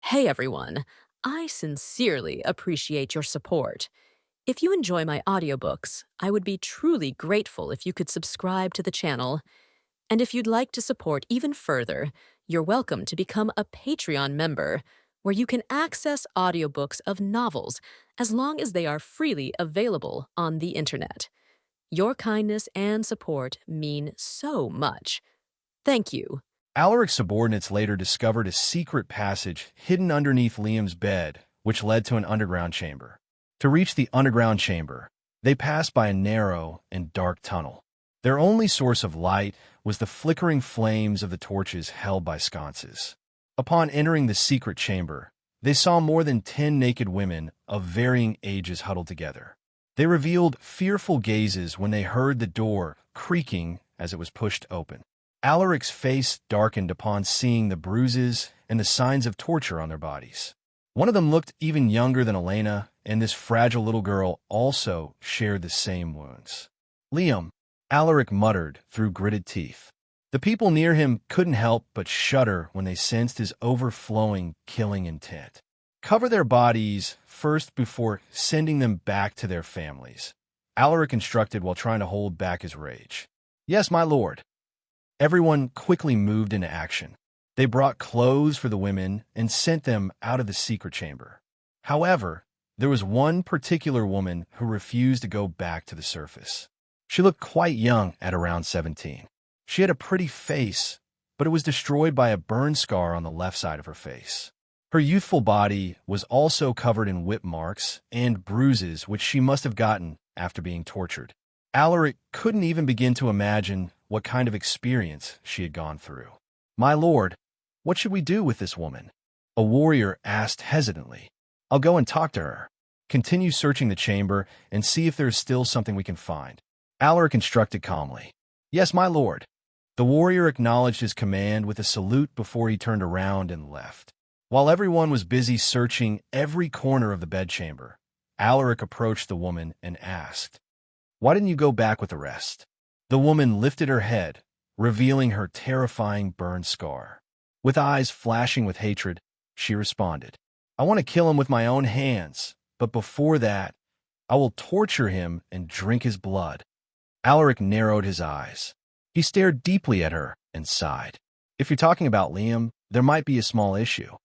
Hey everyone, I sincerely appreciate your support. If you enjoy my audiobooks, I would be truly grateful if you could subscribe to the channel. And if you'd like to support even further, you're welcome to become a Patreon member, where you can access audiobooks of novels as long as they are freely available on the internet. Your kindness and support mean so much. Thank you. Alaric's subordinates later discovered a secret passage hidden underneath Liam's bed, which led to an underground chamber. To reach the underground chamber, they passed by a narrow and dark tunnel. Their only source of light was the flickering flames of the torches held by sconces. Upon entering the secret chamber, they saw more than 10 naked women of varying ages huddled together. They revealed fearful gazes when they heard the door creaking as it was pushed open. Alaric's face darkened upon seeing the bruises and the signs of torture on their bodies. One of them looked even younger than Elena, and this fragile little girl also shared the same wounds. "Liam," Alaric muttered through gritted teeth. The people near him couldn't help but shudder when they sensed his overflowing, killing intent. "Cover their bodies first before sending them back to their families," Alaric instructed while trying to hold back his rage. "Yes, my lord." Everyone quickly moved into action. They brought clothes for the women and sent them out of the secret chamber. However, there was one particular woman who refused to go back to the surface. She looked quite young at around 17. She had a pretty face, but it was destroyed by a burn scar on the left side of her face. Her youthful body was also covered in whip marks and bruises which she must have gotten after being tortured. Alaric couldn't even begin to imagine what kind of experience she had gone through. "My lord, what should we do with this woman?" a warrior asked hesitantly. "I'll go and talk to her. Continue searching the chamber and see if there is still something we can find," Alaric instructed calmly. "Yes, my lord." The warrior acknowledged his command with a salute before he turned around and left. While everyone was busy searching every corner of the bedchamber, Alaric approached the woman and asked, "Why didn't you go back with the rest?" The woman lifted her head, revealing her terrifying burn scar. With eyes flashing with hatred, she responded, "I want to kill him with my own hands, but before that, I will torture him and drink his blood." Alaric narrowed his eyes. He stared deeply at her and sighed. "If you're talking about Liam, there might be a small issue."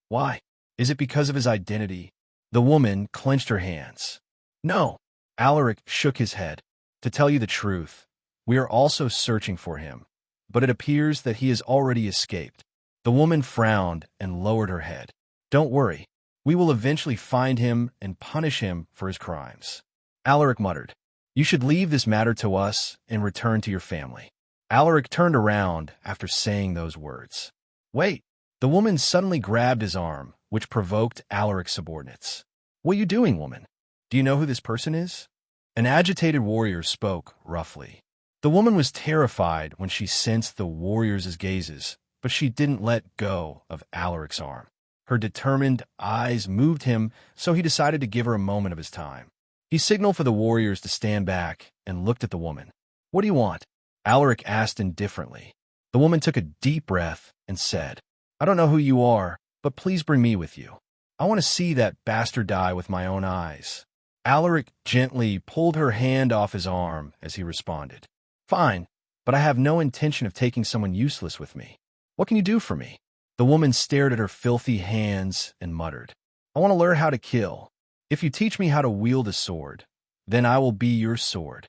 "Why? Is it because of his identity?" The woman clenched her hands. "No." Alaric shook his head. "To tell you the truth, we are also searching for him, but it appears that he has already escaped." The woman frowned and lowered her head. "Don't worry. We will eventually find him and punish him for his crimes." Alaric muttered, "You should leave this matter to us and return to your family." Alaric turned around after saying those words. "Wait." The woman suddenly grabbed his arm, which provoked Alaric's subordinates. "What are you doing, woman? Do you know who this person is?" An agitated warrior spoke roughly. The woman was terrified when she sensed the warrior's gazes, but she didn't let go of Alaric's arm. Her determined eyes moved him, so he decided to give her a moment of his time. He signaled for the warriors to stand back and looked at the woman. "What do you want?" Alaric asked indifferently. The woman took a deep breath and said, "I don't know who you are, but please bring me with you. I want to see that bastard die with my own eyes." Alaric gently pulled her hand off his arm as he responded, "Fine, but I have no intention of taking someone useless with me. What can you do for me?" The woman stared at her filthy hands and muttered, "I want to learn how to kill. If you teach me how to wield a sword, then I will be your sword."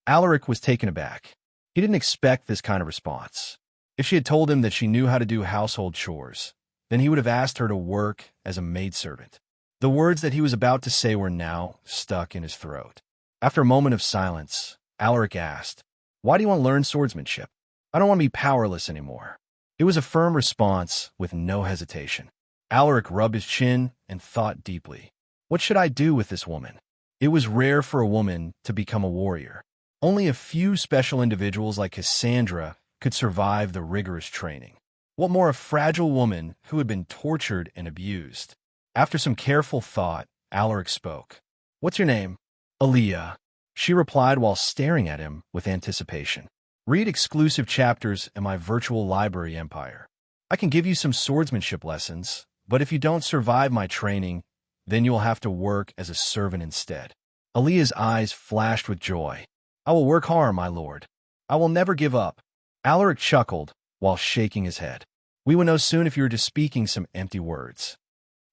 Alaric was taken aback. He didn't expect this kind of response. If she had told him that she knew how to do household chores, then he would have asked her to work as a maidservant. The words that he was about to say were now stuck in his throat. After a moment of silence, Alaric asked, "Why do you want to learn swordsmanship?" "I don't want to be powerless anymore." It was a firm response with no hesitation. Alaric rubbed his chin and thought deeply. What should I do with this woman? It was rare for a woman to become a warrior. Only a few special individuals like Cassandra could survive the rigorous training. What more, a fragile woman who had been tortured and abused? After some careful thought, Alaric spoke. "What's your name?" "Aaliyah," she replied while staring at him with anticipation. "Read exclusive chapters in my virtual library empire. I can give you some swordsmanship lessons, But if you don't survive my training, then you will have to work as a servant instead." Aaliyah's eyes flashed with joy. "I will work hard, my lord. I will never give up." Alaric chuckled while shaking his head. "We will know soon if you are just speaking some empty words."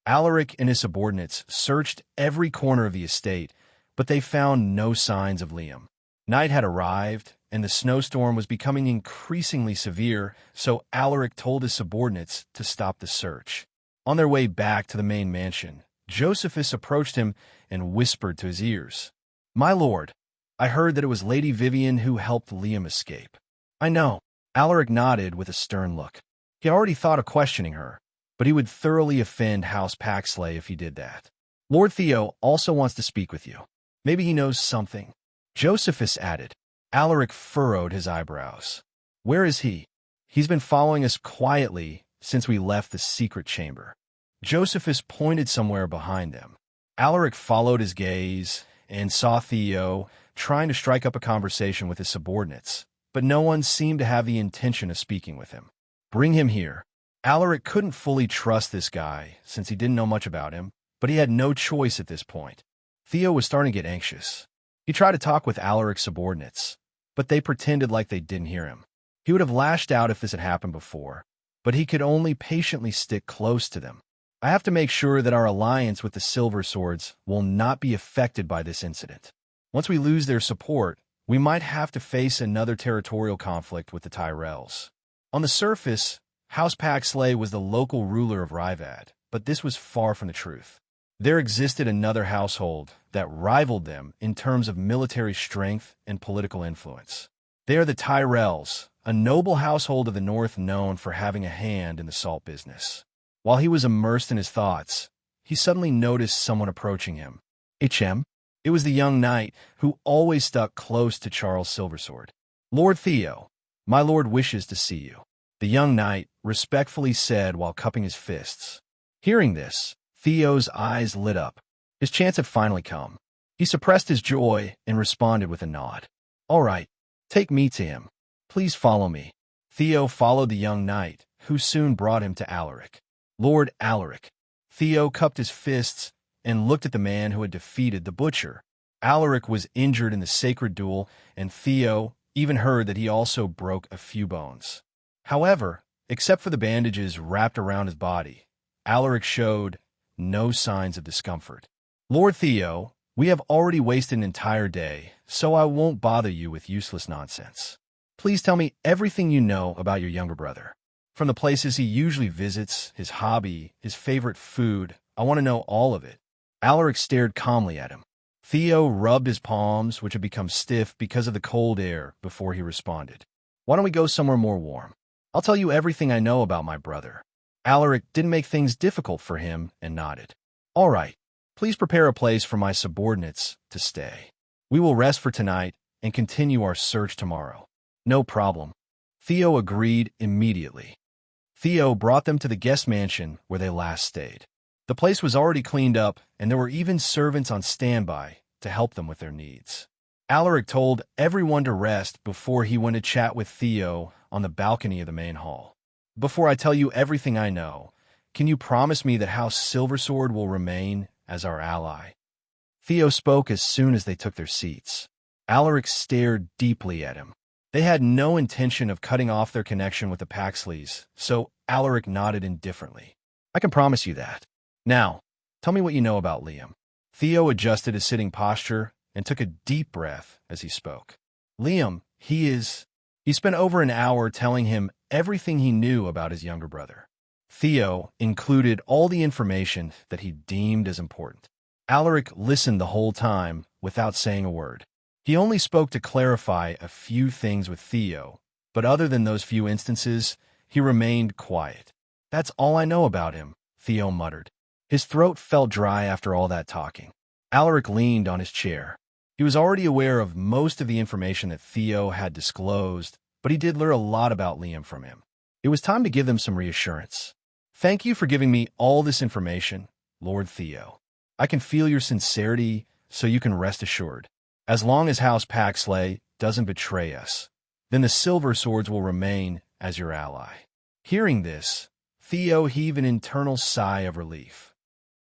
Alaric and his subordinates searched every corner of the estate, but they found no signs of Liam. Night had arrived, and the snowstorm was becoming increasingly severe, so Alaric told his subordinates to stop the search. On their way back to the main mansion, Josephus approached him and whispered to his ears, "My lord, I heard that it was Lady Vivian who helped Liam escape." "I know." Alaric nodded with a stern look. He already thought of questioning her, but he would thoroughly offend House Paxley if he did that. "Lord Theo also wants to speak with you. Maybe he knows something," Josephus added. Alaric furrowed his eyebrows. "Where is he?" "He's been following us quietly since we left the secret chamber." Josephus pointed somewhere behind them. Alaric followed his gaze and saw Theo trying to strike up a conversation with his subordinates, but no one seemed to have the intention of speaking with him. "Bring him here." Alaric couldn't fully trust this guy since he didn't know much about him, but he had no choice at this point. Theo was starting to get anxious. He tried to talk with Alaric's subordinates, but they pretended like they didn't hear him. He would have lashed out if this had happened before, but he could only patiently stick close to them. "I have to make sure that our alliance with the Silver Swords will not be affected by this incident. Once we lose their support, we might have to face another territorial conflict with the Tyrells." On the surface, House Paxley was the local ruler of Ryvad, but this was far from the truth. There existed another household that rivaled them in terms of military strength and political influence. They are the Tyrells, a noble household of the north known for having a hand in the salt business. While he was immersed in his thoughts, he suddenly noticed someone approaching him. "HM?" It was the young knight who always stuck close to Charles Silversword. "Lord Theo, my lord wishes to see you," the young knight respectfully said while cupping his fists. Hearing this, Theo's eyes lit up. His chance had finally come. He suppressed his joy and responded with a nod. "All right, take me to him. Please follow me." Theo followed the young knight, who soon brought him to Alaric. "Lord Alaric." Theo cupped his fists and looked at the man who had defeated the butcher. Alaric was injured in the sacred duel, and Theo even heard that he also broke a few bones. However, except for the bandages wrapped around his body, Alaric showed no signs of discomfort. "Lord Theo, we have already wasted an entire day, so I won't bother you with useless nonsense. Please tell me everything you know about your younger brother. From the places he usually visits, his hobby, his favorite food, I want to know all of it." Alaric stared calmly at him. Theo rubbed his palms, which had become stiff because of the cold air, before he responded. "Why don't we go somewhere more warm? I'll tell you everything I know about my brother." Alaric didn't make things difficult for him and nodded. "All right, please prepare a place for my subordinates to stay. We will rest for tonight and continue our search tomorrow." "No problem." Theo agreed immediately. Theo brought them to the guest mansion where they last stayed. The place was already cleaned up, and there were even servants on standby to help them with their needs. Alaric told everyone to rest before he went to chat with Theo on the balcony of the main hall. "Before I tell you everything I know, can you promise me that House Silversword will remain as our ally?" Theo spoke as soon as they took their seats. Alaric stared deeply at him. They had no intention of cutting off their connection with the Paxleys, so Alaric nodded indifferently. "I can promise you that. Now, tell me what you know about Liam." Theo adjusted his sitting posture and took a deep breath as he spoke. "Liam, he spent over an hour telling him everything he knew about his younger brother." Theo included all the information that he deemed as important. Alaric listened the whole time without saying a word. He only spoke to clarify a few things with Theo, but other than those few instances, he remained quiet. "That's all I know about him," Theo muttered. His throat felt dry after all that talking. Alaric leaned on his chair. He was already aware of most of the information that Theo had disclosed, but he did learn a lot about Liam from him. It was time to give them some reassurance. "Thank you for giving me all this information, Lord Theo. I can feel your sincerity, so you can rest assured. As long as House Paxley doesn't betray us, then the Silver Swords will remain as your ally." Hearing this, Theo heaved an internal sigh of relief.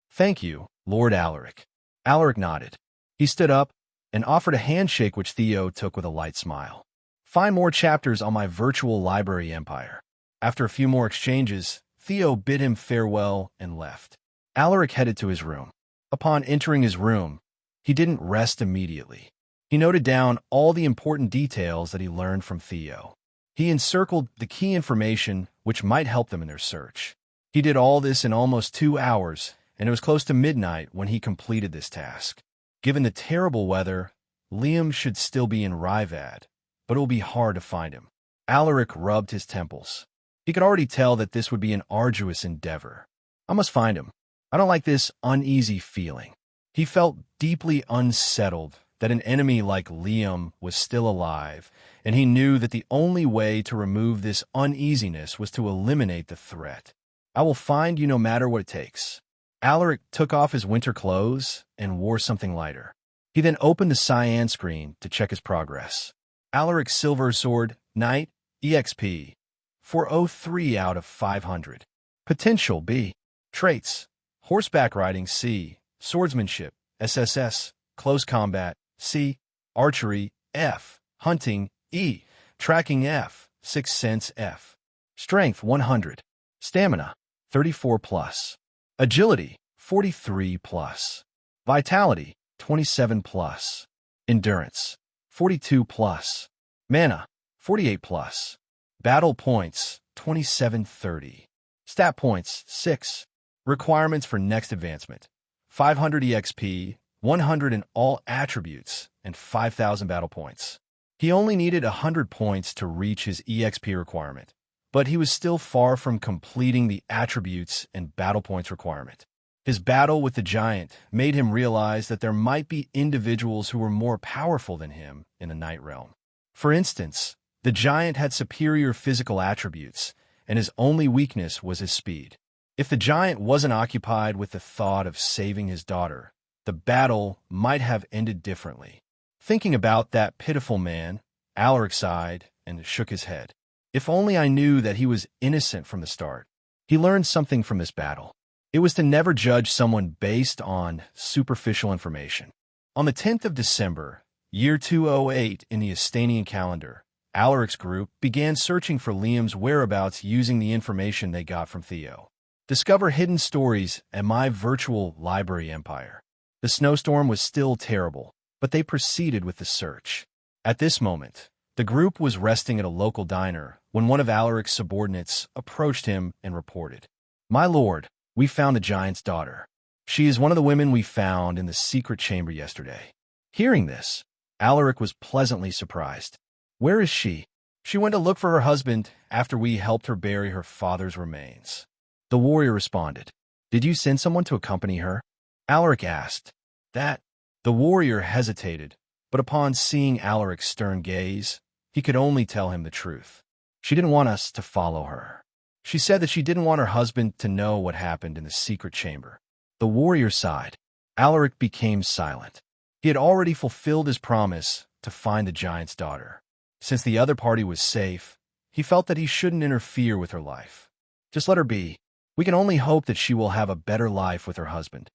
"Thank you, Lord Alaric." Alaric nodded. He stood up and offered a handshake which Theo took with a light smile. "Find more chapters on my virtual library empire." After a few more exchanges, Theo bid him farewell and left. Alaric headed to his room. Upon entering his room, he didn't rest immediately. He noted down all the important details that he learned from Theo. He encircled the key information which might help them in their search. He did all this in almost 2 hours, and it was close to midnight when he completed this task. Given the terrible weather, Liam should still be in Rivad, but it will be hard to find him. Alaric rubbed his temples. He could already tell that this would be an arduous endeavor. "I must find him. I don't like this uneasy feeling." He felt deeply unsettled that an enemy like Liam was still alive, and he knew that the only way to remove this uneasiness was to eliminate the threat. "I will find you no matter what it takes." Alaric took off his winter clothes and wore something lighter. He then opened the cyan screen to check his progress. Alaric's silver sword, Knight, EXP, 403 out of 500. Potential, B. Traits, horseback riding, C. Swordsmanship, SSS, close combat, C. Archery, F. Hunting, E. Tracking, F. Sixth sense, F. Strength, 100. Stamina, 34+. Agility, 43+. Vitality, 27+. Endurance, 42+. Mana, 48+. Battle points, 2730. Stat points, 6. Requirements for next advancement: 500 EXP, 100 in all attributes, and 5,000 battle points. He only needed 100 points to reach his EXP requirement, but he was still far from completing the attributes and battle points requirement. His battle with the giant made him realize that there might be individuals who were more powerful than him in the Night Realm. For instance, the giant had superior physical attributes, and his only weakness was his speed. If the giant wasn't occupied with the thought of saving his daughter, the battle might have ended differently. Thinking about that pitiful man, Alaric sighed and shook his head. If only I knew that he was innocent from the start. He learned something from this battle. It was to never judge someone based on superficial information. On the 10th of December, year 208 in the Astanian calendar, Alaric's group began searching for Liam's whereabouts using the information they got from Theo. Discover hidden stories at my virtual library empire. The snowstorm was still terrible, but they proceeded with the search. At this moment, the group was resting at a local diner when one of Alaric's subordinates approached him and reported, "My lord, we found the giant's daughter. She is one of the women we found in the secret chamber yesterday." Hearing this, Alaric was pleasantly surprised. "Where is she?" "She went to look for her husband after we helped her bury her father's remains." The warrior responded. "Did you send someone to accompany her?" Alaric asked. "That." The warrior hesitated, but upon seeing Alaric's stern gaze, he could only tell him the truth. "She didn't want us to follow her. She said that she didn't want her husband to know what happened in the secret chamber." The warrior sighed. Alaric became silent. He had already fulfilled his promise to find the giant's daughter. Since the other party was safe, he felt that he shouldn't interfere with her life. "Just let her be. We can only hope that she will have a better life with her husband."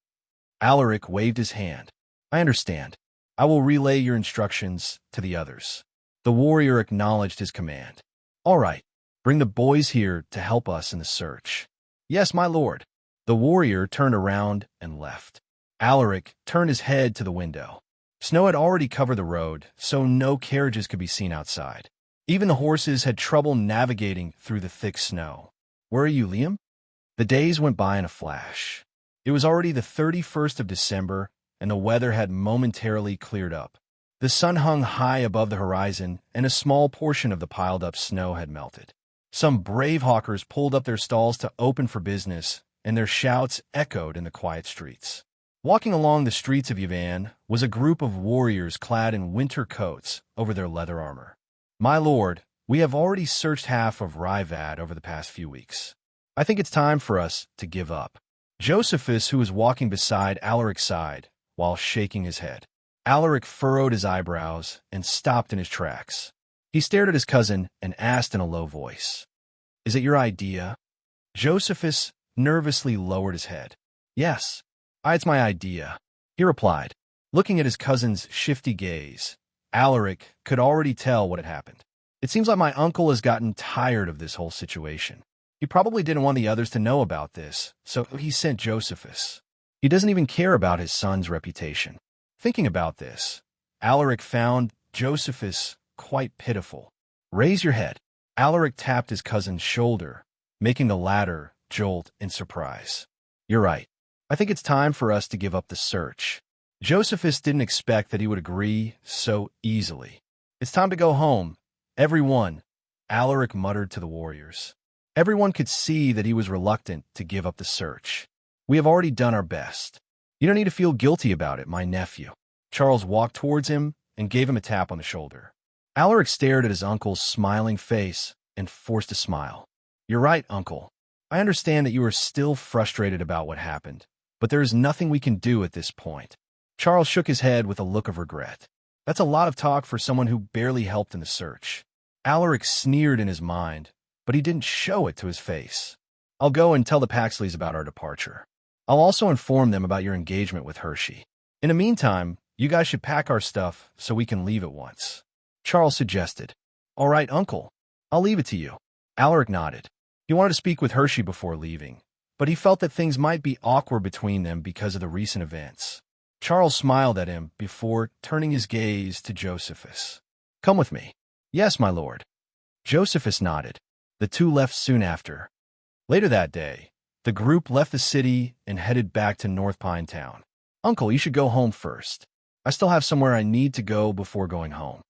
Alaric waved his hand. "I understand. I will relay your instructions to the others." The warrior acknowledged his command. "All right, bring the boys here to help us in the search." "Yes, my lord." The warrior turned around and left. Alaric turned his head to the window. Snow had already covered the road, so no carriages could be seen outside. Even the horses had trouble navigating through the thick snow. "Where are you, Liam?" The days went by in a flash. It was already the 31st of December, and the weather had momentarily cleared up. The sun hung high above the horizon, and a small portion of the piled-up snow had melted. Some brave hawkers pulled up their stalls to open for business, and their shouts echoed in the quiet streets. Walking along the streets of Yavan was a group of warriors clad in winter coats over their leather armor. "My lord, we have already searched half of Rivad over the past few weeks. I think it's time for us to give up." Josephus, who was walking beside Alaric, sighed while shaking his head. Alaric furrowed his eyebrows and stopped in his tracks. He stared at his cousin and asked in a low voice, "Is it your idea?" Josephus nervously lowered his head. Yes, it's my idea, he replied. Looking at his cousin's shifty gaze, Alaric could already tell what had happened. It seems like my uncle has gotten tired of this whole situation. He probably didn't want the others to know about this, so he sent Josephus. He doesn't even care about his son's reputation. Thinking about this, Alaric found Josephus quite pitiful. Raise your head. Alaric tapped his cousin's shoulder, making the latter jolt in surprise. You're right. I think it's time for us to give up the search. Josephus didn't expect that he would agree so easily. It's time to go home. Everyone, Alaric muttered to the warriors. Everyone could see that he was reluctant to give up the search. We have already done our best. You don't need to feel guilty about it, my nephew. Charles walked towards him and gave him a tap on the shoulder. Alaric stared at his uncle's smiling face and forced a smile. You're right, uncle. I understand that you are still frustrated about what happened, but there is nothing we can do at this point. Charles shook his head with a look of regret. That's a lot of talk for someone who barely helped in the search. Alaric sneered in his mind, but he didn't show it to his face. I'll go and tell the Paxleys about our departure. I'll also inform them about your engagement with Hershey. In the meantime, you guys should pack our stuff so we can leave at once. Charles suggested. All right, uncle. I'll leave it to you. Alaric nodded. He wanted to speak with Hershey before leaving, but he felt that things might be awkward between them because of the recent events. Charles smiled at him before turning his gaze to Josephus. Come with me. Yes, my lord. Josephus nodded. The two left soon after. Later that day, the group left the city and headed back to North Pine Town. Uncle, you should go home first. I still have somewhere I need to go before going home.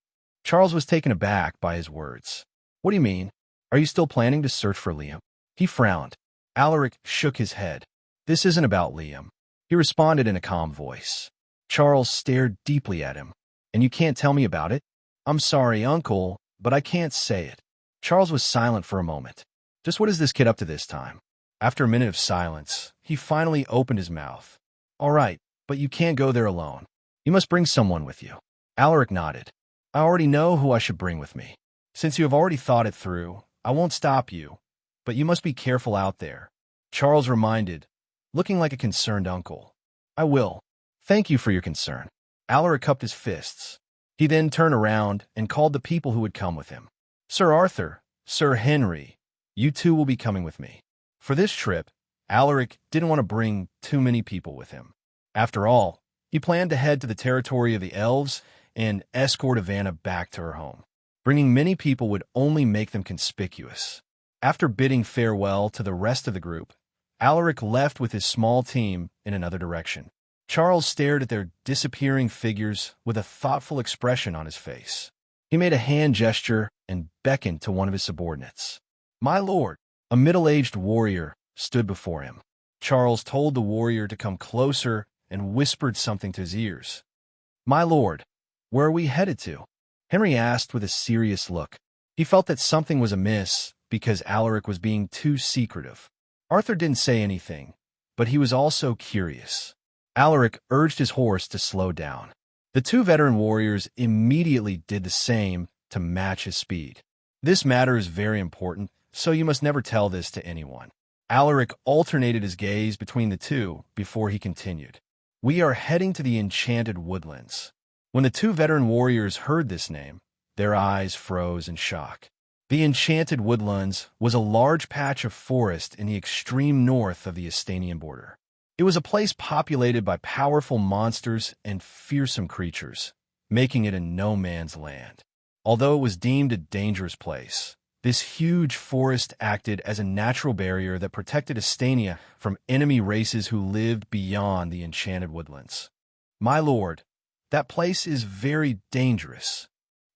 Charles was taken aback by his words. What do you mean? Are you still planning to search for Liam? He frowned. Alaric shook his head. This isn't about Liam. He responded in a calm voice. Charles stared deeply at him. And you can't tell me about it? I'm sorry, uncle, but I can't say it. Charles was silent for a moment. Just what is this kid up to this time? After a minute of silence, he finally opened his mouth. All right, but you can't go there alone. You must bring someone with you. Alaric nodded. I already know who I should bring with me. Since you have already thought it through, I won't stop you, but you must be careful out there. Charles reminded, looking like a concerned uncle. I will. Thank you for your concern. Alaric cupped his fists. He then turned around and called the people who would come with him. Sir Arthur, Sir Henry, you two will be coming with me. For this trip, Alaric didn't want to bring too many people with him. After all, he planned to head to the territory of the elves and escort Ivana back to her home. Bringing many people would only make them conspicuous. After bidding farewell to the rest of the group, Alaric left with his small team in another direction. Charles stared at their disappearing figures with a thoughtful expression on his face. He made a hand gesture and beckoned to one of his subordinates. My lord, a middle-aged warrior, stood before him. Charles told the warrior to come closer and whispered something to his ears. My lord, where are we headed to? Henry asked with a serious look. He felt that something was amiss because Alaric was being too secretive. Arthur didn't say anything, but he was also curious. Alaric urged his horse to slow down. The two veteran warriors immediately did the same to match his speed. This matter is very important, so you must never tell this to anyone. Alaric alternated his gaze between the two before he continued. We are heading to the Enchanted Woodlands. When the two veteran warriors heard this name, their eyes froze in shock. The Enchanted Woodlands was a large patch of forest in the extreme north of the Astanian border. It was a place populated by powerful monsters and fearsome creatures, making it a no-man's land. Although it was deemed a dangerous place, this huge forest acted as a natural barrier that protected Astania from enemy races who lived beyond the Enchanted Woodlands. My lord, that place is very dangerous.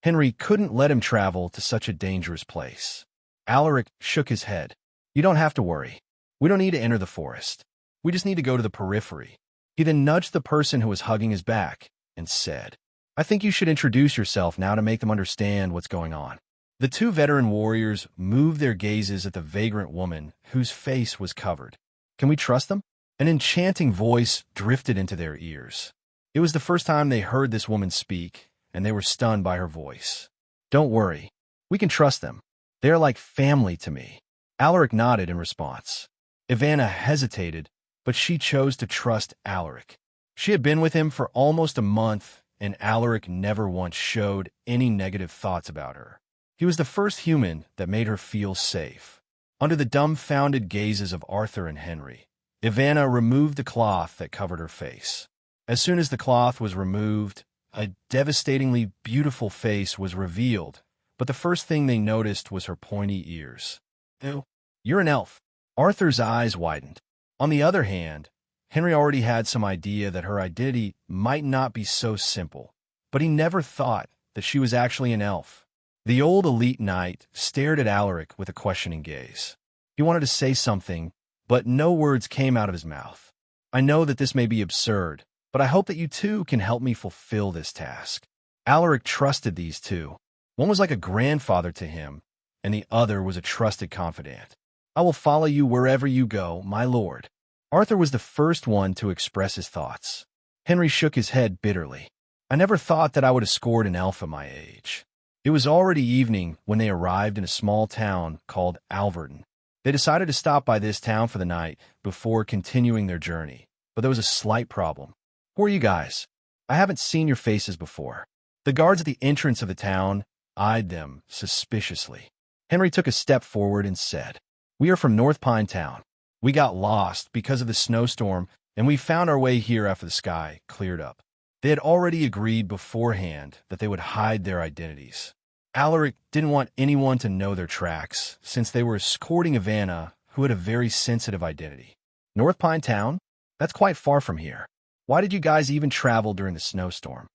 Henry couldn't let him travel to such a dangerous place. Alaric shook his head. You don't have to worry. We don't need to enter the forest. We just need to go to the periphery. He then nudged the person who was hugging his back and said, I think you should introduce yourself now to make them understand what's going on. The two veteran warriors moved their gazes at the vagrant woman whose face was covered. Can we trust them? An enchanting voice drifted into their ears. It was the first time they heard this woman speak, and they were stunned by her voice. Don't worry. We can trust them. They are like family to me. Alaric nodded in response. Ivana hesitated, but she chose to trust Alaric. She had been with him for almost a month, and Alaric never once showed any negative thoughts about her. He was the first human that made her feel safe. Under the dumbfounded gazes of Arthur and Henry, Ivana removed the cloth that covered her face. As soon as the cloth was removed, a devastatingly beautiful face was revealed, but the first thing they noticed was her pointy ears. Ew, you're an elf. Arthur's eyes widened. On the other hand, Henry already had some idea that her identity might not be so simple, but he never thought that she was actually an elf. The old elite knight stared at Alaric with a questioning gaze. He wanted to say something, but no words came out of his mouth. I know that this may be absurd, but I hope that you two can help me fulfill this task. Alaric trusted these two. One was like a grandfather to him, and the other was a trusted confidant. I will follow you wherever you go, my lord. Arthur was the first one to express his thoughts. Henry shook his head bitterly. I never thought that I would have scored an elf at my age. It was already evening when they arrived in a small town called Alverton. They decided to stop by this town for the night before continuing their journey, but there was a slight problem. Who are you guys? I haven't seen your faces before. The guards at the entrance of the town eyed them suspiciously. Henry took a step forward and said, We are from North Pine Town. We got lost because of the snowstorm, and we found our way here after the sky cleared up. They had already agreed beforehand that they would hide their identities. Alaric didn't want anyone to know their tracks, since they were escorting Ivana, who had a very sensitive identity. North Pine Town? That's quite far from here. Why did you guys even travel during the snowstorm?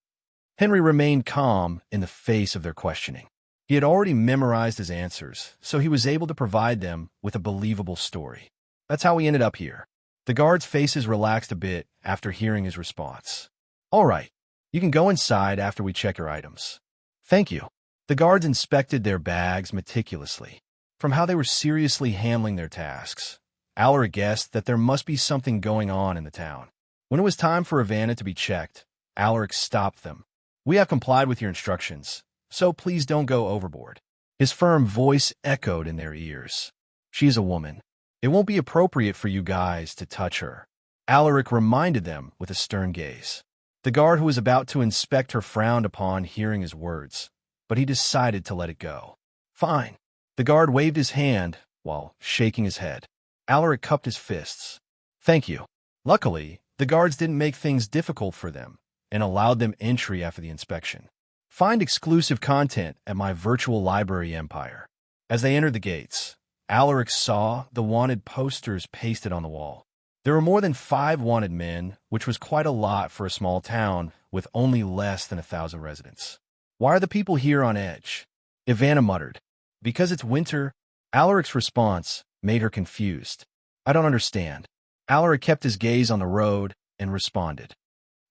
Henry remained calm in the face of their questioning. He had already memorized his answers, so he was able to provide them with a believable story. That's how we ended up here. The guards' faces relaxed a bit after hearing his response. All right, you can go inside after we check your items. Thank you. The guards inspected their bags meticulously. From how they were seriously handling their tasks, Alaric guessed that there must be something going on in the town. When it was time for Ivana to be checked, Alaric stopped them. We have complied with your instructions, so please don't go overboard. His firm voice echoed in their ears. She is a woman. It won't be appropriate for you guys to touch her. Alaric reminded them with a stern gaze. The guard who was about to inspect her frowned upon hearing his words, but he decided to let it go. Fine. The guard waved his hand while shaking his head. Alaric cupped his fists. Thank you. Luckily, the guards didn't make things difficult for them and allowed them entry after the inspection. Find exclusive content at my virtual library empire. As they entered the gates, Alaric saw the wanted posters pasted on the wall. There were more than 5 wanted men, which was quite a lot for a small town with only less than 1,000 residents. Why are the people here on edge? Ivana muttered. Because it's winter. Alaric's response made her confused. I don't understand. Alaric kept his gaze on the road and responded.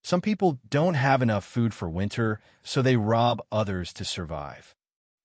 Some people don't have enough food for winter, so they rob others to survive.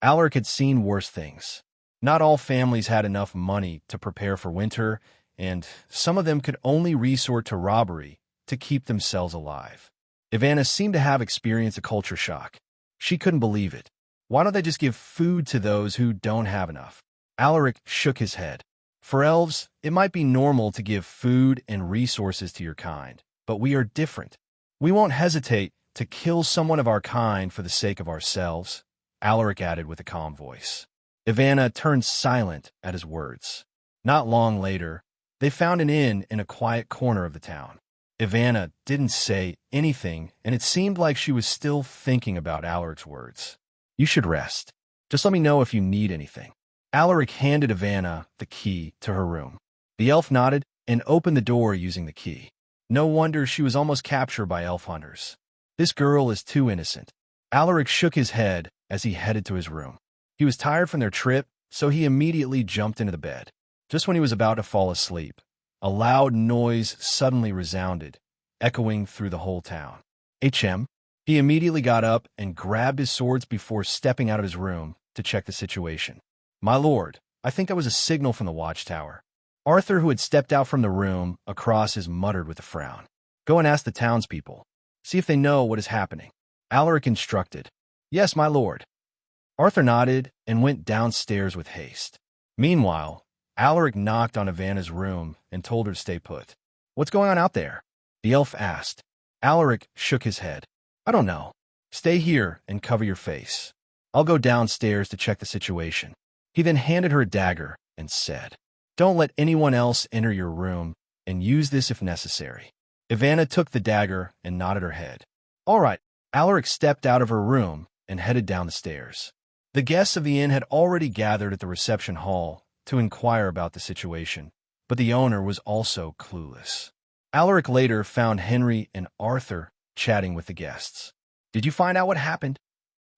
Alaric had seen worse things. Not all families had enough money to prepare for winter, and some of them could only resort to robbery to keep themselves alive. Ivana seemed to have experienced a culture shock. She couldn't believe it. Why don't they just give food to those who don't have enough? Alaric shook his head. For elves, it might be normal to give food and resources to your kind, but we are different. We won't hesitate to kill someone of our kind for the sake of ourselves, Alaric added with a calm voice. Ivana turned silent at his words. Not long later, they found an inn in a quiet corner of the town. Ivana didn't say anything, and it seemed like she was still thinking about Alaric's words. You should rest. Just let me know if you need anything. Alaric handed Ivana the key to her room. The elf nodded and opened the door using the key. No wonder she was almost captured by elf hunters. This girl is too innocent. Alaric shook his head as he headed to his room. He was tired from their trip, so he immediately jumped into the bed. Just when he was about to fall asleep, a loud noise suddenly resounded, echoing through the whole town. HM. He immediately got up and grabbed his swords before stepping out of his room to check the situation. My lord, I think that was a signal from the watchtower. Arthur, who had stepped out from the room across his muttered with a frown. Go and ask the townspeople. See if they know what is happening. Alaric instructed. Yes, my lord. Arthur nodded and went downstairs with haste. Meanwhile, Alaric knocked on Ivana's room and told her to stay put. "What's going on out there?" the elf asked. Alaric shook his head. "I don't know. Stay here and cover your face. I'll go downstairs to check the situation." He then handed her a dagger and said, "Don't let anyone else enter your room, and use this if necessary." Ivana took the dagger and nodded her head. "All right." Alaric stepped out of her room and headed down the stairs. The guests of the inn had already gathered at the reception hall to inquire about the situation, but the owner was also clueless. Alaric later found Henry and Arthur chatting with the guests. "Did you find out what happened?"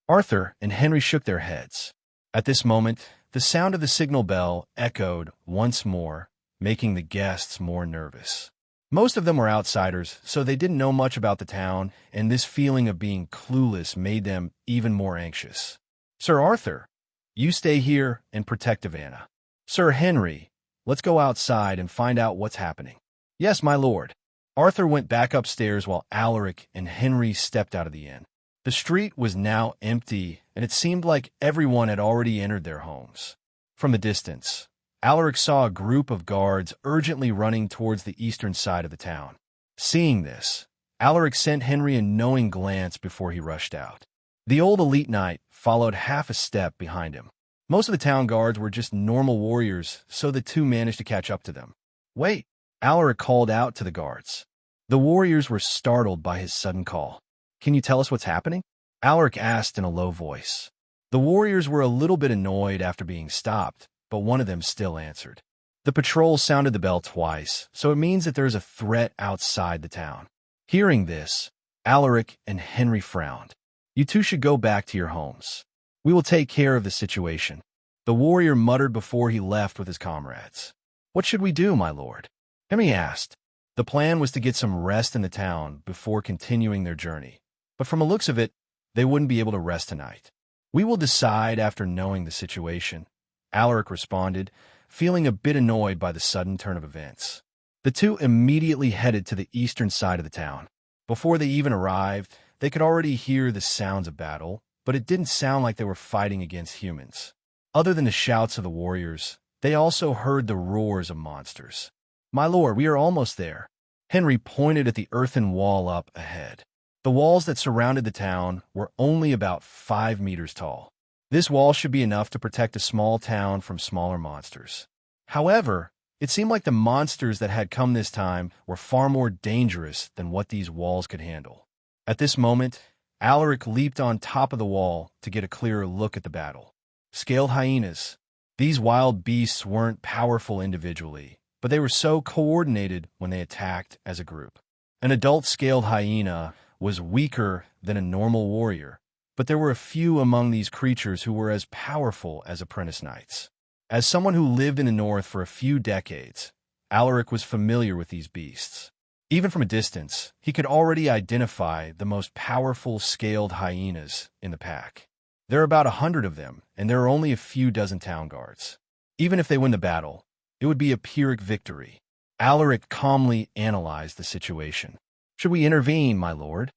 Arthur and Henry shook their heads. At this moment, the sound of the signal bell echoed once more, making the guests more nervous. Most of them were outsiders, so they didn't know much about the town, and this feeling of being clueless made them even more anxious. "Sir Arthur, you stay here and protect Ivana. Sir Henry, let's go outside and find out what's happening." "Yes, my lord." Arthur went back upstairs while Alaric and Henry stepped out of the inn. The street was now empty, and it seemed like everyone had already entered their homes. From the distance, Alaric saw a group of guards urgently running towards the eastern side of the town. Seeing this, Alaric sent Henry a knowing glance before he rushed out. The old elite knight followed half a step behind him. Most of the town guards were just normal warriors, so the two managed to catch up to them. "Wait!" Alaric called out to the guards. The warriors were startled by his sudden call. "Can you tell us what's happening?" Alaric asked in a low voice. The warriors were a little bit annoyed after being stopped, but one of them still answered. "The patrol sounded the bell twice, so it means that there is a threat outside the town." Hearing this, Alaric and Henry frowned. "You two should go back to your homes. We will take care of the situation," the warrior muttered before he left with his comrades. "What should we do, my lord?" Henry asked. The plan was to get some rest in the town before continuing their journey, but from the looks of it, they wouldn't be able to rest tonight. "We will decide after knowing the situation," Alaric responded, feeling a bit annoyed by the sudden turn of events. The two immediately headed to the eastern side of the town. Before they even arrived, they could already hear the sounds of battle, but it didn't sound like they were fighting against humans. Other than the shouts of the warriors, they also heard the roars of monsters. "My lord, we are almost there." Henry pointed at the earthen wall up ahead. The walls that surrounded the town were only about 5 meters tall. This wall should be enough to protect a small town from smaller monsters. However, it seemed like the monsters that had come this time were far more dangerous than what these walls could handle. At this moment, Alaric leaped on top of the wall to get a clearer look at the battle. Scaled hyenas. These wild beasts weren't powerful individually, but they were so coordinated when they attacked as a group. An adult scaled hyena was weaker than a normal warrior, but there were a few among these creatures who were as powerful as apprentice knights. As someone who lived in the north for a few decades, Alaric was familiar with these beasts. Even from a distance, he could already identify the most powerful scaled hyenas in the pack. There are about 100 of them, and there are only a few dozen town guards. Even if they win the battle, it would be a Pyrrhic victory. Alaric calmly analyzed the situation. "Should we intervene, my lord?"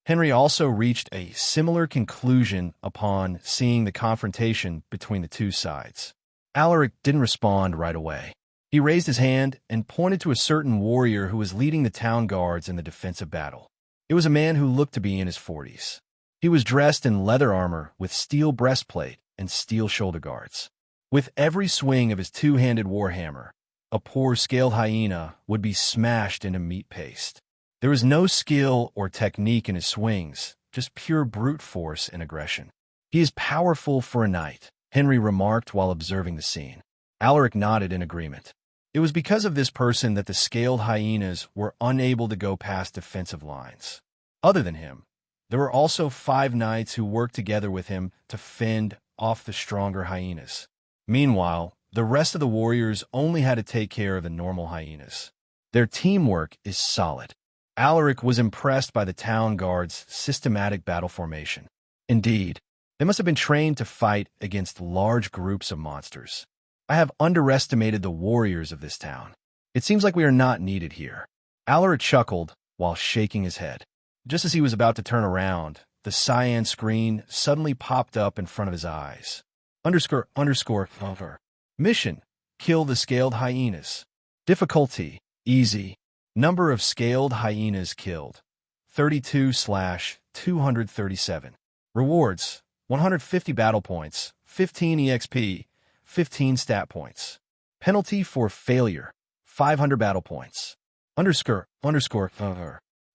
Henry also reached a similar conclusion upon seeing the confrontation between the two sides. Alaric didn't respond right away. He raised his hand and pointed to a certain warrior who was leading the town guards in the defensive battle. It was a man who looked to be in his 40s. He was dressed in leather armor with steel breastplate and steel shoulder guards. With every swing of his two-handed warhammer, a poor scaled hyena would be smashed into meat paste. There was no skill or technique in his swings, just pure brute force and aggression. "He is powerful for a knight," Henry remarked while observing the scene. Alaric nodded in agreement. It was because of this person that the scaled hyenas were unable to go past defensive lines. Other than him, there were also 5 knights who worked together with him to fend off the stronger hyenas. Meanwhile, the rest of the warriors only had to take care of the normal hyenas. Their teamwork is solid. Alaric was impressed by the town guards' systematic battle formation. Indeed, they must have been trained to fight against large groups of monsters. "I have underestimated the warriors of this town. It seems like we are not needed here." Alaric chuckled while shaking his head. Just as he was about to turn around, the cyan screen suddenly popped up in front of his eyes. _______. Mission. Kill the scaled hyenas. Difficulty, easy. Number of scaled hyenas killed, 32/237. Rewards, 150 battle points, 15 EXP, 15 stat points. Penalty for failure, 500 battle points.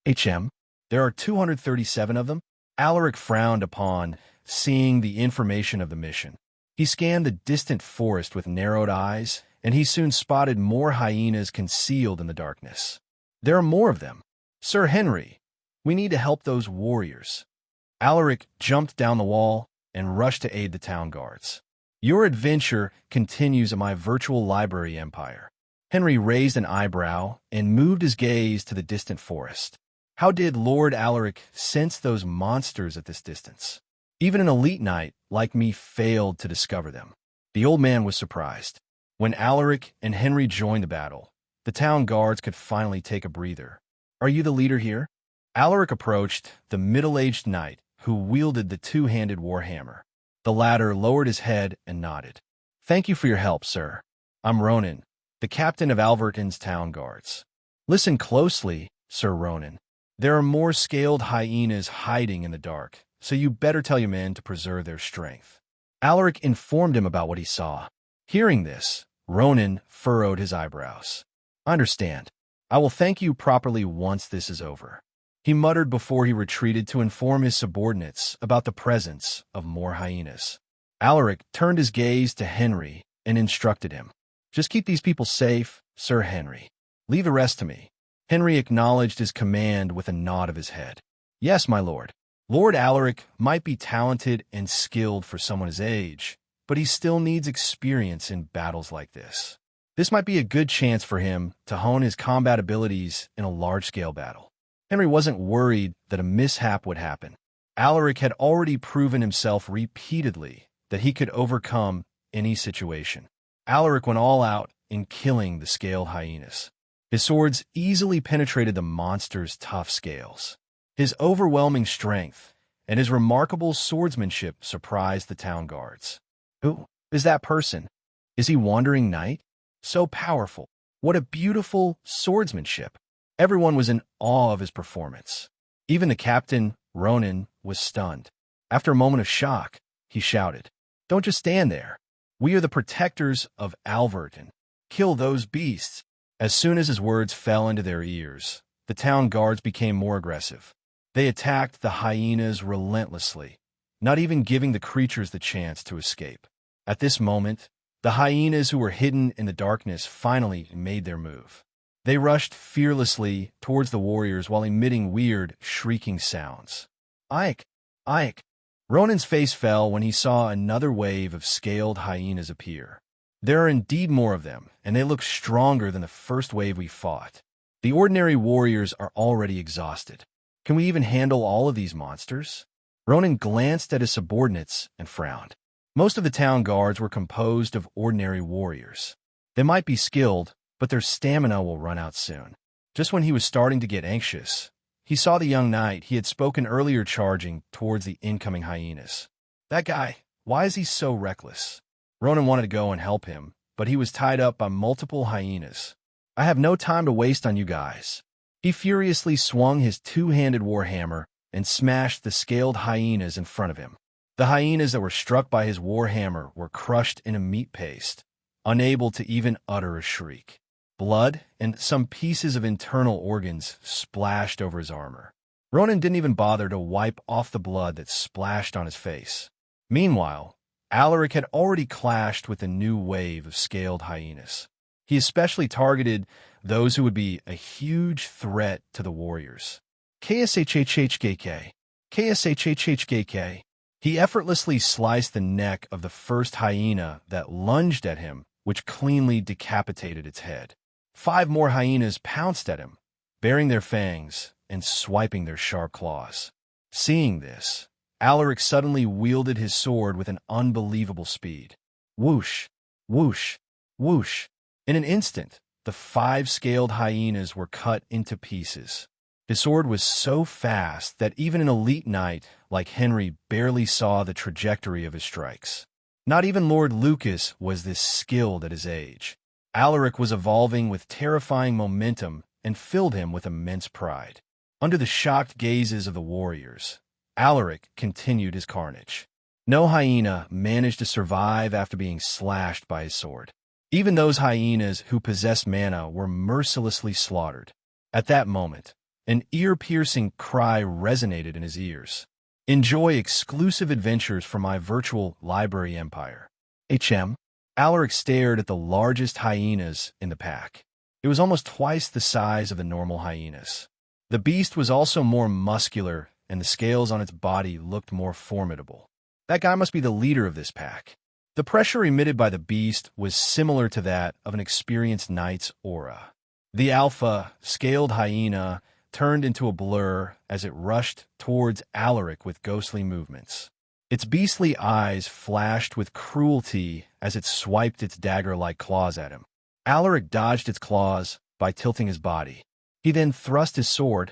HM. There are 237 of them. Alaric frowned upon seeing the information of the mission. He scanned the distant forest with narrowed eyes, and he soon spotted more hyenas concealed in the darkness. There are more of them. Sir Henry, we need to help those warriors. Alaric jumped down the wall and rushed to aid the town guards. Your adventure continues in my virtual library empire. Henry raised an eyebrow and moved his gaze to the distant forest. How did Lord Alaric sense those monsters at this distance? Even an elite knight like me failed to discover them. The old man was surprised. When Alaric and Henry joined the battle, the town guards could finally take a breather. Are you the leader here? Alaric approached the middle-aged knight who wielded the two-handed warhammer. The latter lowered his head and nodded. Thank you for your help, sir. I'm Ronan, the captain of Alverton's town guards. Listen closely, Sir Ronan. There are more scaled hyenas hiding in the dark, so you better tell your men to preserve their strength. Alaric informed him about what he saw. Hearing this, Ronan furrowed his eyebrows. I understand. I will thank you properly once this is over. He muttered before he retreated to inform his subordinates about the presence of more hyenas. Alaric turned his gaze to Henry and instructed him. Just keep these people safe, Sir Henry. Leave the rest to me. Henry acknowledged his command with a nod of his head. Yes, my lord. Lord Alaric might be talented and skilled for someone his age, but he still needs experience in battles like this. This might be a good chance for him to hone his combat abilities in a large-scale battle. Henry wasn't worried that a mishap would happen. Alaric had already proven himself repeatedly that he could overcome any situation. Alaric went all out in killing the scaled hyenas. His swords easily penetrated the monster's tough scales. His overwhelming strength and his remarkable swordsmanship surprised the town guards. Who is that person? Is he Wandering Knight? So powerful. What a beautiful swordsmanship. Everyone was in awe of his performance. Even the captain, Ronan, was stunned. After a moment of shock, he shouted, Don't just stand there. We are the protectors of Alverton. Kill those beasts. As soon as his words fell into their ears, the town guards became more aggressive. They attacked the hyenas relentlessly, not even giving the creatures the chance to escape. At this moment, the hyenas who were hidden in the darkness finally made their move. They rushed fearlessly towards the warriors while emitting weird, shrieking sounds. Ike! Ike! Ronan's face fell when he saw another wave of scaled hyenas appear. There are indeed more of them, and they look stronger than the first wave we fought. The ordinary warriors are already exhausted. Can we even handle all of these monsters? Ronan glanced at his subordinates and frowned. Most of the town guards were composed of ordinary warriors. They might be skilled, but their stamina will run out soon. Just when he was starting to get anxious, he saw the young knight he had spoken earlier charging towards the incoming hyenas. That guy, why is he so reckless? Ronan wanted to go and help him, but he was tied up by multiple hyenas. I have no time to waste on you guys. He furiously swung his two-handed warhammer and smashed the scaled hyenas in front of him. The hyenas that were struck by his warhammer were crushed in a meat paste, unable to even utter a shriek. Blood and some pieces of internal organs splashed over his armor. Ronan didn't even bother to wipe off the blood that splashed on his face. Meanwhile, Alaric had already clashed with a new wave of scaled hyenas. He especially targeted those who would be a huge threat to the warriors. KSHHHKK. KSHHHKK. He effortlessly sliced the neck of the first hyena that lunged at him, which cleanly decapitated its head. 5 more hyenas pounced at him, baring their fangs and swiping their sharp claws. Seeing this, Alaric suddenly wielded his sword with an unbelievable speed. Whoosh, whoosh, whoosh. In an instant, the 5 scaled hyenas were cut into pieces. His sword was so fast that even an elite knight like Henry barely saw the trajectory of his strikes. Not even Lord Lucas was this skilled at his age. Alaric was evolving with terrifying momentum and filled him with immense pride. Under the shocked gazes of the warriors, Alaric continued his carnage. No hyena managed to survive after being slashed by his sword. Even those hyenas who possessed mana were mercilessly slaughtered. At that moment, an ear-piercing cry resonated in his ears. Enjoy exclusive adventures from my virtual library empire. Alaric stared at the largest hyenas in the pack. It was almost twice the size of the normal hyenas. The beast was also more muscular, and the scales on its body looked more formidable. That guy must be the leader of this pack. The pressure emitted by the beast was similar to that of an experienced knight's aura. The alpha, scaled hyena turned into a blur as it rushed towards Alaric with ghostly movements. Its beastly eyes flashed with cruelty as it swiped its dagger-like claws at him. Alaric dodged its claws by tilting his body. He then thrust his sword,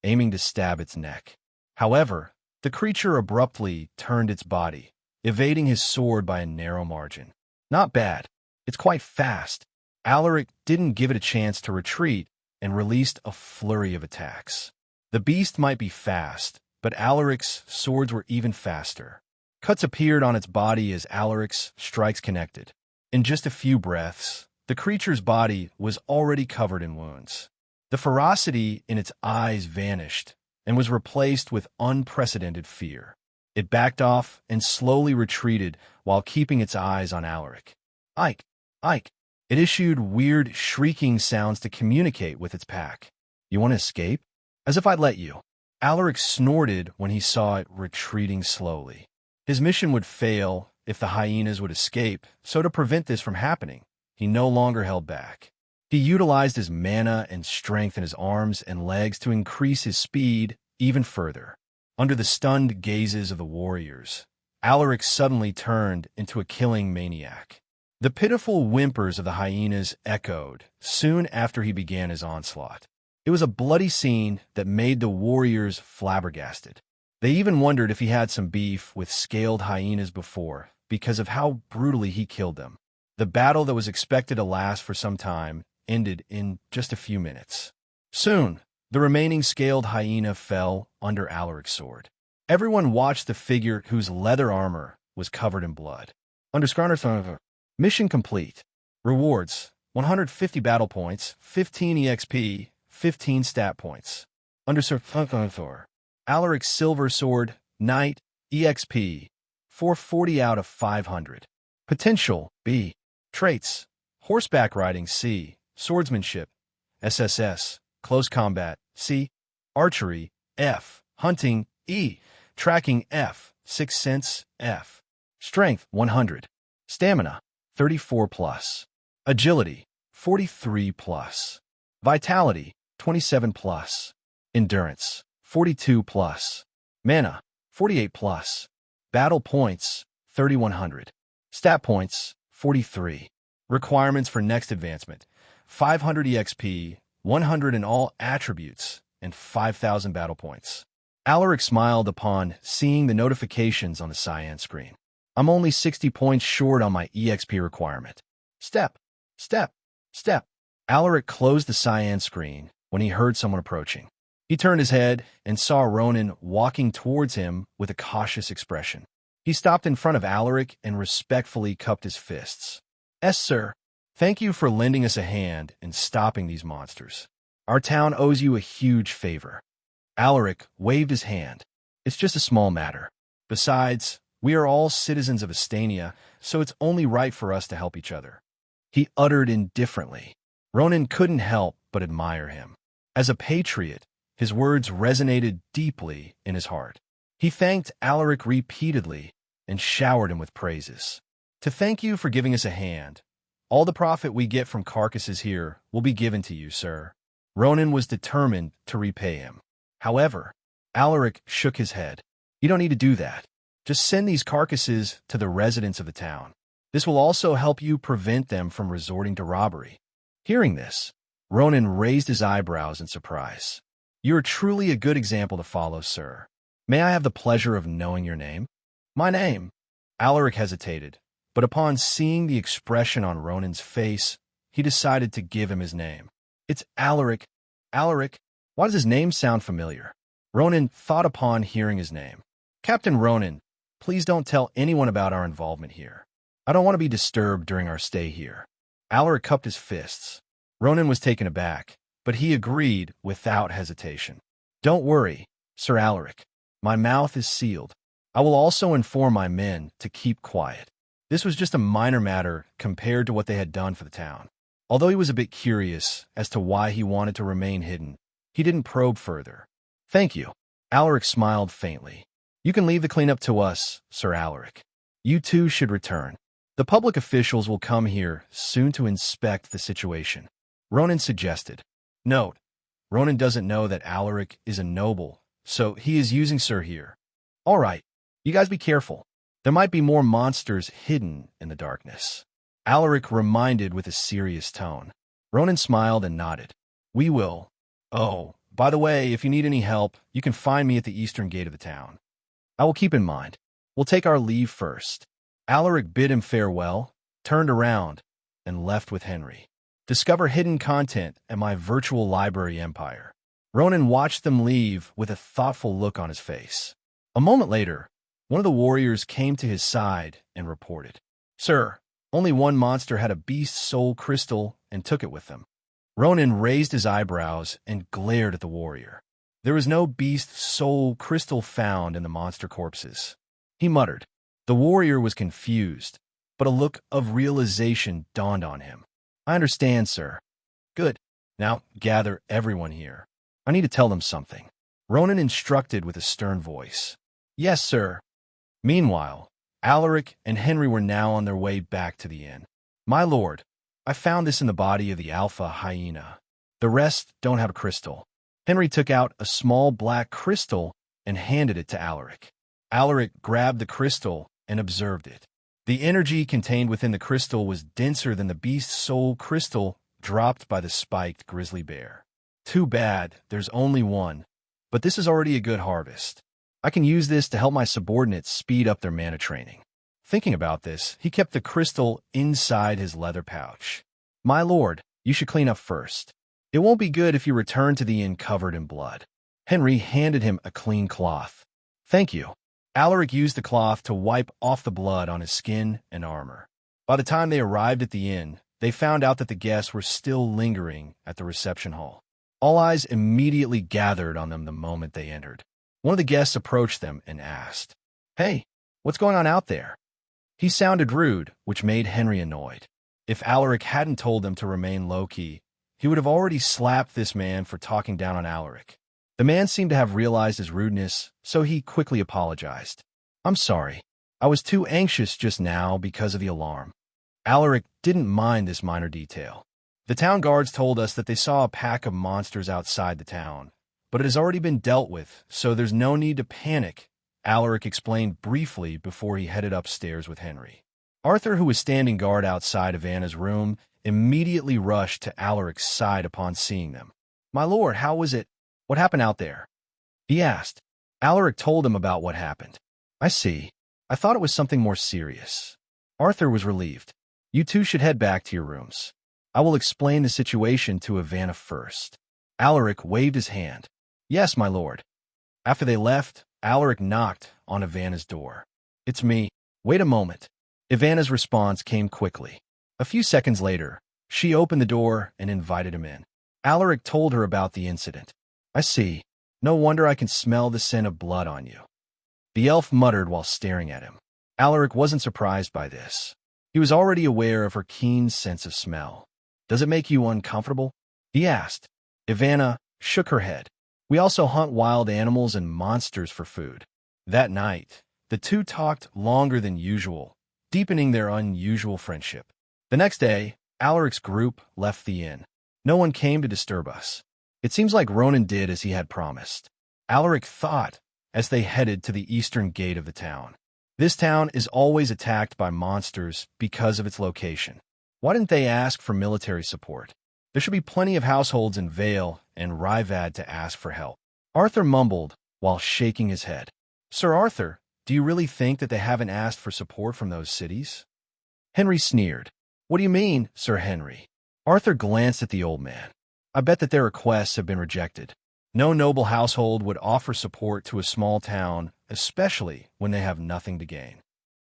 aiming to stab its neck. However, the creature abruptly turned its body, evading his sword by a narrow margin. Not bad. It's quite fast. Alaric didn't give it a chance to retreat and released a flurry of attacks. The beast might be fast, but Alaric's swords were even faster. Cuts appeared on its body as Alaric's strikes connected. In just a few breaths, the creature's body was already covered in wounds. The ferocity in its eyes vanished and was replaced with unprecedented fear. It backed off and slowly retreated while keeping its eyes on Alaric. Ike! Ike! It issued weird, shrieking sounds to communicate with its pack. You want to escape? As if I'd let you. Alaric snorted when he saw it retreating slowly. His mission would fail if the hyenas would escape, so to prevent this from happening, he no longer held back. He utilized his mana and strength in his arms and legs to increase his speed even further. Under the stunned gazes of the warriors, Alaric suddenly turned into a killing maniac. The pitiful whimpers of the hyenas echoed soon after he began his onslaught. It was a bloody scene that made the warriors flabbergasted. They even wondered if he had some beef with scaled hyenas before, because of how brutally he killed them. The battle that was expected to last for some time ended in just a few minutes. Soon, the remaining scaled hyena fell under Alaric's sword. Everyone watched the figure whose leather armor was covered in blood. Mission complete. Rewards: 150 battle points, 15 EXP, 15 stat points. Alaric's silver sword, knight, EXP, 440 out of 500. Potential, B. Traits: horseback riding, C. Swordsmanship, SSS. Close combat, C. Archery, F. Hunting, E. Tracking, F. Sixth sense, F. Strength, 100. Stamina, 34+. Agility, 43+. Vitality, 27+. Endurance, 42+. Mana, 48+. Battle points, 3,100. Stat points, 43. Requirements for next advancement: 500 EXP, 100 in all attributes, and 5,000 battle points. Alaric smiled upon seeing the notifications on the cyan screen. I'm only 60 points short on my EXP requirement. Step, step, step. Alaric closed the cyan screen when he heard someone approaching. He turned his head and saw Ronan walking towards him with a cautious expression. He stopped in front of Alaric and respectfully cupped his fists. "Yes, sir. Thank you for lending us a hand in stopping these monsters. Our town owes you a huge favor." Alaric waved his hand. "It's just a small matter. Besides, we are all citizens of Astania, so it's only right for us to help each other." He uttered indifferently. Ronan couldn't help but admire him. As a patriot, his words resonated deeply in his heart. He thanked Alaric repeatedly and showered him with praises. "To thank you for giving us a hand. All the profit we get from carcasses here will be given to you, sir." Ronan was determined to repay him. However, Alaric shook his head. "You don't need to do that. Just send these carcasses to the residents of the town. This will also help you prevent them from resorting to robbery." Hearing this, Ronan raised his eyebrows in surprise. "You are truly a good example to follow, sir. May I have the pleasure of knowing your name?" "My name?" Alaric hesitated, But upon seeing the expression on Ronan's face, he decided to give him his name. It's Alaric. Alaric. Why does his name sound familiar? Ronan thought upon hearing his name. Captain Ronan, please don't tell anyone about our involvement here. I don't want to be disturbed during our stay here. Alaric cupped his fists. Ronan was taken aback, but he agreed without hesitation. Don't worry, Sir Alaric. My mouth is sealed. I will also inform my men to keep quiet. This was just a minor matter compared to what they had done for the town. Although he was a bit curious as to why he wanted to remain hidden, he didn't probe further. Thank you. Alaric smiled faintly. You can leave the cleanup to us, Sir Alaric. You two should return. The public officials will come here soon to inspect the situation. Ronan suggested. Note, Ronan doesn't know that Alaric is a noble, so he is using Sir here. All right, you guys be careful. There might be more monsters hidden in the darkness. Alaric reminded with a serious tone. Ronan smiled and nodded. We will. Oh, by the way, if you need any help, you can find me at the eastern gate of the town. I will keep in mind. We'll take our leave first. Alaric bid him farewell, turned around, and left with Henry. Discover hidden content at my virtual library empire. Ronan watched them leave with a thoughtful look on his face. A moment later, one of the warriors came to his side and reported. Sir, only one monster had a beast soul crystal and took it with them. Ronan raised his eyebrows and glared at the warrior. There was no beast soul crystal found in the monster corpses. He muttered. The warrior was confused, but a look of realization dawned on him. I understand, sir. Good. Now gather everyone here. I need to tell them something. Ronan instructed with a stern voice. Yes, sir. Meanwhile, Alaric and Henry were now on their way back to the inn. My lord, I found this in the body of the alpha hyena. The rest don't have a crystal. Henry took out a small black crystal and handed it to Alaric. Alaric grabbed the crystal and observed it. The energy contained within the crystal was denser than the beast's soul crystal dropped by the spiked grizzly bear. Too bad, there's only one. But this is already a good harvest. I can use this to help my subordinates speed up their mana training. Thinking about this, he kept the crystal inside his leather pouch. My lord, you should clean up first. It won't be good if you return to the inn covered in blood. Henry handed him a clean cloth. Thank you. Alaric used the cloth to wipe off the blood on his skin and armor. By the time they arrived at the inn, they found out that the guests were still lingering at the reception hall. All eyes immediately gathered on them the moment they entered. One of the guests approached them and asked, Hey, what's going on out there? He sounded rude, which made Henry annoyed. If Alaric hadn't told them to remain low-key, he would have already slapped this man for talking down on Alaric. The man seemed to have realized his rudeness, so he quickly apologized. I'm sorry. I was too anxious just now because of the alarm. Alaric didn't mind this minor detail. The town guards told us that they saw a pack of monsters outside the town, but it has already been dealt with, so there's no need to panic, Alaric explained briefly before he headed upstairs with Henry. Arthur, who was standing guard outside of Anna's room, immediately rushed to Alaric's side upon seeing them. My lord, how was it? What happened out there? He asked. Alaric told him about what happened. I see. I thought it was something more serious. Arthur was relieved. You two should head back to your rooms. I will explain the situation to Ivana first. Alaric waved his hand. Yes, my lord. After they left, Alaric knocked on Ivana's door. It's me. Wait a moment. Ivana's response came quickly. A few seconds later, she opened the door and invited him in. Alaric told her about the incident. I see. No wonder I can smell the scent of blood on you. The elf muttered while staring at him. Alaric wasn't surprised by this. He was already aware of her keen sense of smell. Does it make you uncomfortable? He asked. Ivana shook her head. We also hunt wild animals and monsters for food. That night, the two talked longer than usual, deepening their unusual friendship. The next day, Alaric's group left the inn. No one came to disturb us. It seems like Ronan did as he had promised. Alaric thought as they headed to the eastern gate of the town. This town is always attacked by monsters because of its location. Why didn't they ask for military support? There should be plenty of households in Vale and Ryvad to ask for help. Arthur mumbled while shaking his head. Sir Arthur, do you really think that they haven't asked for support from those cities? Henry sneered. What do you mean, Sir Henry? Arthur glanced at the old man. I bet that their requests have been rejected. No noble household would offer support to a small town, especially when they have nothing to gain.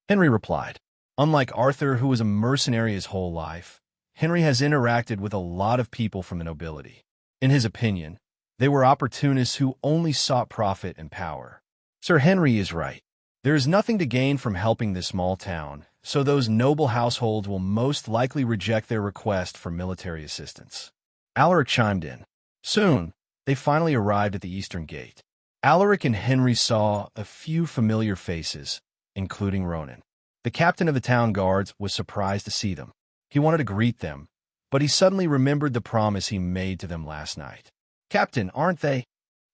Henry replied. Unlike Arthur, who was a mercenary his whole life, Henry has interacted with a lot of people from the nobility. In his opinion, they were opportunists who only sought profit and power. Sir Henry is right. There is nothing to gain from helping this small town, so those noble households will most likely reject their request for military assistance. Alaric chimed in. Soon, they finally arrived at the eastern gate. Alaric and Henry saw a few familiar faces, including Ronan. The captain of the town guards was surprised to see them. He wanted to greet them, but he suddenly remembered the promise he made to them last night. Captain, aren't they?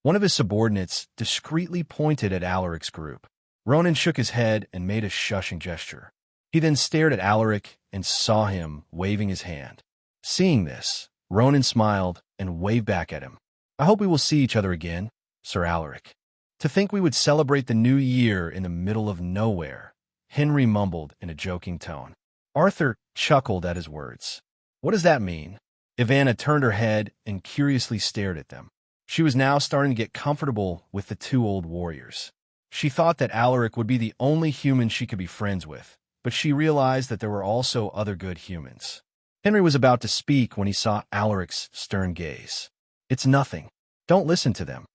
One of his subordinates discreetly pointed at Alaric's group. Ronan shook his head and made a shushing gesture. He then stared at Alaric and saw him waving his hand. Seeing this, Ronan smiled and waved back at him. I hope we will see each other again, Sir Alaric. To think we would celebrate the new year in the middle of nowhere, Henry mumbled in a joking tone. Arthur chuckled at his words. What does that mean? Ivana turned her head and curiously stared at them. She was now starting to get comfortable with the two old warriors. She thought that Alaric would be the only human she could be friends with, but she realized that there were also other good humans. Henry was about to speak when he saw Alaric's stern gaze. It's nothing. Don't listen to them.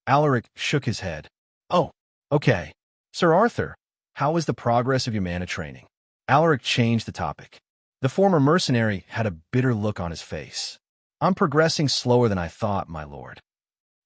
Alaric shook his head. Oh, okay. Sir Arthur, how is the progress of your mana training? Alaric changed the topic. The former mercenary had a bitter look on his face. I'm progressing slower than I thought, my lord.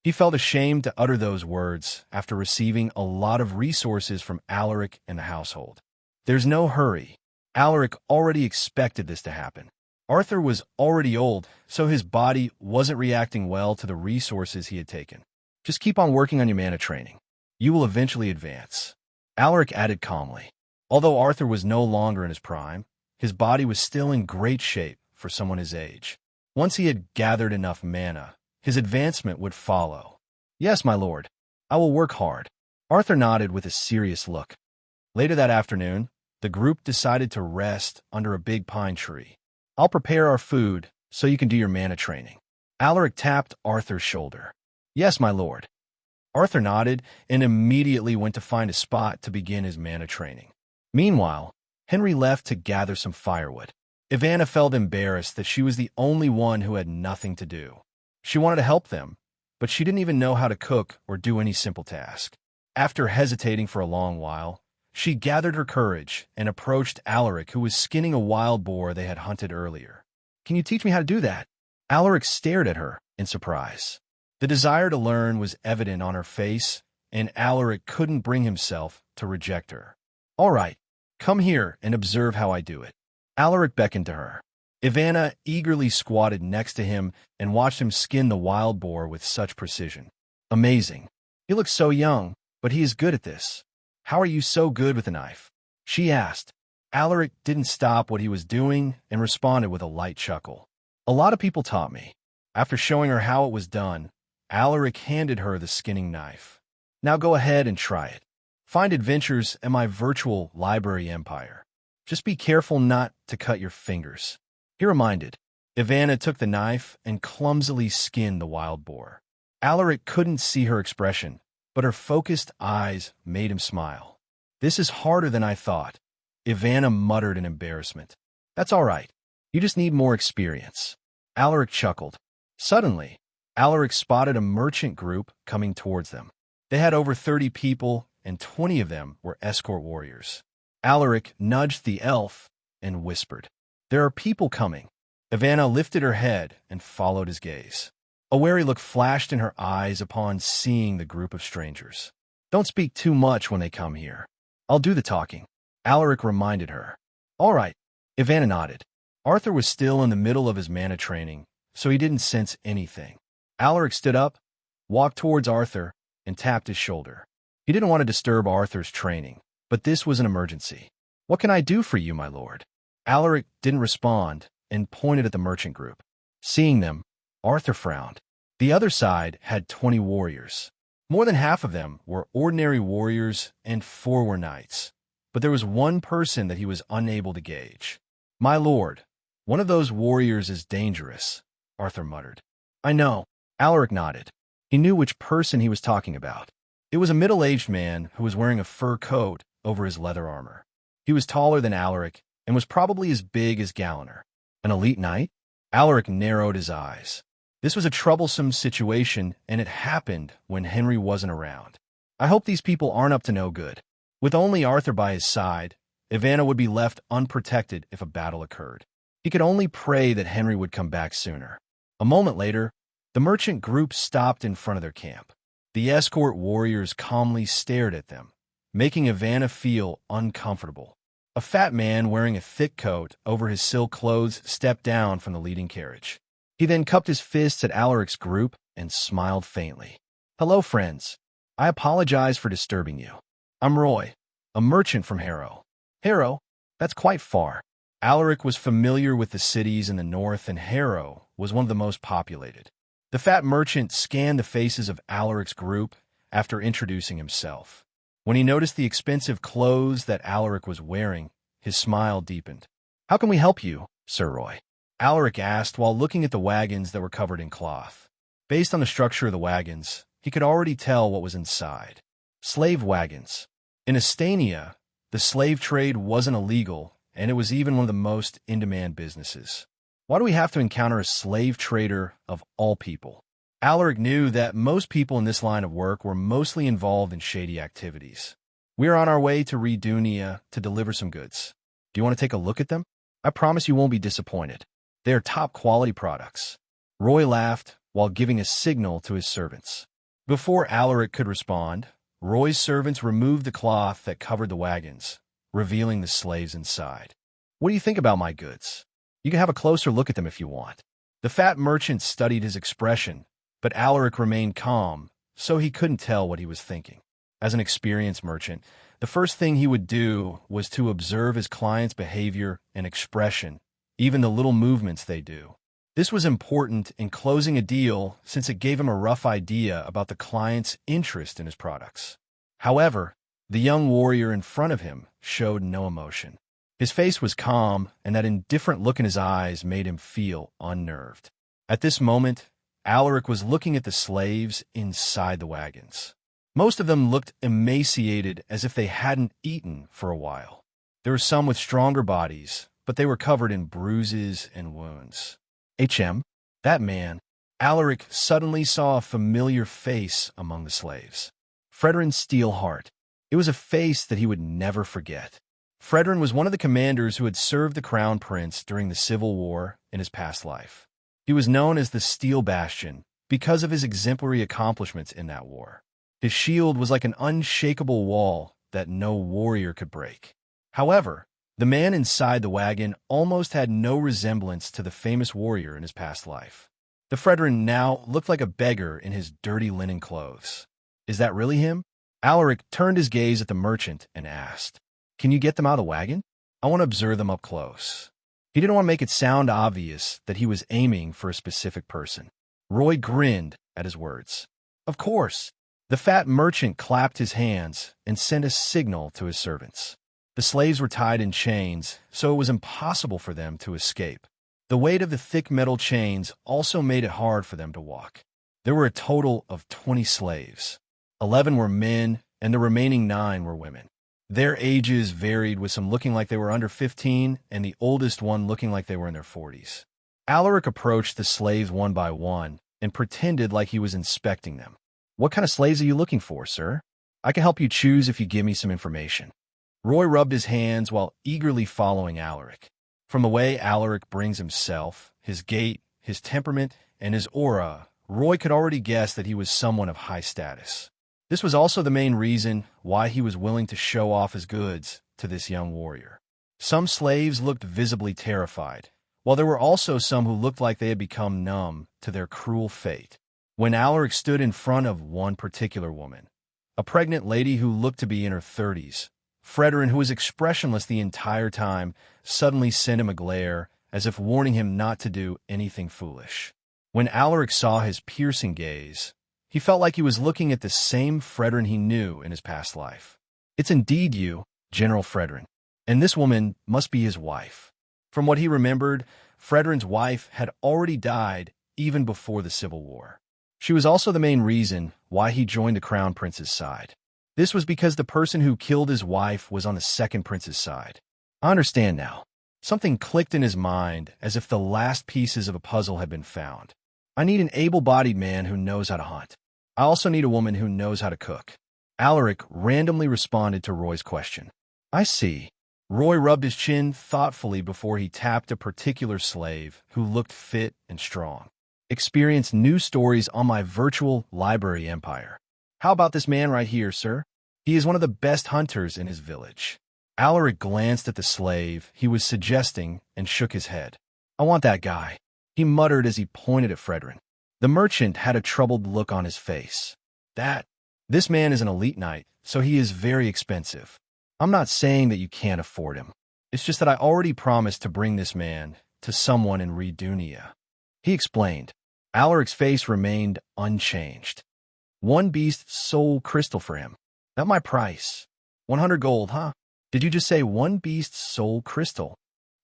He felt ashamed to utter those words after receiving a lot of resources from Alaric and the household. There's no hurry. Alaric already expected this to happen. Arthur was already old, so his body wasn't reacting well to the resources he had taken. Just keep on working on your mana training. You will eventually advance. Alaric added calmly. Although Arthur was no longer in his prime, his body was still in great shape for someone his age. Once he had gathered enough mana, his advancement would follow. Yes, my lord. I will work hard. Arthur nodded with a serious look. Later that afternoon, the group decided to rest under a big pine tree. I'll prepare our food so you can do your mana training. Alaric tapped Arthur's shoulder. Yes, my lord. Arthur nodded and immediately went to find a spot to begin his mana training. Meanwhile, Henry left to gather some firewood. Ivana felt embarrassed that she was the only one who had nothing to do. She wanted to help them, but she didn't even know how to cook or do any simple task. After hesitating for a long while, she gathered her courage and approached Alaric, who was skinning a wild boar they had hunted earlier. Can you teach me how to do that? Alaric stared at her in surprise. The desire to learn was evident on her face, and Alaric couldn't bring himself to reject her. All right, come here and observe how I do it. Alaric beckoned to her. Ivana eagerly squatted next to him and watched him skin the wild boar with such precision. Amazing. He looks so young, but he is good at this. How are you so good with a knife? She asked. Alaric didn't stop what he was doing and responded with a light chuckle. A lot of people taught me. After showing her how it was done, Alaric handed her the skinning knife. Now go ahead and try it. Find adventures in my virtual library empire. Just be careful not to cut your fingers. He reminded. Ivana took the knife and clumsily skinned the wild boar. Alaric couldn't see her expression, but her focused eyes made him smile. This is harder than I thought. Ivana muttered in embarrassment. That's all right. You just need more experience. Alaric chuckled. Suddenly, Alaric spotted a merchant group coming towards them. They had over 30 people, and 20 of them were escort warriors. Alaric nudged the elf and whispered, There are people coming. Ivana lifted her head and followed his gaze. A wary look flashed in her eyes upon seeing the group of strangers. Don't speak too much when they come here. I'll do the talking. Alaric reminded her. All right. Ivana nodded. Arthur was still in the middle of his mana training, so he didn't sense anything. Alaric stood up, walked towards Arthur, and tapped his shoulder. He didn't want to disturb Arthur's training, but this was an emergency. What can I do for you, my lord? Alaric didn't respond and pointed at the merchant group. Seeing them, Arthur frowned. The other side had 20 warriors. More than half of them were ordinary warriors and 4 were knights. But there was one person that he was unable to gauge. My lord, one of those warriors is dangerous, Arthur muttered. I know, Alaric nodded. He knew which person he was talking about. It was a middle-aged man who was wearing a fur coat over his leather armor. He was taller than Alaric and was probably as big as Galliner. An elite knight? Alaric narrowed his eyes. This was a troublesome situation, and it happened when Henry wasn't around. I hope these people aren't up to no good. With only Arthur by his side, Ivana would be left unprotected if a battle occurred. He could only pray that Henry would come back sooner. A moment later, the merchant group stopped in front of their camp. The escort warriors calmly stared at them, making Ivana feel uncomfortable. A fat man wearing a thick coat over his silk clothes stepped down from the leading carriage. He then cupped his fists at Alaric's group and smiled faintly. Hello, friends. I apologize for disturbing you. I'm Roy, a merchant from Harrow. Harrow? That's quite far. Alaric was familiar with the cities in the north, and Harrow was one of the most populated. The fat merchant scanned the faces of Alaric's group after introducing himself. When he noticed the expensive clothes that Alaric was wearing, his smile deepened. How can we help you, Sir Roy? Alaric asked while looking at the wagons that were covered in cloth. Based on the structure of the wagons, he could already tell what was inside. Slave wagons. In Astania, the slave trade wasn't illegal, and it was even one of the most in-demand businesses. Why do we have to encounter a slave trader of all people? Alaric knew that most people in this line of work were mostly involved in shady activities. We are on our way to Redunia to deliver some goods. Do you want to take a look at them? I promise you won't be disappointed. They are top-quality products. Roy laughed while giving a signal to his servants. Before Alaric could respond, Roy's servants removed the cloth that covered the wagons, revealing the slaves inside. What do you think about my goods? You can have a closer look at them if you want. The fat merchant studied his expression, but Alaric remained calm, so he couldn't tell what he was thinking. As an experienced merchant, the first thing he would do was to observe his client's behavior and expression, even the little movements they do. This was important in closing a deal since it gave him a rough idea about the client's interest in his products. However, the young warrior in front of him showed no emotion. His face was calm, and that indifferent look in his eyes made him feel unnerved. At this moment, Alaric was looking at the slaves inside the wagons. Most of them looked emaciated, as if they hadn't eaten for a while. There were some with stronger bodies, but they were covered in bruises and wounds. That man. Alaric suddenly saw a familiar face among the slaves. Fredrin Steelheart. It was a face that he would never forget. Fredrin was one of the commanders who had served the Crown Prince during the Civil War in his past life. He was known as the Steel Bastion because of his exemplary accomplishments in that war. His shield was like an unshakable wall that no warrior could break. However, the man inside the wagon almost had no resemblance to the famous warrior in his past life. The Fredrin now looked like a beggar in his dirty linen clothes. Is that really him? Alaric turned his gaze at the merchant and asked, Can you get them out of the wagon? I want to observe them up close. He didn't want to make it sound obvious that he was aiming for a specific person. Roy grinned at his words. Of course. The fat merchant clapped his hands and sent a signal to his servants. The slaves were tied in chains, so it was impossible for them to escape. The weight of the thick metal chains also made it hard for them to walk. There were a total of 20 slaves. 11 were men, and the remaining 9 were women. Their ages varied, with some looking like they were under 15 and the oldest one looking like they were in their 40s. Alaric approached the slaves one by one and pretended like he was inspecting them. What kind of slaves are you looking for, sir? I can help you choose if you give me some information. Roy rubbed his hands while eagerly following Alaric. From the way Alaric brings himself, his gait, his temperament, and his aura, Roy could already guess that he was someone of high status. This was also the main reason why he was willing to show off his goods to this young warrior. Some slaves looked visibly terrified, while there were also some who looked like they had become numb to their cruel fate. When Alaric stood in front of one particular woman, a pregnant lady who looked to be in her 30s, Fredrin, who was expressionless the entire time, suddenly sent him a glare, as if warning him not to do anything foolish. When Alaric saw his piercing gaze, he felt like he was looking at the same Fredrin he knew in his past life. It's indeed you, General Fredrin, and this woman must be his wife. From what he remembered, Fredrin's wife had already died even before the Civil War. She was also the main reason why he joined the Crown Prince's side. This was because the person who killed his wife was on the second prince's side. I understand now. Something clicked in his mind as if the last pieces of a puzzle had been found. I need an able-bodied man who knows how to hunt. I also need a woman who knows how to cook. Alaric randomly responded to Roy's question. I see. Roy rubbed his chin thoughtfully before he tapped a particular slave who looked fit and strong. Experience new stories on my virtual library empire. How about this man right here, sir? He is one of the best hunters in his village. Alaric glanced at the slave he was suggesting and shook his head. I want that guy, he muttered as he pointed at Fredrin. The merchant had a troubled look on his face. This man is an elite knight, so he is very expensive. I'm not saying that you can't afford him. It's just that I already promised to bring this man to someone in Redunia. He explained. Alaric's face remained unchanged. 1 beast soul crystal for him. Not my price. 100 gold, huh? Did you just say 1 beast soul crystal?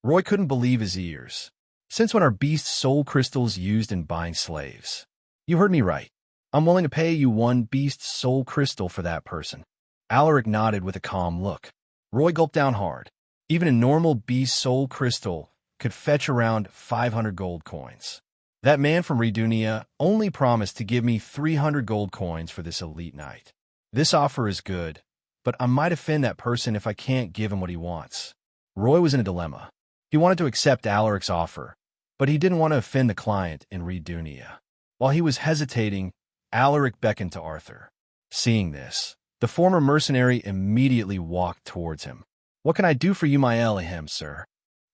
Roy couldn't believe his ears. Since when are beast soul crystals used in buying slaves? You heard me right. I'm willing to pay you 1 beast soul crystal for that person. Alaric nodded with a calm look. Roy gulped down hard. Even a normal beast soul crystal could fetch around 500 gold coins. That man from Redunia only promised to give me 300 gold coins for this elite knight. This offer is good, but I might offend that person if I can't give him what he wants. Roy was in a dilemma. He wanted to accept Alaric's offer, but he didn't want to offend the client in Redunia. While he was hesitating, Alaric beckoned to Arthur. Seeing this, the former mercenary immediately walked towards him. What can I do for you, my Elohim, sir?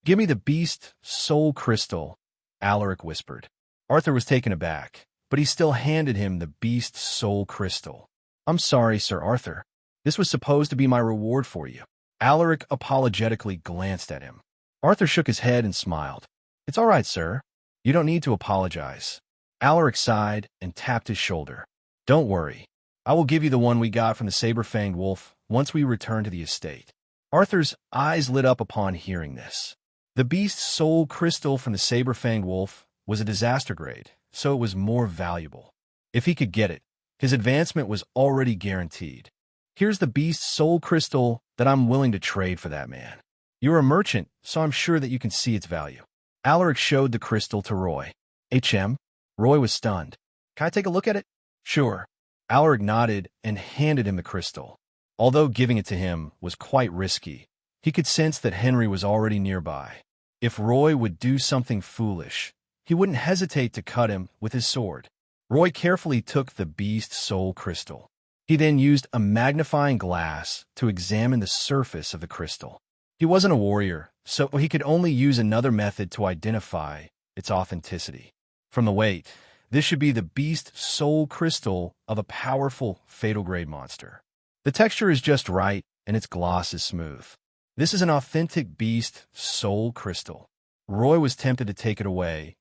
Give me the beast soul crystal, Alaric whispered. Arthur was taken aback, but he still handed him the beast soul crystal. I'm sorry, Sir Arthur. This was supposed to be my reward for you. Alaric apologetically glanced at him. Arthur shook his head and smiled. It's all right, sir. You don't need to apologize. Alaric sighed and tapped his shoulder. Don't worry. I will give you the one we got from the saber-fanged wolf once we return to the estate. Arthur's eyes lit up upon hearing this. The beast's soul crystal from the saber-fanged wolf was a disaster grade, so it was more valuable. If he could get it, his advancement was already guaranteed. Here's the beast's soul crystal that I'm willing to trade for that man. You're a merchant, so I'm sure that you can see its value. Alaric showed the crystal to Roy. HM? Roy was stunned. Can I take a look at it? Sure. Alaric nodded and handed him the crystal. Although giving it to him was quite risky, he could sense that Henry was already nearby. If Roy would do something foolish, he wouldn't hesitate to cut him with his sword. Roy carefully took the beast soul crystal. He then used a magnifying glass to examine the surface of the crystal. He wasn't a warrior, so he could only use another method to identify its authenticity. From the weight, this should be the beast soul crystal of a powerful fatal-grade monster. The texture is just right, and its gloss is smooth. This is an authentic beast soul crystal. Roy was tempted to take it away,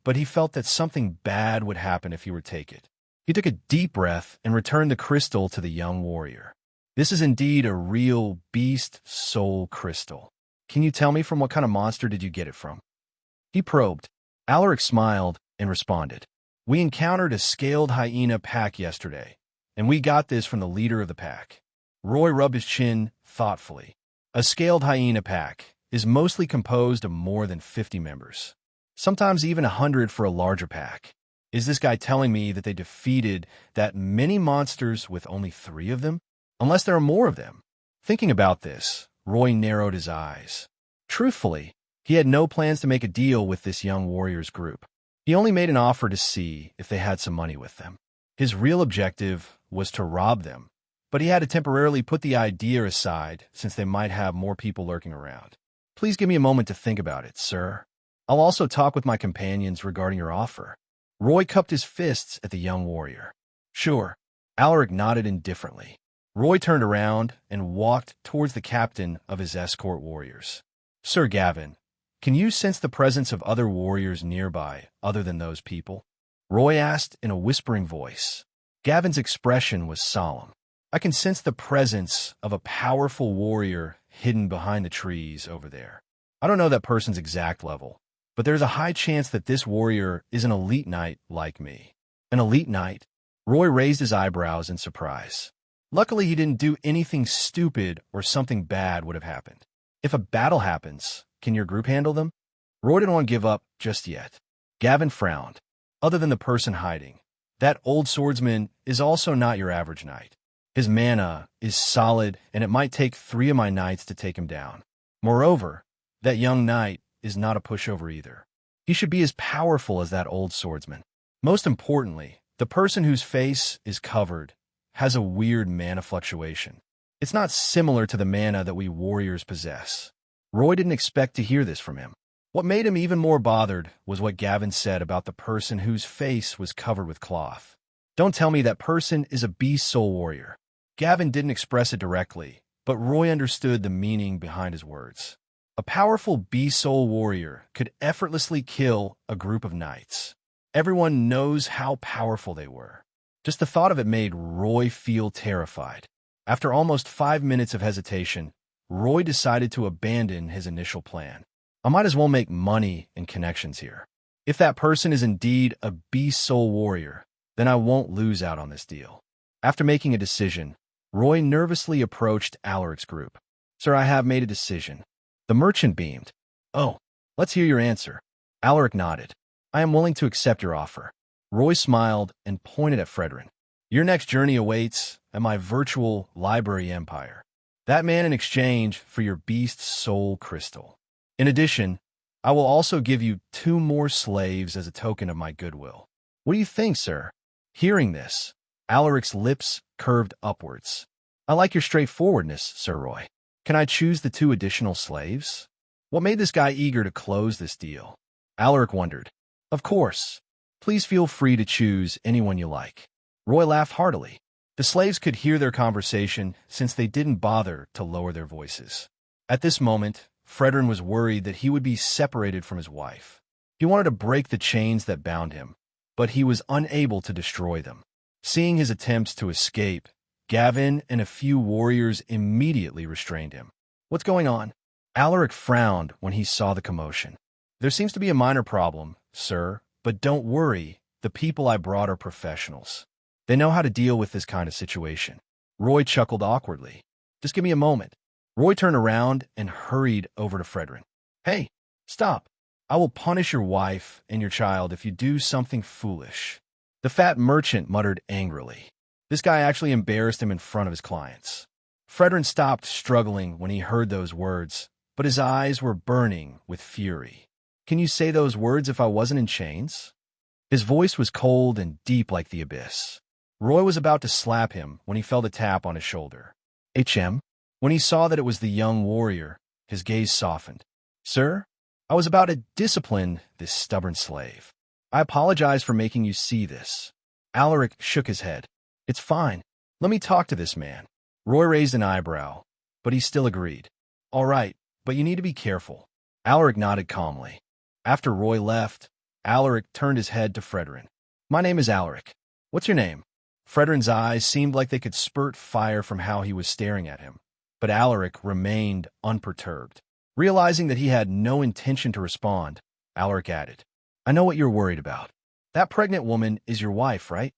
but he felt that something bad would happen if he were to take it. He took a deep breath and returned the crystal to the young warrior. This is indeed a real beast soul crystal. Can you tell me from what kind of monster did you get it from? He probed. Alaric smiled and responded. We encountered a scaled hyena pack yesterday, and we got this from the leader of the pack. Roy rubbed his chin thoughtfully. A scaled hyena pack is mostly composed of more than 50 members, sometimes even 100 for a larger pack. Is this guy telling me that they defeated that many monsters with only 3 of them? Unless there are more of them. Thinking about this, Roy narrowed his eyes. Truthfully, he had no plans to make a deal with this young warrior's group. He only made an offer to see if they had some money with them. His real objective was to rob them, but he had to temporarily put the idea aside since they might have more people lurking around. Please give me a moment to think about it, sir. I'll also talk with my companions regarding your offer. Roy cupped his fists at the young warrior. Sure. Alaric nodded indifferently. Roy turned around and walked towards the captain of his escort warriors. Sir Gavin, can you sense the presence of other warriors nearby other than those people? Roy asked in a whispering voice. Gavin's expression was solemn. I can sense the presence of a powerful warrior hidden behind the trees over there. I don't know that person's exact level, but there's a high chance that this warrior is an elite knight like me. An elite knight? Roy raised his eyebrows in surprise. Luckily, he didn't do anything stupid or something bad would have happened. If a battle happens, can your group handle them? Roy didn't want to give up just yet. Gavin frowned. Other than the person hiding, that old swordsman is also not your average knight. His mana is solid, and it might take 3 of my knights to take him down. Moreover, that young knight is not a pushover either. He should be as powerful as that old swordsman. Most importantly, the person whose face is covered has a weird mana fluctuation. It's not similar to the mana that we warriors possess. Roy didn't expect to hear this from him. What made him even more bothered was what Gavin said about the person whose face was covered with cloth. Don't tell me that person is a beast soul warrior. Gavin didn't express it directly, but Roy understood the meaning behind his words. A powerful beast soul warrior could effortlessly kill a group of knights. Everyone knows how powerful they were. Just the thought of it made Roy feel terrified. After almost 5 minutes of hesitation, Roy decided to abandon his initial plan. I might as well make money and connections here. If that person is indeed a beast soul warrior, then I won't lose out on this deal. After making a decision, Roy nervously approached Alaric's group. Sir, I have made a decision. The merchant beamed. Oh, let's hear your answer. Alaric nodded. I am willing to accept your offer. Roy smiled and pointed at Fredrin. Your next journey awaits at my virtual library empire. That man in exchange for your beast soul crystal. In addition, I will also give you 2 more slaves as a token of my goodwill. What do you think, sir? Hearing this, Alaric's lips curved upwards. I like your straightforwardness, Sir Roy. Can I choose the 2 additional slaves? What made this guy eager to close this deal? Alaric wondered. Of course. Please feel free to choose anyone you like. Roy laughed heartily. The slaves could hear their conversation since they didn't bother to lower their voices. At this moment, Fredrin was worried that he would be separated from his wife. He wanted to break the chains that bound him, but he was unable to destroy them. Seeing his attempts to escape, Gavin and a few warriors immediately restrained him. What's going on? Alaric frowned when he saw the commotion. There seems to be a minor problem, sir, but don't worry, the people I brought are professionals. They know how to deal with this kind of situation. Roy chuckled awkwardly. Just give me a moment. Roy turned around and hurried over to Fredrin. Hey, stop. I will punish your wife and your child if you do something foolish. The fat merchant muttered angrily. This guy actually embarrassed him in front of his clients. Fredrin stopped struggling when he heard those words, but his eyes were burning with fury. Can you say those words if I wasn't in chains? His voice was cold and deep like the abyss. Roy was about to slap him when he felt a tap on his shoulder. HM? When he saw that it was the young warrior, his gaze softened. Sir, I was about to discipline this stubborn slave. I apologize for making you see this. Alaric shook his head. It's fine. Let me talk to this man. Roy raised an eyebrow, but he still agreed. All right, but you need to be careful. Alaric nodded calmly. After Roy left, Alaric turned his head to Fredrin. My name is Alaric. What's your name? Fredrin's eyes seemed like they could spurt fire from how he was staring at him, but Alaric remained unperturbed. Realizing that he had no intention to respond, Alaric added, I know what you're worried about. That pregnant woman is your wife, right?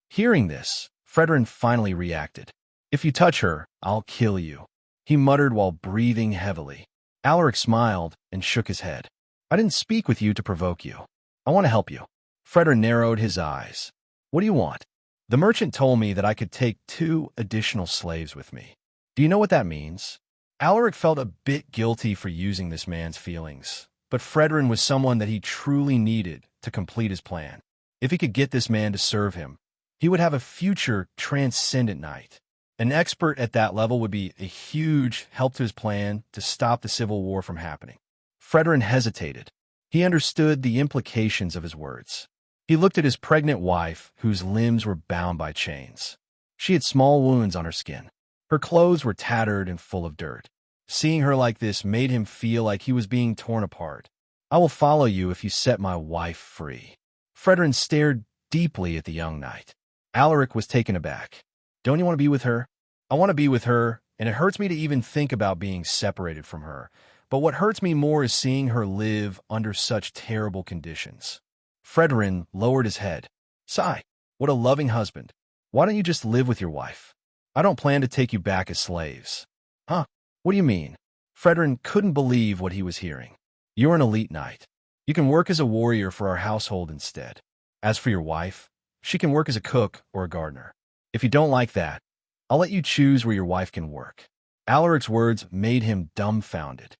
Hearing this, Fredrin finally reacted. If you touch her, I'll kill you, he muttered while breathing heavily. Alaric smiled and shook his head. I didn't speak with you to provoke you. I want to help you. Fredrin narrowed his eyes. What do you want? The merchant told me that I could take 2 additional slaves with me. Do you know what that means? Alaric felt a bit guilty for using this man's feelings, but Fredrin was someone that he truly needed to complete his plan. If he could get this man to serve him, he would have a future transcendent knight. An expert at that level would be a huge help to his plan to stop the civil war from happening. Fredrin hesitated. He understood the implications of his words. He looked at his pregnant wife, whose limbs were bound by chains. She had small wounds on her skin. Her clothes were tattered and full of dirt. Seeing her like this made him feel like he was being torn apart. I will follow you if you set my wife free. Fredrin stared deeply at the young knight. Alaric was taken aback. Don't you want to be with her? I want to be with her, and it hurts me to even think about being separated from her. But what hurts me more is seeing her live under such terrible conditions. Fredrin lowered his head. Sigh, what a loving husband. Why don't you just live with your wife? I don't plan to take you back as slaves. Huh? What do you mean? Fredrin couldn't believe what he was hearing. You're an elite knight. You can work as a warrior for our household instead. As for your wife, she can work as a cook or a gardener. If you don't like that, I'll let you choose where your wife can work. Alaric's words made him dumbfounded.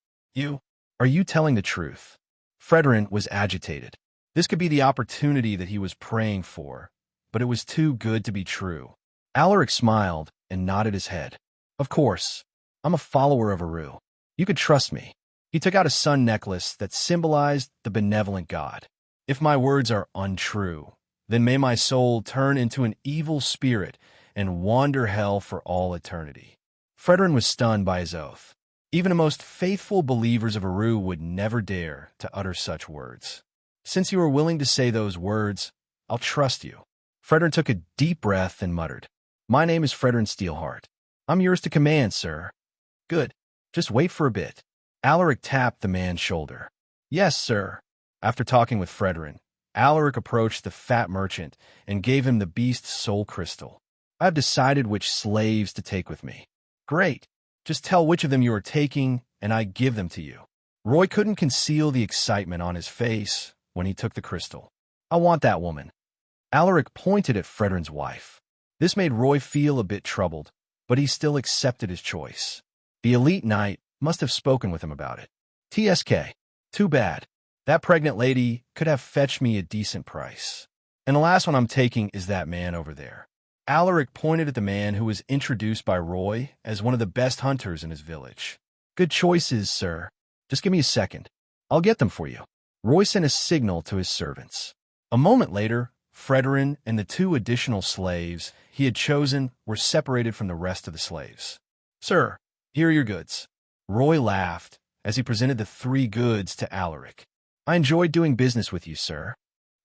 Are you telling the truth? Fredrin was agitated. This could be the opportunity that he was praying for, but it was too good to be true. Alaric smiled and nodded his head. Of course, I'm a follower of Aru. You could trust me. He took out a sun necklace that symbolized the benevolent god. If my words are untrue, then may my soul turn into an evil spirit and wander hell for all eternity. Fredrin was stunned by his oath. Even the most faithful believers of Aru would never dare to utter such words. Since you are willing to say those words, I'll trust you. Fredrin took a deep breath and muttered, My name is Fredrin Steelheart. I'm yours to command, sir. Good. Just wait for a bit. Alaric tapped the man's shoulder. Yes, sir. After talking with Fredrin, Alaric approached the fat merchant and gave him the beast's soul crystal. I've decided which slaves to take with me. Great. Just tell which of them you are taking, and I give them to you. Roy couldn't conceal the excitement on his face when he took the crystal. I want that woman. Alaric pointed at Fredrin's wife. This made Roy feel a bit troubled, but he still accepted his choice. The elite knight must have spoken with him about it. TSK. Too bad. That pregnant lady could have fetched me a decent price. And the last one I'm taking is that man over there. Alaric pointed at the man who was introduced by Roy as one of the best hunters in his village. Good choices, sir. Just give me a second. I'll get them for you. Roy sent a signal to his servants. A moment later, Fredrin and the 2 additional slaves he had chosen were separated from the rest of the slaves. Sir, here are your goods. Roy laughed as he presented the 3 goods to Alaric. I enjoyed doing business with you, sir.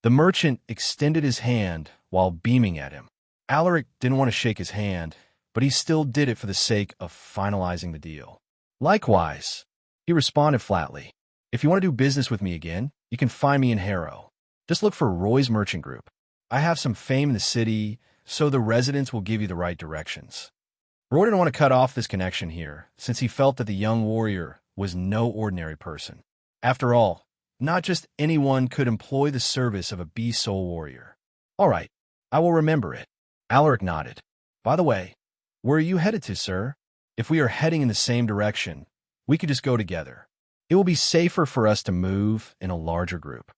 The merchant extended his hand while beaming at him. Alaric didn't want to shake his hand, but he still did it for the sake of finalizing the deal. Likewise, he responded flatly. If you want to do business with me again, you can find me in Harrow. Just look for Roy's Merchant Group. I have some fame in the city, so the residents will give you the right directions. Roy didn't want to cut off this connection here, since he felt that the young warrior was no ordinary person. After all, not just anyone could employ the service of a beast soul warrior. All right, I will remember it. Alaric nodded. By the way, where are you headed to, sir? If we are heading in the same direction, we could just go together. It will be safer for us to move in a larger group.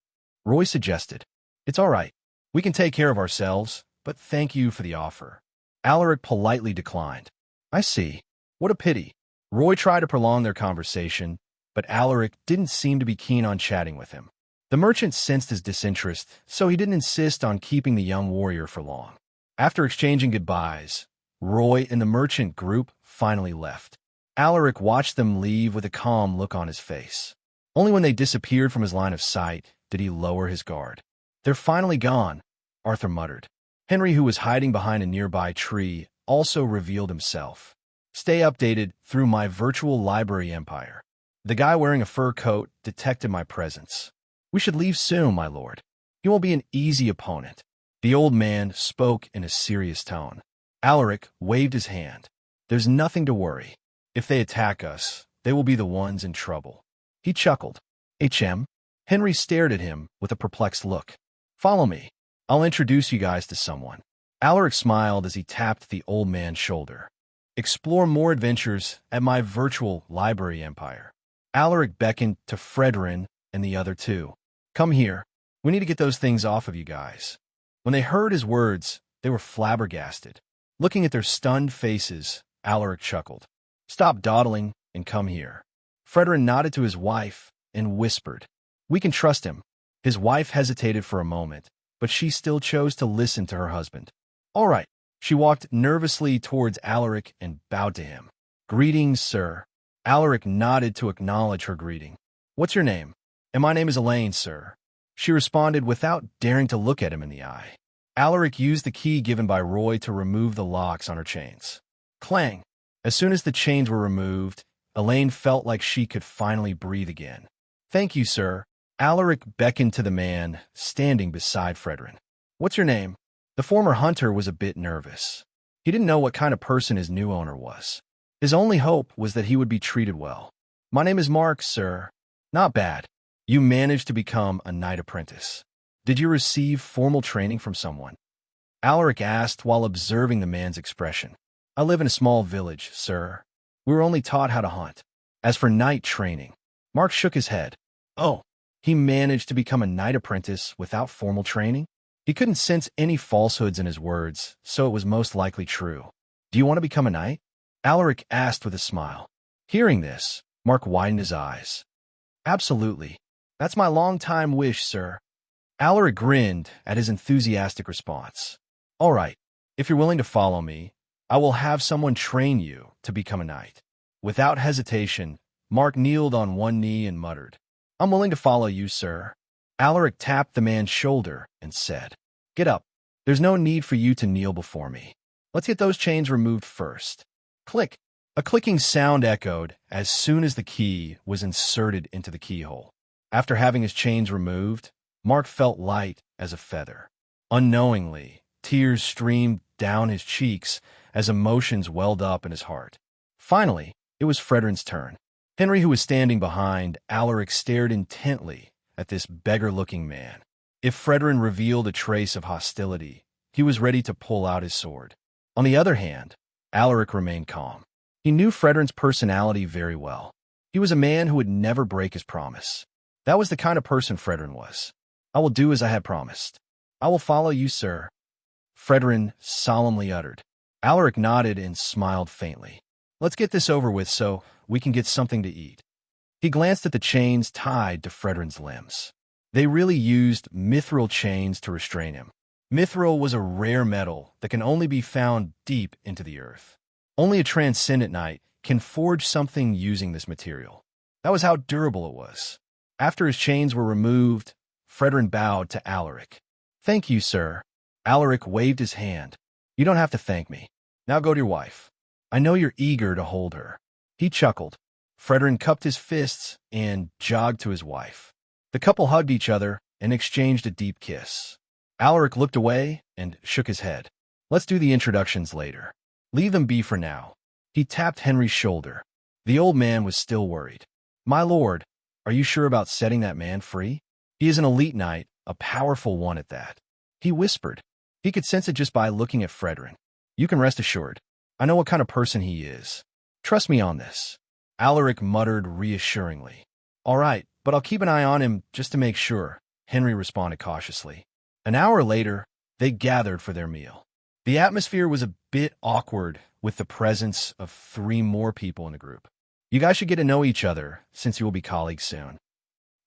Roy suggested. It's all right. We can take care of ourselves, but thank you for the offer. Alaric politely declined. I see. What a pity. Roy tried to prolong their conversation, but Alaric didn't seem to be keen on chatting with him. The merchant sensed his disinterest, so he didn't insist on keeping the young warrior for long. After exchanging goodbyes, Roy and the merchant group finally left. Alaric watched them leave with a calm look on his face. Only when they disappeared from his line of sight did he lower his guard. They're finally gone, Arthur muttered. Henry, who was hiding behind a nearby tree, also revealed himself. Stay updated through my virtual library empire. The guy wearing a fur coat detected my presence. We should leave soon, my lord. He won't be an easy opponent. The old man spoke in a serious tone. Alaric waved his hand. There's nothing to worry. If they attack us, they will be the ones in trouble. He chuckled. HM? Henry stared at him with a perplexed look. Follow me. I'll introduce you guys to someone. Alaric smiled as he tapped the old man's shoulder. Explore more adventures at my virtual library empire. Alaric beckoned to Fredrin and the other 2. Come here. We need to get those things off of you guys. When they heard his words, they were flabbergasted. Looking at their stunned faces, Alaric chuckled. Stop dawdling and come here. Fredrin nodded to his wife and whispered, We can trust him. His wife hesitated for a moment, but she still chose to listen to her husband. All right. She walked nervously towards Alaric and bowed to him. Greetings, sir. Alaric nodded to acknowledge her greeting. What's your name? And my name is Elaine, sir. She responded without daring to look at him in the eye. Alaric used the key given by Roy to remove the locks on her chains. Clang! As soon as the chains were removed, Elaine felt like she could finally breathe again. "Thank you, sir." Alaric beckoned to the man standing beside Fredrin. "What's your name?" The former hunter was a bit nervous. He didn't know what kind of person his new owner was. His only hope was that he would be treated well. "My name is Mark, sir." "Not bad. You managed to become a knight apprentice. Did you receive formal training from someone?" Alaric asked while observing the man's expression. "I live in a small village, sir. We were only taught how to hunt. As for knight training," Mark shook his head. "Oh, he managed to become a knight apprentice without formal training?" He couldn't sense any falsehoods in his words, so it was most likely true. "Do you want to become a knight?" Alaric asked with a smile. Hearing this, Mark widened his eyes. "Absolutely. That's my long-time wish, sir." Alaric grinned at his enthusiastic response. "All right, if you're willing to follow me, I will have someone train you to become a knight." Without hesitation, Mark kneeled on one knee and muttered, "I'm willing to follow you, sir." Alaric tapped the man's shoulder and said, "Get up. There's no need for you to kneel before me. Let's get those chains removed first." Click. A clicking sound echoed as soon as the key was inserted into the keyhole. After having his chains removed, Mark felt light as a feather. Unknowingly, tears streamed down his cheeks as emotions welled up in his heart. Finally, it was Fredrin's turn. Henry, who was standing behind Alaric, stared intently at this beggar-looking man. If Fredrin revealed a trace of hostility, he was ready to pull out his sword. On the other hand, Alaric remained calm. He knew Fredrin's personality very well. He was a man who would never break his promise. That was the kind of person Fredrin was. "I will do as I had promised." "I will follow you, sir," Fredrin solemnly uttered. Alaric nodded and smiled faintly. "Let's get this over with so we can get something to eat." He glanced at the chains tied to Fredrin's limbs. They really used mithril chains to restrain him. Mithril was a rare metal that can only be found deep into the earth. Only a transcendent knight can forge something using this material. That was how durable it was. After his chains were removed, Fredrin bowed to Alaric. "Thank you, sir." Alaric waved his hand. "You don't have to thank me. Now go to your wife. I know you're eager to hold her." He chuckled. Fredrin cupped his fists and jogged to his wife. The couple hugged each other and exchanged a deep kiss. Alaric looked away and shook his head. "Let's do the introductions later. Leave them be for now." He tapped Henry's shoulder. The old man was still worried. "My lord, are you sure about setting that man free? He is an elite knight, a powerful one at that." He whispered. He could sense it just by looking at Fredrin. "You can rest assured. I know what kind of person he is. Trust me on this." Alaric muttered reassuringly. "All right, but I'll keep an eye on him just to make sure," Henry responded cautiously. An hour later, they gathered for their meal. The atmosphere was a bit awkward with the presence of 3 more people in the group. "You guys should get to know each other since you will be colleagues soon."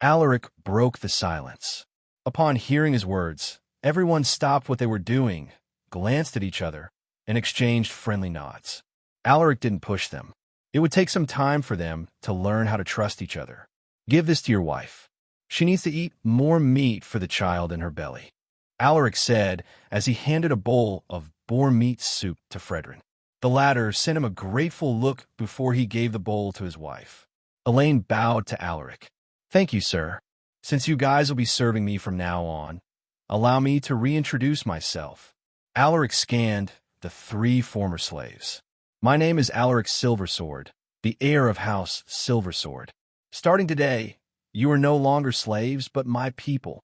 Alaric broke the silence. Upon hearing his words, everyone stopped what they were doing, glanced at each other, and exchanged friendly nods. Alaric didn't push them. It would take some time for them to learn how to trust each other. "Give this to your wife. She needs to eat more meat for the child in her belly," Alaric said as he handed a bowl of boar meat soup to Fredrin. The latter sent him a grateful look before he gave the bowl to his wife. Elaine bowed to Alaric. "Thank you, sir. Since you guys will be serving me from now on, allow me to reintroduce myself." Alaric scanned the 3 former slaves. "My name is Alaric Silversword, the heir of House Silversword. Starting today, you are no longer slaves, but my people."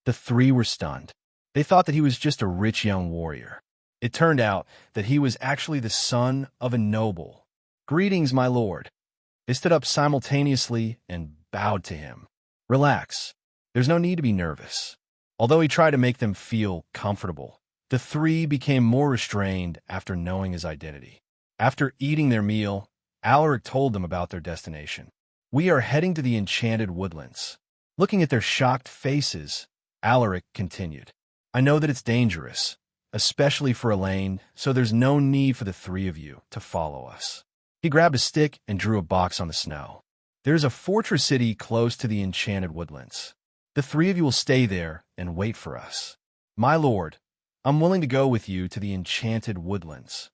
The 3 were stunned. They thought that he was just a rich young warrior. It turned out that he was actually the son of a noble. "Greetings, my lord." They stood up simultaneously and bowed to him. "Relax. There's no need to be nervous." Although he tried to make them feel comfortable, the 3 became more restrained after knowing his identity. After eating their meal, Alaric told them about their destination. "We are heading to the Enchanted Woodlands." Looking at their shocked faces, Alaric continued, "I know that it's dangerous, especially for Elaine, so there's no need for the 3 of you to follow us." He grabbed a stick and drew a box on the snow. "There's a fortress city close to the Enchanted Woodlands. The 3 of you will stay there and wait for us." "My lord, I'm willing to go with you to the Enchanted Woodlands."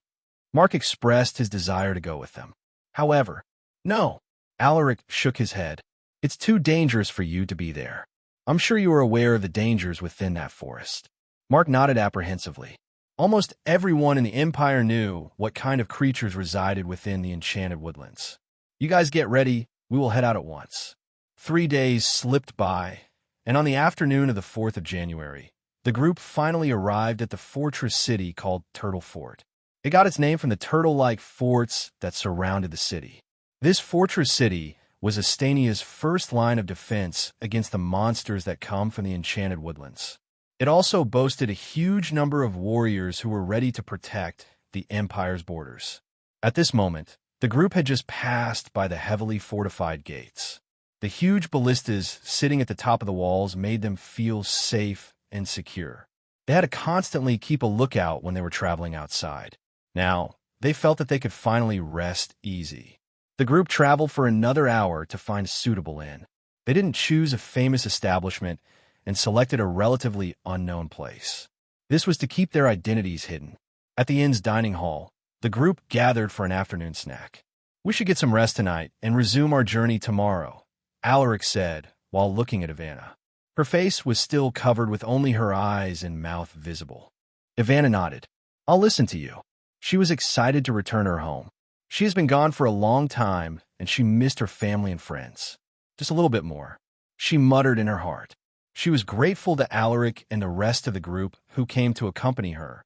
Mark expressed his desire to go with them. However, No. Alaric shook his head. It's too dangerous for you to be there. I'm sure you are aware of the dangers within that forest. Mark nodded apprehensively. Almost everyone in the Empire knew what kind of creatures resided within the enchanted woodlands. You guys get ready, we will head out at once. 3 days slipped by, and on the afternoon of the 4th of January, the group finally arrived at the fortress city called Turtle Fort. It got its name from the turtle-like forts that surrounded the city. This fortress city was Astania's first line of defense against the monsters that come from the enchanted woodlands. It also boasted a huge number of warriors who were ready to protect the Empire's borders. At this moment, the group had just passed by the heavily fortified gates. The huge ballistas sitting at the top of the walls made them feel safe and secure. They had to constantly keep a lookout when they were traveling outside. Now, they felt that they could finally rest easy. The group traveled for another hour to find a suitable inn. They didn't choose a famous establishment and selected a relatively unknown place. This was to keep their identities hidden. At the inn's dining hall, the group gathered for an afternoon snack. We should get some rest tonight and resume our journey tomorrow, Alaric said while looking at Ivana. Her face was still covered with only her eyes and mouth visible. Ivana nodded. I'll listen to you. She was excited to return her home. She has been gone for a long time, and she missed her family and friends. Just a little bit more, she muttered in her heart. She was grateful to Alaric and the rest of the group who came to accompany her,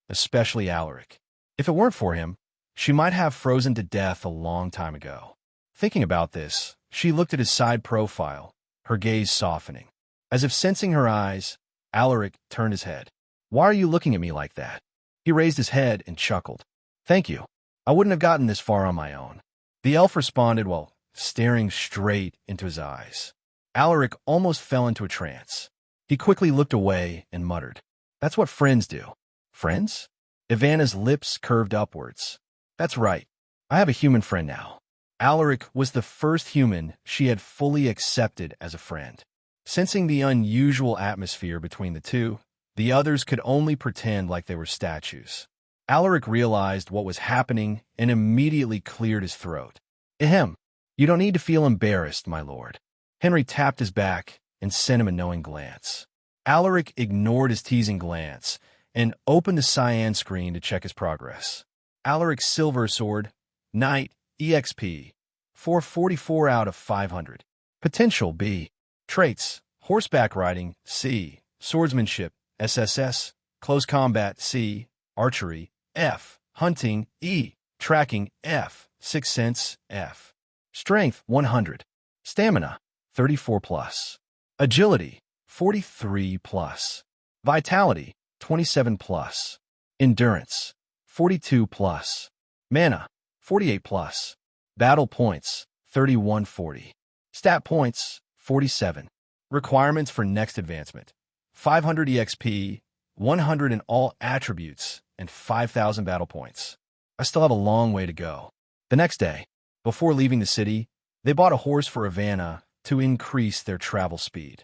especially Alaric. If it weren't for him, she might have frozen to death a long time ago. Thinking about this, she looked at his side profile, her gaze softening. As if sensing her eyes, Alaric turned his head. Why are you looking at me like that? He raised his head and chuckled. Thank you. I wouldn't have gotten this far on my own. The elf responded while staring straight into his eyes. Alaric almost fell into a trance. He quickly looked away and muttered, That's what friends do. Friends? Ivana's lips curved upwards. That's right. I have a human friend now. Alaric was the first human she had fully accepted as a friend. Sensing the unusual atmosphere between the two, the others could only pretend like they were statues. Alaric realized what was happening and immediately cleared his throat. Ahem. You don't need to feel embarrassed, my lord. Henry tapped his back and sent him a knowing glance. Alaric ignored his teasing glance and opened the cyan screen to check his progress. Alaric's silver sword, Knight, EXP, 444 out of 500. Potential, B. Traits, horseback riding, C. Swordsmanship, SSS. Close combat, C. Archery, F. Hunting, E. Tracking, F. Sixth sense, F. Strength, 100. Stamina, 34 plus. Agility, 43 plus. Vitality, 27 plus. Endurance, 42 plus. Mana, 48 plus. Battle points, 3140. Stat points, 47. Requirements for next advancement: 500 EXP, 100 in all attributes, and 5,000 battle points. I still have a long way to go. The next day, before leaving the city, they bought a horse for Ivana to increase their travel speed.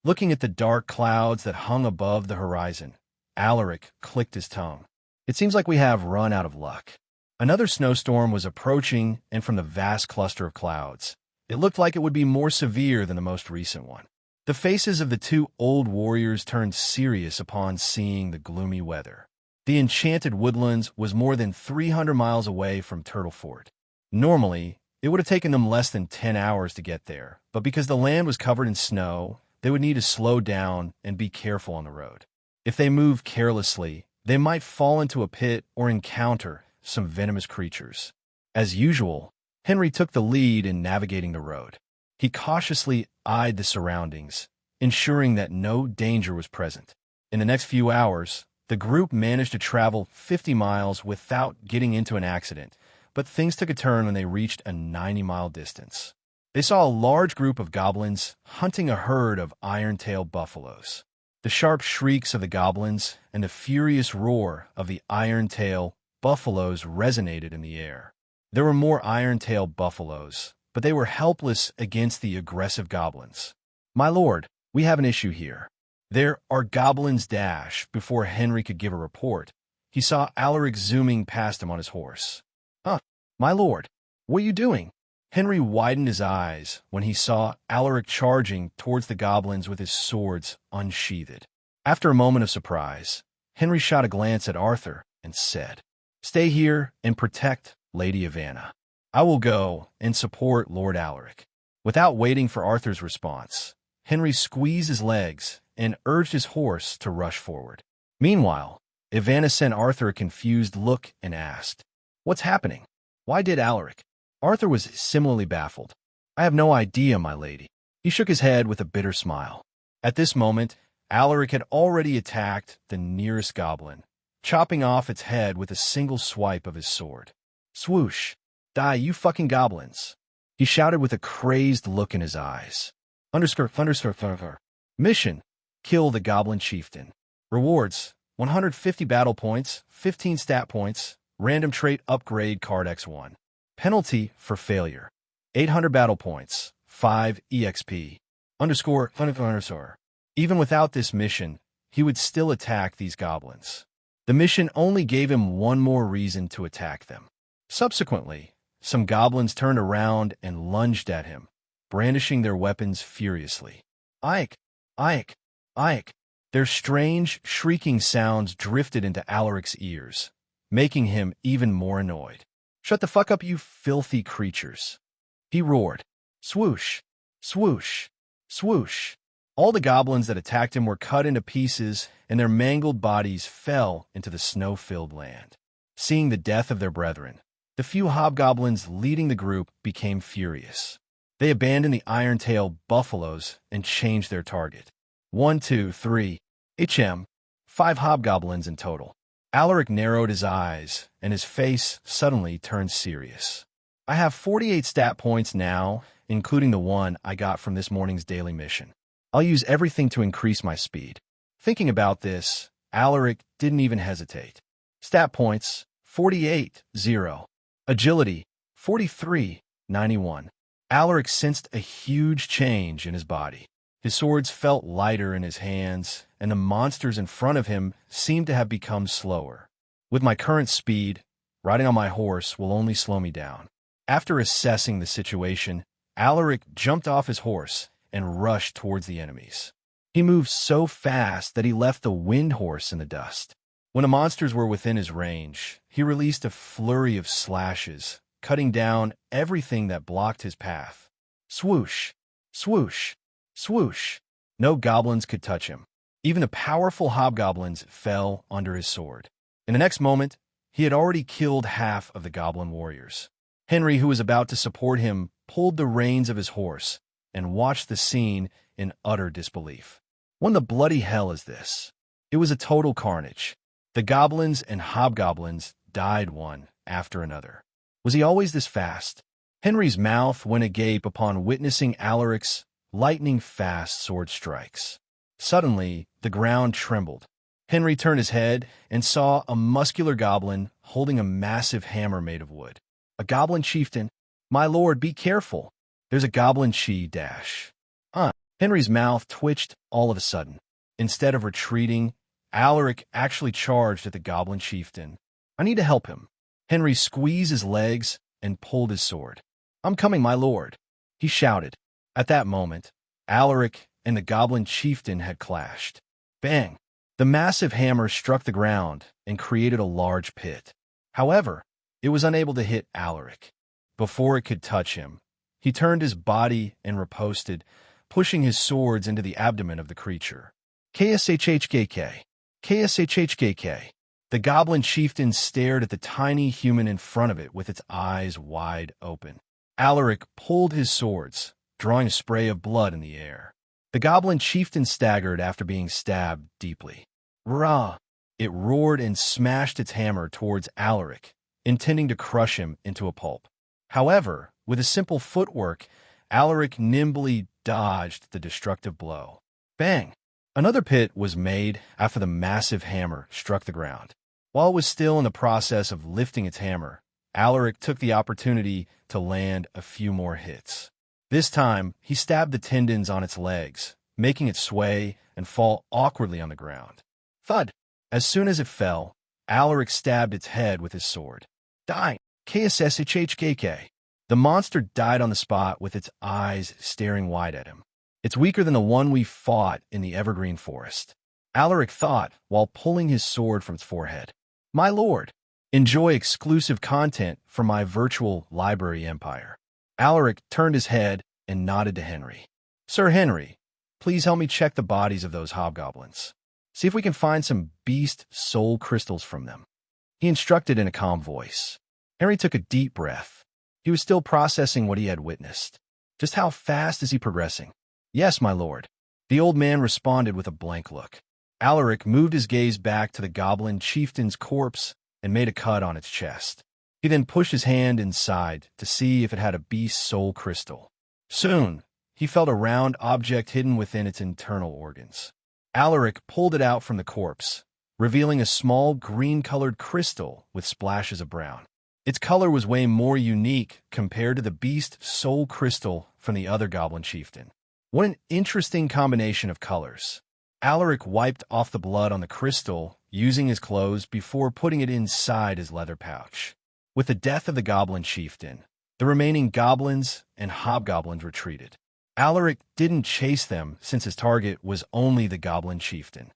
Looking at the dark clouds that hung above the horizon, Alaric clicked his tongue. It seems like we have run out of luck. Another snowstorm was approaching, and from the vast cluster of clouds, it looked like it would be more severe than the most recent one. The faces of the two old warriors turned serious upon seeing the gloomy weather. The enchanted woodlands was more than 300 miles away from Turtle Fort. Normally, it would have taken them less than 10 hours to get there, but because the land was covered in snow, they would need to slow down and be careful on the road. If they moved carelessly, they might fall into a pit or encounter some venomous creatures. As usual, Henry took the lead in navigating the road. He cautiously eyed the surroundings, ensuring that no danger was present. In the next few hours, the group managed to travel 50 miles without getting into an accident, but things took a turn when they reached a 90-mile distance. They saw a large group of goblins hunting a herd of iron-tailed buffaloes. The sharp shrieks of the goblins and the furious roar of the iron-tailed buffaloes resonated in the air. There were more iron-tailed buffaloes, but they were helpless against the aggressive goblins. My lord, we have an issue here. There are goblins. Before Henry could give a report, he saw Alaric zooming past him on his horse. My lord, what are you doing? Henry widened his eyes when he saw Alaric charging towards the goblins with his swords unsheathed. After a moment of surprise, Henry shot a glance at Arthur and said, "Stay here and protect Lady Ivana. I will go and support Lord Alaric." Without waiting for Arthur's response, Henry squeezed his legs and urged his horse to rush forward. Meanwhile, Ivana sent Arthur a confused look and asked, "What's happening? Why did Alaric?" Arthur was similarly baffled. "I have no idea, my lady." He shook his head with a bitter smile. At this moment, Alaric had already attacked the nearest goblin, chopping off its head with a single swipe of his sword. Swoosh! "Die, you fucking goblins!" he shouted with a crazed look in his eyes. Mission: kill the goblin chieftain. Rewards: 150 battle points, 15 stat points, random trait upgrade card X1. Penalty for failure: 800 battle points, 5 EXP. Even without this mission, he would still attack these goblins. The mission only gave him one more reason to attack them. Subsequently, some goblins turned around and lunged at him, brandishing their weapons furiously. Ike! Ike! Ike! Their strange, shrieking sounds drifted into Alaric's ears, making him even more annoyed. "Shut the fuck up, you filthy creatures!" he roared. Swoosh! Swoosh! Swoosh! All the goblins that attacked him were cut into pieces, and their mangled bodies fell into the snow-filled land. Seeing the death of their brethren, the few hobgoblins leading the group became furious. They abandoned the iron-tailed buffaloes and changed their target. 1, 2, 3, HM, 5 hobgoblins in total. Alaric narrowed his eyes, and his face suddenly turned serious. "I have 48 stat points now, including the one I got from this morning's daily mission. I'll use everything to increase my speed." Thinking about this, Alaric didn't even hesitate. Stat points: 48, 0. Agility: 43, 91. Alaric sensed a huge change in his body. His swords felt lighter in his hands, and the monsters in front of him seemed to have become slower. With my current speed, riding on my horse will only slow me down. After assessing the situation, Alaric jumped off his horse and rushed towards the enemies. He moved so fast that he left the wind horse in the dust. When the monsters were within his range, he released a flurry of slashes, cutting down everything that blocked his path. Swoosh! Swoosh! Swoosh! No goblins could touch him. Even the powerful hobgoblins fell under his sword. In the next moment, he had already killed half of the goblin warriors. Henry, who was about to support him, pulled the reins of his horse and watched the scene in utter disbelief. What the bloody hell is this? It was a total carnage. The goblins and hobgoblins died one after another. Was he always this fast? Henry's mouth went agape upon witnessing Alaric's lightning-fast sword strikes. Suddenly, the ground trembled. Henry turned his head and saw a muscular goblin holding a massive hammer made of wood. "A goblin chieftain? My lord, be careful. There's a goblin dash." Henry's mouth twitched all of a sudden. Instead of retreating, Alaric actually charged at the goblin chieftain. "I need to help him." Henry squeezed his legs and pulled his sword. "I'm coming, my lord," he shouted. At that moment, Alaric and the goblin chieftain had clashed. Bang! The massive hammer struck the ground and created a large pit. However, it was unable to hit Alaric. Before it could touch him, he turned his body and riposted, pushing his swords into the abdomen of the creature. KSHHKK. KSHHKK. The goblin chieftain stared at the tiny human in front of it with its eyes wide open. Alaric pulled his swords, drawing a spray of blood in the air. The goblin chieftain staggered after being stabbed deeply. Rah! It roared and smashed its hammer towards Alaric, intending to crush him into a pulp. However, with a simple footwork, Alaric nimbly dodged the destructive blow. Bang! Another pit was made after the massive hammer struck the ground. While it was still in the process of lifting its hammer, Alaric took the opportunity to land a few more hits. This time, he stabbed the tendons on its legs, making it sway and fall awkwardly on the ground. Thud! As soon as it fell, Alaric stabbed its head with his sword. Die! KSSHHKK. The monster died on the spot with its eyes staring wide at him. It's weaker than the one we fought in the evergreen forest, Alaric thought while pulling his sword from its forehead. My lord, enjoy exclusive content from my virtual library empire. Alaric turned his head and nodded to Henry. Sir Henry, please help me check the bodies of those hobgoblins. See if we can find some beast soul crystals from them. He instructed in a calm voice. Henry took a deep breath. He was still processing what he had witnessed. Just how fast is he progressing? Yes, my lord. The old man responded with a blank look. Alaric moved his gaze back to the goblin chieftain's corpse and made a cut on its chest. He then pushed his hand inside to see if it had a beast soul crystal. Soon, he felt a round object hidden within its internal organs. Alaric pulled it out from the corpse, revealing a small green-colored crystal with splashes of brown. Its color was way more unique compared to the beast soul crystal from the other goblin chieftain. What an interesting combination of colors. Alaric wiped off the blood on the crystal using his clothes before putting it inside his leather pouch. With the death of the goblin chieftain, the remaining goblins and hobgoblins retreated. Alaric didn't chase them since his target was only the goblin chieftain.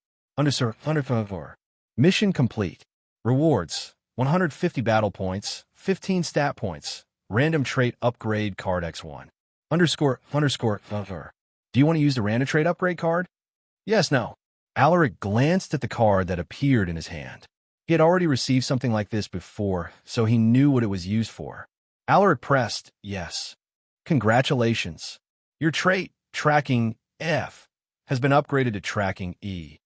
Mission complete. Rewards: 150 battle points, 15 stat points, random trait upgrade card X1. Do you want to use the random trait upgrade card? Yes, no. Alaric glanced at the card that appeared in his hand. He had already received something like this before, so he knew what it was used for. Alaric pressed yes. Congratulations. Your trait, Tracking F, has been upgraded to Tracking E.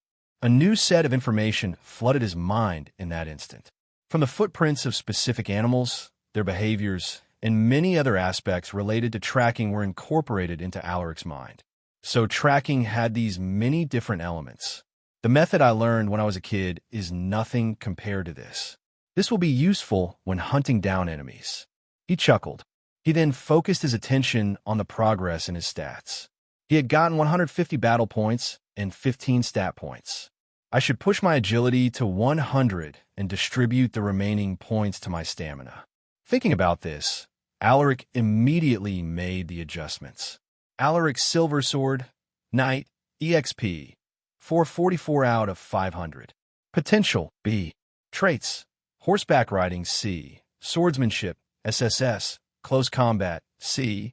A new set of information flooded his mind in that instant. From the footprints of specific animals, their behaviors, and many other aspects related to tracking were incorporated into Alaric's mind. So tracking had these many different elements. The method I learned when I was a kid is nothing compared to this. This will be useful when hunting down enemies. He chuckled. He then focused his attention on the progress in his stats. He had gotten 150 battle points and 15 stat points. I should push my agility to 100 and distribute the remaining points to my stamina. Thinking about this, Alaric immediately made the adjustments. Alaric's Silver Sword, Knight, EXP, 444 out of 500. Potential, B. Traits, Horseback Riding, C. Swordsmanship, SSS, Close Combat, C.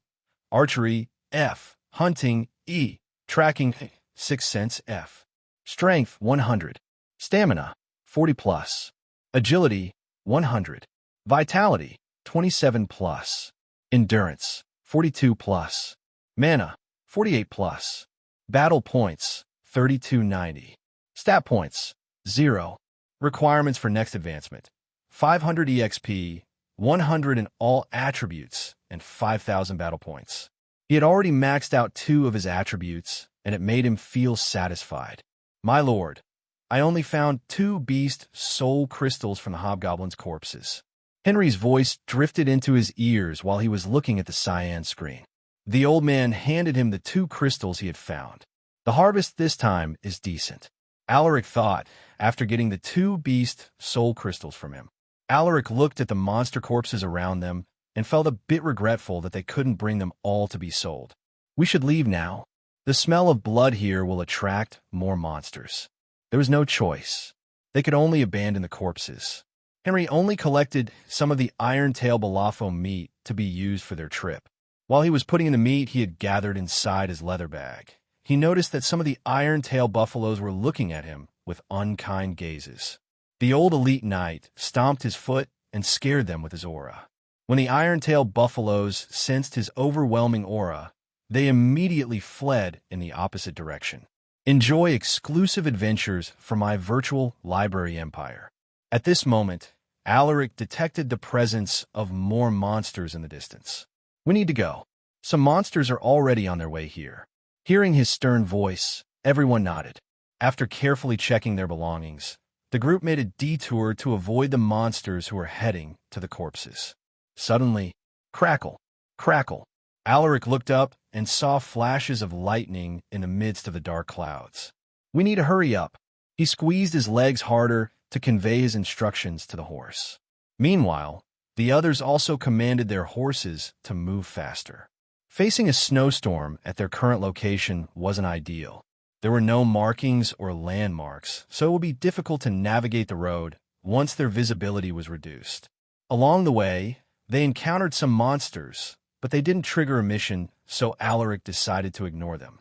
Archery, F. Hunting, E. Tracking, Sixth Sense, F. Strength, 100. Stamina, 40 plus. Agility, 100. Vitality, 27 plus. Endurance, 42 plus. Mana, 48 plus. Battle points, 3290. Stat points, 0. Requirements for next advancement: 500 EXP, 100 in all attributes, and 5,000 battle points. He had already maxed out 2 of his attributes, and it made him feel satisfied. My lord, I only found 2 beast soul crystals from the hobgoblins' corpses. Henry's voice drifted into his ears while he was looking at the cyan screen. The old man handed him the 2 crystals he had found. The harvest this time is decent, Alaric thought after getting the 2 beast soul crystals from him. Alaric looked at the monster corpses around them and felt a bit regretful that they couldn't bring them all to be sold. We should leave now. The smell of blood here will attract more monsters. There was no choice. They could only abandon the corpses. Henry only collected some of the iron-tail balafo meat to be used for their trip. While he was putting in the meat he had gathered inside his leather bag, he noticed that some of the iron-tail buffaloes were looking at him with unkind gazes. The old elite knight stomped his foot and scared them with his aura. When the iron-tail buffaloes sensed his overwhelming aura, they immediately fled in the opposite direction. Enjoy exclusive adventures from my virtual library empire. At this moment, Alaric detected the presence of more monsters in the distance. We need to go. Some monsters are already on their way here. Hearing his stern voice, everyone nodded. After carefully checking their belongings, the group made a detour to avoid the monsters who were heading to the corpses. Suddenly, crackle, crackle. Alaric looked up and saw flashes of lightning in the midst of the dark clouds. We need to hurry up. He squeezed his legs harder to convey his instructions to the horse. Meanwhile, The others also commanded their horses to move faster. Facing a snowstorm at their current location wasn't ideal. There were no markings or landmarks, so it would be difficult to navigate the road once their visibility was reduced. Along the way, they encountered some monsters, but they didn't trigger a mission, so Alaric decided to ignore them.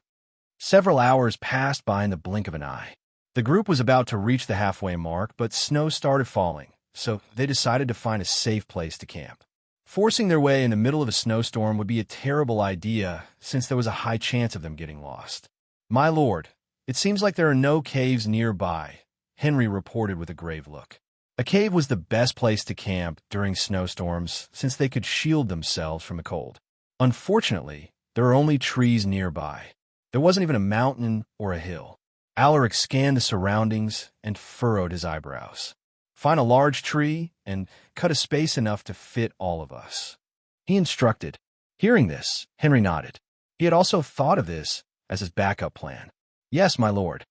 Several hours passed by in the blink of an eye. The group was about to reach the halfway mark, but snow started falling, so they decided to find a safe place to camp. Forcing their way in the middle of a snowstorm would be a terrible idea, since there was a high chance of them getting lost. "My lord, it seems like there are no caves nearby," Henry reported with a grave look. A cave was the best place to camp during snowstorms, since they could shield themselves from the cold. Unfortunately, there are only trees nearby. There wasn't even a mountain or a hill. Alaric scanned the surroundings and furrowed his eyebrows. "Find a large tree and cut a space enough to fit all of us," he instructed. Hearing this, Henry nodded. He had also thought of this as his backup plan. "Yes, my lord."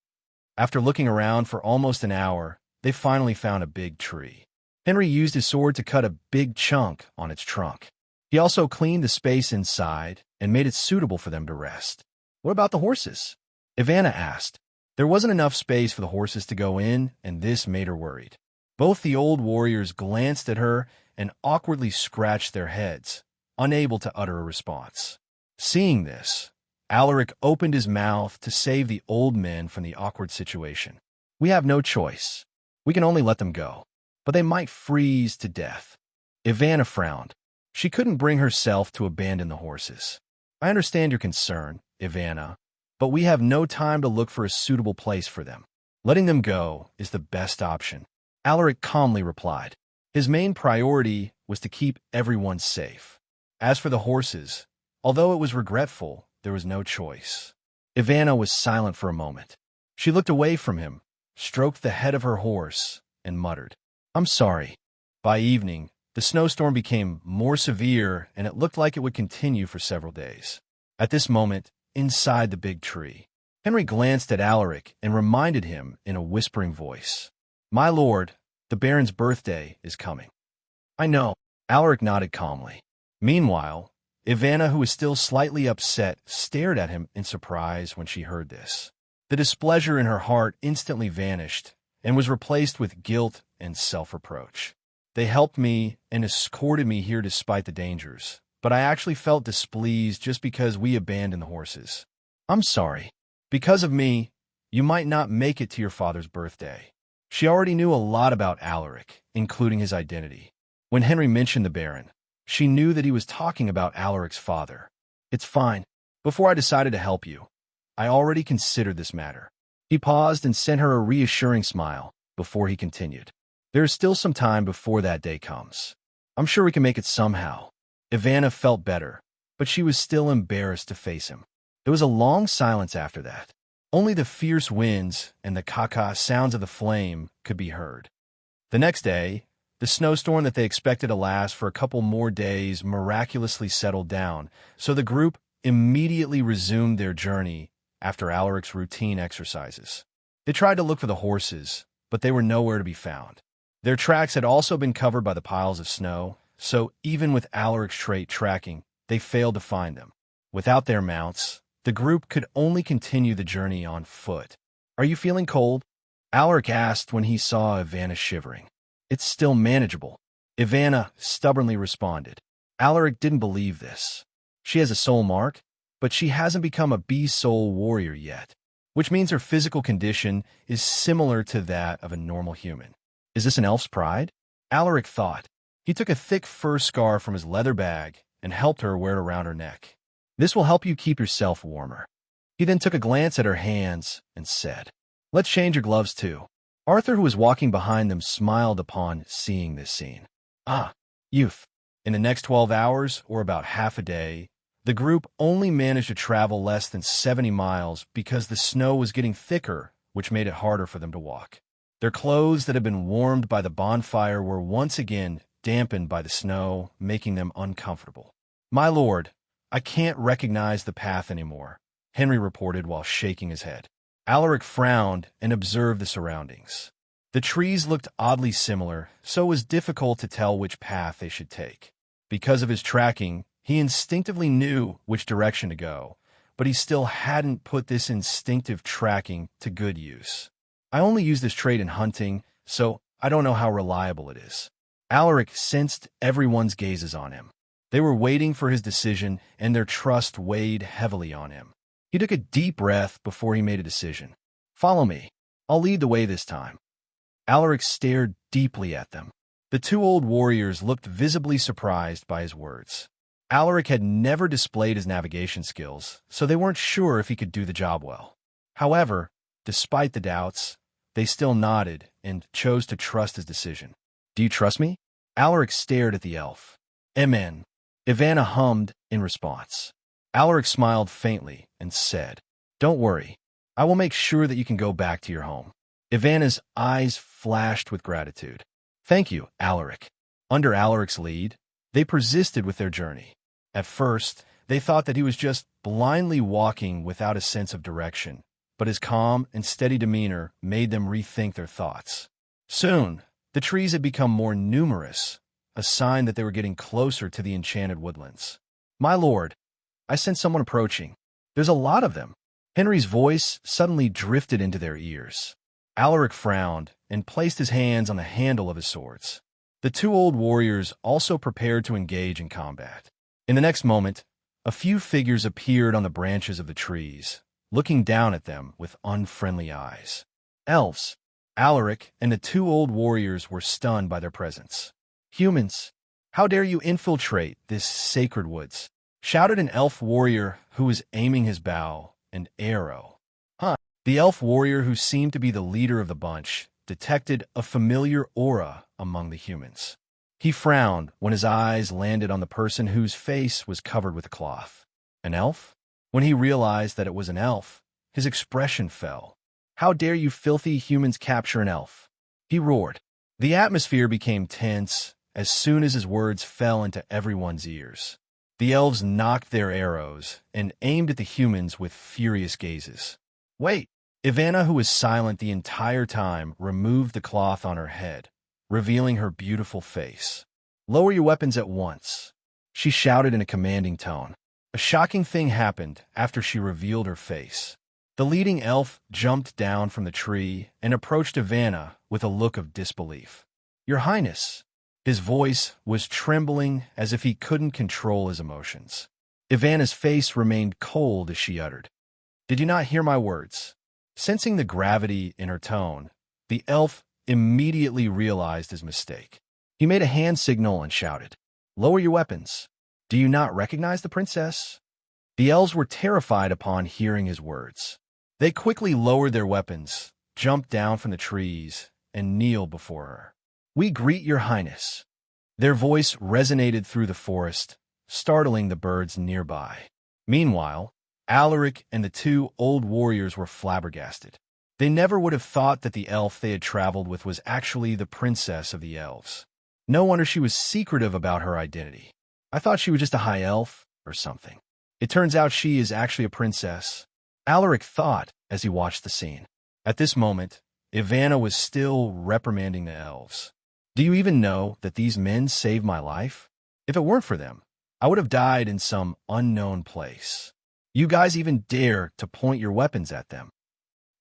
After looking around for almost an hour, they finally found a big tree. Henry used his sword to cut a big chunk on its trunk. He also cleaned the space inside and made it suitable for them to rest. "What about the horses?" Ivana asked. There wasn't enough space for the horses to go in, and this made her worried. Both the old warriors glanced at her and awkwardly scratched their heads, unable to utter a response. Seeing this, Alaric opened his mouth to save the old men from the awkward situation. "We have no choice. We can only let them go, but they might freeze to death." Ivana frowned. She couldn't bring herself to abandon the horses. "I understand your concern, Ivana, but we have no time to look for a suitable place for them. Letting them go is the best option," Alaric calmly replied. His main priority was to keep everyone safe. As for the horses, although it was regretful, there was no choice. Ivana was silent for a moment. She looked away from him, stroked the head of her horse, and muttered, "I'm sorry." By evening, the snowstorm became more severe, and it looked like it would continue for several days. At this moment, inside the big tree, Henry glanced at Alaric and reminded him in a whispering voice, "My lord, the Baron's birthday is coming." "I know," Alaric nodded calmly. Meanwhile, Ivana, who was still slightly upset, stared at him in surprise when she heard this. The displeasure in her heart instantly vanished and was replaced with guilt and self-reproach. "They helped me and escorted me here despite the dangers, but I actually felt displeased just because we abandoned the horses. I'm sorry. Because of me, you might not make it to your father's birthday." She already knew a lot about Alaric, including his identity. When Henry mentioned the Baron, she knew that he was talking about Alaric's father. "It's fine. Before I decided to help you, I already considered this matter." He paused and sent her a reassuring smile before he continued. "There is still some time before that day comes. I'm sure we can make it somehow." Ivana felt better, but she was still embarrassed to face him. There was a long silence after that. Only the fierce winds and the caca sounds of the flame could be heard. The next day, the snowstorm that they expected to last for a couple more days miraculously settled down, so the group immediately resumed their journey after Alaric's routine exercises. They tried to look for the horses, but they were nowhere to be found. Their tracks had also been covered by the piles of snow, so even with Alaric's trait tracking, they failed to find them. Without their mounts, the group could only continue the journey on foot. "Are you feeling cold?" Alaric asked when he saw Ivana shivering. "It's still manageable," Ivana stubbornly responded. Alaric didn't believe this. She has a soul mark, but she hasn't become a B-soul warrior yet, which means her physical condition is similar to that of a normal human. Is this an elf's pride? Alaric thought. He took a thick fur scarf from his leather bag and helped her wear it around her neck. "This will help you keep yourself warmer." He then took a glance at her hands and said, "Let's change your gloves too." Arthur, who was walking behind them, smiled upon seeing this scene. "Ah, youth." In the next 12 hours, or about half a day, the group only managed to travel less than 70 miles because the snow was getting thicker, which made it harder for them to walk. Their clothes that had been warmed by the bonfire were once again dampened by the snow, making them uncomfortable. "My lord, I can't recognize the path anymore," Henry reported while shaking his head. Alaric frowned and observed the surroundings. The trees looked oddly similar, so it was difficult to tell which path they should take. Because of his tracking, he instinctively knew which direction to go, but he still hadn't put this instinctive tracking to good use. I only use this trait in hunting, so I don't know how reliable it is. Alaric sensed everyone's gazes on him. They were waiting for his decision, and their trust weighed heavily on him. He took a deep breath before he made a decision. Follow me. I'll lead the way this time. Alaric stared deeply at them. The two old warriors looked visibly surprised by his words. Alaric had never displayed his navigation skills, so they weren't sure if he could do the job well. However, despite the doubts, they still nodded and chose to trust his decision. Do you trust me? Alaric stared at the elf. Amen. Ivana hummed in response. Alaric smiled faintly and said, Don't worry. I will make sure that you can go back to your home. Ivana's eyes flashed with gratitude. Thank you, Alaric. Under Alaric's lead, they persisted with their journey. At first, they thought that he was just blindly walking without a sense of direction, but his calm and steady demeanor made them rethink their thoughts. Soon, the trees had become more numerous, a sign that they were getting closer to the enchanted woodlands. My lord, I sense someone approaching. There's a lot of them. Henry's voice suddenly drifted into their ears. Alaric frowned and placed his hands on the handle of his swords. The two old warriors also prepared to engage in combat. In the next moment, a few figures appeared on the branches of the trees, looking down at them with unfriendly eyes. Elves. Alaric and the two old warriors were stunned by their presence. Humans, how dare you infiltrate this sacred woods? Shouted an elf warrior who was aiming his bow and arrow. The elf warrior, who seemed to be the leader of the bunch, detected a familiar aura among the humans. He frowned when his eyes landed on the person whose face was covered with a cloth. An elf? When he realized that it was an elf, his expression fell. How dare you filthy humans capture an elf? He roared. The atmosphere became tense as soon as his words fell into everyone's ears. The elves knocked their arrows and aimed at the humans with furious gazes. Wait! Ivana, who was silent the entire time, removed the cloth on her head, revealing her beautiful face. Lower your weapons at once, she shouted in a commanding tone. A shocking thing happened after she revealed her face. The leading elf jumped down from the tree and approached Ivana with a look of disbelief. Your Highness. His voice was trembling as if he couldn't control his emotions. Ivana's face remained cold as she uttered, Did you not hear my words? Sensing the gravity in her tone, the elf immediately realized his mistake. He made a hand signal and shouted, Lower your weapons. Do you not recognize the princess? The elves were terrified upon hearing his words. They quickly lowered their weapons, jumped down from the trees, and kneeled before her. We greet your highness. Their voice resonated through the forest, startling the birds nearby. Meanwhile, Alaric and the two old warriors were flabbergasted. They never would have thought that the elf they had traveled with was actually the princess of the elves. No wonder she was secretive about her identity. I thought she was just a high elf or something. It turns out she is actually a princess, Alaric thought as he watched the scene. At this moment, Ivana was still reprimanding the elves. Do you even know that these men saved my life? If it weren't for them, I would have died in some unknown place. You guys even dare to point your weapons at them.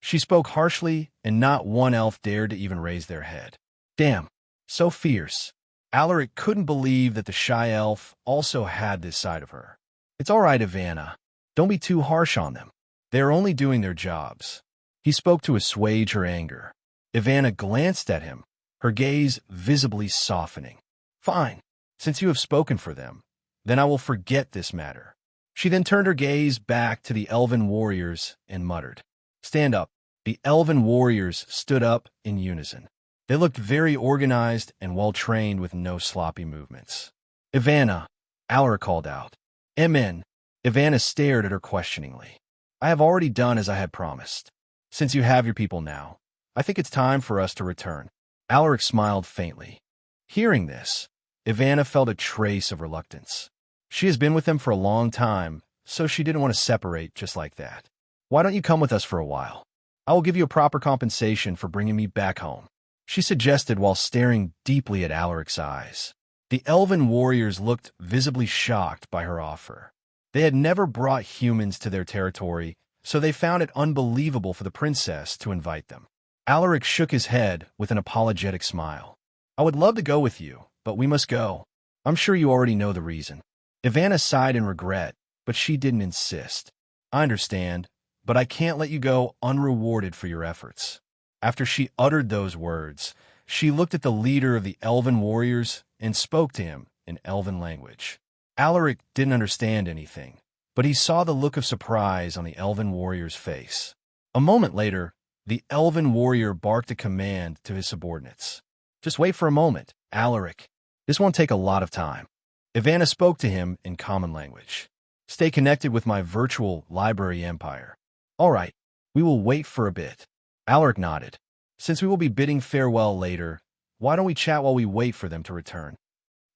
She spoke harshly, and not one elf dared to even raise their head. Damn, so fierce. Alaric couldn't believe that the shy elf also had this side of her. It's all right, Ivana. Don't be too harsh on them. They are only doing their jobs. He spoke to assuage her anger. Ivana glanced at him, her gaze visibly softening. Fine, since you have spoken for them, then I will forget this matter. She then turned her gaze back to the elven warriors and muttered, Stand up. The elven warriors stood up in unison. They looked very organized and well-trained with no sloppy movements. Ivana, Alaric called out. Amen. Ivana stared at her questioningly. I have already done as I had promised. Since you have your people now, I think it's time for us to return. Alaric smiled faintly. Hearing this, Ivana felt a trace of reluctance. She has been with them for a long time, so she didn't want to separate just like that. Why don't you come with us for a while? I will give you a proper compensation for bringing me back home. she suggested while staring deeply at Alaric's eyes. The elven warriors looked visibly shocked by her offer. They had never brought humans to their territory, so they found it unbelievable for the princess to invite them. Alaric shook his head with an apologetic smile. I would love to go with you, but we must go. I'm sure you already know the reason. Ivana sighed in regret, but she didn't insist. I understand, but I can't let you go unrewarded for your efforts. After she uttered those words, she looked at the leader of the elven warriors and spoke to him in elven language. Alaric didn't understand anything, but he saw the look of surprise on the elven warrior's face. A moment later, the elven warrior barked a command to his subordinates. Just wait for a moment, Alaric. This won't take a lot of time. Ivana spoke to him in common language. Stay connected with my virtual library empire. All right, we will wait for a bit. Alaric nodded. Since we will be bidding farewell later, why don't we chat while we wait for them to return?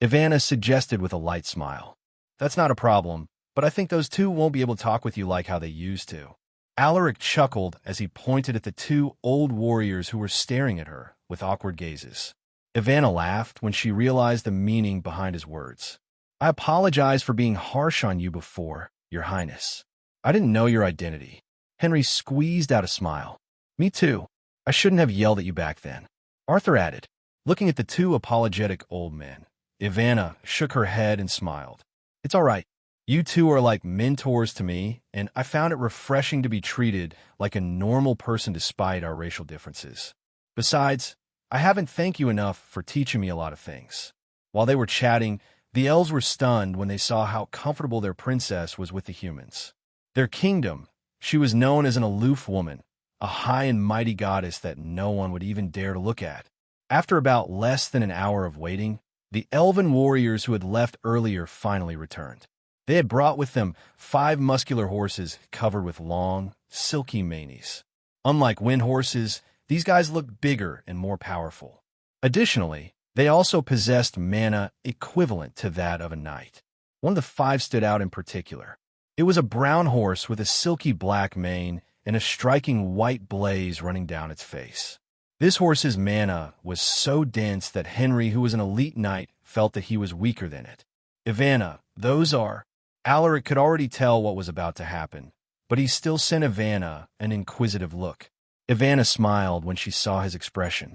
Ivana suggested with a light smile. That's not a problem, but I think those two won't be able to talk with you like how they used to. Alaric chuckled as he pointed at the two old warriors who were staring at her with awkward gazes. Ivana laughed when she realized the meaning behind his words. I apologize for being harsh on you before, Your Highness. I didn't know your identity. Henry squeezed out a smile. Me too. I shouldn't have yelled at you back then. Arthur added, looking at the two apologetic old men. Ivana shook her head and smiled. It's all right. You two are like mentors to me, and I found it refreshing to be treated like a normal person despite our racial differences. Besides, I haven't thanked you enough for teaching me a lot of things. While they were chatting, the elves were stunned when they saw how comfortable their princess was with the humans. Their kingdom, she was known as an aloof woman, a high and mighty goddess that no one would even dare to look at. After about less than an hour of waiting, the elven warriors who had left earlier finally returned. They had brought with them 5 muscular horses covered with long, silky manes. Unlike wind horses, these guys looked bigger and more powerful. Additionally, they also possessed mana equivalent to that of a knight. One of the 5 stood out in particular. It was a brown horse with a silky black mane and a striking white blaze running down its face. This horse's mana was so dense that Henry, who was an elite knight, felt that he was weaker than it. Ivana, those are... Alaric could already tell what was about to happen, but he still sent Ivana an inquisitive look. Ivana smiled when she saw his expression.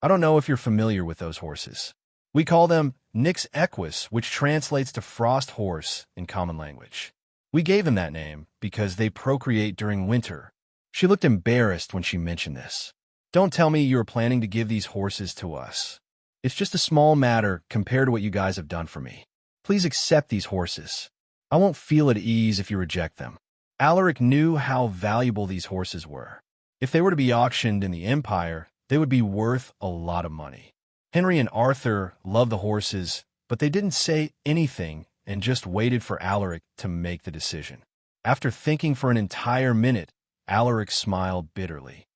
I don't know if you're familiar with those horses. We call them Nyx Equus, which translates to frost horse in common language. We gave them that name because they procreate during winter. She looked embarrassed when she mentioned this. Don't tell me you are planning to give these horses to us. It's just a small matter compared to what you guys have done for me. Please accept these horses. I won't feel at ease if you reject them. Alaric knew how valuable these horses were. If they were to be auctioned in the Empire, they would be worth a lot of money. Henry and Arthur loved the horses, but they didn't say anything and just waited for Alaric to make the decision. After thinking for an entire minute, Alaric smiled bitterly.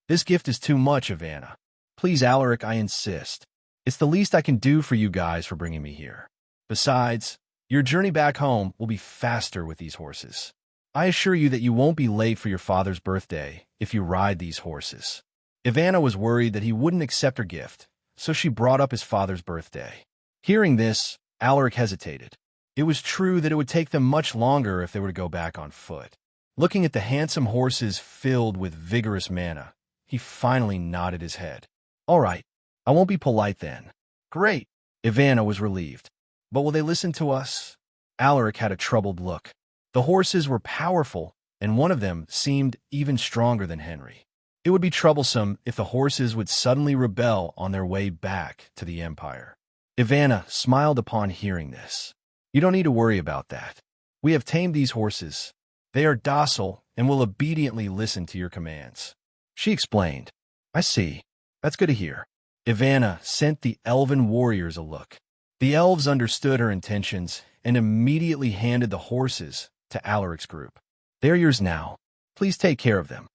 This gift is too much, Ivana. Please, Alaric, I insist. It's the least I can do for you guys for bringing me here. Besides, your journey back home will be faster with these horses. I assure you that you won't be late for your father's birthday if you ride these horses. Ivana was worried that he wouldn't accept her gift, so she brought up his father's birthday. Hearing this, Alaric hesitated. It was true that it would take them much longer if they were to go back on foot. Looking at the handsome horses filled with vigorous mana, he finally nodded his head. All right, I won't be polite then. Great. Ivana was relieved. But will they listen to us? Alaric had a troubled look. The horses were powerful, and one of them seemed even stronger than Henry. It would be troublesome if the horses would suddenly rebel on their way back to the Empire. Ivana smiled upon hearing this. You don't need to worry about that. We have tamed these horses. They are docile and will obediently listen to your commands. She explained. I see. That's good to hear. Ivana sent the elven warriors a look. The elves understood her intentions and immediately handed the horses to Alaric's group. They're yours now. Please take care of them.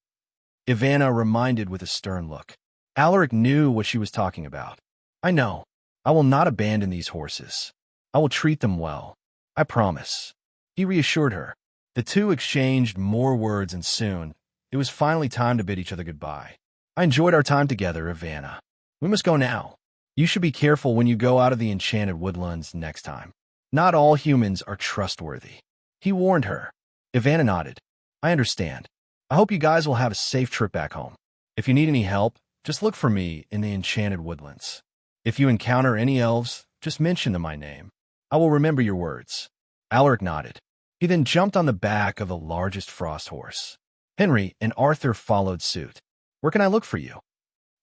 Ivana reminded with a stern look. Alaric knew what she was talking about. I know. I will not abandon these horses. I will treat them well. I promise. He reassured her. The two exchanged more words, and soon, it was finally time to bid each other goodbye. I enjoyed our time together, Ivana. We must go now. You should be careful when you go out of the enchanted woodlands next time. Not all humans are trustworthy. He warned her. Ivana nodded. I understand. I hope you guys will have a safe trip back home. If you need any help, just look for me in the enchanted woodlands. If you encounter any elves, just mention them my name. I will remember your words. Alaric nodded. He then jumped on the back of the largest frost horse. Henry and Arthur followed suit. Where can I look for you?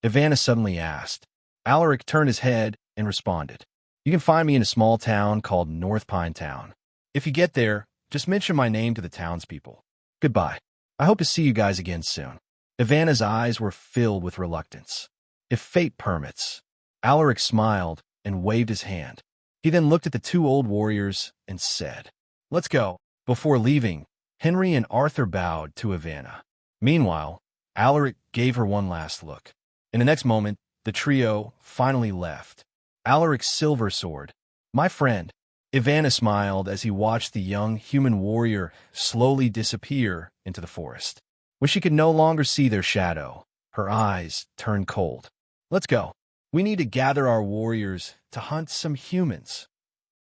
Ivana suddenly asked. Alaric turned his head and responded. You can find me in a small town called North Pine Town. If you get there, just mention my name to the townspeople. Goodbye. I hope to see you guys again soon. Ivana's eyes were filled with reluctance. If fate permits. Alaric smiled and waved his hand. He then looked at the two old warriors and said, Let's go. Before leaving, Henry and Arthur bowed to Ivana. Meanwhile, Alaric gave her one last look. In the next moment, the trio finally left. Alaric's silver sword. My friend. Ivana smiled as he watched the young human warrior slowly disappear into the forest. When she could no longer see their shadow, her eyes turned cold. Let's go. We need to gather our warriors to hunt some humans.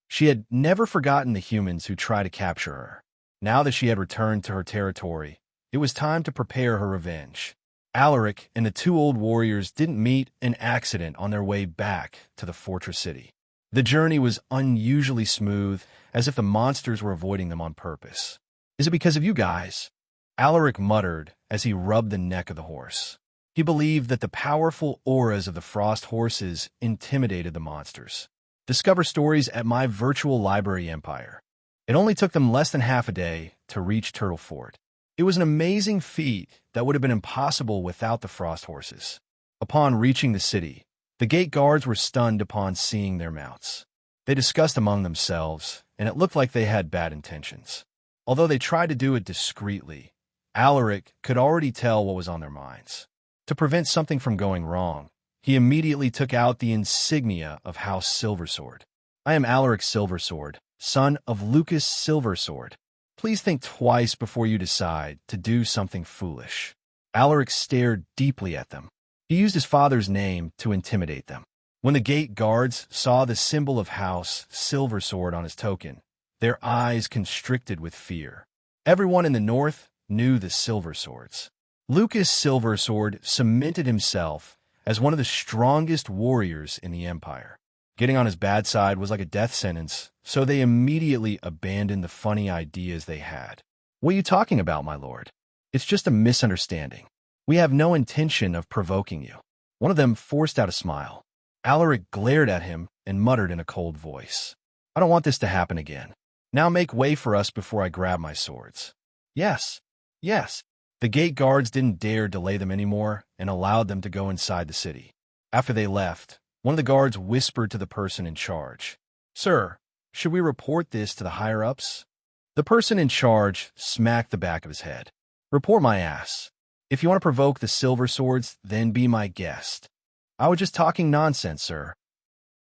She had never forgotten the humans who tried to capture her. Now that she had returned to her territory, it was time to prepare her revenge. Alaric and the two old warriors didn't meet an accident on their way back to the fortress city. The journey was unusually smooth, as if the monsters were avoiding them on purpose. Is it because of you guys? Alaric muttered as he rubbed the neck of the horse. He believed that the powerful auras of the frost horses intimidated the monsters. Discover stories at my virtual library empire. It only took them less than half a day to reach Turtle Fort. It was an amazing feat that would have been impossible without the frost horses. Upon reaching the city, the gate guards were stunned upon seeing their mounts. They discussed among themselves, and it looked like they had bad intentions. Although they tried to do it discreetly, Alaric could already tell what was on their minds. To prevent something from going wrong, he immediately took out the insignia of House Silversword. I am Alaric Silversword, son of Lucas Silversword. Please think twice before you decide to do something foolish. Alaric stared deeply at them. He used his father's name to intimidate them. When the gate guards saw the symbol of House Silversword on his token, their eyes constricted with fear. Everyone in the north knew the Silverswords. Lucas Silversword cemented himself as one of the strongest warriors in the empire. Getting on his bad side was like a death sentence, so they immediately abandoned the funny ideas they had. What are you talking about, my lord? It's just a misunderstanding. We have no intention of provoking you. One of them forced out a smile. Alaric glared at him and muttered in a cold voice. I don't want this to happen again. Now make way for us before I grab my swords. Yes, yes. The gate guards didn't dare delay them anymore and allowed them to go inside the city. After they left, one of the guards whispered to the person in charge, Sir, should we report this to the higher-ups? The person in charge smacked the back of his head. Report my ass. If you want to provoke the Silver Swords, then be my guest. I was just talking nonsense, sir.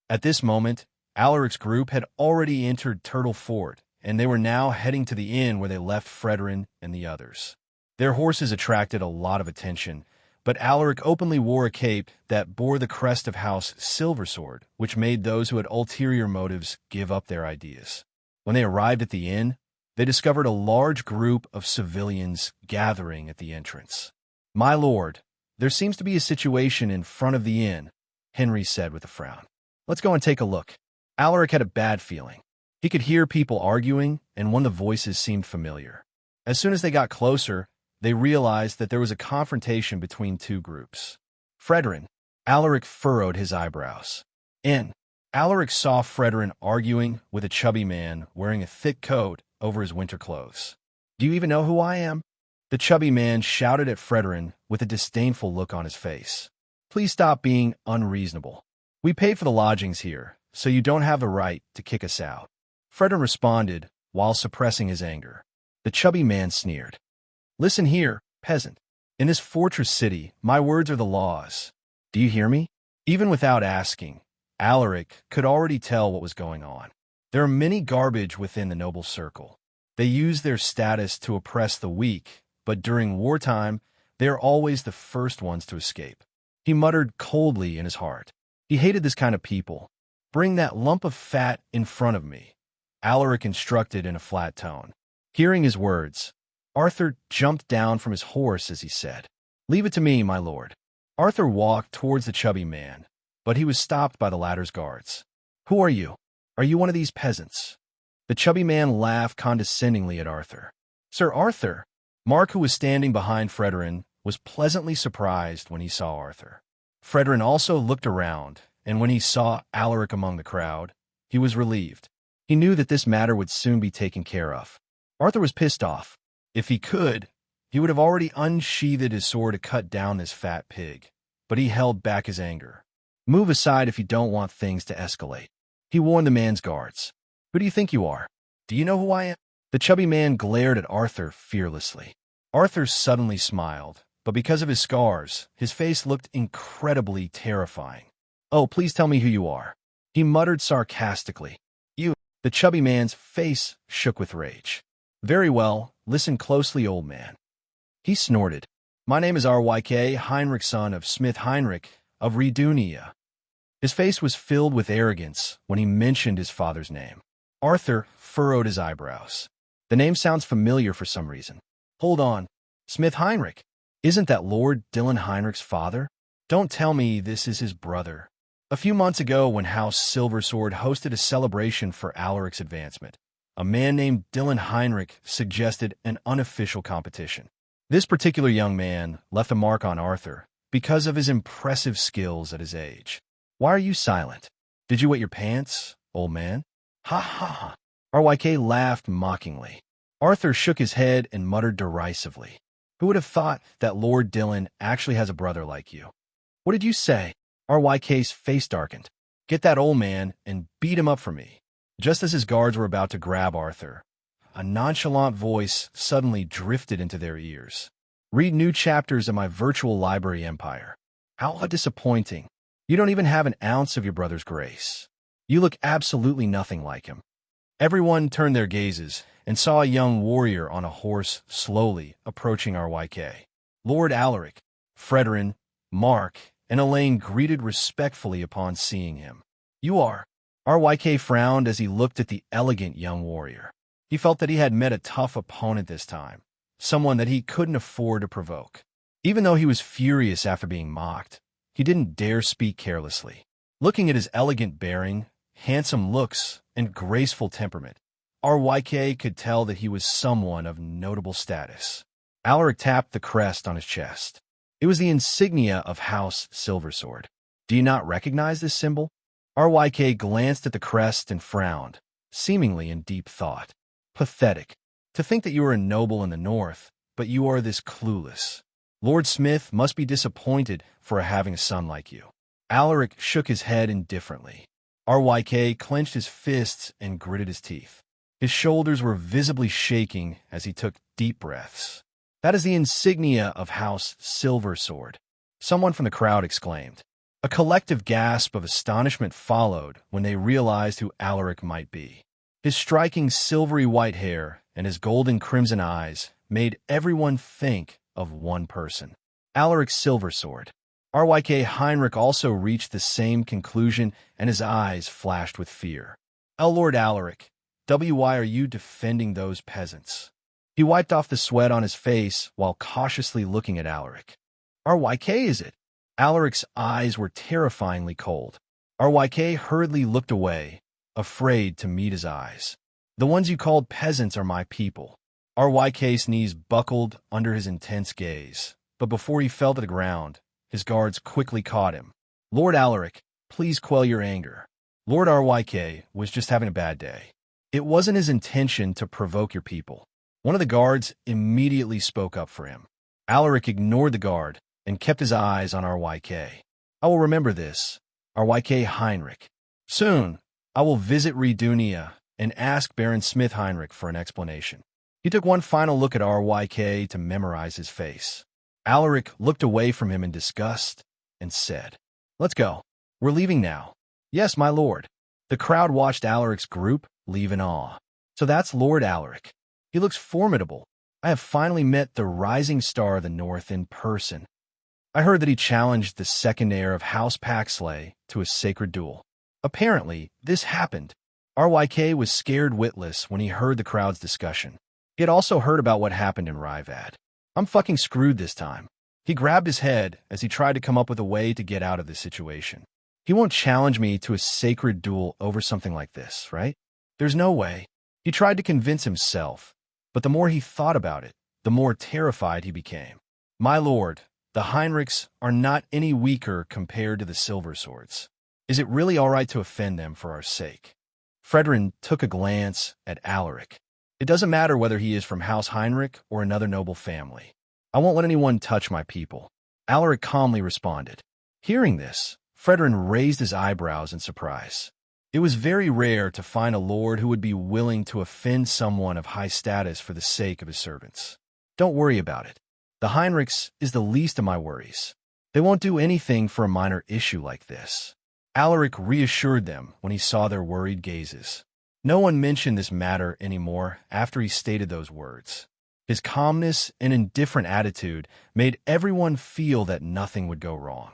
At this moment, Alaric's group had already entered Turtle Fort, and they were now heading to the inn where they left Fredrin and the others. Their horses attracted a lot of attention, but Alaric openly wore a cape that bore the crest of House Silversword, which made those who had ulterior motives give up their ideas. When they arrived at the inn, they discovered a large group of civilians gathering at the entrance. My lord, there seems to be a situation in front of the inn, Henry said with a frown. Let's go and take a look. Alaric had a bad feeling. He could hear people arguing, and one of the voices seemed familiar. As soon as they got closer, they realized that there was a confrontation between two groups. Fredrin. Alaric furrowed his eyebrows. In. Alaric saw Fredrin arguing with a chubby man wearing a thick coat over his winter clothes. Do you even know who I am? The chubby man shouted at Fredrin with a disdainful look on his face. Please stop being unreasonable. We paid for the lodgings here, so you don't have the right to kick us out. Fredrin responded while suppressing his anger. The chubby man sneered. Listen here, peasant. In this fortress city, my words are the laws. Do you hear me? Even without asking, Alaric could already tell what was going on. There are many garbage within the noble circle. They use their status to oppress the weak, but during wartime, they are always the first ones to escape. He muttered coldly in his heart. He hated this kind of people. Bring that lump of fat in front of me, Alaric instructed in a flat tone. Hearing his words, Arthur jumped down from his horse as he said, "Leave it to me, my lord." Arthur walked towards the chubby man, but he was stopped by the latter's guards. "Who are you? Are you one of these peasants?" The chubby man laughed condescendingly at Arthur. "Sir Arthur." Mark, who was standing behind Frederick, was pleasantly surprised when he saw Arthur. Frederick also looked around, and when he saw Alaric among the crowd, he was relieved. He knew that this matter would soon be taken care of. Arthur was pissed off. If he could, he would have already unsheathed his sword to cut down this fat pig, but he held back his anger. "Move aside if you don't want things to escalate," he warned the man's guards. "Who do you think you are? Do you know who I am?" The chubby man glared at Arthur fearlessly. Arthur suddenly smiled, but because of his scars, his face looked incredibly terrifying. "Oh, please tell me who you are," he muttered sarcastically. "You." The chubby man's face shook with rage. "Very well, listen closely, old man." He snorted. "My name is Ryk Heinrich, son of Smith Heinrich of Redunia." His face was filled with arrogance when he mentioned his father's name. Arthur furrowed his eyebrows. The name sounds familiar for some reason. "Hold on. Smith Heinrich? Isn't that Lord Dylan Heinrich's father? Don't tell me this is his brother." A few months ago, when House Silversword hosted a celebration for Alaric's advancement, a man named Dylan Heinrich suggested an unofficial competition. This particular young man left a mark on Arthur because of his impressive skills at his age. "Why are you silent? Did you wet your pants, old man?" "Ha ha ha." Ryk laughed mockingly. Arthur shook his head and muttered derisively. "Who would have thought that Lord Dylan actually has a brother like you?" "What did you say?" Ryk's face darkened. "Get that old man and beat him up for me." Just as his guards were about to grab Arthur, a nonchalant voice suddenly drifted into their ears. "Read new chapters of my virtual library empire." "How disappointing. You don't even have an ounce of your brother's grace. You look absolutely nothing like him." Everyone turned their gazes and saw a young warrior on a horse slowly approaching Ryk. Lord Alaric, Frederick, Mark, and Elaine greeted respectfully upon seeing him. "You are..." Ryk frowned as he looked at the elegant young warrior. He felt that he had met a tough opponent this time, someone that he couldn't afford to provoke. Even though he was furious after being mocked, he didn't dare speak carelessly. Looking at his elegant bearing, handsome looks, and graceful temperament, Ryk could tell that he was someone of notable status. Alaric tapped the crest on his chest. It was the insignia of House Silversword. "Do you not recognize this symbol?" Ryk glanced at the crest and frowned, seemingly in deep thought. "Pathetic. To think that you are a noble in the north, but you are this clueless. Lord Smith must be disappointed for having a son like you." Alaric shook his head indifferently. Ryk clenched his fists and gritted his teeth. His shoulders were visibly shaking as he took deep breaths. "That is the insignia of House Silversword," someone from the crowd exclaimed. A collective gasp of astonishment followed when they realized who Alaric might be. His striking silvery white hair and his golden crimson eyes made everyone think of one person: Alaric Silversword. Ryk Heinrich also reached the same conclusion, and his eyes flashed with fear. Lord Alaric, why are you defending those peasants?" He wiped off the sweat on his face while cautiously looking at Alaric. "Ryk, is it?" Alaric's eyes were terrifyingly cold. Ryk hurriedly looked away, afraid to meet his eyes. "The ones you called peasants are my people." Ryk's knees buckled under his intense gaze, but before he fell to the ground, his guards quickly caught him. "Lord Alaric, please quell your anger. Lord Ryk was just having a bad day. It wasn't his intention to provoke your people." One of the guards immediately spoke up for him. Alaric ignored the guard and kept his eyes on Ryk. "I will remember this, Ryk Heinrich. Soon, I will visit Redunia and ask Baron Smith Heinrich for an explanation." He took one final look at Ryk to memorize his face. Alaric looked away from him in disgust and said, "Let's go. We're leaving now." "Yes, my lord." The crowd watched Alaric's group leave in awe. "So that's Lord Alaric. He looks formidable. I have finally met the rising star of the north in person." I heard that he challenged the second heir of House Paxley to a sacred duel. Apparently, this happened. RYK was scared witless when he heard the crowd's discussion. He had also heard about what happened in Rivad. I'm fucking screwed this time. He grabbed his head as he tried to come up with a way to get out of this situation. He won't challenge me to a sacred duel over something like this, right? There's no way. He tried to convince himself, but the more he thought about it, the more terrified he became. My lord, the Heinrichs are not any weaker compared to the Silver Swords. Is it really all right to offend them for our sake? Fredrin took a glance at Alaric. It doesn't matter whether he is from House Heinrich or another noble family. I won't let anyone touch my people. Alaric calmly responded. Hearing this, Fredrin raised his eyebrows in surprise. It was very rare to find a lord who would be willing to offend someone of high status for the sake of his servants. Don't worry about it. The Heinrichs is the least of my worries. They won't do anything for a minor issue like this. Alaric reassured them when he saw their worried gazes. No one mentioned this matter anymore after he stated those words. His calmness and indifferent attitude made everyone feel that nothing would go wrong.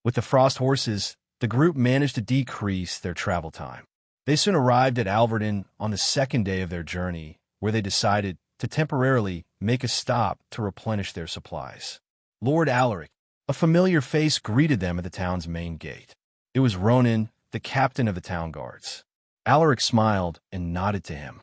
With the frost horses, the group managed to decrease their travel time. They soon arrived at Alverden on the second day of their journey, where they decided to temporarily make a stop to replenish their supplies. Lord Alaric, a familiar face, greeted them at the town's main gate. It was Ronan, the captain of the town guards. Alaric smiled and nodded to him.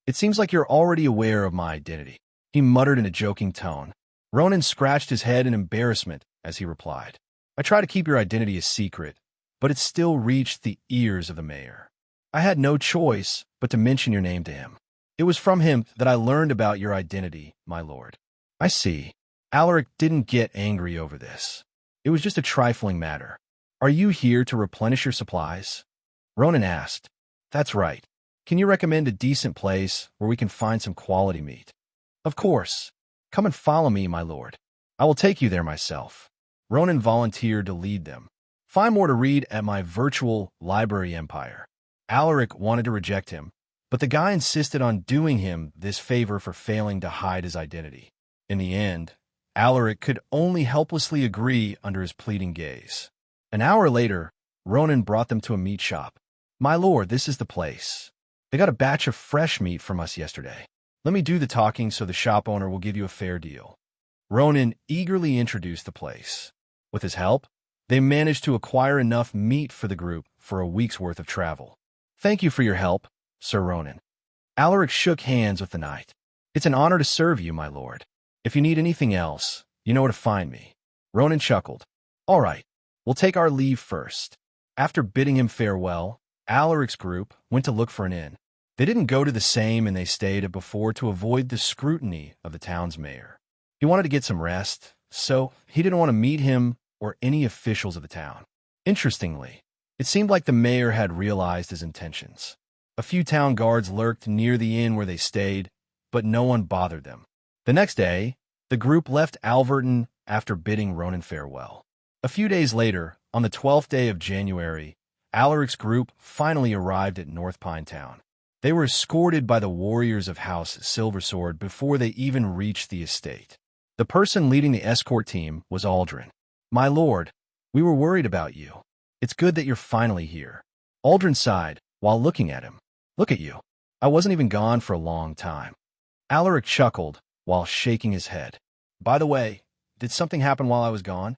It seems like you're already aware of my identity, he muttered in a joking tone. Ronan scratched his head in embarrassment as he replied. I try to keep your identity a secret, but it still reached the ears of the mayor. I had no choice but to mention your name to him. It was from him that I learned about your identity, my lord. I see. Alaric didn't get angry over this. It was just a trifling matter. Are you here to replenish your supplies? Ronan asked. That's right. Can you recommend a decent place where we can find some quality meat? Of course. Come and follow me, my lord. I will take you there myself. Ronan volunteered to lead them. Find more to read at my virtual library empire. Alaric wanted to reject him, but the guy insisted on doing him this favor for failing to hide his identity. In the end, Alaric could only helplessly agree under his pleading gaze. An hour later, Ronan brought them to a meat shop. My lord, this is the place. They got a batch of fresh meat from us yesterday. Let me do the talking so the shop owner will give you a fair deal. Ronan eagerly introduced the place. With his help, they managed to acquire enough meat for the group for a week's worth of travel. Thank you for your help, Sir Ronan. Alaric shook hands with the knight. It's an honor to serve you, my lord. If you need anything else, you know where to find me. Ronan chuckled. All right, we'll take our leave first. After bidding him farewell, Alaric's group went to look for an inn. They didn't go to the same inn they stayed at before to avoid the scrutiny of the town's mayor. He wanted to get some rest, so he didn't want to meet him or any officials of the town. Interestingly, it seemed like the mayor had realized his intentions. A few town guards lurked near the inn where they stayed, but no one bothered them. The next day, the group left Alverton after bidding Ronan farewell. A few days later, on the 12th day of January, Alaric's group finally arrived at North Pine Town. They were escorted by the warriors of House Silversword before they even reached the estate. The person leading the escort team was Aldrin. My lord, we were worried about you. It's good that you're finally here. Aldrin sighed while looking at him. Look at you. I wasn't even gone for a long time. Alaric chuckled while shaking his head. By the way, did something happen while I was gone?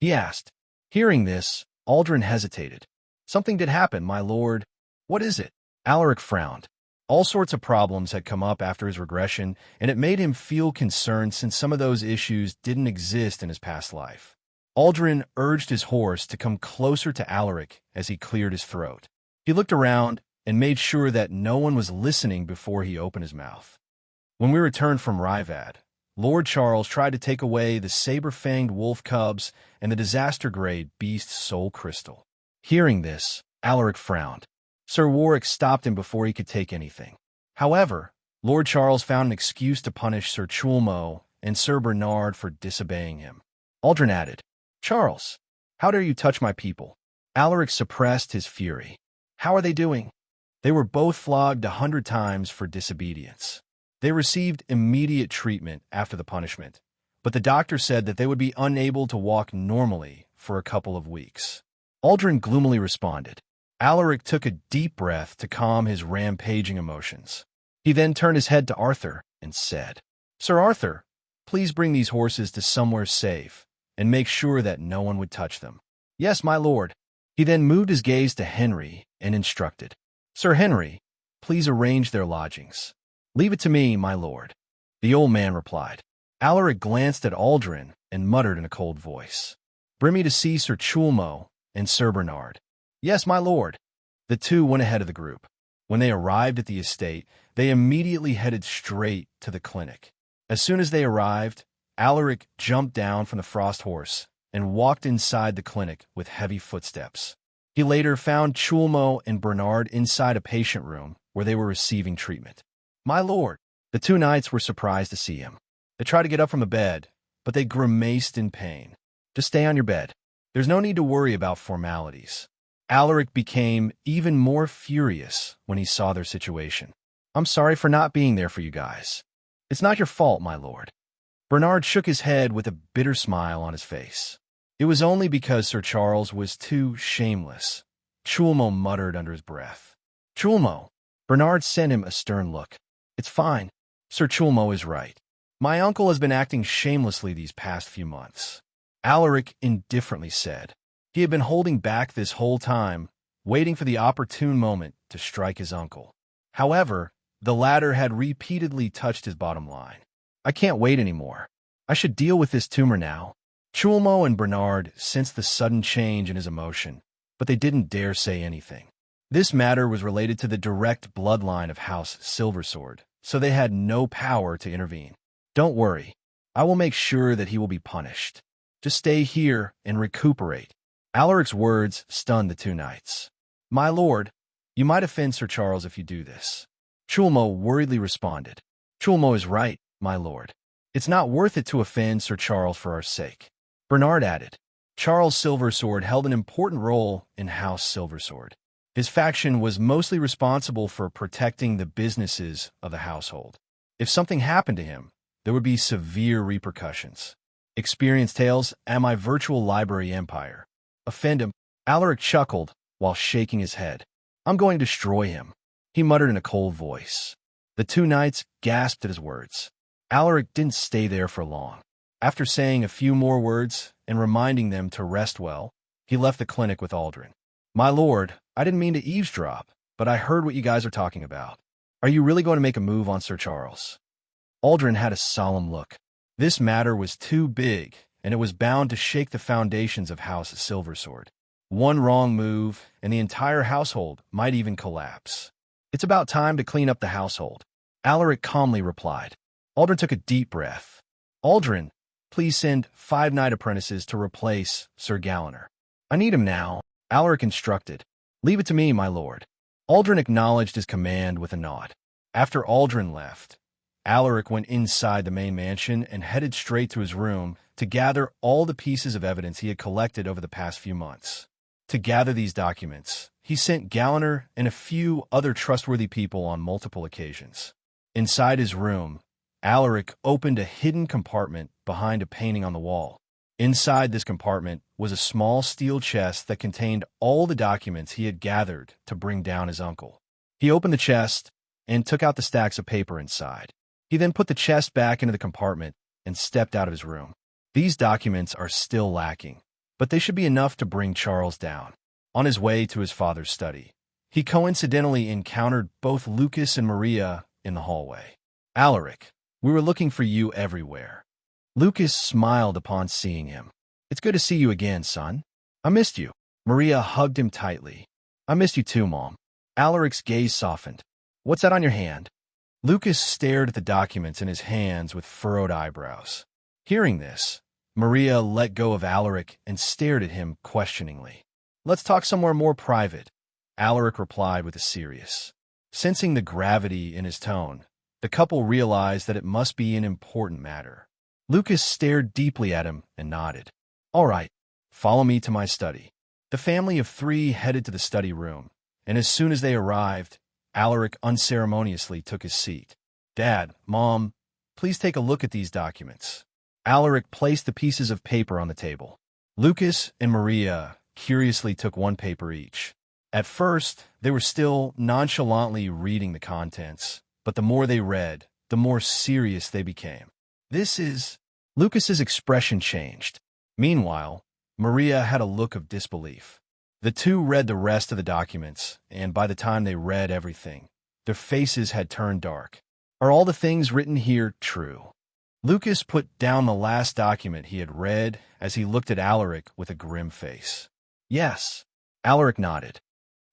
He asked. Hearing this, Aldrin hesitated. Something did happen, my lord. What is it? Alaric frowned. All sorts of problems had come up after his regression, and it made him feel concerned since some of those issues didn't exist in his past life. Aldrin urged his horse to come closer to Alaric as he cleared his throat. He looked around and made sure that no one was listening before he opened his mouth. When we returned from Rivad, Lord Charles tried to take away the saber-fanged wolf cubs and the disaster-grade beast soul crystal. Hearing this, Alaric frowned. Sir Warwick stopped him before he could take anything. However, Lord Charles found an excuse to punish Sir Chulmo and Sir Bernard for disobeying him. Aldrin added, Charles, how dare you touch my people? Alaric suppressed his fury. How are they doing? They were both flogged 100 times for disobedience. They received immediate treatment after the punishment, but the doctor said that they would be unable to walk normally for a couple of weeks. Aldrin gloomily responded. Alaric took a deep breath to calm his rampaging emotions. He then turned his head to Arthur and said, "Sir Arthur, please bring these horses to somewhere safe and make sure that no one would touch them." "Yes, my lord." He then moved his gaze to Henry and instructed, "Sir Henry, please arrange their lodgings." "Leave it to me, my lord," the old man replied. Alaric glanced at Aldrin and muttered in a cold voice, "Bring me to see Sir Chulmo and Sir Bernard." "Yes, my lord." The two went ahead of the group. When they arrived at the estate, they immediately headed straight to the clinic. As soon as they arrived, Alaric jumped down from the frost horse and walked inside the clinic with heavy footsteps. He later found Chulmo and Bernard inside a patient room where they were receiving treatment. "My lord." The two knights were surprised to see him. They tried to get up from the bed, but they grimaced in pain. "Just stay on your bed. There's no need to worry about formalities." Alaric became even more furious when he saw their situation. "I'm sorry for not being there for you guys. It's not your fault, my lord." Bernard shook his head with a bitter smile on his face. "It was only because Sir Charles was too shameless," Chulmo muttered under his breath. "Chulmo!" Bernard sent him a stern look. "It's fine. Sir Chulmo is right. My uncle has been acting shamelessly these past few months." Alaric indifferently said. He had been holding back this whole time, waiting for the opportune moment to strike his uncle. However, the latter had repeatedly touched his bottom line. "I can't wait anymore. I should deal with this tumor now." Chulmo and Bernard sensed the sudden change in his emotion, but they didn't dare say anything. This matter was related to the direct bloodline of House Silversword, so they had no power to intervene. "Don't worry. I will make sure that he will be punished. Just stay here and recuperate." Alaric's words stunned the two knights. "My lord, you might offend Sir Charles if you do this." Chulmo worriedly responded. "Chulmo is right, my lord. It's not worth it to offend Sir Charles for our sake." Bernard added. Charles Silversword held an important role in House Silversword. His faction was mostly responsible for protecting the businesses of the household. If something happened to him, there would be severe repercussions. Experience tales at my virtual library empire. Offend him. Alaric chuckled while shaking his head. "I'm going to destroy him," he muttered in a cold voice. The two knights gasped at his words. Alaric didn't stay there for long. After saying a few more words and reminding them to rest well, he left the clinic with Aldrin. "My lord, I didn't mean to eavesdrop, but I heard what you guys are talking about. Are you really going to make a move on Sir Charles?" Aldrin had a solemn look. This matter was too big, and it was bound to shake the foundations of House Silversword. One wrong move, and the entire household might even collapse. "It's about time to clean up the household," Alaric calmly replied. Aldrin took a deep breath. "Aldrin, please send 5 knight apprentices to replace Sir Galliner." "I need him now," Alaric instructed. "Leave it to me, my lord." Aldrin acknowledged his command with a nod. After Aldrin left, Alaric went inside the main mansion and headed straight to his room to gather all the pieces of evidence he had collected over the past few months. To gather these documents, he sent Galliner and a few other trustworthy people on multiple occasions. Inside his room, Alaric opened a hidden compartment behind a painting on the wall. Inside this compartment was a small steel chest that contained all the documents he had gathered to bring down his uncle. He opened the chest and took out the stacks of paper inside. He then put the chest back into the compartment and stepped out of his room. These documents are still lacking, but they should be enough to bring Charles down. On his way to his father's study, he coincidentally encountered both Lucas and Maria in the hallway. "Alaric, we were looking for you everywhere." Lucas smiled upon seeing him. "It's good to see you again, son. I missed you." Maria hugged him tightly. "I missed you too, Mom." Alaric's gaze softened. "What's that on your hand?" Lucas stared at the documents in his hands with furrowed eyebrows. Hearing this, Maria let go of Alaric and stared at him questioningly. "Let's talk somewhere more private," Alaric replied with a serious. Sensing the gravity in his tone, the couple realized that it must be an important matter. Lucas stared deeply at him and nodded. "All right, follow me to my study." The family of 3 headed to the study room, and as soon as they arrived, Alaric unceremoniously took his seat. "Dad, Mom, please take a look at these documents." Alaric placed the pieces of paper on the table. Lucas and Maria curiously took one paper each. At first, they were still nonchalantly reading the contents, but the more they read, the more serious they became. This is... Lucas's expression changed. Meanwhile, Maria had a look of disbelief. The two read the rest of the documents, and by the time they read everything, their faces had turned dark. Are all the things written here true? Lucas put down the last document he had read as he looked at Alaric with a grim face. Yes, Alaric nodded.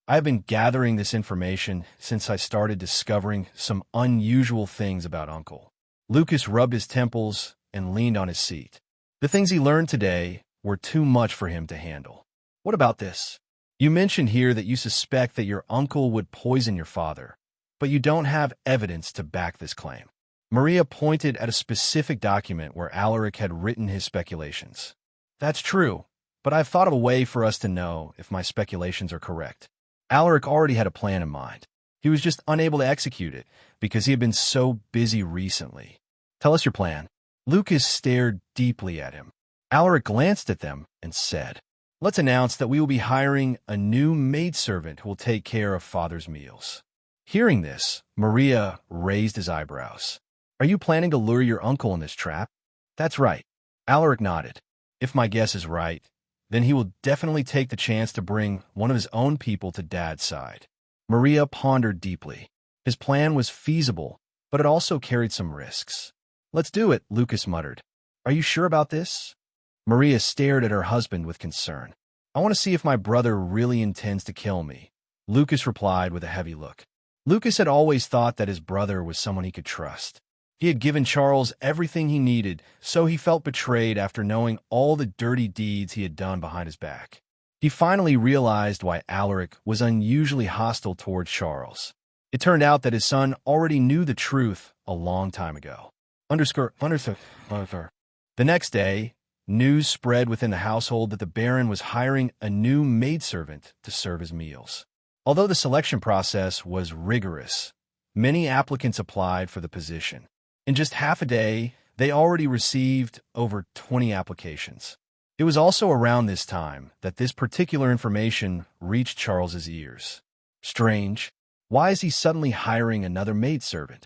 I have been gathering this information since I started discovering some unusual things about Uncle. Lucas rubbed his temples and leaned on his seat. The things he learned today were too much for him to handle. What about this? You mentioned here that you suspect that your uncle would poison your father, but you don't have evidence to back this claim. Maria pointed at a specific document where Alaric had written his speculations. That's true, but I've thought of a way for us to know if my speculations are correct. Alaric already had a plan in mind. He was just unable to execute it because he had been so busy recently. Tell us your plan. Lucas stared deeply at him. Alaric glanced at them and said, Let's announce that we will be hiring a new maidservant who will take care of father's meals. Hearing this, Maria raised his eyebrows. Are you planning to lure your uncle in this trap? That's right. Alaric nodded. If my guess is right, then he will definitely take the chance to bring one of his own people to Dad's side. Maria pondered deeply. His plan was feasible, but it also carried some risks. Let's do it, Lucas muttered. Are you sure about this? Maria stared at her husband with concern. I want to see if my brother really intends to kill me, Lucas replied with a heavy look. Lucas had always thought that his brother was someone he could trust. He had given Charles everything he needed, so he felt betrayed after knowing all the dirty deeds he had done behind his back. He finally realized why Alaric was unusually hostile towards Charles. It turned out that his son already knew the truth a long time ago. The next day, news spread within the household that the Baron was hiring a new maidservant to serve his meals. Although the selection process was rigorous, many applicants applied for the position. In just half a day, they already received over 20 applications. It was also around this time that this particular information reached Charles's ears. Strange. Why is he suddenly hiring another maidservant?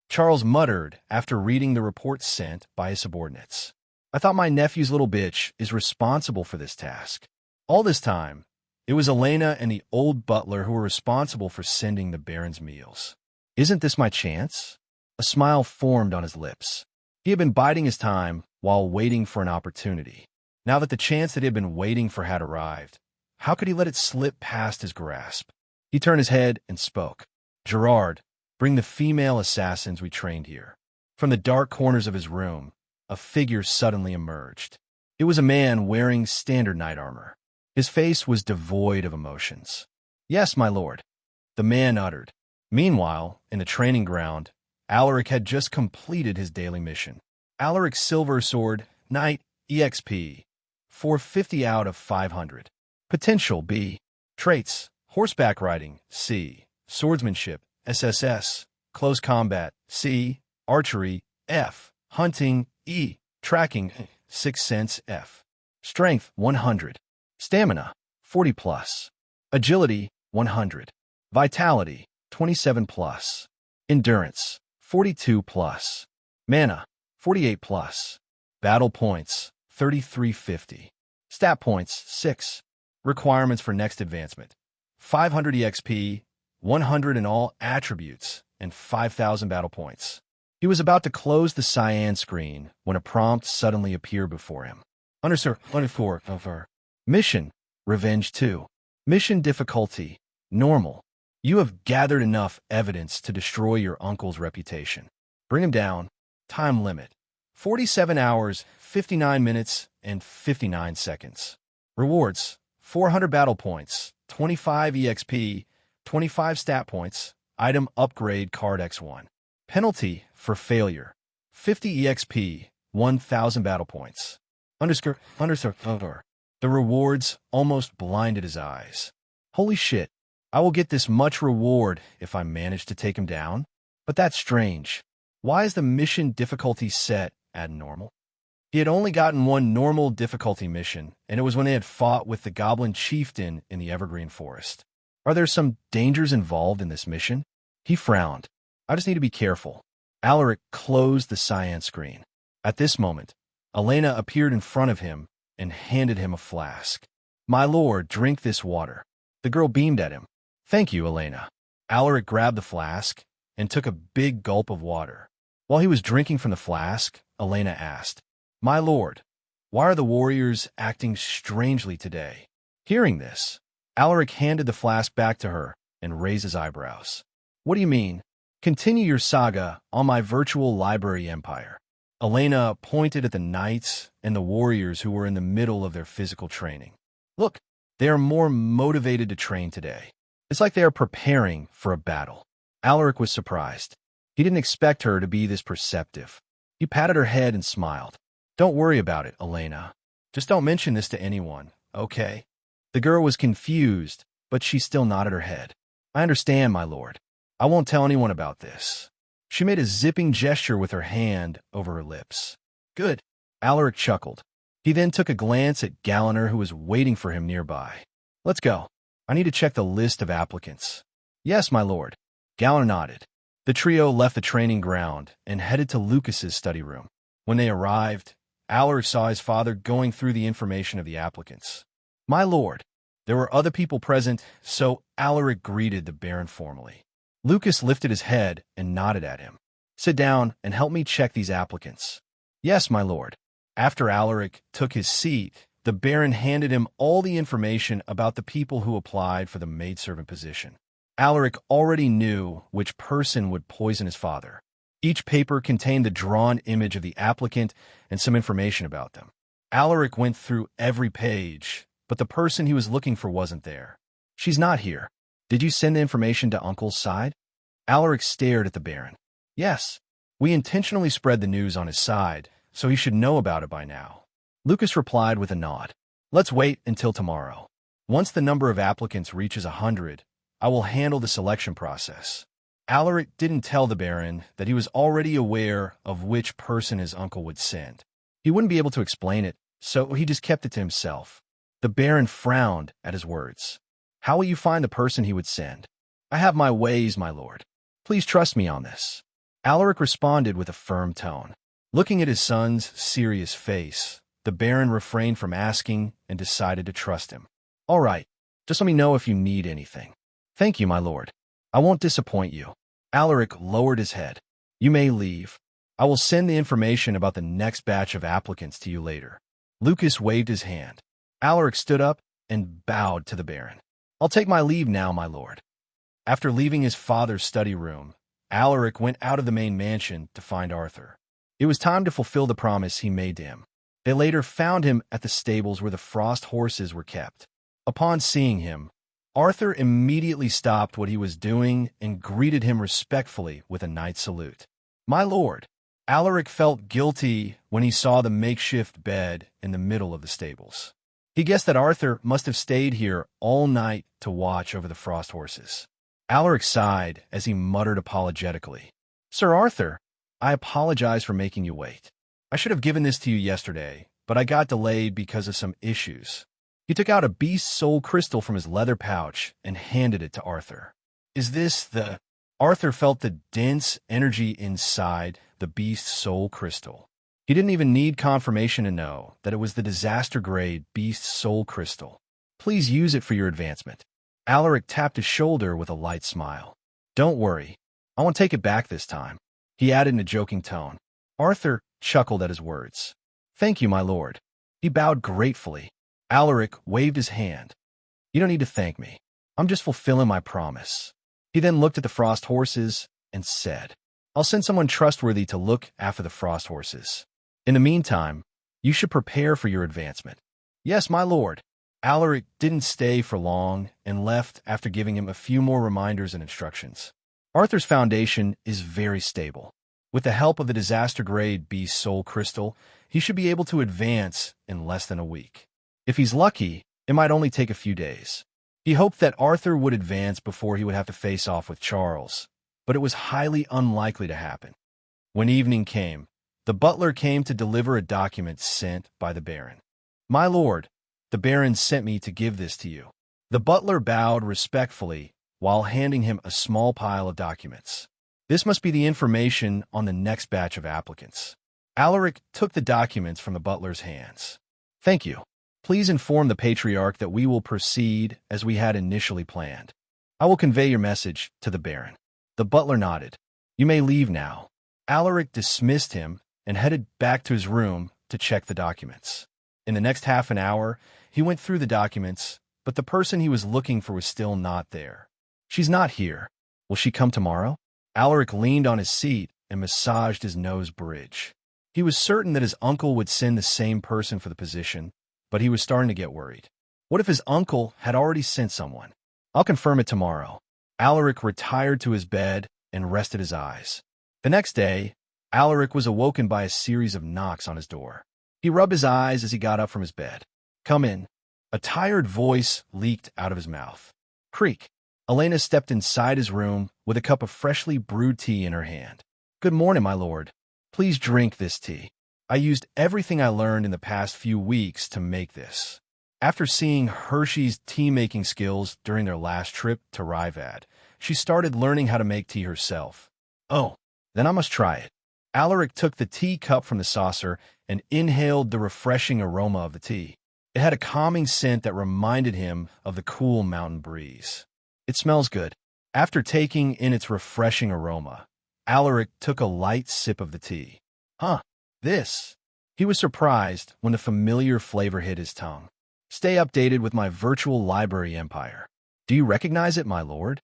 Charles muttered after reading the report sent by his subordinates. I thought my nephew's little bitch is responsible for this task. All this time, it was Elena and the old butler who were responsible for sending the Baron's meals. Isn't this my chance? A smile formed on his lips. He had been biding his time while waiting for an opportunity. Now that the chance that he had been waiting for had arrived, how could he let it slip past his grasp? He turned his head and spoke. Gerard, bring the female assassins we trained here. From the dark corners of his room, a figure suddenly emerged. It was a man wearing standard knight armor. His face was devoid of emotions. Yes, my lord, the man uttered. Meanwhile, in the training ground, Alaric had just completed his daily mission. Alaric's silver sword, Knight, EXP, 450 out of 500. Potential, B. Traits, horseback riding, C. Swordsmanship, SSS. Close combat, C. Archery, F. Hunting, E. Tracking, Sixth Sense, F. Strength, 100. Stamina, 40 plus. Agility, 100. Vitality, 27 plus. Endurance, 42 plus. Mana, 48 plus. Battle points, 3350. Stat points, 6. Requirements for next advancement, 500 EXP, 100 in all attributes, and 5,000 battle points. He was about to close the cyan screen when a prompt suddenly appeared before him. Mission, Revenge 2. Mission difficulty, Normal. You have gathered enough evidence to destroy your uncle's reputation. Bring him down. Time limit, 47 hours, 59 minutes, and 59 seconds. Rewards, 400 battle points, 25 EXP, 25 stat points, item upgrade card X1. Penalty for failure, 50 EXP, 1,000 battle points. The rewards almost blinded his eyes. Holy shit. I will get this much reward if I manage to take him down? But that's strange. Why is the mission difficulty set at normal? He had only gotten one normal difficulty mission, and it was when they had fought with the Goblin Chieftain in the Evergreen Forest. Are there some dangers involved in this mission? He frowned. I just need to be careful. Alaric closed the cyan screen. At this moment, Elena appeared in front of him and handed him a flask. My lord, drink this water. The girl beamed at him. Thank you, Elena. Alaric grabbed the flask and took a big gulp of water. While he was drinking from the flask, Elena asked, My lord, why are the warriors acting strangely today? Hearing this, Alaric handed the flask back to her and raised his eyebrows. What do you mean? Continue your saga on my virtual library empire. Elena pointed at the knights and the warriors who were in the middle of their physical training. Look, they are more motivated to train today. It's like they are preparing for a battle. Alaric was surprised. He didn't expect her to be this perceptive. He patted her head and smiled. Don't worry about it, Elena. Just don't mention this to anyone, okay? The girl was confused, but she still nodded her head. I understand, my lord. I won't tell anyone about this. She made a zipping gesture with her hand over her lips. Good. Alaric chuckled. He then took a glance at Galliner, who was waiting for him nearby. Let's go. I need to check the list of applicants. Yes, my lord. Galliner nodded. The trio left the training ground and headed to Lucas's study room. When they arrived, Alaric saw his father going through the information of the applicants. My lord, there were other people present, so Alaric greeted the Baron formally. Lucas lifted his head and nodded at him. Sit down and help me check these applicants. Yes, my lord. After Alaric took his seat, the Baron handed him all the information about the people who applied for the maidservant position. Alaric already knew which person would poison his father. Each paper contained the drawn image of the applicant and some information about them. Alaric went through every page, but the person he was looking for wasn't there. She's not here. Did you send the information to Uncle's side? Alaric stared at the Baron. Yes. We intentionally spread the news on his side, so he should know about it by now. Lucas replied with a nod. Let's wait until tomorrow. Once the number of applicants reaches 100, I will handle the selection process. Alaric didn't tell the Baron that he was already aware of which person his uncle would send. He wouldn't be able to explain it, so he just kept it to himself. The Baron frowned at his words. How will you find the person he would send? I have my ways, my lord. Please trust me on this. Alaric responded with a firm tone. Looking at his son's serious face, the Baron refrained from asking and decided to trust him. All right, just let me know if you need anything. Thank you, my lord. I won't disappoint you. Alaric lowered his head. You may leave. I will send the information about the next batch of applicants to you later. Lucas waved his hand. Alaric stood up and bowed to the Baron. I'll take my leave now, my lord. After leaving his father's study room, Alaric went out of the main mansion to find Arthur. It was time to fulfill the promise he made to him. They later found him at the stables where the frost horses were kept. Upon seeing him, Arthur immediately stopped what he was doing and greeted him respectfully with a knight's salute. My lord, Alaric felt guilty when he saw the makeshift bed in the middle of the stables. He guessed that Arthur must have stayed here all night to watch over the frost horses. Alaric sighed as he muttered apologetically. Sir Arthur, I apologize for making you wait. I should have given this to you yesterday, but I got delayed because of some issues. He took out a beast soul crystal from his leather pouch and handed it to Arthur. Is this the... Arthur felt the dense energy inside the beast soul crystal. He didn't even need confirmation to know that it was the disaster-grade beast soul crystal. Please use it for your advancement. Alaric tapped his shoulder with a light smile. Don't worry. I won't take it back this time. He added in a joking tone. Arthur chuckled at his words. Thank you, my lord. He bowed gratefully. Alaric waved his hand. You don't need to thank me. I'm just fulfilling my promise. He then looked at the frost horses and said, I'll send someone trustworthy to look after the frost horses. In the meantime, you should prepare for your advancement. Yes, my lord. Alaric didn't stay for long and left after giving him a few more reminders and instructions. Arthur's foundation is very stable. With the help of the disaster-grade beast soul crystal, he should be able to advance in less than a week. If he's lucky, it might only take a few days. He hoped that Arthur would advance before he would have to face off with Charles, but it was highly unlikely to happen. When evening came, The butler came to deliver a document sent by the Baron. My lord, the Baron sent me to give this to you. The butler bowed respectfully while handing him a small pile of documents. This must be the information on the next batch of applicants. Alaric took the documents from the butler's hands. Thank you. Please inform the Patriarch that we will proceed as we had initially planned. I will convey your message to the Baron. The butler nodded. You may leave now. Alaric dismissed him and headed back to his room to check the documents. In the next half an hour, he went through the documents, but the person he was looking for was still not there. She's not here. Will she come tomorrow? Alaric leaned on his seat and massaged his nose bridge. He was certain that his uncle would send the same person for the position, but he was starting to get worried. What if his uncle had already sent someone? I'll confirm it tomorrow. Alaric retired to his bed and rested his eyes. The next day, Alaric was awoken by a series of knocks on his door. He rubbed his eyes as he got up from his bed. Come in. A tired voice leaked out of his mouth. Creak. Elena stepped inside his room with a cup of freshly brewed tea in her hand. Good morning, my lord. Please drink this tea. I used everything I learned in the past few weeks to make this. After seeing Hershey's tea-making skills during their last trip to Rivad, she started learning how to make tea herself. Oh, then I must try it. Alaric took the tea cup from the saucer and inhaled the refreshing aroma of the tea. It had a calming scent that reminded him of the cool mountain breeze. It smells good. After taking in its refreshing aroma, Alaric took a light sip of the tea. This. He was surprised when the familiar flavor hit his tongue. Stay updated with my virtual library empire. Do you recognize it, my lord?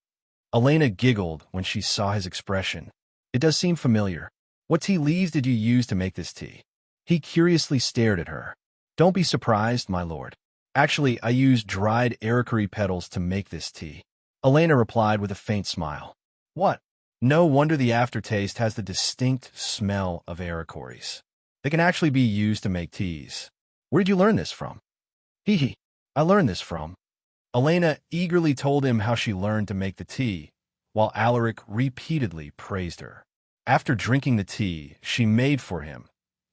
Elena giggled when she saw his expression. It does seem familiar. What tea leaves did you use to make this tea? He curiously stared at her. Don't be surprised, my lord. Actually, I used dried arachari petals to make this tea. Elena replied with a faint smile. What? No wonder the aftertaste has the distinct smell of aracharis. They can actually be used to make teas. Where did you learn this from? Hee. I learned this from. Elena eagerly told him how she learned to make the tea, while Alaric repeatedly praised her. After drinking the tea she made for him,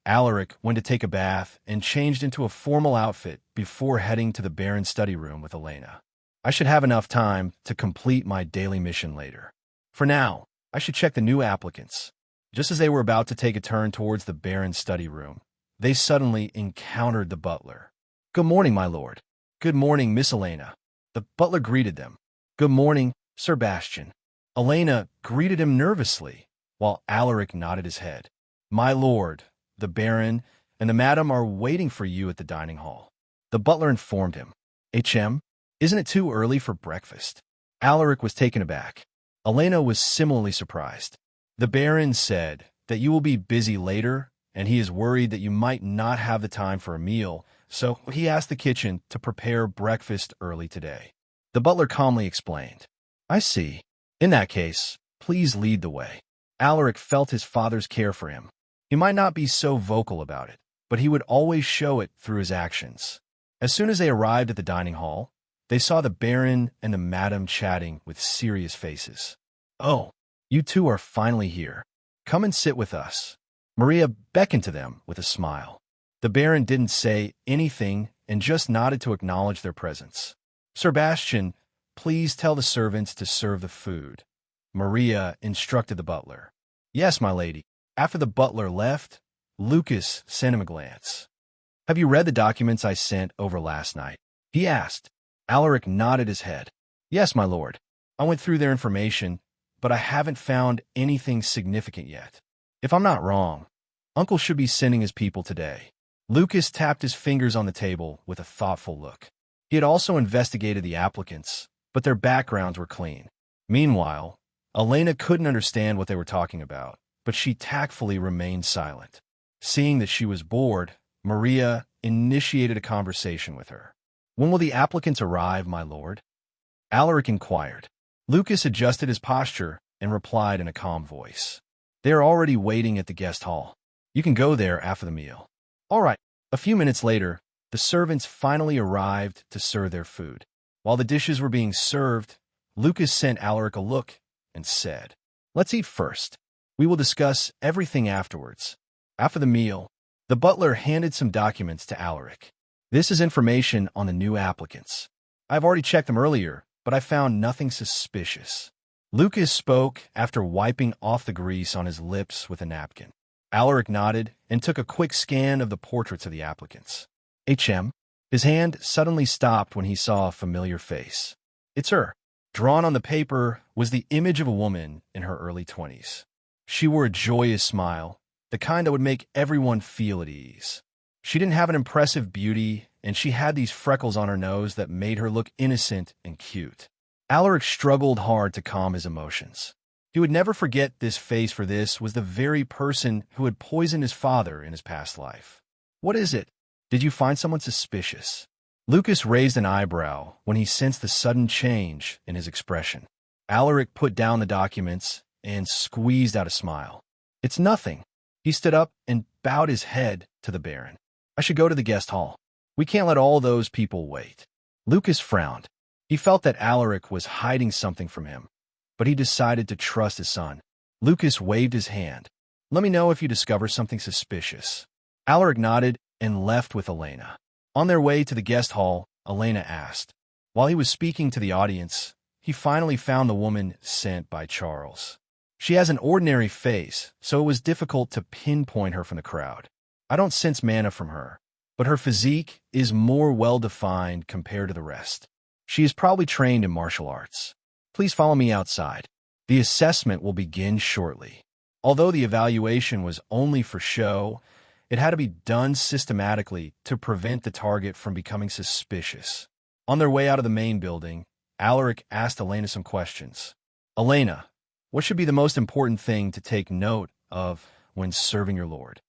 Alaric went to take a bath and changed into a formal outfit before heading to the Baron's study room with Elena. I should have enough time to complete my daily mission later. For now, I should check the new applicants. Just as they were about to take a turn towards the Baron's study room, they suddenly encountered the butler. Good morning, my lord. Good morning, Miss Elena. The butler greeted them. Good morning, Sir Bastian. Elena greeted him nervously, while Alaric nodded his head. My lord, the Baron, and the madam are waiting for you at the dining hall. The butler informed him. HM, isn't it too early for breakfast? Alaric was taken aback. Elena was similarly surprised. The Baron said that you will be busy later, and he is worried that you might not have the time for a meal, so he asked the kitchen to prepare breakfast early today. The butler calmly explained. I see. In that case, please lead the way. Alaric felt his father's care for him. He might not be so vocal about it, but he would always show it through his actions. As soon as they arrived at the dining hall, they saw the Baron and the madam chatting with serious faces. Oh, you two are finally here. Come and sit with us. Maria beckoned to them with a smile. The Baron didn't say anything and just nodded to acknowledge their presence. Sir Bastian, please tell the servants to serve the food. Maria instructed the butler. Yes, my lady. After the butler left, Lucas sent him a glance. Have you read the documents I sent over last night? He asked. Alaric nodded his head. Yes, my lord. I went through their information, but I haven't found anything significant yet. If I'm not wrong, Uncle should be sending his people today. Lucas tapped his fingers on the table with a thoughtful look. He had also investigated the applicants, but their backgrounds were clean. Meanwhile, Elena couldn't understand what they were talking about, but she tactfully remained silent. Seeing that she was bored, Maria initiated a conversation with her. When will the applicants arrive, my lord? Alaric inquired. Lucas adjusted his posture and replied in a calm voice. They are already waiting at the guest hall. You can go there after the meal. All right. A few minutes later, the servants finally arrived to serve their food. While the dishes were being served, Lucas sent Alaric a look and said, Let's eat first. We will discuss everything afterwards. After the meal, the butler handed some documents to Alaric. This is information on the new applicants. I've already checked them earlier, but I found nothing suspicious. Lucas spoke after wiping off the grease on his lips with a napkin. Alaric nodded and took a quick scan of the portraits of the applicants. HM. His hand suddenly stopped when he saw a familiar face. It's her. Drawn on the paper was the image of a woman in her early 20s. She wore a joyous smile, the kind that would make everyone feel at ease. She didn't have an impressive beauty, and she had these freckles on her nose that made her look innocent and cute. Alaric struggled hard to calm his emotions. He would never forget this face, for this was the very person who had poisoned his father in his past life. What is it? Did you find someone suspicious? Lucas raised an eyebrow when he sensed the sudden change in his expression. Alaric put down the documents and squeezed out a smile. It's nothing. He stood up and bowed his head to the Baron. I should go to the guest hall. We can't let all those people wait. Lucas frowned. He felt that Alaric was hiding something from him, but he decided to trust his son. Lucas waved his hand. Let me know if you discover something suspicious. Alaric nodded and left with Elena. On their way to the guest hall, Elena asked. While he was speaking to the audience, he finally found the woman sent by Charles. She has an ordinary face, so it was difficult to pinpoint her from the crowd. I don't sense mana from her, but her physique is more well-defined compared to the rest. She is probably trained in martial arts. Please follow me outside. The assessment will begin shortly. Although the evaluation was only for show, it had to be done systematically to prevent the target from becoming suspicious. On their way out of the main building, Alaric asked Elena some questions. Elena, what should be the most important thing to take note of when serving your lord?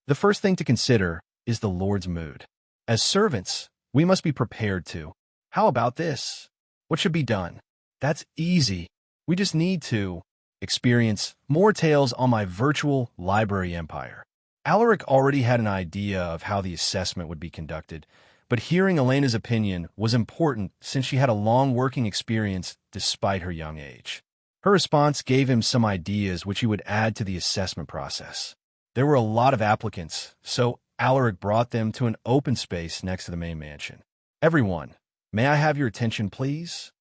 The first thing to consider is the lord's mood. As servants, we must be prepared to. How about this? What should be done? That's easy. We just need to experience more tales on my virtual library empire. Alaric already had an idea of how the assessment would be conducted, but hearing Elena's opinion was important since she had a long working experience despite her young age. Her response gave him some ideas which he would add to the assessment process. There were a lot of applicants, so Alaric brought them to an open space next to the main mansion. Everyone, may I have your attention, please?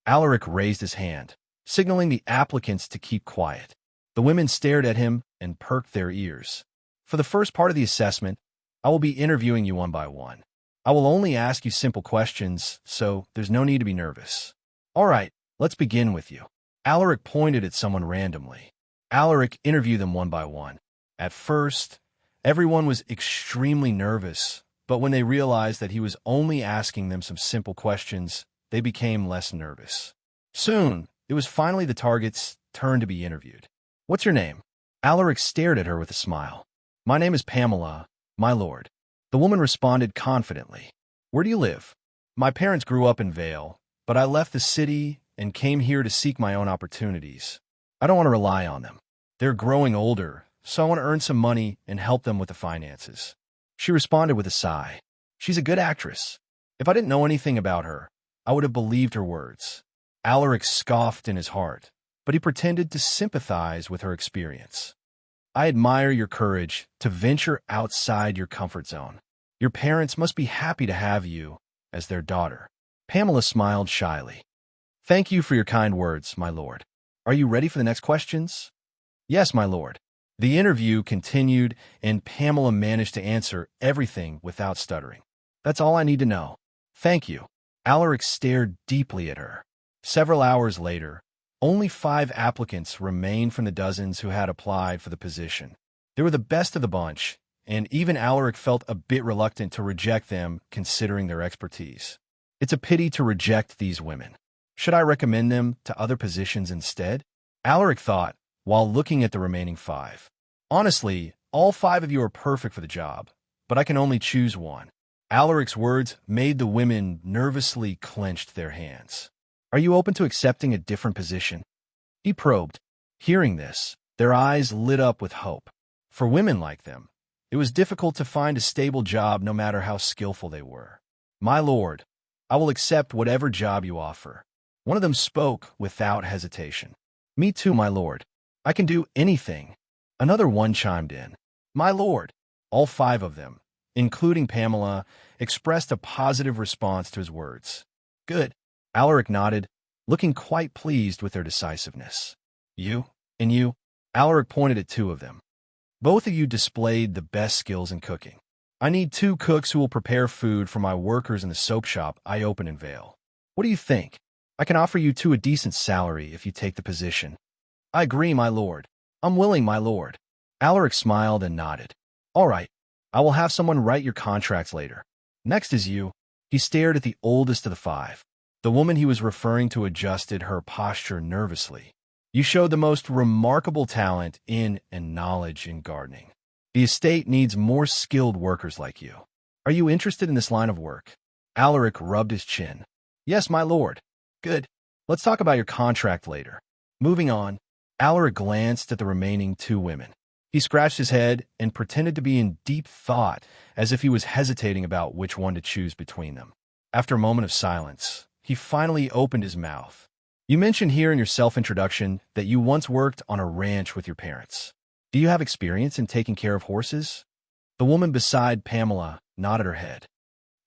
Alaric raised his hand, signaling the applicants to keep quiet. The women stared at him and perked their ears. For the first part of the assessment, I will be interviewing you one by one. I will only ask you simple questions, so there's no need to be nervous. All right, let's begin with you. Alaric pointed at someone randomly. Alaric interviewed them one by one. At first, everyone was extremely nervous, but when they realized that he was only asking them some simple questions, they became less nervous. Soon, it was finally the target's turn to be interviewed. What's your name? Alaric stared at her with a smile. My name is Pamela, my lord. The woman responded confidently. Where do you live? My parents grew up in Vale, but I left the city and came here to seek my own opportunities. I don't want to rely on them. They're growing older, so I want to earn some money and help them with the finances. She responded with a sigh. She's a good actress. If I didn't know anything about her, I would have believed her words. Alaric scoffed in his heart, but he pretended to sympathize with her experience. I admire your courage to venture outside your comfort zone. Your parents must be happy to have you as their daughter. Pamela smiled shyly. Thank you for your kind words, my lord. Are you ready for the next questions? Yes, my lord. The interview continued, and Pamela managed to answer everything without stuttering. That's all I need to know. Thank you. Alaric stared deeply at her. Several hours later, only 5 applicants remained from the dozens who had applied for the position. They were the best of the bunch, and even Alaric felt a bit reluctant to reject them considering their expertise. It's a pity to reject these women. Should I recommend them to other positions instead? Alaric thought, while looking at the remaining 5. Honestly, all 5 of you are perfect for the job, but I can only choose one. Alaric's words made the women nervously clench their hands. Are you open to accepting a different position? He probed. Hearing this, their eyes lit up with hope. For women like them, it was difficult to find a stable job no matter how skillful they were. My lord, I will accept whatever job you offer. One of them spoke without hesitation. Me too, my lord. I can do anything. Another one chimed in. My lord, all 5 of them, including Pamela, expressed a positive response to his words. Good. Alaric nodded, looking quite pleased with their decisiveness. You, and you, Alaric pointed at 2 of them. Both of you displayed the best skills in cooking. I need 2 cooks who will prepare food for my workers in the soap shop I open in Vale. What do you think? I can offer you 2 a decent salary if you take the position. I agree, my lord. I'm willing, my lord. Alaric smiled and nodded. All right, I will have someone write your contracts later. Next is you. He stared at the oldest of the 5. The woman he was referring to adjusted her posture nervously. You showed the most remarkable talent in and knowledge in gardening. The estate needs more skilled workers like you. Are you interested in this line of work? Alaric rubbed his chin. Yes, my lord. Good. Let's talk about your contract later. Moving on, Alaric glanced at the remaining 2 women. He scratched his head and pretended to be in deep thought, as if he was hesitating about which one to choose between them. After a moment of silence, he finally opened his mouth. You mentioned here in your self-introduction that you once worked on a ranch with your parents. Do you have experience in taking care of horses? The woman beside Pamela nodded her head.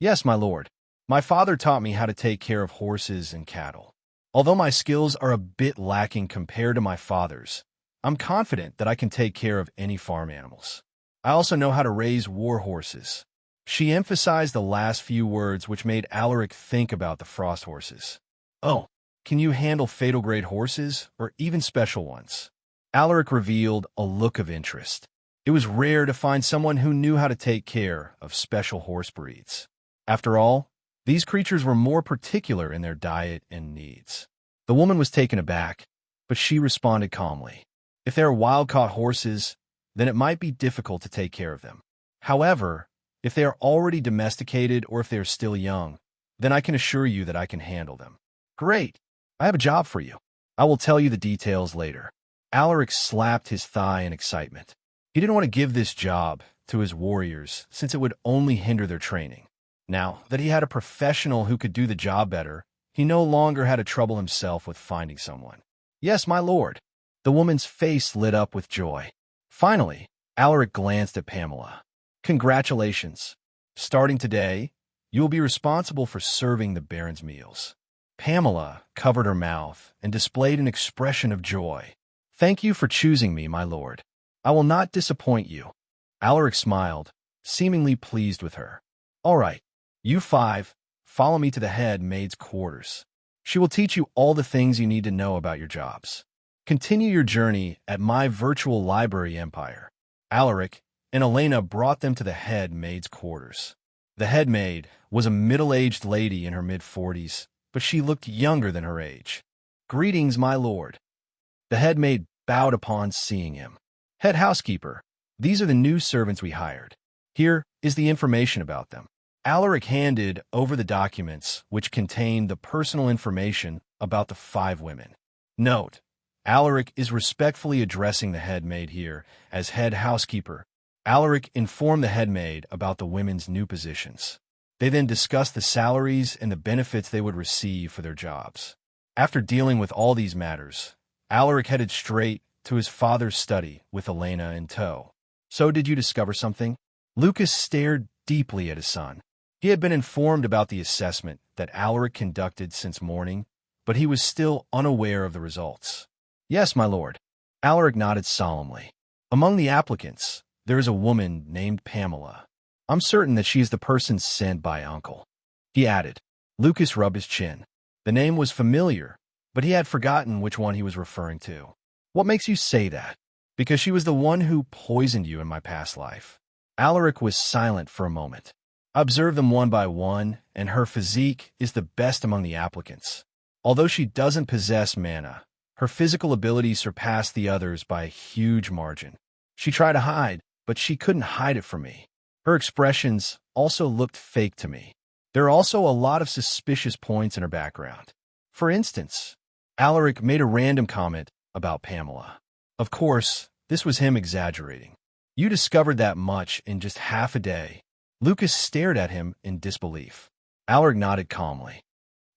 Yes, my lord. My father taught me how to take care of horses and cattle. Although my skills are a bit lacking compared to my father's, I'm confident that I can take care of any farm animals. I also know how to raise war horses. She emphasized the last few words, which made Alaric think about the frost horses. Oh, can you handle fatal-grade horses, or even special ones? Alaric revealed a look of interest. It was rare to find someone who knew how to take care of special horse breeds. After all, these creatures were more particular in their diet and needs. The woman was taken aback, but she responded calmly. If they are wild-caught horses, then it might be difficult to take care of them. However, if they are already domesticated or if they are still young, then I can assure you that I can handle them. Great! I have a job for you. I will tell you the details later. Alaric slapped his thigh in excitement. He didn't want to give this job to his warriors since it would only hinder their training. Now that he had a professional who could do the job better, he no longer had to trouble himself with finding someone. Yes, my lord. The woman's face lit up with joy. Finally, Alaric glanced at Pamela. Congratulations. Starting today, you will be responsible for serving the Baron's meals. Pamela covered her mouth and displayed an expression of joy. Thank you for choosing me, my lord. I will not disappoint you. Alaric smiled, seemingly pleased with her. All right, you 5, follow me to the head maid's quarters. She will teach you all the things you need to know about your jobs. Continue your journey at my virtual library empire. Alaric and Elena brought them to the head maid's quarters. The head maid was a middle-aged lady in her mid-40s, but she looked younger than her age. Greetings, my lord. The head maid bowed upon seeing him. Head housekeeper, these are the new servants we hired. Here is the information about them. Alaric handed over the documents which contained the personal information about the 5 women. Note, Alaric is respectfully addressing the head maid here as head housekeeper. Alaric informed the head maid about the women's new positions. They then discussed the salaries and the benefits they would receive for their jobs. After dealing with all these matters, Alaric headed straight to his father's study with Elena in tow. So did you discover something? Lucas stared deeply at his son. He had been informed about the assessment that Alaric conducted since morning, but he was still unaware of the results. Yes, my lord. Alaric nodded solemnly. Among the applicants, there is a woman named Pamela. I'm certain that she is the person sent by Uncle. He added. Lucas rubbed his chin. The name was familiar, but he had forgotten which one he was referring to. What makes you say that? Because she was the one who poisoned you in my past life. Alaric was silent for a moment. I observed them one by one, and her physique is the best among the applicants. Although she doesn't possess mana, her physical abilities surpass the others by a huge margin. She tried to hide, but she couldn't hide it from me. Her expressions also looked fake to me. There are also a lot of suspicious points in her background. For instance, Alaric made a random comment about Pamela. Of course, this was him exaggerating. You discovered that much in just half a day. Lucas stared at him in disbelief. Alaric nodded calmly.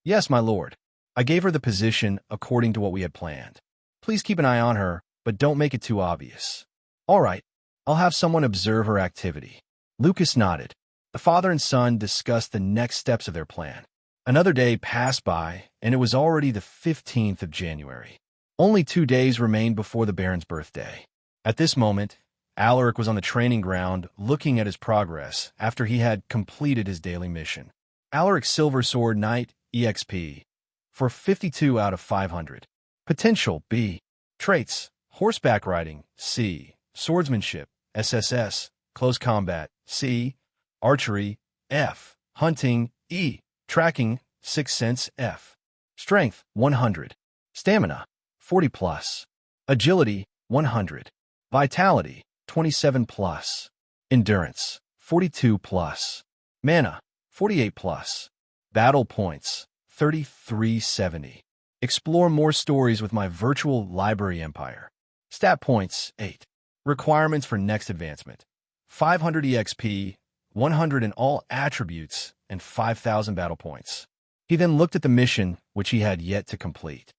Yes, my lord. I gave her the position according to what we had planned. Please keep an eye on her, but don't make it too obvious. All right, I'll have someone observe her activity. Lucas nodded. The father and son discussed the next steps of their plan. Another day passed by, and it was already the 15th of January. Only 2 days remained before the Baron's birthday. At this moment, Alaric was on the training ground looking at his progress after he had completed his daily mission. Alaric's Silver Sword Knight EXP for 52 out of 500. Potential B. Traits: horseback riding C. Swordsmanship SSS. Close combat C. Archery F. Hunting E. Tracking, Sixth Sense F. Strength 100. Stamina 40 plus. Agility 100. Vitality 27 plus. Endurance 42 plus. Mana 48 plus. Battle points 3370. Explore more stories with my virtual library empire. Stat points 8. Requirements for next advancement: 500 EXP, 100 in all attributes, and 5,000 battle points. He then looked at the mission, which he had yet to complete.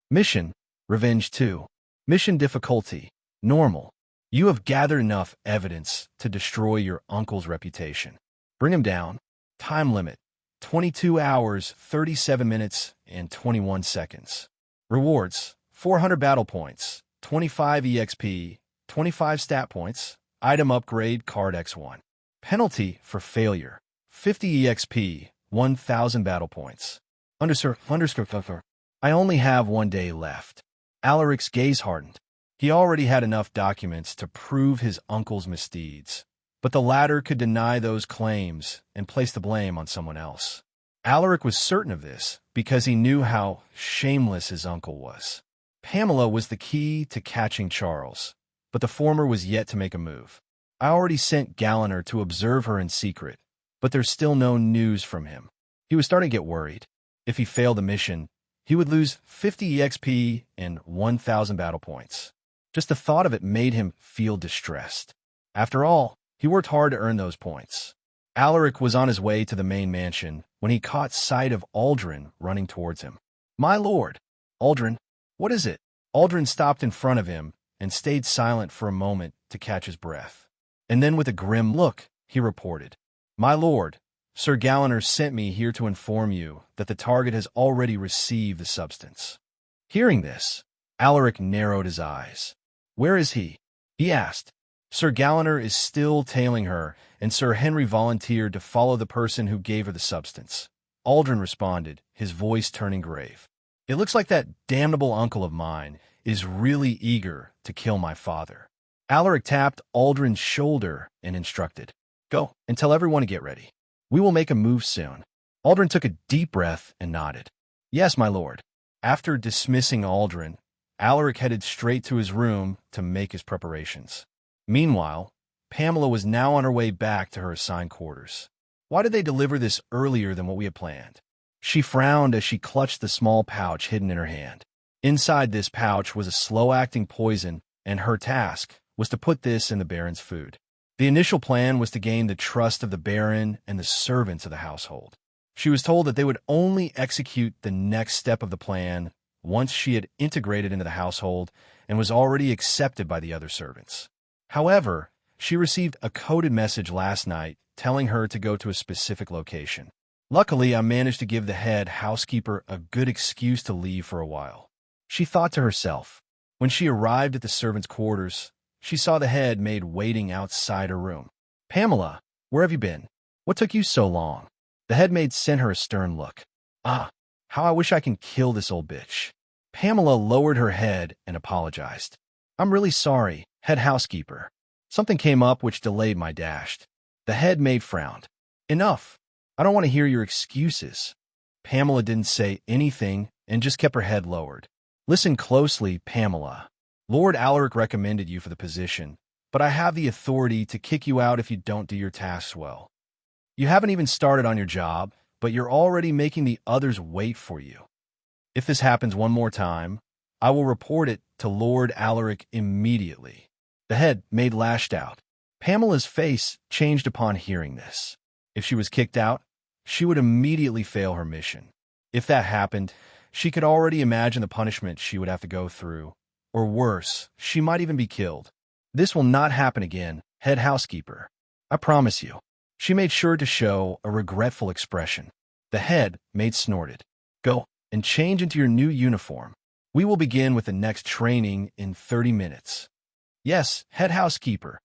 Mission: Revenge 2. Mission difficulty: Normal. You have gathered enough evidence to destroy your uncle's reputation. Bring him down. Time limit: 22 hours, 37 minutes, and 21 seconds. Rewards: 400 battle points, 25 EXP, 25 stat points, item upgrade card X1. Penalty for failure: 50 EXP, 1,000 battle points. I only have 1 day left. Alaric's gaze hardened. He already had enough documents to prove his uncle's misdeeds, but the latter could deny those claims and place the blame on someone else. Alaric was certain of this because he knew how shameless his uncle was. Pamela was the key to catching Charles, but the former was yet to make a move. I already sent Galliner to observe her in secret, but there's still no news from him. He was starting to get worried. If he failed the mission, he would lose 50 EXP and 1,000 battle points. Just the thought of it made him feel distressed. After all, he worked hard to earn those points. Alaric was on his way to the main mansion when he caught sight of Aldrin running towards him. "My lord!" "Aldrin, what is it?" Aldrin stopped in front of him and stayed silent for a moment to catch his breath. And then with a grim look, he reported, "My lord, Sir Galliner sent me here to inform you that the target has already received the substance." Hearing this, Alaric narrowed his eyes. "Where is he?" he asked. "Sir Galliner is still tailing her, and Sir Henry volunteered to follow the person who gave her the substance." Aldrin responded, his voice turning grave. "It looks like that damnable uncle of mine is really eager to kill my father." Alaric tapped Aldrin's shoulder and instructed, "Go and tell everyone to get ready. We will make a move soon." Aldrin took a deep breath and nodded. "Yes, my lord." After dismissing Aldrin, Alaric headed straight to his room to make his preparations. Meanwhile, Pamela was now on her way back to her assigned quarters. Why did they deliver this earlier than what we had planned? She frowned as she clutched the small pouch hidden in her hand. Inside this pouch was a slow-acting poison, and her task was to put this in the Baron's food. The initial plan was to gain the trust of the Baron and the servants of the household. She was told that they would only execute the next step of the plan once she had integrated into the household and was already accepted by the other servants. However, she received a coded message last night telling her to go to a specific location. Luckily, I managed to give the head housekeeper a good excuse to leave for a while. She thought to herself. When she arrived at the servants' quarters, she saw the head maid waiting outside her room. "Pamela, where have you been? What took you so long?" The head maid sent her a stern look. "Ah, how I wish I can kill this old bitch." Pamela lowered her head and apologized. "I'm really sorry, head housekeeper. Something came up which delayed my dash." The head maid frowned. "Enough. I don't want to hear your excuses." Pamela didn't say anything and just kept her head lowered. "Listen closely, Pamela. Lord Alaric recommended you for the position, but I have the authority to kick you out if you don't do your tasks well. You haven't even started on your job, but you're already making the others wait for you. If this happens one more time, I will report it to Lord Alaric immediately." The head maid lashed out. Pamela's face changed upon hearing this. If she was kicked out, she would immediately fail her mission. If that happened, she could already imagine the punishment she would have to go through. Or worse, she might even be killed. This will not happen again, head housekeeper. I promise you. She made sure to show a regretful expression. The head maid snorted. Go and change into your new uniform. We will begin with the next training in 30 minutes. Yes, head housekeeper.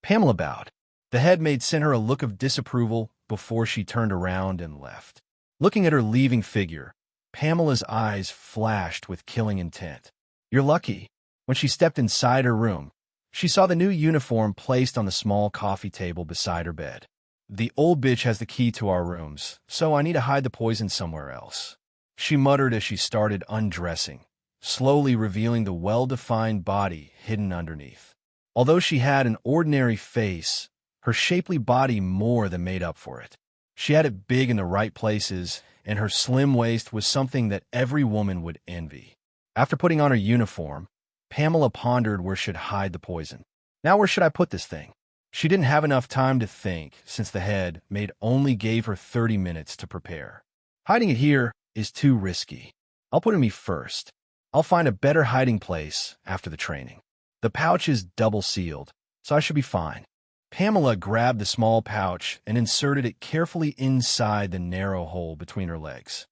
Pamela bowed. The head maid sent her a look of disapproval before she turned around and left. Looking at her leaving figure, Pamela's eyes flashed with killing intent. You're lucky. When she stepped inside her room, she saw the new uniform placed on the small coffee table beside her bed. The old bitch has the key to our rooms, so I need to hide the poison somewhere else. She muttered as she started undressing, slowly revealing the well-defined body hidden underneath. Although she had an ordinary face, her shapely body more than made up for it. She had it big in the right places, and her slim waist was something that every woman would envy. After putting on her uniform, Pamela pondered where she'd hide the poison. Now where should I put this thing? She didn't have enough time to think, since the head maid only gave her 30 minutes to prepare. Hiding it here is too risky. I'll put it in me first. I'll find a better hiding place after the training. The pouch is double sealed, so I should be fine. Pamela grabbed the small pouch and inserted it carefully inside the narrow hole between her legs.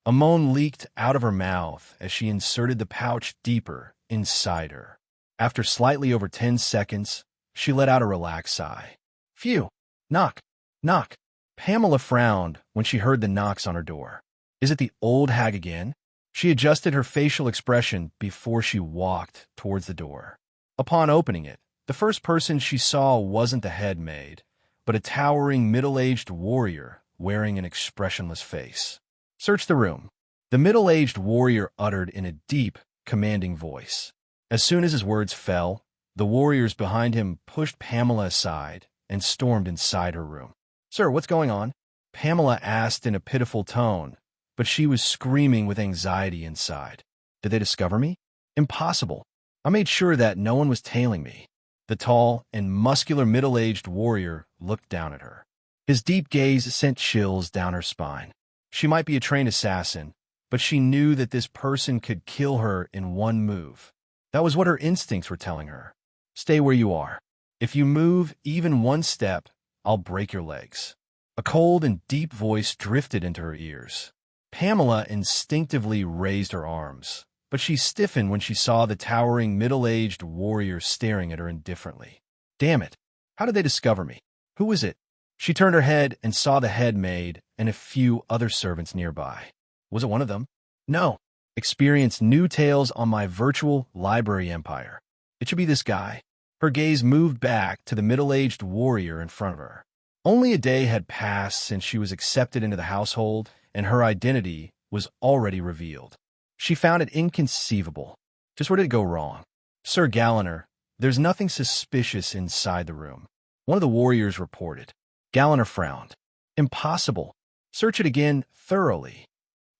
A moan leaked out of her mouth as she inserted the pouch deeper inside her. After slightly over 10 seconds, she let out a relaxed sigh. Phew! Knock! Knock! Pamela frowned when she heard the knocks on her door. Is it the old hag again? She adjusted her facial expression before she walked towards the door. Upon opening it, the first person she saw wasn't the head maid, but a towering middle-aged warrior wearing an expressionless face. Search the room, the middle-aged warrior uttered in a deep, commanding voice. As soon as his words fell, the warriors behind him pushed Pamela aside and stormed inside her room. Sir, what's going on? Pamela asked in a pitiful tone, but she was screaming with anxiety inside. Did they discover me? Impossible. I made sure that no one was tailing me. The tall and muscular middle-aged warrior looked down at her. His deep gaze sent chills down her spine. She might be a trained assassin, but she knew that this person could kill her in one move. That was what her instincts were telling her. Stay where you are. If you move even one step, I'll break your legs. A cold and deep voice drifted into her ears. Pamela instinctively raised her arms, but she stiffened when she saw the towering middle-aged warrior staring at her indifferently. Damn it! How did they discover me? Who was it? She turned her head and saw the head maid and a few other servants nearby. Was it one of them? No. Experience new tales on my virtual library empire. It should be this guy. Her gaze moved back to the middle-aged warrior in front of her. Only a day had passed since she was accepted into the household, and her identity was already revealed. She found it inconceivable. Just where did it go wrong? Sir Galliner, there's nothing suspicious inside the room. One of the warriors reported. Galliner frowned. Impossible. Search it again thoroughly.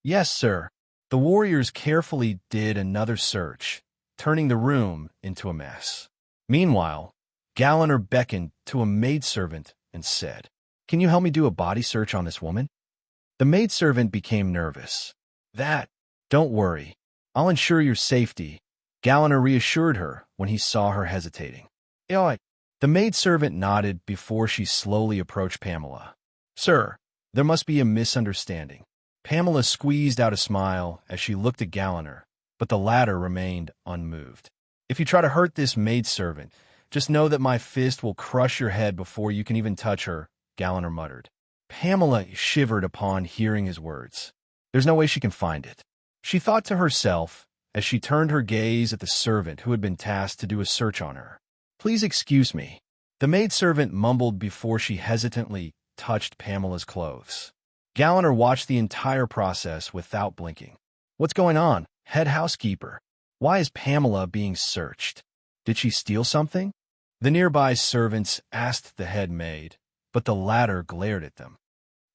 Yes, sir. The warriors carefully did another search, turning the room into a mess. Meanwhile, Galliner beckoned to a maidservant and said, Can you help me do a body search on this woman? The maidservant became nervous. Don't worry. I'll ensure your safety, Galliner reassured her when he saw her hesitating. The maidservant nodded before she slowly approached Pamela. Sir, there must be a misunderstanding. Pamela squeezed out a smile as she looked at Galliner, but the latter remained unmoved. If you try to hurt this maidservant, just know that my fist will crush your head before you can even touch her, Galliner muttered. Pamela shivered upon hearing his words. There's no way she can find it. She thought to herself as she turned her gaze at the servant who had been tasked to do a search on her. Please excuse me. The maidservant mumbled before she hesitantly touched Pamela's clothes. Galliner watched the entire process without blinking. What's going on, head housekeeper? Why is Pamela being searched? Did she steal something? The nearby servants asked the head maid, but the latter glared at them.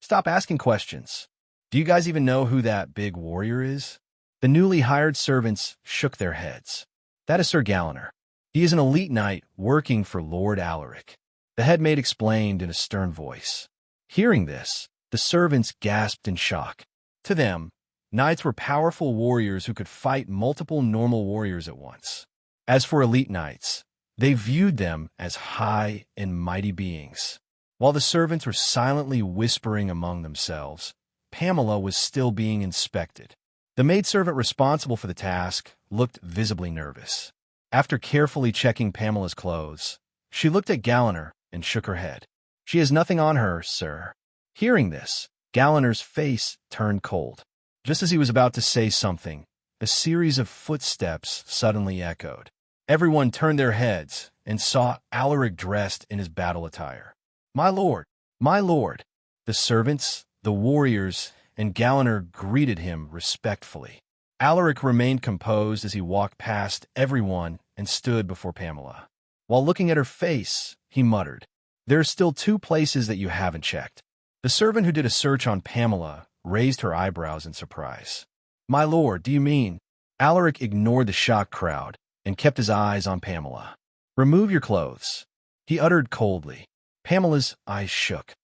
Stop asking questions. Do you guys even know who that big warrior is? The newly hired servants shook their heads. That is Sir Galliner. He is an elite knight working for Lord Alaric. The head maid explained in a stern voice. Hearing this, the servants gasped in shock. To them, knights were powerful warriors who could fight multiple normal warriors at once. As for elite knights, They viewed them as high and mighty beings. While the servants were silently whispering among themselves, Pamela was still being inspected. The maidservant responsible for the task looked visibly nervous. After carefully checking Pamela's clothes, she looked at Galliner and shook her head. "She has nothing on her, sir." Hearing this, Galliner's face turned cold. Just as he was about to say something, a series of footsteps suddenly echoed. Everyone turned their heads and saw Alaric dressed in his battle attire. "My lord! My lord!" The servants, the warriors, and Galliner greeted him respectfully. Alaric remained composed as he walked past everyone and stood before Pamela. While looking at her face, he muttered, "There are still 2 places that you haven't checked." The servant who did a search on Pamela raised her eyebrows in surprise. "My lord, do you mean?" Alaric ignored the shocked crowd and kept his eyes on Pamela. "Remove your clothes," he uttered coldly. Pamela's eyes shook.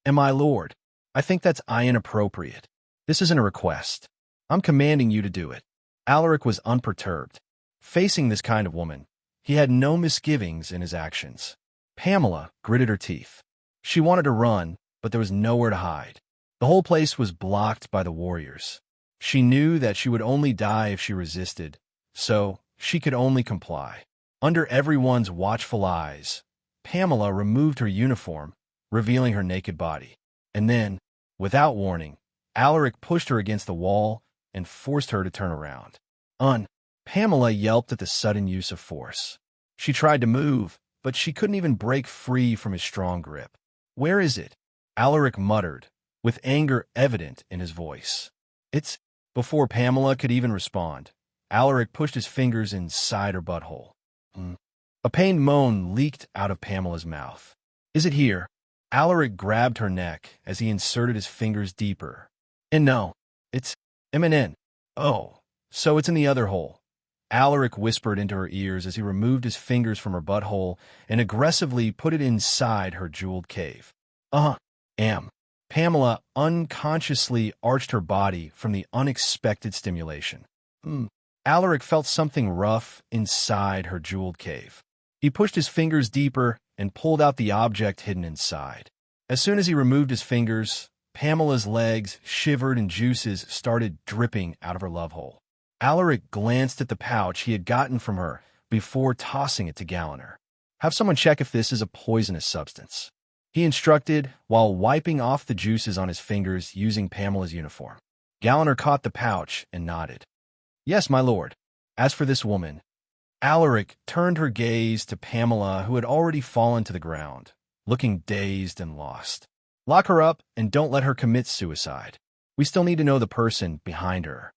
"And my lord, I think that's inappropriate. This isn't a request. I'm commanding you to do it." Alaric was unperturbed. Facing this kind of woman, he had no misgivings in his actions. Pamela gritted her teeth. She wanted to run, but there was nowhere to hide. The whole place was blocked by the warriors. She knew that she would only die if she resisted, so she could only comply. Under everyone's watchful eyes, Pamela removed her uniform, revealing her naked body. And then, without warning, Alaric pushed her against the wall and forced her to turn around. Pamela yelped at the sudden use of force. She tried to move, but she couldn't even break free from his strong grip. "Where is it?" Alaric muttered, with anger evident in his voice. "It's—" Before Pamela could even respond, Alaric pushed his fingers inside her butthole. A pained moan leaked out of Pamela's mouth. "Is it here?" Alaric grabbed her neck as he inserted his fingers deeper. "And no, it's imminent." "Oh, so it's in the other hole." Alaric whispered into her ears as he removed his fingers from her butthole and aggressively put it inside her jeweled cave. Am. Pamela unconsciously arched her body from the unexpected stimulation. Alaric felt something rough inside her jeweled cave. He pushed his fingers deeper and pulled out the object hidden inside. As soon as he removed his fingers, Pamela's legs shivered and juices started dripping out of her love hole. Alaric glanced at the pouch he had gotten from her before tossing it to Galliner. "Have someone check if this is a poisonous substance," he instructed while wiping off the juices on his fingers using Pamela's uniform. Galliner caught the pouch and nodded. "Yes, my lord. As for this woman—" Alaric turned her gaze to Pamela, who had already fallen to the ground, looking dazed and lost. "Lock her up and don't let her commit suicide. We still need to know the person behind her."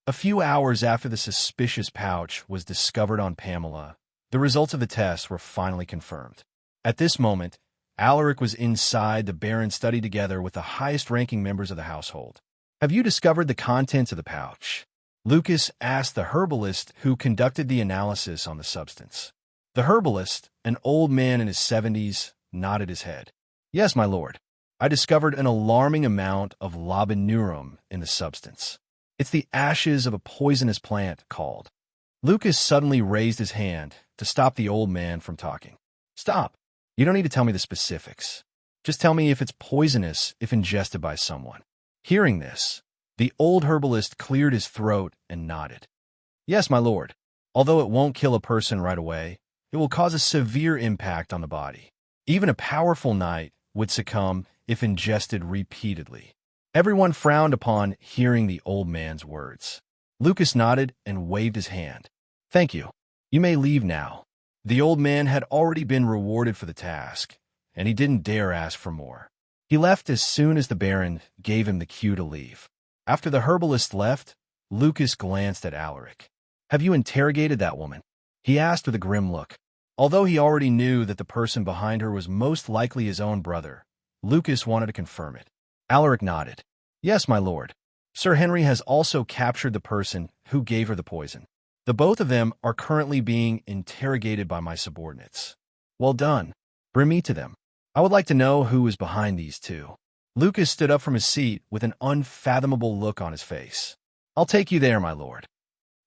A few hours after the suspicious pouch was discovered on Pamela, the results of the test were finally confirmed. At this moment, Alaric was inside the Baron's study together with the highest-ranking members of the household. "Have you discovered the contents of the pouch?" Lucas asked the herbalist who conducted the analysis on the substance. The herbalist, an old man in his 70s, nodded his head. "Yes, my lord. I discovered an alarming amount of labinurum in the substance. It's the ashes of a poisonous plant called—" Lucas suddenly raised his hand to stop the old man from talking. "Stop. You don't need to tell me the specifics. Just tell me if it's poisonous if ingested by someone." Hearing this, the old herbalist cleared his throat and nodded. "Yes, my lord. Although it won't kill a person right away, it will cause a severe impact on the body. Even a powerful knight would succumb if ingested repeatedly." Everyone frowned upon hearing the old man's words. Lucas nodded and waved his hand. "Thank you. You may leave now." The old man had already been rewarded for the task, and he didn't dare ask for more. He left as soon as the Baron gave him the cue to leave. After the herbalist left, Lucas glanced at Alaric. "Have you interrogated that woman?" he asked with a grim look. Although he already knew that the person behind her was most likely his own brother, Lucas wanted to confirm it. Alaric nodded. "Yes, my lord. Sir Henry has also captured the person who gave her the poison. The both of them are currently being interrogated by my subordinates." "Well done. Bring me to them. I would like to know who is behind these two." Lucas stood up from his seat with an unfathomable look on his face. "I'll take you there, my lord."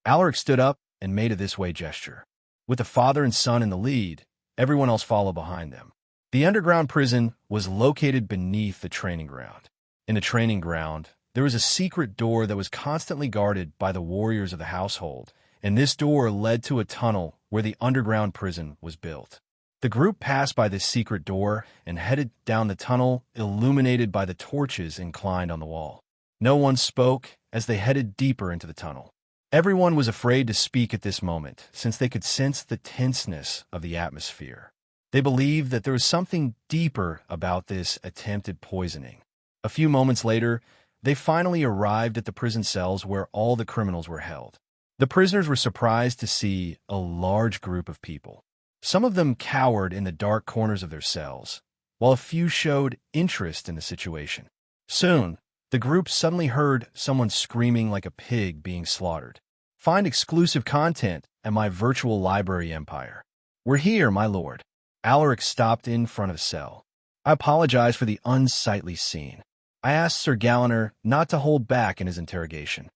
Alaric stood up and made a this-way gesture. With the father and son in the lead, everyone else followed behind them. The underground prison was located beneath the training ground. In the training ground, there was a secret door that was constantly guarded by the warriors of the household, and this door led to a tunnel where the underground prison was built. The group passed by this secret door and headed down the tunnel, illuminated by the torches inclined on the wall. No one spoke as they headed deeper into the tunnel. Everyone was afraid to speak at this moment, since they could sense the tenseness of the atmosphere. They believed that there was something deeper about this attempted poisoning. A few moments later, they finally arrived at the prison cells where all the criminals were held. The prisoners were surprised to see a large group of people. Some of them cowered in the dark corners of their cells, while a few showed interest in the situation. Soon, the group suddenly heard someone screaming like a pig being slaughtered. Find exclusive content at my virtual library empire. We're here, my lord. Alaric stopped in front of a cell. I apologize for the unsightly scene. I asked Sir Galliner not to hold back in his interrogation.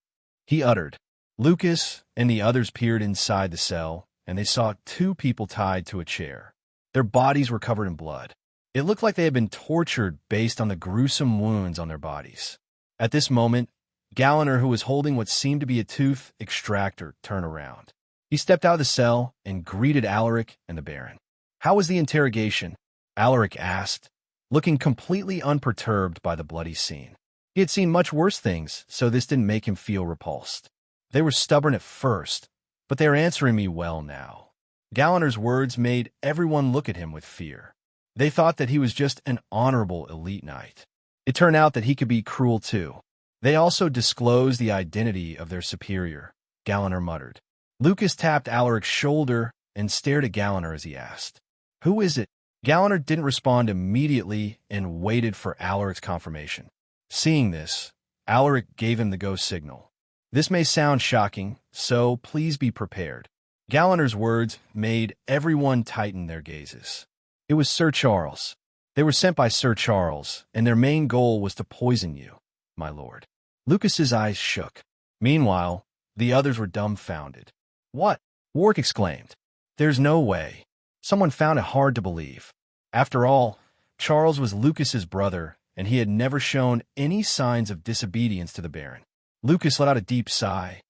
He uttered. Lucas and the others peered inside the cell, and they saw two people tied to a chair. Their bodies were covered in blood. It looked like they had been tortured based on the gruesome wounds on their bodies. At this moment, Galliner, who was holding what seemed to be a tooth extractor, turned around. He stepped out of the cell and greeted Alaric and the Baron. How was the interrogation? Alaric asked, looking completely unperturbed by the bloody scene. He had seen much worse things, so this didn't make him feel repulsed. They were stubborn at first, but they are answering me well now. Galliner's words made everyone look at him with fear. They thought that he was just an honorable elite knight. It turned out that he could be cruel too. They also disclosed the identity of their superior, Galliner muttered. Lucas tapped Alaric's shoulder and stared at Galliner as he asked, Who is it? Galliner didn't respond immediately and waited for Alaric's confirmation. Seeing this, Alaric gave him the go signal. This may sound shocking, so please be prepared. Galliner's words made everyone tighten their gazes. It was Sir Charles. They were sent by Sir Charles, and their main goal was to poison you, my lord. Lucas's eyes shook. Meanwhile, the others were dumbfounded. What? Warwick exclaimed. There's no way. Someone found it hard to believe. After all, Charles was Lucas's brother, and he had never shown any signs of disobedience to the Baron. Lucas let out a deep sigh.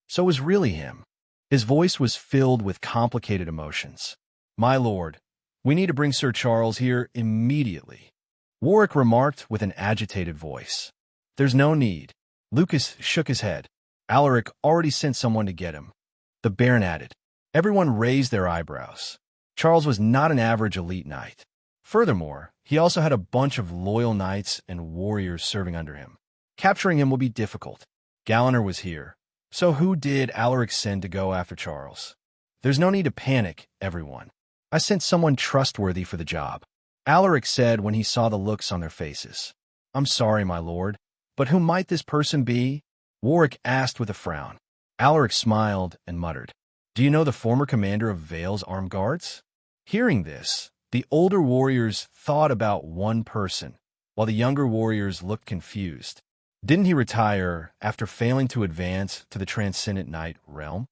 So it was really him. His voice was filled with complicated emotions. My lord, we need to bring Sir Charles here immediately. Warwick remarked with an agitated voice. There's no need. Lucas shook his head. Alaric already sent someone to get him. The Baron added. Everyone raised their eyebrows. Charles was not an average elite knight. Furthermore, he also had a bunch of loyal knights and warriors serving under him. Capturing him will be difficult. Galliner was here. So who did Alaric send to go after Charles? There's no need to panic, everyone. I sent someone trustworthy for the job. Alaric said when he saw the looks on their faces. I'm sorry, my lord, but who might this person be? Warwick asked with a frown. Alaric smiled and muttered. Do you know the former commander of Vale's armed guards? Hearing this, the older warriors thought about one person, while the younger warriors looked confused. Didn't he retire after failing to advance to the Transcendent Knight realm?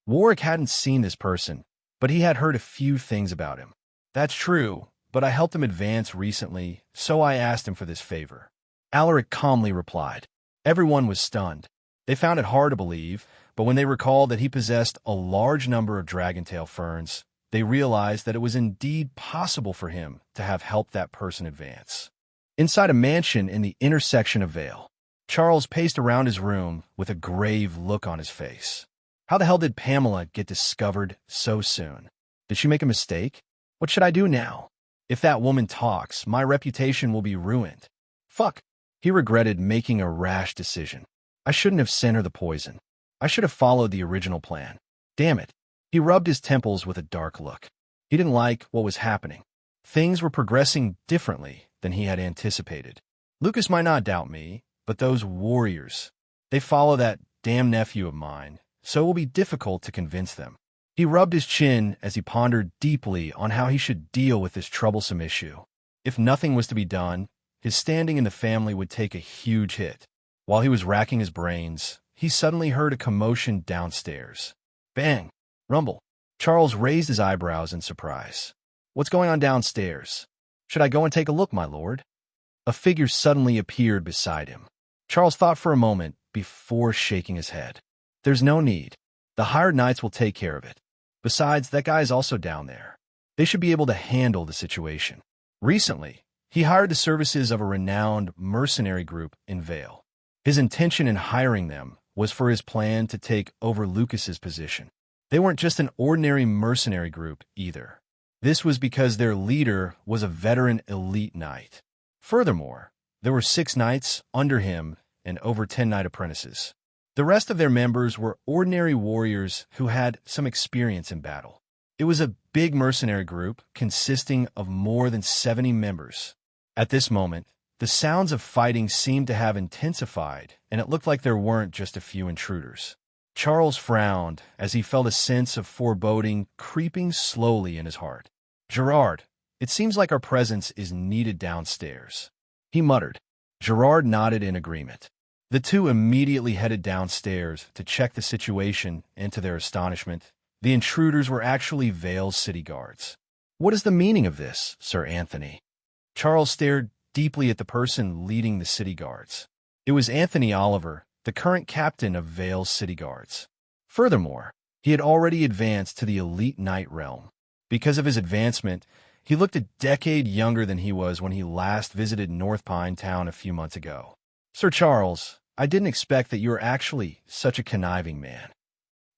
Warwick hadn't seen this person, but he had heard a few things about him. That's true, but I helped him advance recently, so I asked him for this favor. Alaric calmly replied. Everyone was stunned. They found it hard to believe, but when they recalled that he possessed a large number of dragontail ferns, they realized that it was indeed possible for him to have helped that person advance. Inside a mansion in the intersection of Vale, Charles paced around his room with a grave look on his face. How the hell did Pamela get discovered so soon? Did she make a mistake? What should I do now? If that woman talks, my reputation will be ruined. Fuck. He regretted making a rash decision. I shouldn't have sent her the poison. I should have followed the original plan. Damn it. He rubbed his temples with a dark look. He didn't like what was happening. Things were progressing differently than he had anticipated. Lucas might not doubt me, but those warriors, they follow that damn nephew of mine, so it will be difficult to convince them. He rubbed his chin as he pondered deeply on how he should deal with this troublesome issue. If nothing was to be done, his standing in the family would take a huge hit. While he was racking his brains, he suddenly heard a commotion downstairs. Bang! Rumble! Charles raised his eyebrows in surprise. What's going on downstairs? Should I go and take a look, my lord? A figure suddenly appeared beside him. Charles thought for a moment before shaking his head. There's no need. The hired knights will take care of it. Besides, that guy is also down there. They should be able to handle the situation. Recently, he hired the services of a renowned mercenary group in Vale. His intention in hiring them was for his plan to take over Lucas's position. They weren't just an ordinary mercenary group either. This was because their leader was a veteran elite knight. Furthermore, there were 6 knights under him and over 10 knight apprentices. The rest of their members were ordinary warriors who had some experience in battle. It was a big mercenary group consisting of more than 70 members. At this moment, the sounds of fighting seemed to have intensified, and it looked like there weren't just a few intruders. Charles frowned as he felt a sense of foreboding creeping slowly in his heart. Gerard, it seems like our presence is needed downstairs, he muttered. Gerard nodded in agreement. The two immediately headed downstairs to check the situation, and to their astonishment, the intruders were actually Vale's city guards. What is the meaning of this, Sir Anthony? Charles stared deeply at the person leading the city guards. It was Anthony Oliver, the current captain of Vale's city guards. Furthermore, he had already advanced to the elite knight realm. Because of his advancement, he looked a decade younger than he was when he last visited North Pine Town a few months ago. Sir Charles, I didn't expect that you were actually such a conniving man.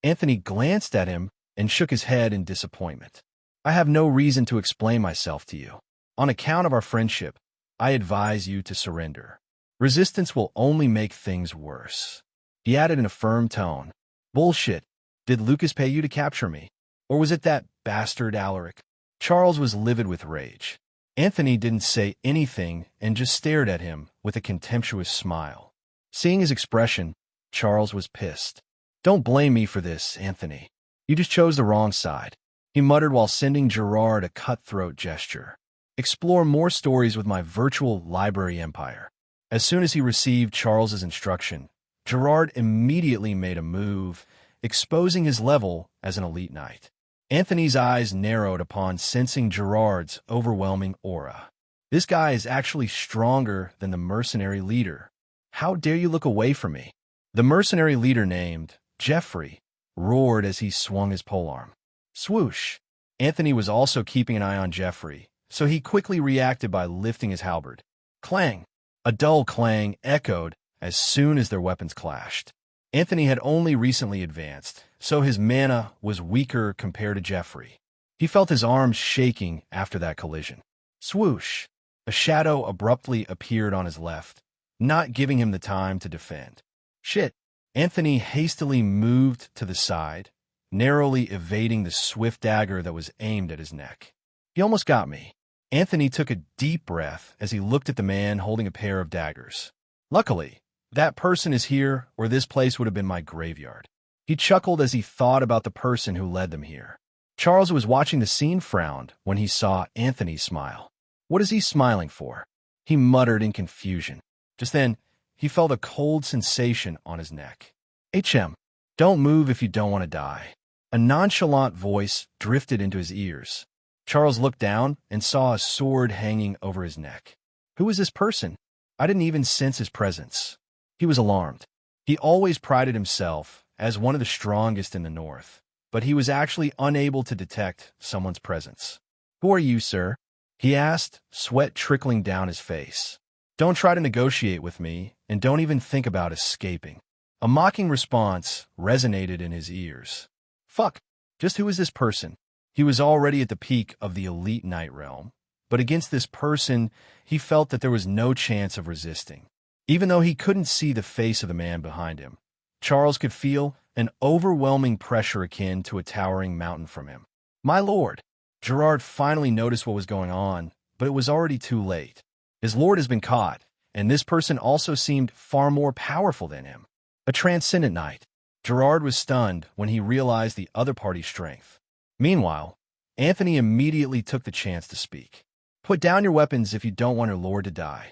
Anthony glanced at him and shook his head in disappointment. I have no reason to explain myself to you. On account of our friendship, I advise you to surrender. Resistance will only make things worse. He added in a firm tone. Bullshit. Did Lucas pay you to capture me? Or was it that bastard Alaric? Charles was livid with rage. Anthony didn't say anything and just stared at him with a contemptuous smile. Seeing his expression, Charles was pissed. Don't blame me for this, Anthony. You just chose the wrong side, he muttered while sending Gerard a cutthroat gesture. Explore more stories with my virtual library empire. As soon as he received Charles's instruction, Gerard immediately made a move, exposing his level as an elite knight. Anthony's eyes narrowed upon sensing Gerard's overwhelming aura. This guy is actually stronger than the mercenary leader. How dare you look away from me? The mercenary leader named Geoffrey roared as he swung his polearm. Swoosh! Anthony was also keeping an eye on Geoffrey, so he quickly reacted by lifting his halberd. Clang! A dull clang echoed as soon as their weapons clashed. Anthony had only recently advanced, so his mana was weaker compared to Geoffrey. He felt his arms shaking after that collision. Swoosh! A shadow abruptly appeared on his left, not giving him the time to defend. Shit! Anthony hastily moved to the side, narrowly evading the swift dagger that was aimed at his neck. He almost got me. Anthony took a deep breath as he looked at the man holding a pair of daggers. Luckily, that person is here, or this place would have been my graveyard. He chuckled as he thought about the person who led them here. Charles, who was watching the scene, frowned when he saw Anthony smile. What is he smiling for? He muttered in confusion. Just then, he felt a cold sensation on his neck. HM, don't move if you don't want to die. A nonchalant voice drifted into his ears. Charles looked down and saw a sword hanging over his neck. Who is this person? I didn't even sense his presence. He was alarmed. He always prided himself as one of the strongest in the north, but he was actually unable to detect someone's presence. Who are you, sir? He asked, sweat trickling down his face. Don't try to negotiate with me, and don't even think about escaping. A mocking response resonated in his ears. Fuck, just who is this person? He was already at the peak of the elite knight realm, but against this person, he felt that there was no chance of resisting. Even though he couldn't see the face of the man behind him, Charles could feel an overwhelming pressure akin to a towering mountain from him. My lord! Gerard finally noticed what was going on, but it was already too late. His lord has been caught, and this person also seemed far more powerful than him. A transcendent knight. Gerard was stunned when he realized the other party's strength. Meanwhile, Anthony immediately took the chance to speak. Put down your weapons if you don't want your lord to die.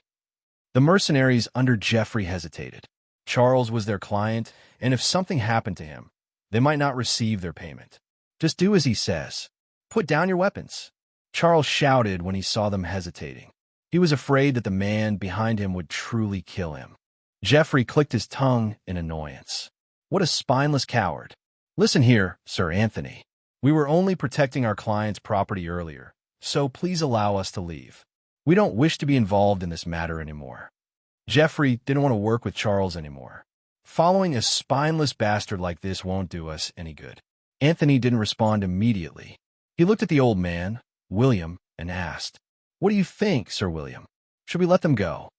The mercenaries under Geoffrey hesitated. Charles was their client, and if something happened to him, they might not receive their payment. Just do as he says. Put down your weapons. Charles shouted when he saw them hesitating. He was afraid that the man behind him would truly kill him. Jeffrey clicked his tongue in annoyance. What a spineless coward. Listen here, Sir Anthony. We were only protecting our client's property earlier, so please allow us to leave. We don't wish to be involved in this matter anymore. Jeffrey didn't want to work with Charles anymore. Following a spineless bastard like this won't do us any good. Anthony didn't respond immediately. He looked at the old man, William, and asked, "What do you think, Sir William? Should we let them go?"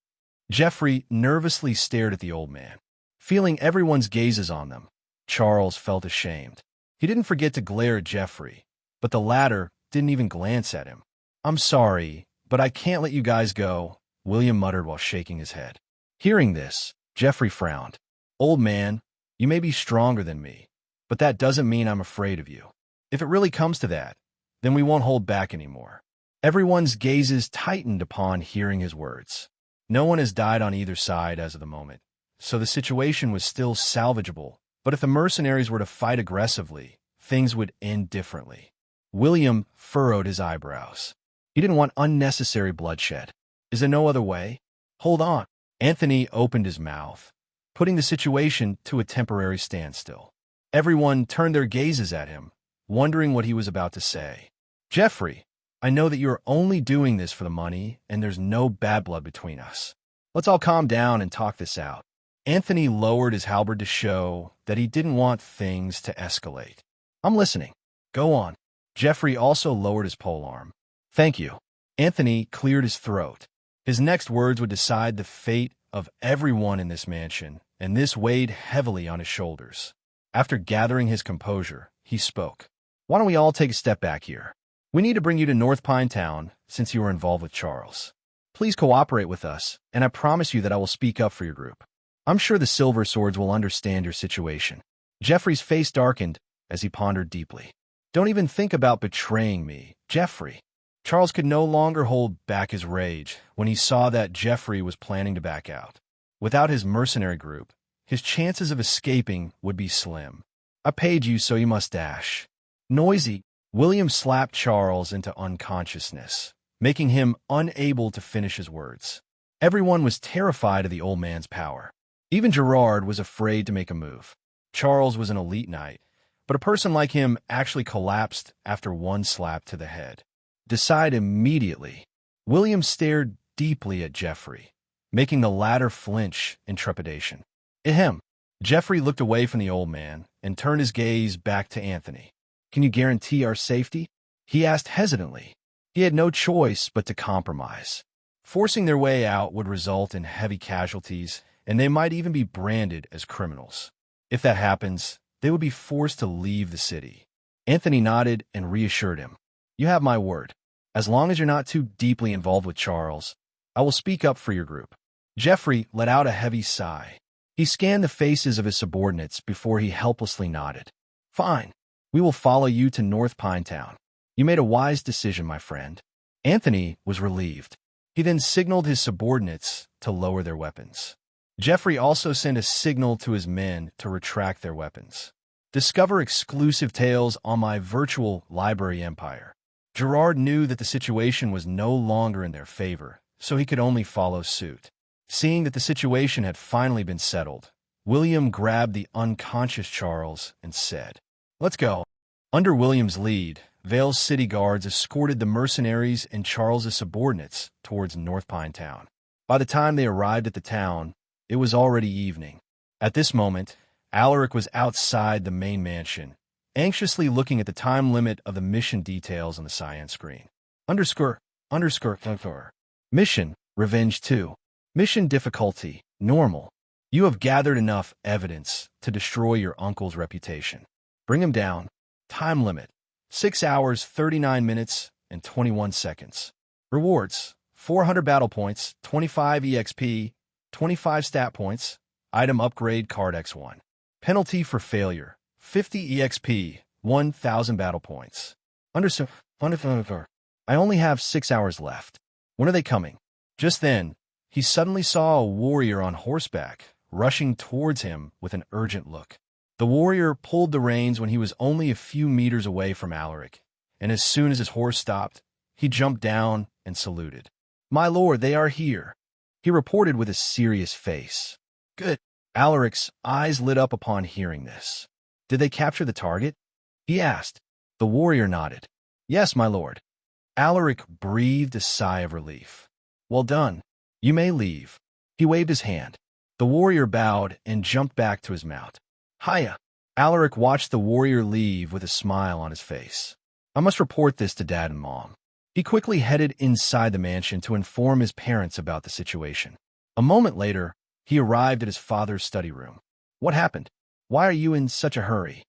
Jeffrey nervously stared at the old man. Feeling everyone's gazes on them, Charles felt ashamed. He didn't forget to glare at Jeffrey, but the latter didn't even glance at him. "I'm sorry, but I can't let you guys go," William muttered while shaking his head. Hearing this, Jeffrey frowned. "Old man, you may be stronger than me, but that doesn't mean I'm afraid of you. If it really comes to that, then we won't hold back anymore." Everyone's gazes tightened upon hearing his words. No one has died on either side as of the moment, so the situation was still salvageable. But if the mercenaries were to fight aggressively, things would end differently. William furrowed his eyebrows. He didn't want unnecessary bloodshed. Is there no other way? Hold on. Anthony opened his mouth, putting the situation to a temporary standstill. Everyone turned their gazes at him, wondering what he was about to say. "Jeffrey, I know that you're only doing this for the money, and there's no bad blood between us. Let's all calm down and talk this out." Anthony lowered his halberd to show that he didn't want things to escalate. "I'm listening. Go on." Jeffrey also lowered his polearm. "Thank you." Anthony cleared his throat. His next words would decide the fate of everyone in this mansion, and this weighed heavily on his shoulders. After gathering his composure, he spoke. "Why don't we all take a step back here? We need to bring you to North Pine Town since you were involved with Charles. Please cooperate with us, and I promise you that I will speak up for your group. I'm sure the Silver Swords will understand your situation." Jeffrey's face darkened as he pondered deeply. "Don't even think about betraying me, Jeffrey." Charles could no longer hold back his rage when he saw that Jeffrey was planning to back out. Without his mercenary group, his chances of escaping would be slim. "I paid you, so you must dash." Noisy, William slapped Charles into unconsciousness, making him unable to finish his words. Everyone was terrified of the old man's power. Even Gerard was afraid to make a move. Charles was an elite knight, but a person like him actually collapsed after one slap to the head. Decide immediately. William stared deeply at Jeffrey, making the latter flinch in trepidation. Ahem. Jeffrey looked away from the old man and turned his gaze back to Anthony. "Can you guarantee our safety?" he asked hesitantly. He had no choice but to compromise. Forcing their way out would result in heavy casualties, and they might even be branded as criminals. If that happens, they would be forced to leave the city. Anthony nodded and reassured him. "You have my word. As long as you're not too deeply involved with Charles, I will speak up for your group." Jeffrey let out a heavy sigh. He scanned the faces of his subordinates before he helplessly nodded. "Fine. We will follow you to North Pine Town. You made a wise decision, my friend." Anthony was relieved. He then signaled his subordinates to lower their weapons. Jeffrey also sent a signal to his men to retract their weapons. Discover exclusive tales on my virtual library empire. Gerard knew that the situation was no longer in their favor, so he could only follow suit. Seeing that the situation had finally been settled, William grabbed the unconscious Charles and said, "Let's go." Under William's lead, Vale's city guards escorted the mercenaries and Charles's subordinates towards North Pine Town. By the time they arrived at the town, it was already evening. At this moment, Alaric was outside the main mansion, anxiously looking at the time limit of the mission details on the cyan screen. Underscore. Mission, Revenge 2. Mission difficulty, Normal. You have gathered enough evidence to destroy your uncle's reputation. Bring him down. Time limit, 6 hours, 39 minutes, and 21 seconds. Rewards, 400 battle points, 25 EXP, 25 stat points, item upgrade card X1. Penalty for failure, 50 EXP, 1,000 battle points. I only have 6 hours left. When are they coming? Just then, he suddenly saw a warrior on horseback rushing towards him with an urgent look. The warrior pulled the reins when he was only a few meters away from Alaric, and as soon as his horse stopped, he jumped down and saluted. "My lord, they are here," he reported with a serious face. "Good." Alaric's eyes lit up upon hearing this. "Did they capture the target?" he asked. The warrior nodded. "Yes, my lord." Alaric breathed a sigh of relief. "Well done. You may leave." He waved his hand. The warrior bowed and jumped back to his mount. "Hiya." Alaric watched the warrior leave with a smile on his face. "I must report this to Dad and Mom." He quickly headed inside the mansion to inform his parents about the situation. A moment later, he arrived at his father's study room. "What happened? Why are you in such a hurry?"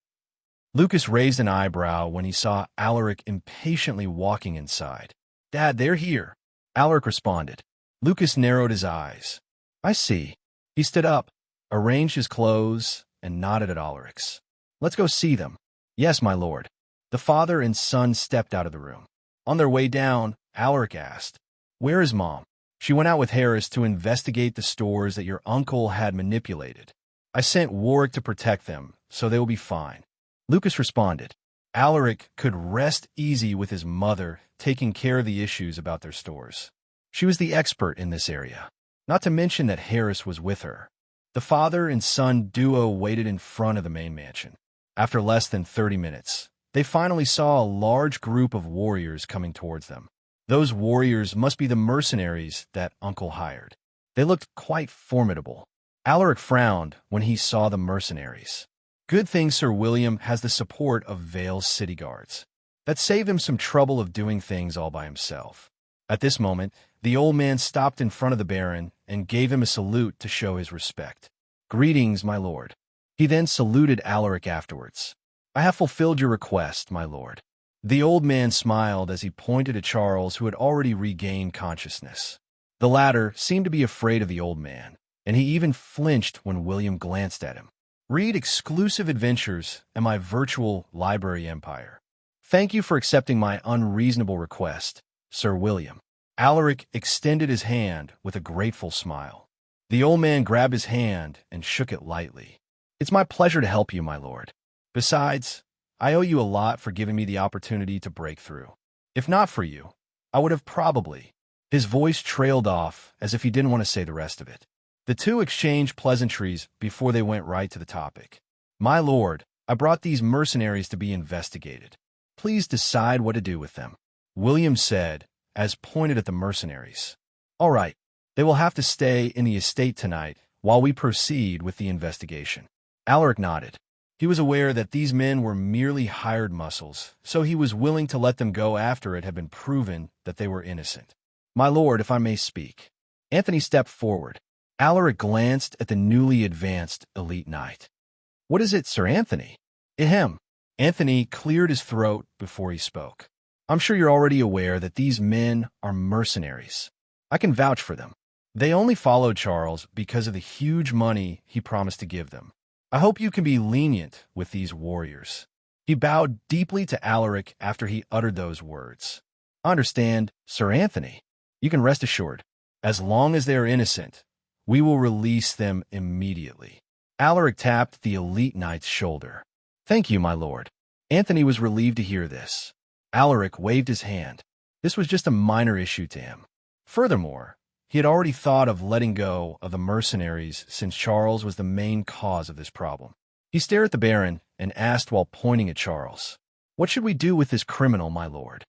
Lucas raised an eyebrow when he saw Alaric impatiently walking inside. "Dad, they're here," Alaric responded. Lucas narrowed his eyes. "I see." He stood up, arranged his clothes, and nodded at Alaric's. "Let's go see them." "Yes, my lord." The father and son stepped out of the room. On their way down, Alaric asked, "Where is Mom?" "She went out with Harris to investigate the stores that your uncle had manipulated. I sent Warwick to protect them, so they will be fine." Lucas responded. Alaric could rest easy with his mother taking care of the issues about their stores. She was the expert in this area, not to mention that Harris was with her. The father and son duo waited in front of the main mansion. After less than 30 minutes, they finally saw a large group of warriors coming towards them. Those warriors must be the mercenaries that Uncle hired. They looked quite formidable. Alaric frowned when he saw the mercenaries. Good thing Sir William has the support of Vale's city guards. That saved him some trouble of doing things all by himself. At this moment, the old man stopped in front of the Baron and gave him a salute to show his respect. "Greetings, my lord." He then saluted Alaric afterwards. "I have fulfilled your request, my lord." The old man smiled as he pointed at Charles, who had already regained consciousness. The latter seemed to be afraid of the old man, and he even flinched when William glanced at him. Read exclusive adventures in my virtual library empire. Thank you for accepting my unreasonable request, Sir William. Alaric extended his hand with a grateful smile. The old man grabbed his hand and shook it lightly. "It's my pleasure to help you, my lord. Besides, I owe you a lot for giving me the opportunity to break through. If not for you, I would have probably—" His voice trailed off as if he didn't want to say the rest of it. The two exchanged pleasantries before they went right to the topic. "My lord, I brought these mercenaries to be investigated. Please decide what to do with them," William said, as pointed at the mercenaries. "All right, they will have to stay in the estate tonight while we proceed with the investigation." Alaric nodded. He was aware that these men were merely hired muscles, so he was willing to let them go after it had been proven that they were innocent. "My lord, if I may speak." Anthony stepped forward. Alaric glanced at the newly advanced elite knight. "What is it, Sir Anthony?" "Ahem." Anthony cleared his throat before he spoke. "I'm sure you're already aware that these men are mercenaries. I can vouch for them. They only followed Charles because of the huge money he promised to give them. I hope you can be lenient with these warriors." He bowed deeply to Alaric after he uttered those words. "I understand, Sir Anthony. You can rest assured. As long as they are innocent, we will release them immediately." Alaric tapped the elite knight's shoulder. "Thank you, my lord." Anthony was relieved to hear this. Alaric waved his hand. This was just a minor issue to him. Furthermore, he had already thought of letting go of the mercenaries since Charles was the main cause of this problem. He stared at the Baron and asked while pointing at Charles, "What should we do with this criminal, my lord?"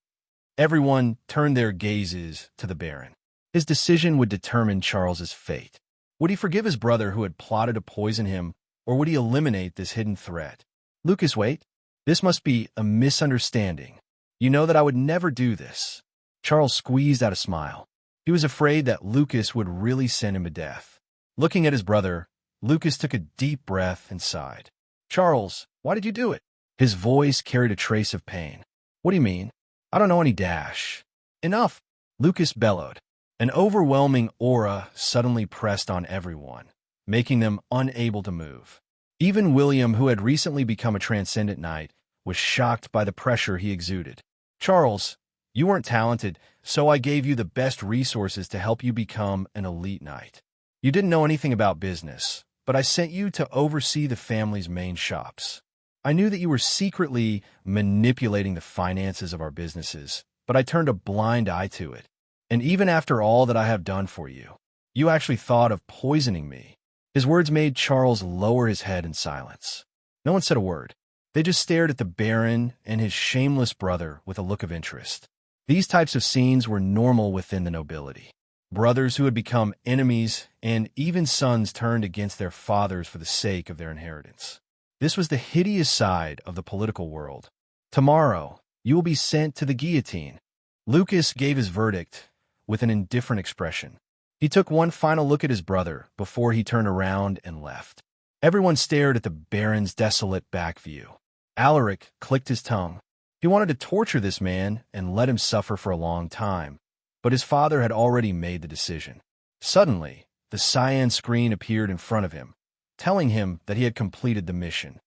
Everyone turned their gazes to the Baron. His decision would determine Charles's fate. Would he forgive his brother who had plotted to poison him, or would he eliminate this hidden threat? "Lucas, wait. This must be a misunderstanding. You know that I would never do this." Charles squeezed out a smile. He was afraid that Lucas would really send him to death. Looking at his brother, Lucas took a deep breath and sighed. "Charles, why did you do it?" His voice carried a trace of pain. "What do you mean? I don't know any dash." "Enough!" Lucas bellowed. An overwhelming aura suddenly pressed on everyone, making them unable to move. Even William, who had recently become a transcendent knight, was shocked by the pressure he exuded. "Charles, you weren't talented, so I gave you the best resources to help you become an elite knight. You didn't know anything about business, but I sent you to oversee the family's main shops. I knew that you were secretly manipulating the finances of our businesses, but I turned a blind eye to it. And even after all that I have done for you, you actually thought of poisoning me." His words made Charles lower his head in silence. No one said a word. They just stared at the Baron and his shameless brother with a look of interest. These types of scenes were normal within the nobility. Brothers who had become enemies and even sons turned against their fathers for the sake of their inheritance. This was the hideous side of the political world. "Tomorrow, you will be sent to the guillotine." Lucas gave his verdict with an indifferent expression. He took one final look at his brother before he turned around and left. Everyone stared at the Baron's desolate back view. Alaric clicked his tongue. He wanted to torture this man and let him suffer for a long time, but his father had already made the decision. Suddenly, the cyan screen appeared in front of him, telling him that he had completed the mission.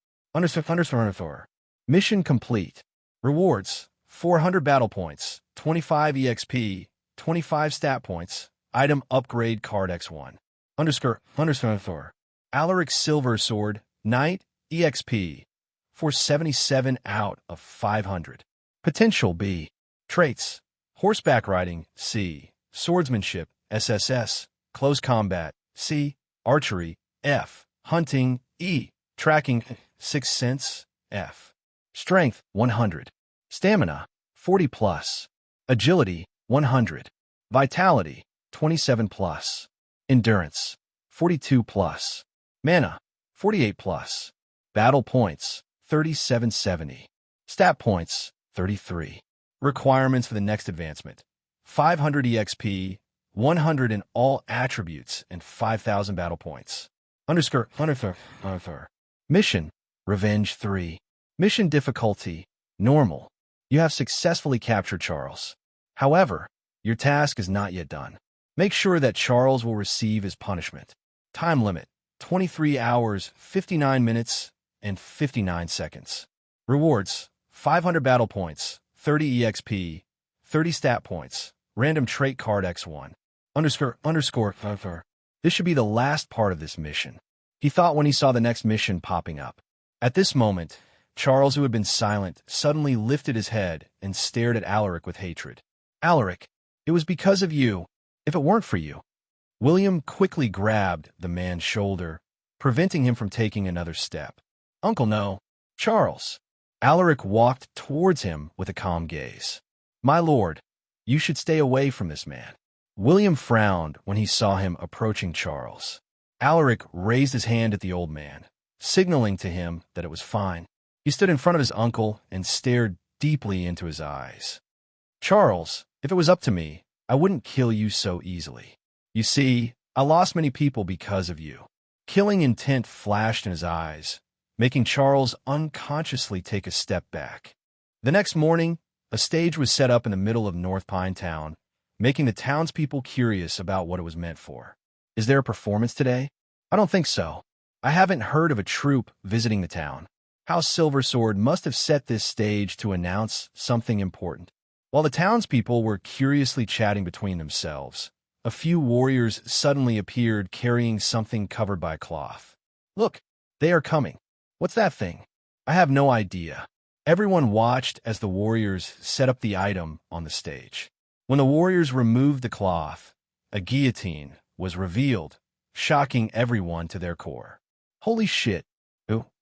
Mission complete. Rewards: 400 battle points, 25 EXP, 25 stat points, item upgrade card X1. Alaric's silver sword, knight, EXP, 477 out of 500. Potential B. Traits: horseback riding, C. Swordsmanship, SSS. Close combat, C. Archery, F. Hunting, E. Tracking, Sixth Sense, F. Strength, 100. Stamina, 40 plus. Agility, 100. Vitality, 27 plus. Endurance, 42 plus. Mana, 48 plus. Battle points, 3770. Stat points, 33. Requirements for the next advancement: 500 EXP, 100 in all attributes, and 5,000 battle points. Mission: Revenge 3. Mission difficulty: normal. You have successfully captured Charles. However, your task is not yet done. Make sure that Charles will receive his punishment. Time limit: 23 hours, 59 minutes, and 59 seconds. Rewards: 500 battle points, 30 EXP, 30 stat points, random trait card X1. This should be the last part of this mission, he thought when he saw the next mission popping up. At this moment, Charles, who had been silent, suddenly lifted his head and stared at Alaric with hatred. "Alaric, it was because of you. If it weren't for you." William quickly grabbed the man's shoulder, preventing him from taking another step. "Uncle, no." "Charles." Alaric walked towards him with a calm gaze. "My lord, you should stay away from this man." William frowned when he saw him approaching Charles. Alaric raised his hand at the old man, signaling to him that it was fine. He stood in front of his uncle and stared deeply into his eyes. "Charles, if it was up to me, I wouldn't kill you so easily. You see, I lost many people because of you." Killing intent flashed in his eyes, making Charles unconsciously take a step back. The next morning, a stage was set up in the middle of North Pine Town, making the townspeople curious about what it was meant for. "Is there a performance today?" "I don't think so. I haven't heard of a troupe visiting the town." House Silversword must have set this stage to announce something important. While the townspeople were curiously chatting between themselves, a few warriors suddenly appeared carrying something covered by a cloth. "Look, they are coming." "What's that thing?" "I have no idea." Everyone watched as the warriors set up the item on the stage. When the warriors removed the cloth, a guillotine was revealed, shocking everyone to their core. "Holy shit,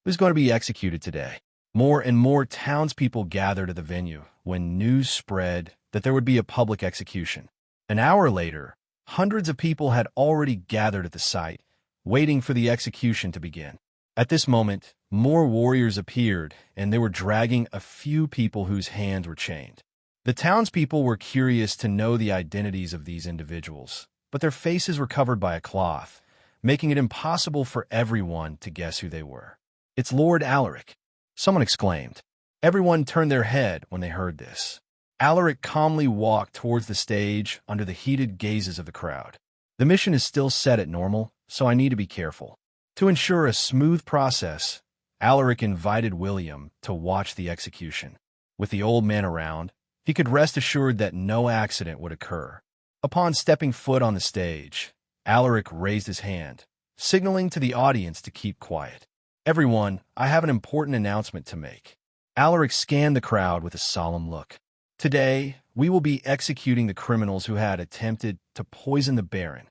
who's going to be executed today?" More and more townspeople gathered at the venue when news spread that there would be a public execution. An hour later, hundreds of people had already gathered at the site, waiting for the execution to begin. At this moment, more warriors appeared, and they were dragging a few people whose hands were chained. The townspeople were curious to know the identities of these individuals, but their faces were covered by a cloth, making it impossible for everyone to guess who they were. "It's Lord Alaric," someone exclaimed. Everyone turned their head when they heard this. Alaric calmly walked towards the stage under the heated gazes of the crowd. "The mission is still set at normal, so I need to be careful." To ensure a smooth process, Alaric invited William to watch the execution. With the old man around, he could rest assured that no accident would occur. Upon stepping foot on the stage, Alaric raised his hand, signaling to the audience to keep quiet. "Everyone, I have an important announcement to make." Alaric scanned the crowd with a solemn look. "Today, we will be executing the criminals who had attempted to poison the Baron."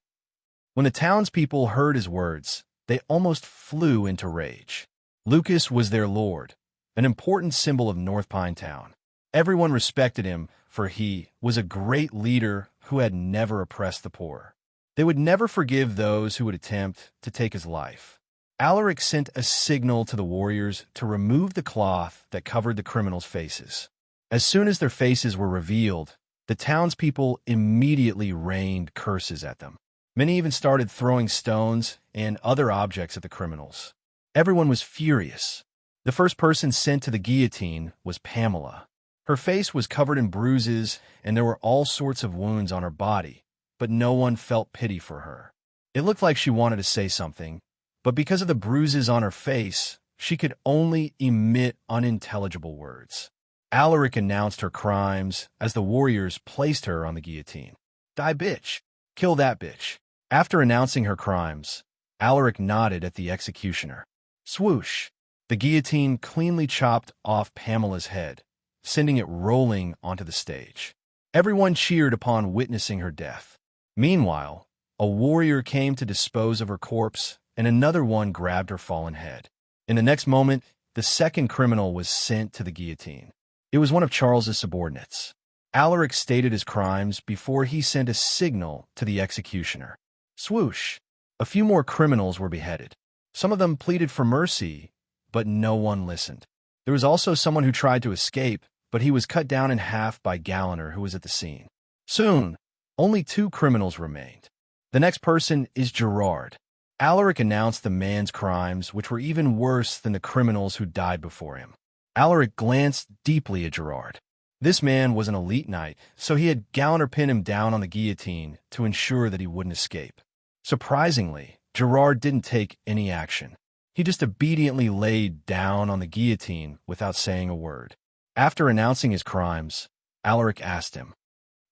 When the townspeople heard his words, they almost flew into rage. Lucas was their lord, an important symbol of North Pine Town. Everyone respected him, for he was a great leader who had never oppressed the poor. They would never forgive those who would attempt to take his life. Alaric sent a signal to the warriors to remove the cloth that covered the criminals' faces. As soon as their faces were revealed, the townspeople immediately rained curses at them. Many even started throwing stones and other objects at the criminals. Everyone was furious. The first person sent to the guillotine was Pamela. Her face was covered in bruises, and there were all sorts of wounds on her body, but no one felt pity for her. It looked like she wanted to say something, but because of the bruises on her face, she could only emit unintelligible words. Alaric announced her crimes as the warriors placed her on the guillotine. "Die, bitch! Kill that bitch!" After announcing her crimes, Alaric nodded at the executioner. Swoosh! The guillotine cleanly chopped off Pamela's head, sending it rolling onto the stage. Everyone cheered upon witnessing her death. Meanwhile, a warrior came to dispose of her corpse, and another one grabbed her fallen head. In the next moment, the second criminal was sent to the guillotine. It was one of Charles's subordinates. Alaric stated his crimes before he sent a signal to the executioner. Swoosh! A few more criminals were beheaded. Some of them pleaded for mercy, but no one listened. There was also someone who tried to escape, but he was cut down in half by Galliner, who was at the scene. Soon, only 2 criminals remained. The next person is Gerard. Alaric announced the man's crimes, which were even worse than the criminals who died before him. Alaric glanced deeply at Gerard. This man was an elite knight, so he had Galliner pin him down on the guillotine to ensure that he wouldn't escape. Surprisingly, Gerard didn't take any action. He just obediently laid down on the guillotine without saying a word. After announcing his crimes, Alaric asked him,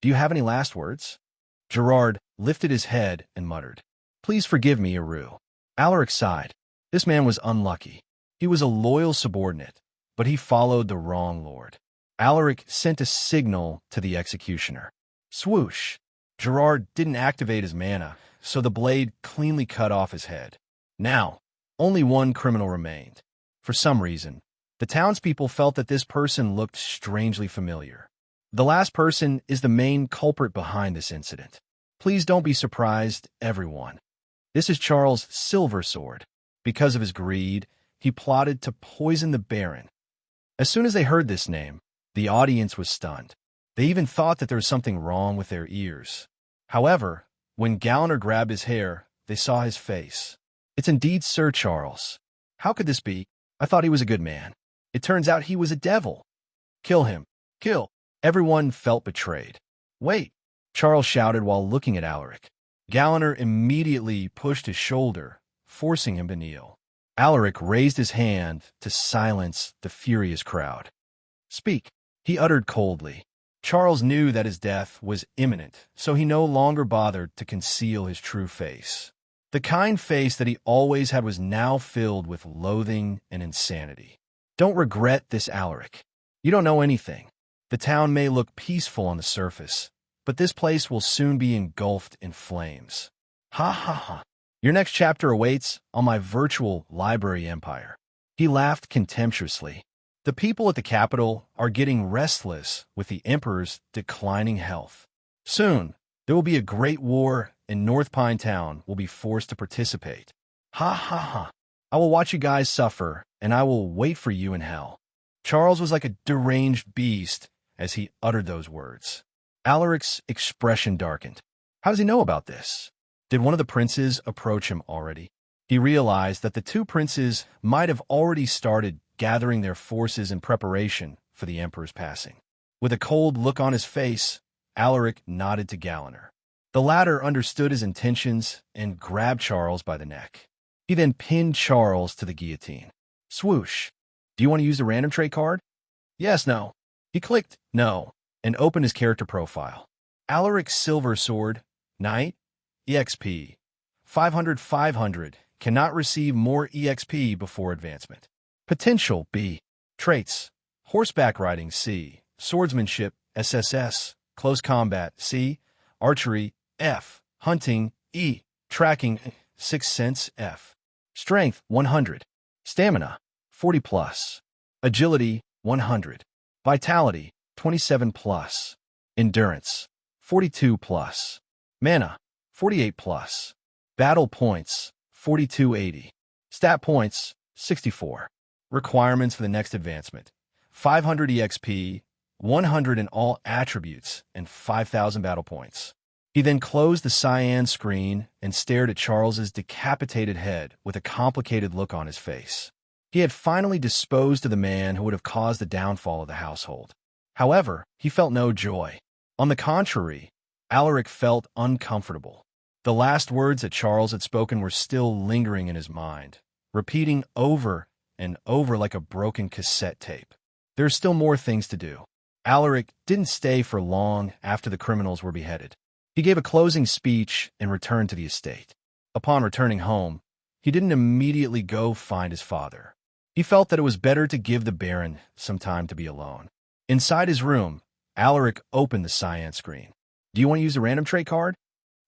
"Do you have any last words?" Gerard lifted his head and muttered, "Please forgive me, Eru." Alaric sighed. This man was unlucky. He was a loyal subordinate, but he followed the wrong lord. Alaric sent a signal to the executioner. Swoosh! Gerard didn't activate his mana, so the blade cleanly cut off his head. Now, only one criminal remained. For some reason, the townspeople felt that this person looked strangely familiar. The last person is the main culprit behind this incident. Please don't be surprised, everyone. This is Charles Silversword. Because of his greed, he plotted to poison the Baron. As soon as they heard this name, the audience was stunned. They even thought that there was something wrong with their ears. However, when Galliner grabbed his hair, they saw his face. "It's indeed Sir Charles. How could this be? I thought he was a good man. It turns out he was a devil. Kill him. Kill." Everyone felt betrayed. "Wait," Charles shouted while looking at Alaric. Galliner immediately pushed his shoulder, forcing him to kneel. Alaric raised his hand to silence the furious crowd. "Speak," he uttered coldly. Charles knew that his death was imminent, so he no longer bothered to conceal his true face. The kind face that he always had was now filled with loathing and insanity. "Don't regret this, Alaric. You don't know anything. The town may look peaceful on the surface, but this place will soon be engulfed in flames. Ha ha ha. Your next chapter awaits on my virtual library empire." He laughed contemptuously. The people at the capital are getting restless with the Emperor's declining health. Soon, there will be a great war, and North Pine Town will be forced to participate. Ha ha ha. I will watch you guys suffer, and I will wait for you in hell. Charles was like a deranged beast as he uttered those words. Alaric's expression darkened. How does he know about this? Did one of the princes approach him already? He realized that the 2 princes might have already started gathering their forces in preparation for the Emperor's passing. With a cold look on his face, Alaric nodded to Galliner. The latter understood his intentions and grabbed Charles by the neck. He then pinned Charles to the guillotine. Swoosh. "Do you want to use the random trait card?" "Yes, no." He clicked no and opened his character profile. Alaric Silversword, Knight, EXP, 500, 500. Cannot receive more EXP before advancement. Potential B. Traits. Horseback riding C. Swordsmanship SSS. Close combat C. Archery F. Hunting E. Tracking 6 sense F. Strength 100. Stamina 40 plus. Agility 100. Vitality 27 plus. Endurance 42 plus. Mana 48 plus. Battle points 4280. Stat points 64. Requirements for the next advancement: 500 EXP, 100 in all attributes, and 5,000 battle points. He then closed the cyan screen and stared at Charles's decapitated head with a complicated look on his face. He had finally disposed of the man who would have caused the downfall of the household. However, he felt no joy. On the contrary, Alaric felt uncomfortable. The last words that Charles had spoken were still lingering in his mind, repeating over and over like a broken cassette tape. There are still more things to do. Alaric didn't stay for long after the criminals were beheaded. He gave a closing speech and returned to the estate. Upon returning home, he didn't immediately go find his father. He felt that it was better to give the Baron some time to be alone. Inside his room, Alaric opened the cyan screen. "Do you want to use the random trait card?"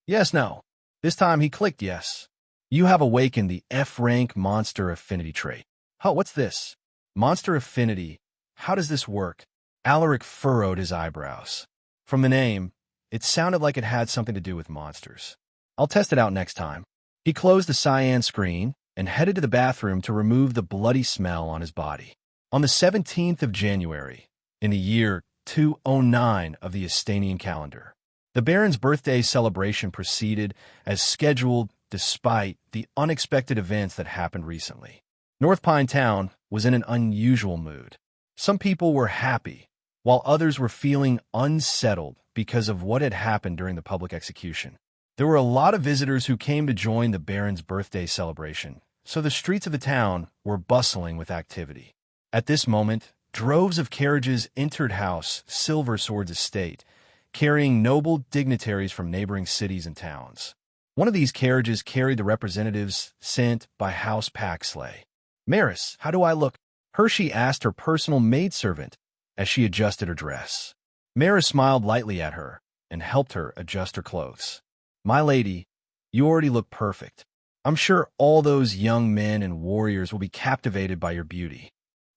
"Yes, no." This time he clicked yes. "You have awakened the F-rank monster affinity trait." "Oh, what's this? Monster affinity. How does this work?" Alaric furrowed his eyebrows. From the name, it sounded like it had something to do with monsters. "I'll test it out next time." He closed the cyan screen and headed to the bathroom to remove the bloody smell on his body. On the 17th of January, in the year 209 of the Astanian calendar, the Baron's birthday celebration proceeded as scheduled despite the unexpected events that happened recently. North Pine Town was in an unusual mood. Some people were happy, while others were feeling unsettled because of what had happened during the public execution. There were a lot of visitors who came to join the Baron's birthday celebration, so the streets of the town were bustling with activity. At this moment, droves of carriages entered House Silver Sword's estate, carrying noble dignitaries from neighboring cities and towns. One of these carriages carried the representatives sent by House Paxley. "Maris, how do I look?" Hershey asked her personal maidservant as she adjusted her dress. Maris smiled lightly at her and helped her adjust her clothes. "My lady, you already look perfect. I'm sure all those young men and warriors will be captivated by your beauty."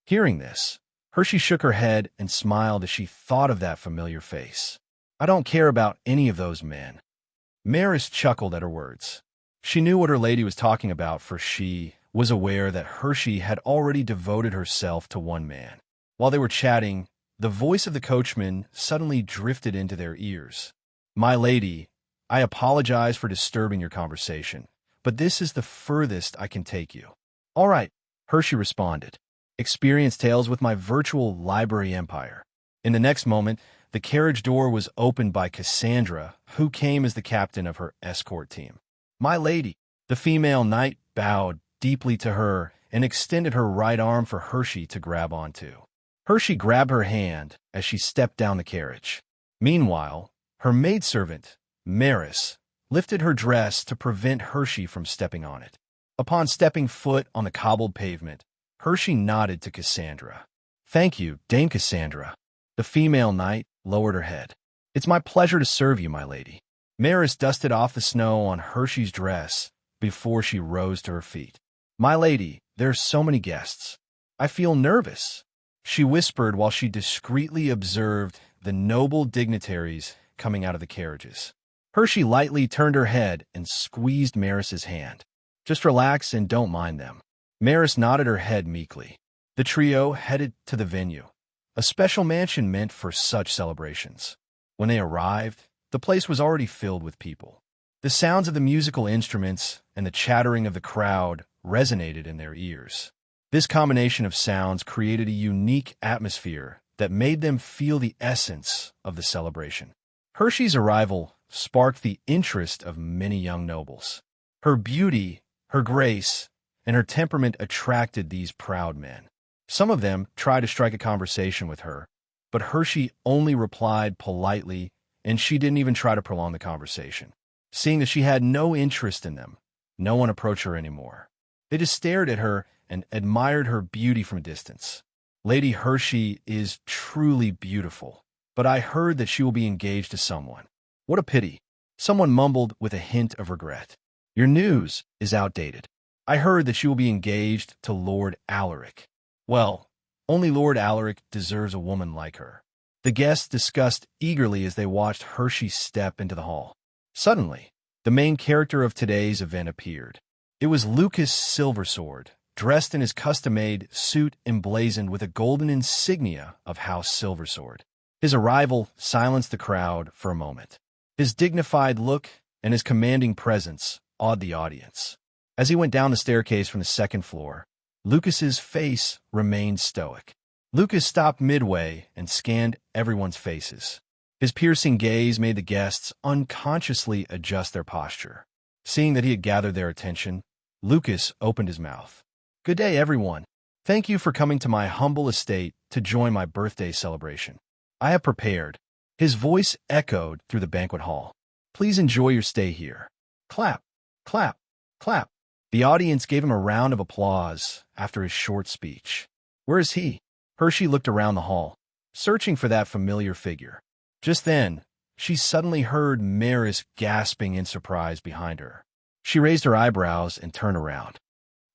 Hearing this, Hershey shook her head and smiled as she thought of that familiar face. "I don't care about any of those men." Maris chuckled at her words. She knew what her lady was talking about, for she was aware that Hershey had already devoted herself to one man. While they were chatting, the voice of the coachman suddenly drifted into their ears. "My lady, I apologize for disturbing your conversation, but this is the furthest I can take you." "All right," Hershey responded. "Experience tales with my virtual library empire." In the next moment, the carriage door was opened by Cassandra, who came as the captain of her escort team. "My lady." The female knight bowed deeply to her and extended her right arm for Hershey to grab onto. Hershey grabbed her hand as she stepped down the carriage. Meanwhile, her maidservant, Maris, lifted her dress to prevent Hershey from stepping on it. Upon stepping foot on the cobbled pavement, Hershey nodded to Cassandra. "Thank you, Dame Cassandra." The female knight lowered her head. "It's my pleasure to serve you, my lady." Maris dusted off the snow on Hershey's dress before she rose to her feet. "My lady, there are so many guests. I feel nervous," she whispered while she discreetly observed the noble dignitaries coming out of the carriages. Hershey lightly turned her head and squeezed Maris's hand. "Just relax and don't mind them." Maris nodded her head meekly. The trio headed to the venue, a special mansion meant for such celebrations. When they arrived, the place was already filled with people. The sounds of the musical instruments and the chattering of the crowd resonated in their ears. This combination of sounds created a unique atmosphere that made them feel the essence of the celebration. Hershey's arrival sparked the interest of many young nobles. Her beauty, her grace, and her temperament attracted these proud men. Some of them tried to strike a conversation with her, but Hershey only replied politely, and she didn't even try to prolong the conversation. Seeing that she had no interest in them, No one approached her anymore. They just stared at her and admired her beauty from a distance. Lady Hershey is truly beautiful, but I heard that she will be engaged to someone. What a pity. Someone mumbled with a hint of regret. Your news is outdated. I heard that she will be engaged to Lord Alaric. Well, only Lord Alaric deserves a woman like her. The guests discussed eagerly as they watched Hershey step into the hall. Suddenly, the main character of today's event appeared. It was Lucas Silversword, dressed in his custom-made suit emblazoned with a golden insignia of House Silversword. His arrival silenced the crowd for a moment. His dignified look and his commanding presence awed the audience. As he went down the staircase from the second floor, Lucas's face remained stoic. Lucas stopped midway and scanned everyone's faces. His piercing gaze made the guests unconsciously adjust their posture. Seeing that he had gathered their attention, Lucas opened his mouth. Good day, everyone. Thank you for coming to my humble estate to join my birthday celebration. I have prepared. His voice echoed through the banquet hall. Please enjoy your stay here. Clap, clap, clap. The audience gave him a round of applause after his short speech. Where is he? Hershey looked around the hall, searching for that familiar figure. Just then, she suddenly heard Maris gasping in surprise behind her. She raised her eyebrows and turned around.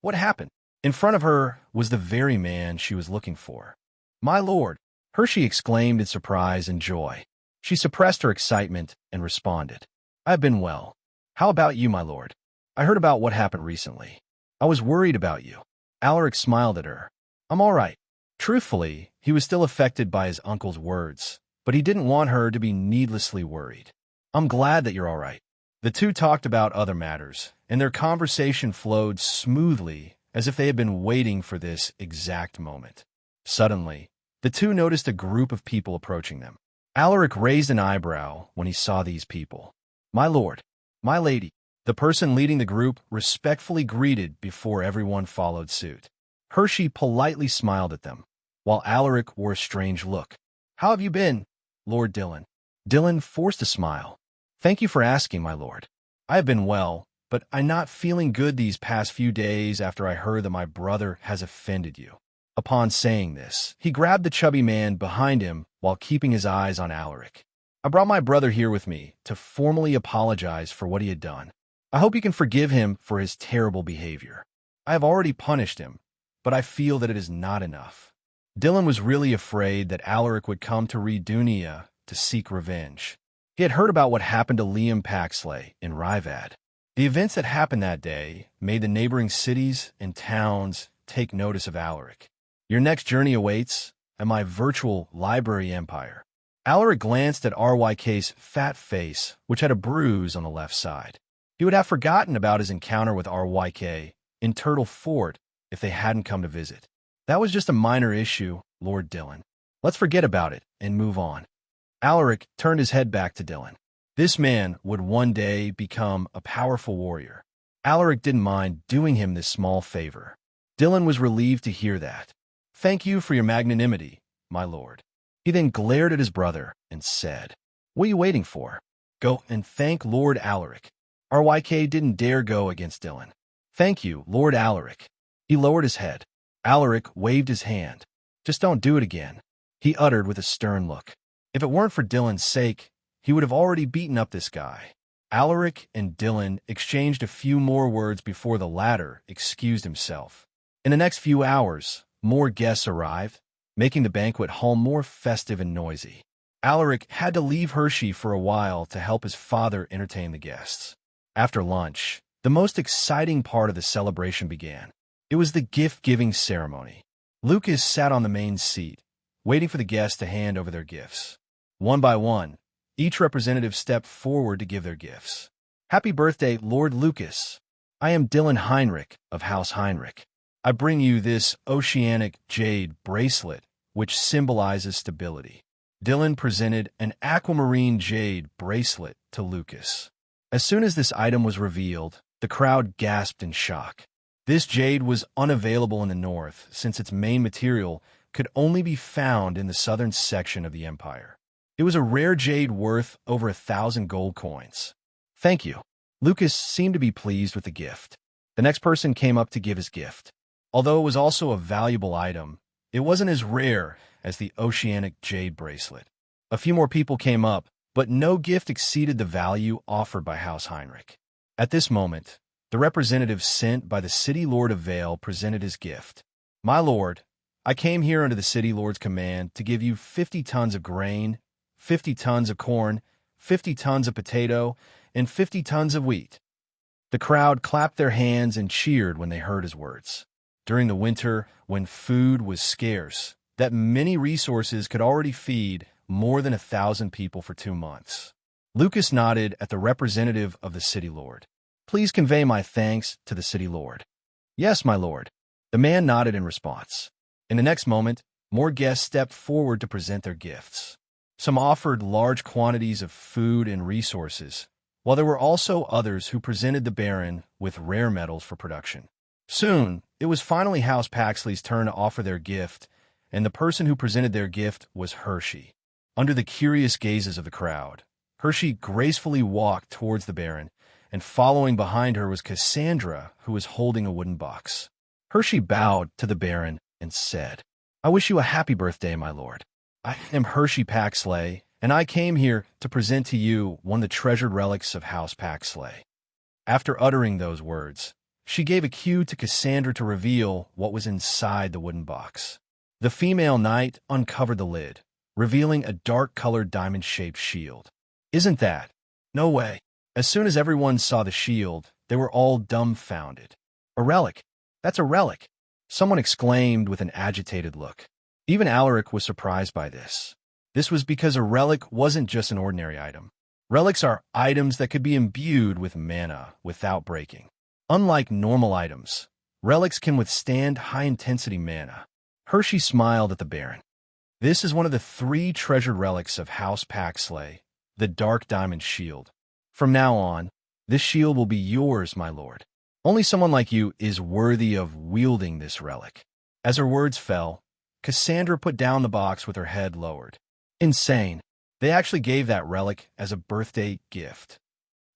What happened? In front of her was the very man she was looking for. My lord, Hershey exclaimed in surprise and joy. She suppressed her excitement and responded. I've been well. How about you, my lord? I heard about what happened recently. I was worried about you. Alaric smiled at her. I'm all right. Truthfully, he was still affected by his uncle's words, but he didn't want her to be needlessly worried. I'm glad that you're all right. The two talked about other matters, and their conversation flowed smoothly as if they had been waiting for this exact moment. Suddenly, the two noticed a group of people approaching them. Alaric raised an eyebrow when he saw these people. My lord, my lady, the person leading the group respectfully greeted before everyone followed suit. Hershey politely smiled at them, while Alaric wore a strange look. How have you been, Lord Dillon? Dillon forced a smile. Thank you for asking, my lord. I have been well, but I'm not feeling good these past few days after I heard that my brother has offended you. Upon saying this, he grabbed the chubby man behind him while keeping his eyes on Alaric. I brought my brother here with me to formally apologize for what he had done. I hope you can forgive him for his terrible behavior. I have already punished him, but I feel that it is not enough. Dillon was really afraid that Alaric would come to Redunia to seek revenge. He had heard about what happened to Liam Paxley in Ryvad. The events that happened that day made the neighboring cities and towns take notice of Alaric. Your next journey awaits at my virtual library empire. Alaric glanced at RYK's fat face, which had a bruise on the left side. He would have forgotten about his encounter with RYK in Turtle Fort if they hadn't come to visit. That was just a minor issue, Lord Dillon. Let's forget about it and move on. Alaric turned his head back to Dillon. This man would one day become a powerful warrior. Alaric didn't mind doing him this small favor. Dillon was relieved to hear that. Thank you for your magnanimity, my lord. He then glared at his brother and said, What are you waiting for? Go and thank Lord Alaric. RYK didn't dare go against Dillon. Thank you, Lord Alaric. He lowered his head. Alaric waved his hand. Just don't do it again, he uttered with a stern look. If it weren't for Dillon's sake, he would have already beaten up this guy. Alaric and Dillon exchanged a few more words before the latter excused himself. In the next few hours, more guests arrived, making the banquet hall more festive and noisy. Alaric had to leave Hershey for a while to help his father entertain the guests. After lunch, the most exciting part of the celebration began. It was the gift-giving ceremony. Lucas sat on the main seat, waiting for the guests to hand over their gifts. One by one, each representative stepped forward to give their gifts. Happy birthday, Lord Lucas. I am Dillon Heinrich of House Heinrich. I bring you this oceanic jade bracelet, which symbolizes stability. Dillon presented an aquamarine jade bracelet to Lucas. As soon as this item was revealed, the crowd gasped in shock. This jade was unavailable in the north, since its main material could only be found in the southern section of the empire. It was a rare jade worth over 1,000 gold coins. Thank you. Lucas seemed to be pleased with the gift. The next person came up to give his gift. Although it was also a valuable item, it wasn't as rare as the oceanic jade bracelet. A few more people came up, but no gift exceeded the value offered by House Heinrich. At this moment, the representative sent by the city lord of Vale presented his gift. My lord, I came here under the city lord's command to give you 50 tons of grain, 50 tons of corn, 50 tons of potato, and 50 tons of wheat. The crowd clapped their hands and cheered when they heard his words. During the winter, when food was scarce, that many resources could already feed more than 1,000 people for 2 months. Lucas nodded at the representative of the city lord. Please convey my thanks to the city lord. Yes, my lord. The man nodded in response. In the next moment, more guests stepped forward to present their gifts. Some offered large quantities of food and resources, while there were also others who presented the Baron with rare metals for production. Soon, it was finally House Paxley's turn to offer their gift, and the person who presented their gift was Hershey. Under the curious gazes of the crowd, Hershey gracefully walked towards the Baron, and following behind her was Cassandra, who was holding a wooden box. Hershey bowed to the Baron and said, I wish you a happy birthday, my lord. I am Hershey Paxley, and I came here to present to you one of the treasured relics of House Paxley. After uttering those words, she gave a cue to Cassandra to reveal what was inside the wooden box. The female knight uncovered the lid, revealing a dark-colored diamond-shaped shield. Isn't that? No way. As soon as everyone saw the shield, they were all dumbfounded. A relic. That's a relic, someone exclaimed with an agitated look. Even Alaric was surprised by this. This was because a relic wasn't just an ordinary item. Relics are items that could be imbued with mana without breaking. Unlike normal items, relics can withstand high-intensity mana. Hershey smiled at the Baron. This is one of the 3 treasured relics of House Paxley, the Dark Diamond Shield. From now on, this shield will be yours, my lord. Only someone like you is worthy of wielding this relic. As her words fell, Cassandra put down the box with her head lowered. Insane. They actually gave that relic as a birthday gift.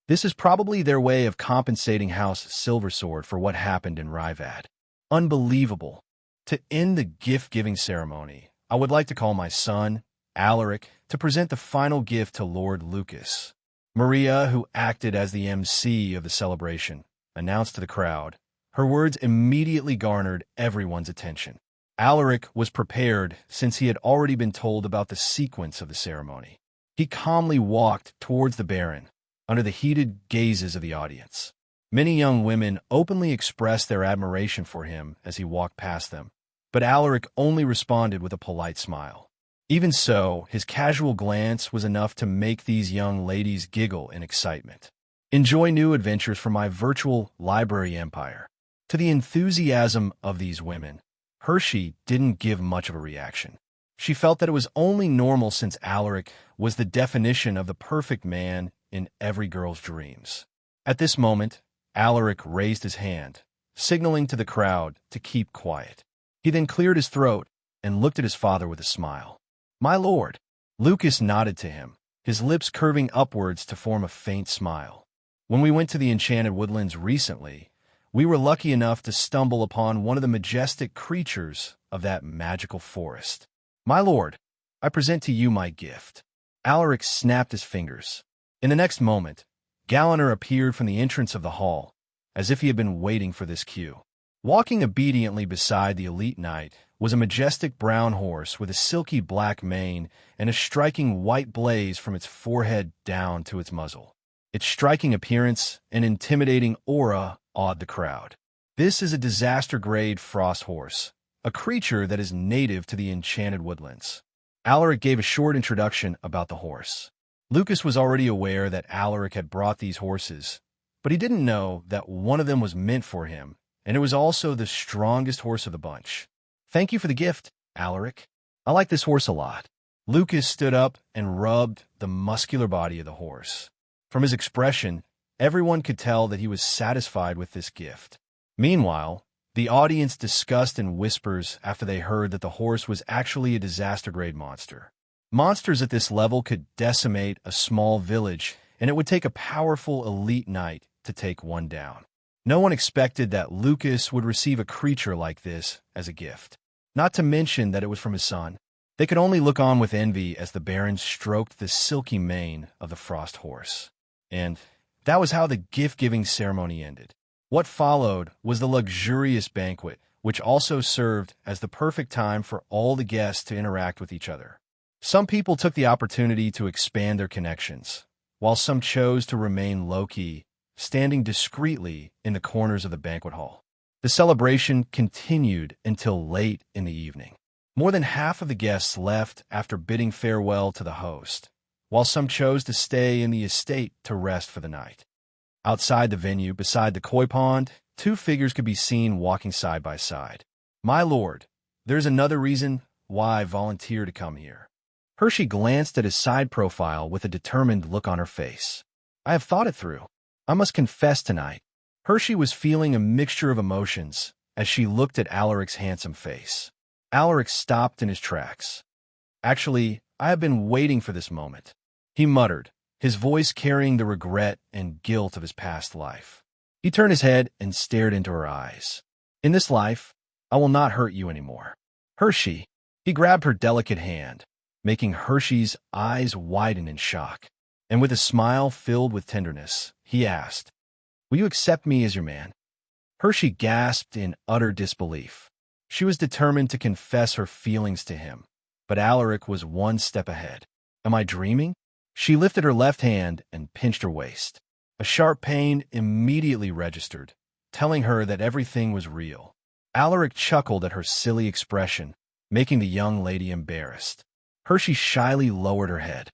This is probably their way of compensating House Silversword for what happened in Ryvad. Unbelievable. To end the gift-giving ceremony, I would like to call my son, Alaric, to present the final gift to Lord Lucas. Maria, who acted as the MC of the celebration, announced to the crowd. Her words immediately garnered everyone's attention. Alaric was prepared since he had already been told about the sequence of the ceremony. He calmly walked towards the Baron, under the heated gazes of the audience. Many young women openly expressed their admiration for him as he walked past them, but Alaric only responded with a polite smile. Even so, his casual glance was enough to make these young ladies giggle in excitement. Enjoy new adventures from my virtual library empire. To the enthusiasm of these women, Hershey didn't give much of a reaction. She felt that it was only normal since Alaric was the definition of the perfect man in every girl's dreams. At this moment, Alaric raised his hand, signaling to the crowd to keep quiet. He then cleared his throat and looked at his father with a smile. My lord. Lucas nodded to him, his lips curving upwards to form a faint smile. When we went to the Enchanted Woodlands recently, we were lucky enough to stumble upon one of the majestic creatures of that magical forest. My lord, I present to you my gift. Alaric snapped his fingers. In the next moment, Galliner appeared from the entrance of the hall, as if he had been waiting for this cue. Walking obediently beside the elite knight was a majestic brown horse with a silky black mane and a striking white blaze from its forehead down to its muzzle. Its striking appearance and intimidating aura awed the crowd. This is a disaster-grade frost horse, a creature that is native to the Enchanted Woodlands. Alaric gave a short introduction about the horse. Lucas was already aware that Alaric had brought these horses, but he didn't know that one of them was meant for him, and it was also the strongest horse of the bunch. Thank you for the gift, Alaric. I like this horse a lot. Lucas stood up and rubbed the muscular body of the horse. From his expression, everyone could tell that he was satisfied with this gift. Meanwhile, the audience discussed in whispers after they heard that the horse was actually a disaster-grade monster. Monsters at this level could decimate a small village, and it would take a powerful elite knight to take one down. No one expected that Lucas would receive a creature like this as a gift. Not to mention that it was from his son. They could only look on with envy as the barons stroked the silky mane of the frost horse. And that was how the gift-giving ceremony ended. What followed was the luxurious banquet, which also served as the perfect time for all the guests to interact with each other. Some people took the opportunity to expand their connections, while some chose to remain low-key, standing discreetly in the corners of the banquet hall. The celebration continued until late in the evening. More than half of the guests left after bidding farewell to the host, while some chose to stay in the estate to rest for the night. Outside the venue, beside the koi pond, two figures could be seen walking side by side. "My lord, there's another reason why I volunteer to come here." Hershey glanced at his side profile with a determined look on her face. "I have thought it through. I must confess tonight." Hershey was feeling a mixture of emotions as she looked at Alaric's handsome face. Alaric stopped in his tracks. "Actually, I have been waiting for this moment," he muttered, his voice carrying the regret and guilt of his past life. He turned his head and stared into her eyes. "In this life, I will not hurt you anymore." "Hershey," he grabbed her delicate hand, making Hershey's eyes widen in shock. And with a smile filled with tenderness, he asked, "Will you accept me as your man?" Hershey gasped in utter disbelief. She was determined to confess her feelings to him, but Alaric was one step ahead. "Am I dreaming?" She lifted her left hand and pinched her waist. A sharp pain immediately registered, telling her that everything was real. Alaric chuckled at her silly expression, making the young lady embarrassed. Hershey shyly lowered her head.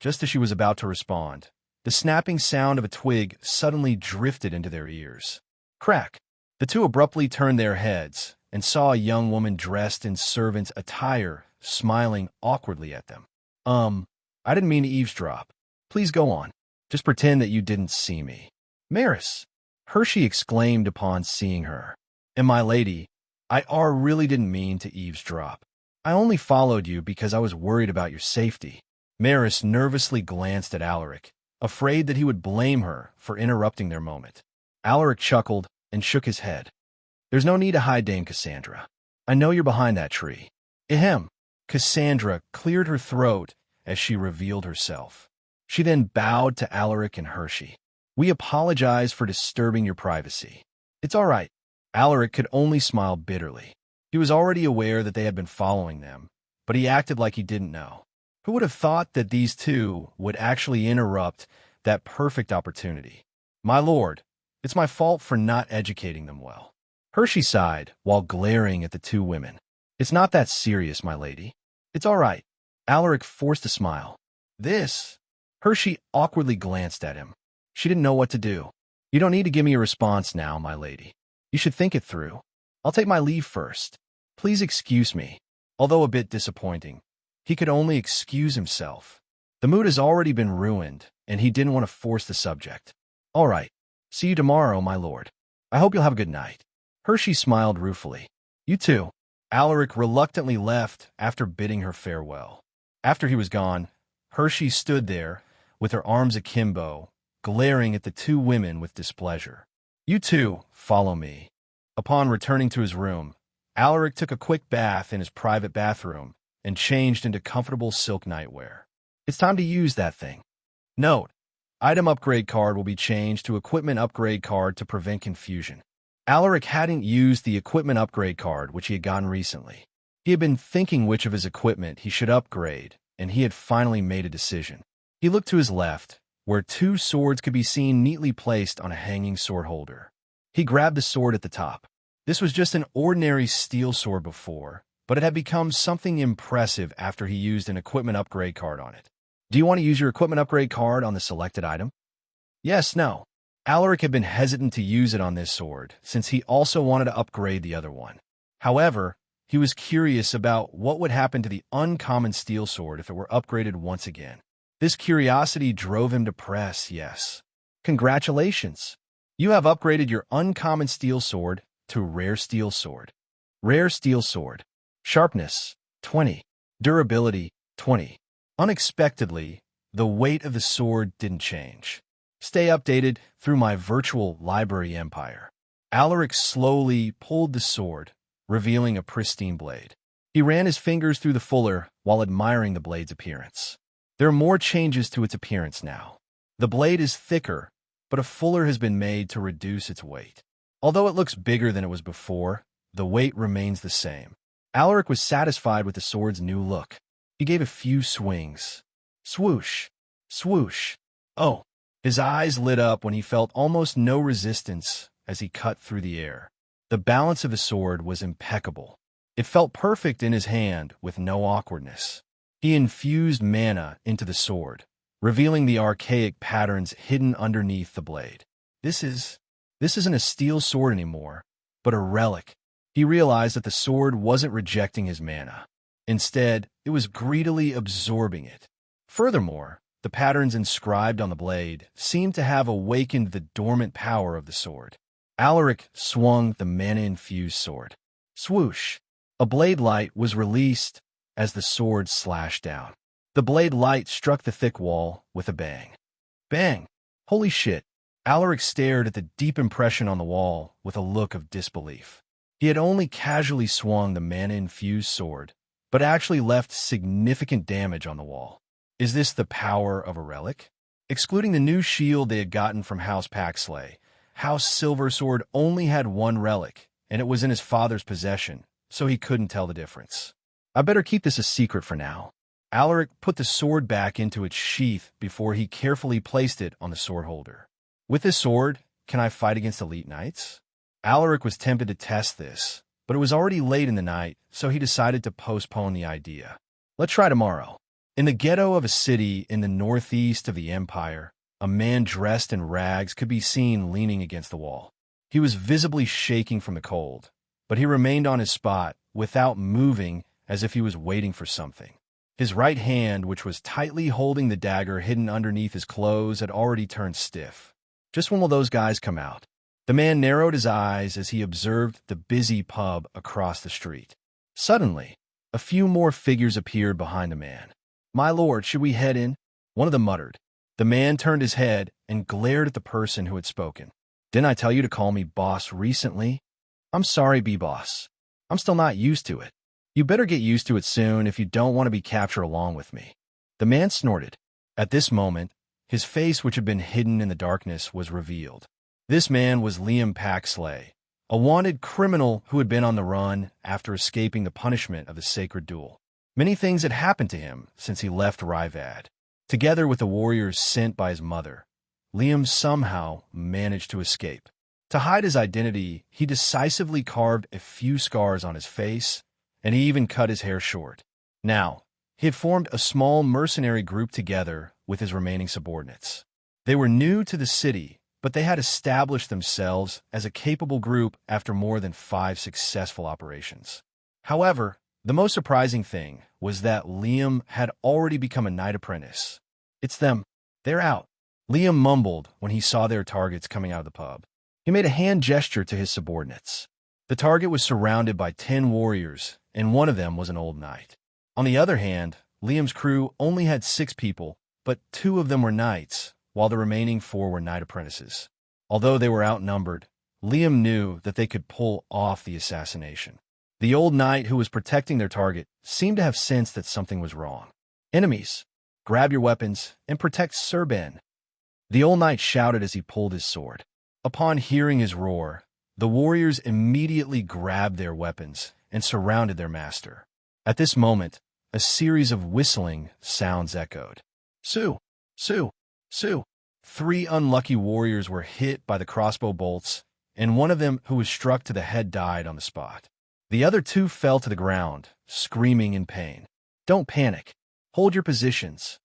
Just as she was about to respond, the snapping sound of a twig suddenly drifted into their ears. Crack! The two abruptly turned their heads and saw a young woman dressed in servant's attire, smiling awkwardly at them. I didn't mean to eavesdrop. Please go on. Just pretend that you didn't see me." "Maris!" Hershey exclaimed upon seeing her. "And my lady, I really didn't mean to eavesdrop. I only followed you because I was worried about your safety." Maris nervously glanced at Alaric, afraid that he would blame her for interrupting their moment. Alaric chuckled and shook his head. "There's no need to hide, Dame Cassandra. I know you're behind that tree." "Ahem." Cassandra cleared her throat as she revealed herself. She then bowed to Alaric and Hershey. "We apologize for disturbing your privacy." "It's all right." Alaric could only smile bitterly. He was already aware that they had been following them, but he acted like he didn't know. Who would have thought that these two would actually interrupt that perfect opportunity? "My lord, it's my fault for not educating them well." Hershey sighed while glaring at the two women. "It's not that serious, my lady. It's all right." Alaric forced a smile. "This?" Hershey awkwardly glanced at him. She didn't know what to do. "You don't need to give me a response now, my lady. You should think it through. I'll take my leave first. Please excuse me." Although a bit disappointing, he could only excuse himself. The mood has already been ruined, and he didn't want to force the subject. "All right. See you tomorrow, my lord. I hope you'll have a good night." Hershey smiled ruefully. "You too." Alaric reluctantly left after bidding her farewell. After he was gone, Hershey stood there, with her arms akimbo, glaring at the two women with displeasure. "You two, follow me." Upon returning to his room, Alaric took a quick bath in his private bathroom and changed into comfortable silk nightwear. It's time to use that thing. Note: item upgrade card will be changed to equipment upgrade card to prevent confusion. Alaric hadn't used the equipment upgrade card which he had gotten recently. He had been thinking which of his equipment he should upgrade, and he had finally made a decision. He looked to his left, where two swords could be seen neatly placed on a hanging sword holder. He grabbed the sword at the top. This was just an ordinary steel sword before, but it had become something impressive after he used an equipment upgrade card on it. Do you want to use your equipment upgrade card on the selected item? Yes, no. Alaric had been hesitant to use it on this sword, since he also wanted to upgrade the other one. However, he was curious about what would happen to the uncommon steel sword if it were upgraded once again. This curiosity drove him to press yes. Congratulations! You have upgraded your uncommon steel sword to rare steel sword. Rare steel sword. Sharpness, 20. Durability, 20. Unexpectedly, the weight of the sword didn't change. Stay updated through my virtual library empire. Alaric slowly pulled the sword, revealing a pristine blade. He ran his fingers through the fuller while admiring the blade's appearance. There are more changes to its appearance now. The blade is thicker, but a fuller has been made to reduce its weight. Although it looks bigger than it was before, the weight remains the same. Alaric was satisfied with the sword's new look. He gave a few swings. Swoosh! Swoosh! Oh! His eyes lit up when he felt almost no resistance as he cut through the air. The balance of his sword was impeccable. It felt perfect in his hand with no awkwardness. He infused mana into the sword, revealing the archaic patterns hidden underneath the blade. This isn't a steel sword anymore, but a relic. He realized that the sword wasn't rejecting his mana. Instead, it was greedily absorbing it. Furthermore, the patterns inscribed on the blade seemed to have awakened the dormant power of the sword. Alaric swung the mana-infused sword. Swoosh! A blade light was released as the sword slashed down. The blade light struck the thick wall with a bang. Bang! Holy shit! Alaric stared at the deep impression on the wall with a look of disbelief. He had only casually swung the mana-infused sword, but actually left significant damage on the wall. Is this the power of a relic? Excluding the new shield they had gotten from House Paxley, House Silversword only had one relic, and it was in his father's possession, so he couldn't tell the difference. I better keep this a secret for now. Alaric put the sword back into its sheath before he carefully placed it on the sword holder. With this sword, can I fight against elite knights? Alaric was tempted to test this, but it was already late in the night, so he decided to postpone the idea. Let's try tomorrow. In the ghetto of a city in the northeast of the empire, a man dressed in rags could be seen leaning against the wall. He was visibly shaking from the cold, but he remained on his spot without moving as if he was waiting for something. His right hand, which was tightly holding the dagger hidden underneath his clothes, had already turned stiff. Just when will those guys come out? The man narrowed his eyes as he observed the busy pub across the street. Suddenly, a few more figures appeared behind the man. My lord, should we head in? One of them muttered. The man turned his head and glared at the person who had spoken. Didn't I tell you to call me boss recently? I'm sorry, B-boss. I'm still not used to it. You better get used to it soon if you don't want to be captured along with me. The man snorted. At this moment, his face, which had been hidden in the darkness, was revealed. This man was Liam Paxley, a wanted criminal who had been on the run after escaping the punishment of the sacred duel. Many things had happened to him since he left Ryvad. Together with the warriors sent by his mother, Liam somehow managed to escape. To hide his identity, he decisively carved a few scars on his face, and he even cut his hair short. Now, he had formed a small mercenary group together with his remaining subordinates. They were new to the city, but they had established themselves as a capable group after more than 5 successful operations. However, the most surprising thing was that Liam had already become a knight apprentice. It's them. They're out. Liam mumbled when he saw their targets coming out of the pub. He made a hand gesture to his subordinates. The target was surrounded by 10 warriors, and one of them was an old knight. On the other hand, Liam's crew only had 6 people, but 2 of them were knights, while the remaining 4 were knight apprentices. Although they were outnumbered, Liam knew that they could pull off the assassination. The old knight who was protecting their target seemed to have sensed that something was wrong. Enemies, grab your weapons and protect Sir Ben. The old knight shouted as he pulled his sword. Upon hearing his roar, the warriors immediately grabbed their weapons and surrounded their master. At this moment, a series of whistling sounds echoed. Sue! Sue! Sue! 3 unlucky warriors were hit by the crossbow bolts, and one of them who was struck to the head died on the spot. The other 2 fell to the ground, screaming in pain. Don't panic. Hold your positions.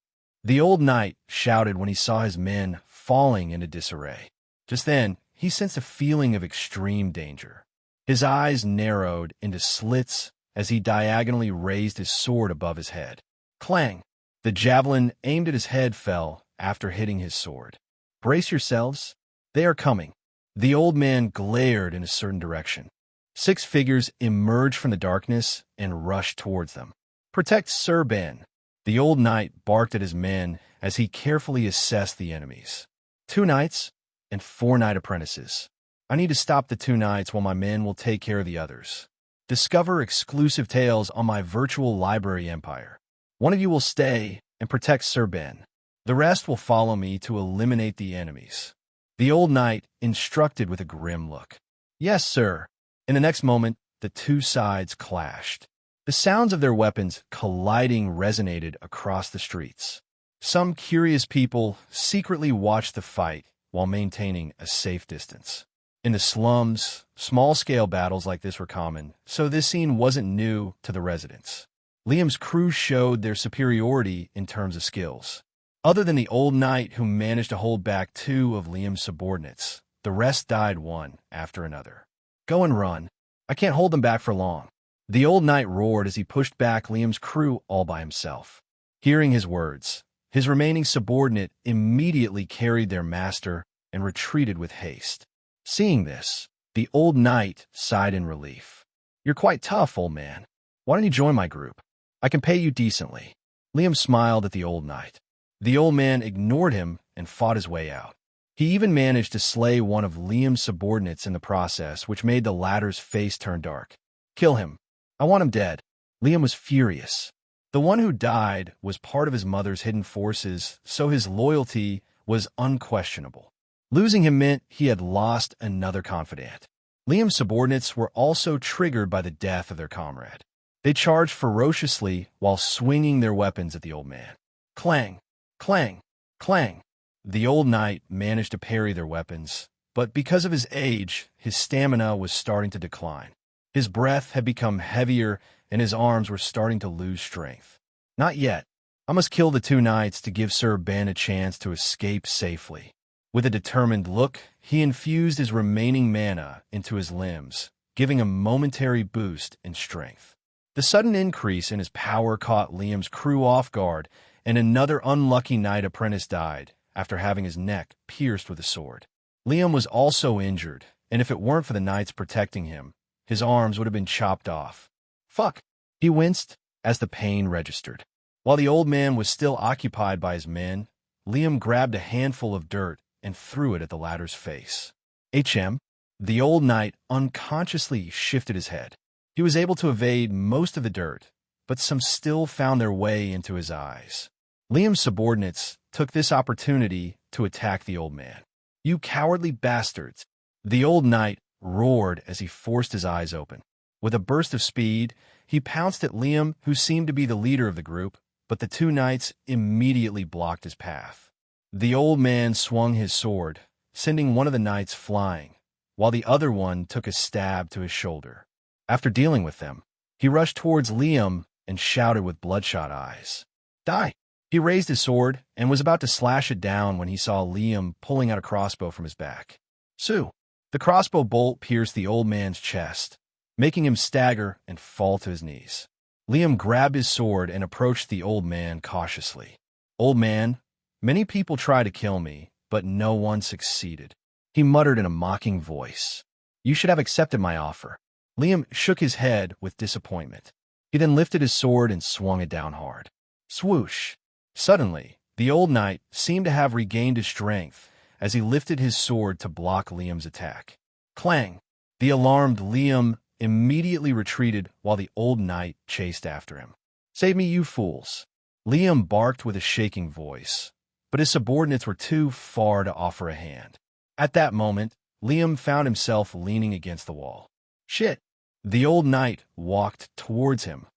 The old knight shouted when he saw his men falling into disarray. Just then, he sensed a feeling of extreme danger. His eyes narrowed into slits as he diagonally raised his sword above his head. Clang! The javelin aimed at his head fell after hitting his sword. Brace yourselves. They are coming. The old man glared in a certain direction. 6 figures emerged from the darkness and rushed towards them. Protect Sir Ben. The old knight barked at his men as he carefully assessed the enemies. 2 knights and 4 knight apprentices. I need to stop the 2 knights while my men will take care of the others. Discover exclusive tales on my virtual library empire. One of you will stay and protect Sir Ben. The rest will follow me to eliminate the enemies. The old knight instructed with a grim look. Yes, sir. In the next moment, the 2 sides clashed. The sounds of their weapons colliding resonated across the streets. Some curious people secretly watched the fight while maintaining a safe distance. In the slums, small-scale battles like this were common, so this scene wasn't new to the residents. Liam's crew showed their superiority in terms of skills. Other than the old knight who managed to hold back 2 of Liam's subordinates, the rest died one after another. Go and run. I can't hold them back for long. The old knight roared as he pushed back Liam's crew all by himself. Hearing his words, his remaining subordinate immediately carried their master and retreated with haste. Seeing this, the old knight sighed in relief. You're quite tough, old man. Why don't you join my group? I can pay you decently. Liam smiled at the old knight. The old man ignored him and fought his way out. He even managed to slay one of Liam's subordinates in the process, which made the latter's face turn dark. Kill him. I want him dead. Liam was furious. The one who died was part of his mother's hidden forces, so his loyalty was unquestionable. Losing him meant he had lost another confidant. Liam's subordinates were also triggered by the death of their comrade. They charged ferociously while swinging their weapons at the old man. Clang, clang, clang. The old knight managed to parry their weapons, but because of his age, his stamina was starting to decline. His breath had become heavier and his arms were starting to lose strength. Not yet. I must kill the 2 knights to give Sir Ben a chance to escape safely. With a determined look, he infused his remaining mana into his limbs, giving a momentary boost in strength. The sudden increase in his power caught Liam's crew off guard, and another unlucky knight apprentice died after having his neck pierced with a sword. Liam was also injured, and if it weren't for the knights protecting him, his arms would have been chopped off. Fuck! He winced as the pain registered. While the old man was still occupied by his men, Liam grabbed a handful of dirt and threw it at the latter's face. The old knight unconsciously shifted his head. He was able to evade most of the dirt, but some still found their way into his eyes. Liam's subordinates took this opportunity to attack the old man. You cowardly bastards! The old knight roared as he forced his eyes open. With a burst of speed, he pounced at Liam, who seemed to be the leader of the group, but the 2 knights immediately blocked his path. The old man swung his sword, sending one of the knights flying, while the other one took a stab to his shoulder. After dealing with them, he rushed towards Liam and shouted with bloodshot eyes. Die! He raised his sword and was about to slash it down when he saw Liam pulling out a crossbow from his back. Sue! The crossbow bolt pierced the old man's chest, making him stagger and fall to his knees. Liam grabbed his sword and approached the old man cautiously. Old man, many people tried to kill me, but no one succeeded. He muttered in a mocking voice. You should have accepted my offer. Liam shook his head with disappointment. He then lifted his sword and swung it down hard. Swoosh! Suddenly, the old knight seemed to have regained his strength as he lifted his sword to block Liam's attack. Clang! The alarmed Liam immediately retreated while the old knight chased after him. Save me, you fools! Liam barked with a shaking voice, but his subordinates were too far to offer a hand. At that moment, Liam found himself leaning against the wall. Shit! The old knight walked towards him,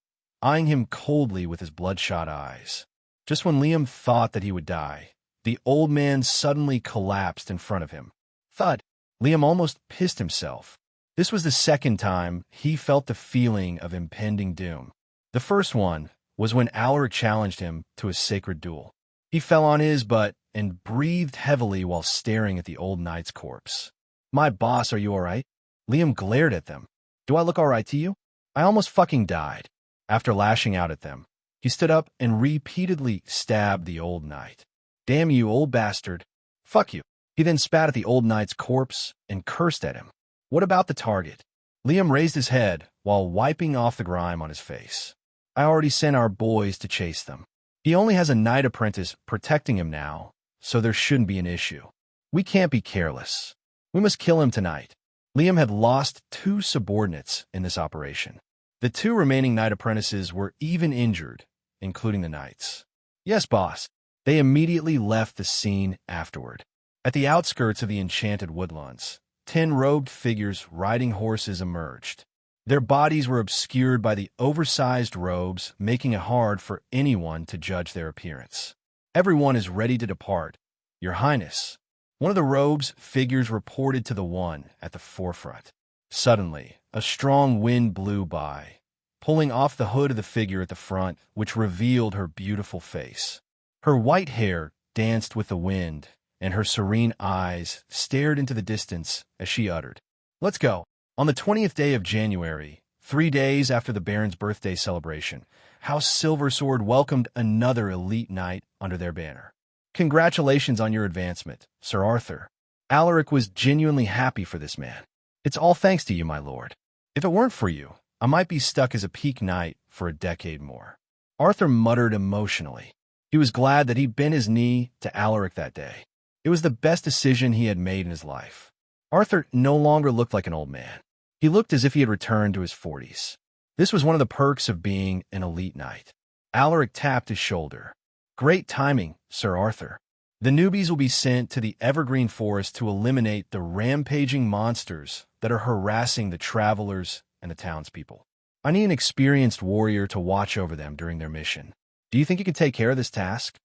eyeing him coldly with his bloodshot eyes. Just when Liam thought that he would die, the old man suddenly collapsed in front of him. Thud! Liam almost pissed himself. This was the second time he felt the feeling of impending doom. The first one was when Alaric challenged him to a sacred duel. He fell on his butt and breathed heavily while staring at the old knight's corpse. My boss, are you all right? Liam glared at them. Do I look all right to you? I almost fucking died. After lashing out at them, he stood up and repeatedly stabbed the old knight. Damn you, old bastard. Fuck you. He then spat at the old knight's corpse and cursed at him. What about the target? Liam raised his head while wiping off the grime on his face. I already sent our boys to chase them. He only has a knight apprentice protecting him now, so there shouldn't be an issue. We can't be careless. We must kill him tonight. Liam had lost 2 subordinates in this operation. The 2 remaining knight apprentices were even injured, including the knights. Yes, boss. They immediately left the scene afterward. At the outskirts of the enchanted woodlands, 10 robed figures riding horses emerged. Their bodies were obscured by the oversized robes, making it hard for anyone to judge their appearance. Everyone is ready to depart, Your Highness. One of the robes figures reported to the one at the forefront. Suddenly, a strong wind blew by, pulling off the hood of the figure at the front, which revealed her beautiful face. Her white hair danced with the wind, and her serene eyes stared into the distance as she uttered, "Let's go." On the 20th day of January, 3 days after the Baron's birthday celebration, House Silversword welcomed another elite knight under their banner. Congratulations on your advancement, Sir Arthur. Alaric was genuinely happy for this man. It's all thanks to you, my lord. If it weren't for you, I might be stuck as a peak knight for a decade more. Arthur muttered emotionally. He was glad that he'd bent his knee to Alaric that day. It was the best decision he had made in his life. Arthur no longer looked like an old man. He looked as if he had returned to his 40s. This was one of the perks of being an elite knight. Alaric tapped his shoulder. Great timing, Sir Arthur. The newbies will be sent to the Evergreen Forest to eliminate the rampaging monsters that are harassing the travelers and the townspeople. I need an experienced warrior to watch over them during their mission. Do you think you can take care of this task?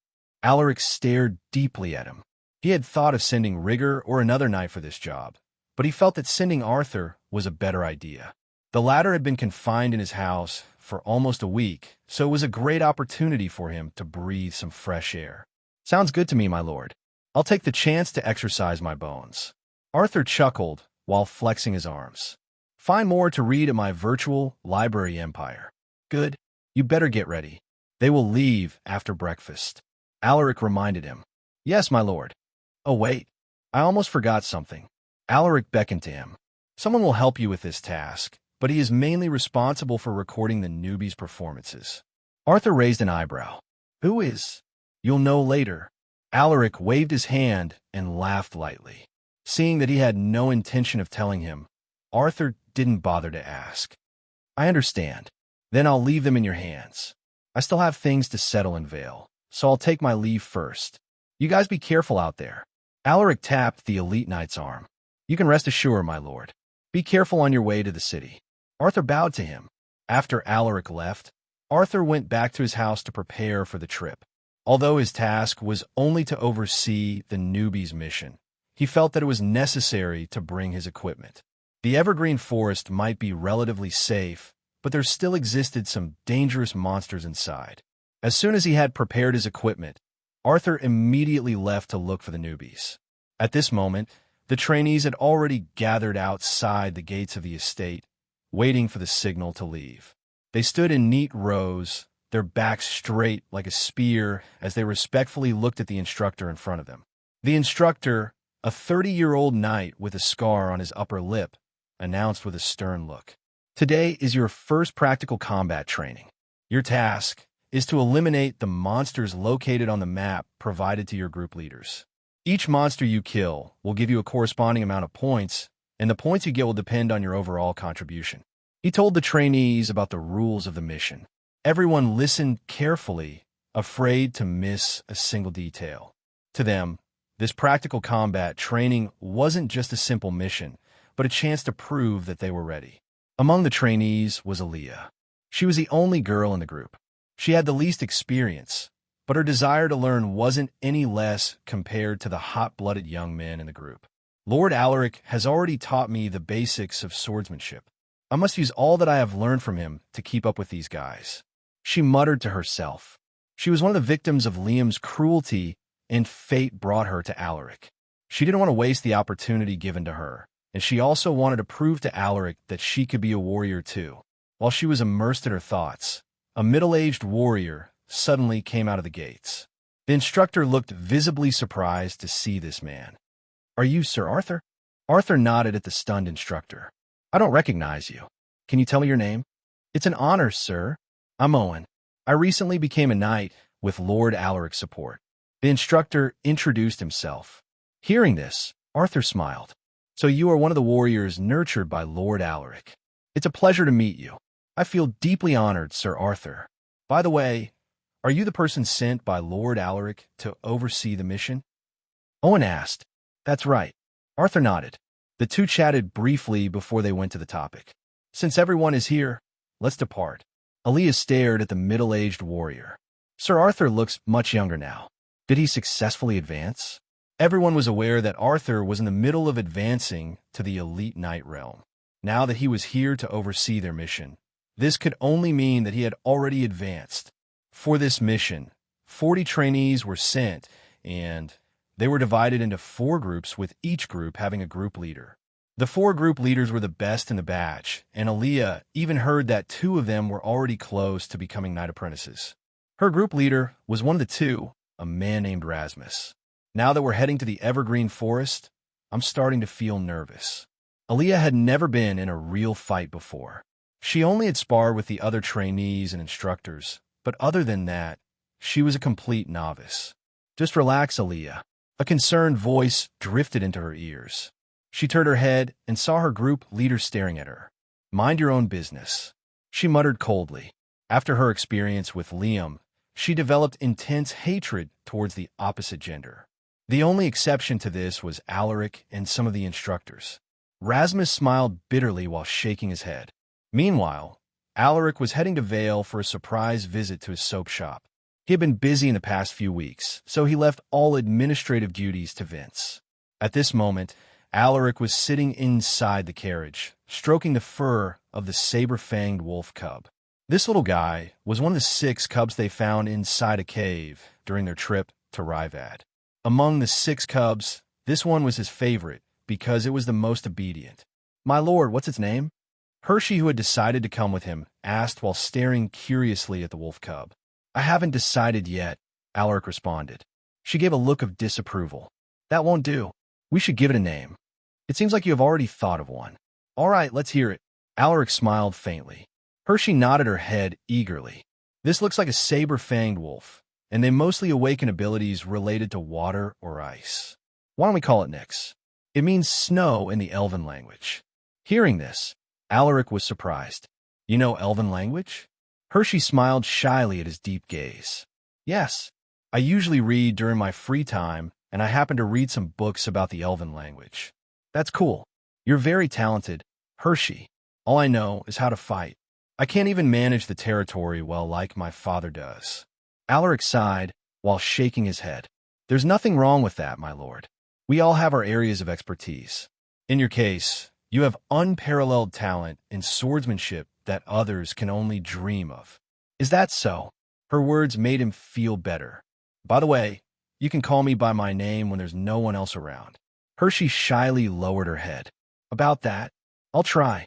Alaric stared deeply at him. He had thought of sending Rigger or another knight for this job, but he felt that sending Arthur was a better idea. The latter had been confined in his house for almost a week, so it was a great opportunity for him to breathe some fresh air. Sounds good to me, my lord. I'll take the chance to exercise my bones. Arthur chuckled while flexing his arms. Find more to read at my virtual library empire. Good. You better get ready. They will leave after breakfast. Alaric reminded him. Yes, my lord. Oh, wait. I almost forgot something. Alaric beckoned to him. Someone will help you with this task, but he is mainly responsible for recording the newbies' performances. Arthur raised an eyebrow. Who is? You'll know later. Alaric waved his hand and laughed lightly. Seeing that he had no intention of telling him, Arthur didn't bother to ask. I understand. Then I'll leave them in your hands. I still have things to settle in Vale, so I'll take my leave first. You guys be careful out there. Alaric tapped the elite knight's arm. You can rest assured, my lord. Be careful on your way to the city. Arthur bowed to him. After Alaric left, Arthur went back to his house to prepare for the trip. Although his task was only to oversee the newbies' mission, he felt that it was necessary to bring his equipment. The Evergreen Forest might be relatively safe, but there still existed some dangerous monsters inside. As soon as he had prepared his equipment, Arthur immediately left to look for the newbies. At this moment, the trainees had already gathered outside the gates of the estate, waiting for the signal to leave. They stood in neat rows, their backs straight like a spear, as they respectfully looked at the instructor in front of them. The instructor, a 30-year-old knight with a scar on his upper lip, announced with a stern look. Today is your first practical combat training. Your task is to eliminate the monsters located on the map provided to your group leaders. Each monster you kill will give you a corresponding amount of points, and the points you get will depend on your overall contribution. He told the trainees about the rules of the mission. Everyone listened carefully, afraid to miss a single detail. To them, this practical combat training wasn't just a simple mission, but a chance to prove that they were ready. Among the trainees was Aaliyah. She was the only girl in the group. She had the least experience, but her desire to learn wasn't any less compared to the hot-blooded young men in the group. Lord Alaric has already taught me the basics of swordsmanship. I must use all that I have learned from him to keep up with these guys. She muttered to herself. She was one of the victims of Liam's cruelty, and fate brought her to Alaric. She didn't want to waste the opportunity given to her, and she also wanted to prove to Alaric that she could be a warrior too. While she was immersed in her thoughts, a middle-aged warrior suddenly came out of the gates. The instructor looked visibly surprised to see this man. Are you Sir Arthur? Arthur nodded at the stunned instructor. I don't recognize you. Can you tell me your name? It's an honor, sir. I'm Owen. I recently became a knight with Lord Alaric's support. The instructor introduced himself. Hearing this, Arthur smiled. So you are one of the warriors nurtured by Lord Alaric. It's a pleasure to meet you. I feel deeply honored, Sir Arthur. By the way, are you the person sent by Lord Alaric to oversee the mission? Owen asked. That's right. Arthur nodded. The two chatted briefly before they went to the topic. Since everyone is here, let's depart. Aaliyah stared at the middle-aged warrior. Sir Arthur looks much younger now. Did he successfully advance? Everyone was aware that Arthur was in the middle of advancing to the elite knight realm. Now that he was here to oversee their mission, this could only mean that he had already advanced. For this mission, 40 trainees were sent, and they were divided into 4 groups, with each group having a group leader. The 4 group leaders were the best in the batch, and Aaliyah even heard that 2 of them were already close to becoming knight apprentices. Her group leader was one of the 2, a man named Rasmus. Now that we're heading to the Evergreen Forest, I'm starting to feel nervous. Aaliyah had never been in a real fight before. She only had sparred with the other trainees and instructors, but other than that, she was a complete novice. Just relax, Aaliyah. A concerned voice drifted into her ears. She turned her head and saw her group leader staring at her. Mind your own business, she muttered coldly. After her experience with Liam, she developed intense hatred towards the opposite gender. The only exception to this was Alaric and some of the instructors. Rasmus smiled bitterly while shaking his head. Meanwhile, Alaric was heading to Vale for a surprise visit to his soap shop. He had been busy in the past few weeks, so he left all administrative duties to Vince. At this moment, Alaric was sitting inside the carriage, stroking the fur of the saber-fanged wolf cub. This little guy was one of the 6 cubs they found inside a cave during their trip to Ryvad. Among the 6 cubs, this one was his favorite because it was the most obedient. My lord, what's its name? Hershey, who had decided to come with him, asked while staring curiously at the wolf cub. I haven't decided yet, Alaric responded. She gave a look of disapproval. That won't do. We should give it a name. It seems like you have already thought of one. All right, let's hear it. Alaric smiled faintly. Hershey nodded her head eagerly. This looks like a saber-fanged wolf, and they mostly awaken abilities related to water or ice. Why don't we call it Nyx? It means snow in the Elven language. Hearing this, Alaric was surprised. You know Elven language? Hershey smiled shyly at his deep gaze. Yes, I usually read during my free time, and I happen to read some books about the Elven language. That's cool. You're very talented, Hershey. All I know is how to fight. I can't even manage the territory well like my father does. Alaric sighed while shaking his head. There's nothing wrong with that, my lord. We all have our areas of expertise. In your case, you have unparalleled talent in swordsmanship that others can only dream of. Is that so? Her words made him feel better. By the way, you can call me by my name when there's no one else around. Hershey shyly lowered her head. About that, I'll try.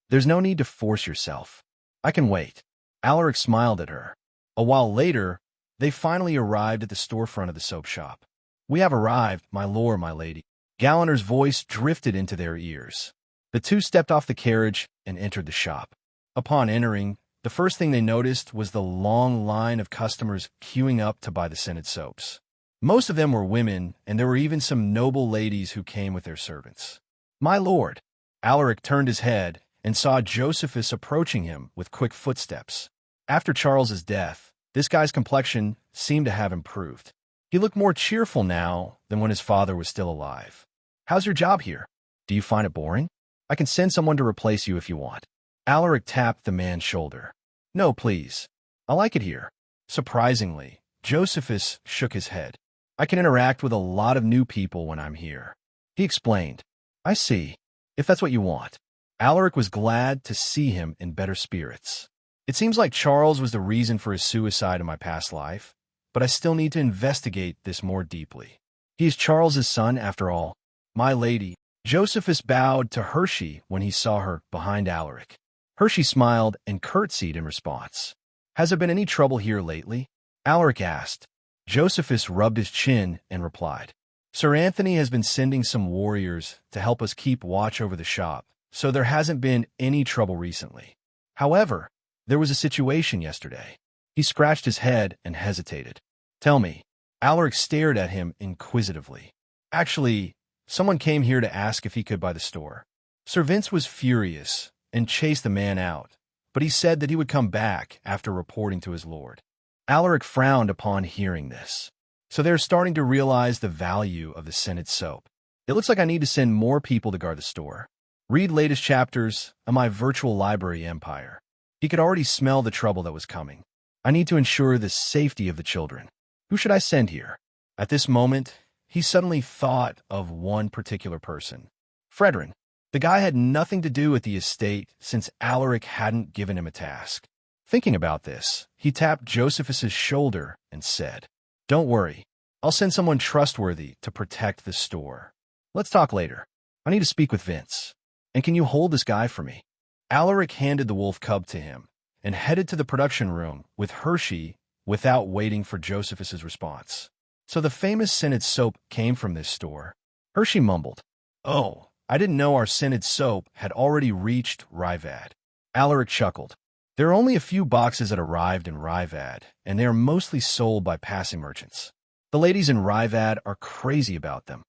There's no need to force yourself. I can wait. Alaric smiled at her. A while later, they finally arrived at the storefront of the soap shop. We have arrived, my lord, my lady. Galliner's voice drifted into their ears. The two stepped off the carriage and entered the shop. Upon entering, the first thing they noticed was the long line of customers queuing up to buy the scented soaps. Most of them were women, and there were even some noble ladies who came with their servants. My lord, Alaric turned his head and saw Josephus approaching him with quick footsteps. After Charles's death, this guy's complexion seemed to have improved. He looked more cheerful now than when his father was still alive. How's your job here? Do you find it boring? I can send someone to replace you if you want. Alaric tapped the man's shoulder. No, please. I like it here. Surprisingly, Josephus shook his head. I can interact with a lot of new people when I'm here. He explained. I see. If that's what you want. Alaric was glad to see him in better spirits. It seems like Charles was the reason for his suicide in my past life, but I still need to investigate this more deeply. He is Charles's son, after all. My lady. Josephus bowed to Hershey when he saw her behind Alaric. Hershey smiled and curtsied in response. Has there been any trouble here lately? Alaric asked. Josephus rubbed his chin and replied. Sir Anthony has been sending some warriors to help us keep watch over the shop, so there hasn't been any trouble recently. However, there was a situation yesterday. He scratched his head and hesitated. Tell me. Alaric stared at him inquisitively. Actually, someone came here to ask if he could buy the store. Sir Vince was furious and chased the man out, but he said that he would come back after reporting to his lord. Alaric frowned upon hearing this. So they're starting to realize the value of the scented soap. It looks like I need to send more people to guard the store. Read latest chapters of my virtual library empire. He could already smell the trouble that was coming. I need to ensure the safety of the children. Who should I send here? At this moment, he suddenly thought of one particular person. Fredrin. The guy had nothing to do with the estate since Alaric hadn't given him a task. Thinking about this, he tapped Josephus's shoulder and said, "Don't worry. I'll send someone trustworthy to protect the store. Let's talk later. I need to speak with Vince. And can you hold this guy for me?" Alaric handed the wolf cub to him and headed to the production room with Hershey without waiting for Josephus's response. So the famous scented soap came from this store. Hershey mumbled, "Oh, I didn't know our scented soap had already reached Rivad." Alaric chuckled. There are only a few boxes that arrived in Rivad, and they are mostly sold by passing merchants. The ladies in Rivad are crazy about them.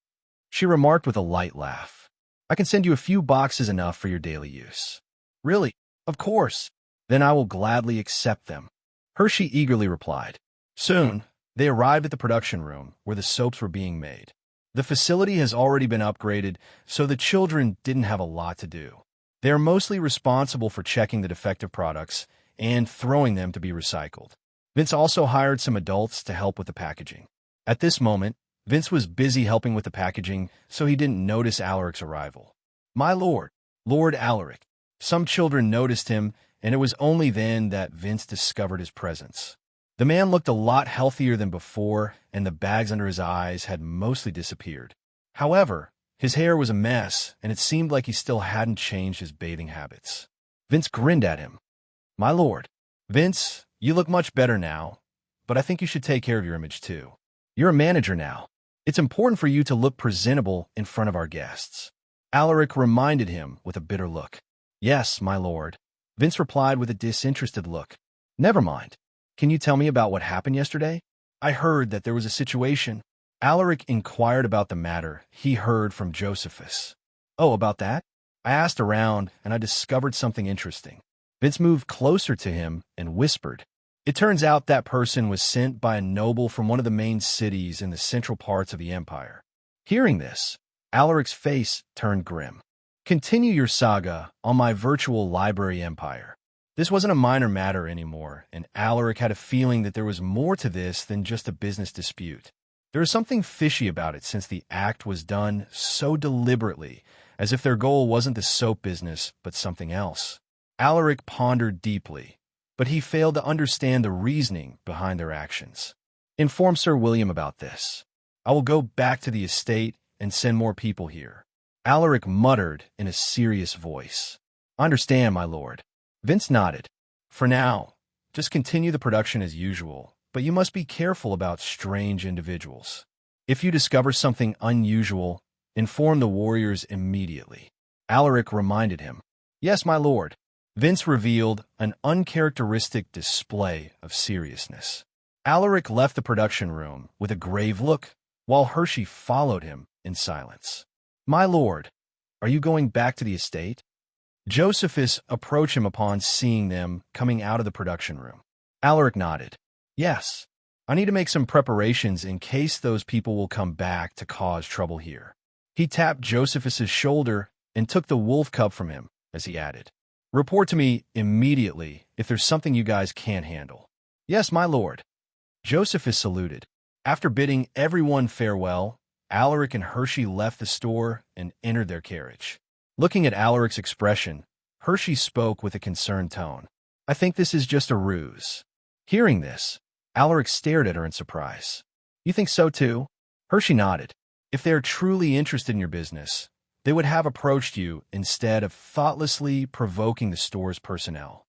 She remarked with a light laugh. "I can send you a few boxes enough for your daily use." "Really? Of course. Then I will gladly accept them." Hershey eagerly replied. Soon, they arrived at the production room where the soaps were being made. The facility has already been upgraded, so the children didn't have a lot to do. They are mostly responsible for checking the defective products and throwing them to be recycled. Vince also hired some adults to help with the packaging. At this moment, Vince was busy helping with the packaging, so he didn't notice Alaric's arrival. "My lord, Lord Alaric." Some children noticed him, and it was only then that Vince discovered his presence. The man looked a lot healthier than before, and the bags under his eyes had mostly disappeared. However, his hair was a mess, and it seemed like he still hadn't changed his bathing habits. Vince grinned at him. "My lord." "Vince, you look much better now, but I think you should take care of your image too. You're a manager now. It's important for you to look presentable in front of our guests." Alaric reminded him with a bitter look. "Yes, my lord." Vince replied with a disinterested look. "Never mind. Can you tell me about what happened yesterday? I heard that there was a situation." Alaric inquired about the matter he heard from Josephus. "Oh, about that? I asked around, and I discovered something interesting." Vince moved closer to him and whispered. "It turns out that person was sent by a noble from one of the main cities in the central parts of the empire." Hearing this, Alaric's face turned grim. "Continue your saga on my virtual library empire." This wasn't a minor matter anymore, and Alaric had a feeling that there was more to this than just a business dispute. There was something fishy about it since the act was done so deliberately, as if their goal wasn't the soap business, but something else. Alaric pondered deeply, but he failed to understand the reasoning behind their actions. "Inform Sir William about this. I will go back to the estate and send more people here." Alaric muttered in a serious voice. "I understand, my lord." Vince nodded. "For now, just continue the production as usual, but you must be careful about strange individuals. If you discover something unusual, inform the warriors immediately." Alaric reminded him. "Yes, my lord." Vince revealed an uncharacteristic display of seriousness. Alaric left the production room with a grave look, while Hershey followed him in silence. "My lord, are you going back to the estate?" Josephus approached him upon seeing them coming out of the production room. Alaric nodded. "Yes, I need to make some preparations in case those people will come back to cause trouble here." He tapped Josephus's shoulder and took the wolf cub from him as he added, "Report to me immediately if there's something you guys can't handle." "Yes, my lord." Josephus saluted. After bidding everyone farewell, Alaric and Hershey left the store and entered their carriage. Looking at Alaric's expression, Hershey spoke with a concerned tone. "I think this is just a ruse." Hearing this, Alaric stared at her in surprise. "You think so too?" Hershey nodded. "If they are truly interested in your business, they would have approached you instead of thoughtlessly provoking the store's personnel."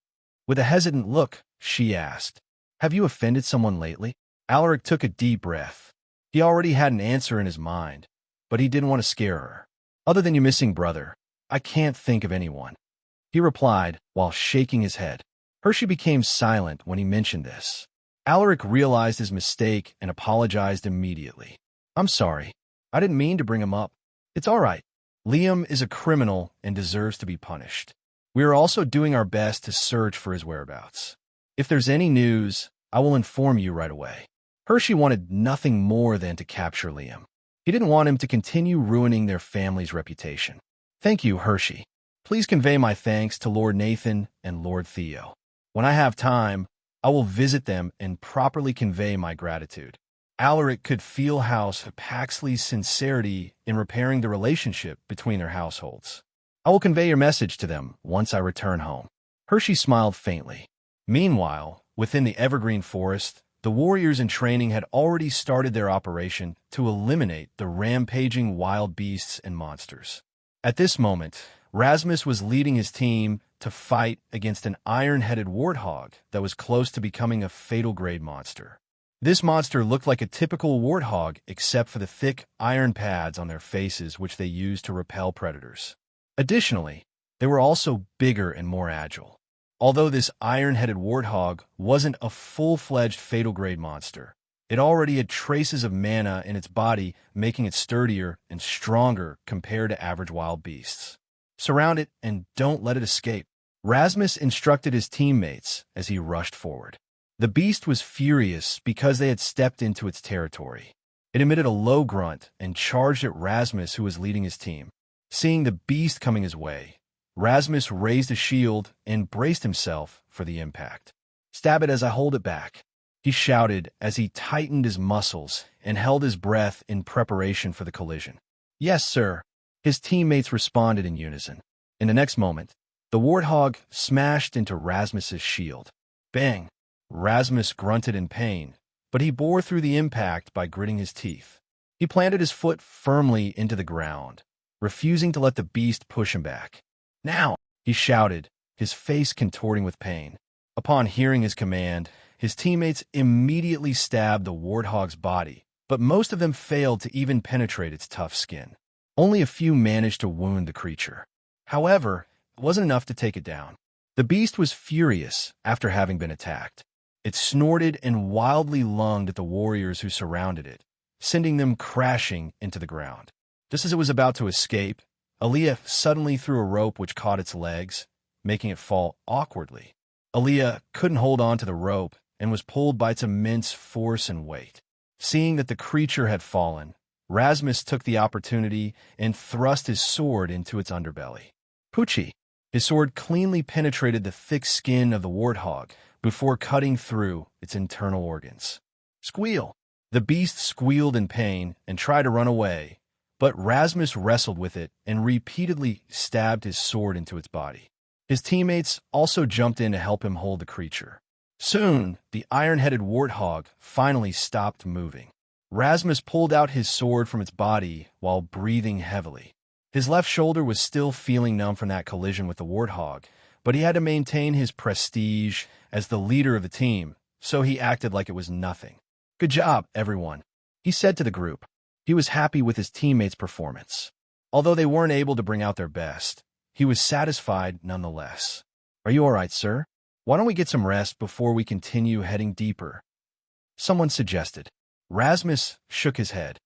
With a hesitant look, she asked, "Have you offended someone lately?" Alaric took a deep breath. He already had an answer in his mind, but he didn't want to scare her. "Other than your missing brother, I can't think of anyone," he replied while shaking his head. Hershey became silent when he mentioned this. Alaric realized his mistake and apologized immediately. "I'm sorry. I didn't mean to bring him up. It's all right. Liam is a criminal and deserves to be punished. We are also doing our best to search for his whereabouts. If there's any news, I will inform you right away. Hershey wanted nothing more than to capture Liam. He didn't want him to continue ruining their family's reputation. Thank you, Hershey. Please convey my thanks to Lord Nathan and Lord Theo. When I have time, I will visit them and properly convey my gratitude. Alaric could feel House Paxley's sincerity in repairing the relationship between their households. I will convey your message to them once I return home. Hershey smiled faintly. Meanwhile, within the evergreen forest, the warriors in training had already started their operation to eliminate the rampaging wild beasts and monsters. At this moment, Rasmus was leading his team to fight against an iron-headed warthog that was close to becoming a fatal-grade monster. This monster looked like a typical warthog except for the thick iron pads on their faces which they used to repel predators. Additionally, they were also bigger and more agile. Although this iron-headed warthog wasn't a full-fledged fatal-grade monster, it already had traces of mana in its body, making it sturdier and stronger compared to average wild beasts. Surround it and don't let it escape. Rasmus instructed his teammates as he rushed forward. The beast was furious because they had stepped into its territory. It emitted a low grunt and charged at Rasmus, who was leading his team. Seeing the beast coming his way, Rasmus raised a shield and braced himself for the impact. "Stab it as I hold it back," he shouted as he tightened his muscles and held his breath in preparation for the collision. "Yes, sir." His teammates responded in unison. In the next moment, the warthog smashed into Rasmus's shield. Bang! Rasmus grunted in pain, but he bore through the impact by gritting his teeth. He planted his foot firmly into the ground, refusing to let the beast push him back. "Now!" he shouted, his face contorting with pain. Upon hearing his command, his teammates immediately stabbed the warthog's body, but most of them failed to even penetrate its tough skin. Only a few managed to wound the creature. However, it wasn't enough to take it down. The beast was furious after having been attacked. It snorted and wildly lunged at the warriors who surrounded it, sending them crashing into the ground. Just as it was about to escape, Aaliyah suddenly threw a rope which caught its legs, making it fall awkwardly. Aaliyah couldn't hold on to the rope and was pulled by its immense force and weight. Seeing that the creature had fallen, Rasmus took the opportunity and thrust his sword into its underbelly. Poochie! His sword cleanly penetrated the thick skin of the warthog before cutting through its internal organs. Squeal! The beast squealed in pain and tried to run away, but Rasmus wrestled with it and repeatedly stabbed his sword into its body. His teammates also jumped in to help him hold the creature. Soon, the iron-headed warthog finally stopped moving. Rasmus pulled out his sword from its body while breathing heavily. His left shoulder was still feeling numb from that collision with the warthog, but he had to maintain his prestige as the leader of the team, so he acted like it was nothing. "Good job, everyone," he said to the group. He was happy with his teammates' performance. Although they weren't able to bring out their best, he was satisfied nonetheless. "Are you all right, sir? Why don't we get some rest before we continue heading deeper?" someone suggested. Rasmus shook his head.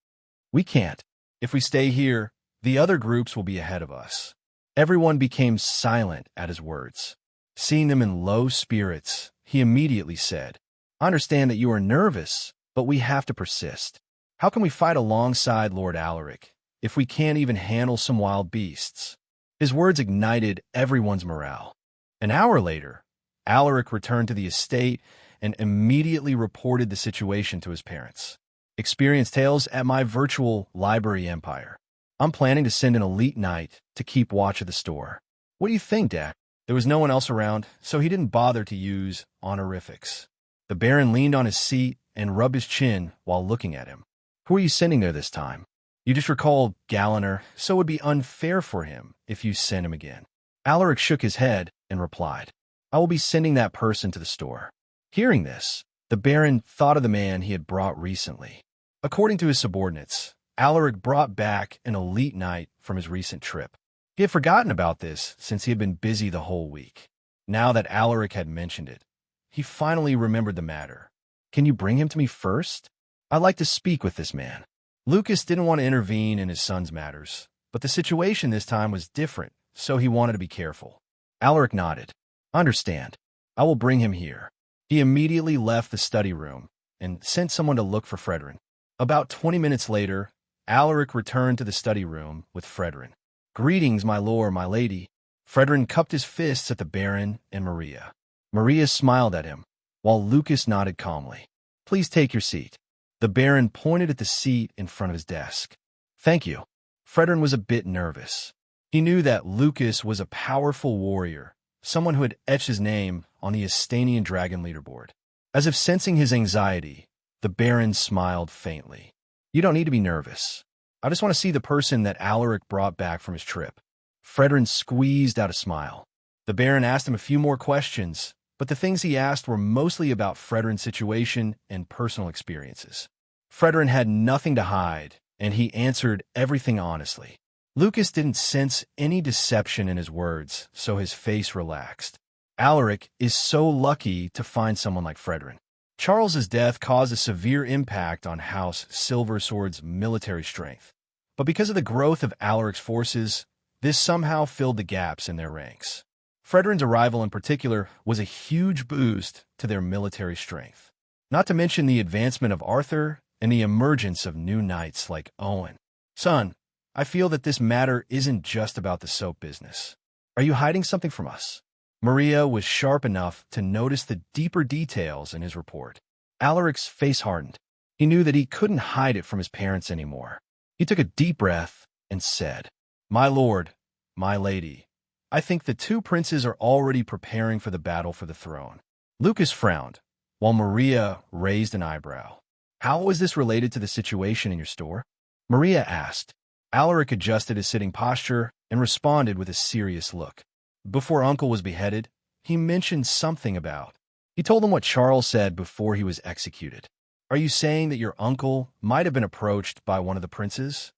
"We can't. If we stay here, the other groups will be ahead of us." Everyone became silent at his words. Seeing them in low spirits, he immediately said, "I understand that you are nervous, but we have to persist. How can we fight alongside Lord Alaric if we can't even handle some wild beasts?" His words ignited everyone's morale. An hour later, Alaric returned to the estate and immediately reported the situation to his parents. "Experience tales at my virtual library empire. I'm planning to send an elite knight to keep watch of the store. What do you think, Dad?" There was no one else around, so he didn't bother to use honorifics. The Baron leaned on his seat and rubbed his chin while looking at him. "Who are you sending there this time?" "You just recalled Galliner, so it would be unfair for him if you sent him again." Alaric shook his head and replied, "I will be sending that person to the store." Hearing this, the Baron thought of the man he had brought recently. According to his subordinates, Alaric brought back an elite knight from his recent trip. He had forgotten about this since he had been busy the whole week. Now that Alaric had mentioned it, he finally remembered the matter. "Can you bring him to me first? I'd like to speak with this man." Lucas didn't want to intervene in his son's matters, but the situation this time was different, so he wanted to be careful. Alaric nodded. Understand. I will bring him here. He immediately left the study room and sent someone to look for Fredrin. About 20 minutes later, Alaric returned to the study room with Fredrin. Greetings, my lord, my lady. Fredrin cupped his fists at the Baron and Maria. Maria smiled at him, while Lucas nodded calmly. Please take your seat. The Baron pointed at the seat in front of his desk. Thank you. Fredrin was a bit nervous. He knew that Lucas was a powerful warrior, someone who had etched his name on the Astanian dragon leaderboard. As if sensing his anxiety, the Baron smiled faintly. You don't need to be nervous. I just want to see the person that Alaric brought back from his trip. Fredrin squeezed out a smile. The Baron asked him a few more questions, but the things he asked were mostly about Fredrin's situation and personal experiences. Fredrin had nothing to hide, and he answered everything honestly. Lucas didn't sense any deception in his words, so his face relaxed. Alaric is so lucky to find someone like Fredrin. Charles's death caused a severe impact on House Silversword's military strength. But because of the growth of Alaric's forces, this somehow filled the gaps in their ranks. Fredrin's arrival in particular was a huge boost to their military strength. Not to mention the advancement of Arthur and the emergence of new knights like Owen. Son, I feel that this matter isn't just about the soap business. Are you hiding something from us? Maria was sharp enough to notice the deeper details in his report. Alaric's face hardened. He knew that he couldn't hide it from his parents anymore. He took a deep breath and said, My lord, my lady, I think the two princes are already preparing for the battle for the throne. Lucas frowned, while Maria raised an eyebrow. How is this related to the situation in your store? Maria asked. Alaric adjusted his sitting posture and responded with a serious look. Before Uncle was beheaded, he mentioned something about. He told him what Charles said before he was executed. Are you saying that your uncle might have been approached by one of the princes?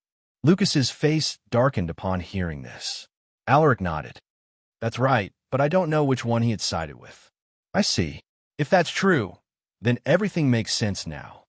Lucas's face darkened upon hearing this. Alaric nodded. That's right, but I don't know which one he had sided with. I see. If that's true, then everything makes sense now.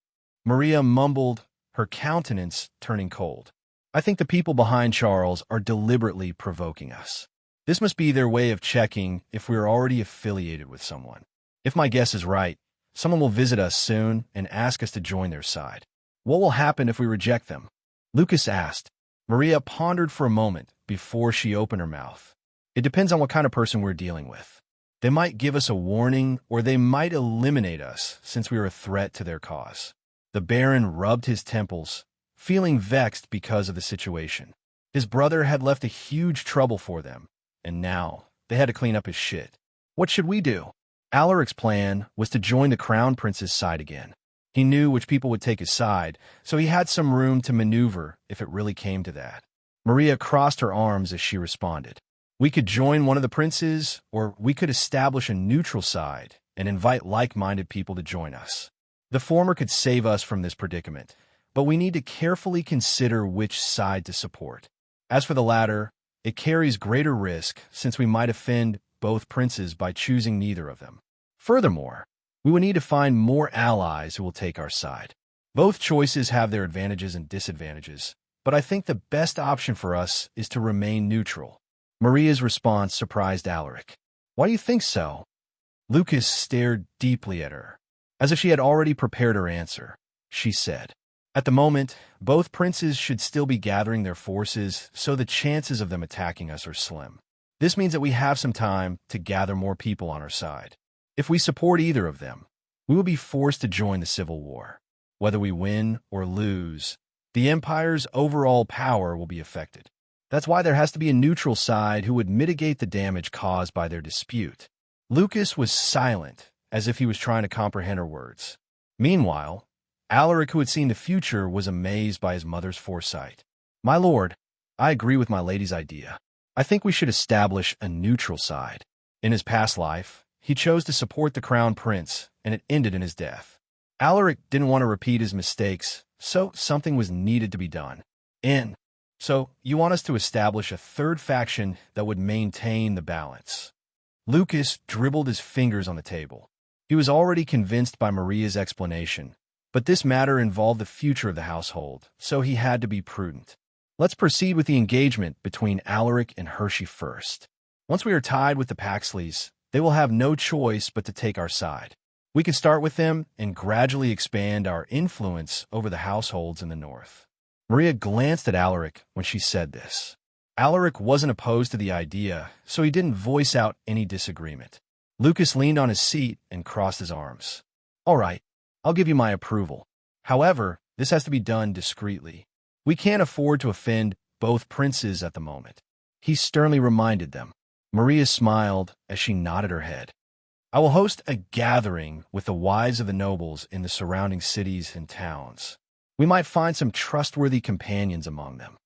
Maria mumbled, her countenance turning cold. I think the people behind Charles are deliberately provoking us. This must be their way of checking if we are already affiliated with someone. If my guess is right, someone will visit us soon and ask us to join their side. What will happen if we reject them? Lucas asked. Maria pondered for a moment before she opened her mouth. It depends on what kind of person we're dealing with. They might give us a warning, or they might eliminate us since we are a threat to their cause. The Baron rubbed his temples, feeling vexed because of the situation. His brother had left a huge trouble for them, and now they had to clean up his shit. What should we do? Alaric's plan was to join the Crown Prince's side again. He knew which people would take his side, so he had some room to maneuver if it really came to that. Maria crossed her arms as she responded. We could join one of the princes, or we could establish a neutral side and invite like-minded people to join us. The former could save us from this predicament, but we need to carefully consider which side to support. As for the latter, it carries greater risk since we might offend both princes by choosing neither of them. Furthermore, we would need to find more allies who will take our side. Both choices have their advantages and disadvantages, but I think the best option for us is to remain neutral. Maria's response surprised Alaric. Why do you think so? Lucas stared deeply at her. As if she had already prepared her answer, she said, At the moment, both princes should still be gathering their forces, so the chances of them attacking us are slim. This means that we have some time to gather more people on our side. If we support either of them, we will be forced to join the civil war. Whether we win or lose, the Empire's overall power will be affected. That's why there has to be a neutral side who would mitigate the damage caused by their dispute. Lucas was silent, as if he was trying to comprehend her words. Meanwhile, Alaric, who had seen the future, was amazed by his mother's foresight. My lord, I agree with my lady's idea. I think we should establish a neutral side. In his past life, he chose to support the Crown Prince, and it ended in his death. Alaric didn't want to repeat his mistakes, so something was needed to be done. So, you want us to establish a third faction that would maintain the balance. Lucas dribbled his fingers on the table. He was already convinced by Maria's explanation, But this matter involved the future of the household, so he had to be prudent. Let's proceed with the engagement between Alaric and Hershey first. Once we are tied with the Paxleys, they will have no choice but to take our side. We can start with them and gradually expand our influence over the households in the north. Maria glanced at Alaric when she said this. Alaric wasn't opposed to the idea, so he didn't voice out any disagreement. Lucas leaned on his seat and crossed his arms. All right, I'll give you my approval. However, this has to be done discreetly. We can't afford to offend both princes at the moment. He sternly reminded them. Maria smiled as she nodded her head. I will host a gathering with the wives of the nobles in the surrounding cities and towns. We might find some trustworthy companions among them.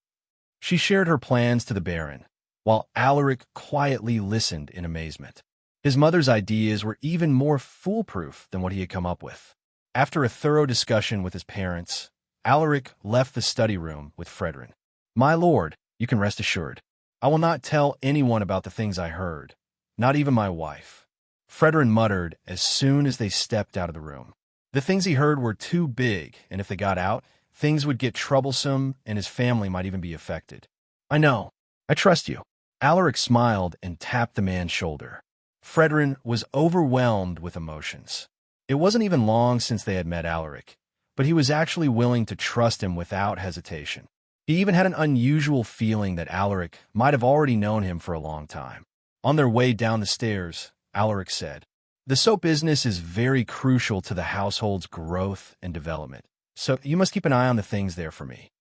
She shared her plans to the Baron, while Alaric quietly listened in amazement. His mother's ideas were even more foolproof than what he had come up with. After a thorough discussion with his parents, Alaric left the study room with Fredrin. My lord, you can rest assured. I will not tell anyone about the things I heard, not even my wife. Fredrin muttered as soon as they stepped out of the room. The things he heard were too big, and if they got out, things would get troublesome and his family might even be affected. I know. I trust you. Alaric smiled and tapped the man's shoulder. Fredrin was overwhelmed with emotions. It wasn't even long since they had met Alaric, but he was actually willing to trust him without hesitation. He even had an unusual feeling that Alaric might have already known him for a long time. On their way down the stairs, Alaric said, The soap business is very crucial to the household's growth and development, so you must keep an eye on the things there for me.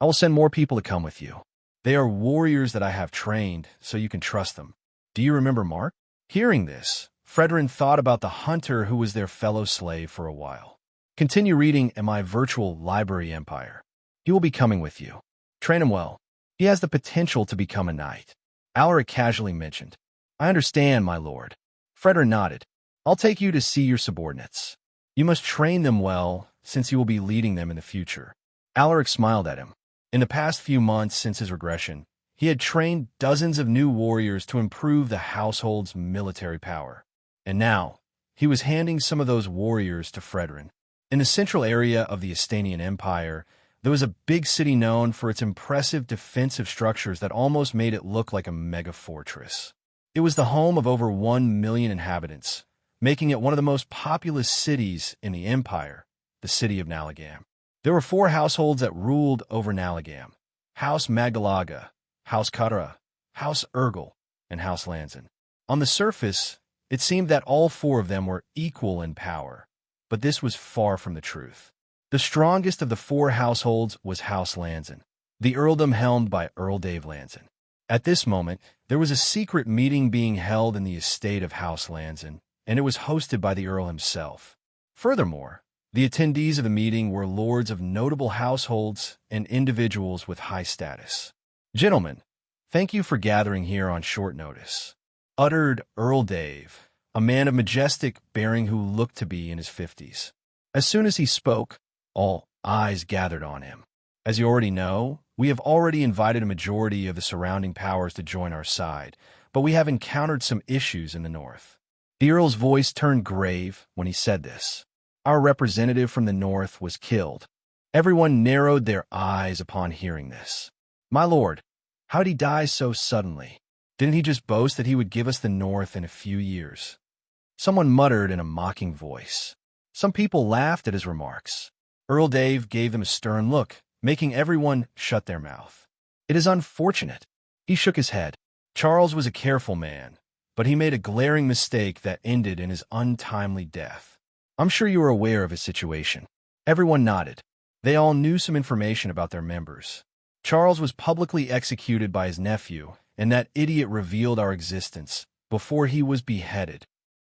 I will send more people to come with you. They are warriors that I have trained, so you can trust them. Do you remember Mark? Hearing this, Fredrin thought about the hunter who was their fellow slave for a while. Continue reading in my virtual library empire. He will be coming with you. Train him well. He has the potential to become a knight. Alaric casually mentioned. I understand, my lord. Fredrin nodded. I'll take you to see your subordinates. You must train them well, since you will be leading them in the future. Alaric smiled at him. In the past few months since his regression, he had trained dozens of new warriors to improve the household's military power. And now, he was handing some of those warriors to Fredrin. In the central area of the Astanian Empire, there was a big city known for its impressive defensive structures that almost made it look like a mega fortress. It was the home of over 1 million inhabitants, making it one of the most populous cities in the empire, the city of Nalagam. There were 4 households that ruled over Nalagam: House Magdalaga, House Katra, House Urgel, and House Lanzan. On the surface, it seemed that all 4 of them were equal in power, but this was far from the truth. The strongest of the 4 households was House Lanzan, the earldom helmed by Earl Dave Lanzan. At this moment, there was a secret meeting being held in the estate of House Lanzan, and it was hosted by the Earl himself. Furthermore, the attendees of the meeting were lords of notable households and individuals with high status. Gentlemen, thank you for gathering here on short notice, uttered Earl Dave, a man of majestic bearing who looked to be in his 50s. As soon as he spoke, all eyes gathered on him. As you already know, we have already invited a majority of the surrounding powers to join our side, but we have encountered some issues in the north. The Earl's voice turned grave when he said this. Our representative from the north was killed. Everyone narrowed their eyes upon hearing this. My lord, how did he die so suddenly? Didn't he just boast that he would give us the north in a few years? Someone muttered in a mocking voice. Some people laughed at his remarks. Earl Dave gave them a stern look, making everyone shut their mouth. It is unfortunate. He shook his head. Charles was a careful man, but he made a glaring mistake that ended in his untimely death. I'm sure you are aware of his situation. Everyone nodded. They all knew some information about their members. Charles was publicly executed by his nephew, and that idiot revealed our existence before he was beheaded.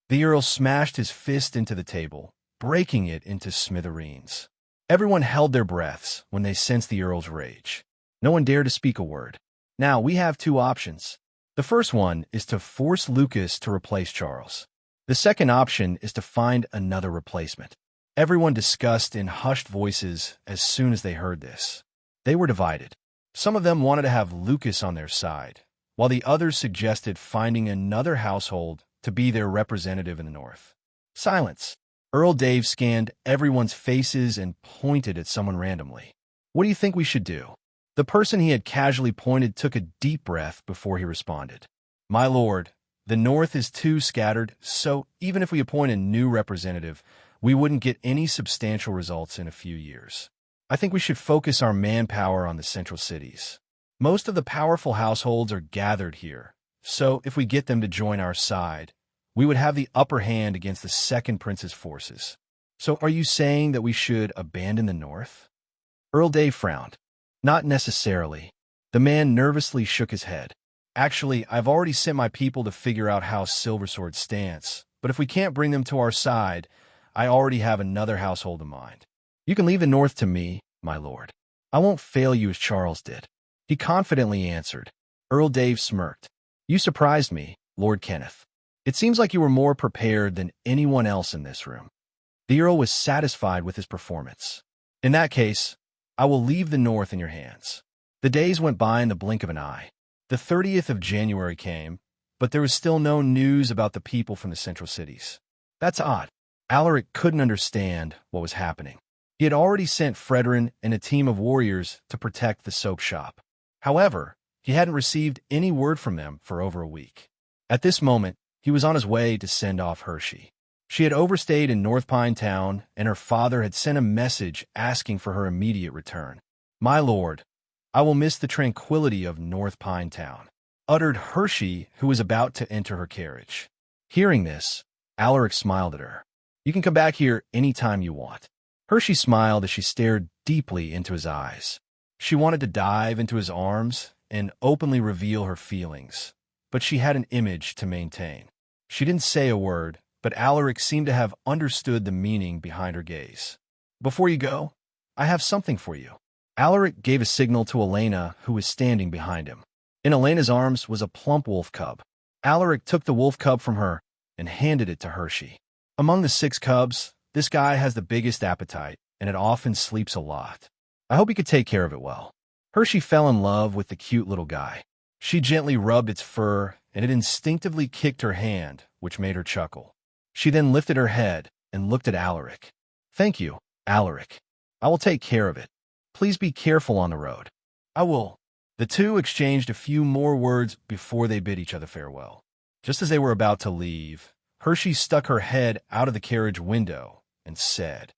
The Earl smashed his fist into the table, breaking it into smithereens. Everyone held their breaths when they sensed the Earl's rage. No one dared to speak a word. Now, we have 2 options. The first one is to force Lucas to replace Charles. The second option is to find another replacement. Everyone discussed in hushed voices as soon as they heard this. They were divided. Some of them wanted to have Lucas on their side, while the others suggested finding another household to be their representative in the north. Silence. Earl Dave scanned everyone's faces and pointed at someone randomly. What do you think we should do? The person he had casually pointed took a deep breath before he responded. My lord, the North is too scattered, so even if we appoint a new representative, we wouldn't get any substantial results in a few years. I think we should focus our manpower on the central cities. Most of the powerful households are gathered here, so if we get them to join our side, we would have the upper hand against the second prince's forces. So are you saying that we should abandon the North? Earl Dave frowned. Not necessarily. The man nervously shook his head. Actually, I've already sent my people to figure out how Silversword stands, but if we can't bring them to our side, I already have another household in mind. You can leave the North to me, my lord. I won't fail you as Charles did. He confidently answered. Earl Dave smirked. You surprised me, Lord Kenneth. It seems like you were more prepared than anyone else in this room. The Earl was satisfied with his performance. In that case, I will leave the North in your hands. The days went by in the blink of an eye. The 30th of January came, but there was still no news about the people from the central cities. That's odd. Alaric couldn't understand what was happening. He had already sent Fredrin and a team of warriors to protect the soap shop. However, he hadn't received any word from them for over a week. At this moment, he was on his way to send off Hershey. She had overstayed in North Pine Town, and her father had sent a message asking for her immediate return. My lord, I will miss the tranquility of North Pine Town, uttered Hershey, who was about to enter her carriage. Hearing this, Alaric smiled at her. You can come back here any time you want. Hershey smiled as she stared deeply into his eyes. She wanted to dive into his arms and openly reveal her feelings, but she had an image to maintain. She didn't say a word, but Alaric seemed to have understood the meaning behind her gaze. Before you go, I have something for you. Alaric gave a signal to Elena, who was standing behind him. In Elena's arms was a plump wolf cub. Alaric took the wolf cub from her and handed it to Hershey. Among the 6 cubs, this guy has the biggest appetite, and it often sleeps a lot. I hope you could take care of it well. Hershey fell in love with the cute little guy. She gently rubbed its fur, and it instinctively kicked her hand, which made her chuckle. She then lifted her head and looked at Alaric. Thank you, Alaric. I will take care of it. Please be careful on the road. I will. The two exchanged a few more words before they bid each other farewell. Just as they were about to leave, Hershey stuck her head out of the carriage window and said,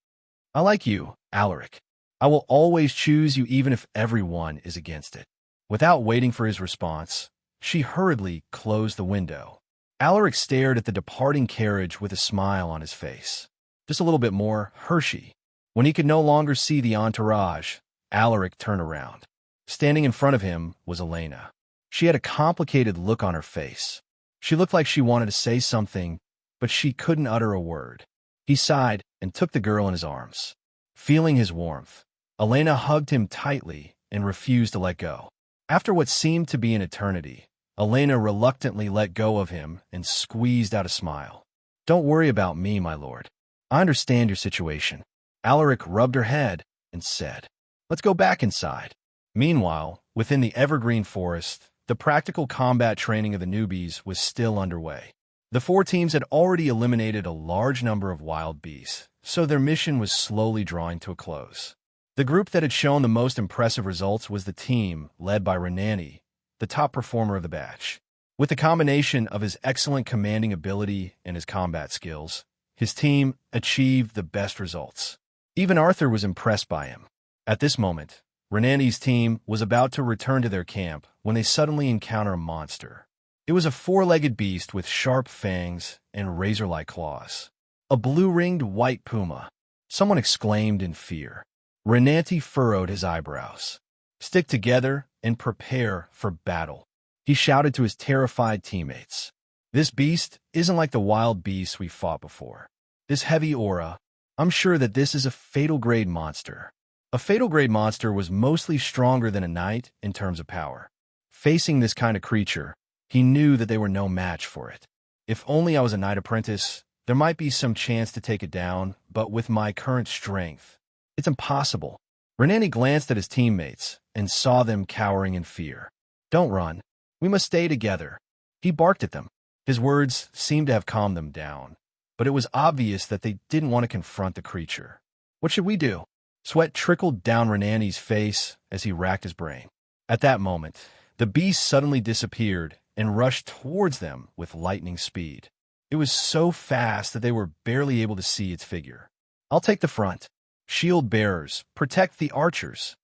I like you, Alaric. I will always choose you even if everyone is against it. Without waiting for his response, she hurriedly closed the window. Alaric stared at the departing carriage with a smile on his face. Just a little bit more, Hershey. When he could no longer see the entourage, Alaric turned around. Standing in front of him was Elena. She had a complicated look on her face. She looked like she wanted to say something, but she couldn't utter a word. He sighed and took the girl in his arms. Feeling his warmth, Elena hugged him tightly and refused to let go. After what seemed to be an eternity, Elena reluctantly let go of him and squeezed out a smile. Don't worry about me, my lord. I understand your situation. Alaric rubbed her head and said, Let's go back inside. Meanwhile, within the evergreen forest, the practical combat training of the newbies was still underway. The 4 teams had already eliminated a large number of wild beasts, so their mission was slowly drawing to a close. The group that had shown the most impressive results was the team led by Renani, the top performer of the batch. With the combination of his excellent commanding ability and his combat skills, his team achieved the best results. Even Arthur was impressed by him. At this moment, Renani's team was about to return to their camp when they suddenly encounter a monster. It was a 4-legged beast with sharp fangs and razor-like claws. A blue-ringed white puma. Someone exclaimed in fear. Renanti furrowed his eyebrows. Stick together and prepare for battle, he shouted to his terrified teammates. This beast isn't like the wild beasts we fought before. This heavy aura, I'm sure that this is a fatal grade monster. A fatal grade monster was mostly stronger than a knight in terms of power. Facing this kind of creature, he knew that they were no match for it. If only I was a knight apprentice, there might be some chance to take it down, but with my current strength, it's impossible. Renani glanced at his teammates and saw them cowering in fear. Don't run. We must stay together. He barked at them. His words seemed to have calmed them down, but it was obvious that they didn't want to confront the creature. What should we do? Sweat trickled down Renani's face as he racked his brain. At that moment, the beast suddenly disappeared and rushed towards them with lightning speed. It was so fast that they were barely able to see its figure. "I'll take the front. Shield bearers, protect the archers,"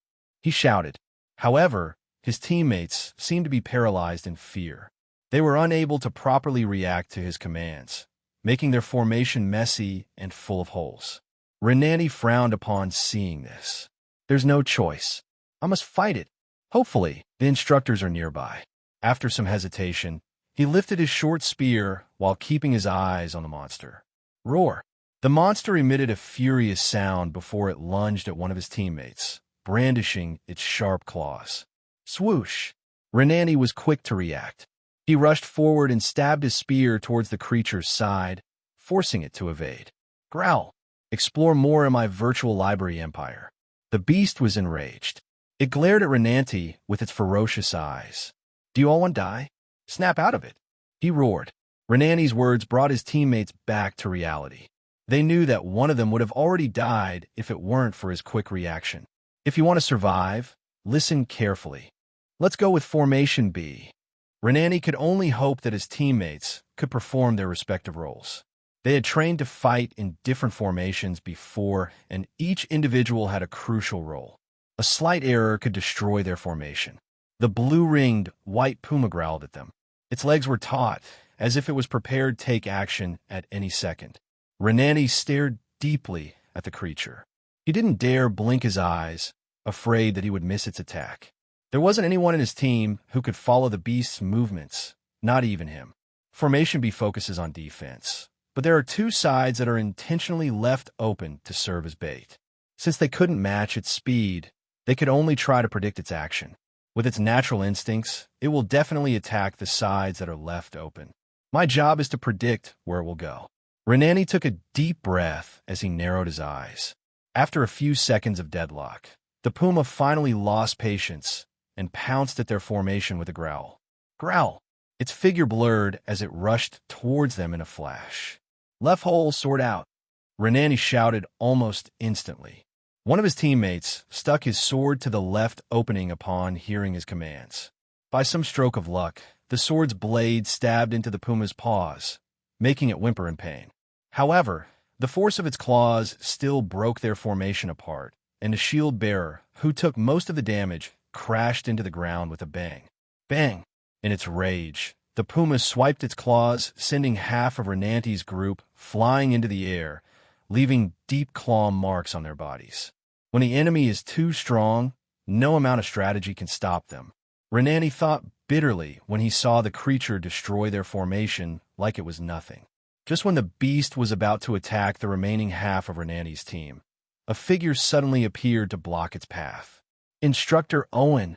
he shouted. However, his teammates seemed to be paralyzed in fear. They were unable to properly react to his commands, making their formation messy and full of holes. Renani frowned upon seeing this. "There's no choice. I must fight it. Hopefully, the instructors are nearby." After some hesitation, he lifted his short spear while keeping his eyes on the monster. Roar! The monster emitted a furious sound before it lunged at one of his teammates, brandishing its sharp claws. Swoosh! Renani was quick to react. He rushed forward and stabbed his spear towards the creature's side, forcing it to evade. Growl! Explore more in my virtual library empire. The beast was enraged. It glared at Renanti with its ferocious eyes. "Do you all want to die? Snap out of it," he roared. Renani's words brought his teammates back to reality. They knew that one of them would have already died if it weren't for his quick reaction. "If you want to survive, listen carefully. Let's go with Formation B." Renani could only hope that his teammates could perform their respective roles. They had trained to fight in different formations before, and each individual had a crucial role. A slight error could destroy their formation. The blue-ringed white puma growled at them. Its legs were taut, as if it was prepared to take action at any second. Renani stared deeply at the creature. He didn't dare blink his eyes, afraid that he would miss its attack. There wasn't anyone in his team who could follow the beast's movements, not even him. Formation B focuses on defense, but there are two sides that are intentionally left open to serve as bait. Since they couldn't match its speed, they could only try to predict its action. With its natural instincts, it will definitely attack the sides that are left open. My job is to predict where it will go. Renani took a deep breath as he narrowed his eyes. After a few seconds of deadlock, the puma finally lost patience and pounced at their formation with a growl. Growl! Its figure blurred as it rushed towards them in a flash. "Left hole, sword out!" Renani shouted almost instantly. One of his teammates stuck his sword to the left opening upon hearing his commands. By some stroke of luck, the sword's blade stabbed into the puma's paws, making it whimper in pain. However, the force of its claws still broke their formation apart, and the shield bearer, who took most of the damage, crashed into the ground with a bang. Bang! In its rage, the puma swiped its claws, sending half of Renanti's group flying into the air, leaving deep claw marks on their bodies. When the enemy is too strong, no amount of strategy can stop them. Renani thought bitterly when he saw the creature destroy their formation like it was nothing. Just when the beast was about to attack the remaining half of Renani's team, a figure suddenly appeared to block its path. Instructor Owen.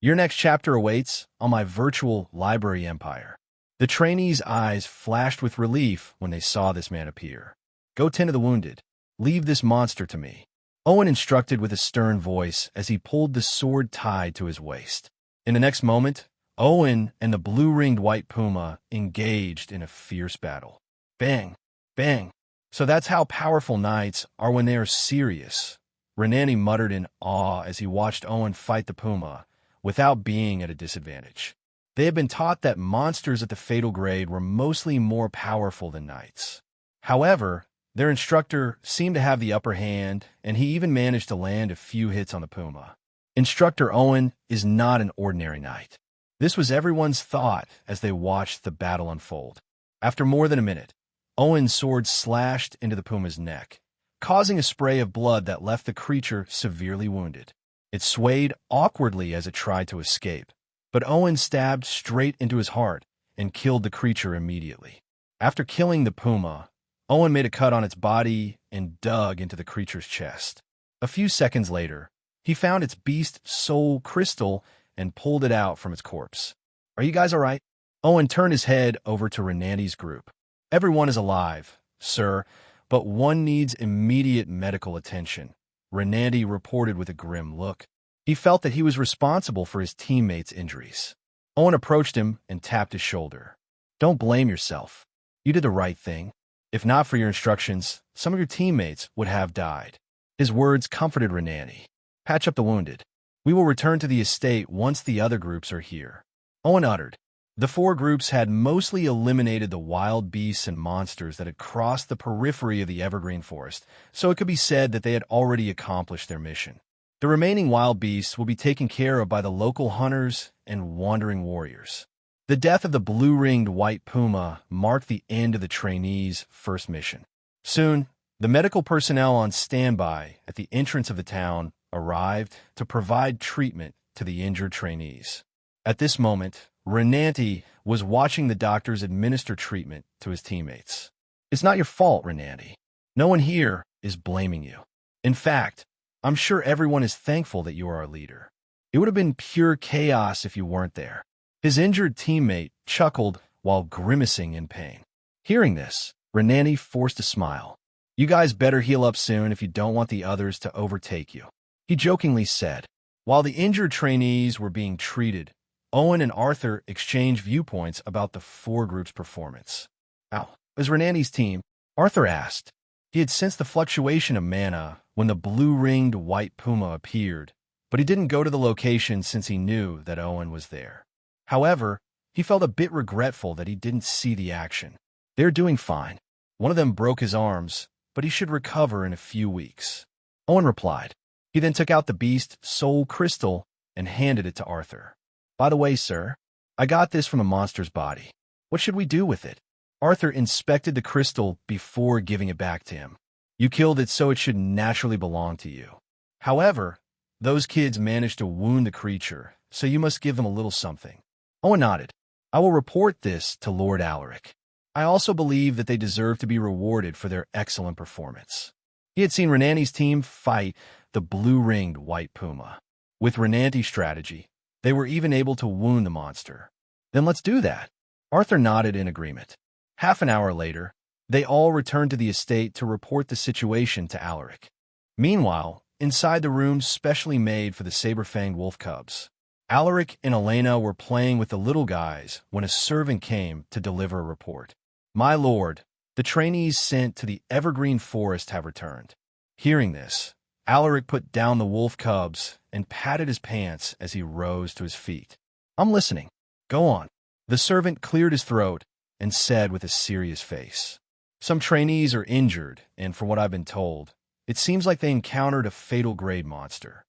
Your next chapter awaits on my virtual library empire. The trainees' eyes flashed with relief when they saw this man appear. Go tend to the wounded. Leave this monster to me. Owen instructed with a stern voice as he pulled the sword tied to his waist. In the next moment, Owen and the blue-ringed white puma engaged in a fierce battle. Bang! Bang! So that's how powerful knights are when they are serious. Renani muttered in awe as he watched Owen fight the puma, without being at a disadvantage. They had been taught that monsters at the fatal grade were mostly more powerful than knights. However, their instructor seemed to have the upper hand, and he even managed to land a few hits on the puma. Instructor Owen is not an ordinary knight. This was everyone's thought as they watched the battle unfold. After more than a minute, Owen's sword slashed into the puma's neck, causing a spray of blood that left the creature severely wounded. It swayed awkwardly as it tried to escape, but Owen stabbed straight into his heart and killed the creature immediately. After killing the puma, Owen made a cut on its body and dug into the creature's chest. A few seconds later, he found its beast soul crystal and pulled it out from its corpse. Are you guys all right? Owen turned his head over to Renanti's group. Everyone is alive, sir, but one needs immediate medical attention, Renanti reported with a grim look. He felt that he was responsible for his teammates' injuries. Owen approached him and tapped his shoulder. Don't blame yourself. You did the right thing. If not for your instructions, some of your teammates would have died. His words comforted Renanti. Patch up the wounded. We will return to the estate once the other groups are here. Owen uttered. The four groups had mostly eliminated the wild beasts and monsters that had crossed the periphery of the evergreen forest, so it could be said that they had already accomplished their mission. The remaining wild beasts will be taken care of by the local hunters and wandering warriors. The death of the blue-ringed white puma marked the end of the trainees' first mission. Soon, the medical personnel on standby at the entrance of the town arrived to provide treatment to the injured trainees. At this moment, Renanti was watching the doctors administer treatment to his teammates. It's not your fault, Renanti. No one here is blaming you. In fact, I'm sure everyone is thankful that you are our leader. It would have been pure chaos if you weren't there. His injured teammate chuckled while grimacing in pain. Hearing this, Renanti forced a smile. You guys better heal up soon if you don't want the others to overtake you, he jokingly said. While the injured trainees were being treated, Owen and Arthur exchanged viewpoints about the four groups' performance. How is Renanti's team? Arthur asked. He had sensed the fluctuation of mana when the blue-ringed white puma appeared, but he didn't go to the location since he knew that Owen was there. However, he felt a bit regretful that he didn't see the action. They're doing fine. One of them broke his arms, but he should recover in a few weeks. Owen replied. He then took out the beast soul crystal and handed it to Arthur. By the way, sir, I got this from a monster's body. What should we do with it? Arthur inspected the crystal before giving it back to him. You killed it, so it should naturally belong to you. However, those kids managed to wound the creature, so you must give them a little something. Owen nodded. I will report this to Lord Alaric. I also believe that they deserve to be rewarded for their excellent performance. He had seen Renanti's team fight the blue-ringed white puma. With Renanti's strategy, they were even able to wound the monster. Then let's do that. Arthur nodded in agreement. Half an hour later, they all returned to the estate to report the situation to Alaric. Meanwhile, inside the room specially made for the saber-fanged wolf cubs, Alaric and Elena were playing with the little guys when a servant came to deliver a report. My lord, the trainees sent to the evergreen forest have returned. Hearing this, Alaric put down the wolf cubs and patted his pants as he rose to his feet. I'm listening. Go on. The servant cleared his throat and said with a serious face. Some trainees are injured, and from what I've been told, it seems like they encountered a fatal grade monster.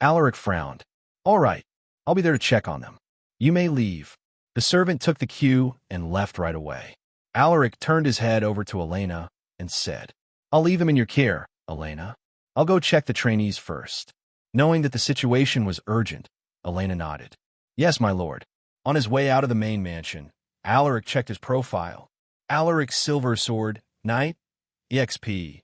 Alaric frowned. All right, I'll be there to check on them. You may leave. The servant took the cue and left right away. Alaric turned his head over to Elena and said, I'll leave him in your care, Elena. I'll go check the trainees first. Knowing that the situation was urgent, Elena nodded. Yes, my lord. On his way out of the main mansion, Alaric checked his profile. Alaric's silver sword, knight, EXP.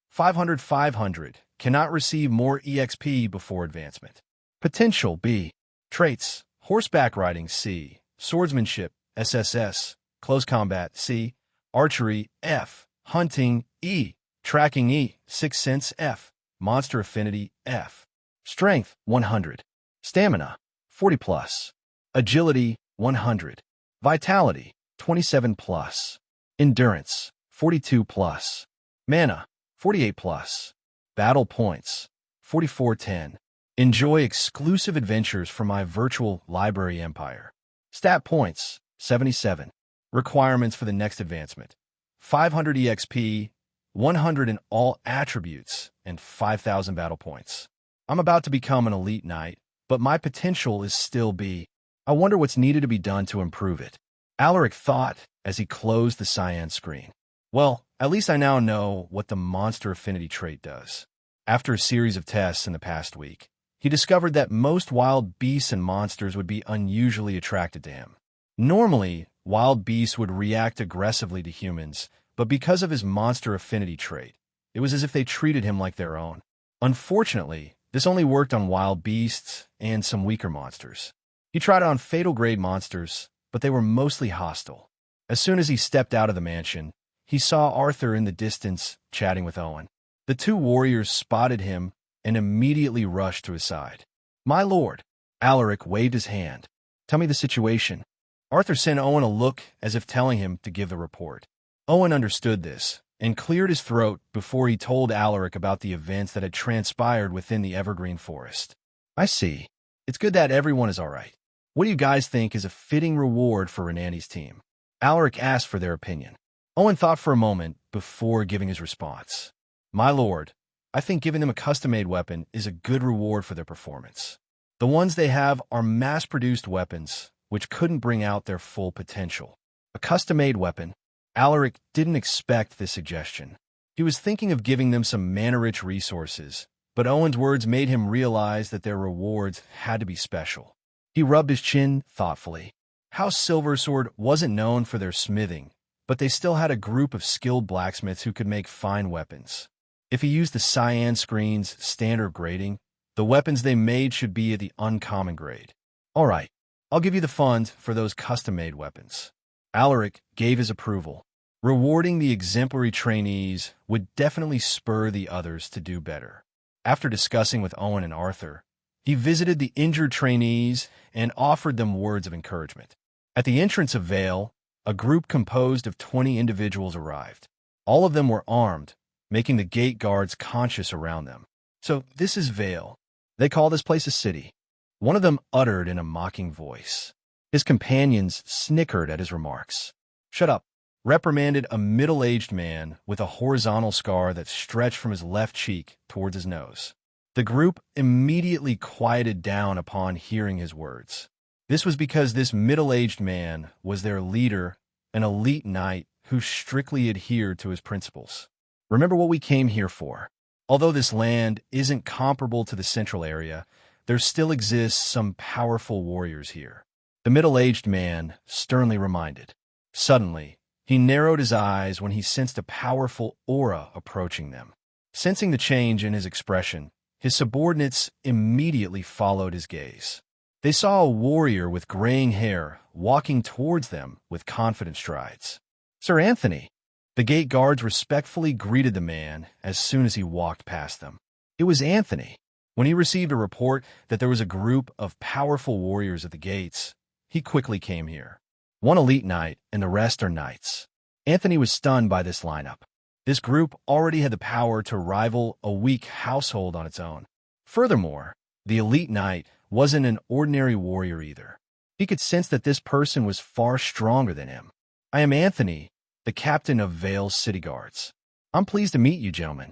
500. Cannot receive more EXP before advancement. Potential B. Traits, horseback riding C. Swordsmanship, SSS. Close combat C. Archery F. Hunting E. Tracking E. Sixth sense F. Monster affinity F. Strength 100. Stamina 40+. Agility 100. Vitality 27+. Endurance 42+. Mana 48+. Battle points 4410. Enjoy exclusive adventures from my virtual library empire. Stat points 77. Requirements for the next advancement: 500 EXP, 100 in all attributes, and 5,000 battle points. I'm about to become an elite knight, but my potential is still B. I wonder what's needed to be done to improve it. Alaric thought as he closed the cyan screen. Well, at least I now know what the monster affinity trait does. After a series of tests in the past week, he discovered that most wild beasts and monsters would be unusually attracted to him. Normally, wild beasts would react aggressively to humans, but because of his monster affinity trait, it was as if they treated him like their own. Unfortunately, this only worked on wild beasts and some weaker monsters. He tried on fatal grade monsters, but they were mostly hostile. As soon as he stepped out of the mansion, he saw Arthur in the distance chatting with Owen. The two warriors spotted him and immediately rushed to his side. My lord, Alaric waved his hand. Tell me the situation. Arthur sent Owen a look as if telling him to give the report. Owen understood this and cleared his throat before he told Alaric about the events that had transpired within the evergreen forest. I see. It's good that everyone is all right. What do you guys think is a fitting reward for Renani's team? Alaric asked for their opinion. Owen thought for a moment before giving his response. My lord, I think giving them a custom-made weapon is a good reward for their performance. The ones they have are mass-produced weapons, which couldn't bring out their full potential. A custom-made weapon? Alaric didn't expect this suggestion. He was thinking of giving them some mana-rich resources, but Owen's words made him realize that their rewards had to be special. He rubbed his chin thoughtfully. House Silversword wasn't known for their smithing, but they still had a group of skilled blacksmiths who could make fine weapons. If he used the cyan screen's standard grading, the weapons they made should be at the uncommon grade. All right, I'll give you the funds for those custom-made weapons. Alaric gave his approval. Rewarding the exemplary trainees would definitely spur the others to do better. After discussing with Owen and Arthur, he visited the injured trainees and offered them words of encouragement. At the entrance of Vale, a group composed of 20 individuals arrived. All of them were armed, making the gate guards conscious around them. So this is Vale. They call this place a city. One of them uttered in a mocking voice. His companions snickered at his remarks. Shut up, reprimanded a middle-aged man with a horizontal scar that stretched from his left cheek towards his nose. The group immediately quieted down upon hearing his words. This was because this middle-aged man was their leader, an elite knight who strictly adhered to his principles. Remember what we came here for. Although this land isn't comparable to the central area, there still exists some powerful warriors here. The middle-aged man sternly reminded. Suddenly, he narrowed his eyes when he sensed a powerful aura approaching them. Sensing the change in his expression, his subordinates immediately followed his gaze. They saw a warrior with graying hair walking towards them with confident strides. Sir Anthony! The gate guards respectfully greeted the man as soon as he walked past them. It was Anthony. When he received a report that there was a group of powerful warriors at the gates, he quickly came here. One elite knight and the rest are knights. Anthony was stunned by this lineup. This group already had the power to rival a weak household on its own. Furthermore, the elite knight wasn't an ordinary warrior either. He could sense that this person was far stronger than him. I am Anthony, the captain of Vale's city guards. I'm pleased to meet you, gentlemen.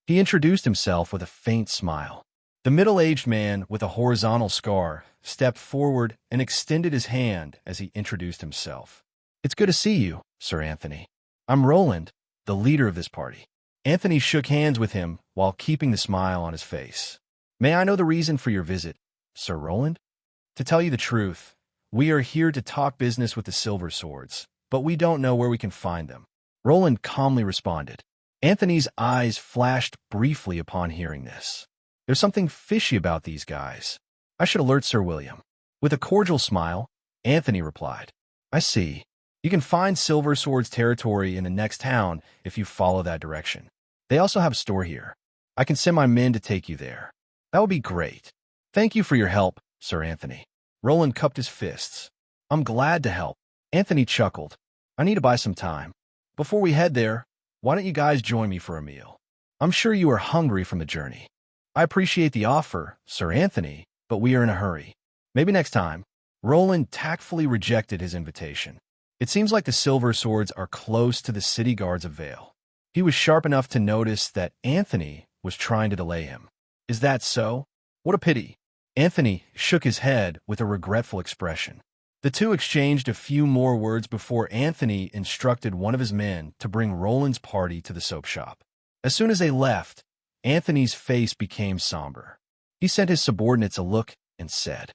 He introduced himself with a faint smile. The middle-aged man with a horizontal scar stepped forward and extended his hand as he introduced himself. It's good to see you, Sir Anthony. I'm Roland, the leader of this party. Anthony shook hands with him while keeping the smile on his face. May I know the reason for your visit, Sir Roland? To tell you the truth, we are here to talk business with the Silver Swords, but we don't know where we can find them. Roland calmly responded. Anthony's eyes flashed briefly upon hearing this. There's something fishy about these guys. I should alert Sir William. With a cordial smile, Anthony replied, I see. You can find Silver Sword's territory in the next town if you follow that direction. They also have a store here. I can send my men to take you there. That would be great. Thank you for your help, Sir Anthony. Roland cupped his fists. I'm glad to help. Anthony chuckled. I need to buy some time. Before we head there, why don't you guys join me for a meal? I'm sure you are hungry from the journey. I appreciate the offer, Sir Anthony, but we are in a hurry. Maybe next time. Roland tactfully rejected his invitation. It seems like the Silver Swords are close to the city guards of Vale. He was sharp enough to notice that Anthony was trying to delay him. Is that so? What a pity. Anthony shook his head with a regretful expression. The two exchanged a few more words before Anthony instructed one of his men to bring Roland's party to the soap shop. As soon as they left, Anthony's face became somber. He sent his subordinates a look and said,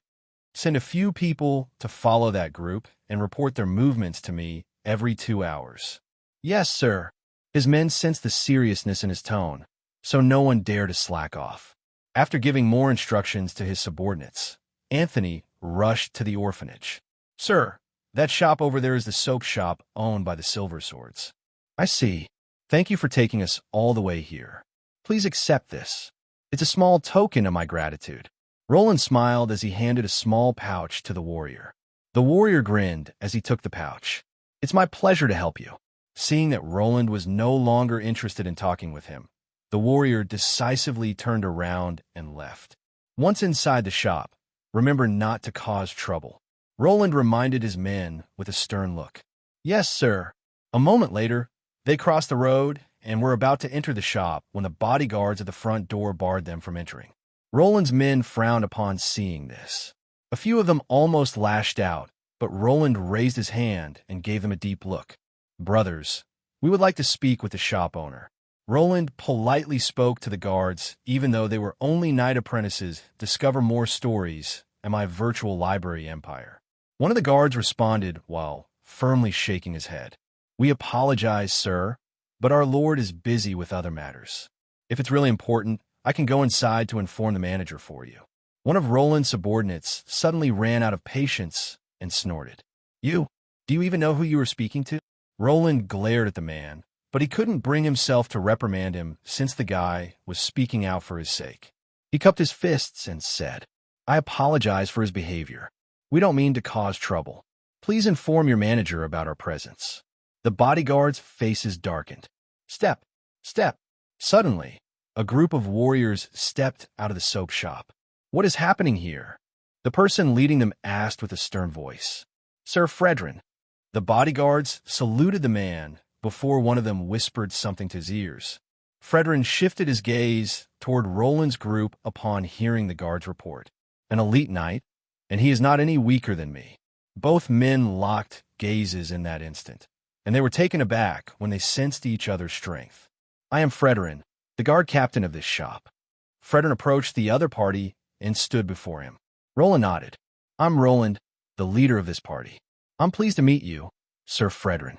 Send a few people to follow that group and report their movements to me every 2 hours. Yes, sir. His men sensed the seriousness in his tone, so no one dared to slack off. After giving more instructions to his subordinates, Anthony rushed to the orphanage. Sir, that shop over there is the soap shop owned by the Silver Swords. I see. Thank you for taking us all the way here. Please accept this. It's a small token of my gratitude. Roland smiled as he handed a small pouch to the warrior. The warrior grinned as he took the pouch. It's my pleasure to help you. Seeing that Roland was no longer interested in talking with him, the warrior decisively turned around and left. Once inside the shop, remember not to cause trouble. Roland reminded his men with a stern look. Yes, sir. A moment later, they crossed the road and were about to enter the shop when the bodyguards at the front door barred them from entering. Roland's men frowned upon seeing this. A few of them almost lashed out, but Roland raised his hand and gave them a deep look. Brothers, we would like to speak with the shop owner. Roland politely spoke to the guards, even though they were only night apprentices. Discover more stories and my virtual library empire. One of the guards responded while firmly shaking his head. We apologize, sir, but our lord is busy with other matters. If it's really important, I can go inside to inform the manager for you. One of Roland's subordinates suddenly ran out of patience and snorted. Do you even know who you were speaking to? Roland glared at the man, but he couldn't bring himself to reprimand him since the guy was speaking out for his sake. He cupped his fists and said, I apologize for his behavior. We don't mean to cause trouble. Please inform your manager about our presence. The bodyguards' faces darkened. Step, step. Suddenly, a group of warriors stepped out of the soap shop. What is happening here? The person leading them asked with a stern voice. Sir Fredrin. The bodyguards saluted the man before one of them whispered something to his ears. Fredrin shifted his gaze toward Roland's group upon hearing the guard's report. An elite knight, and he is not any weaker than me. Both men locked gazes in that instant, and they were taken aback when they sensed each other's strength. I am Fredrin, the guard captain of this shop. Fredrin approached the other party and stood before him. Roland nodded. I'm Roland, the leader of this party. I'm pleased to meet you, Sir Fredrin.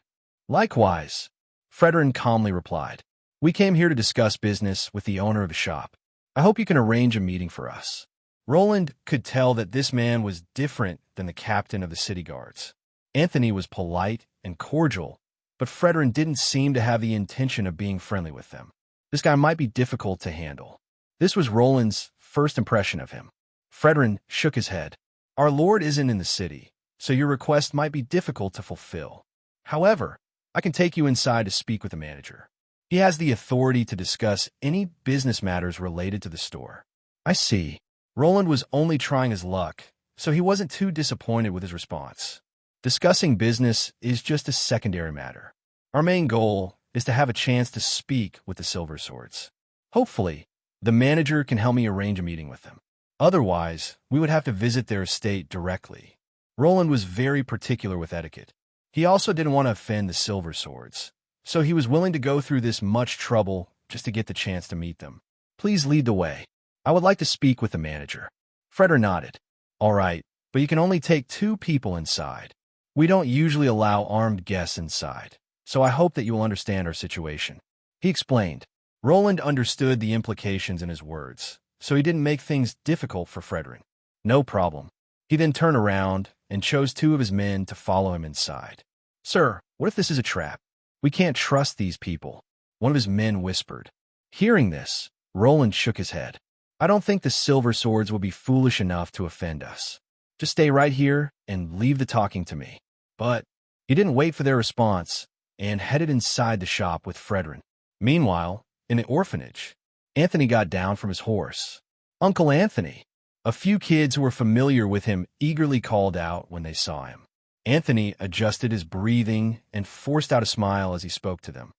Likewise, Fredrin calmly replied. We came here to discuss business with the owner of the shop. I hope you can arrange a meeting for us. Roland could tell that this man was different than the captain of the city guards. Anthony was polite and cordial, but Fredrin didn't seem to have the intention of being friendly with them. This guy might be difficult to handle. This was Roland's first impression of him. Fredrin shook his head. Our lord isn't in the city, so your request might be difficult to fulfill. However, I can take you inside to speak with the manager. He has the authority to discuss any business matters related to the store. I see. Roland was only trying his luck, so he wasn't too disappointed with his response. Discussing business is just a secondary matter. Our main goal is to have a chance to speak with the Silver Swords. Hopefully, the manager can help me arrange a meeting with them. Otherwise, we would have to visit their estate directly. Roland was very particular with etiquette. He also didn't want to offend the Silver Swords, so he was willing to go through this much trouble just to get the chance to meet them. Please lead the way. I would like to speak with the manager. Fredrin nodded. All right, but you can only take 2 people inside. We don't usually allow armed guests inside, so I hope that you will understand our situation. He explained. Roland understood the implications in his words, so he didn't make things difficult for Fredrin. No problem. He then turned around and chose 2 of his men to follow him inside. Sir, what if this is a trap? We can't trust these people, one of his men whispered. Hearing this, Roland shook his head. I don't think the Silver Swords will be foolish enough to offend us. Just stay right here and leave the talking to me. But he didn't wait for their response and headed inside the shop with Fredrin. Meanwhile, in the orphanage, Anthony got down from his horse. Uncle Anthony. A few kids who were familiar with him eagerly called out when they saw him. Anthony adjusted his breathing and forced out a smile as he spoke to them.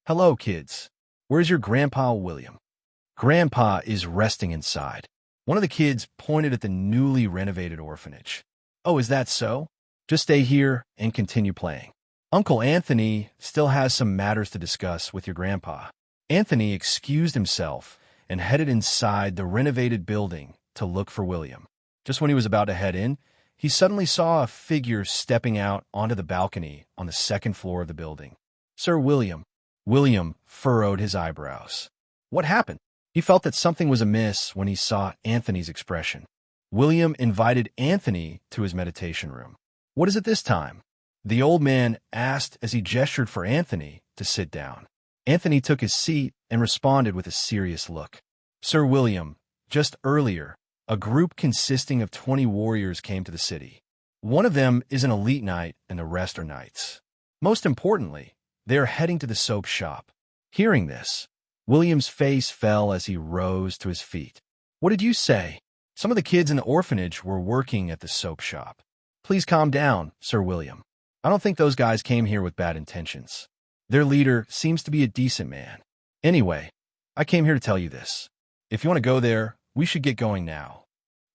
Hello, kids. Where's your Grandpa William? Grandpa is resting inside. One of the kids pointed at the newly renovated orphanage. Oh, is that so? Just stay here and continue playing. Uncle Anthony still has some matters to discuss with your grandpa. Anthony excused himself and headed inside the renovated building to look for William. Just when he was about to head in, he suddenly saw a figure stepping out onto the balcony on the 2nd floor of the building. Sir William. William furrowed his eyebrows. What happened? He felt that something was amiss when he saw Anthony's expression. William invited Anthony to his meditation room. What is it this time? The old man asked as he gestured for Anthony to sit down. Anthony took his seat and responded with a serious look. Sir William, just earlier, a group consisting of 20 warriors came to the city. One of them is an elite knight and the rest are knights. Most importantly, They are heading to the soap shop. Hearing this, William's face fell as he rose to his feet. What did you say? Some of the kids in the orphanage were working at the soap shop. Please calm down, Sir William. I don't think those guys came here with bad intentions. Their leader seems to be a decent man. Anyway, I came here to tell you this. If you want to go there, we should get going now,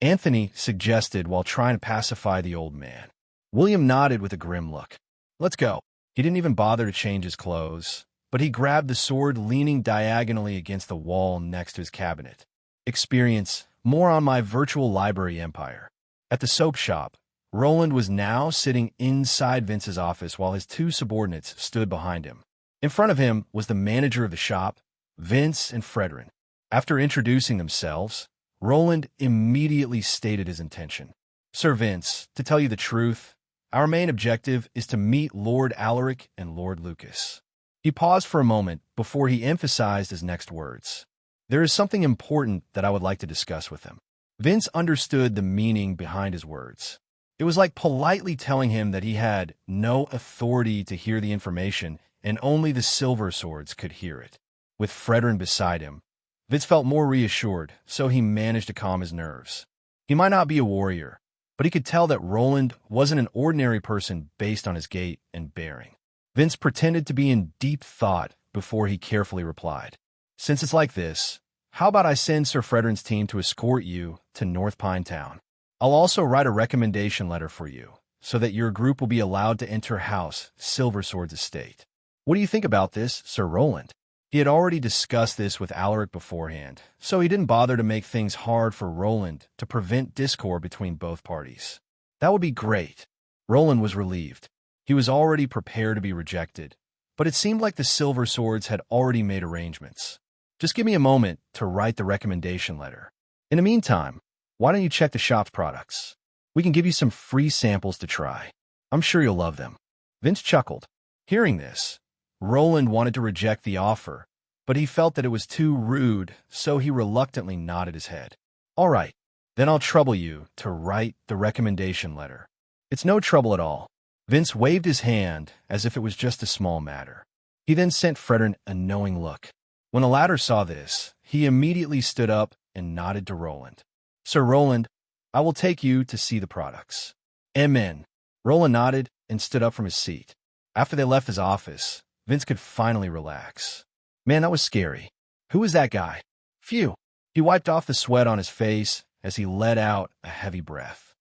Anthony suggested while trying to pacify the old man. William nodded with a grim look. Let's go. He didn't even bother to change his clothes, but he grabbed the sword leaning diagonally against the wall next to his cabinet. Experience more on my virtual library empire. At the soap shop, Roland was now sitting inside Vince's office while his two subordinates stood behind him. In front of him was the manager of the shop, Vince and Fredrin. After introducing themselves, Roland immediately stated his intention. Sir Vince, to tell you the truth, our main objective is to meet Lord Alaric and Lord Lucas. He paused for a moment before he emphasized his next words. There is something important that I would like to discuss with him. Vince understood the meaning behind his words. It was like politely telling him that he had no authority to hear the information and only the silver swords could hear it. With Fredrin beside him, Vince felt more reassured, so he managed to calm his nerves. He might not be a warrior, but he could tell that Roland wasn't an ordinary person based on his gait and bearing. Vince pretended to be in deep thought before he carefully replied. Since it's like this, how about I send Sir Fredrin's team to escort you to North Pine Town? I'll also write a recommendation letter for you, so that your group will be allowed to enter House Silver Sword's estate. What do you think about this, Sir Roland? He had already discussed this with Alaric beforehand, so he didn't bother to make things hard for Roland to prevent discord between both parties. That would be great. Roland was relieved. He was already prepared to be rejected, but it seemed like the Silver Swords had already made arrangements. Just give me a moment to write the recommendation letter. In the meantime, why don't you check the shop's products? We can give you some free samples to try. I'm sure you'll love them. Vince chuckled. Hearing this, Roland wanted to reject the offer, but he felt that it was too rude, so he reluctantly nodded his head. All right, then I'll trouble you to write the recommendation letter. It's no trouble at all. Vince waved his hand as if it was just a small matter. He then sent Fredrin a knowing look. When the latter saw this, he immediately stood up and nodded to Roland. Sir Roland, I will take you to see the products. Amen. Roland nodded and stood up from his seat. After they left his office, Vince could finally relax. Man, that was scary. Who was that guy? Phew. He wiped off the sweat on his face as he let out a heavy breath.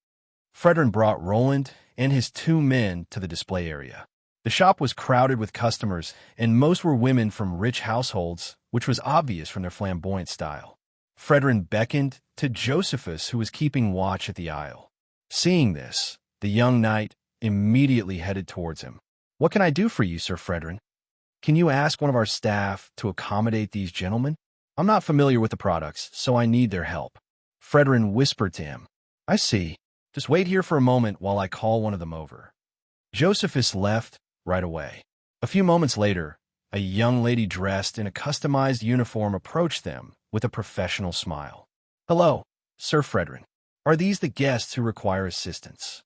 Fredrin brought Roland and his two men to the display area. The shop was crowded with customers, and most were women from rich households, which was obvious from their flamboyant style. Fredrin beckoned to Josephus, who was keeping watch at the aisle. Seeing this, the young knight immediately headed towards him. What can I do for you, Sir Fredrin? Can you ask one of our staff to accommodate these gentlemen? I'm not familiar with the products, so I need their help. Fredrin whispered to him. I see. Just wait here for a moment while I call one of them over. Josephus left right away. A few moments later, a young lady dressed in a customized uniform approached them with a professional smile. Hello, Sir Fredrin. Are these the guests who require assistance?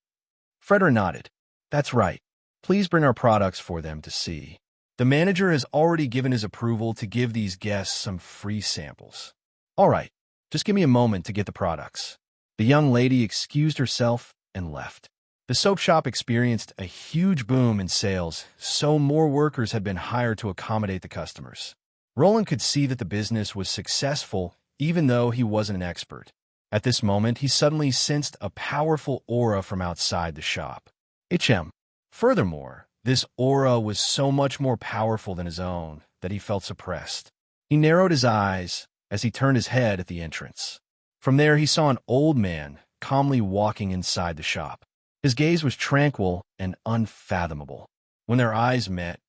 Fredrin nodded. That's right. Please bring our products for them to see. The manager has already given his approval to give these guests some free samples. All right, just give me a moment to get the products. The young lady excused herself and left. The soap shop experienced a huge boom in sales, so more workers had been hired to accommodate the customers. Roland could see that the business was successful, even though he wasn't an expert. At this moment, he suddenly sensed a powerful aura from outside the shop. Furthermore, this aura was so much more powerful than his own that he felt suppressed. He narrowed his eyes as he turned his head at the entrance. From there, he saw an old man calmly walking inside the shop. His gaze was tranquil and unfathomable. When their eyes met,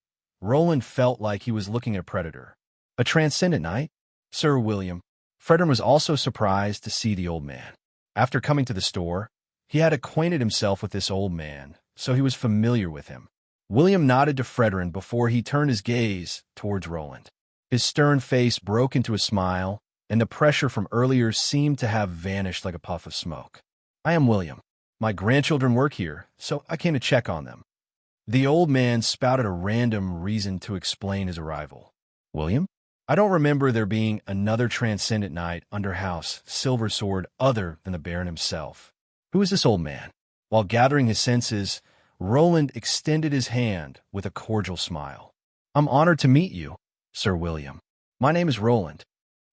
Roland felt like he was looking at a predator. A transcendent knight? Sir William. Fredrin was also surprised to see the old man. After coming to the store, he had acquainted himself with this old man, so he was familiar with him. William nodded to Fredrin before he turned his gaze towards Roland. His stern face broke into a smile, and the pressure from earlier seemed to have vanished like a puff of smoke. I am William. My grandchildren work here, so I came to check on them. The old man spouted a random reason to explain his arrival. William? I don't remember there being another transcendent knight under House Silver Sword other than the Baron himself. Who is this old man? While gathering his senses, Roland extended his hand with a cordial smile. I'm honored to meet you, Sir William. My name is Roland.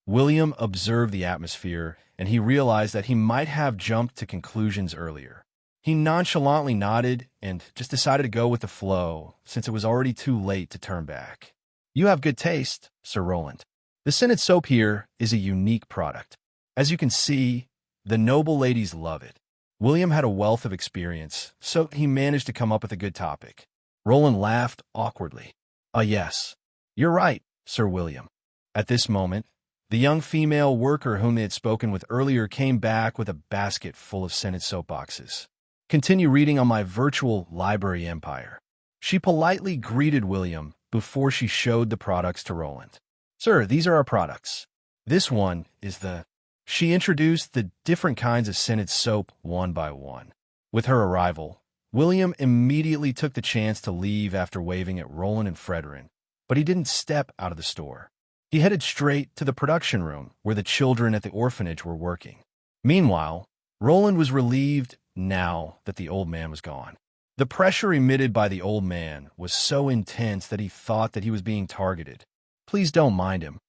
William observed the atmosphere, and he realized that he might have jumped to conclusions earlier. He nonchalantly nodded and just decided to go with the flow, since it was already too late to turn back. You have good taste, Sir Roland. The scented soap here is a unique product. As you can see, the noble ladies love it. William had a wealth of experience, so he managed to come up with a good topic. Roland laughed awkwardly. Yes. You're right, Sir William. At this moment, the young female worker whom they had spoken with earlier came back with a basket full of scented soap boxes. Continue reading on my virtual library empire. She politely greeted William before she showed the products to Roland. Sir, these are our products. This one is the... She introduced the different kinds of scented soap one by one. With her arrival, William immediately took the chance to leave after waving at Roland and Frederick, but he didn't step out of the store. He headed straight to the production room where the children at the orphanage were working. Meanwhile, Roland was relieved now that the old man was gone. The pressure emitted by the old man was so intense that he thought that he was being targeted. Please don't mind him.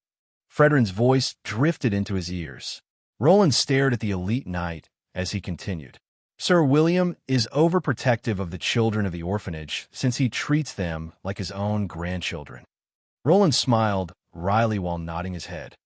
Frederick's voice drifted into his ears. Roland stared at the elite knight as he continued. Sir William is overprotective of the children of the orphanage since he treats them like his own grandchildren. Roland smiled wryly while nodding his head.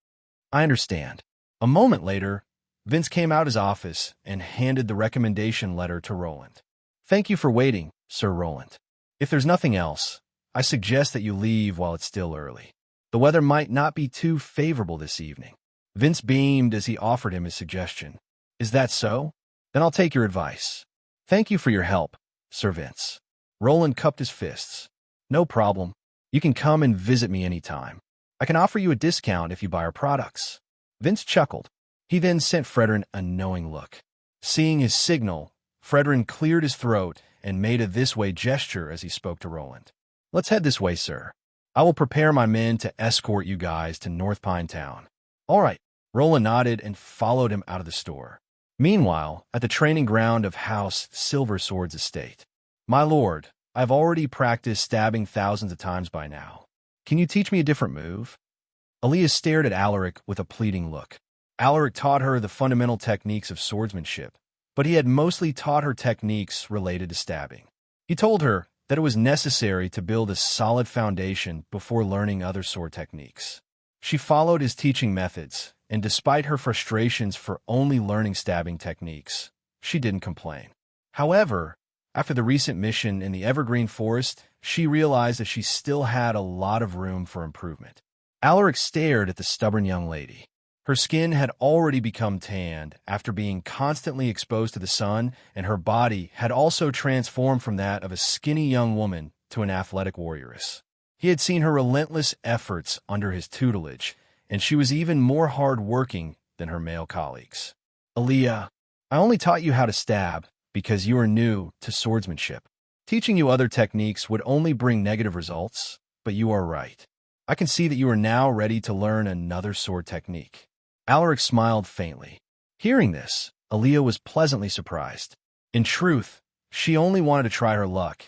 I understand. A moment later, Vince came out his office and handed the recommendation letter to Roland. Thank you for waiting, Sir Roland. If there's nothing else, I suggest that you leave while it's still early. The weather might not be too favorable this evening. Vince beamed as he offered him his suggestion. Is that so? Then I'll take your advice. Thank you for your help, Sir Vince. Roland cupped his fists. No problem. You can come and visit me anytime. I can offer you a discount if you buy our products. Vince chuckled. He then sent Frederick a knowing look. Seeing his signal, Frederick cleared his throat and made a this-way gesture as he spoke to Roland. Let's head this way, sir. I will prepare my men to escort you guys to North Pine Town. All right. Roland nodded and followed him out of the store. Meanwhile, at the training ground of House Silver Sword's estate. My lord, I've already practiced stabbing thousands of times by now. Can you teach me a different move? Aaliyah stared at Alaric with a pleading look. Alaric taught her the fundamental techniques of swordsmanship, but he had mostly taught her techniques related to stabbing. He told her that it was necessary to build a solid foundation before learning other sword techniques. She followed his teaching methods, and despite her frustrations for only learning stabbing techniques, she didn't complain. However, after the recent mission in the Evergreen Forest, she realized that she still had a lot of room for improvement. Alaric stared at the stubborn young lady. Her skin had already become tanned after being constantly exposed to the sun, and her body had also transformed from that of a skinny young woman to an athletic warrioress. He had seen her relentless efforts under his tutelage, and she was even more hard-working than her male colleagues. Aaliyah, I only taught you how to stab because you are new to swordsmanship. Teaching you other techniques would only bring negative results, but you are right. I can see that you are now ready to learn another sword technique. Alaric smiled faintly. Hearing this, Aaliyah was pleasantly surprised. In truth, she only wanted to try her luck,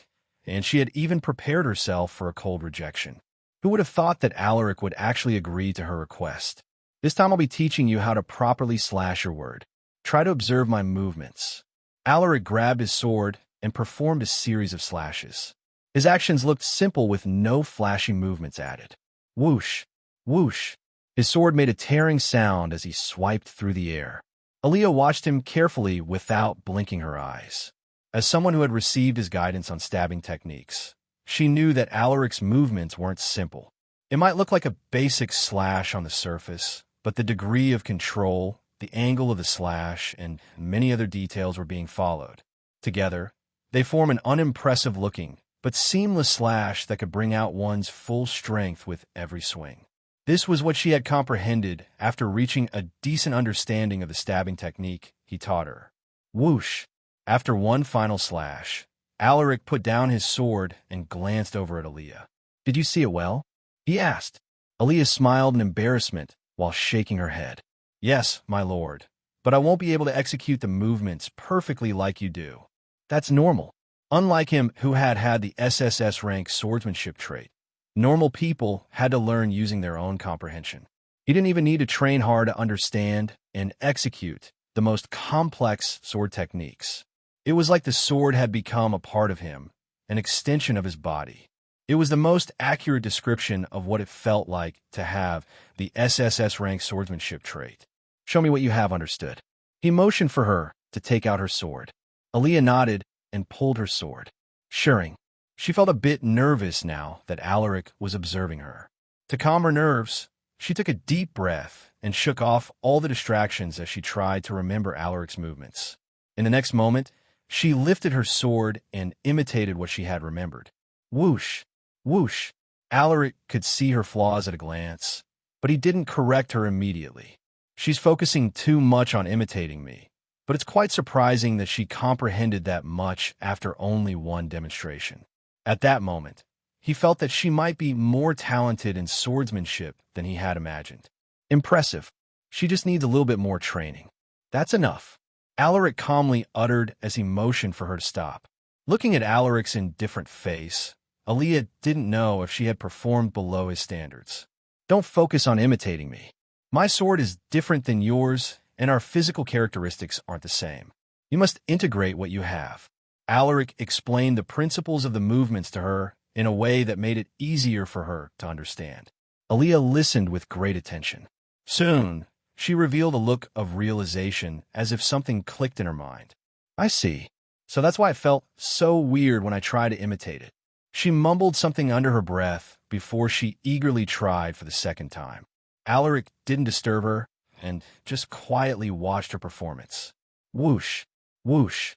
and she had even prepared herself for a cold rejection. Who would have thought that Alaric would actually agree to her request? This time I'll be teaching you how to properly slash your word. Try to observe my movements. Alaric grabbed his sword and performed a series of slashes. His actions looked simple with no flashy movements added. Whoosh, whoosh. His sword made a tearing sound as he swiped through the air. Aaliyah watched him carefully without blinking her eyes. As someone who had received his guidance on stabbing techniques, she knew that Alaric's movements weren't simple. It might look like a basic slash on the surface, but the degree of control, the angle of the slash, and many other details were being followed. Together, they form an unimpressive-looking, but seamless slash that could bring out one's full strength with every swing. This was what she had comprehended after reaching a decent understanding of the stabbing technique he taught her. Whoosh! After one final slash, Alaric put down his sword and glanced over at Aaliyah. "Did you see it well?" he asked. Aaliyah smiled in embarrassment while shaking her head. "Yes, my lord, but I won't be able to execute the movements perfectly like you do." That's normal. Unlike him, who had the SSS rank swordsmanship trait, normal people had to learn using their own comprehension. He didn't even need to train hard to understand and execute the most complex sword techniques. It was like the sword had become a part of him, an extension of his body. It was the most accurate description of what it felt like to have the SSS rank swordsmanship trait. "Show me what you have understood." He motioned for her to take out her sword. Aaliyah nodded and pulled her sword, shirring. She felt a bit nervous now that Alaric was observing her. To calm her nerves, she took a deep breath and shook off all the distractions as she tried to remember Alaric's movements. In the next moment, she lifted her sword and imitated what she had remembered. Whoosh, whoosh. Alaric could see her flaws at a glance, but he didn't correct her immediately. "She's focusing too much on imitating me, but it's quite surprising that she comprehended that much after only one demonstration." At that moment, he felt that she might be more talented in swordsmanship than he had imagined. Impressive. She just needs a little bit more training. "That's enough," Alaric calmly uttered as he motioned for her to stop. Looking at Alaric's indifferent face, Aaliyah didn't know if she had performed below his standards. "Don't focus on imitating me. My sword is different than yours, and our physical characteristics aren't the same. You must integrate what you have." Alaric explained the principles of the movements to her in a way that made it easier for her to understand. Aaliyah listened with great attention. Soon, she revealed a look of realization as if something clicked in her mind. "I see. So that's why it felt so weird when I tried to imitate it." She mumbled something under her breath before she eagerly tried for the second time. Alaric didn't disturb her and just quietly watched her performance. Whoosh, whoosh,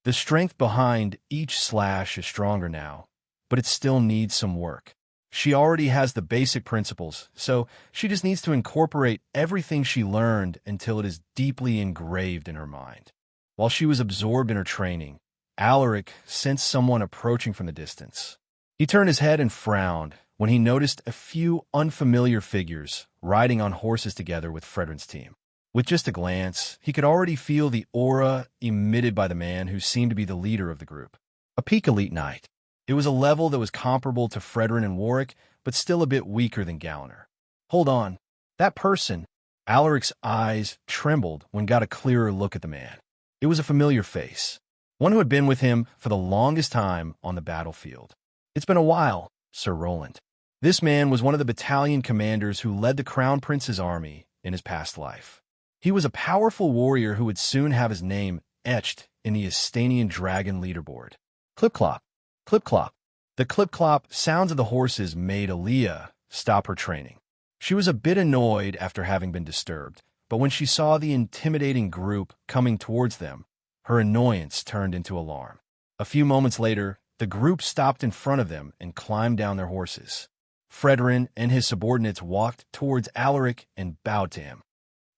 The strength behind each slash is stronger now, but it still needs some work. She already has the basic principles, so she just needs to incorporate everything she learned until it is deeply engraved in her mind. While she was absorbed in her training, Alaric sensed someone approaching from the distance. He turned his head and frowned when he noticed a few unfamiliar figures riding on horses together with Fredrin's team. With just a glance, he could already feel the aura emitted by the man who seemed to be the leader of the group. A peak elite knight. It was a level that was comparable to Fredrin and Warwick, but still a bit weaker than Galliner. "Hold on. That person." Alaric's eyes trembled when got a clearer look at the man. It was a familiar face, one who had been with him for the longest time on the battlefield. "It's been a while, Sir Roland." This man was one of the battalion commanders who led the Crown Prince's army in his past life. He was a powerful warrior who would soon have his name etched in the Astanian dragon leaderboard. Clip-clop, clip-clop. The clip-clop sounds of the horses made Aaliyah stop her training. She was a bit annoyed after having been disturbed, but when she saw the intimidating group coming towards them, her annoyance turned into alarm. A few moments later, the group stopped in front of them and climbed down their horses. Fredrin and his subordinates walked towards Alaric and bowed to him.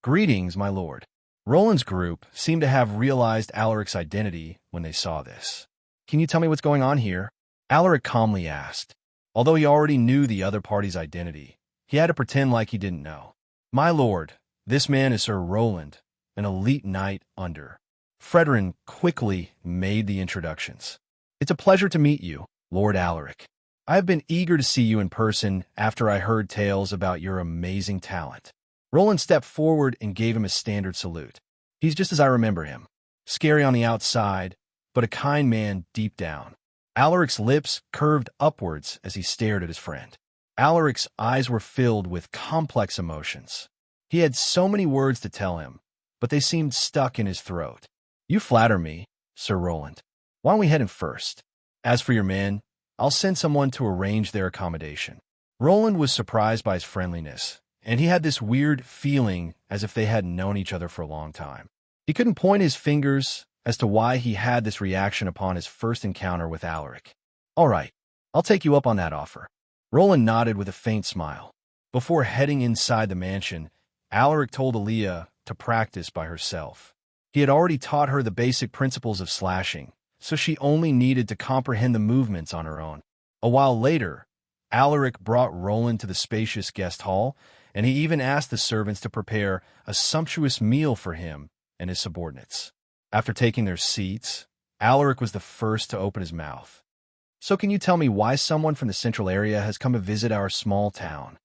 "Greetings, my lord." Roland's group seemed to have realized Alaric's identity when they saw this. "Can you tell me what's going on here?" Alaric calmly asked. Although he already knew the other party's identity, he had to pretend like he didn't know. "My lord, this man is Sir Roland, an elite knight under." Fredrin quickly made the introductions. "It's a pleasure to meet you, Lord Alaric. I have been eager to see you in person after I heard tales about your amazing talent." Roland stepped forward and gave him a standard salute. He's just as I remember him. Scary on the outside, but a kind man deep down. Alaric's lips curved upwards as he stared at his friend. Alaric's eyes were filled with complex emotions. He had so many words to tell him, but they seemed stuck in his throat. "You flatter me, Sir Roland. Why don't we head in first? As for your men, I'll send someone to arrange their accommodation." Roland was surprised by his friendliness, and he had this weird feeling as if they hadn't known each other for a long time. He couldn't point his fingers as to why he had this reaction upon his first encounter with Alaric. "All right, I'll take you up on that offer." Roland nodded with a faint smile. Before heading inside the mansion, Alaric told Aaliyah to practice by herself. He had already taught her the basic principles of slashing, so she only needed to comprehend the movements on her own. A while later, Alaric brought Roland to the spacious guest hall, and he even asked the servants to prepare a sumptuous meal for him and his subordinates. After taking their seats, Alaric was the first to open his mouth. "So can you tell me why someone from the central area has come to visit our small town?"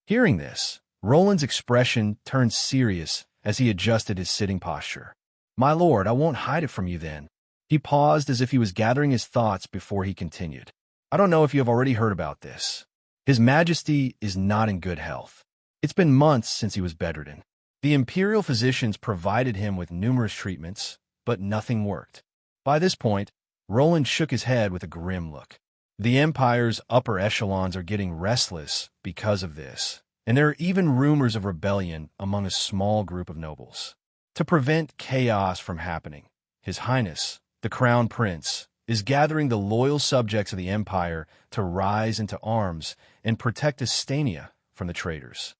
Hearing this, Roland's expression turned serious as he adjusted his sitting posture. "My lord, I won't hide it from you then." He paused as if he was gathering his thoughts before he continued. "I don't know if you have already heard about this. His Majesty is not in good health. It's been months since he was bedridden. The imperial physicians provided him with numerous treatments, but nothing worked." By this point, Roland shook his head with a grim look. "The Empire's upper echelons are getting restless because of this, and there are even rumors of rebellion among a small group of nobles. To prevent chaos from happening, His Highness, the Crown Prince, is gathering the loyal subjects of the Empire to rise into arms and protect Astania from the traitors.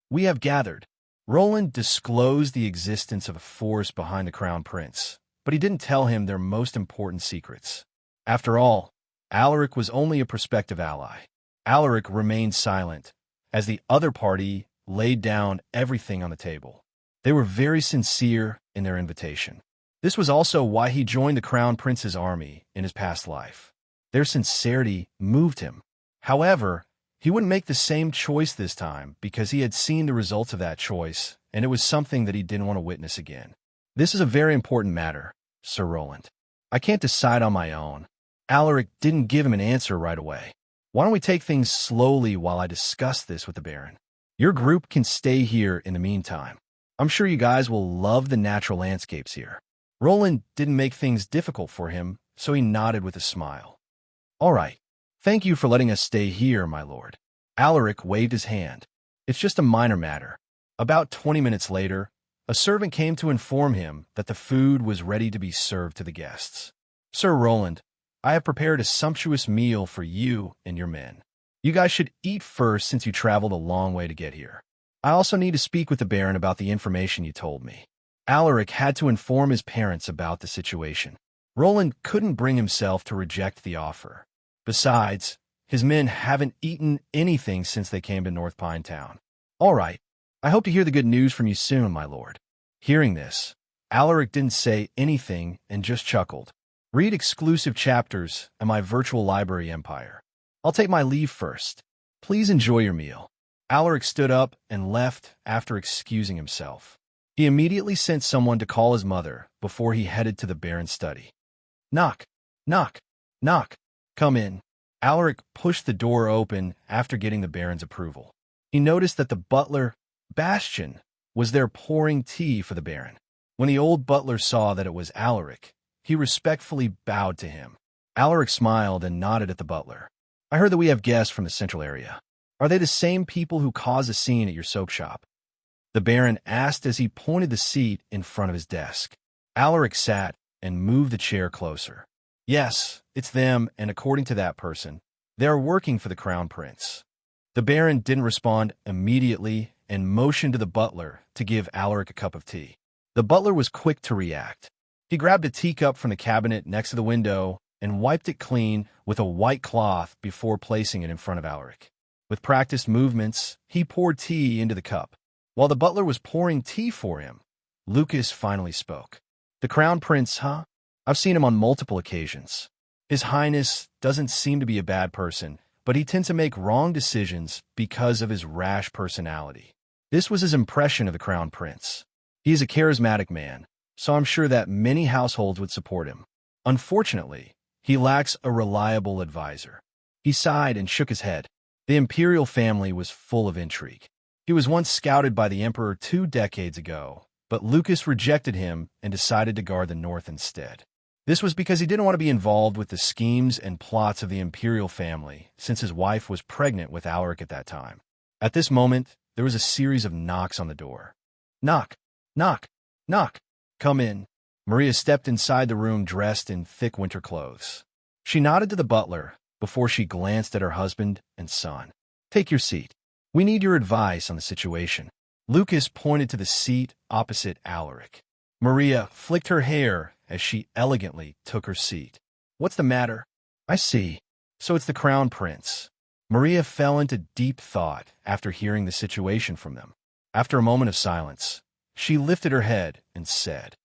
We have gathered." Roland disclosed the existence of a force behind the Crown Prince, but he didn't tell him their most important secrets. After all, Alaric was only a prospective ally. Alaric remained silent as the other party laid down everything on the table. They were very sincere in their invitation. This was also why he joined the Crown Prince's army in his past life. Their sincerity moved him. However, he wouldn't make the same choice this time because he had seen the results of that choice, and it was something that he didn't want to witness again. "This is a very important matter, Sir Roland. I can't decide on my own." Alaric didn't give him an answer right away. "Why don't we take things slowly while I discuss this with the Baron? Your group can stay here in the meantime. I'm sure you guys will love the natural landscapes here." Roland didn't make things difficult for him, so he nodded with a smile. "All right. Thank you for letting us stay here, my lord." Alaric waved his hand. "It's just a minor matter." About 20 minutes later, a servant came to inform him that the food was ready to be served to the guests. "Sir Roland, I have prepared a sumptuous meal for you and your men. You guys should eat first since you traveled a long way to get here. I also need to speak with the Baron about the information you told me." Alaric had to inform his parents about the situation. Roland couldn't bring himself to reject the offer. Besides, his men haven't eaten anything since they came to North Pine Town. "All right. I hope to hear the good news from you soon, my lord." Hearing this, Alaric didn't say anything and just chuckled. "Read exclusive chapters in my virtual library empire. I'll take my leave first. Please enjoy your meal." Alaric stood up and left after excusing himself. He immediately sent someone to call his mother before he headed to the Baron's study. "Knock, knock, knock. Come in." Alaric pushed the door open after getting the Baron's approval. He noticed that the butler, Bastian, was there pouring tea for the Baron. When the old butler saw that it was Alaric, he respectfully bowed to him. Alaric smiled and nodded at the butler. "I heard that we have guests from the central area. Are they the same people who caused a scene at your soap shop?" the Baron asked as he pointed the seat in front of his desk. Alaric sat and moved the chair closer. "Yes, it's them, and according to that person, they are working for the Crown Prince." The Baron didn't respond immediately and motioned to the butler to give Alaric a cup of tea. The butler was quick to react. He grabbed a teacup from the cabinet next to the window and wiped it clean with a white cloth before placing it in front of Alaric. With practiced movements, he poured tea into the cup. While the butler was pouring tea for him, Lucas finally spoke. "The Crown Prince, huh? I've seen him on multiple occasions. His Highness doesn't seem to be a bad person, but he tends to make wrong decisions because of his rash personality." This was his impression of the Crown Prince. He is a charismatic man, so I'm sure that many households would support him. Unfortunately, he lacks a reliable advisor. He sighed and shook his head. The imperial family was full of intrigue. He was once scouted by the Emperor 2 decades ago, but Lucas rejected him and decided to guard the north instead. This was because he didn't want to be involved with the schemes and plots of the imperial family, since his wife was pregnant with Alaric at that time. At this moment, there was a series of knocks on the door. "Knock, knock, knock. Come in." Maria stepped inside the room dressed in thick winter clothes. She nodded to the butler before she glanced at her husband and son. "Take your seat. We need your advice on the situation." Lucas pointed to the seat opposite Alaric. Maria flicked her hair as she elegantly took her seat. "What's the matter?" "I see. So it's the Crown Prince." Maria fell into deep thought after hearing the situation from them. After a moment of silence, she lifted her head and said,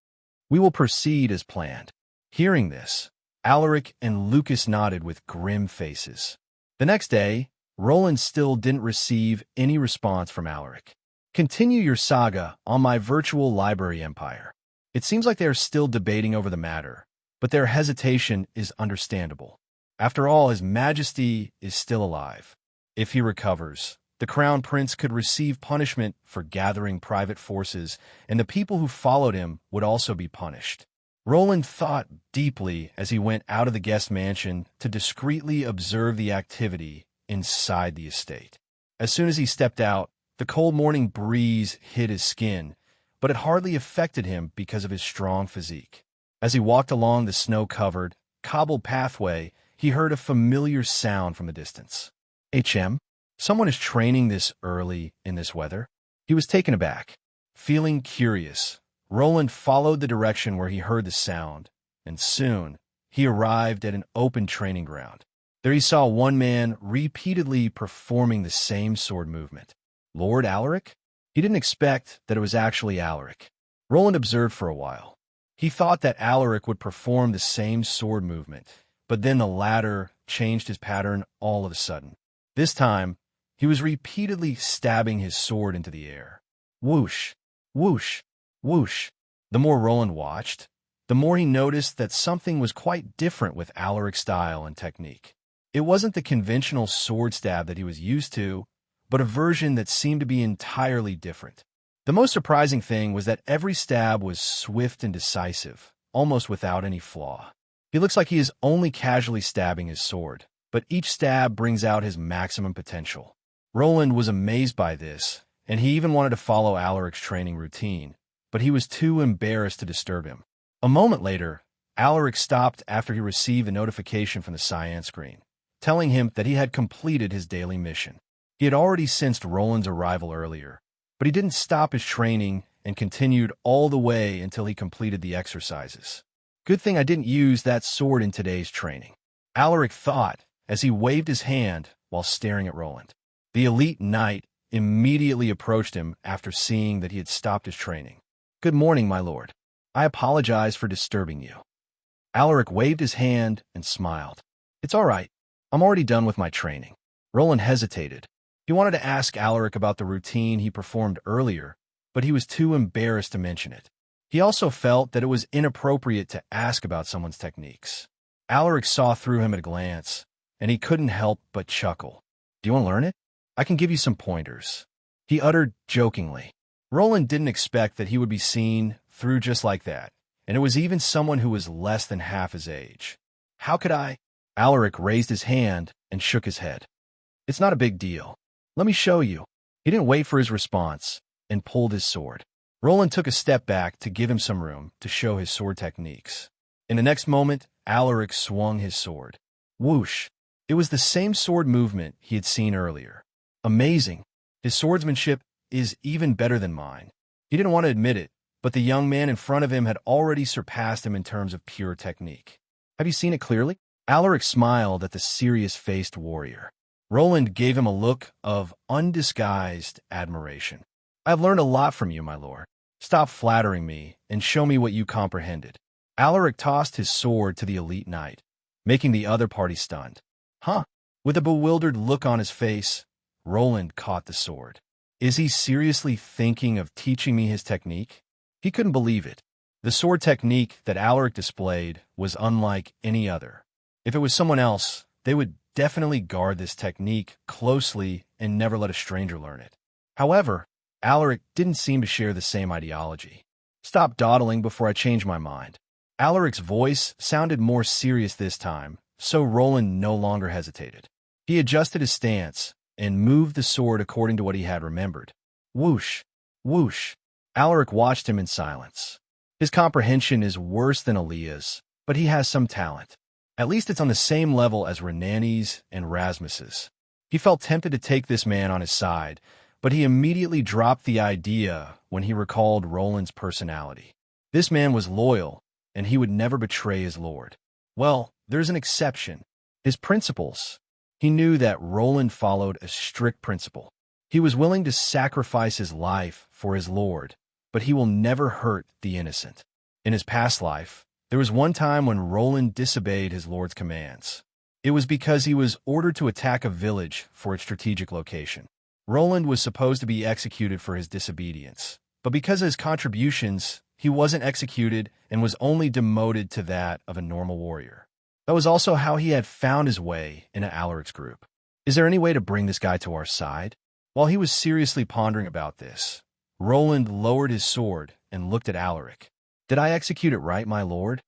"We will proceed as planned." Hearing this, Alaric and Lucas nodded with grim faces. The next day, Roland still didn't receive any response from Alaric. "Continue your saga on my virtual library empire." It seems like they are still debating over the matter, but their hesitation is understandable. After all, His Majesty is still alive. If he recovers, the Crown Prince could receive punishment for gathering private forces, and the people who followed him would also be punished. Roland thought deeply as he went out of the guest mansion to discreetly observe the activity inside the estate. As soon as he stepped out, the cold morning breeze hit his skin, but it hardly affected him because of his strong physique. As he walked along the snow-covered, cobbled pathway, he heard a familiar sound from a distance. Someone is training this early in this weather? He was taken aback. Feeling curious, Roland followed the direction where he heard the sound, and soon he arrived at an open training ground. There he saw one man repeatedly performing the same sword movement. Lord Alaric? He didn't expect that it was actually Alaric. Roland observed for a while. He thought that Alaric would perform the same sword movement, but then the latter changed his pattern all of a sudden. This time, he was repeatedly stabbing his sword into the air. Whoosh, whoosh, whoosh. The more Roland watched, the more he noticed that something was quite different with Alaric's style and technique. It wasn't the conventional sword stab that he was used to, but a version that seemed to be entirely different. The most surprising thing was that every stab was swift and decisive, almost without any flaw. He looks like he is only casually stabbing his sword, but each stab brings out his maximum potential. Roland was amazed by this, and he even wanted to follow Alaric's training routine, but he was too embarrassed to disturb him. A moment later, Alaric stopped after he received a notification from the cyan screen, telling him that he had completed his daily mission. He had already sensed Roland's arrival earlier, but he didn't stop his training and continued all the way until he completed the exercises. "Good thing I didn't use that sword in today's training," Alaric thought as he waved his hand while staring at Roland. The elite knight immediately approached him after seeing that he had stopped his training. "Good morning, my lord. I apologize for disturbing you." Alaric waved his hand and smiled. "It's all right. I'm already done with my training." Roland hesitated. He wanted to ask Alaric about the routine he performed earlier, but he was too embarrassed to mention it. He also felt that it was inappropriate to ask about someone's techniques. Alaric saw through him at a glance, and he couldn't help but chuckle. "Do you want to learn it? I can give you some pointers," he uttered jokingly. Roland didn't expect that he would be seen through just like that, and it was even someone who was less than half his age. "How could I?" Alaric raised his hand and shook his head. "It's not a big deal. Let me show you." He didn't wait for his response and pulled his sword. Roland took a step back to give him some room to show his sword techniques. In the next moment, Alaric swung his sword. Whoosh! It was the same sword movement he had seen earlier. Amazing! His swordsmanship is even better than mine. He didn't want to admit it, but the young man in front of him had already surpassed him in terms of pure technique. "Have you seen it clearly?" Alaric smiled at the serious-faced warrior. Roland gave him a look of undisguised admiration. "I have learned a lot from you, my lord. Stop flattering me and show me what you comprehended." Alaric tossed his sword to the elite knight, making the other party stunned. "Huh?" With a bewildered look on his face, Roland caught the sword. "Is he seriously thinking of teaching me his technique?" He couldn't believe it. The sword technique that Alaric displayed was unlike any other. If it was someone else, they would definitely guard this technique closely and never let a stranger learn it. However, Alaric didn't seem to share the same ideology. "Stop dawdling before I change my mind." Alaric's voice sounded more serious this time, so Roland no longer hesitated. He adjusted his stance and moved the sword according to what he had remembered. Whoosh! Whoosh! Alaric watched him in silence. His comprehension is worse than Aaliyah's, but he has some talent. At least it's on the same level as Renani's and Rasmus's. He felt tempted to take this man on his side, but he immediately dropped the idea when he recalled Roland's personality. This man was loyal, and he would never betray his lord. Well, there's an exception. His principles. He knew that Roland followed a strict principle. He was willing to sacrifice his life for his lord, but he will never hurt the innocent. In his past life, there was one time when Roland disobeyed his lord's commands. It was because he was ordered to attack a village for its strategic location. Roland was supposed to be executed for his disobedience, but because of his contributions, he wasn't executed and was only demoted to that of a normal warrior. That was also how he had found his way into Alaric's group. Is there any way to bring this guy to our side? While he was seriously pondering about this, Roland lowered his sword and looked at Alaric. Did I execute it right, my lord?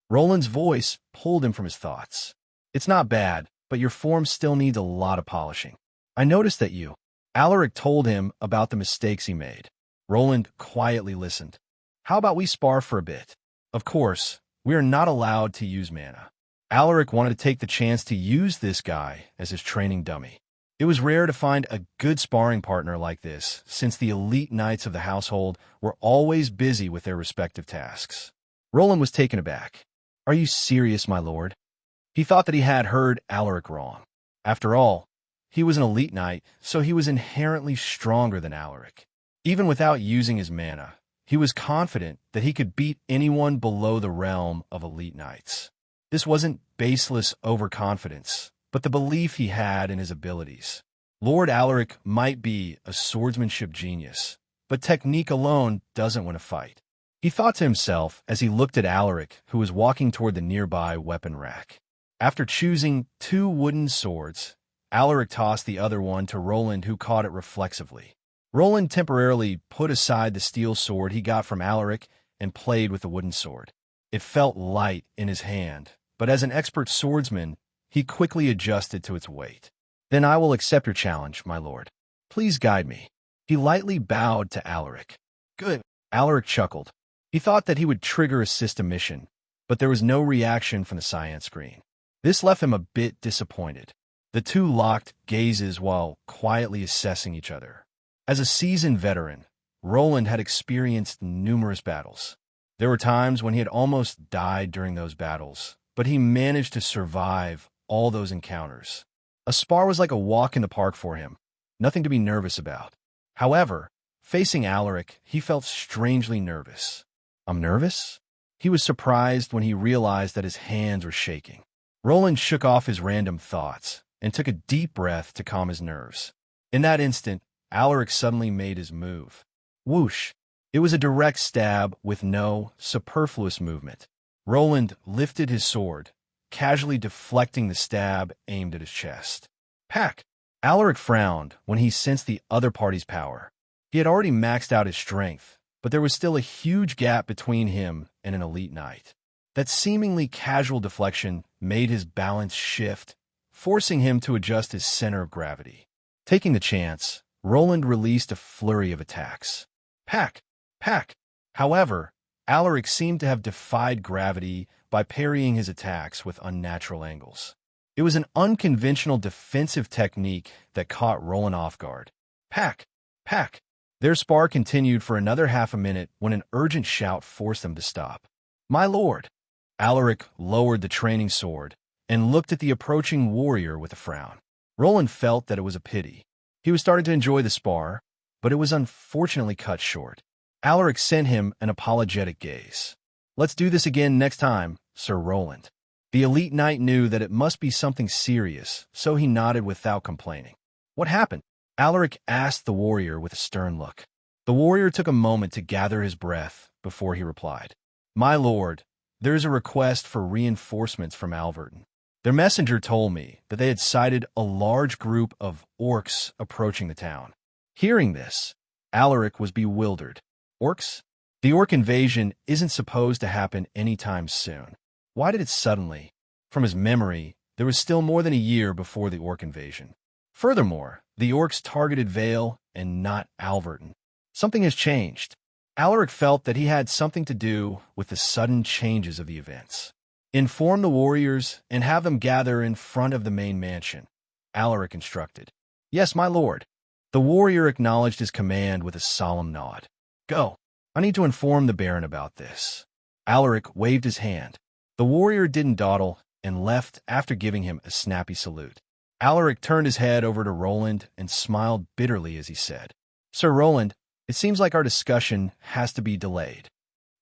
Roland's voice pulled him from his thoughts. It's not bad, but your form still needs a lot of polishing. I noticed that you. Alaric told him about the mistakes he made. Roland quietly listened. How about we spar for a bit? Of course, we are not allowed to use mana. Alaric wanted to take the chance to use this guy as his training dummy. It was rare to find a good sparring partner like this, since the elite knights of the household were always busy with their respective tasks. Roland was taken aback. Are you serious, my lord? He thought that he had heard Alaric wrong. After all, he was an elite knight, so he was inherently stronger than Alaric. Even without using his mana, he was confident that he could beat anyone below the realm of elite knights. This wasn't baseless overconfidence, but the belief he had in his abilities. Lord Alaric might be a swordsmanship genius, but technique alone doesn't win a fight. He thought to himself as he looked at Alaric, who was walking toward the nearby weapon rack. After choosing 2 wooden swords, Alaric tossed the other one to Roland, who caught it reflexively. Roland temporarily put aside the steel sword he got from Alaric and played with the wooden sword. It felt light in his hand, but as an expert swordsman, he quickly adjusted to its weight. Then I will accept your challenge, my lord. Please guide me. He lightly bowed to Alaric. Good. Alaric chuckled. He thought that he would trigger a system mission, but there was no reaction from the cyan screen. This left him a bit disappointed. The two locked gazes while quietly assessing each other. As a seasoned veteran, Roland had experienced numerous battles. There were times when he had almost died during those battles, but he managed to survive all those encounters. A spar was like a walk in the park for him, nothing to be nervous about. However, facing Alaric, he felt strangely nervous. I'm nervous? He was surprised when he realized that his hands were shaking. Roland shook off his random thoughts and took a deep breath to calm his nerves. In that instant, Alaric suddenly made his move. Whoosh! It was a direct stab with no superfluous movement. Roland lifted his sword, casually deflecting the stab aimed at his chest. Pack! Alaric frowned when he sensed the other party's power. He had already maxed out his strength, but there was still a huge gap between him and an elite knight. That seemingly casual deflection made his balance shift, forcing him to adjust his center of gravity. Taking the chance, Roland released a flurry of attacks. Pack! Pack! However, Alaric seemed to have defied gravity by parrying his attacks with unnatural angles. It was an unconventional defensive technique that caught Roland off guard. Pack! Pack! Their spar continued for another half a minute when an urgent shout forced them to stop. My lord! Alaric lowered the training sword and looked at the approaching warrior with a frown. Roland felt that it was a pity. He was starting to enjoy the spar, but it was unfortunately cut short. Alaric sent him an apologetic gaze. Let's do this again next time, Sir Roland. The elite knight knew that it must be something serious, so he nodded without complaining. What happened? Alaric asked the warrior with a stern look. The warrior took a moment to gather his breath before he replied. My lord, there is a request for reinforcements from Alverton. Their messenger told me that they had sighted a large group of orcs approaching the town. Hearing this, Alaric was bewildered. Orcs? The orc invasion isn't supposed to happen anytime soon. Why did it suddenly? From his memory, there was still more than a year before the orc invasion. Furthermore, the orcs targeted Vale and not Alverton. Something has changed. Alaric felt that he had something to do with the sudden changes of the events. Inform the warriors and have them gather in front of the main mansion, Alaric instructed. Yes, my lord. The warrior acknowledged his command with a solemn nod. Go. I need to inform the Baron about this. Alaric waved his hand. The warrior didn't dawdle and left after giving him a snappy salute. Alaric turned his head over to Roland and smiled bitterly as he said, "Sir Roland, it seems like our discussion has to be delayed.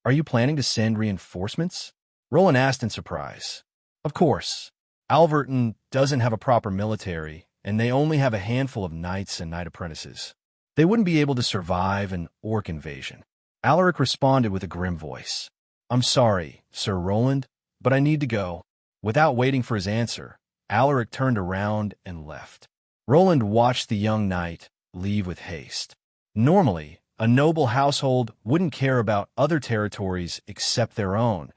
Are you planning to send reinforcements?" Roland asked in surprise. "Of course. Alverton doesn't have a proper military, and they only have a handful of knights and knight apprentices. They wouldn't be able to survive an orc invasion." Alaric responded with a grim voice. "I'm sorry, Sir Roland, but I need to go." Without waiting for his answer, Alaric turned around and left. Roland watched the young knight leave with haste. Normally, a noble household wouldn't care about other territories except their own,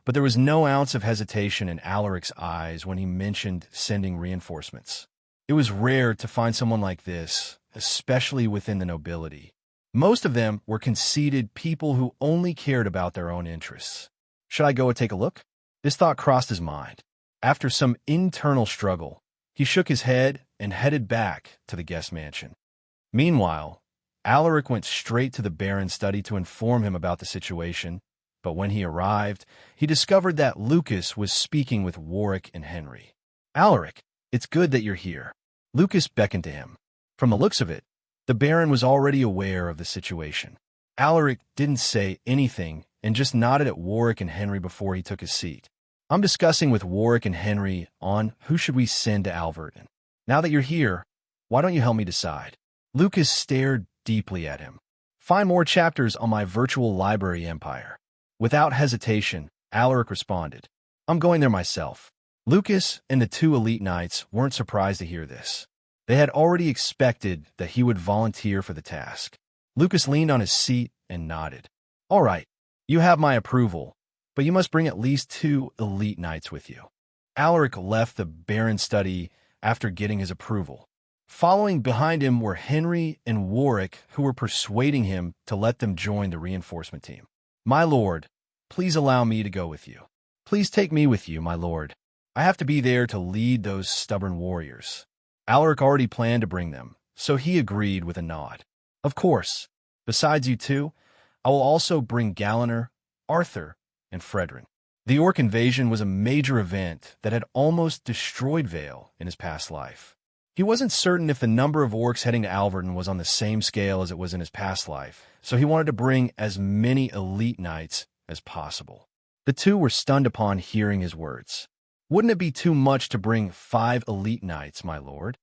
but there was no ounce of hesitation in Alaric's eyes when he mentioned sending reinforcements. It was rare to find someone like this, especially within the nobility. Most of them were conceited people who only cared about their own interests. Should I go and take a look? This thought crossed his mind. After some internal struggle, he shook his head and headed back to the guest mansion. Meanwhile, Alaric went straight to the Baron's study to inform him about the situation, but when he arrived, he discovered that Lucas was speaking with Warwick and Henry. "Alaric, it's good that you're here." Lucas beckoned to him. From the looks of it, the Baron was already aware of the situation. Alaric didn't say anything and just nodded at Warwick and Henry before he took his seat. "I'm discussing with Warwick and Henry on who should we send to Alverton. Now that you're here, why don't you help me decide?" Lucas stared deeply at him. "Find more chapters on my virtual library empire." Without hesitation, Alaric responded, "I'm going there myself." Lucas and the two elite knights weren't surprised to hear this. They had already expected that he would volunteer for the task. Lucas leaned on his seat and nodded. "All right, you have my approval, but you must bring at least 2 elite knights with you." Alaric left the Baron's study after getting his approval. Following behind him were Henry and Warwick, who were persuading him to let them join the reinforcement team. "My lord, please allow me to go with you." "Please take me with you, my lord. I have to be there to lead those stubborn warriors." Alaric already planned to bring them, so he agreed with a nod. "Of course. Besides you two, I will also bring Galliner, Arthur, and Fredrin." The orc invasion was a major event that had almost destroyed Vale in his past life. He wasn't certain if the number of orcs heading to Alverton was on the same scale as it was in his past life, so he wanted to bring as many elite knights as possible. The two were stunned upon hearing his words. "Wouldn't it be too much to bring 5 elite knights, my lord?"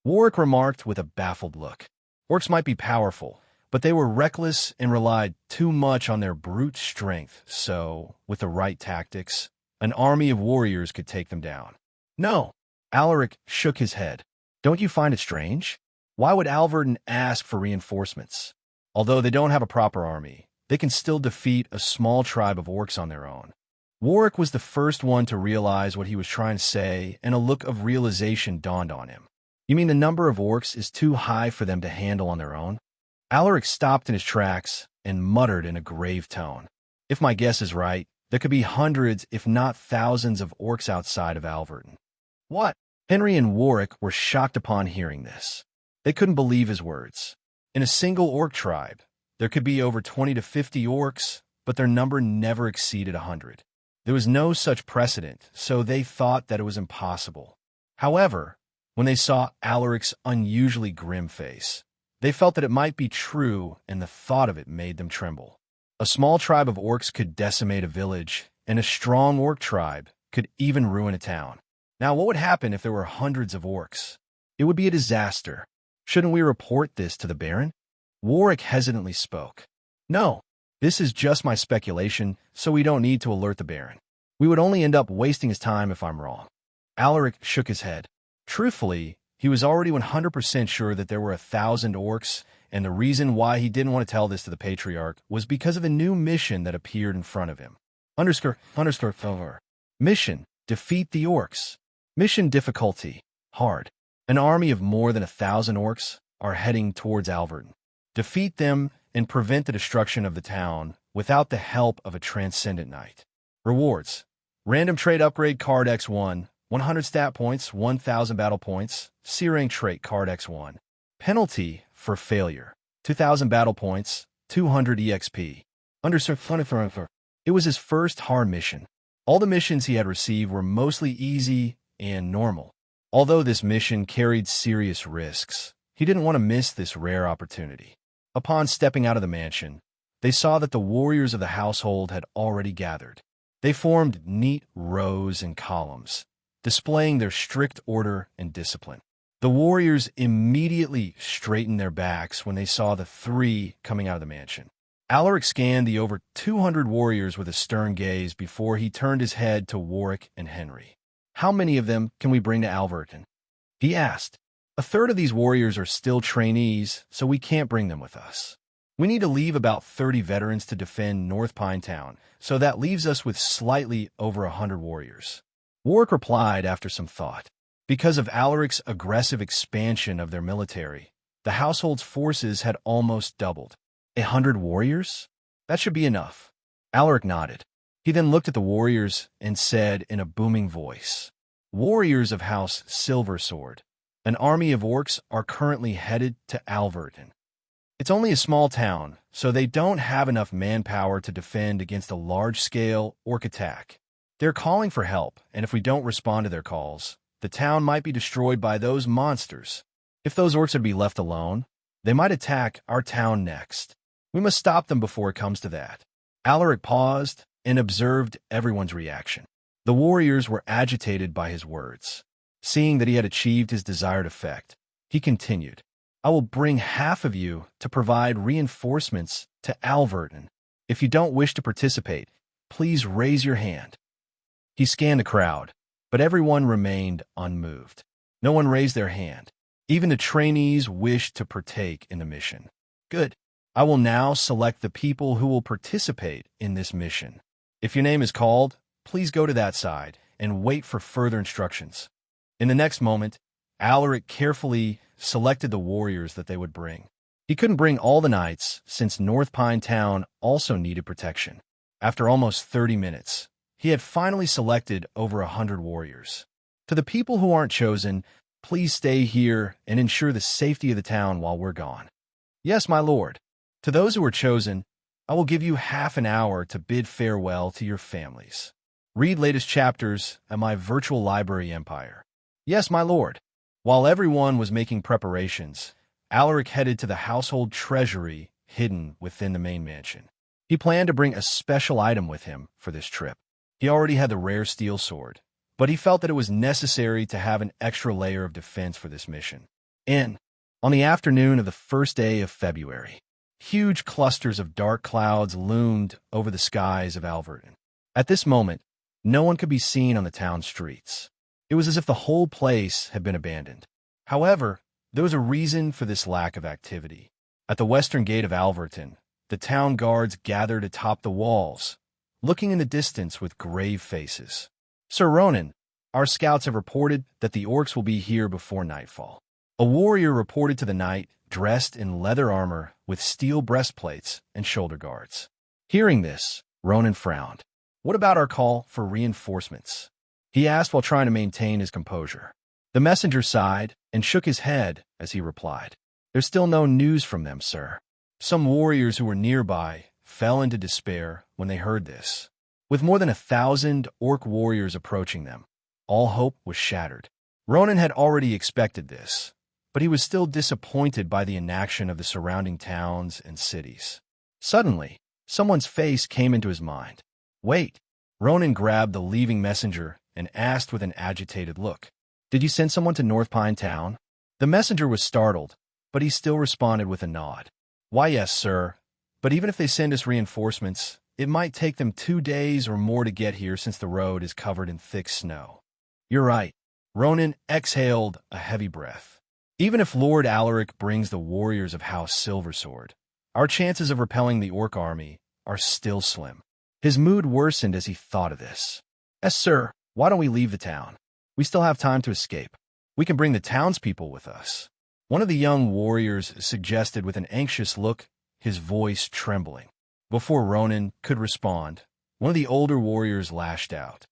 Warwick remarked with a baffled look. Orcs might be powerful, but they were reckless and relied too much on their brute strength, so, with the right tactics, an army of warriors could take them down. "No." Alaric shook his head. "Don't you find it strange? Why would Alverton ask for reinforcements? Although they don't have a proper army, they can still defeat a small tribe of orcs on their own." Warwick was the first one to realize what he was trying to say, and a look of realization dawned on him. "You mean the number of orcs is too high for them to handle on their own?" Alaric stopped in his tracks and muttered in a grave tone. "If my guess is right, there could be hundreds, if not thousands, of orcs outside of Alverton." "What?" Henry and Warwick were shocked upon hearing this. They couldn't believe his words. In a single orc tribe, there could be over 20 to 50 orcs, but their number never exceeded 100. There was no such precedent, so they thought that it was impossible. However, when they saw Alaric's unusually grim face, they felt that it might be true, and the thought of it made them tremble. A small tribe of orcs could decimate a village, and a strong orc tribe could even ruin a town. Now, what would happen if there were hundreds of orcs? It would be a disaster. "Shouldn't we report this to the Baron?" Warwick hesitantly spoke. "No, this is just my speculation, so we don't need to alert the Baron. We would only end up wasting his time if I'm wrong." Alaric shook his head. Truthfully, he was already 100% sure that there were 1,000 orcs, and the reason why he didn't want to tell this to the Patriarch was because of a new mission that appeared in front of him. Mission: defeat the orcs. Mission difficulty: hard. An army of more than 1,000 orcs are heading towards Alverton. Defeat them and prevent the destruction of the town without the help of a transcendent knight. Rewards: random trait upgrade card X1, 100 stat points, 1,000 battle points, C-rank trait card X1. Penalty for failure: 2,000 battle points, 200 EXP. It was his first hard mission. All the missions he had received were mostly easy and normal. Although this mission carried serious risks, he didn't want to miss this rare opportunity. Upon stepping out of the mansion, they saw that the warriors of the household had already gathered. They formed neat rows and columns, displaying their strict order and discipline. The warriors immediately straightened their backs when they saw the three coming out of the mansion. Alaric scanned the over 200 warriors with a stern gaze before he turned his head to Warwick and Henry. "How many of them can we bring to Alverton?" he asked. "A third of these warriors are still trainees, so we can't bring them with us. We need to leave about 30 veterans to defend North Pine Town, so that leaves us with slightly over 100 warriors." Warwick replied after some thought. Because of Alaric's aggressive expansion of their military, the household's forces had almost doubled. 100 warriors? That should be enough. Alaric nodded. He then looked at the warriors and said in a booming voice, "Warriors of House Silversword, an army of orcs are currently headed to Alverton. It's only a small town, so they don't have enough manpower to defend against a large-scale orc attack. They're calling for help, and if we don't respond to their calls, the town might be destroyed by those monsters. If those orcs are to be left alone, they might attack our town next. We must stop them before it comes to that." Alaric paused and observed everyone's reaction. The warriors were agitated by his words. Seeing that he had achieved his desired effect, he continued, "I will bring half of you to provide reinforcements to Alverton. If you don't wish to participate, please raise your hand." He scanned the crowd, but everyone remained unmoved. No one raised their hand. Even the trainees wished to partake in the mission. "Good. I will now select the people who will participate in this mission. If your name is called, please go to that side and wait for further instructions." In the next moment, Alaric carefully selected the warriors that they would bring. He couldn't bring all the knights, since North Pine Town also needed protection. After almost 30 minutes, he had finally selected over 100 warriors. "To the people who aren't chosen, please stay here and ensure the safety of the town while we're gone." "Yes, my lord." "To those who are chosen, I will give you half an hour to bid farewell to your families. Read latest chapters at my virtual library empire." "Yes, my lord." While everyone was making preparations, Alaric headed to the household treasury hidden within the main mansion. He planned to bring a special item with him for this trip. He already had the rare steel sword, but he felt that it was necessary to have an extra layer of defense for this mission. On the afternoon of the first day of February, huge clusters of dark clouds loomed over the skies of Alverton. At this moment, no one could be seen on the town streets. It was as if the whole place had been abandoned. However, there was a reason for this lack of activity. At the western gate of Alverton, the town guards gathered atop the walls, looking in the distance with grave faces. "Sir Ronan, our scouts have reported that the orcs will be here before nightfall." A warrior reported to the knight, dressed in leather armor with steel breastplates and shoulder guards. Hearing this, Ronan frowned. "What about our call for reinforcements?" he asked while trying to maintain his composure. The messenger sighed and shook his head as he replied, "There's still no news from them, sir." Some warriors who were nearby fell into despair when they heard this. With more than 1,000 orc warriors approaching them, all hope was shattered. Ronan had already expected this, but he was still disappointed by the inaction of the surrounding towns and cities. Suddenly, someone's face came into his mind. "Wait." Ronan grabbed the leaving messenger and asked with an agitated look, "Did you send someone to North Pine Town?" The messenger was startled, but he still responded with a nod. "Why, yes, sir. But even if they send us reinforcements, it might take them 2 days or more to get here since the road is covered in thick snow." "You're right." Ronan exhaled a heavy breath. "Even if Lord Alaric brings the warriors of House Silversword, our chances of repelling the orc army are still slim." His mood worsened as he thought of this. "Yes, sir. Why don't we leave the town? We still have time to escape. We can bring the townspeople with us." One of the young warriors suggested with an anxious look, his voice trembling. Before Ronan could respond, one of the older warriors lashed out.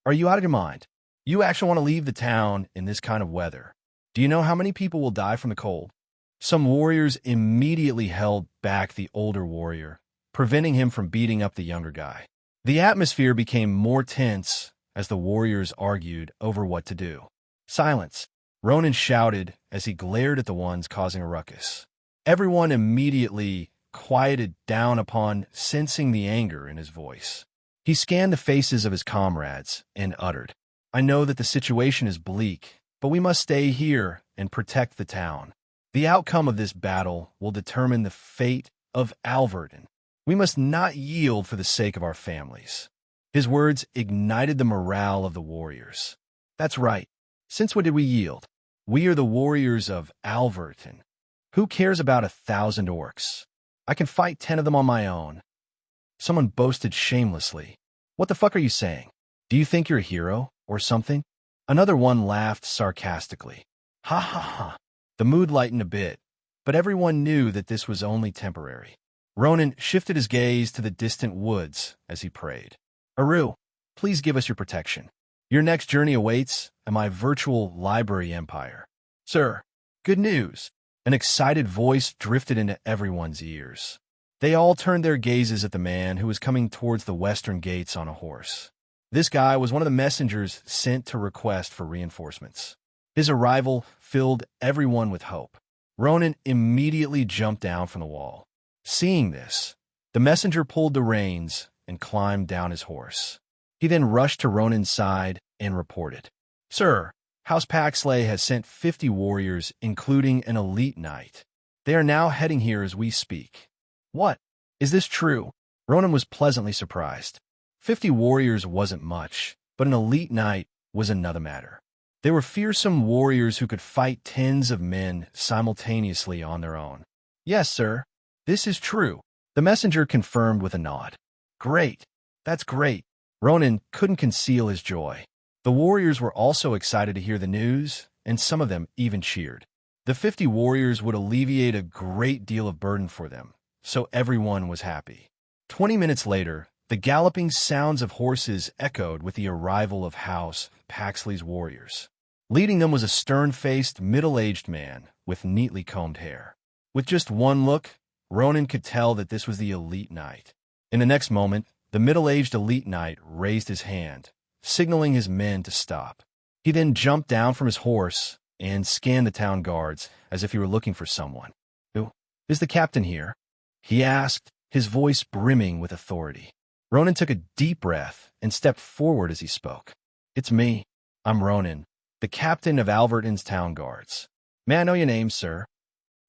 "Are you out of your mind? You actually want to leave the town in this kind of weather? Do you know how many people will die from the cold?" Some warriors immediately held back the older warrior, preventing him from beating up the younger guy. The atmosphere became more tense as the warriors argued over what to do. Silence, Ronan shouted as he glared at the ones causing a ruckus. Everyone immediately quieted down upon sensing the anger in his voice. He scanned the faces of his comrades and uttered, "I know that the situation is bleak, but we must stay here and protect the town. The outcome of this battle will determine the fate of Alverton. We must not yield for the sake of our families." His words ignited the morale of the warriors. "That's right. Since when did we yield? We are the warriors of Alverton. Who cares about 1,000 orcs? I can fight 10 of them on my own." Someone boasted shamelessly. "What the fuck are you saying? Do you think you're a hero or something?" Another one laughed sarcastically. "Ha ha ha." The mood lightened a bit, but everyone knew that this was only temporary. Ronan shifted his gaze to the distant woods as he prayed. "Aru, please give us your protection. Your next journey awaits in my virtual library empire." "Sir, good news." An excited voice drifted into everyone's ears. They all turned their gazes at the man who was coming towards the western gates on a horse. This guy was one of the messengers sent to request for reinforcements. His arrival filled everyone with hope. Ronan immediately jumped down from the wall. Seeing this, the messenger pulled the reins and climbed down his horse. He then rushed to Ronan's side and reported, "Sir, House Paxley has sent 50 warriors, including an elite knight. They are now heading here as we speak." "What? Is this true?" Ronan was pleasantly surprised. 50 warriors wasn't much, but an elite knight was another matter. They were fearsome warriors who could fight tens of men simultaneously on their own. "Yes, sir. This is true," the messenger confirmed with a nod. "Great. That's great." Ronan couldn't conceal his joy. The warriors were also excited to hear the news, and some of them even cheered. The 50 warriors would alleviate a great deal of burden for them, so everyone was happy. 20 minutes later, the galloping sounds of horses echoed with the arrival of House Paxley's warriors. Leading them was a stern-faced, middle-aged man with neatly combed hair. With just one look, Ronan could tell that this was the elite knight. In the next moment, the middle-aged elite knight raised his hand, signaling his men to stop. He then jumped down from his horse and scanned the town guards as if he were looking for someone. "Is the captain here?" he asked, his voice brimming with authority. Ronan took a deep breath and stepped forward as he spoke. "It's me. I'm Ronan, the captain of Alverton's town guards. May I know your name, sir?"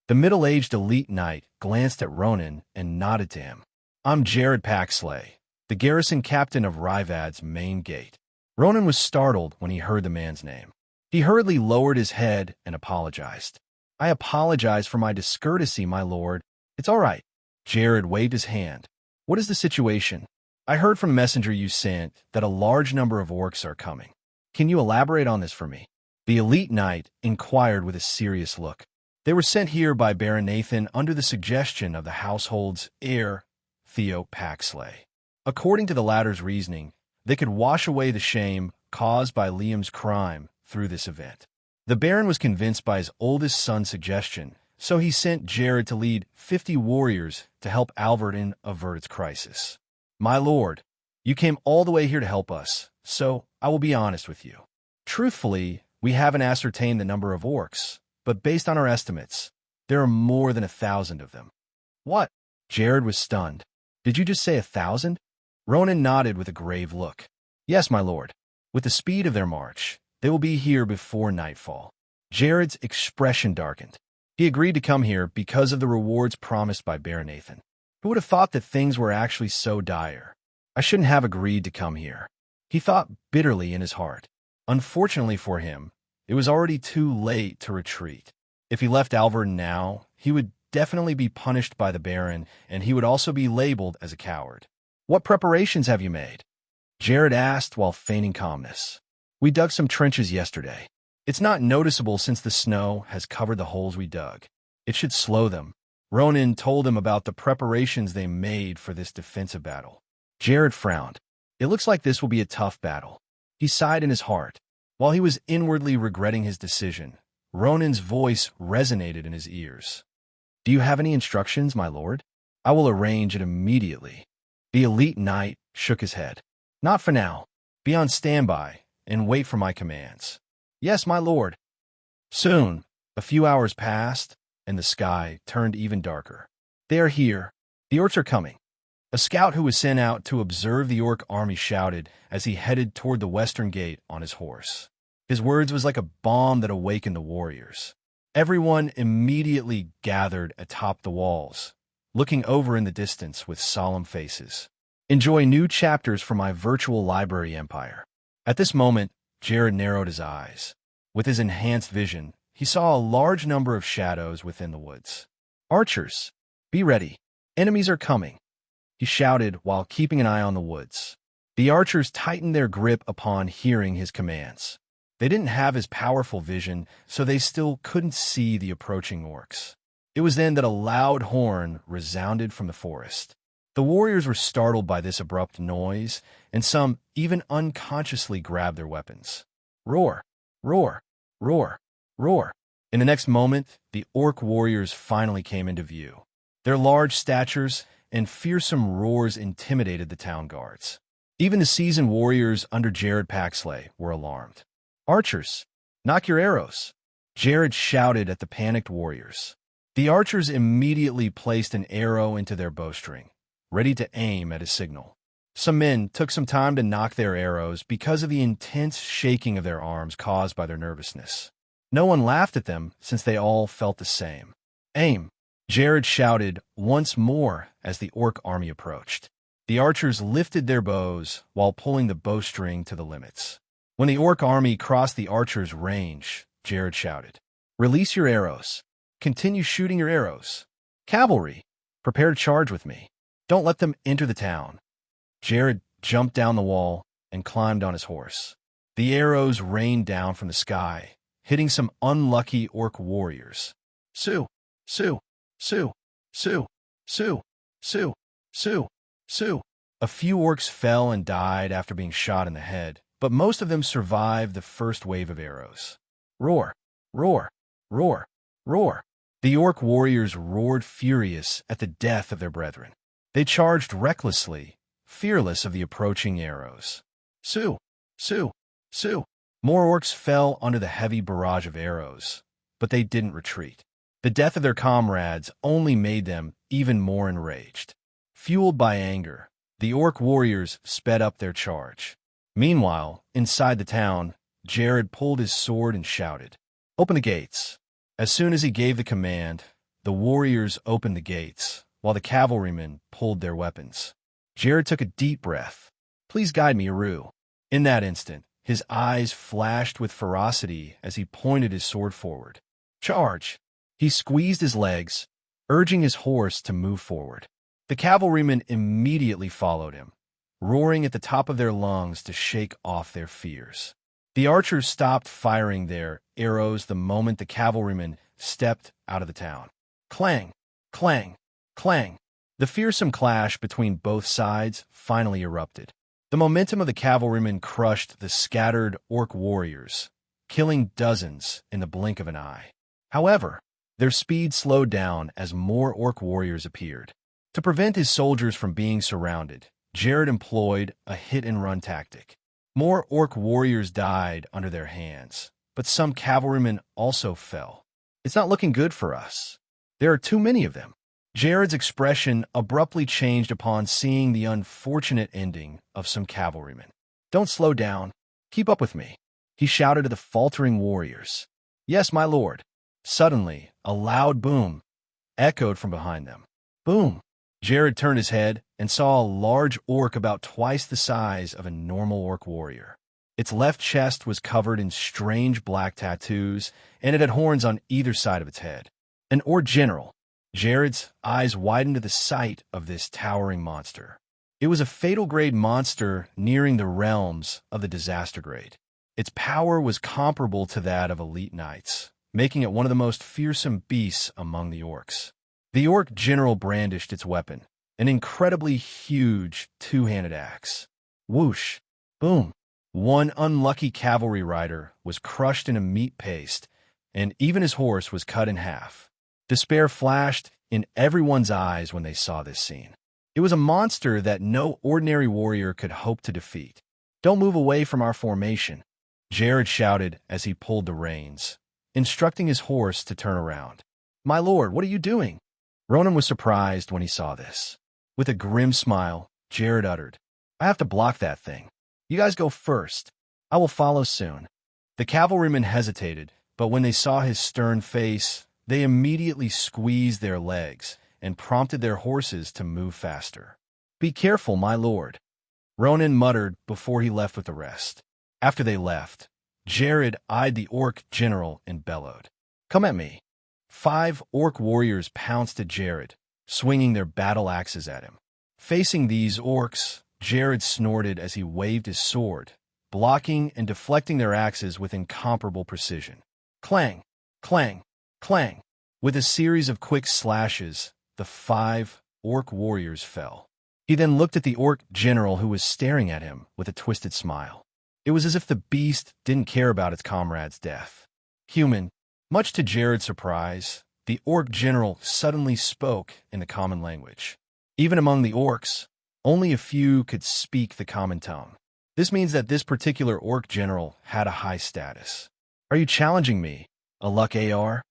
The middle-aged elite knight glanced at Ronan and nodded to him. "I'm Jared Paxley, the garrison captain of Rivad's main gate." Ronan was startled when he heard the man's name. He hurriedly lowered his head and apologized. "I apologize for my discourtesy, my lord. It's all right." Jared waved his hand. "What is the situation? I heard from a messenger you sent that a large number of orcs are coming. Can you elaborate on this for me?" The elite knight inquired with a serious look. "They were sent here by Baron Nathan under the suggestion of the household's heir, Theo Paxley. According to the latter's reasoning, they could wash away the shame caused by Liam's crime through this event. The Baron was convinced by his oldest son's suggestion, so he sent Jared to lead 50 warriors to help Alverton avert its crisis. My lord, you came all the way here to help us, so I will be honest with you. Truthfully, we haven't ascertained the number of orcs, but based on our estimates, there are more than 1,000 of them." "What?" Jared was stunned. "Did you just say 1,000? Ronan nodded with a grave look. "Yes, my lord. With the speed of their march, they will be here before nightfall." Jared's expression darkened. He agreed to come here because of the rewards promised by Baron Nathan. Who would have thought that things were actually so dire? I shouldn't have agreed to come here. He thought bitterly in his heart. Unfortunately for him, it was already too late to retreat. If he left Alverton now, he would definitely be punished by the Baron, and he would also be labeled as a coward. "What preparations have you made?" Jared asked while feigning calmness. "We dug some trenches yesterday. It's not noticeable since the snow has covered the holes we dug. It should slow them." Ronan told him about the preparations they made for this defensive battle. Jared frowned. "It looks like this will be a tough battle." He sighed in his heart. While he was inwardly regretting his decision, Ronan's voice resonated in his ears. "Do you have any instructions, my lord? I will arrange it immediately." The elite knight shook his head. Not for now. Be on standby and wait for my commands. Yes, my lord. Soon, a few hours passed, and the sky turned even darker. They are here. The orcs are coming. A scout who was sent out to observe the orc army shouted as he headed toward the western gate on his horse. His words was like a bomb that awakened the warriors. Everyone immediately gathered atop the walls, looking over in the distance with solemn faces. Enjoy new chapters from my virtual library empire. At this moment, Jared narrowed his eyes. With his enhanced vision, he saw a large number of shadows within the woods. Archers, be ready. Enemies are coming, he shouted while keeping an eye on the woods. The archers tightened their grip upon hearing his commands. They didn't have his powerful vision, so they still couldn't see the approaching orcs. It was then that a loud horn resounded from the forest. The warriors were startled by this abrupt noise, and some even unconsciously grabbed their weapons. Roar, roar, roar, roar. In the next moment, the orc warriors finally came into view. Their large statures and fearsome roars intimidated the town guards. Even the seasoned warriors under Jared Paxley were alarmed. Archers, knock your arrows, Jared shouted at the panicked warriors. The archers immediately placed an arrow into their bowstring, ready to aim at a signal. Some men took some time to knock their arrows because of the intense shaking of their arms caused by their nervousness. No one laughed at them since they all felt the same. Aim, Jared shouted once more as the orc army approached. The archers lifted their bows while pulling the bowstring to the limits. When the orc army crossed the archers' range, Jared shouted, "Release your arrows. Continue shooting your arrows. Cavalry, prepare to charge with me. Don't let them enter the town." Jared jumped down the wall and climbed on his horse. The arrows rained down from the sky, hitting some unlucky orc warriors. Sue, Sue, Sue, Sue, Sue, Sue, Sue, Sue. A few orcs fell and died after being shot in the head, but most of them survived the first wave of arrows. Roar, roar, roar, roar. The orc warriors roared furious at the death of their brethren. They charged recklessly, fearless of the approaching arrows. Sue, Sue, Sue. More orcs fell under the heavy barrage of arrows, but they didn't retreat. The death of their comrades only made them even more enraged. Fueled by anger, the orc warriors sped up their charge. Meanwhile, inside the town, Jared pulled his sword and shouted, "Open the gates." As soon as he gave the command, the warriors opened the gates, while the cavalrymen pulled their weapons. Jared took a deep breath. "Please guide me, Aru." In that instant, his eyes flashed with ferocity as he pointed his sword forward. Charge! He squeezed his legs, urging his horse to move forward. The cavalrymen immediately followed him, roaring at the top of their lungs to shake off their fears. The archers stopped firing their arrows the moment the cavalrymen stepped out of the town. Clang, clang, clang. The fearsome clash between both sides finally erupted. The momentum of the cavalrymen crushed the scattered orc warriors, killing dozens in the blink of an eye. However, their speed slowed down as more orc warriors appeared. To prevent his soldiers from being surrounded, Jared employed a hit-and-run tactic. More orc warriors died under their hands, but some cavalrymen also fell. It's not looking good for us. There are too many of them. Jared's expression abruptly changed upon seeing the unfortunate ending of some cavalrymen. Don't slow down. Keep up with me, he shouted to the faltering warriors. Yes, my lord. Suddenly, a loud boom echoed from behind them. Boom! Jared turned his head and saw a large orc about twice the size of a normal orc warrior. Its left chest was covered in strange black tattoos, and it had horns on either side of its head. An orc general. Jared's eyes widened at the sight of this towering monster. It was a fatal-grade monster nearing the realms of the disaster grade. Its power was comparable to that of elite knights, making it one of the most fearsome beasts among the orcs. The orc general brandished its weapon, an incredibly huge two-handed axe. Whoosh! Boom! One unlucky cavalry rider was crushed in a meat paste, and even his horse was cut in half. Despair flashed in everyone's eyes when they saw this scene. It was a monster that no ordinary warrior could hope to defeat. "Don't move away from our formation," Jared shouted as he pulled the reins, instructing his horse to turn around. "My lord, what are you doing?" Ronan was surprised when he saw this. With a grim smile, Jared uttered, "I have to block that thing. You guys go first. I will follow soon." The cavalrymen hesitated, but when they saw his stern face, they immediately squeezed their legs and prompted their horses to move faster. "Be careful, my lord," Ronan muttered before he left with the rest. After they left, Jared eyed the orc general and bellowed, "Come at me." 5 orc warriors pounced at Jared, swinging their battle axes at him. Facing these orcs, Jared snorted as he waved his sword, blocking and deflecting their axes with incomparable precision. Clang, clang, clang. With a series of quick slashes, the 5 orc warriors fell. He then looked at the orc general who was staring at him with a twisted smile. It was as if the beast didn't care about its comrade's death. Human. Much to Jared's surprise, the orc general suddenly spoke in the common language. Even among the orcs, only a few could speak the common tongue. This means that this particular orc general had a high status. "Are you challenging me, Aluk AR?"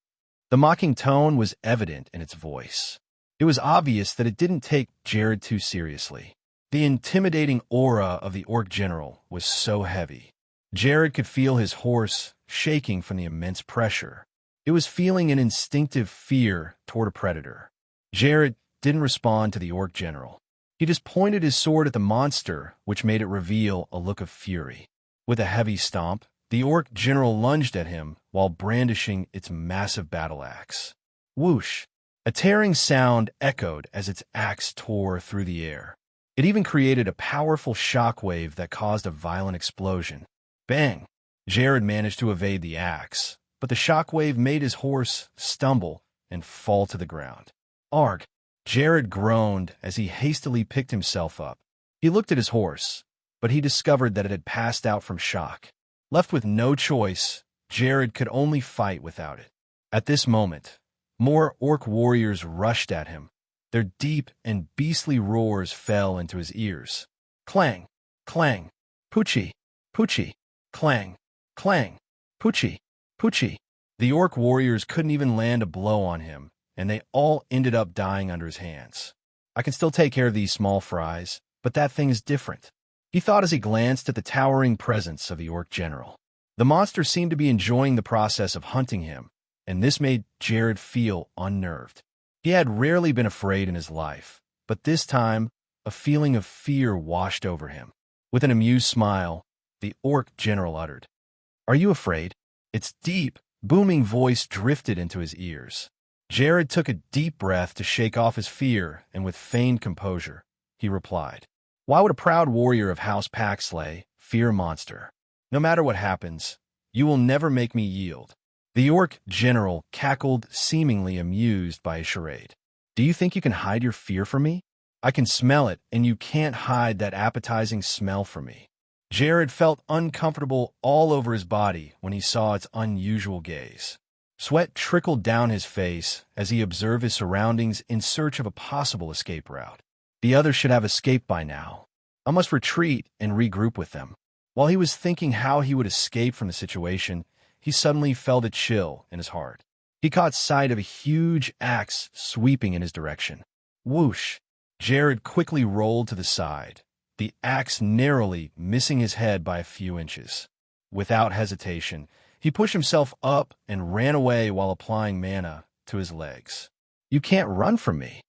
The mocking tone was evident in its voice. It was obvious that it didn't take Jared too seriously. The intimidating aura of the orc general was so heavy. Jared could feel his horse shaking from the immense pressure. It was feeling an instinctive fear toward a predator. Jared didn't respond to the orc general. He just pointed his sword at the monster, which made it reveal a look of fury. With a heavy stomp, the orc general lunged at him while brandishing its massive battle axe. Whoosh! A tearing sound echoed as its axe tore through the air. It even created a powerful shockwave that caused a violent explosion. Bang! Jared managed to evade the axe, but the shockwave made his horse stumble and fall to the ground. Arg! Jared groaned as he hastily picked himself up. He looked at his horse, but he discovered that it had passed out from shock. Left with no choice, Jared could only fight without it. At this moment, more orc warriors rushed at him. Their deep and beastly roars fell into his ears. Clang! Clang! Poochie! Poochie! Clang! Clang! Poochie! Poochie! The orc warriors couldn't even land a blow on him, and they all ended up dying under his hands. "I can still take care of these small fries, but that thing is different," he thought as he glanced at the towering presence of the orc general. The monster seemed to be enjoying the process of hunting him, and this made Jared feel unnerved. He had rarely been afraid in his life, but this time, a feeling of fear washed over him. With an amused smile, the orc general uttered, "Are you afraid?" Its deep, booming voice drifted into his ears. Jared took a deep breath to shake off his fear, and with feigned composure, he replied, "Why would a proud warrior of House Paxley fear a monster? No matter what happens, you will never make me yield." The orc general cackled, seemingly amused by his charade. "Do you think you can hide your fear from me? I can smell it, and you can't hide that appetizing smell from me." Jared felt uncomfortable all over his body when he saw its unusual gaze. Sweat trickled down his face as he observed his surroundings in search of a possible escape route. The others should have escaped by now. I must retreat and regroup with them. While he was thinking how he would escape from the situation, he suddenly felt a chill in his heart. He caught sight of a huge axe sweeping in his direction. Whoosh! Jared quickly rolled to the side, the axe narrowly missing his head by a few inches. Without hesitation, he pushed himself up and ran away while applying mana to his legs. "You can't run from me."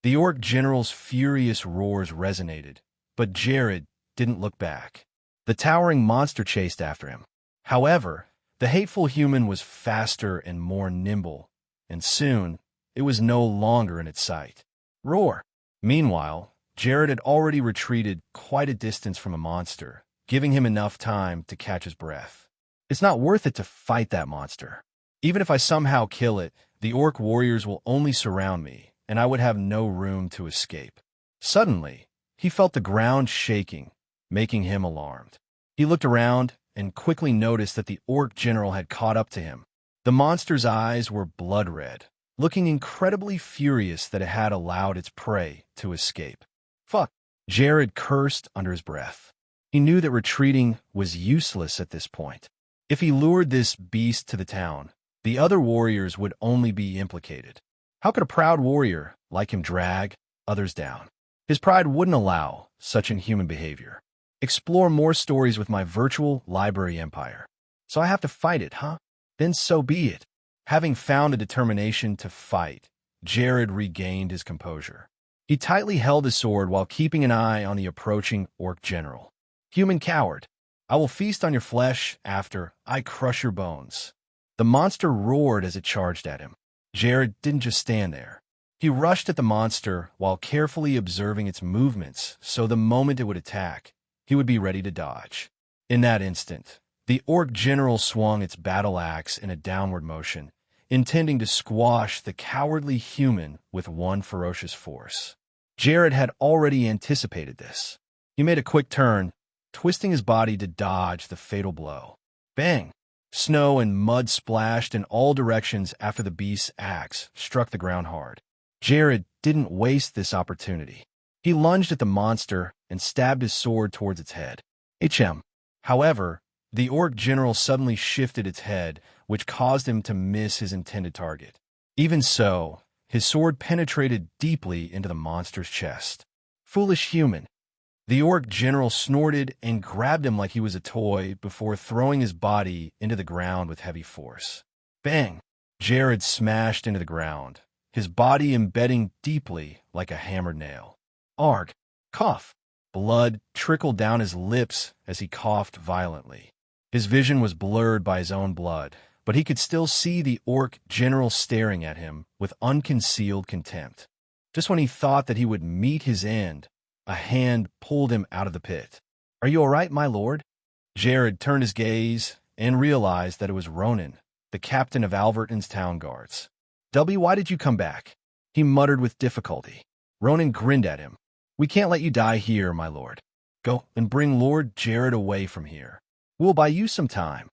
The orc general's furious roars resonated, but Jared didn't look back. The towering monster chased after him. However, the hateful human was faster and more nimble, and soon it was no longer in its sight. Roar! Meanwhile, Jared had already retreated quite a distance from a monster, giving him enough time to catch his breath. "It's not worth it to fight that monster. Even if I somehow kill it, the orc warriors will only surround me, and I would have no room to escape." Suddenly, he felt the ground shaking, making him alarmed. He looked around and quickly noticed that the orc general had caught up to him. The monster's eyes were blood red, looking incredibly furious that it had allowed its prey to escape. Fuck. Jared cursed under his breath. He knew that retreating was useless at this point. If he lured this beast to the town, the other warriors would only be implicated. How could a proud warrior like him drag others down? His pride wouldn't allow such inhuman behavior. Explore more stories with my virtual library empire. So I have to fight it, huh? Then so be it. Having found a determination to fight, Jared regained his composure. He tightly held his sword while keeping an eye on the approaching orc general. Human coward, I will feast on your flesh after I crush your bones. The monster roared as it charged at him. Jared didn't just stand there. He rushed at the monster while carefully observing its movements so the moment it would attack, he would be ready to dodge. In that instant, the orc general swung its battle axe in a downward motion, intending to squash the cowardly human with one ferocious force. Jared had already anticipated this. He made a quick turn, twisting his body to dodge the fatal blow. Bang! Snow and mud splashed in all directions after the beast's axe struck the ground hard. Jared didn't waste this opportunity. He lunged at the monster and stabbed his sword towards its head. HM. However, the orc general suddenly shifted its head, which caused him to miss his intended target. Even so, his sword penetrated deeply into the monster's chest. Foolish human. The orc general snorted and grabbed him like he was a toy before throwing his body into the ground with heavy force. Bang! Jared smashed into the ground, his body embedding deeply like a hammered nail. Arg! Cough! Blood trickled down his lips as he coughed violently. His vision was blurred by his own blood, but he could still see the orc general staring at him with unconcealed contempt. Just when he thought that he would meet his end, a hand pulled him out of the pit. Are you all right, my lord? Jared turned his gaze and realized that it was Ronan, the captain of Alverton's town guards. Why did you come back? He muttered with difficulty. Ronan grinned at him. We can't let you die here, my lord. Go and bring Lord Jared away from here. We'll buy you some time,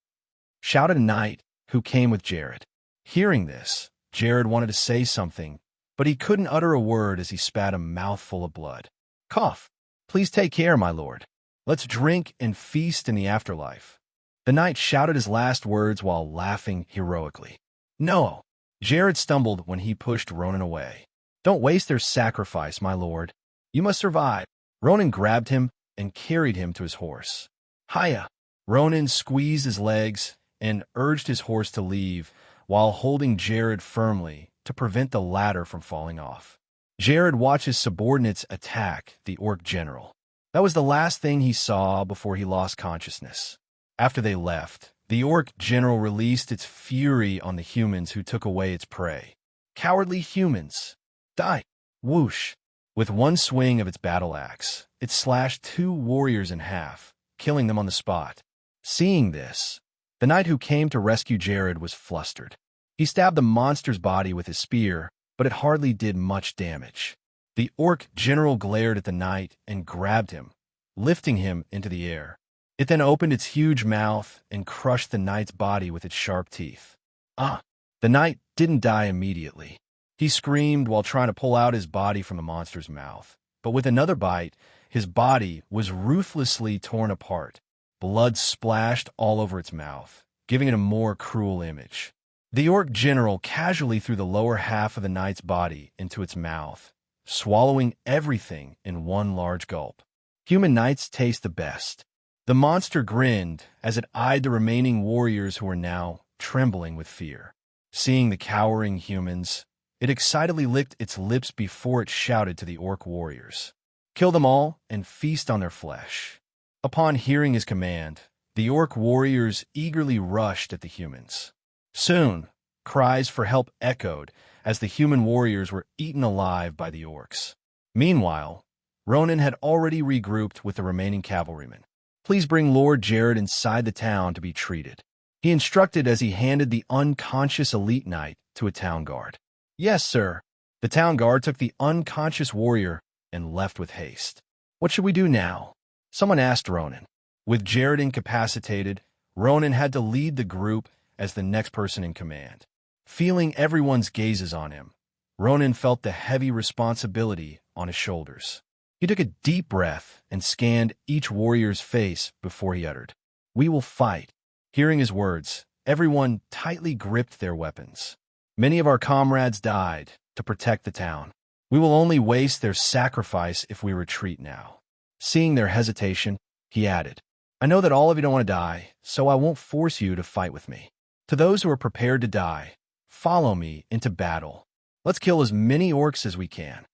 shouted a knight who came with Jared. Hearing this, Jared wanted to say something, but he couldn't utter a word as he spat a mouthful of blood. Cough. Please take care, my lord. Let's drink and feast in the afterlife. The knight shouted his last words while laughing heroically. No. Jared stumbled when he pushed Ronan away. Don't waste their sacrifice, my lord. You must survive. Ronan grabbed him and carried him to his horse. Hiya. Ronan squeezed his legs and urged his horse to leave while holding Jared firmly to prevent the latter from falling off. Jared watched his subordinates attack the orc general. That was the last thing he saw before he lost consciousness. After they left, the orc general released its fury on the humans who took away its prey. Cowardly humans! Die! Whoosh! With one swing of its battle axe, it slashed 2 warriors in half, killing them on the spot. Seeing this, the knight who came to rescue Jared was flustered. He stabbed the monster's body with his spear, but it hardly did much damage. The orc general glared at the knight and grabbed him, lifting him into the air. It then opened its huge mouth and crushed the knight's body with its sharp teeth. The knight didn't die immediately. He screamed while trying to pull out his body from the monster's mouth, but with another bite, his body was ruthlessly torn apart. Blood splashed all over its mouth, giving it a more cruel image. The orc general casually threw the lower half of the knight's body into its mouth, swallowing everything in one large gulp. Human knights taste the best. The monster grinned as it eyed the remaining warriors who were now trembling with fear. Seeing the cowering humans, it excitedly licked its lips before it shouted to the orc warriors, "Kill them all and feast on their flesh." Upon hearing his command, the orc warriors eagerly rushed at the humans. Soon, cries for help echoed as the human warriors were eaten alive by the orcs. Meanwhile, Ronan had already regrouped with the remaining cavalrymen. Please bring Lord Jared inside the town to be treated, he instructed as he handed the unconscious elite knight to a town guard. Yes, sir. The town guard took the unconscious warrior and left with haste. What should we do now? Someone asked Ronan. With Jared incapacitated, Ronan had to lead the group as the next person in command. Feeling everyone's gazes on him, Ronan felt the heavy responsibility on his shoulders. He took a deep breath and scanned each warrior's face before he uttered, "We will fight." Hearing his words, everyone tightly gripped their weapons. "Many of our comrades died to protect the town. We will only waste their sacrifice if we retreat now." Seeing their hesitation, he added, "I know that all of you don't want to die, so I won't force you to fight with me. To those who are prepared to die, follow me into battle. Let's kill as many orcs as we can."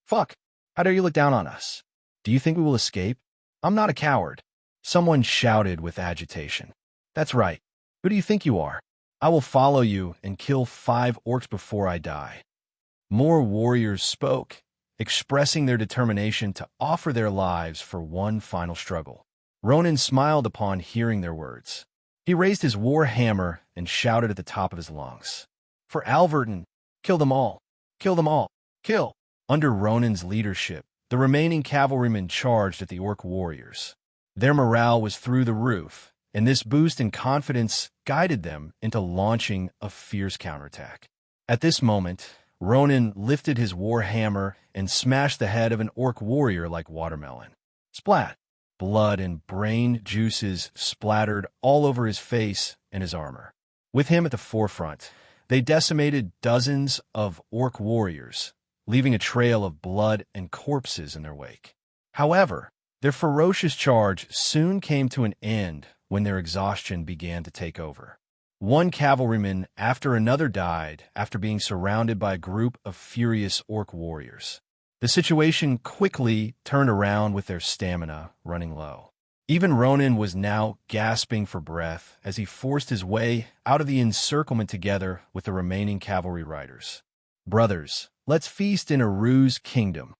"Fuck! How dare you look down on us? Do you think we will escape? I'm not a coward," someone shouted with agitation. "That's right. Who do you think you are? I will follow you and kill 5 orcs before I die." More warriors spoke, expressing their determination to offer their lives for one final struggle. Ronan smiled upon hearing their words. He raised his war hammer and shouted at the top of his lungs, "For Alverton, kill them all! Kill them all! Kill!" Under Ronan's leadership, the remaining cavalrymen charged at the orc warriors. Their morale was through the roof, and this boost in confidence guided them into launching a fierce counterattack. At this moment, Ronan lifted his war hammer and smashed the head of an orc warrior like watermelon. Splat! Blood and brain juices splattered all over his face and his armor. With him at the forefront, they decimated dozens of orc warriors, leaving a trail of blood and corpses in their wake. However, their ferocious charge soon came to an end when their exhaustion began to take over. One cavalryman after another died after being surrounded by a group of furious orc warriors. The situation quickly turned around with their stamina running low. Even Ronan was now gasping for breath as he forced his way out of the encirclement together with the remaining cavalry riders. "Brothers, let's feast in Aru's kingdom."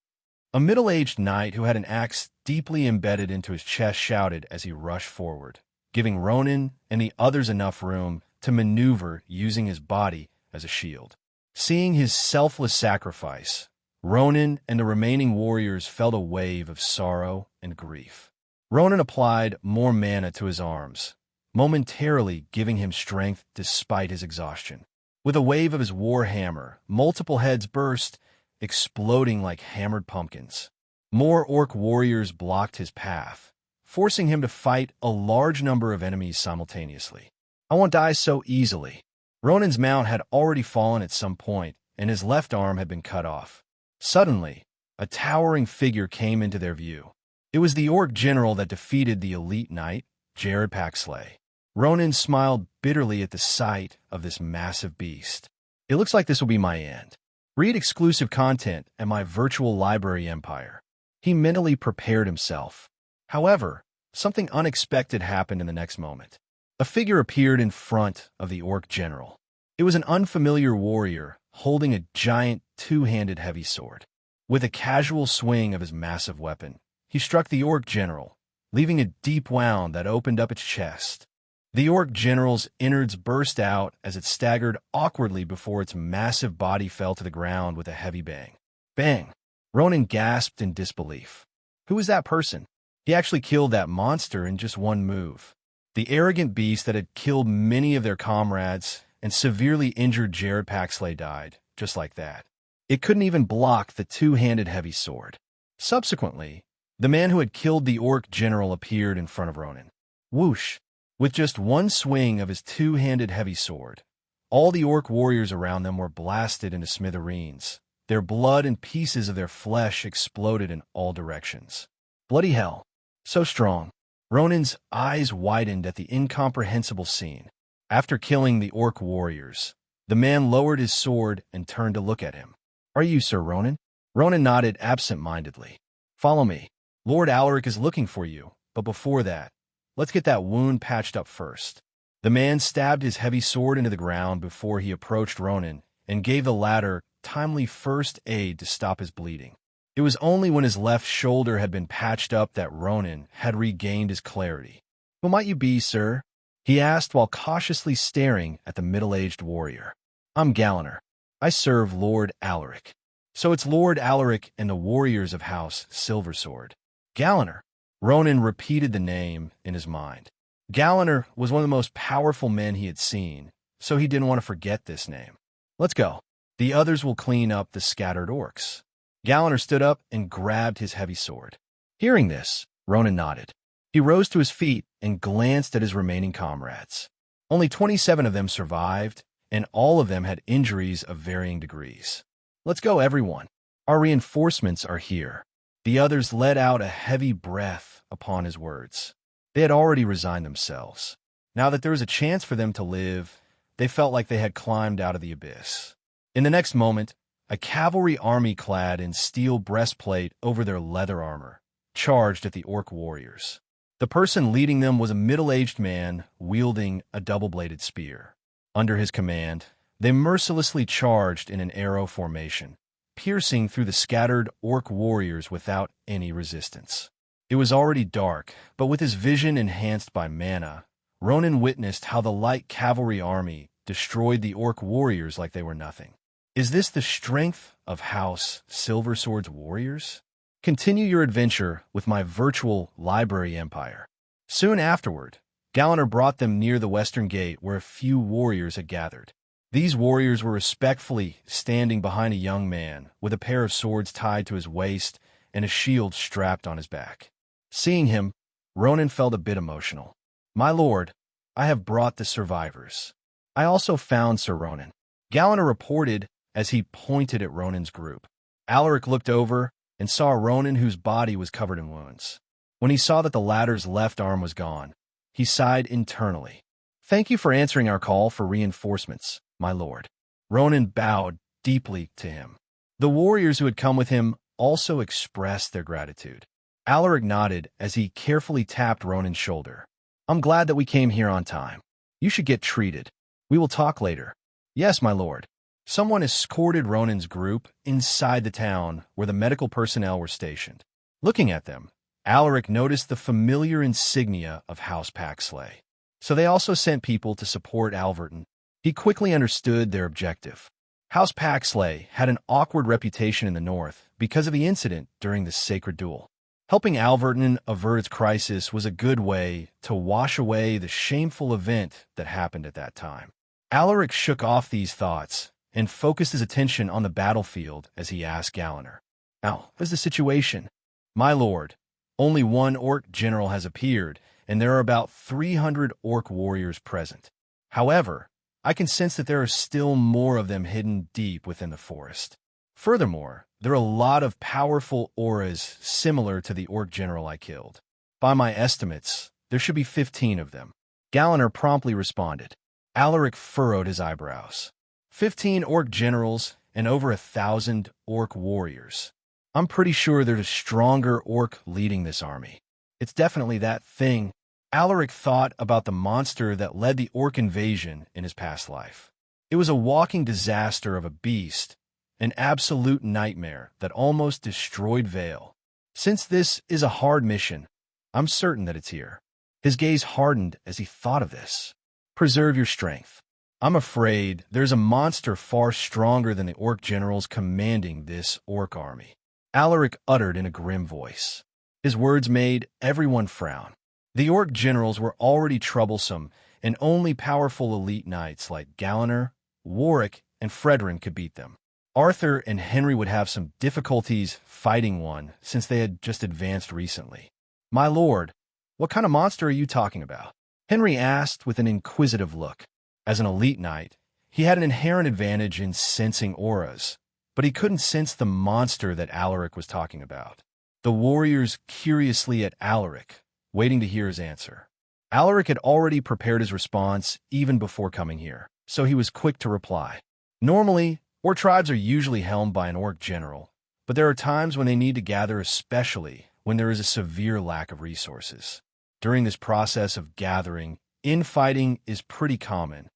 A middle-aged knight who had an axe deeply embedded into his chest shouted as he rushed forward, giving Ronan and the others enough room to maneuver using his body as a shield. Seeing his selfless sacrifice, Ronan and the remaining warriors felt a wave of sorrow and grief. Ronan applied more mana to his arms, momentarily giving him strength despite his exhaustion. With a wave of his war hammer, multiple heads burst, exploding like hammered pumpkins. More orc warriors blocked his path, forcing him to fight a large number of enemies simultaneously. "I won't die so easily." Ronan's mount had already fallen at some point, and his left arm had been cut off. Suddenly, a towering figure came into their view. It was the orc general that defeated the elite knight, Jared Paxley. Ronan smiled bitterly at the sight of this massive beast. "It looks like this will be my end. Read exclusive content at my virtual library empire." He mentally prepared himself. However, something unexpected happened in the next moment. A figure appeared in front of the orc general. It was an unfamiliar warrior holding a giant two-handed heavy sword. With a casual swing of his massive weapon, he struck the orc general, leaving a deep wound that opened up its chest. The orc general's innards burst out as it staggered awkwardly before its massive body fell to the ground with a heavy bang. Bang! Ronan gasped in disbelief. Who was that person? He actually killed that monster in just one move. The arrogant beast that had killed many of their comrades and severely injured Jared Paxley died, just like that. It couldn't even block the two-handed heavy sword. Subsequently, the man who had killed the orc general appeared in front of Ronan. Whoosh! With just one swing of his two-handed heavy sword, all the orc warriors around them were blasted into smithereens. Their blood and pieces of their flesh exploded in all directions. Bloody hell! So strong. Ronan's eyes widened at the incomprehensible scene. After killing the orc warriors, the man lowered his sword and turned to look at him. "Are you Sir Ronan?" Ronan nodded absent-mindedly. "Follow me. Lord Alaric is looking for you, but before that, let's get that wound patched up first." The man stabbed his heavy sword into the ground before he approached Ronan and gave the latter timely first aid to stop his bleeding. It was only when his left shoulder had been patched up that Ronan had regained his clarity. "Who might you be, sir?" he asked while cautiously staring at the middle-aged warrior. "I'm Galliner. I serve Lord Alaric." "So it's Lord Alaric and the warriors of House Silversword." Galliner. Ronan repeated the name in his mind. Galliner was one of the most powerful men he had seen, so he didn't want to forget this name. "Let's go. The others will clean up the scattered orcs." Gallagher stood up and grabbed his heavy sword. Hearing this, Ronan nodded. He rose to his feet and glanced at his remaining comrades. Only 27 of them survived, and all of them had injuries of varying degrees. Let's go, everyone. Our reinforcements are here. The others let out a heavy breath upon his words. They had already resigned themselves. Now that there was a chance for them to live, they felt like they had climbed out of the abyss. In the next moment, a cavalry army clad in steel breastplate over their leather armor charged at the orc warriors. The person leading them was a middle-aged man wielding a double-bladed spear. Under his command, they mercilessly charged in an arrow formation, piercing through the scattered orc warriors without any resistance. It was already dark, but with his vision enhanced by mana, Ronan witnessed how the light cavalry army destroyed the orc warriors like they were nothing. Is this the strength of House Silversword's warriors? Continue your adventure with my virtual library empire. Soon afterward, Gallagher brought them near the western gate where a few warriors had gathered. These warriors were respectfully standing behind a young man with a pair of swords tied to his waist and a shield strapped on his back. Seeing him, Ronan felt a bit emotional. My lord, I have brought the survivors. I also found Sir Ronan. Gallagher reported as he pointed at Ronan's group. Alaric looked over and saw Ronan whose body was covered in wounds. When he saw that the latter's left arm was gone, he sighed internally. Thank you for answering our call for reinforcements, my lord. Ronan bowed deeply to him. The warriors who had come with him also expressed their gratitude. Alaric nodded as he carefully tapped Ronan's shoulder. I'm glad that we came here on time. You should get treated. We will talk later. Yes, my lord. Someone escorted Ronan's group inside the town where the medical personnel were stationed. Looking at them, Alaric noticed the familiar insignia of House Paxley. So they also sent people to support Alverton. He quickly understood their objective. House Paxley had an awkward reputation in the north because of the incident during the sacred duel. Helping Alverton avert its crisis was a good way to wash away the shameful event that happened at that time. Alaric shook off these thoughts and focused his attention on the battlefield as he asked Gallagher, Now, what is the situation? My lord, only one orc general has appeared, and there are about 300 orc warriors present. However, I can sense that there are still more of them hidden deep within the forest. Furthermore, there are a lot of powerful auras similar to the orc general I killed. By my estimates, there should be 15 of them. Gallagher promptly responded. Alaric furrowed his eyebrows. 15 orc generals and over 1,000 orc warriors. I'm pretty sure there's a stronger orc leading this army. It's definitely that thing. Alaric thought about the monster that led the orc invasion in his past life. It was a walking disaster of a beast, an absolute nightmare that almost destroyed Vale. Since this is a hard mission, I'm certain that it's here. His gaze hardened as he thought of this. Preserve your strength. I'm afraid there's a monster far stronger than the orc generals commanding this orc army. Alaric uttered in a grim voice. His words made everyone frown. The orc generals were already troublesome, and only powerful elite knights like Gallagher, Warwick, and Fredrin could beat them. Arthur and Henry would have some difficulties fighting one since they had just advanced recently. My lord, what kind of monster are you talking about? Henry asked with an inquisitive look. As an elite knight, he had an inherent advantage in sensing auras, but he couldn't sense the monster that Alaric was talking about. The warriors curiously at Alaric, waiting to hear his answer. Alaric had already prepared his response even before coming here, so he was quick to reply. Normally, orc tribes are usually helmed by an orc general, but there are times when they need to gather, especially when there is a severe lack of resources. During this process of gathering, infighting is pretty common.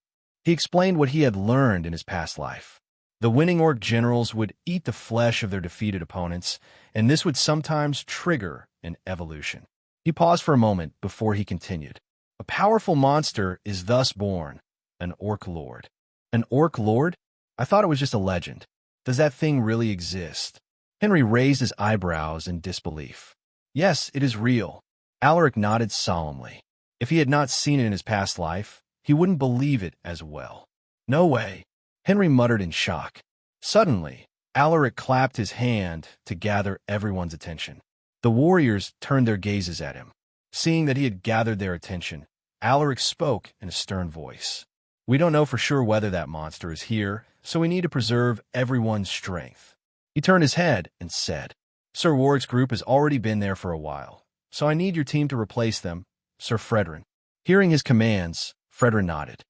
He explained what he had learned in his past life. The winning orc generals would eat the flesh of their defeated opponents, and this would sometimes trigger an evolution. He paused for a moment before he continued. A powerful monster is thus born, an orc lord. An orc lord? I thought it was just a legend. Does that thing really exist? Henry raised his eyebrows in disbelief. Yes, it is real. Alaric nodded solemnly. If he had not seen it in his past life, he wouldn't believe it as well. No way. Henry muttered in shock. Suddenly, Alaric clapped his hand to gather everyone's attention. The warriors turned their gazes at him. Seeing that he had gathered their attention, Alaric spoke in a stern voice. "We don't know for sure whether that monster is here, so we need to preserve everyone's strength." He turned his head and said, "Sir Warwick's group has already been there for a while, so I need your team to replace them, Sir Fredrin." Hearing his commands, Fredrin nodded.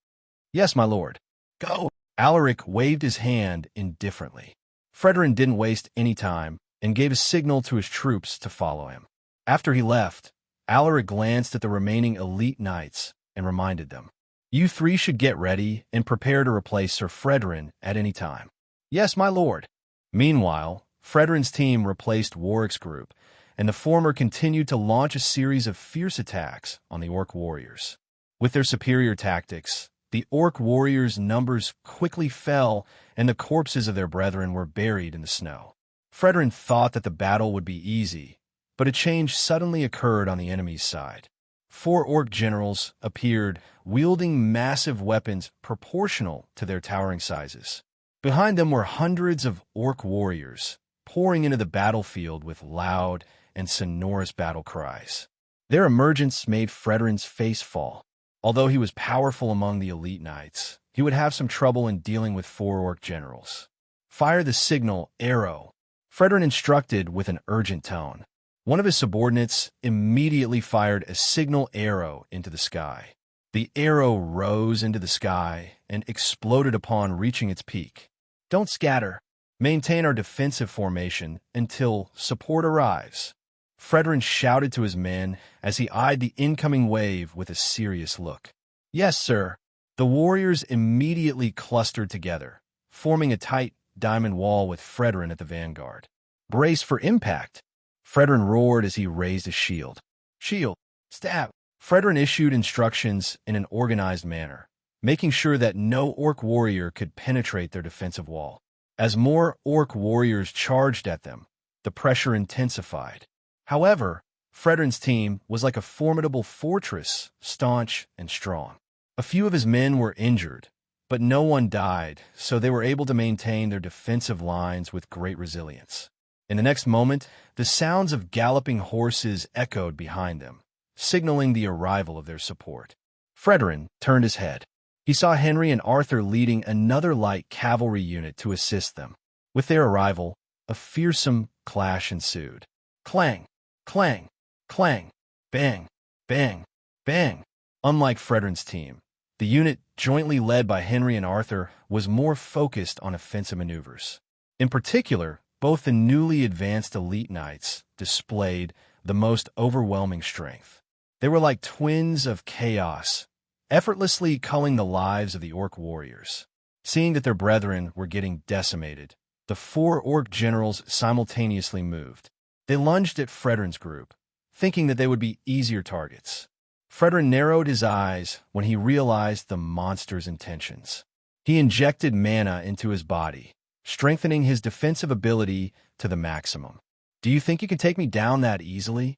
"Yes, my lord." "Go!" Alaric waved his hand indifferently. Fredrin didn't waste any time and gave a signal to his troops to follow him. After he left, Alaric glanced at the remaining elite knights and reminded them, "You three should get ready and prepare to replace Sir Fredrin at any time." "Yes, my lord." Meanwhile, Fredrin's team replaced Warwick's group, and the former continued to launch a series of fierce attacks on the Orc warriors. With their superior tactics, the Orc warriors' numbers quickly fell, and the corpses of their brethren were buried in the snow. Fredrin thought that the battle would be easy, but a change suddenly occurred on the enemy's side. 4 Orc generals appeared, wielding massive weapons proportional to their towering sizes. Behind them were hundreds of Orc warriors, pouring into the battlefield with loud and sonorous battle cries. Their emergence made Fredrin's face fall. Although he was powerful among the elite knights, he would have some trouble in dealing with 4 Orc generals. "Fire the signal arrow," Fredrin instructed with an urgent tone. One of his subordinates immediately fired a signal arrow into the sky. The arrow rose into the sky and exploded upon reaching its peak. "Don't scatter. Maintain our defensive formation until support arrives," Fredrin shouted to his men as he eyed the incoming wave with a serious look. "Yes, sir." The warriors immediately clustered together, forming a tight diamond wall with Fredrin at the vanguard. "Brace for impact," Fredrin roared as he raised his shield. "Shield, stab." Fredrin issued instructions in an organized manner, making sure that no Orc warrior could penetrate their defensive wall. As more Orc warriors charged at them, the pressure intensified. However, Fredrin's team was like a formidable fortress, staunch and strong. A few of his men were injured, but no one died, so they were able to maintain their defensive lines with great resilience. In the next moment, the sounds of galloping horses echoed behind them, signaling the arrival of their support. Fredrin turned his head. He saw Henry and Arthur leading another light cavalry unit to assist them. With their arrival, a fearsome clash ensued. Clang, clang, clang, bang, bang, bang. Unlike Fredrin's team, the unit jointly led by Henry and Arthur was more focused on offensive maneuvers. In particular, both the newly advanced elite knights displayed the most overwhelming strength. They were like twins of chaos, effortlessly culling the lives of the Orc warriors. Seeing that their brethren were getting decimated, the 4 Orc generals simultaneously moved. They lunged at Fredrin's group, thinking that they would be easier targets. Fredrin narrowed his eyes when he realized the monster's intentions. He injected mana into his body, strengthening his defensive ability to the maximum. "Do you think you can take me down that easily?"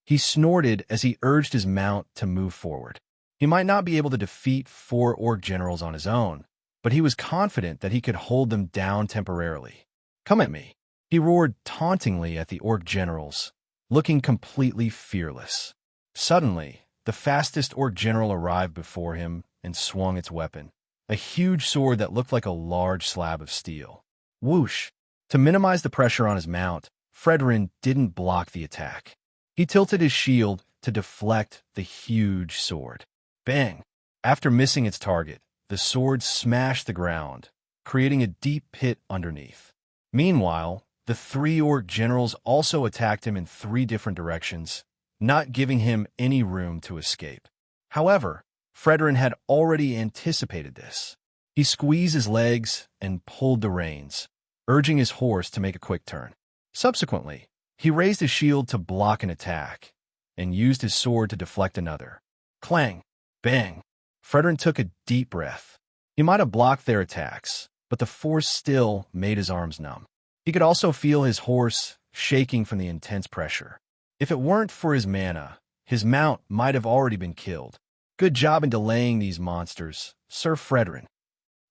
He snorted as he urged his mount to move forward. He might not be able to defeat 4 Orc generals on his own, but he was confident that he could hold them down temporarily. "Come at me," he roared tauntingly at the Orc generals, looking completely fearless. Suddenly, the fastest Orc general arrived before him and swung its weapon, a huge sword that looked like a large slab of steel. Whoosh! To minimize the pressure on his mount, Fredrin didn't block the attack. He tilted his shield to deflect the huge sword. Bang! After missing its target, the sword smashed the ground, creating a deep pit underneath. Meanwhile, the 3 Orc generals also attacked him in 3 different directions, not giving him any room to escape. However, Fredrin had already anticipated this. He squeezed his legs and pulled the reins, urging his horse to make a quick turn. Subsequently, he raised his shield to block an attack and used his sword to deflect another. Clang! Bang! Fredrin took a deep breath. He might have blocked their attacks, but the force still made his arms numb. He could also feel his horse shaking from the intense pressure. If it weren't for his mana, his mount might have already been killed. "Good job in delaying these monsters, Sir Fredrin."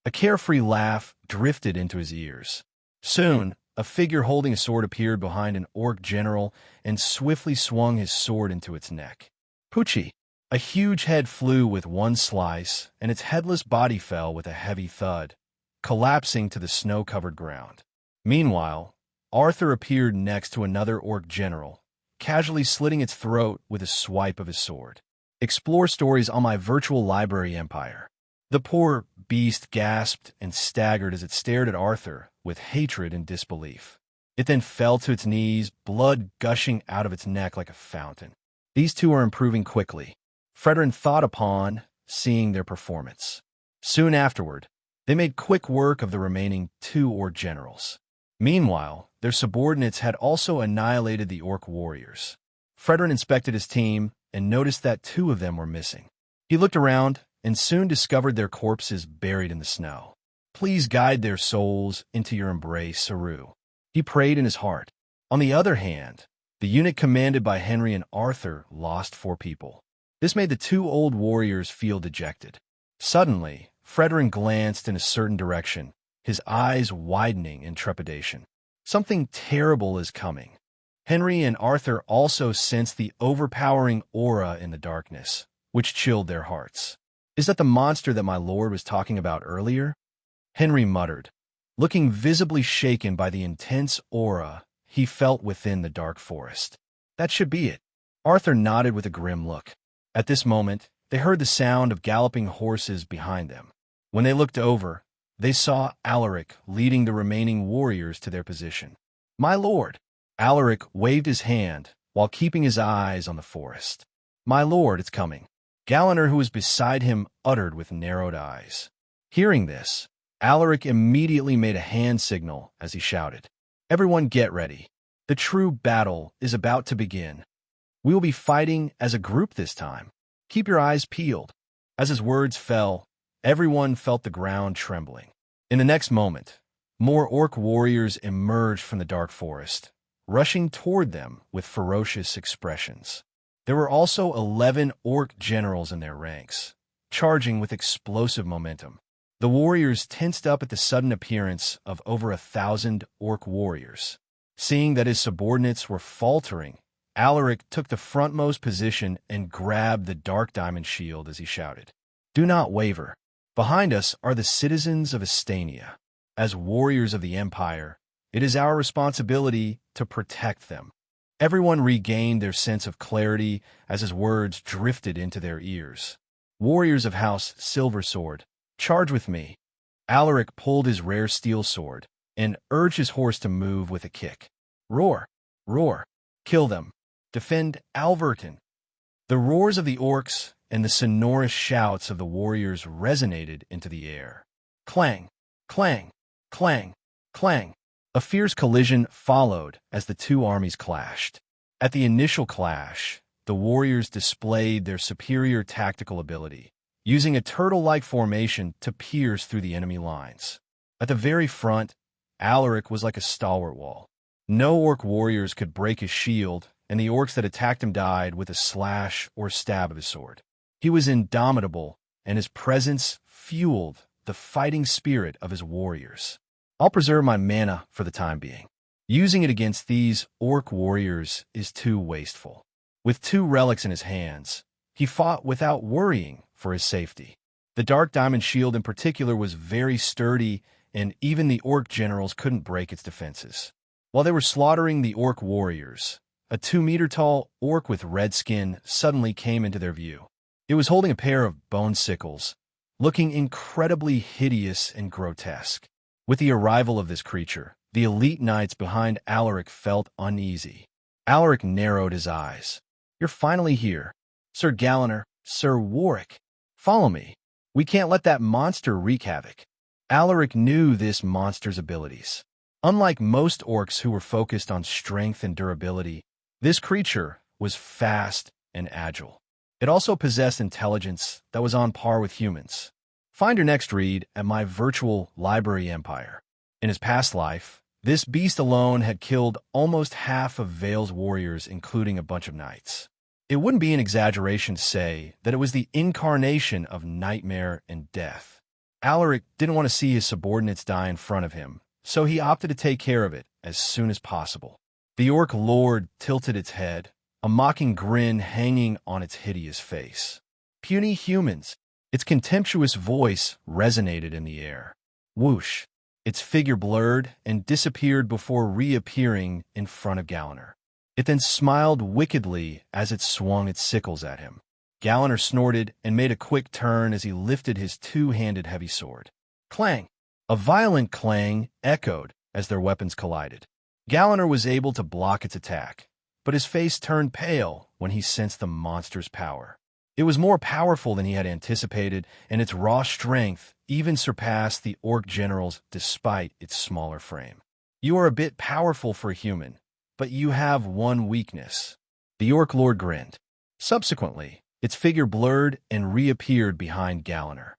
A carefree laugh drifted into his ears. Soon, a figure holding a sword appeared behind an orc general and swiftly swung his sword into its neck. Poochie! A huge head flew with one slice, and its headless body fell with a heavy thud, collapsing to the snow-covered ground. Meanwhile, Arthur appeared next to another orc general, casually slitting its throat with a swipe of his sword. Explore stories on my virtual library empire. The poor beast gasped and staggered as it stared at Arthur with hatred and disbelief. It then fell to its knees, blood gushing out of its neck like a fountain. These two are improving quickly, Fredrin thought upon seeing their performance. Soon afterward, they made quick work of the remaining two orc generals. Meanwhile, their subordinates had also annihilated the orc warriors. Fredrin inspected his team and noticed that two of them were missing. He looked around and soon discovered their corpses buried in the snow. Please guide their souls into your embrace, Saru. He prayed in his heart. On the other hand, the unit commanded by Henry and Arthur lost 4 people. This made the 2 old warriors feel dejected. Suddenly, Fredrin glanced in a certain direction, his eyes widening in trepidation. Something terrible is coming. Henry and Arthur also sensed the overpowering aura in the darkness, which chilled their hearts. Is that the monster that my lord was talking about earlier? Henry muttered, looking visibly shaken by the intense aura he felt within the dark forest. That should be it. Arthur nodded with a grim look. At this moment, they heard the sound of galloping horses behind them. When they looked over, they saw Alaric leading the remaining warriors to their position. My lord! Alaric waved his hand while keeping his eyes on the forest. My lord, it's coming. Galliner, who was beside him, uttered with narrowed eyes. Hearing this, Alaric immediately made a hand signal as he shouted, Everyone get ready. The true battle is about to begin. We will be fighting as a group this time. Keep your eyes peeled. As his words fell, everyone felt the ground trembling. In the next moment, more orc warriors emerged from the dark forest, rushing toward them with ferocious expressions. There were also 11 orc generals in their ranks, charging with explosive momentum. The warriors tensed up at the sudden appearance of over 1,000 orc warriors. Seeing that his subordinates were faltering, Alaric took the frontmost position and grabbed the dark diamond shield as he shouted, Do not waver. Behind us are the citizens of Astania. As warriors of the Empire, it is our responsibility to protect them. Everyone regained their sense of clarity as his words drifted into their ears. Warriors of House Silversword, charge with me. Alaric pulled his rare steel sword and urged his horse to move with a kick. Roar! Roar! Kill them! Defend Alverton! The roars of the orcs and the sonorous shouts of the warriors resonated into the air. Clang! Clang! Clang! Clang! A fierce collision followed as the two armies clashed. At the initial clash, the warriors displayed their superior tactical ability, using a turtle-like formation to pierce through the enemy lines. At the very front, Alaric was like a stalwart wall. No orc warriors could break his shield, and the orcs that attacked him died with a slash or stab of his sword. He was indomitable, and his presence fueled the fighting spirit of his warriors. I'll preserve my mana for the time being. Using it against these orc warriors is too wasteful. With 2 relics in his hands, he fought without worrying for his safety. The Dark Diamond Shield in particular was very sturdy, and even the orc generals couldn't break its defenses. While they were slaughtering the orc warriors, a 2-meter-tall orc with red skin suddenly came into their view. It was holding a pair of bone sickles, looking incredibly hideous and grotesque. With the arrival of this creature, the elite knights behind Alaric felt uneasy. Alaric narrowed his eyes. You're finally here. Sir Galliner, Sir Warwick. Follow me. We can't let that monster wreak havoc. Alaric knew this monster's abilities. Unlike most orcs who were focused on strength and durability, this creature was fast and agile. It also possessed intelligence that was on par with humans. Find your next read at my virtual library empire. In his past life, this beast alone had killed almost half of Vale's warriors, including a bunch of knights. It wouldn't be an exaggeration to say that it was the incarnation of nightmare and death. Alaric didn't want to see his subordinates die in front of him, so he opted to take care of it as soon as possible. The Orc Lord tilted its head, a mocking grin hanging on its hideous face. Puny humans! Its contemptuous voice resonated in the air. Whoosh! Its figure blurred and disappeared before reappearing in front of Galliner. It then smiled wickedly as it swung its sickles at him. Galliner snorted and made a quick turn as he lifted his two-handed heavy sword. Clang! A violent clang echoed as their weapons collided. Galliner was able to block its attack, but his face turned pale when he sensed the monster's power. It was more powerful than he had anticipated, and its raw strength even surpassed the Orc General's despite its smaller frame. You are a bit powerful for a human, but you have one weakness. The Orc Lord grinned. Subsequently, its figure blurred and reappeared behind Galliner.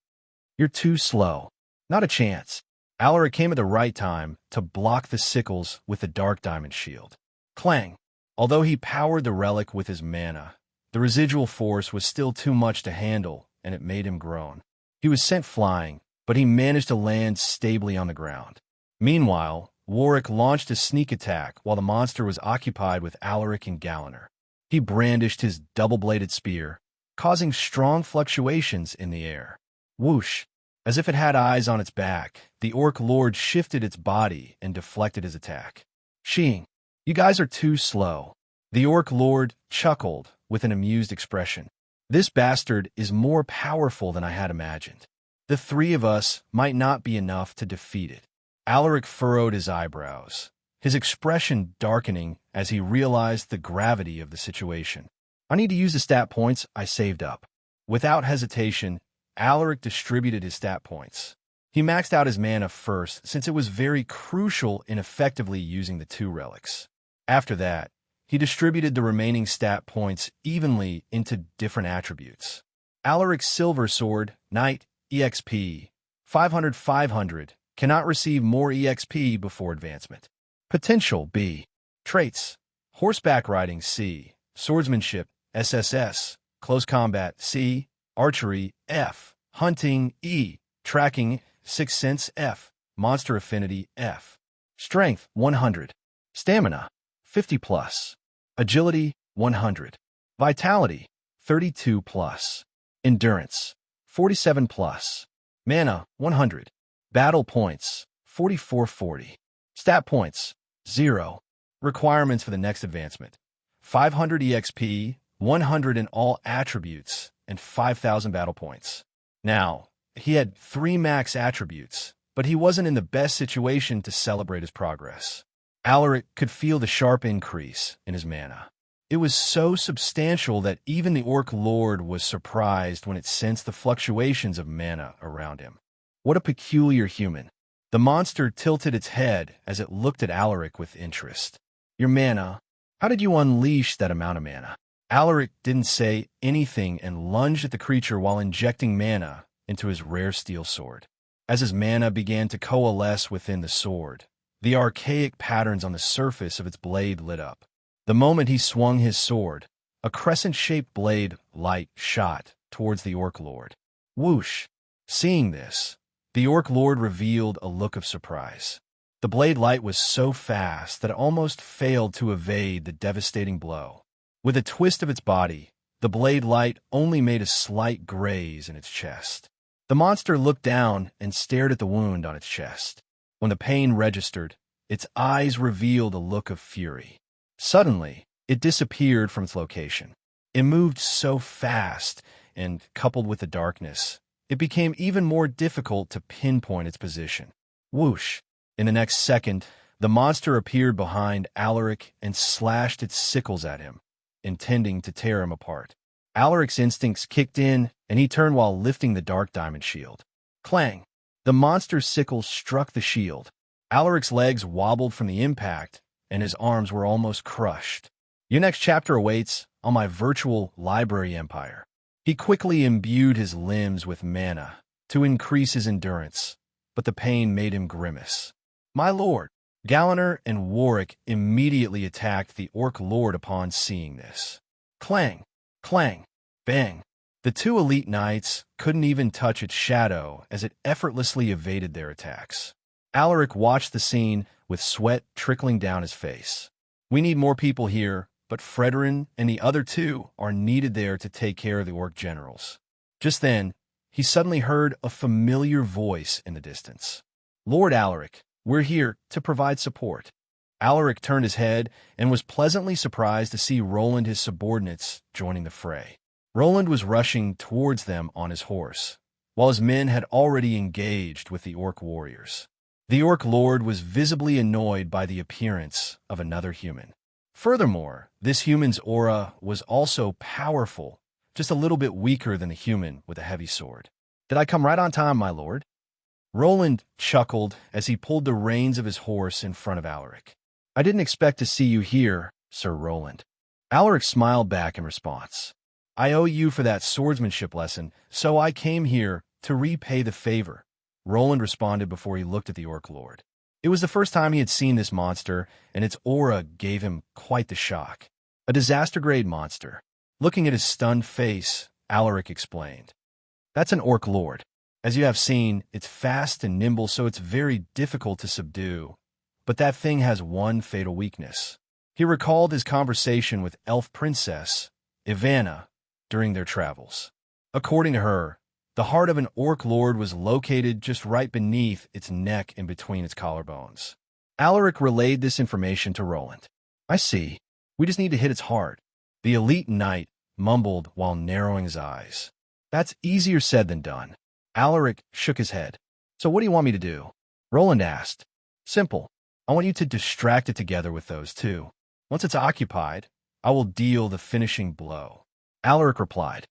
You're too slow. Not a chance. Alaric came at the right time to block the sickles with the Dark Diamond Shield. Clang! Although he powered the relic with his mana, the residual force was still too much to handle, and it made him groan. He was sent flying, but he managed to land stably on the ground. Meanwhile, Warwick launched a sneak attack while the monster was occupied with Alaric and Galliner. He brandished his double-bladed spear, causing strong fluctuations in the air. Whoosh! As if it had eyes on its back, the Orc Lord shifted its body and deflected his attack. Sheeing, you guys are too slow. The Orc Lord chuckled with an amused expression. This bastard is more powerful than I had imagined. The three of us might not be enough to defeat it. Alaric furrowed his eyebrows, his expression darkening as he realized the gravity of the situation. I need to use the stat points I saved up. Without hesitation, Alaric distributed his stat points. He maxed out his mana first, since it was very crucial in effectively using the two relics. After that, he distributed the remaining stat points evenly into different attributes. Alaric's Silver Sword, Knight, EXP, 500-500, cannot receive more EXP before advancement. Potential B. Traits: Horseback Riding C, Swordsmanship SSS, Close Combat C, Archery F, Hunting E, Tracking, Sixth Sense F, Monster Affinity F. Strength 100, Stamina 50+, Agility 100, Vitality 32+, Endurance 47+, Mana 100, Battle Points 4440, Stat Points 0. Requirements for the next advancement: 500 EXP, 100 in all attributes, and 5,000 battle points. Now, he had 3 max attributes, but he wasn't in the best situation to celebrate his progress. Alaric could feel the sharp increase in his mana. It was so substantial that even the Orc Lord was surprised when it sensed the fluctuations of mana around him. What a peculiar human. The monster tilted its head as it looked at Alaric with interest. Your mana? How did you unleash that amount of mana? Alaric didn't say anything and lunged at the creature while injecting mana into his rare steel sword. As his mana began to coalesce within the sword, the archaic patterns on the surface of its blade lit up. The moment he swung his sword, a crescent-shaped blade light shot towards the Orc Lord. Whoosh! Seeing this, the Orc Lord revealed a look of surprise. The blade light was so fast that it almost failed to evade the devastating blow. With a twist of its body, the blade light only made a slight graze in its chest. The monster looked down and stared at the wound on its chest. When the pain registered, its eyes revealed a look of fury. Suddenly, it disappeared from its location. It moved so fast, and coupled with the darkness, it became even more difficult to pinpoint its position. Whoosh! In the next second, the monster appeared behind Alaric and slashed its sickles at him, intending to tear him apart. Alaric's instincts kicked in, and he turned while lifting the Dark Diamond Shield. Clang! The monster's sickles struck the shield. Alaric's legs wobbled from the impact, and his arms were almost crushed. Your next chapter awaits on my virtual library empire. He quickly imbued his limbs with mana to increase his endurance, but the pain made him grimace. My lord! Galliner and Warwick immediately attacked the Orc Lord upon seeing this. Clang! Clang! Bang! The two elite knights couldn't even touch its shadow as it effortlessly evaded their attacks. Alaric watched the scene with sweat trickling down his face. We need more people here, but Fredrin and the other two are needed there to take care of the orc generals. Just then, he suddenly heard a familiar voice in the distance. Lord Alaric, we're here to provide support. Alaric turned his head and was pleasantly surprised to see Roland and his subordinates joining the fray. Roland was rushing towards them on his horse, while his men had already engaged with the orc warriors. The orc lord was visibly annoyed by the appearance of another human. Furthermore, this human's aura was also powerful, just a little bit weaker than the human with a heavy sword. Did I come right on time, my lord? Roland chuckled as he pulled the reins of his horse in front of Alaric. I didn't expect to see you here, Sir Roland. Alaric smiled back in response. I owe you for that swordsmanship lesson, so I came here to repay the favor, Roland responded before he looked at the orc lord. It was the first time he had seen this monster, and its aura gave him quite the shock. A disaster-grade monster. Looking at his stunned face, Alaric explained. That's an orc lord. As you have seen, it's fast and nimble, so it's very difficult to subdue. But that thing has one fatal weakness. He recalled his conversation with elf princess, Ivana, during their travels. According to her, the heart of an orc lord was located just right beneath its neck and between its collarbones. Alaric relayed this information to Roland. I see. We just need to hit its heart. The elite knight mumbled while narrowing his eyes. That's easier said than done. Alaric shook his head. So what do you want me to do? Roland asked. Simple. I want you to distract it together with those two. Once it's occupied, I will deal the finishing blow. Alaric replied.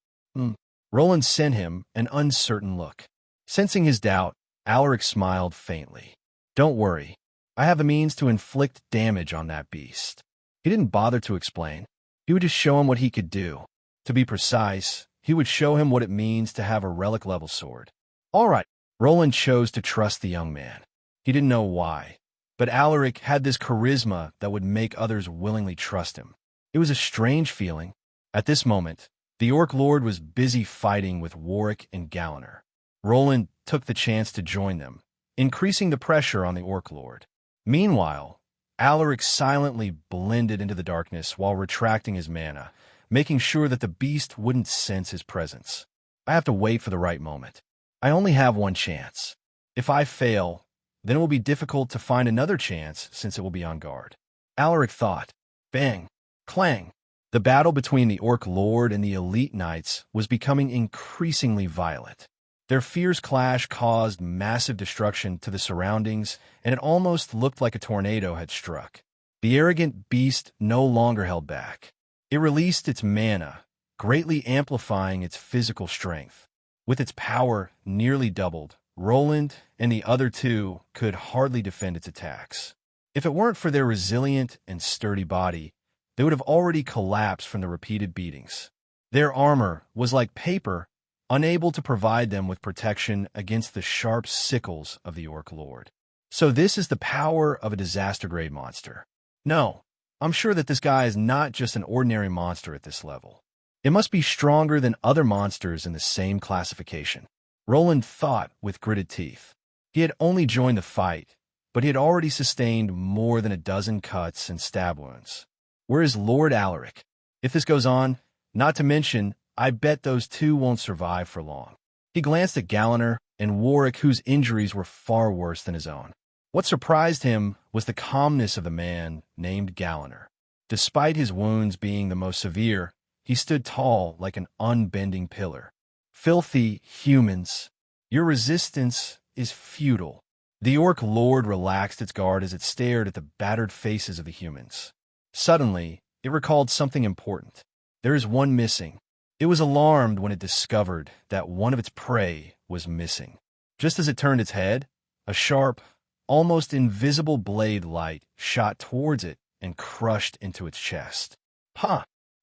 Roland sent him an uncertain look. Sensing his doubt, Alaric smiled faintly. Don't worry. I have a means to inflict damage on that beast. He didn't bother to explain. He would just show him what he could do. To be precise, he would show him what it means to have a relic-level sword. All right. Roland chose to trust the young man. He didn't know why, but Alaric had this charisma that would make others willingly trust him. It was a strange feeling. At this moment, the orc lord was busy fighting with Warwick and Galliner. Roland took the chance to join them, increasing the pressure on the orc lord. Meanwhile, Alaric silently blended into the darkness while retracting his mana, making sure that the beast wouldn't sense his presence. I have to wait for the right moment. I only have one chance. If I fail, then it will be difficult to find another chance since it will be on guard. Alaric thought. Bang! Clang! The battle between the orc lord and the elite knights was becoming increasingly violent. Their fierce clash caused massive destruction to the surroundings, and it almost looked like a tornado had struck. The arrogant beast no longer held back. It released its mana, greatly amplifying its physical strength. With its power nearly doubled, Roland and the other two could hardly defend its attacks. If it weren't for their resilient and sturdy body, they would have already collapsed from the repeated beatings. Their armor was like paper, unable to provide them with protection against the sharp sickles of the orc lord. So this is the power of a disaster-grade monster. No, I'm sure that this guy is not just an ordinary monster at this level. It must be stronger than other monsters in the same classification. Roland thought with gritted teeth. He had only joined the fight, but he had already sustained more than a dozen cuts and stab wounds. Where is Lord Alaric? If this goes on, not to mention, I bet those two won't survive for long. He glanced at Galliner and Warwick, whose injuries were far worse than his own. What surprised him was the calmness of the man named Galliner. Despite his wounds being the most severe, he stood tall like an unbending pillar. Filthy humans, your resistance is futile. The orc lord relaxed its guard as it stared at the battered faces of the humans. Suddenly, it recalled something important. There is one missing. It was alarmed when it discovered that one of its prey was missing. Just as it turned its head, a sharp, almost invisible blade light shot towards it and crushed into its chest.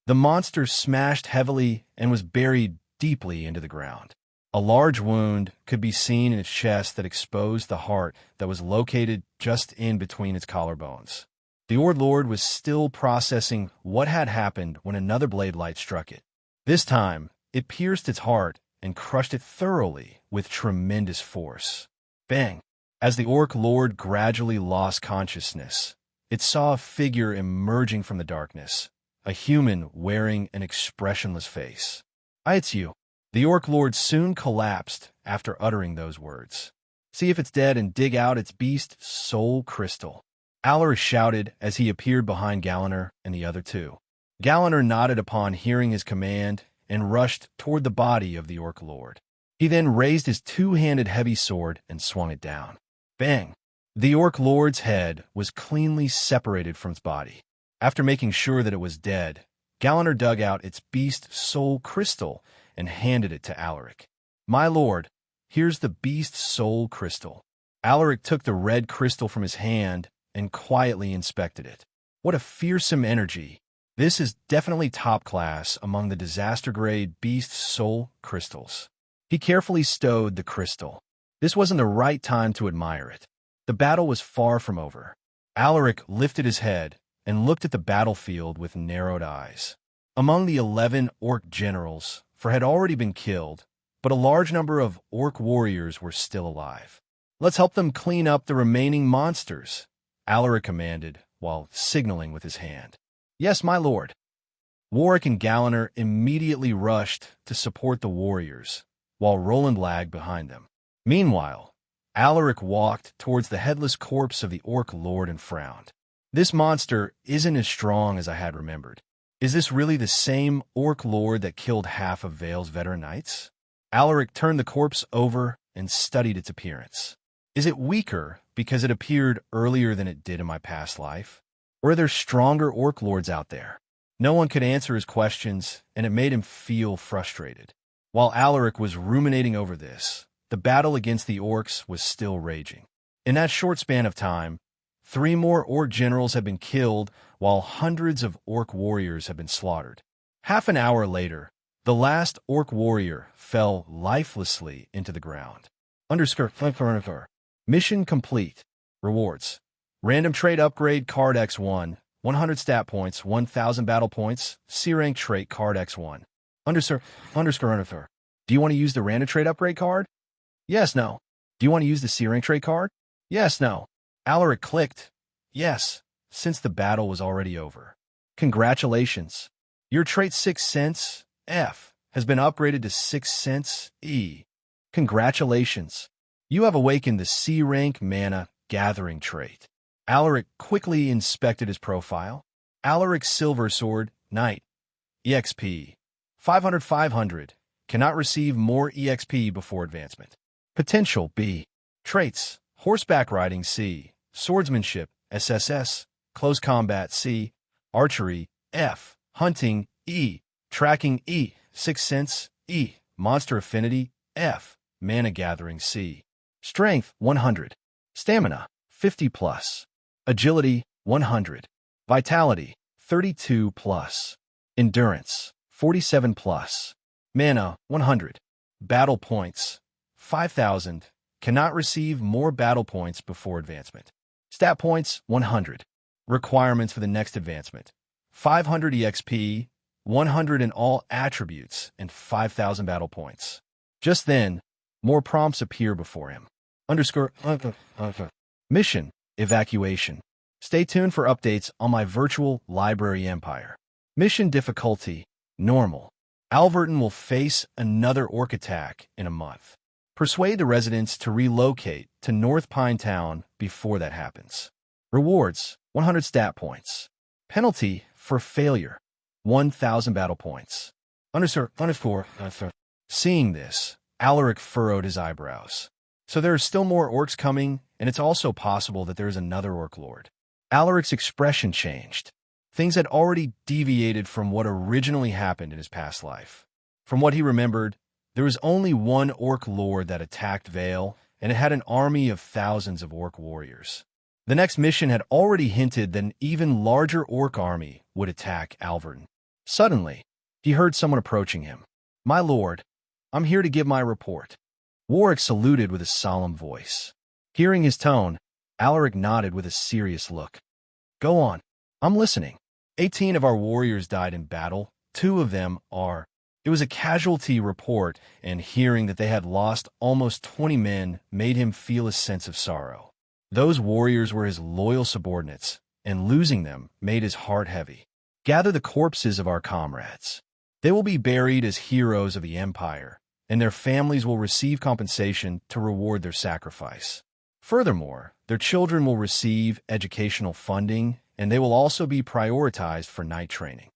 The monster smashed heavily and was buried deeply into the ground. A large wound could be seen in its chest that exposed the heart that was located just in between its collarbones. The orc lord was still processing what had happened when another blade light struck it. This time, it pierced its heart and crushed it thoroughly with tremendous force. Bang! As the orc lord gradually lost consciousness, it saw a figure emerging from the darkness, a human wearing an expressionless face. It's you. The orc lord soon collapsed after uttering those words. See if it's dead and dig out its beast soul crystal. Alaric shouted as he appeared behind Galliner and the other two. Galliner nodded upon hearing his command and rushed toward the body of the orc lord. He then raised his two-handed heavy sword and swung it down. Bang! The orc lord's head was cleanly separated from its body. After making sure that it was dead, Galliner dug out its beast soul crystal and handed it to Alaric. My lord, here's the beast soul crystal. Alaric took the red crystal from his hand and quietly inspected it. What a fearsome energy. This is definitely top class among the disaster-grade beast soul crystals. He carefully stowed the crystal. This wasn't the right time to admire it. The battle was far from over. Alaric lifted his head and looked at the battlefield with narrowed eyes. Among the 11 orc generals, 4 had already been killed, but a large number of orc warriors were still alive. Let's help them clean up the remaining monsters, Alaric commanded while signaling with his hand. Yes, my lord. Warwick and Galliner immediately rushed to support the warriors, while Roland lagged behind them. Meanwhile, Alaric walked towards the headless corpse of the orc lord and frowned. This monster isn't as strong as I had remembered. Is this really the same orc lord that killed half of Vale's veteran knights? Alaric turned the corpse over and studied its appearance. Is it weaker because it appeared earlier than it did in my past life? Or are there stronger orc lords out there? No one could answer his questions, and it made him feel frustrated. While Alaric was ruminating over this, the battle against the orcs was still raging. In that short span of time, 3 more orc generals had been killed, while hundreds of orc warriors had been slaughtered. Half an hour later, the last orc warrior fell lifelessly into the ground. Mission complete. Rewards. Random trait upgrade card X1, 100 stat points, 1000 battle points, C-rank trait card X1. Do you want to use the random trait upgrade card? Yes, no. Do you want to use the C-rank trait card? Yes, no. Alaric clicked yes, since the battle was already over. Congratulations. Your trait 6 Sense, F, has been upgraded to 6 Sense, E. Congratulations. You have awakened the C-rank mana gathering trait. Alaric quickly inspected his profile. Alaric's Silver Sword, Knight. EXP. 500. Cannot receive more EXP before advancement. Potential B. Traits. Horseback riding C. Swordsmanship SSS. Close combat C. Archery F. Hunting E. Tracking E. Sixth Sense E. Monster affinity F. Mana gathering C. Strength 100. Stamina 50 plus. Agility 100. Vitality 32 plus. Endurance 47 plus. Mana 100. Battle points 5,000. Cannot receive more battle points before advancement. Stat points 100. Requirements for the next advancement: 500 EXP, 100 in all attributes, and 5,000 battle points. Just then, more prompts appear before him. Mission Evacuation. Stay tuned for updates on my virtual library empire. Mission difficulty Normal. Alverton will face another orc attack in a month. Persuade the residents to relocate to North Pinetown before that happens. Rewards 100 stat points. Penalty for failure 1,000 battle points. Seeing this, Alaric furrowed his eyebrows. So there are still more orcs coming, and it's also possible that there is another orc lord. Alaric's expression changed. Things had already deviated from what originally happened in his past life. From what he remembered, there was only one orc lord that attacked Vale, and it had an army of thousands of orc warriors. The next mission had already hinted that an even larger orc army would attack Alverton. Suddenly, he heard someone approaching him. "My lord, I'm here to give my report." Warwick saluted with a solemn voice. Hearing his tone, Alaric nodded with a serious look. "Go on. I'm listening." 18 of our warriors died in battle. 2 of them are It was a casualty report, and hearing that they had lost almost 20 men made him feel a sense of sorrow. Those warriors were his loyal subordinates, and losing them made his heart heavy. Gather the corpses of our comrades. They will be buried as heroes of the Empire, and their families will receive compensation to reward their sacrifice. Furthermore, their children will receive educational funding, and they will also be prioritized for night training.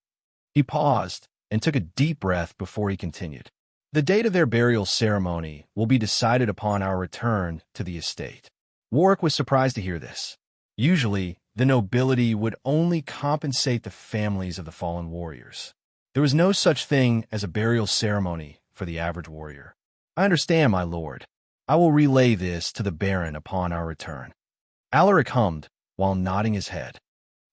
He paused and took a deep breath before he continued. The date of their burial ceremony will be decided upon our return to the estate. Warwick was surprised to hear this. Usually, the nobility would only compensate the families of the fallen warriors. There was no such thing as a burial ceremony for the average warrior. I understand, my lord. I will relay this to the Baron upon our return. Alaric hummed while nodding his head.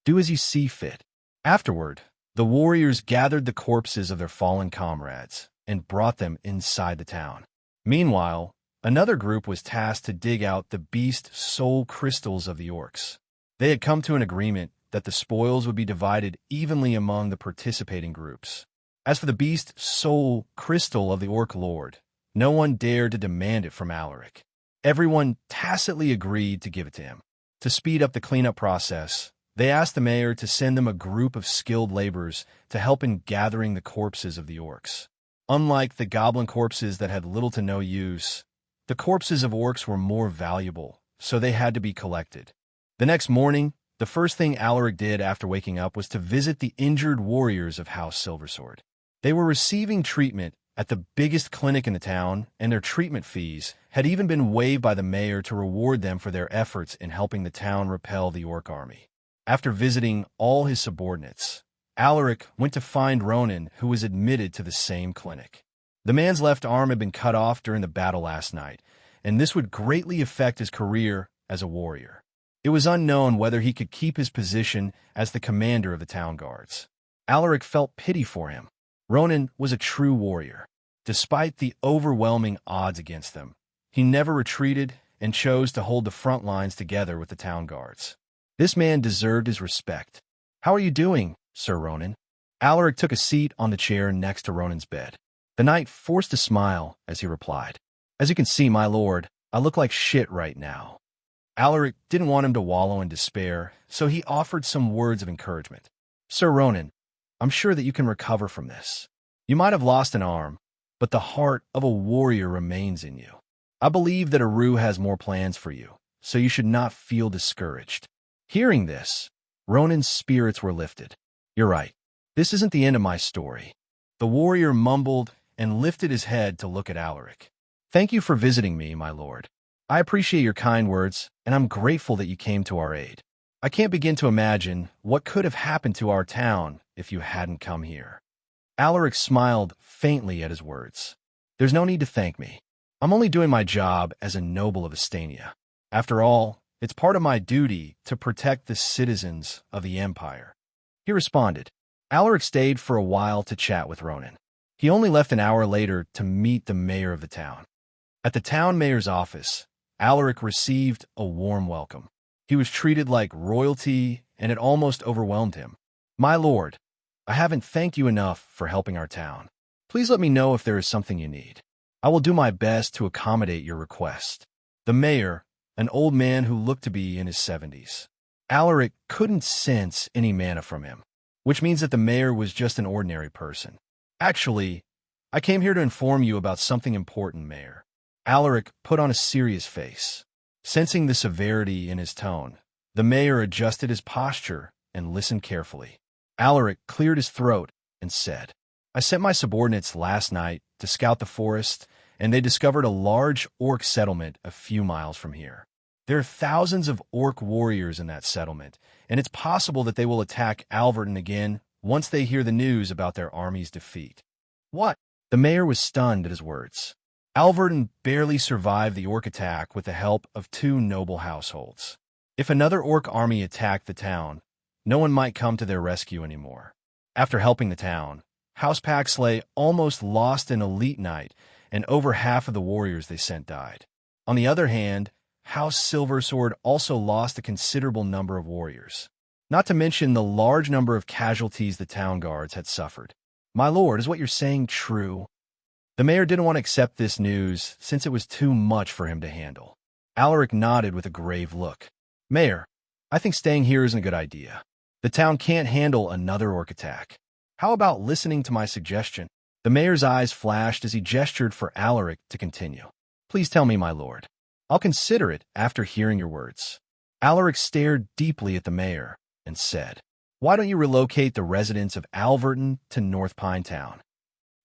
Do as you see fit. Afterward, the warriors gathered the corpses of their fallen comrades and brought them inside the town. Meanwhile, another group was tasked to dig out the beast soul crystals of the orcs. They had come to an agreement that the spoils would be divided evenly among the participating groups. As for the beast soul crystal of the orc lord, no one dared to demand it from Alaric. Everyone tacitly agreed to give it to him. To speed up the cleanup process, they asked the mayor to send them a group of skilled laborers to help in gathering the corpses of the orcs. Unlike the goblin corpses that had little to no use, the corpses of orcs were more valuable, so they had to be collected. The next morning, the first thing Alaric did after waking up was to visit the injured warriors of House Silversword. They were receiving treatment at the biggest clinic in the town, and their treatment fees had even been waived by the mayor to reward them for their efforts in helping the town repel the orc army. After visiting all his subordinates, Alaric went to find Ronan, who was admitted to the same clinic. The man's left arm had been cut off during the battle last night, and this would greatly affect his career as a warrior. It was unknown whether he could keep his position as the commander of the town guards. Alaric felt pity for him. Ronan was a true warrior. Despite the overwhelming odds against them, he never retreated and chose to hold the front lines together with the town guards. This man deserved his respect. How are you doing, Sir Ronan? Alaric took a seat on the chair next to Ronan's bed. The knight forced a smile as he replied, As you can see, my lord, I look like shit right now. Alaric didn't want him to wallow in despair, so he offered some words of encouragement. Sir Ronan, I'm sure that you can recover from this. You might have lost an arm, but the heart of a warrior remains in you. I believe that Aru has more plans for you, so you should not feel discouraged. Hearing this, Ronan's spirits were lifted. You're right. This isn't the end of my story. The warrior mumbled and lifted his head to look at Alaric. Thank you for visiting me, my lord. I appreciate your kind words, and I'm grateful that you came to our aid. I can't begin to imagine what could have happened to our town if you hadn't come here. Alaric smiled faintly at his words. There's no need to thank me. I'm only doing my job as a noble of Astania. After all, it's part of my duty to protect the citizens of the Empire. He responded. Alaric stayed for a while to chat with Ronan. He only left an hour later to meet the mayor of the town. At the town mayor's office, Alaric received a warm welcome. He was treated like royalty, and it almost overwhelmed him. My lord, I haven't thanked you enough for helping our town. Please let me know if there is something you need. I will do my best to accommodate your request. The mayor, an old man who looked to be in his 70s. Alaric couldn't sense any mana from him, which means that the mayor was just an ordinary person. Actually, I came here to inform you about something important, Mayor. Alaric put on a serious face. Sensing the severity in his tone, the mayor adjusted his posture and listened carefully. Alaric cleared his throat and said, I sent my subordinates last night to scout the forest, and they discovered a large orc settlement a few miles from here. There are thousands of orc warriors in that settlement, and it's possible that they will attack Alverton again once they hear the news about their army's defeat. What? The mayor was stunned at his words. Alverton barely survived the orc attack with the help of 2 noble households. If another orc army attacked the town, no one might come to their rescue anymore. After helping the town, House Paxley almost lost an elite knight, and over half of the warriors they sent died. On the other hand, House Silversword also lost a considerable number of warriors, not to mention the large number of casualties the town guards had suffered. My lord, is what you're saying true? The mayor didn't want to accept this news since it was too much for him to handle. Alaric nodded with a grave look. Mayor, I think staying here isn't a good idea. The town can't handle another orc attack. How about listening to my suggestion? The mayor's eyes flashed as he gestured for Alaric to continue. Please tell me, my lord. I'll consider it after hearing your words. Alaric stared deeply at the mayor and said, Why don't you relocate the residents of Alverton to North Pine Town?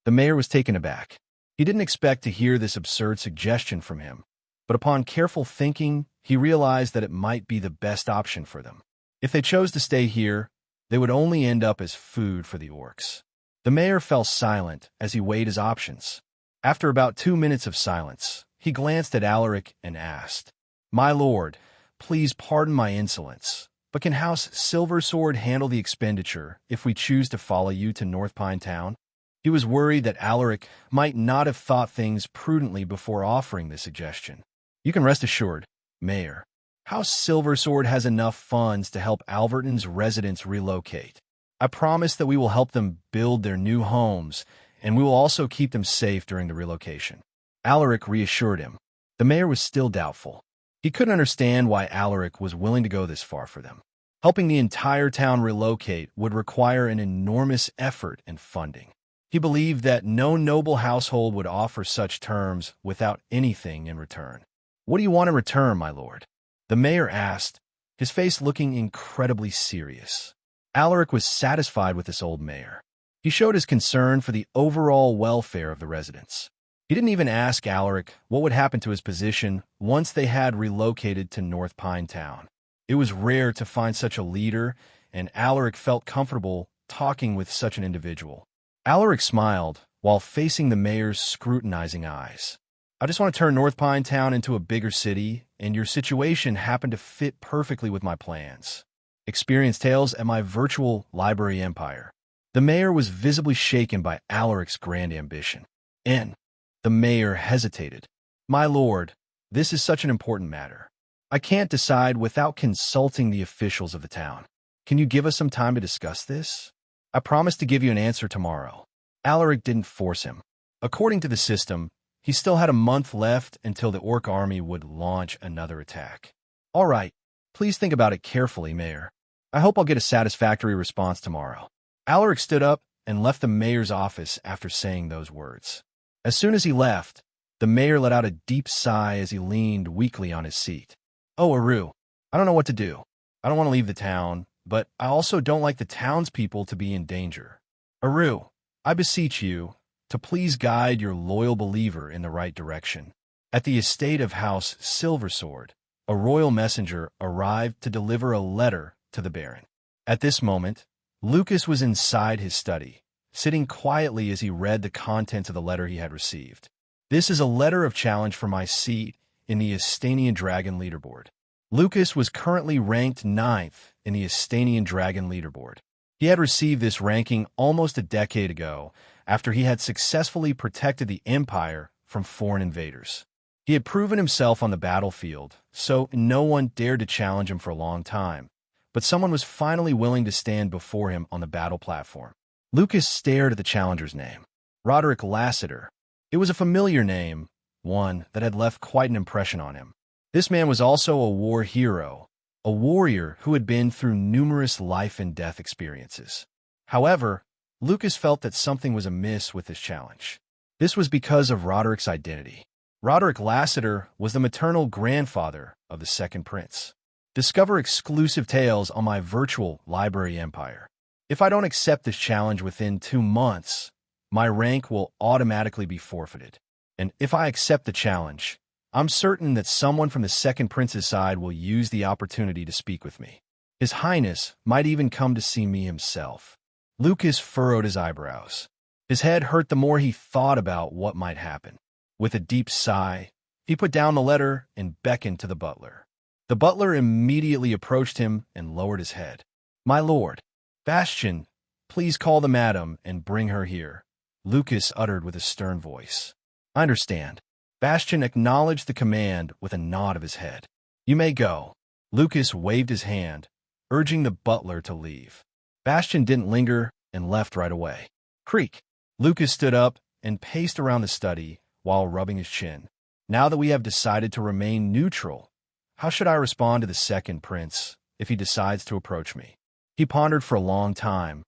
The mayor was taken aback. He didn't expect to hear this absurd suggestion from him, but upon careful thinking, he realized that it might be the best option for them. If they chose to stay here, they would only end up as food for the orcs. The mayor fell silent as he weighed his options. After about 2 minutes of silence, he glanced at Alaric and asked, My lord, please pardon my insolence, but can House Silversword handle the expenditure if we choose to follow you to North Pine Town? He was worried that Alaric might not have thought things prudently before offering this suggestion. You can rest assured, Mayor, House Silversword has enough funds to help Alverton's residents relocate. I promise that we will help them build their new homes, and we will also keep them safe during the relocation. Alaric reassured him. The mayor was still doubtful. He couldn't understand why Alaric was willing to go this far for them. Helping the entire town relocate would require an enormous effort and funding. He believed that no noble household would offer such terms without anything in return. What do you want in return, my lord? The mayor asked, his face looking incredibly serious. Alaric was satisfied with this old mayor. He showed his concern for the overall welfare of the residents. He didn't even ask Alaric what would happen to his position once they had relocated to North Pine Town. It was rare to find such a leader, and Alaric felt comfortable talking with such an individual. Alaric smiled while facing the mayor's scrutinizing eyes. I just want to turn North Pine Town into a bigger city, and your situation happened to fit perfectly with my plans. Experience tales at my virtual library empire. The mayor was visibly shaken by Alaric's grand ambition. And the mayor hesitated. My lord, this is such an important matter. I can't decide without consulting the officials of the town. Can you give us some time to discuss this? I promise to give you an answer tomorrow. Alaric didn't force him. According to the system, he still had a month left until the orc army would launch another attack. All right, please think about it carefully, Mayor. I hope I'll get a satisfactory response tomorrow. Alaric stood up and left the mayor's office after saying those words. As soon as he left, the mayor let out a deep sigh as he leaned weakly on his seat. Oh, Aru, I don't know what to do. I don't want to leave the town, but I also don't like the townspeople to be in danger. Aru, I beseech you to please guide your loyal believer in the right direction. At the estate of House Silversword, a royal messenger arrived to deliver a letter to the Baron. At this moment, Lucas was inside his study, sitting quietly as he read the contents of the letter he had received. This is a letter of challenge for my seat in the Astanian Dragon leaderboard. Lucas was currently ranked 9th in the Astanian Dragon leaderboard. He had received this ranking almost a decade ago after he had successfully protected the Empire from foreign invaders. He had proven himself on the battlefield, so no one dared to challenge him for a long time, but someone was finally willing to stand before him on the battle platform. Lucas stared at the challenger's name, Roderick Lassiter. It was a familiar name, one that had left quite an impression on him. This man was also a war hero, a warrior who had been through numerous life and death experiences. However, Lucas felt that something was amiss with this challenge. This was because of Roderick's identity. Roderick Lassiter was the maternal grandfather of the second prince. Discover exclusive tales on my virtual library empire. If I don't accept this challenge within 2 months, my rank will automatically be forfeited. And if I accept the challenge, I'm certain that someone from the second prince's side will use the opportunity to speak with me. His Highness might even come to see me himself. Lucas furrowed his eyebrows. His head hurt the more he thought about what might happen. With a deep sigh, he put down the letter and beckoned to the butler. The butler immediately approached him and lowered his head. My lord, Bastian, please call the madam and bring her here, Lucas uttered with a stern voice. I understand. Bastian acknowledged the command with a nod of his head. You may go. Lucas waved his hand, urging the butler to leave. Bastian didn't linger and left right away. Creak. Lucas stood up and paced around the study while rubbing his chin. Now that we have decided to remain neutral, how should I respond to the second prince if he decides to approach me? He pondered for a long time,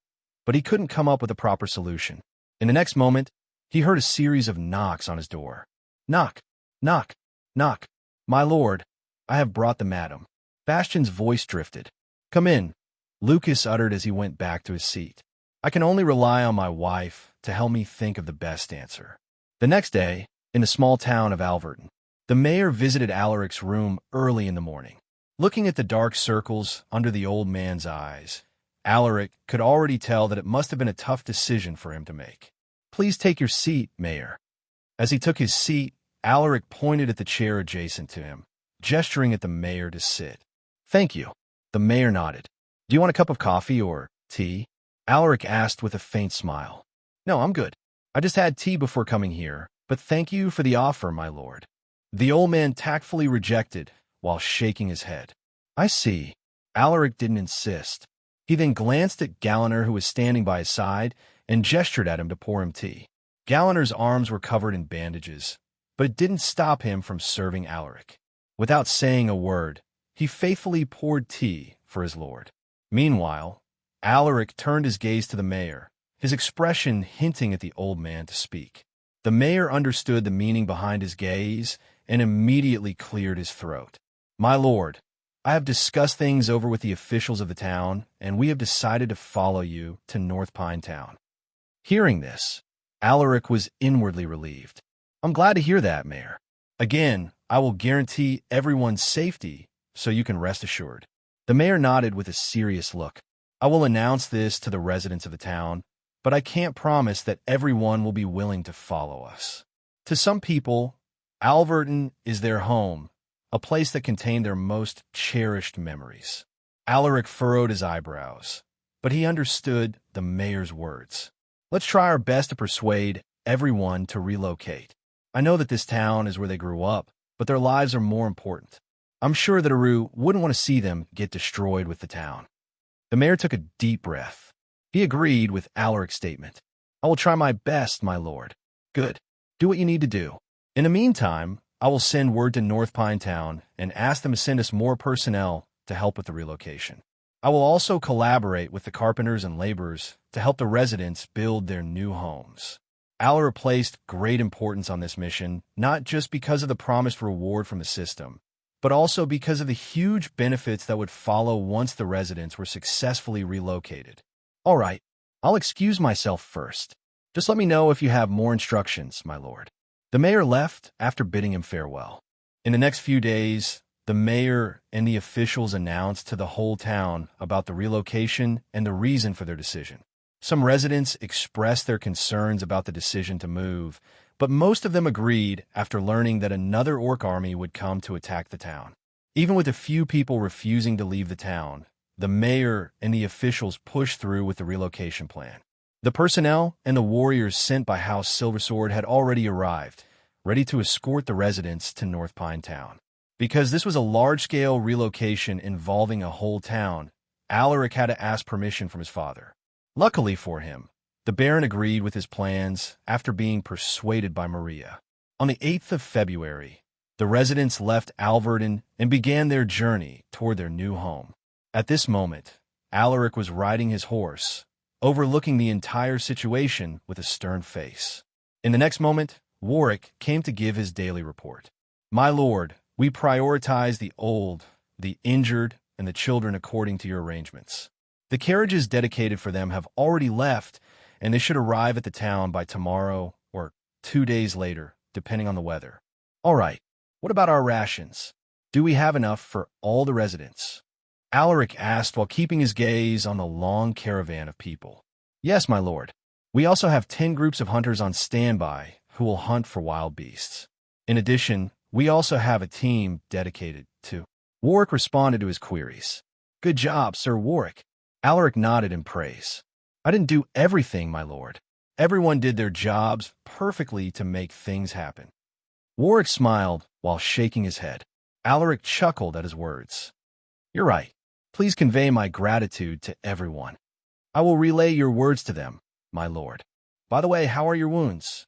but he couldn't come up with a proper solution. In the next moment, he heard a series of knocks on his door. Knock, knock, knock. My lord, I have brought the madam. Bastian's voice drifted. Come in, Lucas uttered as he went back to his seat. I can only rely on my wife to help me think of the best answer. The next day, in the small town of Alverton, the mayor visited Alaric's room early in the morning. Looking at the dark circles under the old man's eyes, Alaric could already tell that it must have been a tough decision for him to make. Please take your seat, Mayor. As he took his seat, Alaric pointed at the chair adjacent to him, gesturing at the mayor to sit. Thank you. The mayor nodded. Do you want a cup of coffee or tea? Alaric asked with a faint smile. No, I'm good. I just had tea before coming here, but thank you for the offer, my lord. The old man tactfully rejected while shaking his head. I see. Alaric didn't insist. He then glanced at Galliner, who was standing by his side, and gestured at him to pour him tea. Galliner's arms were covered in bandages, but it didn't stop him from serving Alaric. Without saying a word, he faithfully poured tea for his lord. Meanwhile, Alaric turned his gaze to the mayor, his expression hinting at the old man to speak. The mayor understood the meaning behind his gaze and immediately cleared his throat. My lord, I have discussed things over with the officials of the town, and we have decided to follow you to North Pine Town. Hearing this, Alaric was inwardly relieved. I'm glad to hear that, Mayor. Again, I will guarantee everyone's safety, so you can rest assured. The mayor nodded with a serious look. I will announce this to the residents of the town, but I can't promise that everyone will be willing to follow us. To some people, Alverton is their home, a place that contained their most cherished memories. Alaric furrowed his eyebrows, but he understood the mayor's words. Let's try our best to persuade everyone to relocate. I know that this town is where they grew up, but their lives are more important. I'm sure that Aru wouldn't want to see them get destroyed with the town. The mayor took a deep breath. He agreed with Alaric's statement. I will try my best, my lord. Good. Do what you need to do. In the meantime, I will send word to North Pine Town and ask them to send us more personnel to help with the relocation. I will also collaborate with the carpenters and laborers to help the residents build their new homes. Alaric placed great importance on this mission, not just because of the promised reward from the system, but also because of the huge benefits that would follow once the residents were successfully relocated. All right, I'll excuse myself first. Just let me know if you have more instructions, my lord. The mayor left after bidding him farewell. In the next few days, the mayor and the officials announced to the whole town about the relocation and the reason for their decision. Some residents expressed their concerns about the decision to move, but most of them agreed after learning that another orc army would come to attack the town. Even with a few people refusing to leave the town, the mayor and the officials pushed through with the relocation plan. The personnel and the warriors sent by House Silversword had already arrived, ready to escort the residents to North Pine Town. Because this was a large-scale relocation involving a whole town, Alaric had to ask permission from his father. Luckily for him, the Baron agreed with his plans after being persuaded by Maria. On the 8th of February, the residents left Alverton and began their journey toward their new home. At this moment, Alaric was riding his horse, overlooking the entire situation with a stern face. In the next moment, Warwick came to give his daily report. My lord, we prioritize the old, the injured, and the children according to your arrangements. The carriages dedicated for them have already left, and they should arrive at the town by tomorrow or 2 days later, depending on the weather. All right, what about our rations? Do we have enough for all the residents? Alaric asked while keeping his gaze on the long caravan of people. Yes, my lord. We also have 10 groups of hunters on standby who will hunt for wild beasts. In addition, we also have a team dedicated to. Warwick responded to his queries. Good job, Sir Warwick. Alaric nodded in praise. I didn't do everything, my lord. Everyone did their jobs perfectly to make things happen. Warwick smiled while shaking his head. Alaric chuckled at his words. You're right. Please convey my gratitude to everyone. I will relay your words to them, my lord. By the way, how are your wounds?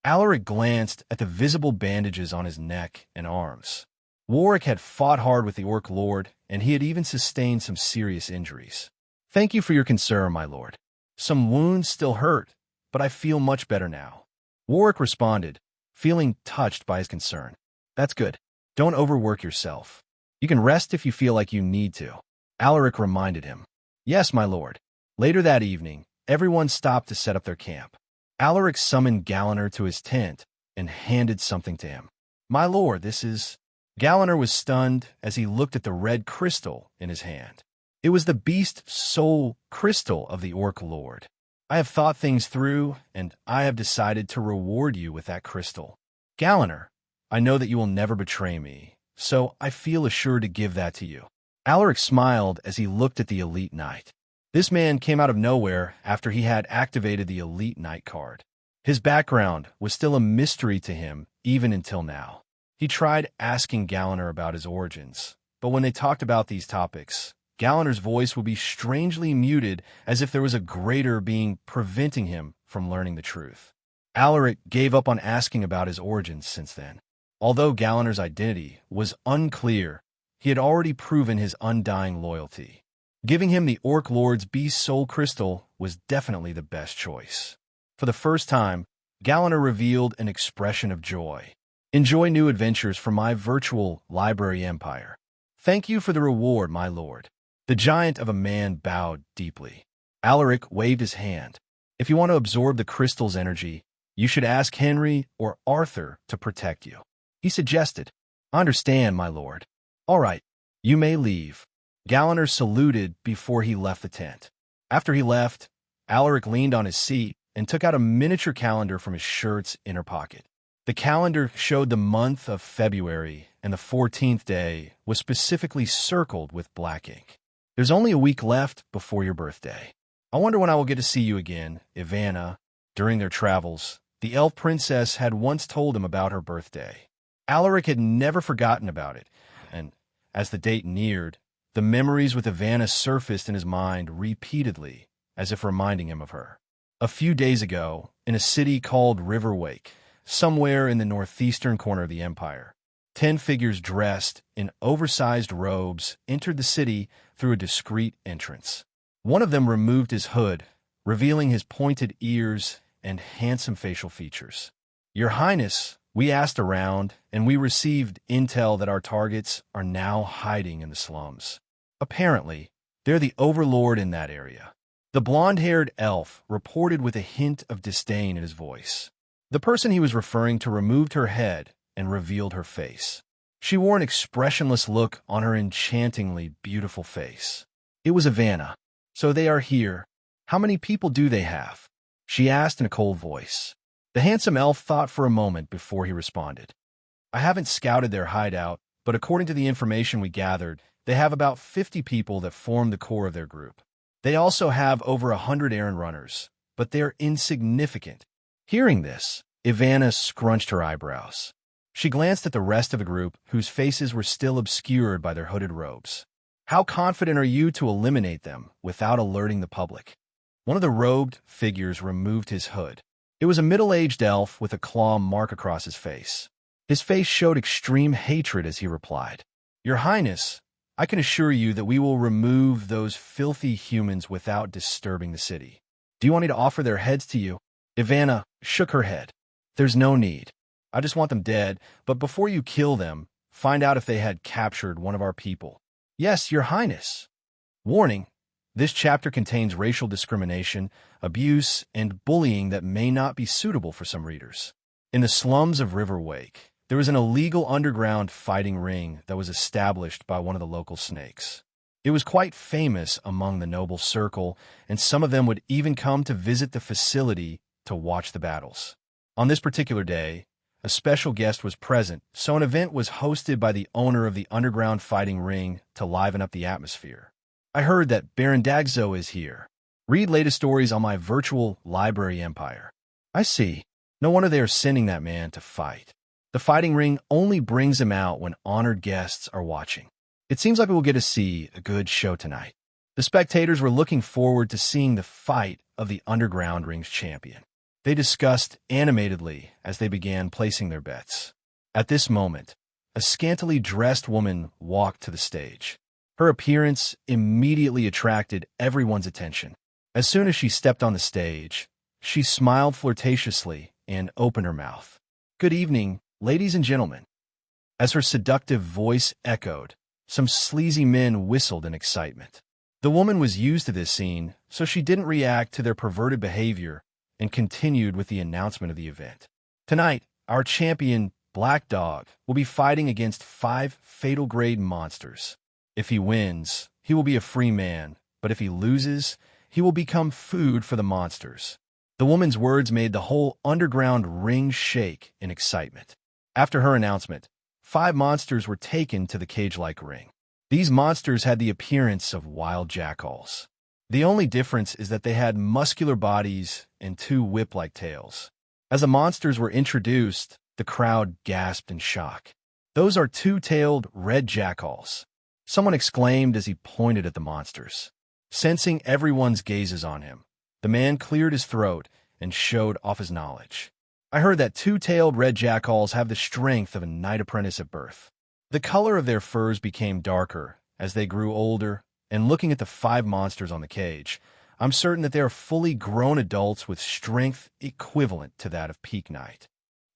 Alaric glanced at the visible bandages on his neck and arms. Warwick had fought hard with the Orc Lord, and he had even sustained some serious injuries. Thank you for your concern, my lord. Some wounds still hurt, but I feel much better now. Warwick responded, feeling touched by his concern. That's good. Don't overwork yourself. You can rest if you feel like you need to. Alaric reminded him. Yes, my lord. Later that evening, everyone stopped to set up their camp. Alaric summoned Galliner to his tent and handed something to him. My lord, this is... Galliner was stunned as he looked at the red crystal in his hand. It was the beast soul crystal of the Orc Lord. I have thought things through, and I have decided to reward you with that crystal. Galliner, I know that you will never betray me, so I feel assured to give that to you. Alaric smiled as he looked at the Elite Knight. This man came out of nowhere after he had activated the Elite Knight card. His background was still a mystery to him even until now. He tried asking Galliner about his origins, but when they talked about these topics, Galliner's voice would be strangely muted as if there was a greater being preventing him from learning the truth. Alaric gave up on asking about his origins since then. Although Galliner's identity was unclear, he had already proven his undying loyalty. Giving him the Orc Lord's Beast Soul Crystal was definitely the best choice. For the first time, Galliner revealed an expression of joy. Enjoy new adventures from my virtual library empire. Thank you for the reward, my lord. The giant of a man bowed deeply. Alaric waved his hand. If you want to absorb the crystal's energy, you should ask Henry or Arthur to protect you. He suggested. I understand, my lord. All right, you may leave. Galliner saluted before he left the tent. After he left, Alaric leaned on his seat and took out a miniature calendar from his shirt's inner pocket. The calendar showed the month of February, and the 14th day was specifically circled with black ink. There's only a week left before your birthday. I wonder when I will get to see you again, Ivana. During their travels, the elf princess had once told him about her birthday. Alaric had never forgotten about it, and as the date neared, the memories with Ivana surfaced in his mind repeatedly, as if reminding him of her. A few days ago, in a city called Riverwake, somewhere in the northeastern corner of the empire, 10 figures dressed in oversized robes entered the city through a discreet entrance. One of them removed his hood, revealing his pointed ears and handsome facial features. Your Highness, we asked around, and we received intel that our targets are now hiding in the slums. Apparently, they're the overlord in that area. The blonde-haired elf reported with a hint of disdain in his voice. The person he was referring to removed her head and revealed her face. She wore an expressionless look on her enchantingly beautiful face. It was Ivana. So they are here. How many people do they have? She asked in a cold voice. The handsome elf thought for a moment before he responded. I haven't scouted their hideout, but according to the information we gathered, they have about 50 people that form the core of their group. They also have over 100 errand runners, but they're insignificant. Hearing this, Ivana scrunched her eyebrows. She glanced at the rest of the group, whose faces were still obscured by their hooded robes. How confident are you to eliminate them without alerting the public? One of the robed figures removed his hood. It was a middle-aged elf with a claw mark across his face. His face showed extreme hatred as he replied, Your Highness, I can assure you that we will remove those filthy humans without disturbing the city. Do you want me to offer their heads to you? Ivana shook her head. There's no need. I just want them dead, but before you kill them, find out if they had captured one of our people. Yes, Your Highness. Warning, this chapter contains racial discrimination, abuse, and bullying that may not be suitable for some readers. In the slums of Riverwake, there was an illegal underground fighting ring that was established by one of the local snakes. It was quite famous among the noble circle, and some of them would even come to visit the facility to watch the battles. On this particular day, a special guest was present, so an event was hosted by the owner of the underground fighting ring to liven up the atmosphere. I heard that Baron Dagzo is here. Read latest stories on my virtual library empire. I see. No wonder they are sending that man to fight. The fighting ring only brings him out when honored guests are watching. It seems like we will get to see a good show tonight. The spectators were looking forward to seeing the fight of the underground ring's champion. They discussed animatedly as they began placing their bets. At this moment, a scantily dressed woman walked to the stage. Her appearance immediately attracted everyone's attention. As soon as she stepped on the stage, she smiled flirtatiously and opened her mouth. "Good evening, ladies and gentlemen." As her seductive voice echoed, some sleazy men whistled in excitement. The woman was used to this scene, so she didn't react to their perverted behavior and continued with the announcement of the event. "Tonight, our champion, Black Dog, will be fighting against 5 fatal-grade monsters. If he wins, he will be a free man, but if he loses, he will become food for the monsters." The woman's words made the whole underground ring shake in excitement. After her announcement, 5 monsters were taken to the cage-like ring. These monsters had the appearance of wild jackals. The only difference is that they had muscular bodies and 2 whip-like tails. As the monsters were introduced, the crowd gasped in shock. "Those are 2-tailed red jackals," someone exclaimed as he pointed at the monsters. Sensing everyone's gazes on him, the man cleared his throat and showed off his knowledge. "I heard that 2-tailed red jackals have the strength of a knight apprentice at birth." The color of their furs became darker as they grew older, and looking at the 5 monsters on the cage, I'm certain that they are fully grown adults with strength equivalent to that of peak knight.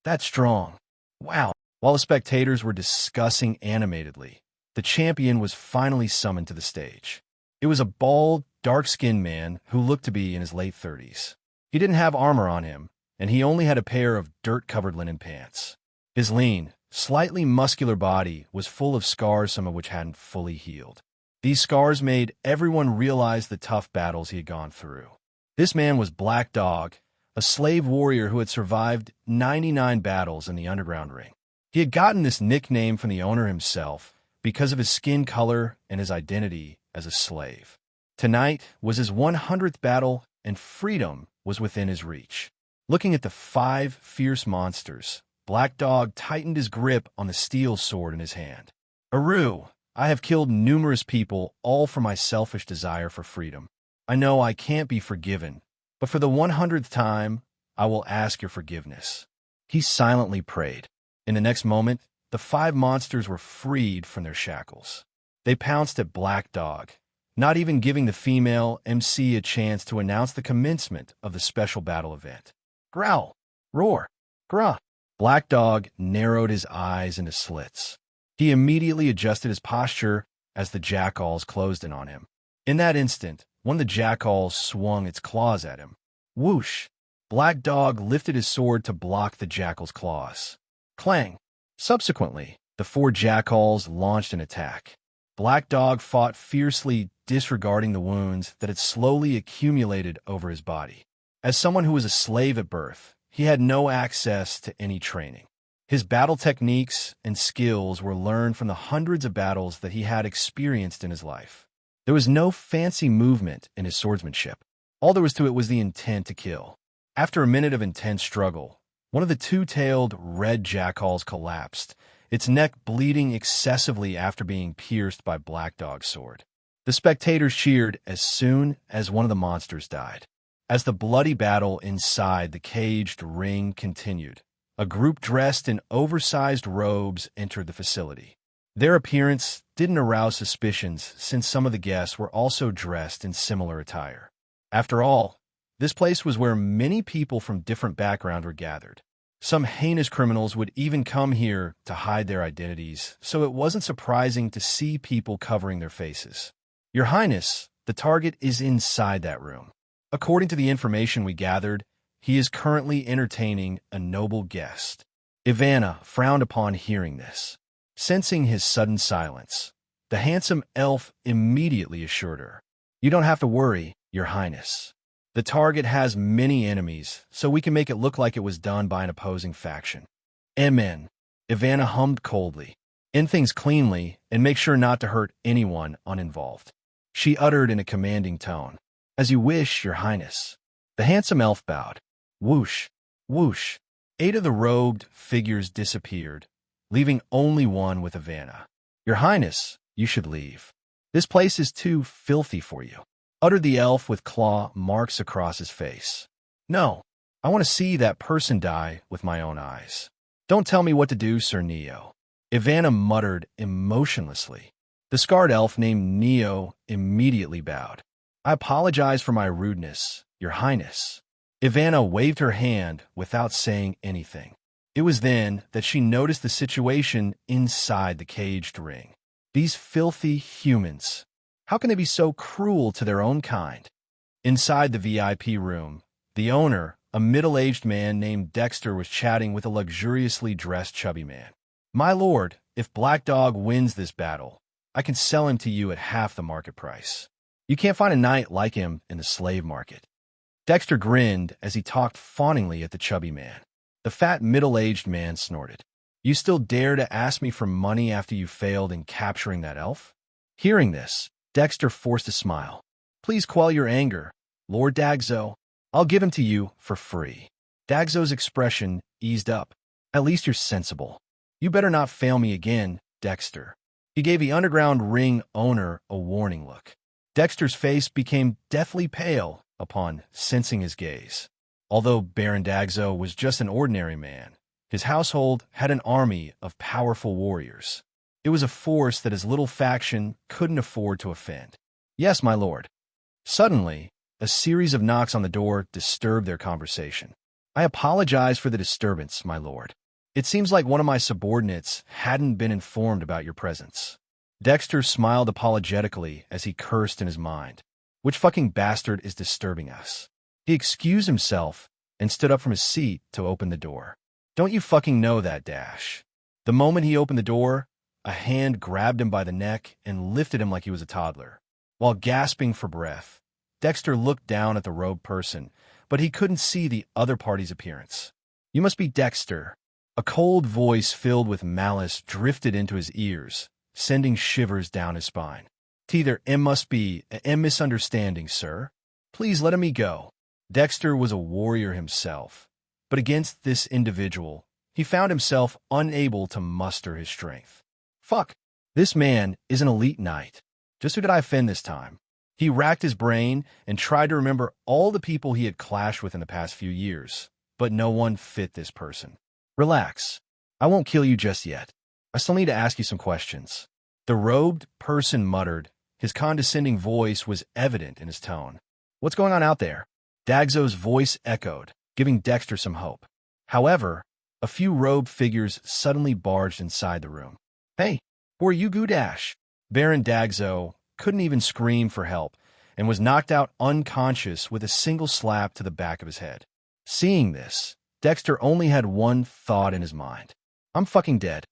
"That's strong. Wow." While the spectators were discussing animatedly, the champion was finally summoned to the stage. It was a bald, dark-skinned man who looked to be in his late 30s. He didn't have armor on him, and he only had a pair of dirt-covered linen pants. His lean, slightly muscular body was full of scars, some of which hadn't fully healed. These scars made everyone realize the tough battles he had gone through. This man was Black Dog, a slave warrior who had survived 99 battles in the underground ring. He had gotten this nickname from the owner himself because of his skin color and his identity as a slave. Tonight was his 100th battle, and freedom was within his reach. Looking at the 5 fierce monsters, Black Dog tightened his grip on the steel sword in his hand. "Aru, I have killed numerous people, all for my selfish desire for freedom. I know I can't be forgiven, but for the 100th time, I will ask your forgiveness." He silently prayed. In the next moment, the 5 monsters were freed from their shackles. They pounced at Black Dog, not even giving the female MC a chance to announce the commencement of the special battle event. "Growl! Roar! Grah!" Black Dog narrowed his eyes into slits. He immediately adjusted his posture as the jackals closed in on him. In that instant, one of the jackals swung its claws at him. Whoosh! Black Dog lifted his sword to block the jackal's claws. Clang! Subsequently, the 4 jackals launched an attack. Black Dog fought fiercely, disregarding the wounds that had slowly accumulated over his body. As someone who was a slave at birth, he had no access to any training. His battle techniques and skills were learned from the hundreds of battles that he had experienced in his life. There was no fancy movement in his swordsmanship. All there was to it was the intent to kill. After a minute of intense struggle, one of the 2-tailed red jackals collapsed, its neck bleeding excessively after being pierced by Black Dog's sword. The spectators cheered as soon as one of the monsters died. As the bloody battle inside the caged ring continued, a group dressed in oversized robes entered the facility. Their appearance didn't arouse suspicions since some of the guests were also dressed in similar attire. After all, this place was where many people from different backgrounds were gathered. Some heinous criminals would even come here to hide their identities, so it wasn't surprising to see people covering their faces. "Your Highness, the target is inside that room. According to the information we gathered, he is currently entertaining a noble guest." Ivana frowned upon hearing this. Sensing his sudden silence, the handsome elf immediately assured her, "You don't have to worry, Your Highness. The target has many enemies, so we can make it look like it was done by an opposing faction." "Amen." Ivana hummed coldly. "End things cleanly and make sure not to hurt anyone uninvolved," she uttered in a commanding tone. "As you wish, Your Highness." The handsome elf bowed. Whoosh! Whoosh! 8 of the robed figures disappeared, leaving only one with Ivana. "Your Highness, you should leave. This place is too filthy for you," uttered the elf with claw marks across his face. "No, I want to see that person die with my own eyes. Don't tell me what to do, Sir Neo. Ivana muttered emotionlessly. The scarred elf named Neo immediately bowed. I apologize for my rudeness, Your Highness. Ivana waved her hand without saying anything. It was then that she noticed the situation inside the caged ring. These filthy humans. How can they be so cruel to their own kind? Inside the VIP room, the owner, a middle-aged man named Dexter, was chatting with a luxuriously dressed chubby man. My lord, if Black Dog wins this battle, I can sell him to you at half the market price. You can't find a knight like him in the slave market. Dexter grinned as he talked fawningly at the chubby man. The fat middle-aged man snorted. You still dare to ask me for money after you failed in capturing that elf? Hearing this, Dexter forced a smile. Please quell your anger, Lord Dagzo. I'll give him to you for free. Dagzo's expression eased up. At least you're sensible. You better not fail me again, Dexter. He gave the underground ring owner a warning look. Dexter's face became deathly pale upon sensing his gaze. Although Baron Dagzo was just an ordinary man, his household had an army of powerful warriors. It was a force that his little faction couldn't afford to offend. Yes, my lord. Suddenly, a series of knocks on the door disturbed their conversation. I apologize for the disturbance, my lord. It seems like one of my subordinates hadn't been informed about your presence. Dexter smiled apologetically as he cursed in his mind. Which fucking bastard is disturbing us? He excused himself and stood up from his seat to open the door. Don't you fucking know that, Dash? The moment he opened the door, a hand grabbed him by the neck and lifted him like he was a toddler. While gasping for breath, Dexter looked down at the robed person, but he couldn't see the other party's appearance. You must be Dexter. A cold voice filled with malice drifted into his ears, sending shivers down his spine. There must be a misunderstanding, sir. Please let me go. Dexter was a warrior himself, but against this individual, he found himself unable to muster his strength. Fuck, this man is an elite knight. Just who did I offend this time? He racked his brain and tried to remember all the people he had clashed with in the past few years, but no one fit this person. Relax. I won't kill you just yet. I still need to ask you some questions. The robed person muttered. His condescending voice was evident in his tone. What's going on out there? Dagzo's voice echoed, giving Dexter some hope. However, a few robed figures suddenly barged inside the room. Hey, who are you, Goodash? Baron Dagzo couldn't even scream for help and was knocked out unconscious with a single slap to the back of his head. Seeing this, Dexter only had one thought in his mind. I'm fucking dead.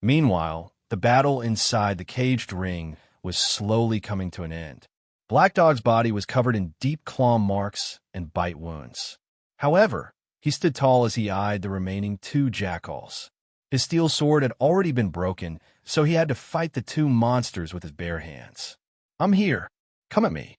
Meanwhile, the battle inside the caged ring was slowly coming to an end. Black Dog's body was covered in deep claw marks and bite wounds. However, he stood tall as he eyed the remaining two jackals. His steel sword had already been broken, so he had to fight the two monsters with his bare hands. I'm here. Come at me.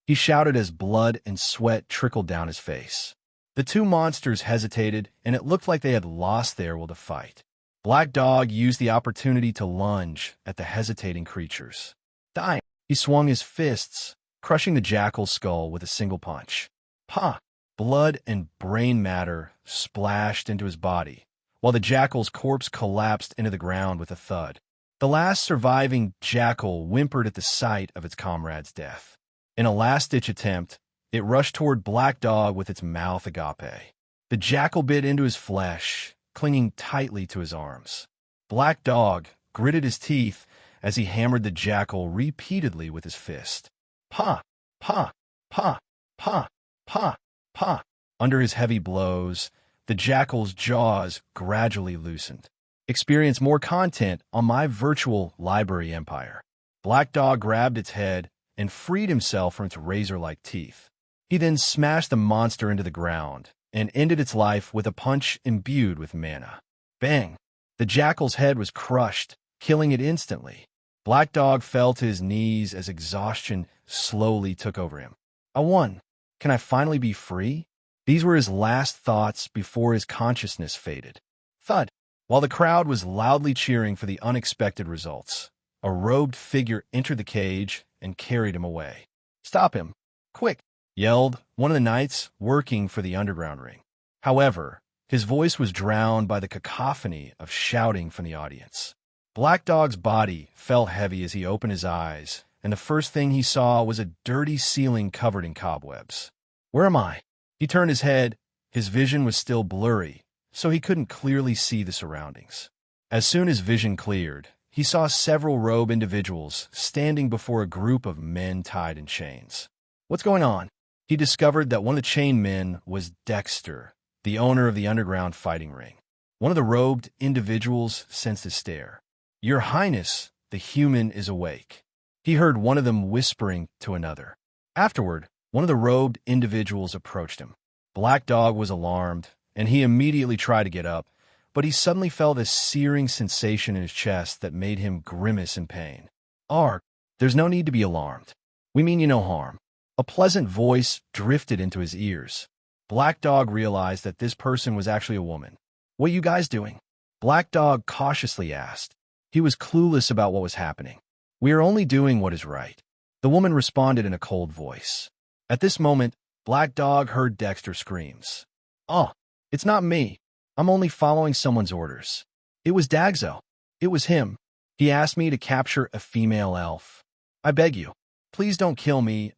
He shouted as blood and sweat trickled down his face. The two monsters hesitated, and it looked like they had lost their will to fight. Black Dog used the opportunity to lunge at the hesitating creatures. Dying, he swung his fists, crushing the jackal's skull with a single punch. Pa! Blood and brain matter splashed into his body, while the jackal's corpse collapsed into the ground with a thud. The last surviving jackal whimpered at the sight of its comrade's death. In a last-ditch attempt, it rushed toward Black Dog with its mouth agape. The jackal bit into his flesh, clinging tightly to his arms. Black Dog gritted his teeth as he hammered the jackal repeatedly with his fist. Pa! Pa! Pa! Pa! Pa! Pa! Under his heavy blows, the jackal's jaws gradually loosened. Experience more content on my virtual library empire. Black Dog grabbed its head and freed himself from its razor-like teeth. He then smashed the monster into the ground and ended its life with a punch imbued with mana. Bang! The jackal's head was crushed, killing it instantly. Black Dog fell to his knees as exhaustion slowly took over him. I won. Can I finally be free? These were his last thoughts before his consciousness faded. Thud! While the crowd was loudly cheering for the unexpected results, a robed figure entered the cage and carried him away. Stop him! Quick! Yelled one of the knights working for the underground ring. However, his voice was drowned by the cacophony of shouting from the audience. Black Dog's body felt heavy as he opened his eyes, and the first thing he saw was a dirty ceiling covered in cobwebs. Where am I? He turned his head. His vision was still blurry, so he couldn't clearly see the surroundings. As soon as vision cleared, he saw several robed individuals standing before a group of men tied in chains. What's going on? He discovered that one of the chained men was Dexter, the owner of the underground fighting ring. One of the robed individuals sensed his stare. "Your Highness, the human is awake." He heard one of them whispering to another. Afterward, one of the robed individuals approached him. Black Dog was alarmed, and he immediately tried to get up, but he suddenly felt a searing sensation in his chest that made him grimace in pain. "Ark, there's no need to be alarmed. We mean you no harm." A pleasant voice drifted into his ears. Black Dog realized that this person was actually a woman. "What are you guys doing?" Black Dog cautiously asked. He was clueless about what was happening. "We are only doing what is right," the woman responded in a cold voice. At this moment, Black Dog heard Dexter screams. "Oh, it's not me. I'm only following someone's orders. It was Dagzo. It was him. He asked me to capture a female elf. I beg you, please don't kill me,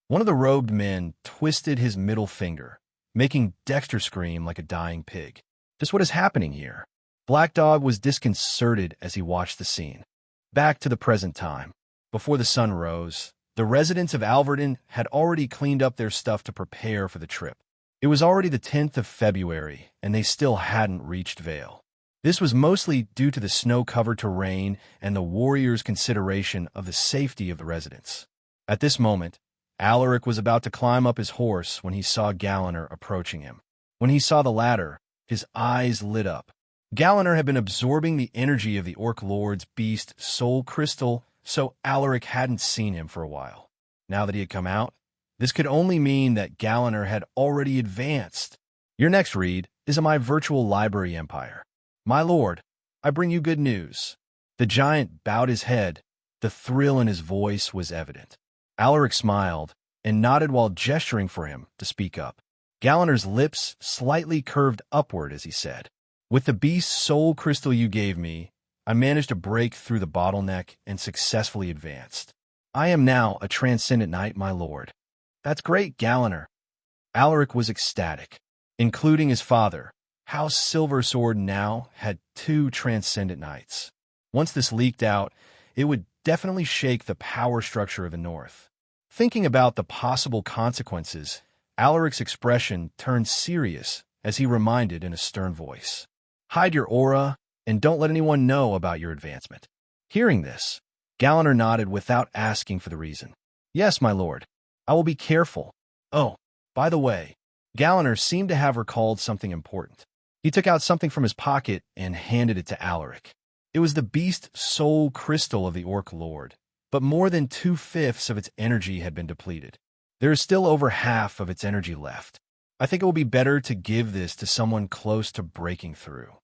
One of the robed men twisted his middle finger, making Dexter scream like a dying pig. Just what is happening here? Black Dog was disconcerted as he watched the scene. Back to the present time. Before the sun rose, the residents of Alverton had already cleaned up their stuff to prepare for the trip. It was already the 10th of February, and they still hadn't reached Vale. This was mostly due to the snow-covered terrain and the warriors' consideration of the safety of the residents. At this moment, Alaric was about to climb up his horse when he saw Galliner approaching him. When he saw the latter, his eyes lit up. Galliner had been absorbing the energy of the Orc Lord's beast Soul Crystal, so Alaric hadn't seen him for a while. Now that he had come out, this could only mean that Galliner had already advanced. Your next read is on my virtual library empire. My lord, I bring you good news. The giant bowed his head. The thrill in his voice was evident. Alaric smiled and nodded while gesturing for him to speak up. Galliner's lips slightly curved upward as he said, "With the beast's soul crystal you gave me, I managed to break through the bottleneck and successfully advanced. I am now a transcendent knight, my lord." "That's great, Galliner." Alaric was ecstatic, including his father. House Silversword now had 2 transcendent knights. Once this leaked out, it would definitely shake the power structure of the North. Thinking about the possible consequences, Alaric's expression turned serious as he reminded in a stern voice, "Hide your aura and don't let anyone know about your advancement." Hearing this, Galliner nodded without asking for the reason. "Yes, my lord. I will be careful. Oh, by the way," Galliner seemed to have recalled something important. He took out something from his pocket and handed it to Alaric. It was the beast soul crystal of the Orc Lord, but more than 2/5 of its energy had been depleted. There is still over half of its energy left. I think it will be better to give this to someone close to breaking through,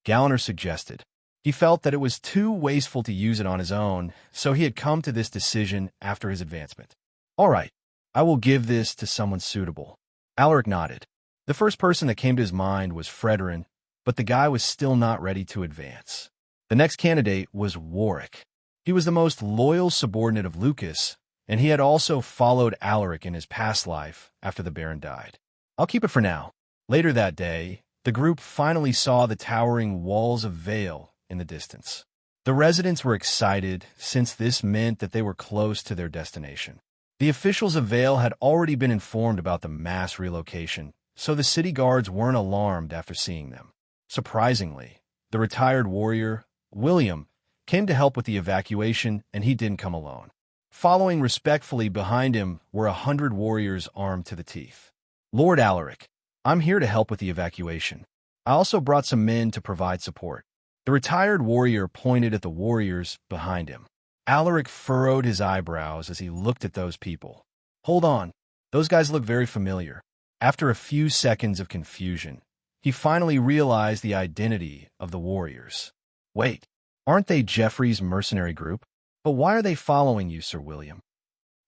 Galliner suggested. He felt that it was too wasteful to use it on his own, so he had come to this decision after his advancement. "All right, I will give this to someone suitable." Alaric nodded. The first person that came to his mind was Fredrin, but the guy was still not ready to advance. The next candidate was Warwick. He was the most loyal subordinate of Lucas, and he had also followed Alaric in his past life after the Baron died. "I'll keep it for now." Later that day, the group finally saw the towering walls of Vale in the distance. The residents were excited since this meant that they were close to their destination. The officials of Vale had already been informed about the mass relocation, so the city guards weren't alarmed after seeing them. Surprisingly, the retired warrior, William, came to help with the evacuation, and he didn't come alone. Following respectfully behind him were 100 warriors armed to the teeth. "Lord Alaric, I'm here to help with the evacuation. I also brought some men to provide support." The retired warrior pointed at the warriors behind him. Alaric furrowed his eyebrows as he looked at those people. "Hold on, those guys look very familiar." After a few seconds of confusion, he finally realized the identity of the warriors. "Wait, aren't they Jeffrey's mercenary group? But why are they following you, Sir William?"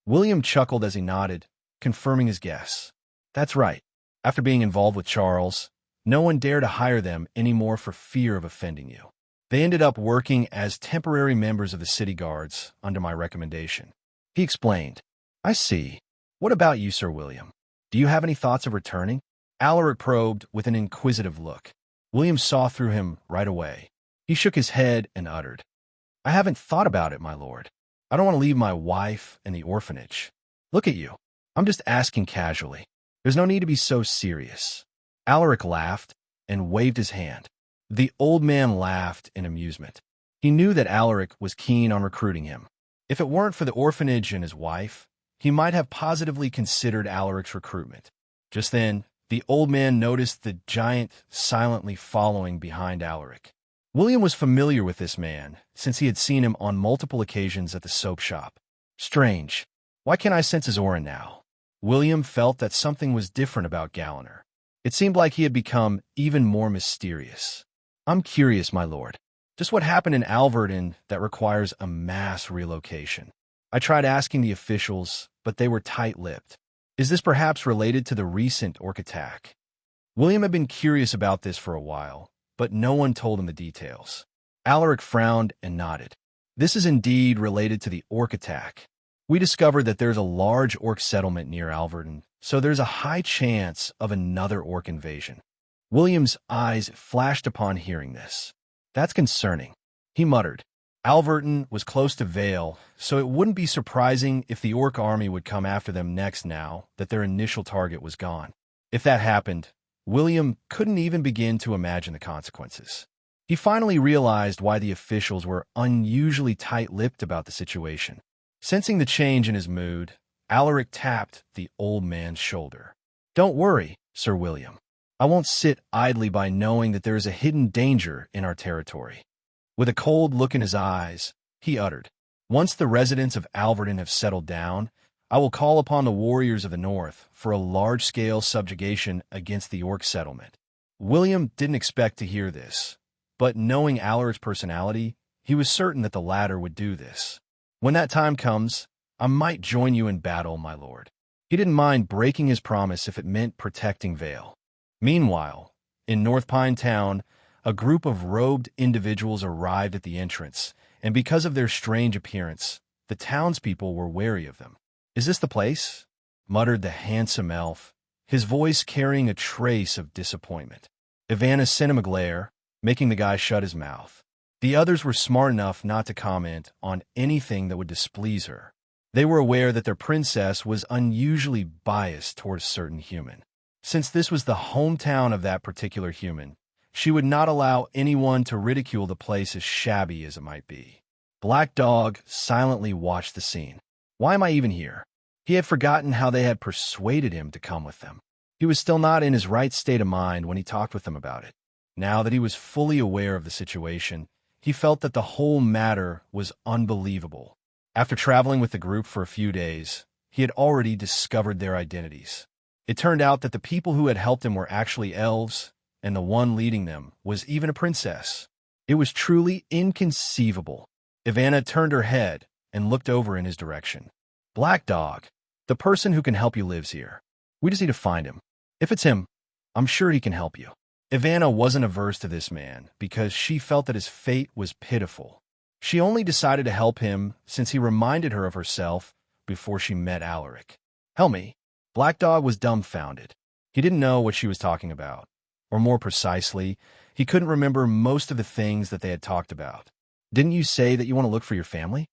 William chuckled as he nodded, confirming his guess. "That's right. After being involved with Charles, no one dared to hire them anymore for fear of offending you. They ended up working as temporary members of the city guards under my recommendation. He explained. I see. What about you, Sir William? Do you have any thoughts of returning? Alaric probed with an inquisitive look. William saw through him right away. He shook his head and uttered, I haven't thought about it, my lord. I don't want to leave my wife and the orphanage. Look at you. I'm just asking casually. There's no need to be so serious. Alaric laughed and waved his hand. The old man laughed in amusement. He knew that Alaric was keen on recruiting him. If it weren't for the orphanage and his wife, he might have positively considered Alaric's recruitment. Just then, the old man noticed the giant silently following behind Alaric. William was familiar with this man, since he had seen him on multiple occasions at the soap shop. Strange. Why can't I sense his aura now? William felt that something was different about Galliner. It seemed like he had become even more mysterious. I'm curious, my lord. Just what happened in Alverton that requires a mass relocation? I tried asking the officials, but they were tight-lipped. Is this perhaps related to the recent orc attack? William had been curious about this for a while, but no one told him the details. Alaric frowned and nodded. This is indeed related to the orc attack. We discovered that there's a large orc settlement near Alverton, so there's a high chance of another orc invasion. William's eyes flashed upon hearing this. That's concerning. He muttered. Alverton was close to Vale, so it wouldn't be surprising if the orc army would come after them next now that their initial target was gone. If that happened, William couldn't even begin to imagine the consequences. He finally realized why the officials were unusually tight-lipped about the situation. Sensing the change in his mood, Alaric tapped the old man's shoulder. Don't worry, Sir William. I won't sit idly by knowing that there is a hidden danger in our territory. With a cold look in his eyes, he uttered, Once the residents of Alverton have settled down, I will call upon the warriors of the north for a large-scale subjugation against the orc settlement. William didn't expect to hear this, but knowing Alaric's personality, he was certain that the latter would do this. When that time comes, I might join you in battle, my lord. He didn't mind breaking his promise if it meant protecting Vale. Meanwhile, in North Pine Town, a group of robed individuals arrived at the entrance, and because of their strange appearance, the townspeople were wary of them. Is this the place? Muttered the handsome elf, his voice carrying a trace of disappointment. Ivana sent him a glare, making the guy shut his mouth. The others were smart enough not to comment on anything that would displease her. They were aware that their princess was unusually biased towards a certain human. Since this was the hometown of that particular human, she would not allow anyone to ridicule the place as shabby as it might be. Black Dog silently watched the scene. Why am I even here? He had forgotten how they had persuaded him to come with them. He was still not in his right state of mind when he talked with them about it. Now that he was fully aware of the situation, he felt that the whole matter was unbelievable. After traveling with the group for a few days, he had already discovered their identities. It turned out that the people who had helped him were actually elves, and the one leading them was even a princess. It was truly inconceivable. Ivana turned her head and looked over in his direction. Black Dog, the person who can help you lives here. We just need to find him. If it's him, I'm sure he can help you. Ivana wasn't averse to this man because she felt that his fate was pitiful. She only decided to help him since he reminded her of herself before she met Alaric. Help me. Black Dog was dumbfounded. He didn't know what she was talking about. Or more precisely, he couldn't remember most of the things that they had talked about. Didn't you say that you want to look for your family?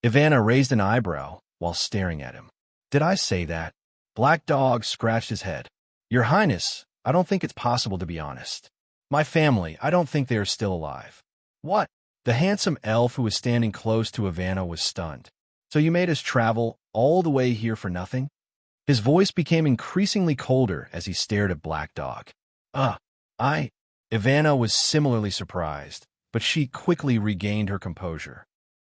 Ivana raised an eyebrow while staring at him. Did I say that? Black Dog scratched his head. Your Highness, I don't think it's possible to be honest. My family, I don't think they are still alive. What? The handsome elf who was standing close to Ivana was stunned. So you made us travel all the way here for nothing? His voice became increasingly colder as he stared at Black Dog. Ivana was similarly surprised, but she quickly regained her composure.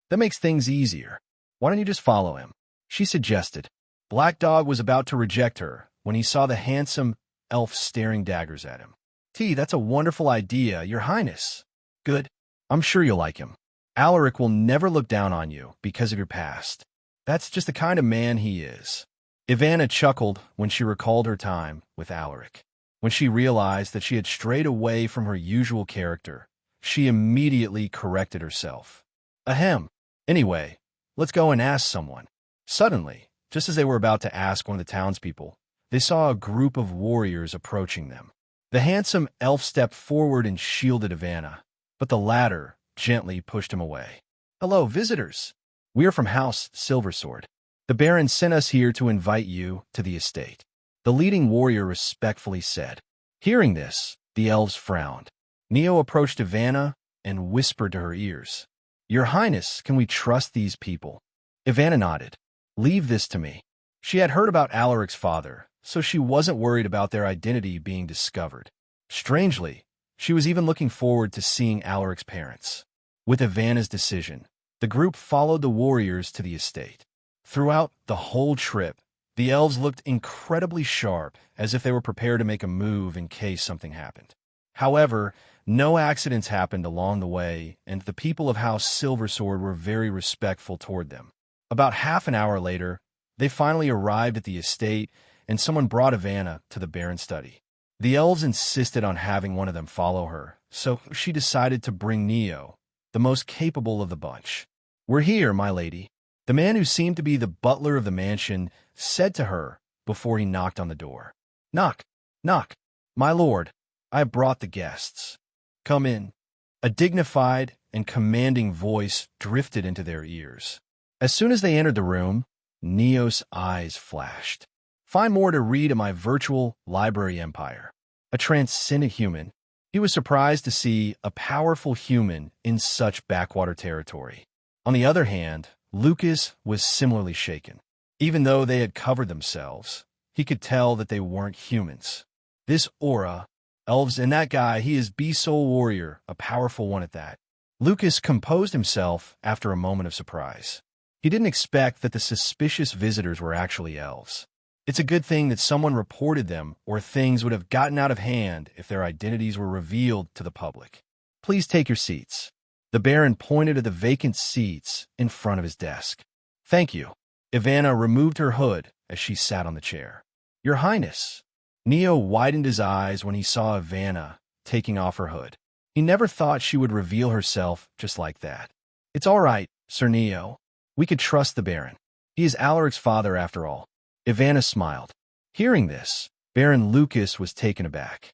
That makes things easier. Why don't you just follow him? She suggested. Black Dog was about to reject her when he saw the handsome elf staring daggers at him. That's a wonderful idea, Your Highness. Good. I'm sure you'll like him. Alaric will never look down on you because of your past. That's just the kind of man he is. Ivana chuckled when she recalled her time with Alaric. When she realized that she had strayed away from her usual character, she immediately corrected herself. Ahem. Anyway, let's go and ask someone. Suddenly, just as they were about to ask one of the townspeople, they saw a group of warriors approaching them. The handsome elf stepped forward and shielded Ivana, but the latter gently pushed him away. Hello, visitors. We are from House Silversword. The Baron sent us here to invite you to the estate. The leading warrior respectfully said. Hearing this, the elves frowned. Neo approached Ivana and whispered to her ears. Your Highness, can we trust these people? Ivana nodded. Leave this to me. She had heard about Alaric's father, so she wasn't worried about their identity being discovered. Strangely, she was even looking forward to seeing Alaric's parents. With Ivana's decision, the group followed the warriors to the estate. Throughout the whole trip, the elves looked incredibly sharp, as if they were prepared to make a move in case something happened. However, no accidents happened along the way, and the people of House Silversword were very respectful toward them. About half an hour later, they finally arrived at the estate, and someone brought Ivana to the Baron's study. The elves insisted on having one of them follow her, so she decided to bring Neo, the most capable of the bunch. We're here, my lady. The man who seemed to be the butler of the mansion said to her before he knocked on the door. Knock, knock. My lord, I have brought the guests. Come in. A dignified and commanding voice drifted into their ears. As soon as they entered the room, Neo's eyes flashed. Find more to read in my virtual library empire. A transcendent human. He was surprised to see a powerful human in such backwater territory. On the other hand, Lucas was similarly shaken. Even though they had covered themselves, he could tell that they weren't humans. This aura, elves, and that guy, he is Beast Soul Warrior, a powerful one at that. Lucas composed himself after a moment of surprise. He didn't expect that the suspicious visitors were actually elves. It's a good thing that someone reported them, or things would have gotten out of hand if their identities were revealed to the public. Please take your seats. The Baron pointed at the vacant seats in front of his desk. Thank you. Ivana removed her hood as she sat on the chair. Your Highness. Neo widened his eyes when he saw Ivana taking off her hood. He never thought she would reveal herself just like that. It's all right, Sir Neo. We could trust the Baron. He is Alaric's father after all. Ivana smiled. Hearing this, Baron Lucas was taken aback.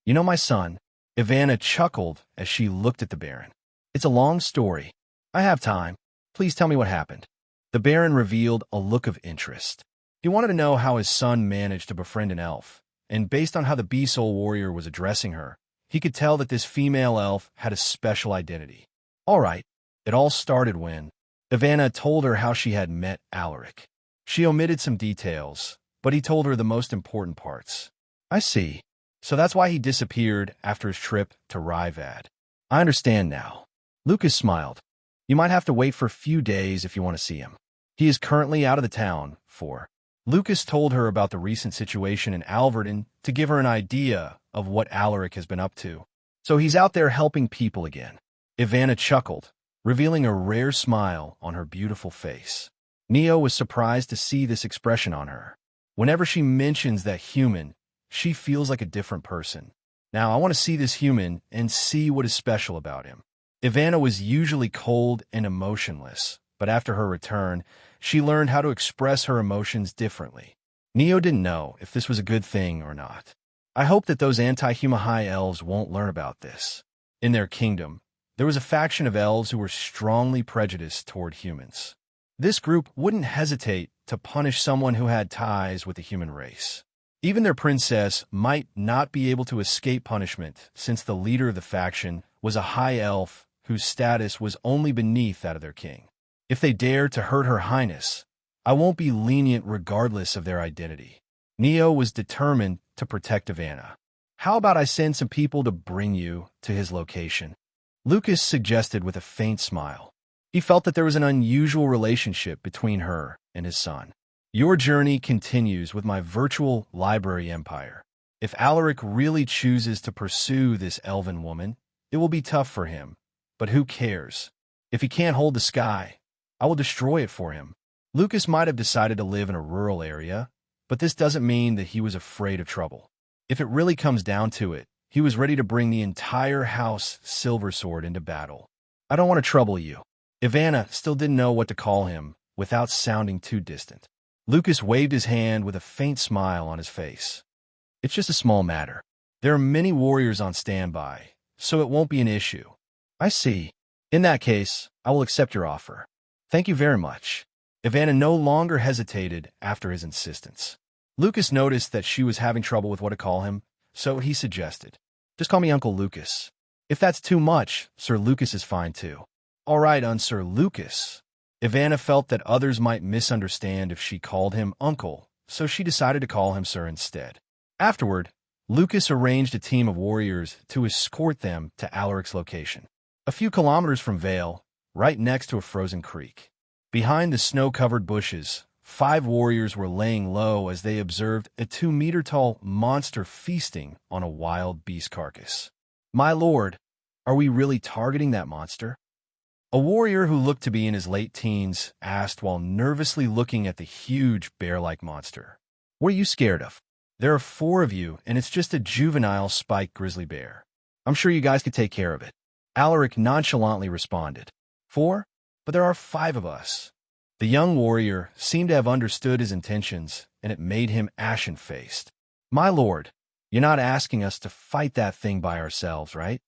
You know my son? Ivana chuckled as she looked at the Baron. It's a long story. I have time. Please tell me what happened. The Baron revealed a look of interest. He wanted to know how his son managed to befriend an elf, and based on how the Bee Soul Warrior was addressing her, he could tell that this female elf had a special identity. All right, it all started when Ivana told her how she had met Alaric. She omitted some details, but he told her the most important parts. I see. So that's why he disappeared after his trip to Ryvad. I understand now. Lucas smiled. You might have to wait for a few days if you want to see him. He is currently out of the town for. Lucas told her about the recent situation in Alverden to give her an idea of what Alaric has been up to. So he's out there helping people again. Ivana chuckled, revealing a rare smile on her beautiful face. Neo was surprised to see this expression on her. Whenever she mentions that human, she feels like a different person. Now I want to see this human and see what is special about him. Ivana was usually cold and emotionless, but after her return, she learned how to express her emotions differently. Neo didn't know if this was a good thing or not. I hope that those anti-human high elves won't learn about this. In their kingdom, there was a faction of elves who were strongly prejudiced toward humans. This group wouldn't hesitate to punish someone who had ties with the human race. Even their princess might not be able to escape punishment since the leader of the faction was a high elf whose status was only beneath that of their king. If they dare to hurt her highness, I won't be lenient regardless of their identity. Neo was determined to protect Ivana. How about I send some people to bring you to his location? Lucas suggested with a faint smile. He felt that there was an unusual relationship between her and his son. Your journey continues with my virtual library empire. If Alaric really chooses to pursue this elven woman, it will be tough for him. But who cares? If he can't hold the sky, I will destroy it for him. Lucas might have decided to live in a rural area, but this doesn't mean that he was afraid of trouble. If it really comes down to it, he was ready to bring the entire house Silver Sword into battle. I don't want to trouble you. Ivana still didn't know what to call him without sounding too distant. Lucas waved his hand with a faint smile on his face. It's just a small matter. There are many warriors on standby, so it won't be an issue. I see. In that case, I will accept your offer. Thank you very much. Ivana no longer hesitated after his insistence. Lucas noticed that she was having trouble with what to call him, so he suggested, "Just call me Uncle Lucas." If that's too much, Sir Lucas is fine too. All right, Sir Lucas. Ivana felt that others might misunderstand if she called him Uncle, so she decided to call him Sir instead. Afterward, Lucas arranged a team of warriors to escort them to Alaric's location. A few kilometers from Vale, right next to a frozen creek. Behind the snow-covered bushes, 5 warriors were laying low as they observed a 2-meter-tall monster feasting on a wild beast carcass. "My lord, are we really targeting that monster?" A warrior who looked to be in his late teens asked while nervously looking at the huge bear-like monster. "What are you scared of? There are 4 of you, and it's just a juvenile spiked grizzly bear. I'm sure you guys could take care of it." Alaric nonchalantly responded. 4? But there are 5 of us." The young warrior seemed to have understood his intentions, and it made him ashen-faced. "My lord, you're not asking us to fight that thing by ourselves, right?"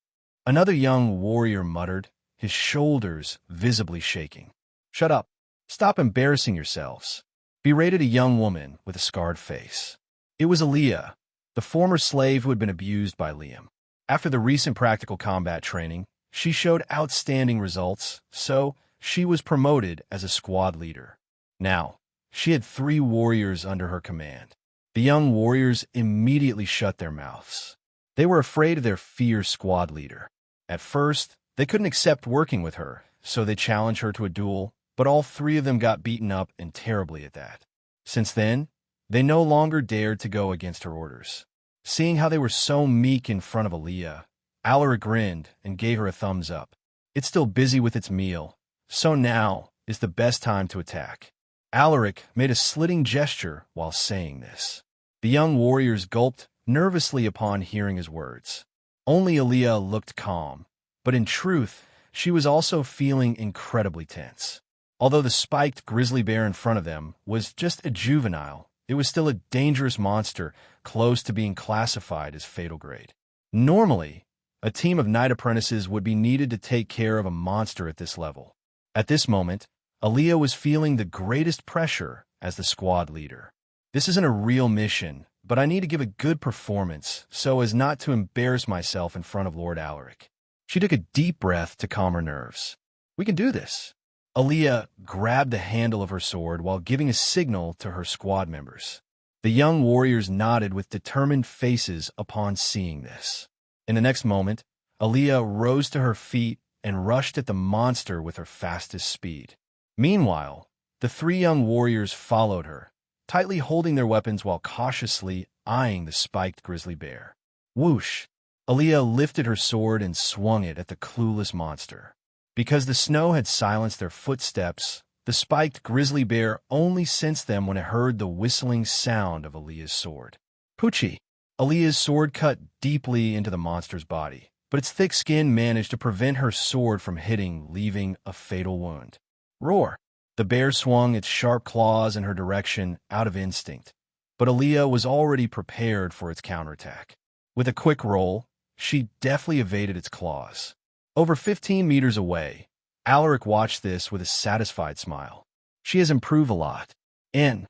Another young warrior muttered, his shoulders visibly shaking. "Shut up. Stop embarrassing yourselves," berated a young woman with a scarred face. It was Aaliyah, the former slave who had been abused by Liam. After the recent practical combat training, she showed outstanding results, so she was promoted as a squad leader. Now, she had 3 warriors under her command. The young warriors immediately shut their mouths. They were afraid of their fierce squad leader. At first, they couldn't accept working with her, so they challenged her to a duel, but all 3 of them got beaten up and terribly at that. Since then, they no longer dared to go against her orders. Seeing how they were so meek in front of Aaliyah, Alaric grinned and gave her a thumbs up. It's still busy with its meal, so now is the best time to attack. Alaric made a slitting gesture while saying this. The young warriors gulped nervously upon hearing his words. Only Aaliyah looked calm, but in truth, she was also feeling incredibly tense. Although the spiked grizzly bear in front of them was just a juvenile, it was still a dangerous monster close to being classified as fatal grade. Normally, a team of knight apprentices would be needed to take care of a monster at this level. At this moment, Aaliyah was feeling the greatest pressure as the squad leader. "This isn't a real mission, but I need to give a good performance so as not to embarrass myself in front of Lord Alaric." She took a deep breath to calm her nerves. "We can do this." Aaliyah grabbed the handle of her sword while giving a signal to her squad members. The young warriors nodded with determined faces upon seeing this. In the next moment, Aaliyah rose to her feet and rushed at the monster with her fastest speed. Meanwhile, the 3 young warriors followed her, tightly holding their weapons while cautiously eyeing the spiked grizzly bear. Whoosh! Aaliyah lifted her sword and swung it at the clueless monster. Because the snow had silenced their footsteps, the spiked grizzly bear only sensed them when it heard the whistling sound of Aaliyah's sword. Poochie! Aaliyah's sword cut deeply into the monster's body, but its thick skin managed to prevent her sword from hitting, leaving a fatal wound. Roar! The bear swung its sharp claws in her direction out of instinct, but Aaliyah was already prepared for its counterattack. With a quick roll, she deftly evaded its claws. Over 15 meters away, Alaric watched this with a satisfied smile. She has improved a lot. The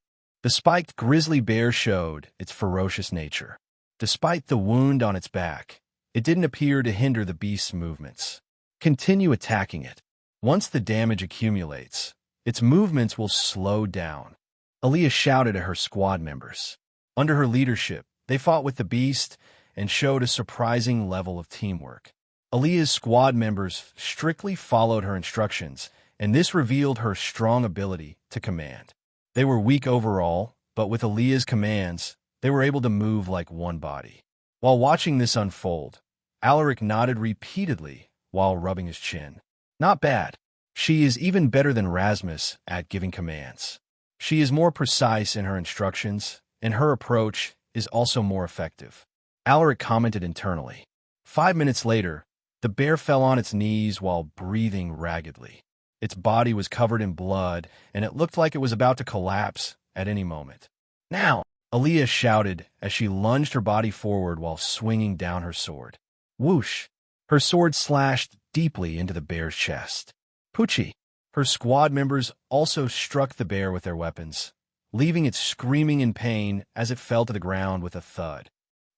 spiked grizzly bear showed its ferocious nature. Despite the wound on its back, it didn't appear to hinder the beast's movements. Continue attacking it. Once the damage accumulates, its movements will slow down. Aaliyah shouted at her squad members. Under her leadership, they fought with the beast and showed a surprising level of teamwork. Aaliyah's squad members strictly followed her instructions, and this revealed her strong ability to command. They were weak overall, but with Aaliyah's commands, they were able to move like one body. While watching this unfold, Alaric nodded repeatedly while rubbing his chin. Not bad. She is even better than Rasmus at giving commands. She is more precise in her instructions, and her approach is also more effective. Alaric commented internally. 5 minutes later, the bear fell on its knees while breathing raggedly. Its body was covered in blood, and it looked like it was about to collapse at any moment. Now, Aaliyah shouted as she lunged her body forward while swinging down her sword. Whoosh! Her sword slashed deeply into the bear's chest. Poochie! Her squad members also struck the bear with their weapons, leaving it screaming in pain as it fell to the ground with a thud.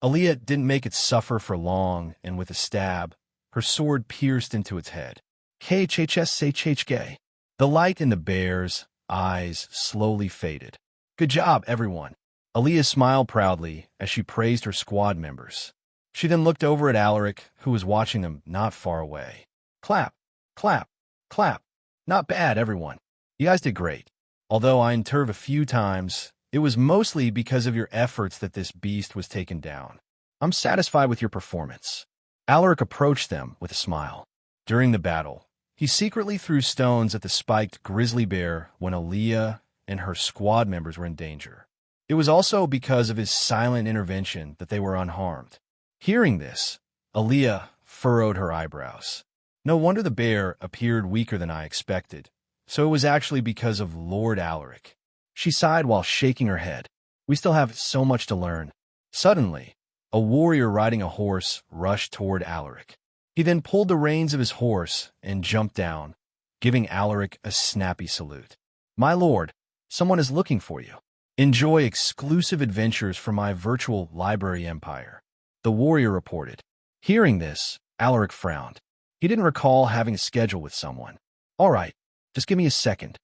Aaliyah didn't make it suffer for long, and with a stab, her sword pierced into its head. KHHSHHK. The light in the bear's eyes slowly faded. Good job, everyone. Aaliyah smiled proudly as she praised her squad members. She then looked over at Alaric, who was watching them not far away. Clap, clap, clap. Not bad, everyone. You guys did great. Although I intervened a few times, it was mostly because of your efforts that this beast was taken down. I'm satisfied with your performance. Alaric approached them with a smile. During the battle, he secretly threw stones at the spiked grizzly bear when Aaliyah and her squad members were in danger. It was also because of his silent intervention that they were unharmed. Hearing this, Aaliyah furrowed her eyebrows. No wonder the bear appeared weaker than I expected, so it was actually because of Lord Alaric. She sighed while shaking her head. We still have so much to learn. Suddenly, a warrior riding a horse rushed toward Alaric. He then pulled the reins of his horse and jumped down, giving Alaric a snappy salute. My lord, someone is looking for you. Enjoy exclusive adventures from my virtual library empire, the warrior reported. Hearing this, Alaric frowned. He didn't recall having a schedule with someone. All right, just give me a second.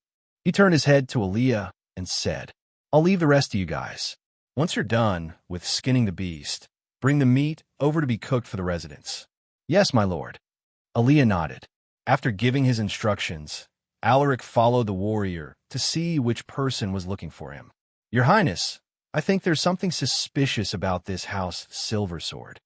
He turned his head to Aaliyah and said, I'll leave the rest to you guys. Once you're done with skinning the beast, bring the meat over to be cooked for the residents. Yes, my lord. Aaliyah nodded. After giving his instructions, Alaric followed the warrior to see which person was looking for him. Your Highness, I think there's something suspicious about this house silver sword.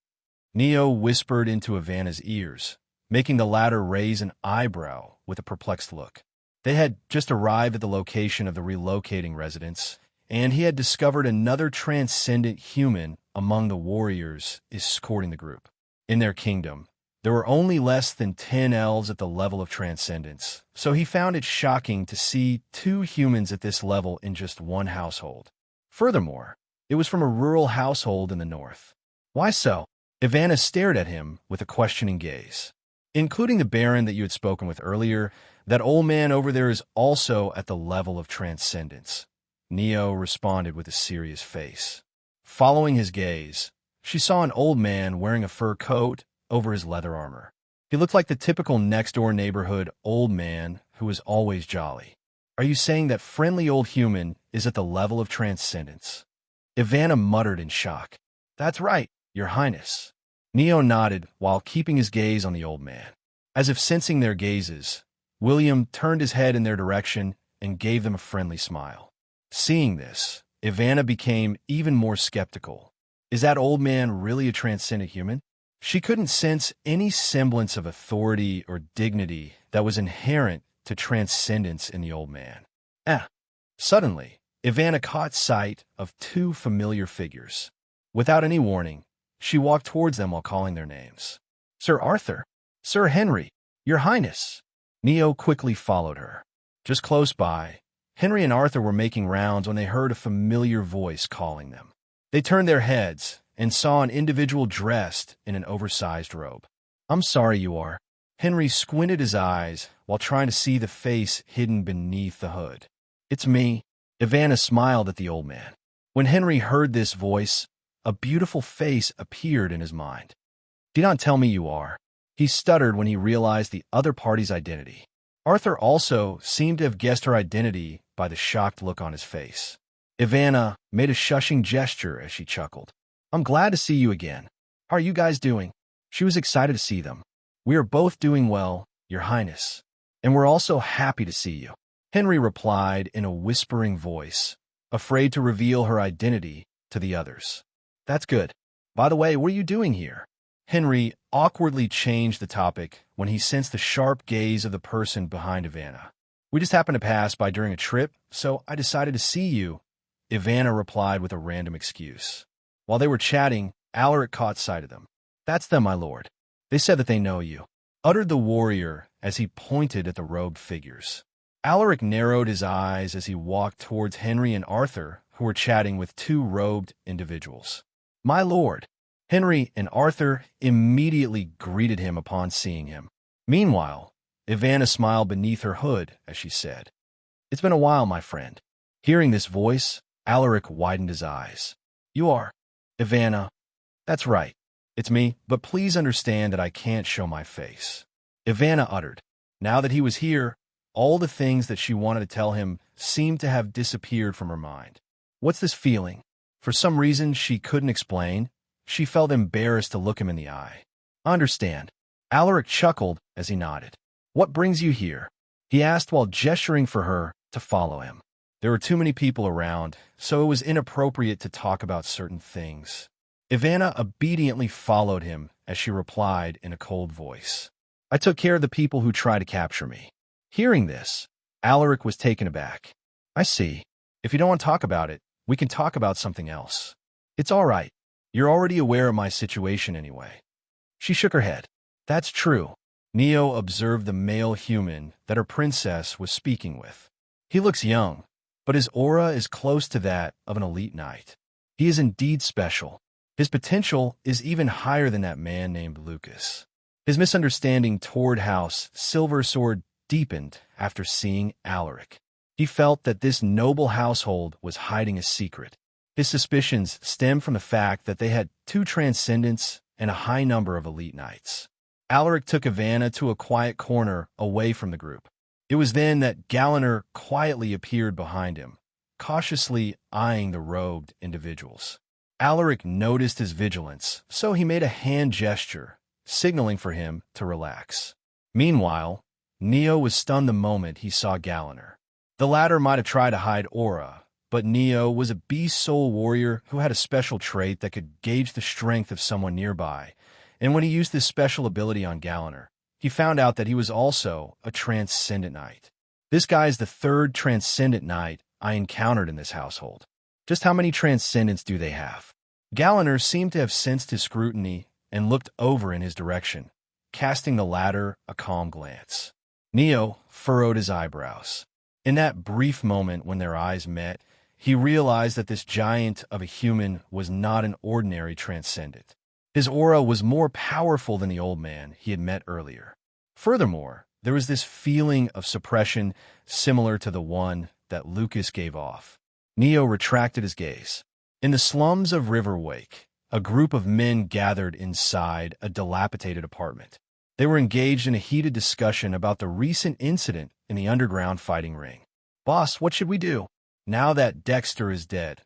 Neo whispered into Ivana's ears, making the latter raise an eyebrow with a perplexed look. They had just arrived at the location of the relocating residents, and he had discovered another transcendent human among the warriors escorting the group. In their kingdom, there were only less than 10 elves at the level of transcendence, so he found it shocking to see 2 humans at this level in just one household. Furthermore, it was from a rural household in the north. Why so? Ivana stared at him with a questioning gaze. Including the Baron that you had spoken with earlier, that old man over there is also at the level of transcendence. Neo responded with a serious face. Following his gaze, she saw an old man wearing a fur coat over his leather armor. He looked like the typical next-door neighborhood old man who was always jolly. Are you saying that friendly old human is at the level of transcendence? Ivana muttered in shock. That's right, Your Highness. Neo nodded while keeping his gaze on the old man. As if sensing their gazes, William turned his head in their direction and gave them a friendly smile. Seeing this, Ivana became even more skeptical. Is that old man really a transcendent human? She couldn't sense any semblance of authority or dignity that was inherent to transcendence in the old man. Suddenly, Ivana caught sight of 2 familiar figures. Without any warning, she walked towards them while calling their names. Sir Arthur, Sir Henry, Your Highness. Neo quickly followed her. Just close by, Henry and Arthur were making rounds when they heard a familiar voice calling them. They turned their heads and saw an individual dressed in an oversized robe. I'm sorry, you are. Henry squinted his eyes while trying to see the face hidden beneath the hood. It's me. Ivana smiled at the old man. When Henry heard this voice, a beautiful face appeared in his mind. Do not tell me you are. He stuttered when he realized the other party's identity. Arthur also seemed to have guessed her identity by the shocked look on his face. Ivana made a shushing gesture as she chuckled. I'm glad to see you again. How are you guys doing? She was excited to see them. We are both doing well, Your Highness, and we're also happy to see you. Henry replied in a whispering voice, afraid to reveal her identity to the others. That's good. By the way, what are you doing here? Henry awkwardly changed the topic when he sensed the sharp gaze of the person behind Ivana. We just happened to pass by during a trip, so I decided to see you Ivana replied with a random excuse. While they were chatting, Alaric caught sight of them. That's them, my lord. They said that they know you, uttered the warrior as he pointed at the robed figures. Alaric narrowed his eyes as he walked towards Henry and Arthur, who were chatting with two robed individuals. My lord. Henry and Arthur immediately greeted him upon seeing him. Meanwhile, Ivana smiled beneath her hood as she said, It's been a while, my friend. Hearing this voice, Alaric widened his eyes. You are Ivana. That's right. It's me, but please understand that I can't show my face. Ivana uttered. Now that he was here, all the things that she wanted to tell him seemed to have disappeared from her mind. What's this feeling? For some reason she couldn't explain, she felt embarrassed to look him in the eye. I understand. Alaric chuckled as he nodded. What brings you here? He asked while gesturing for her to follow him. There were too many people around, so it was inappropriate to talk about certain things. Ivana obediently followed him as she replied in a cold voice. I took care of the people who tried to capture me. Hearing this, Alaric was taken aback. I see. If you don't want to talk about it, we can talk about something else. It's all right. You're already aware of my situation anyway. She shook her head. That's true. Neo observed the male human that her princess was speaking with. He looks young, but his aura is close to that of an elite knight. He is indeed special. His potential is even higher than that man named Lucas. His misunderstanding toward House Silversword deepened after seeing Alaric. He felt that this noble household was hiding a secret. His suspicions stemmed from the fact that they had two transcendents and a high number of elite knights. Alaric took Ivana to a quiet corner away from the group. It was then that Galliner quietly appeared behind him, cautiously eyeing the robed individuals. Alaric noticed his vigilance, so he made a hand gesture, signaling for him to relax. Meanwhile, Neo was stunned the moment he saw Galliner. The latter might have tried to hide aura, but Neo was a beast soul warrior who had a special trait that could gauge the strength of someone nearby, and when he used this special ability on Galliner, he found out that he was also a transcendent knight. This guy is the third transcendent knight I encountered in this household. Just how many transcendents do they have? Galliner seemed to have sensed his scrutiny and looked over in his direction, casting the latter a calm glance. Neo furrowed his eyebrows. In that brief moment when their eyes met, he realized that this giant of a human was not an ordinary transcendent. His aura was more powerful than the old man he had met earlier. Furthermore, there was this feeling of suppression similar to the one that Lucas gave off. Neo retracted his gaze. In the slums of Riverwake, a group of men gathered inside a dilapidated apartment. They were engaged in a heated discussion about the recent incident in the underground fighting ring. Boss, what should we do? Now that Dexter is dead,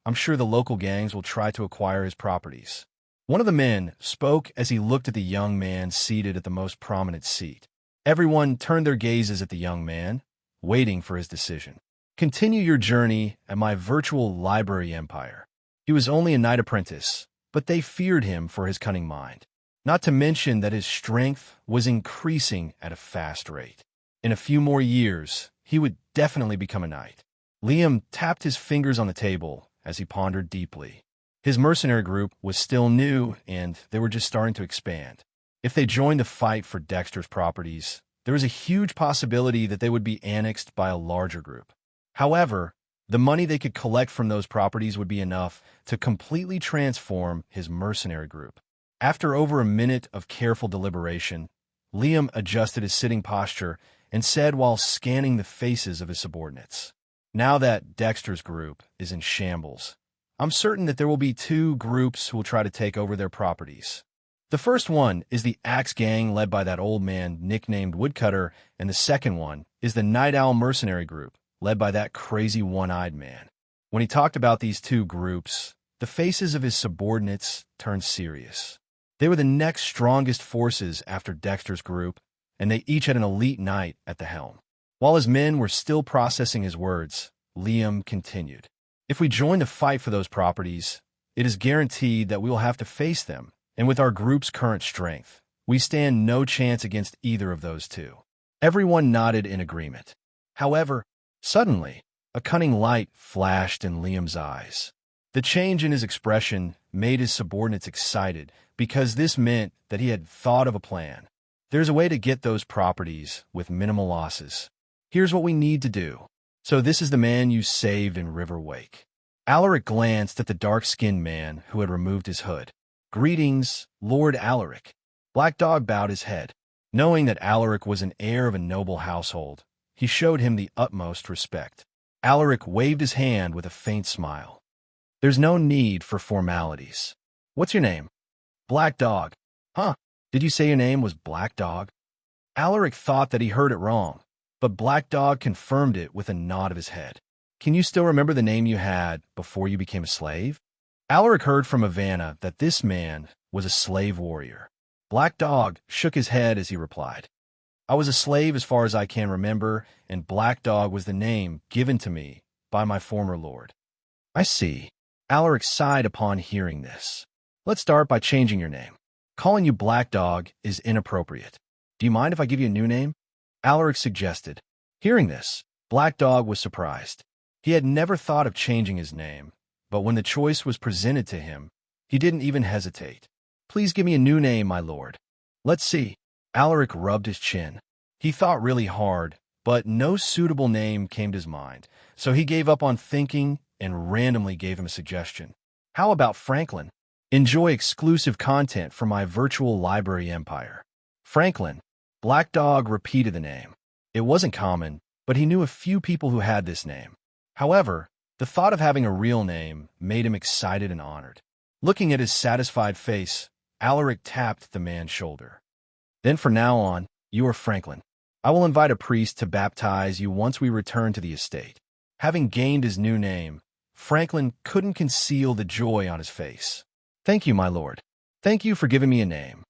I'm sure the local gangs will try to acquire his properties. One of the men spoke as he looked at the young man seated at the most prominent seat. Everyone turned their gazes at the young man, waiting for his decision. Continue your journey at my virtual library empire. He was only a knight apprentice, but they feared him for his cunning mind. Not to mention that his strength was increasing at a fast rate. In a few more years, he would definitely become a knight. Liam tapped his fingers on the table as he pondered deeply. His mercenary group was still new, and they were just starting to expand. If they joined the fight for Dexter's properties, there was a huge possibility that they would be annexed by a larger group. However, the money they could collect from those properties would be enough to completely transform his mercenary group. After over a minute of careful deliberation, Liam adjusted his sitting posture and said while scanning the faces of his subordinates, Now that Dexter's group is in shambles, I'm certain that there will be two groups who will try to take over their properties. The first one is the Axe Gang led by that old man nicknamed Woodcutter, and the second one is the Night Owl Mercenary Group led by that crazy one-eyed man. When he talked about these two groups, the faces of his subordinates turned serious. They were the next strongest forces after Dexter's group, and they each had an elite knight at the helm. While his men were still processing his words, Liam continued. If we join the fight for those properties, it is guaranteed that we will have to face them, and with our group's current strength, we stand no chance against either of those two. Everyone nodded in agreement. However, suddenly, A cunning light flashed in Liam's eyes. The change in his expression made his subordinates excited because this meant that he had thought of a plan. There's a way to get those properties with minimal losses. Here's what we need to do. So this is the man you saved in River Wake. Alaric glanced at the dark-skinned man who had removed his hood. Greetings, Lord Alaric. Black Dog bowed his head. Knowing that Alaric was an heir of a noble household, he showed him the utmost respect. Alaric waved his hand with a faint smile. There's no need for formalities. What's your name? Black Dog. Huh? Did you say your name was Black Dog? Alaric thought that he heard it wrong, but Black Dog confirmed it with a nod of his head. Can you still remember the name you had before you became a slave? Alaric heard from Ivana that this man was a slave warrior. Black Dog shook his head as he replied, I was a slave as far as I can remember, and Black Dog was the name given to me by my former lord. I see. Alaric sighed upon hearing this. Let's start by changing your name. Calling you Black Dog is inappropriate. Do you mind if I give you a new name? Alaric suggested. Hearing this, Black Dog was surprised. He had never thought of changing his name, but when the choice was presented to him, he didn't even hesitate. Please give me a new name, my lord. Let's see. Alaric rubbed his chin. He thought really hard, but no suitable name came to his mind, so he gave up on thinking and randomly gave him a suggestion. How about Franklin? Enjoy exclusive content from my virtual library empire. Franklin. Black Dog repeated the name. It wasn't common, but he knew a few people who had this name. However, the thought of having a real name made him excited and honored. Looking at his satisfied face, Alaric tapped the man's shoulder. Then from now on, you are Franklin. I will invite a priest to baptize you once we return to the estate. Having gained his new name, Franklin couldn't conceal the joy on his face. Thank you, my lord. Thank you for giving me a name.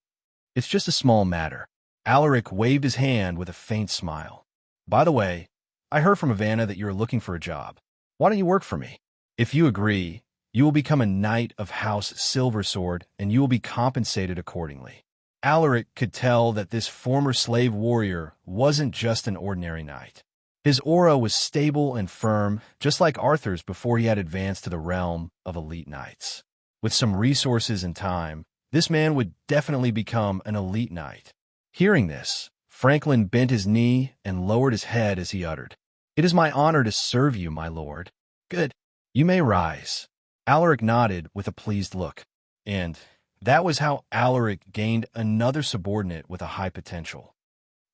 It's just a small matter. Alaric waved his hand with a faint smile. By the way, I heard from Ivana that you're looking for a job. Why don't you work for me? If you agree, you will become a knight of House Silversword, and you will be compensated accordingly. Alaric could tell that this former slave warrior wasn't just an ordinary knight. His aura was stable and firm, just like Arthur's before he had advanced to the realm of elite knights. With some resources and time, this man would definitely become an elite knight. Hearing this, Franklin bent his knee and lowered his head as he uttered, It is my honor to serve you, my lord. Good. You may rise. Alaric nodded with a pleased look. And that was how Alaric gained another subordinate with a high potential.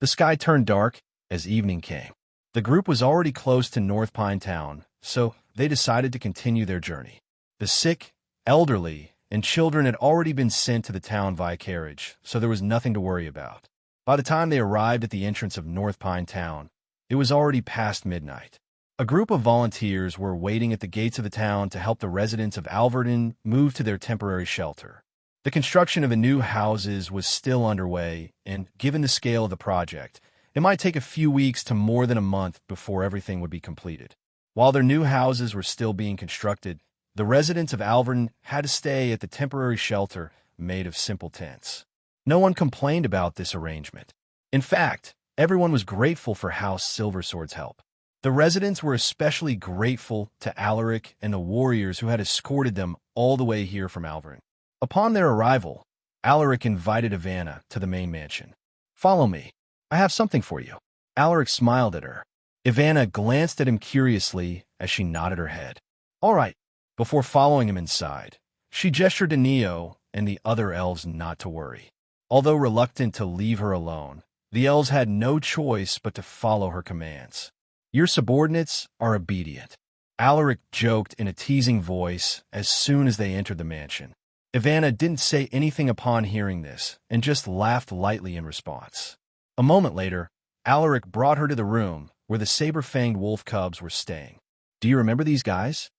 The sky turned dark as evening came. The group was already close to North Pine Town, so they decided to continue their journey. The sick, elderly, and children had already been sent to the town via carriage, so there was nothing to worry about. By the time they arrived at the entrance of North Pine Town, it was already past midnight. A group of volunteers were waiting at the gates of the town to help the residents of Alverton move to their temporary shelter. The construction of the new houses was still underway, and given the scale of the project, it might take a few weeks to more than a month before everything would be completed. While their new houses were still being constructed, the residents of Alverton had to stay at the temporary shelter made of simple tents. No one complained about this arrangement. In fact, everyone was grateful for House Silversword's help. The residents were especially grateful to Alaric and the warriors who had escorted them all the way here from Alverton. Upon their arrival, Alaric invited Ivana to the main mansion. Follow me. I have something for you. Alaric smiled at her. Ivana glanced at him curiously as she nodded her head. All right. Before following him inside, she gestured to Neo and the other elves not to worry. Although reluctant to leave her alone, the elves had no choice but to follow her commands. Your subordinates are obedient. Alaric joked in a teasing voice as soon as they entered the mansion. Ivana didn't say anything upon hearing this and just laughed lightly in response. A moment later, Alaric brought her to the room where the saber-fanged wolf cubs were staying. Do you remember these guys?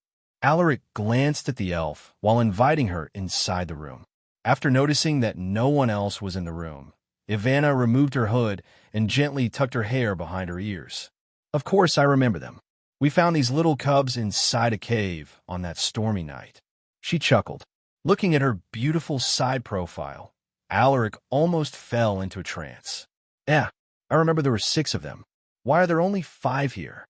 Alaric glanced at the elf while inviting her inside the room. After noticing that no one else was in the room, Ivana removed her hood and gently tucked her hair behind her ears. Of course I remember them. We found these little cubs inside a cave on that stormy night. She chuckled. Looking at her beautiful side profile, Alaric almost fell into a trance. Yeah, I remember there were 6 of them. Why are there only 5 here?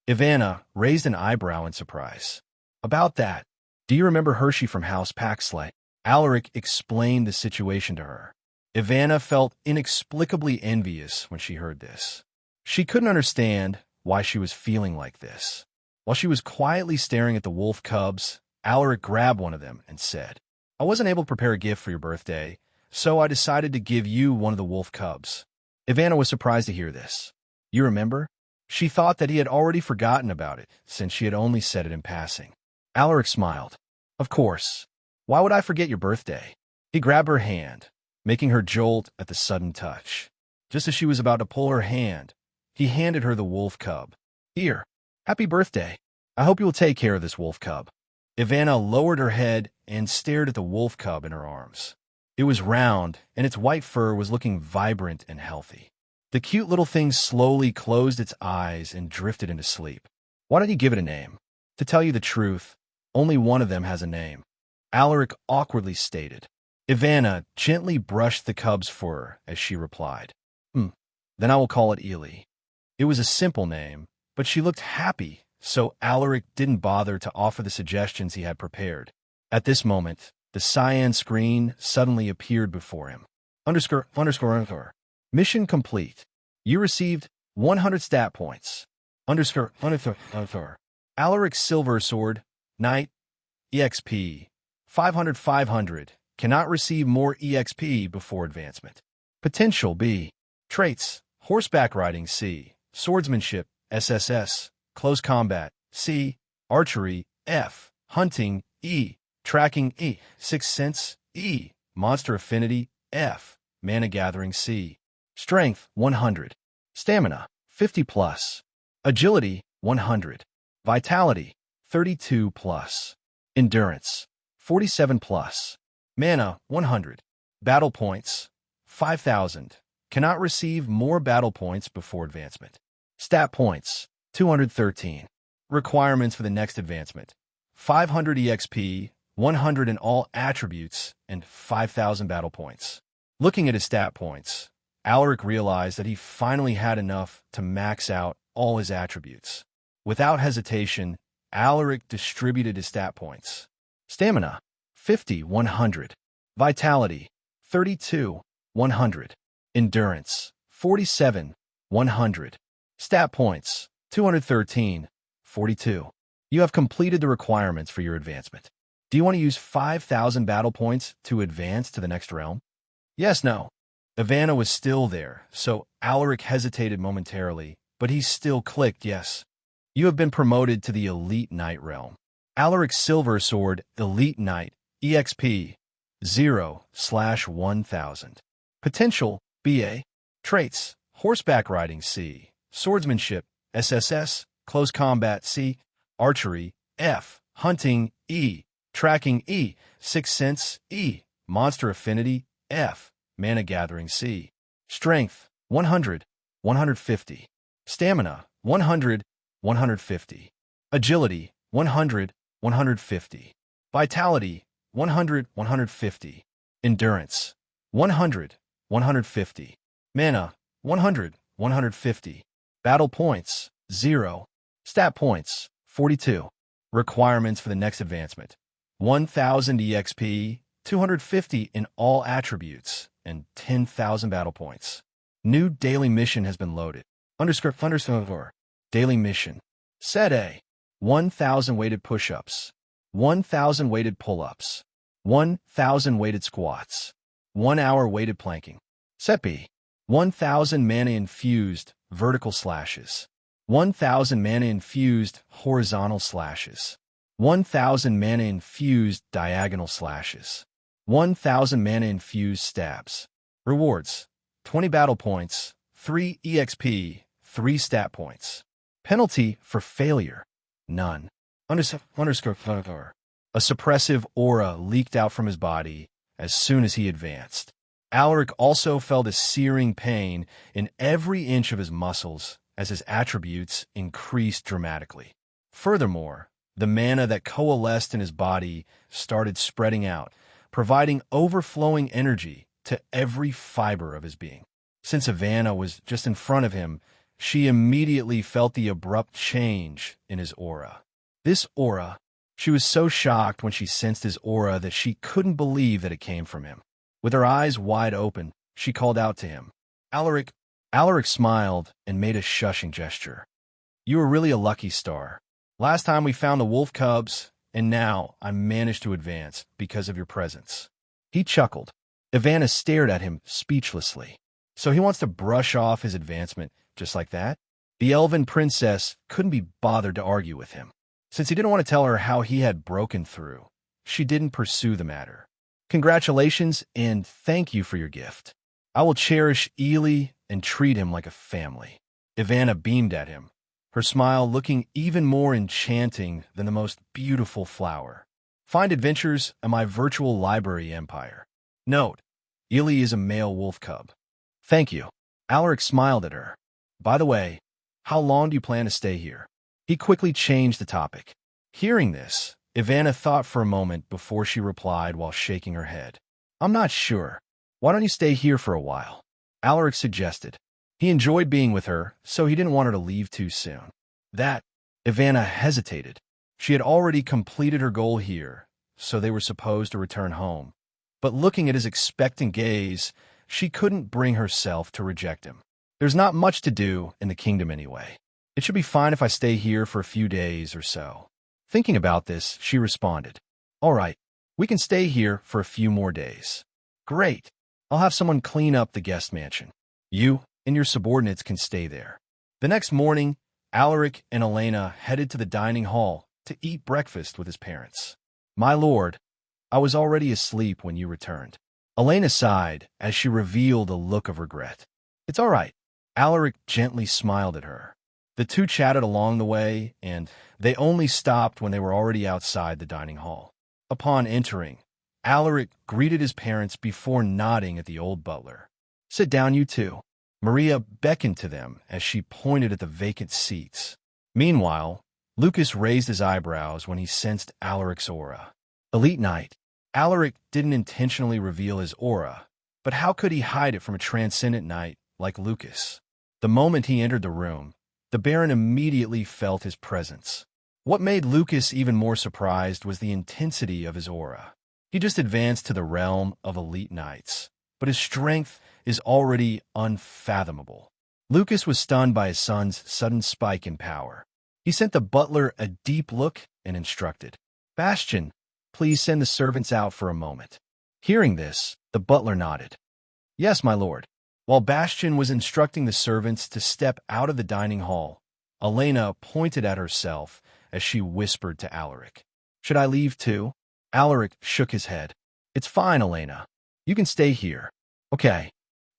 Ivana raised an eyebrow in surprise. About that, do you remember Hershey from House Paxley? Alaric explained the situation to her. Ivana felt inexplicably envious when she heard this. She couldn't understand why she was feeling like this. While she was quietly staring at the wolf cubs, Alaric grabbed one of them and said, I wasn't able to prepare a gift for your birthday, so I decided to give you one of the wolf cubs. Ivana was surprised to hear this. You remember? She thought that he had already forgotten about it, since she had only said it in passing. Alaric smiled. Of course. Why would I forget your birthday? He grabbed her hand, making her jolt at the sudden touch. Just as she was about to pull her hand, he handed her the wolf cub. Here, happy birthday. I hope you will take care of this wolf cub. Ivana lowered her head and stared at the wolf cub in her arms. It was round, and its white fur was looking vibrant and healthy. The cute little thing slowly closed its eyes and drifted into sleep. Why don't you give it a name? To tell you the truth, only one of them has a name. Alaric awkwardly stated. Ivana gently brushed the cub's fur as she replied. Then I will call it Ely. It was a simple name, but she looked happy, so Alaric didn't bother to offer the suggestions he had prepared. At this moment, the cyan screen suddenly appeared before him. ____. Mission complete. You received 100 stat points. ____. Alaric Silver Sword, Knight, EXP, 500. Cannot receive more EXP before advancement. Potential B. Traits, horseback riding C. Swordsmanship, SSS. Close combat, C. Archery, F. Hunting, E. Tracking, E. Sixth Sense, E. Monster Affinity, F. Mana Gathering, C. Strength, 100. Stamina, 50+. Agility, 100. Vitality, 32+. Endurance, 47+. Mana, 100. Battle points, 5,000. Cannot receive more battle points before advancement. Stat points, 213. Requirements for the next advancement. 500 EXP, 100 in all attributes, and 5,000 battle points. Looking at his stat points, Alaric realized that he finally had enough to max out all his attributes. Without hesitation, Alaric distributed his stat points. Stamina, 50, 100. Vitality, 32, 100. Endurance, 47, 100. Stat points, 213, 42. You have completed the requirements for your advancement. Do you want to use 5,000 battle points to advance to the next realm? Yes, no. Ivana was still there, so Alaric hesitated momentarily, but he still clicked yes. You have been promoted to the Elite Knight realm. Alaric Silver Sword, Elite Knight, EXP, 0/1000. Potential, BA. Traits, horseback riding C. Swordsmanship, SSS. Close combat C. Archery, F. Hunting, E. Tracking, E. Sixth Sense, E. Monster Affinity, F. Mana Gathering, C. Strength, 100, 150. Stamina, 100, 150. Agility, 100, 150. Vitality, 100, 150. Endurance, 100, 150. Mana, 100, 150. Battle points, 0. Stat points, 42. Requirements for the next advancement. 1,000 EXP, 250 in all attributes, and 10,000 battle points. New daily mission has been loaded. ___. Daily mission. Set A. 1,000 weighted push-ups. 1,000 weighted pull-ups. 1,000 weighted squats. 1 hour weighted planking. Set B. 1,000 mana-infused vertical slashes. 1,000 mana-infused horizontal slashes. 1,000 mana-infused diagonal slashes. 1,000 mana-infused stabs. Rewards: 20 battle points, 3 EXP, 3 stat points. Penalty for failure: none. ___. A suppressive aura leaked out from his body as soon as he advanced. Alaric also felt a searing pain in every inch of his muscles as his attributes increased dramatically. Furthermore, the mana that coalesced in his body started spreading out, providing overflowing energy to every fiber of his being. Since Ivana was just in front of him, she immediately felt the abrupt change in his aura. This aura, she was so shocked when she sensed his aura that she couldn't believe that it came from him. With her eyes wide open, she called out to him. Alaric. Alaric smiled and made a shushing gesture. You were really a lucky star. Last time we found the wolf cubs, and now I managed to advance because of your presence. He chuckled. Ivana stared at him speechlessly. So he wants to brush off his advancement just like that? The elven princess couldn't be bothered to argue with him. Since he didn't want to tell her how he had broken through, she didn't pursue the matter. Congratulations and thank you for your gift. I will cherish Ely and treat him like a family. Ivana beamed at him, her smile looking even more enchanting than the most beautiful flower. Find adventures in my virtual library empire. Note, Ely is a male wolf cub. Thank you. Alaric smiled at her. By the way, how long do you plan to stay here? He quickly changed the topic. Hearing this, Ivana thought for a moment before she replied while shaking her head. I'm not sure. Why don't you stay here for a while? Alaric suggested. He enjoyed being with her, so he didn't want her to leave too soon. Ivana hesitated. She had already completed her goal here, so they were supposed to return home. But looking at his expectant gaze, she couldn't bring herself to reject him. There's not much to do in the kingdom anyway. It should be fine if I stay here for a few days or so. Thinking about this, she responded. All right, we can stay here for a few more days. Great. I'll have someone clean up the guest mansion. You and your subordinates can stay there. The next morning, Alaric and Elena headed to the dining hall to eat breakfast with his parents. My lord, I was already asleep when you returned. Elena sighed as she revealed a look of regret. It's all right. Alaric gently smiled at her. The two chatted along the way, and they only stopped when they were already outside the dining hall. Upon entering, Alaric greeted his parents before nodding at the old butler. Sit down, you two. Maria beckoned to them as she pointed at the vacant seats. Meanwhile, Lucas raised his eyebrows when he sensed Alaric's aura. Elite Knight. Alaric didn't intentionally reveal his aura, but how could he hide it from a transcendent knight like Lucas? The moment he entered the room, the Baron immediately felt his presence. What made Lucas even more surprised was the intensity of his aura. He just advanced to the realm of elite knights, but his strength is already unfathomable. Lucas was stunned by his son's sudden spike in power. He sent the butler a deep look and instructed, Bastian, please send the servants out for a moment. Hearing this, the butler nodded. Yes, my lord. While Bastian was instructing the servants to step out of the dining hall, Elena pointed at herself as she whispered to Alaric. Should I leave too? Alaric shook his head. It's fine, Elena. You can stay here. Okay.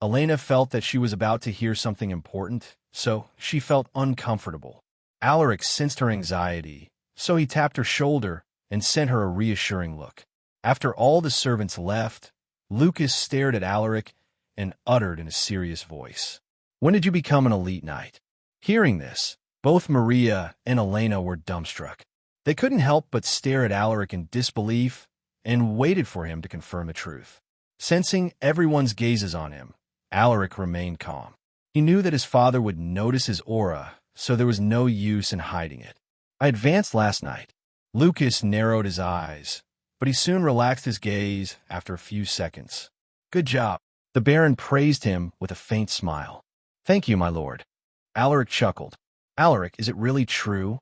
Elena felt that she was about to hear something important, so she felt uncomfortable. Alaric sensed her anxiety, so he tapped her shoulder and sent her a reassuring look. After all the servants left, Lucas stared at Alaric and uttered in a serious voice, When did you become an elite knight? Hearing this, both Maria and Elena were dumbstruck. They couldn't help but stare at Alaric in disbelief and waited for him to confirm the truth. Sensing everyone's gazes on him, Alaric remained calm. He knew that his father would notice his aura, so there was no use in hiding it. I advanced last night. Lucas narrowed his eyes, but he soon relaxed his gaze after a few seconds. Good job. The Baron praised him with a faint smile. Thank you, my lord. Alaric chuckled. Alaric, is it really true?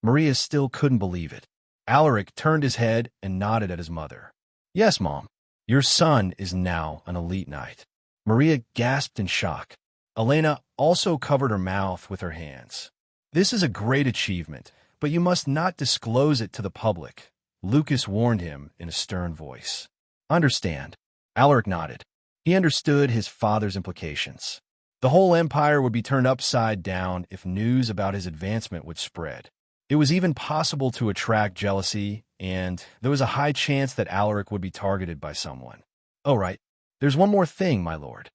Maria still couldn't believe it. Alaric turned his head and nodded at his mother. Yes, Mom. Your son is now an elite knight. Maria gasped in shock. Elena also covered her mouth with her hands. This is a great achievement, but you must not disclose it to the public, Lucas warned him in a stern voice. Understand. Alaric nodded. He understood his father's implications. The whole empire would be turned upside down if news about his advancement would spread. It was even possible to attract jealousy, and there was a high chance that Alaric would be targeted by someone. Oh, right. There's one more thing, my lord.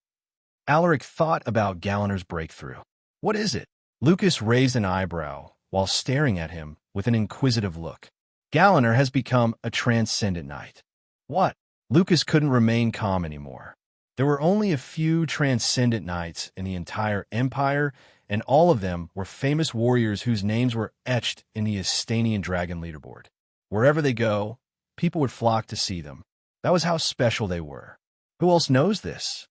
Alaric thought about Galliner's breakthrough. What is it? Lucas raised an eyebrow while staring at him with an inquisitive look. Galliner has become a transcendent knight. What? Lucas couldn't remain calm anymore. There were only a few transcendent knights in the entire empire, and all of them were famous warriors whose names were etched in the Astanian dragon leaderboard. Wherever they go, people would flock to see them. That was how special they were. Who else knows this?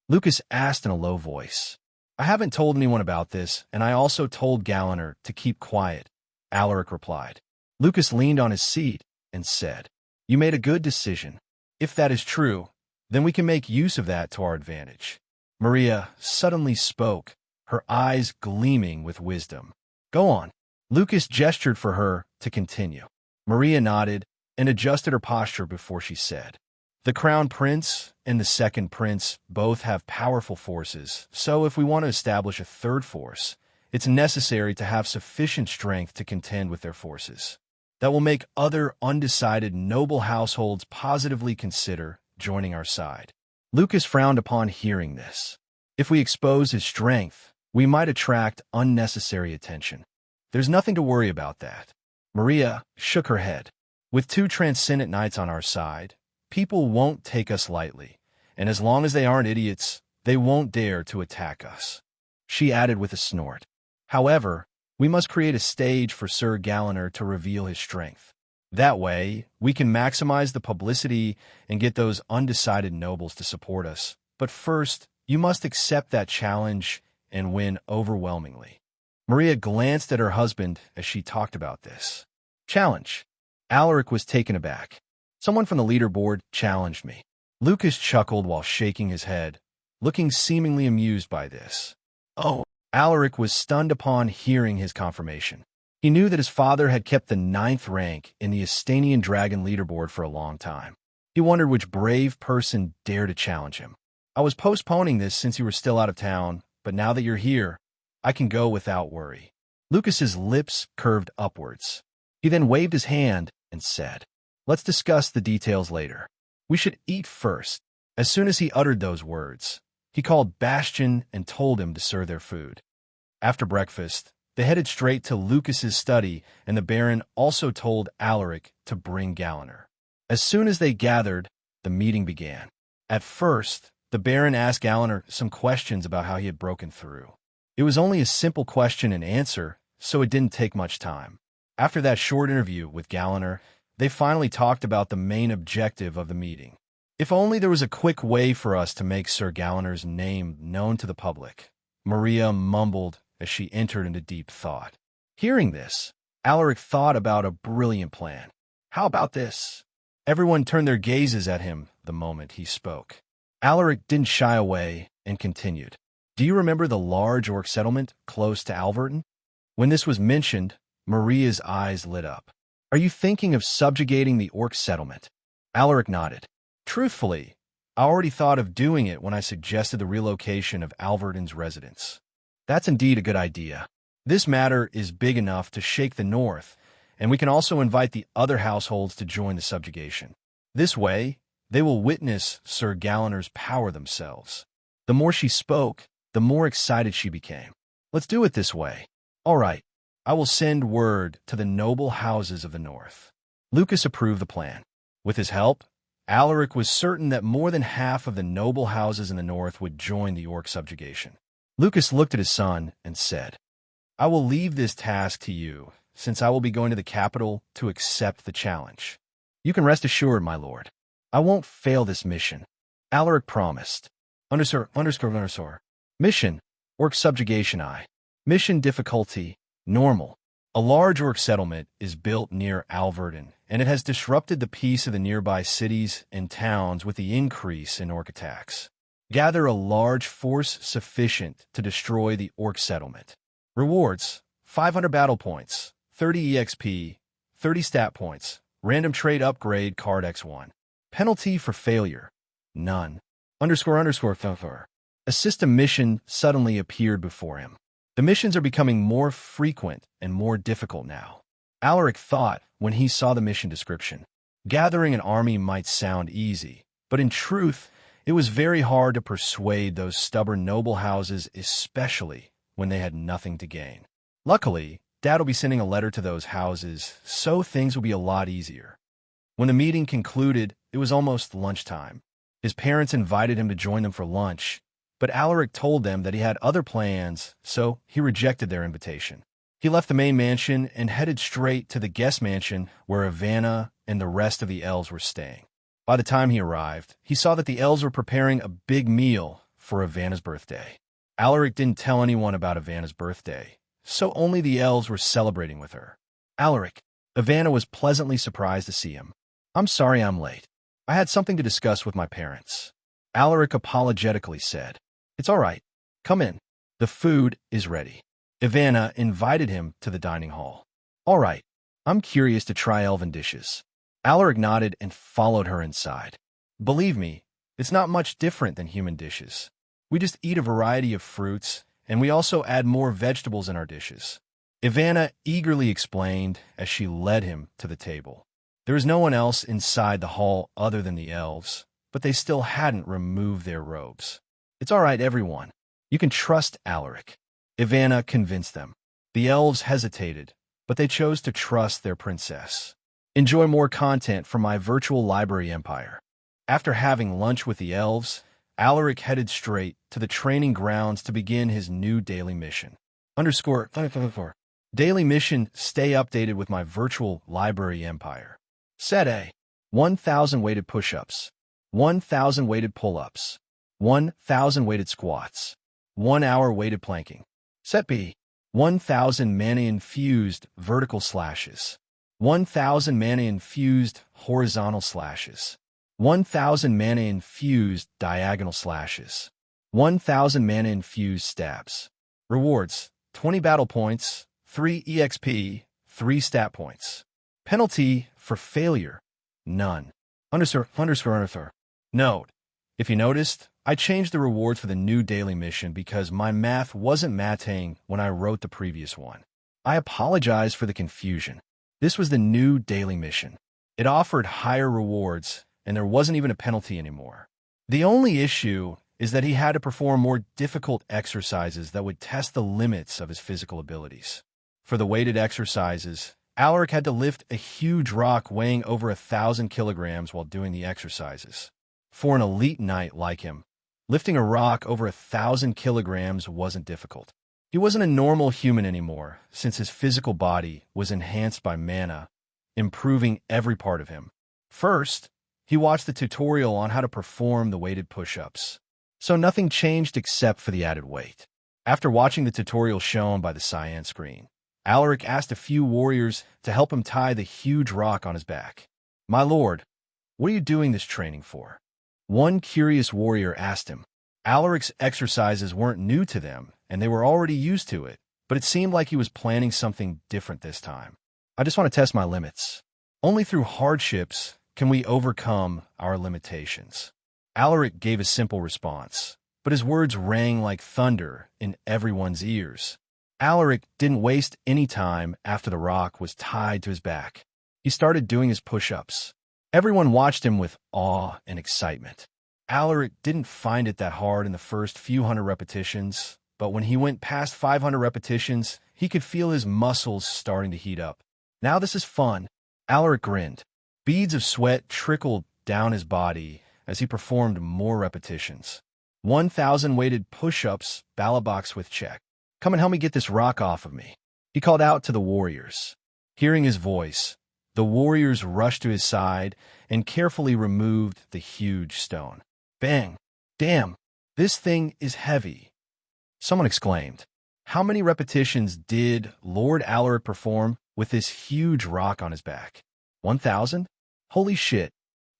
Lucas asked in a low voice. I haven't told anyone about this, and I also told Galliner to keep quiet, Alaric replied. Lucas leaned on his seat and said, You made a good decision. If that is true, then we can make use of that to our advantage. Maria suddenly spoke, her eyes gleaming with wisdom. Go on. Lucas gestured for her to continue. Maria nodded and adjusted her posture before she said, The Crown Prince and the Second Prince both have powerful forces, so if we want to establish a third force, it's necessary to have sufficient strength to contend with their forces. That will make other undecided noble households positively consider joining our side. Lucas frowned upon hearing this. If we expose his strength, we might attract unnecessary attention. There's nothing to worry about that. Maria shook her head. With 2 transcendent knights on our side, people won't take us lightly, and as long as they aren't idiots, they won't dare to attack us. She added with a snort. However, we must create a stage for Sir Galliner to reveal his strength. That way, we can maximize the publicity and get those undecided nobles to support us. But first, you must accept that challenge and win overwhelmingly. Maria glanced at her husband as she talked about this. Challenge. Alaric was taken aback. Someone from the leaderboard challenged me. Lucas chuckled while shaking his head, looking seemingly amused by this. Oh, Alaric was stunned upon hearing his confirmation. He knew that his father had kept the 9th rank in the Astanian dragon leaderboard for a long time. He wondered which brave person dared to challenge him. I was postponing this since you were still out of town, but now that you're here, I can go without worry. Lucas's lips curved upwards. He then waved his hand and said, Let's discuss the details later. We should eat first. As soon as he uttered those words, he called Bastian and told him to serve their food. After breakfast, they headed straight to Lucas's study, and the Baron also told Alaric to bring Galliner. As soon as they gathered, the meeting began. At first, the Baron asked Galliner some questions about how he had broken through. It was only a simple question and answer, so it didn't take much time. After that short interview with Galliner, they finally talked about the main objective of the meeting. If only there was a quick way for us to make Sir Galliner's name known to the public, Maria mumbled as she entered into deep thought. Hearing this, Alaric thought about a brilliant plan. How about this? Everyone turned their gazes at him the moment he spoke. Alaric didn't shy away and continued. Do you remember the large orc settlement close to Alverton? When this was mentioned, Maria's eyes lit up. Are you thinking of subjugating the orc settlement? Alaric nodded. Truthfully, I already thought of doing it when I suggested the relocation of Alverton's residents. That's indeed a good idea. This matter is big enough to shake the north, and we can also invite the other households to join the subjugation. This way, they will witness Sir Galliner's power themselves. The more she spoke, the more excited she became. Let's do it this way. All right, I will send word to the noble houses of the north. Lucas approved the plan. With his help, Alaric was certain that more than half of the noble houses in the north would join the orc subjugation. Lucas looked at his son and said, I will leave this task to you, since I will be going to the capital to accept the challenge. You can rest assured, my lord. I won't fail this mission. Alaric promised. Underscore. Mission, orc subjugation I. Mission difficulty, normal. A large orc settlement is built near Alverton, and it has disrupted the peace of the nearby cities and towns with the increase in orc attacks. Gather a large force sufficient to destroy the orc settlement. Rewards, 500 battle points, 30 EXP, 30 stat points, random trade upgrade card X1. Penalty for failure, none. Underscore. A system mission suddenly appeared before him. The missions are becoming more frequent and more difficult now. Alaric thought when he saw the mission description. Gathering an army might sound easy, but in truth, it was very hard to persuade those stubborn noble houses, especially when they had nothing to gain. Luckily, Dad will be sending a letter to those houses, so things will be a lot easier. When the meeting concluded, it was almost lunchtime. His parents invited him to join them for lunch, But Alaric told them that he had other plans, so he rejected their invitation. He left the main mansion and headed straight to the guest mansion where Ivana and the rest of the elves were staying. By the time he arrived, he saw that the elves were preparing a big meal for Ivana's birthday. Alaric didn't tell anyone about Ivana's birthday, so only the elves were celebrating with her. Alaric, Ivana was pleasantly surprised to see him. "I'm sorry I'm late. I had something to discuss with my parents." Alaric apologetically said, "It's all right. Come in. The food is ready." Ivana invited him to the dining hall. "All right. I'm curious to try elven dishes." Alaric nodded and followed her inside. "Believe me, it's not much different than human dishes. We just eat a variety of fruits, and we also add more vegetables in our dishes." Ivana eagerly explained as she led him to the table. There was no one else inside the hall other than the elves, but they still hadn't removed their robes. "It's all right, everyone. You can trust Alaric." Ivana convinced them. The elves hesitated, but they chose to trust their princess. Enjoy more content from my virtual library empire. After having lunch with the elves, Alaric headed straight to the training grounds to begin his new daily mission. Daily mission: stay updated with my virtual library empire. Set A: 1,000 weighted push-ups, 1,000 weighted pull-ups, 1,000 weighted squats, 1 hour weighted planking. Set B: 1,000 mana-infused vertical slashes, 1,000 mana-infused horizontal slashes, 1,000 mana-infused diagonal slashes, 1,000 mana-infused stabs. Rewards: 20 battle points, 3 EXP, 3 stat points. Penalty for failure: none. Note: if you noticed, I changed the rewards for the new daily mission because my math wasn't mathing when I wrote the previous one. I apologize for the confusion. This was the new daily mission. It offered higher rewards, and there wasn't even a penalty anymore. The only issue is that he had to perform more difficult exercises that would test the limits of his physical abilities. For the weighted exercises, Alaric had to lift a huge rock weighing over 1,000 kilograms while doing the exercises. For an elite knight like him, lifting a rock over 1,000 kilograms wasn't difficult. He wasn't a normal human anymore, since his physical body was enhanced by mana, improving every part of him. First, he watched the tutorial on how to perform the weighted push-ups. So nothing changed except for the added weight. After watching the tutorial shown by the cyan screen, Alaric asked a few warriors to help him tie the huge rock on his back. "My lord, what are you doing this training for?" One curious warrior asked him. Alaric's exercises weren't new to them, and they were already used to it, but it seemed like he was planning something different this time. "I just want to test my limits. Only through hardships can we overcome our limitations." Alaric gave a simple response, but his words rang like thunder in everyone's ears. Alaric didn't waste any time after the rock was tied to his back. He started doing his push-ups. Everyone watched him with awe and excitement. Alaric didn't find it that hard in the first few hundred repetitions, but when he went past 500 repetitions, he could feel his muscles starting to heat up. "Now this is fun." Alaric grinned. Beads of sweat trickled down his body as he performed more repetitions. 1,000 weighted push-ups, Balabox with check. "Come and help me get this rock off of me," he called out to the warriors. Hearing his voice, the warriors rushed to his side and carefully removed the huge stone. Bang! "Damn, this thing is heavy," someone exclaimed. How many repetitions did Lord Alaric perform with this huge rock on his back? 1,000? Holy shit.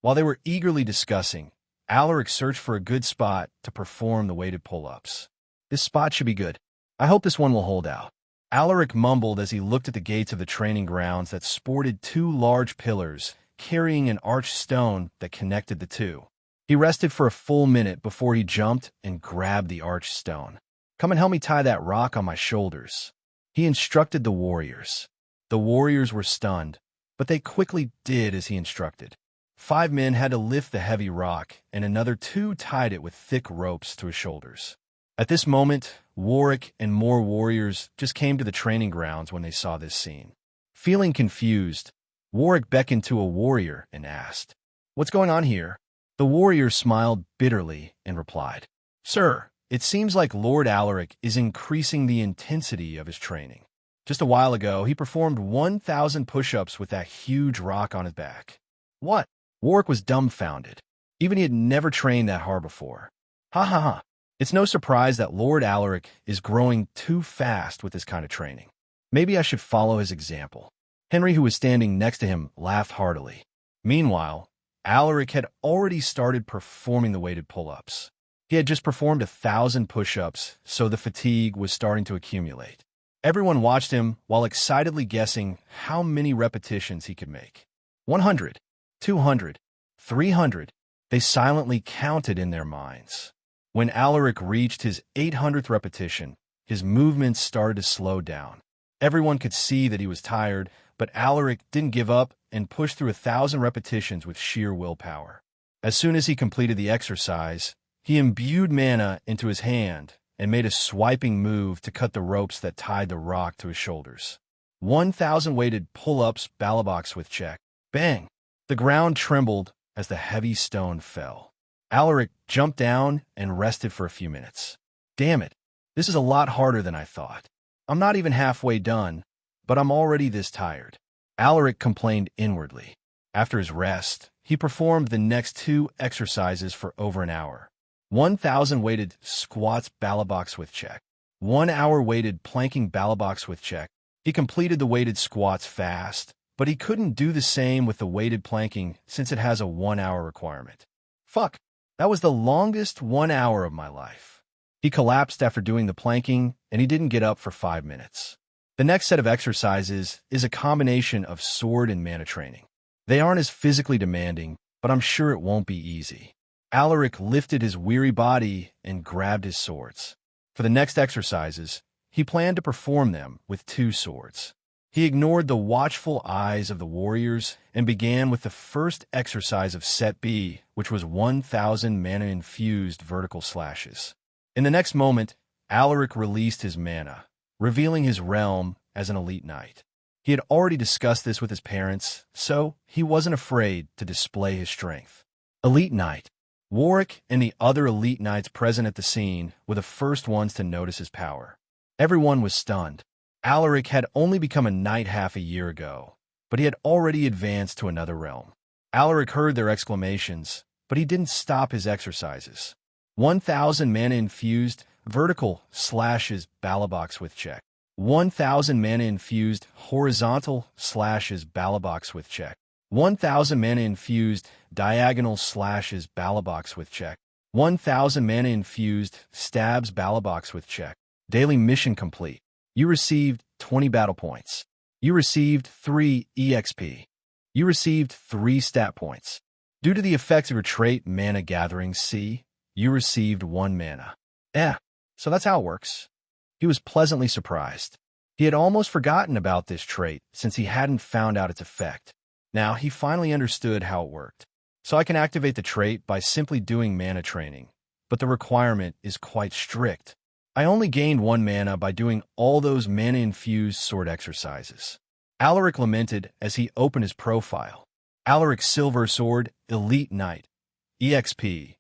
While they were eagerly discussing, Alaric searched for a good spot to perform the weighted pull-ups. "This spot should be good. I hope this one will hold out." Alaric mumbled as he looked at the gates of the training grounds that sported 2 large pillars carrying an arched stone that connected the two. He rested for a full minute before he jumped and grabbed the arched stone. "Come and help me tie that rock on my shoulders," he instructed the warriors. The warriors were stunned, but they quickly did as he instructed. 5 men had to lift the heavy rock, and another 2 tied it with thick ropes to his shoulders. At this moment, Warwick and more warriors just came to the training grounds when they saw this scene. Feeling confused, Warwick beckoned to a warrior and asked, "What's going on here?" The warrior smiled bitterly and replied, "Sir, It seems like Lord Alaric is increasing the intensity of his training. Just a while ago, he performed 1,000 push-ups with that huge rock on his back. What? Warwick was dumbfounded. Even he had never trained that hard before. Ha ha ha. It's no surprise that Lord Alaric is growing too fast with this kind of training. Maybe I should follow his example. Henry, who was standing next to him, laughed heartily. Meanwhile, Alaric had already started performing the weighted pull-ups. He had just performed 1,000 push-ups, so the fatigue was starting to accumulate. Everyone watched him while excitedly guessing how many repetitions he could make. 100, 200, 300. They silently counted in their minds. When Alaric reached his 800th repetition, his movements started to slow down. Everyone could see that he was tired, but Alaric didn't give up and pushed through 1,000 repetitions with sheer willpower. As soon as he completed the exercise, he imbued mana into his hand and made a swiping move to cut the ropes that tied the rock to his shoulders. 1,000 weighted pull-ups, balabox with check. Bang! The ground trembled as the heavy stone fell. Alaric jumped down and rested for a few minutes. Damn it, this is a lot harder than I thought. I'm not even halfway done, but I'm already this tired. Alaric complained inwardly. After his rest, he performed the next 2 exercises for over an hour. 1,000 weighted squats balabox with check. 1 hour weighted planking balabox with check. He completed the weighted squats fast, but he couldn't do the same with the weighted planking since it has a 1-hour requirement. Fuck, that was the longest 1 hour of my life. He collapsed after doing the planking, and he didn't get up for 5 minutes. The next set of exercises is a combination of sword and mana training. They aren't as physically demanding, but I'm sure it won't be easy. Alaric lifted his weary body and grabbed his swords. For the next exercises, he planned to perform them with 2 swords. He ignored the watchful eyes of the warriors and began with the first exercise of Set B, which was 1,000 mana-infused vertical slashes. In the next moment, Alaric released his mana, revealing his realm as an elite knight. He had already discussed this with his parents, so he wasn't afraid to display his strength. Elite Knight. Warwick and the other elite knights present at the scene were the first ones to notice his power. Everyone was stunned. Alaric had only become a knight half a year ago, but he had already advanced to another realm. Alaric heard their exclamations, but he didn't stop his exercises. 1,000 mana-infused vertical slashes balabox with check. 1,000 mana-infused horizontal slashes balabox with check. 1,000 mana-infused diagonal slashes balabox with check. 1,000 mana-infused stabs balabox with check. Daily mission complete. You received 20 battle points. You received 3 EXP. You received 3 stat points. Due to the effects of your trait Mana Gathering C, you received 1 mana. So that's how it works. He was pleasantly surprised. He had almost forgotten about this trait since he hadn't found out its effect. Now he finally understood how it worked. So I can activate the trait by simply doing mana training, but the requirement is quite strict. I only gained 1 mana by doing all those mana-infused sword exercises. Alaric lamented as he opened his profile. Alaric Silver Sword, Elite Knight, EXP,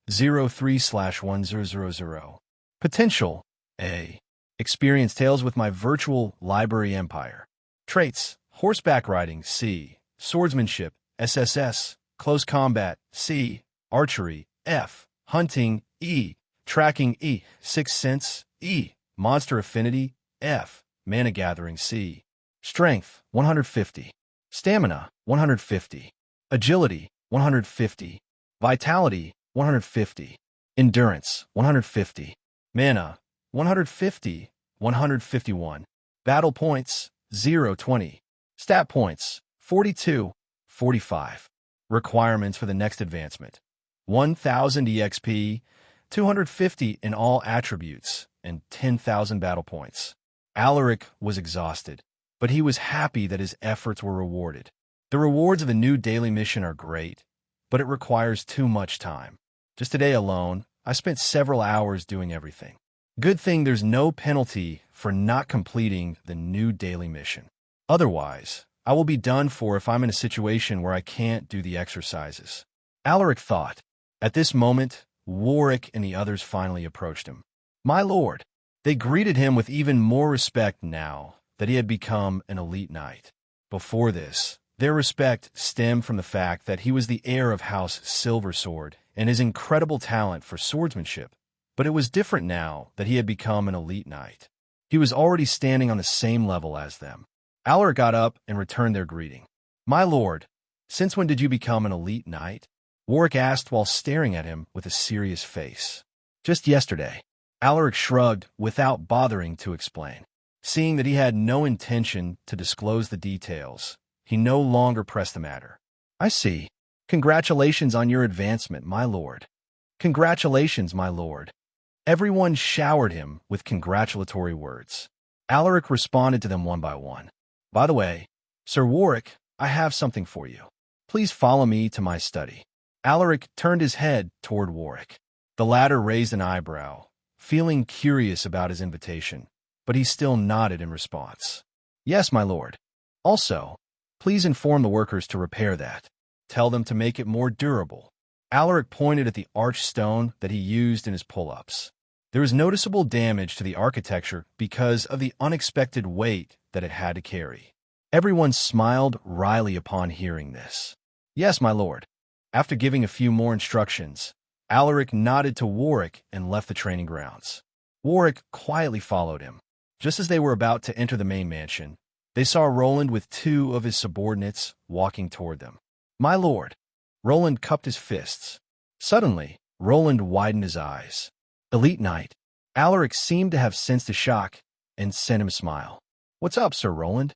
03/1000. Potential, A. Experience Tales with my virtual library empire. Traits, Horseback Riding, C. Swordsmanship, SSS. Close Combat, C. Archery, F. Hunting, E. Tracking, E. Sixth Sense, E. Monster Affinity, F. Mana Gathering, C. Strength, 150. Stamina, 150. Agility, 150. Vitality, 150. Endurance, 150. Mana, 150, 151. Battle points, 0/20. Stat points, 42, 45. Requirements for the next advancement. 1,000 EXP, 250 in all attributes, and 10,000 battle points. Alaric was exhausted, but he was happy that his efforts were rewarded. The rewards of the new daily mission are great, but it requires too much time. Just today alone, I spent several hours doing everything. Good thing there's no penalty for not completing the new daily mission. Otherwise, I will be done for if I'm in a situation where I can't do the exercises. Alaric thought. At this moment, Warwick and the others finally approached him. "My lord." They greeted him with even more respect now that he had become an elite knight. Before this, their respect stemmed from the fact that he was the heir of House Silversword and his incredible talent for swordsmanship. But it was different now that he had become an elite knight. He was already standing on the same level as them. Alaric got up and returned their greeting. "My lord, since when did you become an elite knight?" Warwick asked while staring at him with a serious face. "Just yesterday." Alaric shrugged without bothering to explain. Seeing that he had no intention to disclose the details, he no longer pressed the matter. "I see. Congratulations on your advancement, my lord." "Congratulations, my lord." Everyone showered him with congratulatory words. Alaric responded to them one by one. "By the way, Sir Warwick, I have something for you. Please follow me to my study." Alaric turned his head toward Warwick. The latter raised an eyebrow, feeling curious about his invitation, but he still nodded in response. "Yes, my lord. Also, please inform the workers to repair that. Tell them to make it more durable." Alaric pointed at the arched stone that he used in his pull-ups. There was noticeable damage to the architecture because of the unexpected weight that it had to carry. Everyone smiled wryly upon hearing this. "Yes, my lord." After giving a few more instructions, Alaric nodded to Warwick and left the training grounds. Warwick quietly followed him. Just as they were about to enter the main mansion, they saw Roland with two of his subordinates walking toward them. "My lord." Roland cupped his fists. Suddenly, Roland widened his eyes. "Elite Knight." Alaric seemed to have sensed a shock and sent him a smile. "What's up, Sir Roland?"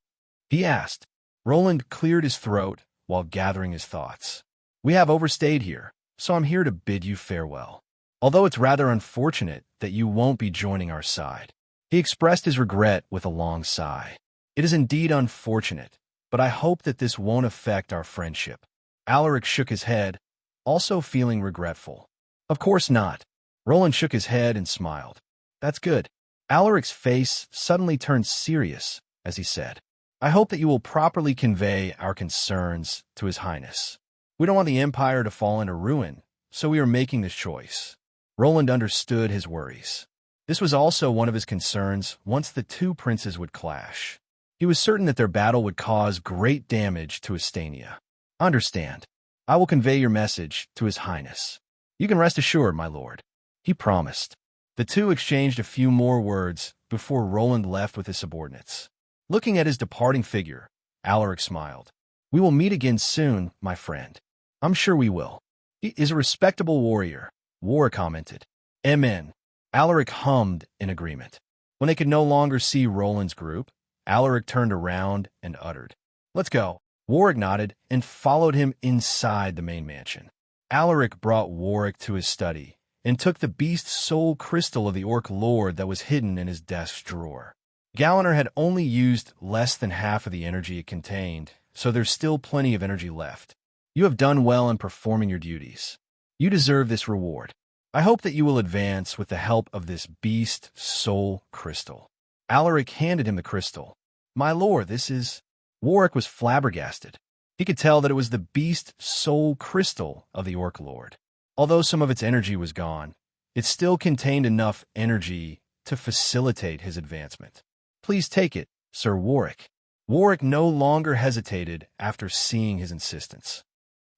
he asked. Roland cleared his throat while gathering his thoughts. "We have overstayed here, so I'm here to bid you farewell. Although it's rather unfortunate that you won't be joining our side." He expressed his regret with a long sigh. "It is indeed unfortunate, but I hope that this won't affect our friendship." Alaric shook his head, also feeling regretful. "Of course not." Roland shook his head and smiled. "That's good." Alaric's face suddenly turned serious as he said, "I hope that you will properly convey our concerns to His Highness. We don't want the Empire to fall into ruin, so we are making this choice." Roland understood his worries. This was also one of his concerns once the two princes would clash. He was certain that their battle would cause great damage to Astania. "Understand. I will convey your message to His Highness. You can rest assured, my lord," he promised. The two exchanged a few more words before Roland left with his subordinates. Looking at his departing figure, Alaric smiled. "We will meet again soon, my friend." "I'm sure we will." "He is a respectable warrior," Warwick commented. "Amen." Alaric hummed in agreement. When they could no longer see Roland's group, Alaric turned around and uttered, "Let's go." Warwick nodded and followed him inside the main mansion. Alaric brought Warwick to his study and took the beast soul crystal of the Orc Lord that was hidden in his desk drawer. Galliner had only used less than half of the energy it contained, so there's still plenty of energy left. "You have done well in performing your duties. You deserve this reward. I hope that you will advance with the help of this beast soul crystal." Alaric handed him the crystal. "My lord, this is—" Warwick was flabbergasted. He could tell that it was the beast soul crystal of the Orc Lord. Although some of its energy was gone, it still contained enough energy to facilitate his advancement. "Please take it, Sir Warwick." Warwick no longer hesitated after seeing his insistence.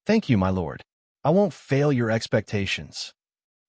"Thank you, my lord. I won't fail your expectations."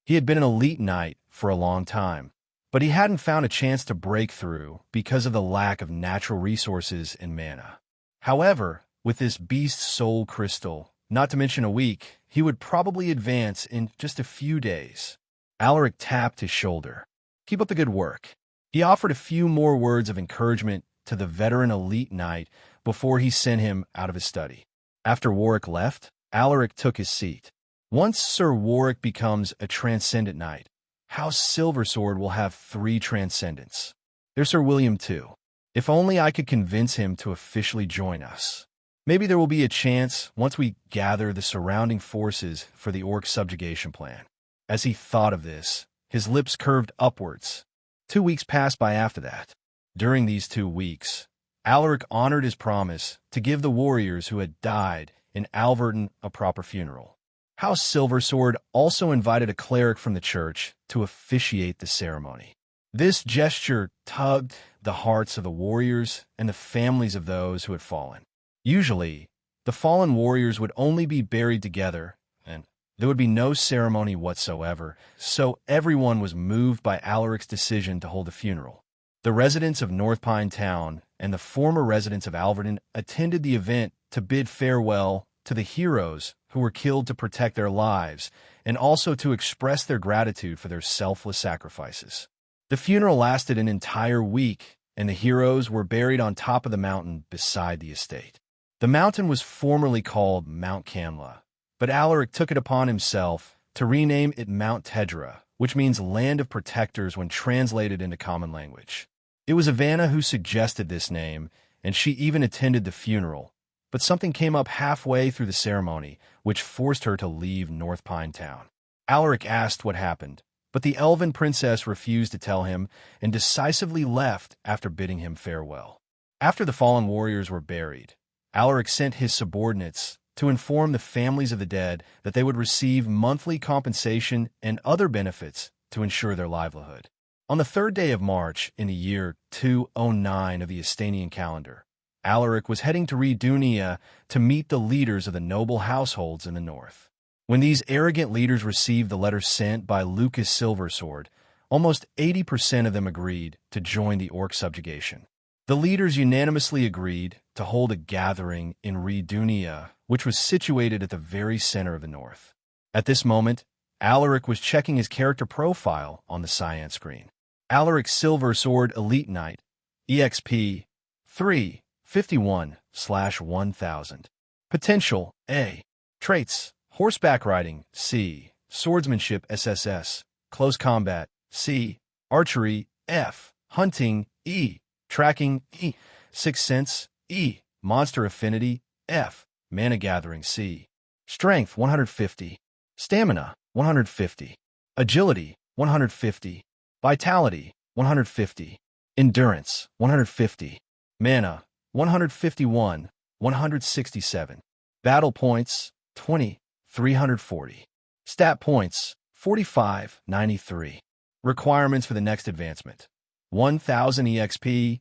He had been an elite knight for a long time, but he hadn't found a chance to break through because of the lack of natural resources and mana. However, with this beast soul crystal, not to mention a week, he would probably advance in just a few days. Alaric tapped his shoulder. "Keep up the good work." He offered a few more words of encouragement to the veteran elite knight before he sent him out of his study. After Warwick left, Alaric took his seat. Once Sir Warwick becomes a Transcendent Knight, House Silversword will have 3 Transcendents. There's Sir William too. If only I could convince him to officially join us. Maybe there will be a chance once we gather the surrounding forces for the Orc subjugation plan. As he thought of this, his lips curved upwards. 2 weeks passed by after that. During these 2 weeks, Alaric honored his promise to give the warriors who had died in Alverton a proper funeral. House Silversword also invited a cleric from the church to officiate the ceremony. This gesture tugged the hearts of the warriors and the families of those who had fallen. Usually, the fallen warriors would only be buried together, and there would be no ceremony whatsoever, so everyone was moved by Alaric's decision to hold a funeral. The residents of North Pine Town and the former residents of Alverton attended the event to bid farewell to the heroes who were killed to protect their lives, and also to express their gratitude for their selfless sacrifices. The funeral lasted an entire week, and the heroes were buried on top of the mountain beside the estate. The mountain was formerly called Mount Canla, but Alaric took it upon himself to rename it Mount Tedra, which means Land of Protectors when translated into common language. It was Ivana who suggested this name, and she even attended the funeral, but something came up halfway through the ceremony, which forced her to leave North Pine Town. Alaric asked what happened, but the elven princess refused to tell him and decisively left after bidding him farewell. After the fallen warriors were buried, Alaric sent his subordinates to inform the families of the dead that they would receive monthly compensation and other benefits to ensure their livelihood. On the 3rd day of March in the year 209 of the Astanian calendar, Alaric was heading to Redunia to meet the leaders of the noble households in the north. When these arrogant leaders received the letter sent by Lucas Silversword, almost 80% of them agreed to join the orc subjugation. The leaders unanimously agreed to hold a gathering in Redunia, which was situated at the very center of the north. At this moment, Alaric was checking his character profile on the cyan screen. Alaric Silversword Elite Knight, EXP 351/1000. Potential A. Traits: horseback riding C. Swordsmanship SSS. Close combat C. Archery F. Hunting E. Tracking E. Sixth Sense E. Monster Affinity F. Mana Gathering C. Strength 150. Stamina 150. Agility 150. Vitality 150. Endurance 150. Mana 151, 167. Battle points 20, 340. Stat points 45, 93. Requirements for the next advancement: 1,000 EXP,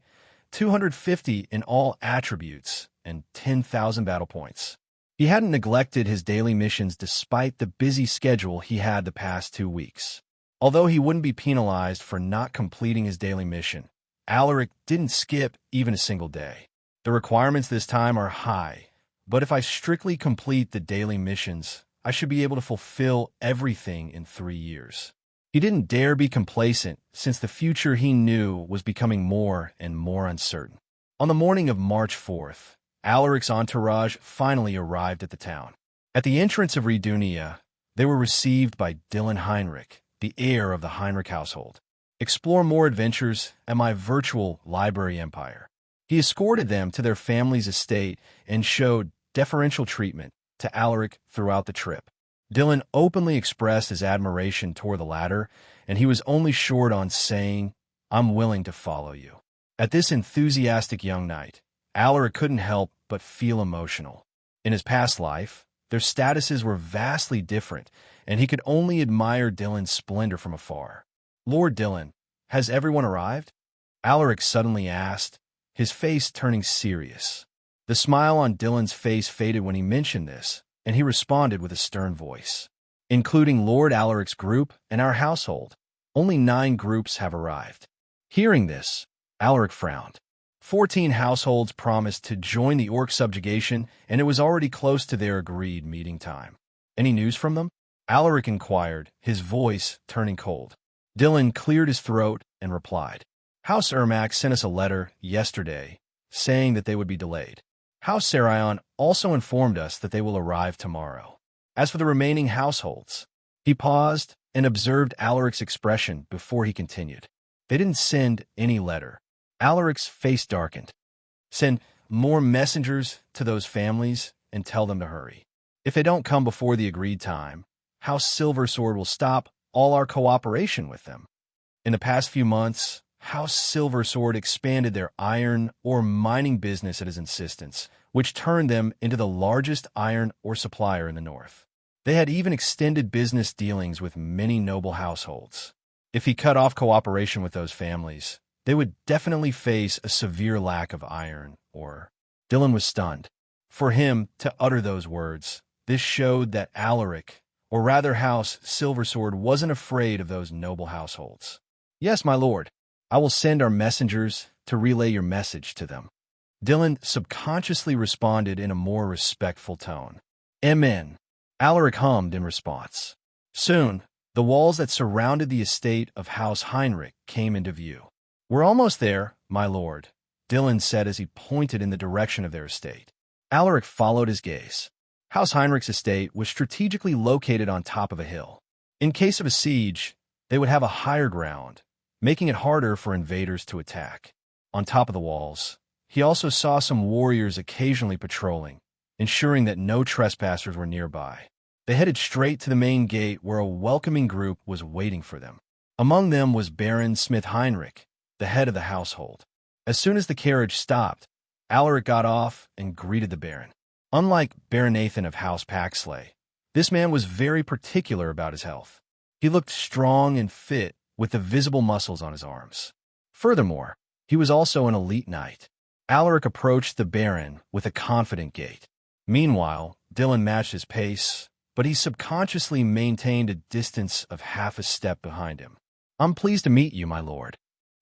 250 in all attributes, and 10,000 battle points. He hadn't neglected his daily missions despite the busy schedule he had the past 2 weeks. Although he wouldn't be penalized for not completing his daily mission, Alaric didn't skip even a single day. The requirements this time are high, but if I strictly complete the daily missions, I should be able to fulfill everything in 3 years. He didn't dare be complacent, since the future he knew was becoming more and more uncertain. On the morning of March 4th, Alaric's entourage finally arrived at the town. At the entrance of Redunia, they were received by Dylan Heinrich, the heir of the Heinrich household. Explore more adventures at my virtual library empire. He escorted them to their family's estate and showed deferential treatment to Alaric throughout the trip. Dylan openly expressed his admiration toward the latter, and he was only short on saying, "I'm willing to follow you." At this enthusiastic young knight, Alaric couldn't help but feel emotional. In his past life, their statuses were vastly different, and he could only admire Dylan's splendor from afar. "Lord Dylan, has everyone arrived?" Alaric suddenly asked, his face turning serious. The smile on Dylan's face faded when he mentioned this, and he responded with a stern voice. "Including Lord Alaric's group and our household, only 9 groups have arrived." Hearing this, Alaric frowned. 14 households promised to join the orc subjugation, and it was already close to their agreed meeting time. "Any news from them?" Alaric inquired, his voice turning cold. Dylan cleared his throat and replied, "House Ermac sent us a letter yesterday saying that they would be delayed. House Sarion also informed us that they will arrive tomorrow. As for the remaining households..." He paused and observed Alaric's expression before he continued. "They didn't send any letter." Alaric's face darkened. "Send more messengers to those families and tell them to hurry. If they don't come before the agreed time, House Silversword will stop all our cooperation with them." In the past few months, House Silversword expanded their iron ore mining business at his insistence, which turned them into the largest iron ore supplier in the north. They had even extended business dealings with many noble households. If he cut off cooperation with those families, they would definitely face a severe lack of iron ore. Dylan was stunned. For him to utter those words, this showed that Alaric, or rather House Silversword, wasn't afraid of those noble households. "Yes, my lord. I will send our messengers to relay your message to them." Dylan subconsciously responded in a more respectful tone. "Amen." Alaric hummed in response. Soon, the walls that surrounded the estate of House Heinrich came into view. "We're almost there, my lord," Dylan said as he pointed in the direction of their estate. Alaric followed his gaze. House Heinrich's estate was strategically located on top of a hill. In case of a siege, they would have a higher ground, making it harder for invaders to attack. On top of the walls, he also saw some warriors occasionally patrolling, ensuring that no trespassers were nearby. They headed straight to the main gate where a welcoming group was waiting for them. Among them was Baron Smith Heinrich, the head of the household. As soon as the carriage stopped, Alaric got off and greeted the Baron. Unlike Baron Nathan of House Paxley, this man was very particular about his health. He looked strong and fit with the visible muscles on his arms. Furthermore, he was also an elite knight. Alaric approached the Baron with a confident gait. Meanwhile, Dylan matched his pace, but he subconsciously maintained a distance of half a step behind him. "I'm pleased to meet you, my lord."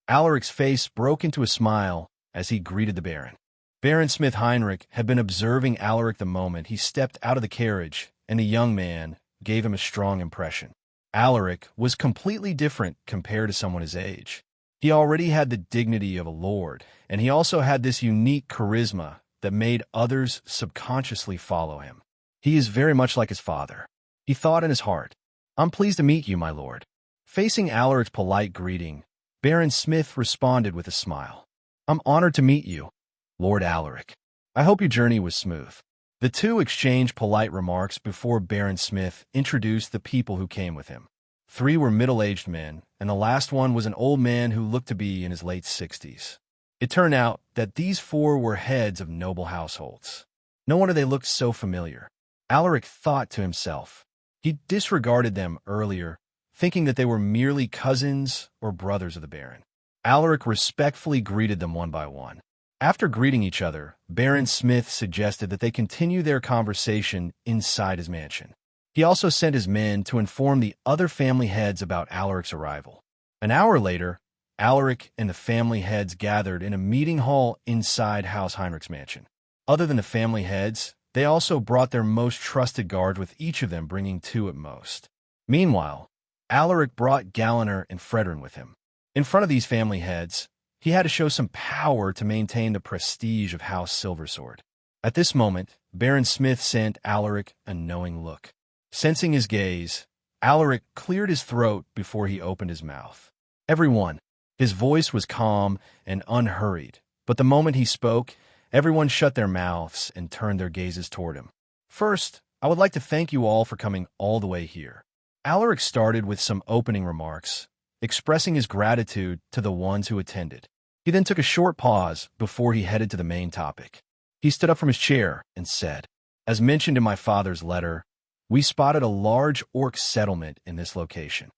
Alaric's face broke into a smile as he greeted the Baron. Baron Smith Heinrich had been observing Alaric the moment he stepped out of the carriage, and the young man gave him a strong impression. Alaric was completely different compared to someone his age. He already had the dignity of a lord, and he also had this unique charisma that made others subconsciously follow him. "He is very much like his father," he thought in his heart. "I'm pleased to meet you, my lord." Facing Alaric's polite greeting, Baron Smith responded with a smile. "I'm honored to meet you, Lord Alaric. I hope your journey was smooth." The two exchanged polite remarks before Baron Smith introduced the people who came with him. 3 were middle-aged men, and the last one was an old man who looked to be in his late 60s. It turned out that these 4 were heads of noble households. No wonder they looked so familiar. Alaric thought to himself. He disregarded them earlier, thinking that they were merely cousins or brothers of the Baron. Alaric respectfully greeted them one by one. After greeting each other, Baron Smith suggested that they continue their conversation inside his mansion. He also sent his men to inform the other family heads about Alaric's arrival. An hour later, Alaric and the family heads gathered in a meeting hall inside House Heinrich's mansion. Other than the family heads, they also brought their most trusted guards, with each of them bringing 2 at most. Meanwhile, Alaric brought Galliner and Fredrin with him. In front of these family heads, he had to show some power to maintain the prestige of House Silversword. At this moment, Baron Smith sent Alaric a knowing look. Sensing his gaze, Alaric cleared his throat before he opened his mouth. "Everyone." His voice was calm and unhurried, but the moment he spoke, everyone shut their mouths and turned their gazes toward him. "First, I would like to thank you all for coming all the way here." Alaric started with some opening remarks, expressing his gratitude to the ones who attended. He then took a short pause before he headed to the main topic. He stood up from his chair and said, "As mentioned in my father's letter, we spotted a large orc settlement in this location."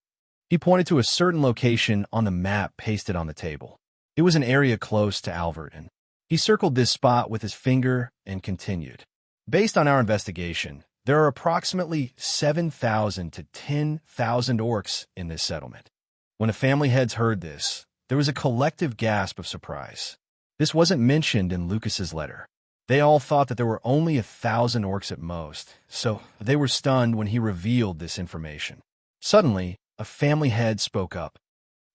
He pointed to a certain location on the map pasted on the table. It was an area close to Alverton. He circled this spot with his finger and continued. "Based on our investigation, there are approximately 7,000 to 10,000 orcs in this settlement." When the family heads heard this, there was a collective gasp of surprise. This wasn't mentioned in Lucas's letter. They all thought that there were only 1,000 orcs at most, so they were stunned when he revealed this information. Suddenly, a family head spoke up.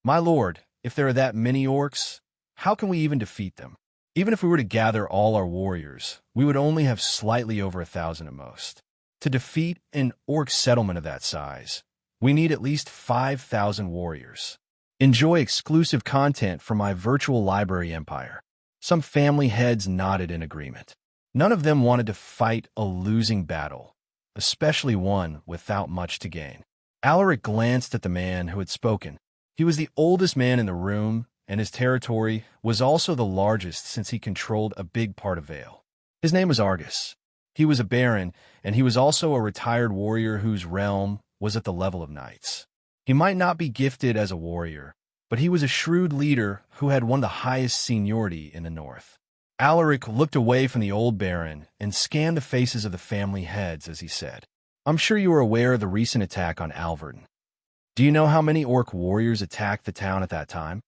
"My lord, if there are that many orcs, how can we even defeat them? Even if we were to gather all our warriors, we would only have slightly over 1,000 at most. To defeat an orc settlement of that size, we need at least 5,000 warriors. Enjoy exclusive content from my virtual library empire." Some family heads nodded in agreement. None of them wanted to fight a losing battle, especially one without much to gain. Alaric glanced at the man who had spoken. He was the oldest man in the room, and his territory was also the largest since he controlled a big part of Vale. His name was Argus. He was a baron, and he was also a retired warrior whose realm was at the level of knights. He might not be gifted as a warrior, but he was a shrewd leader who had won the highest seniority in the north. Alaric looked away from the old baron and scanned the faces of the family heads as he said, "I'm sure you are aware of the recent attack on Alverden. Do you know how many orc warriors attacked the town at that time?"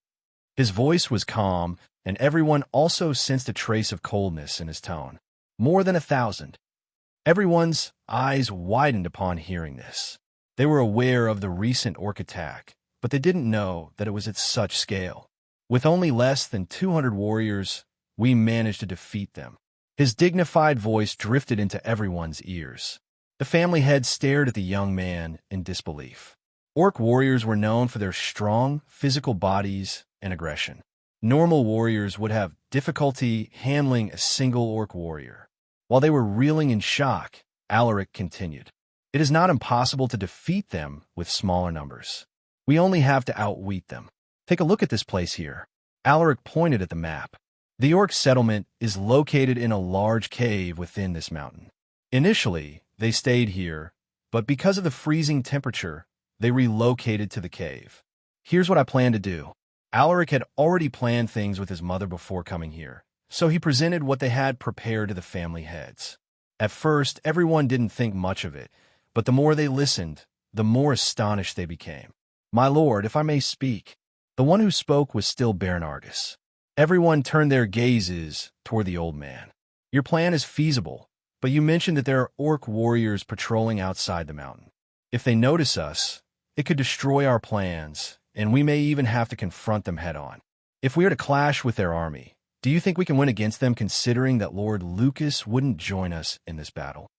His voice was calm, and everyone also sensed a trace of coldness in his tone. More than 1,000. Everyone's eyes widened upon hearing this. They were aware of the recent orc attack, but they didn't know that it was at such scale. With only less than 200 warriors, we managed to defeat them. His dignified voice drifted into everyone's ears. The family head stared at the young man in disbelief. Orc warriors were known for their strong physical bodies and aggression. Normal warriors would have difficulty handling a single orc warrior. While they were reeling in shock, Alaric continued, "It is not impossible to defeat them with smaller numbers. We only have to outwit them. Take a look at this place here." Alaric pointed at the map. The orc settlement is located in a large cave within this mountain. Initially, they stayed here, but because of the freezing temperature, they relocated to the cave. Here's what I plan to do. Alaric had already planned things with his mother before coming here, so he presented what they had prepared to the family heads. At first, everyone didn't think much of it, but the more they listened, the more astonished they became. "My lord, if I may speak." The one who spoke was still Baron Argus. Everyone turned their gazes toward the old man. "Your plan is feasible, but you mentioned that there are orc warriors patrolling outside the mountain. If they notice us, it could destroy our plans, and we may even have to confront them head-on. If we are to clash with their army, do you think we can win against them considering that Lord Lucas wouldn't join us in this battle?"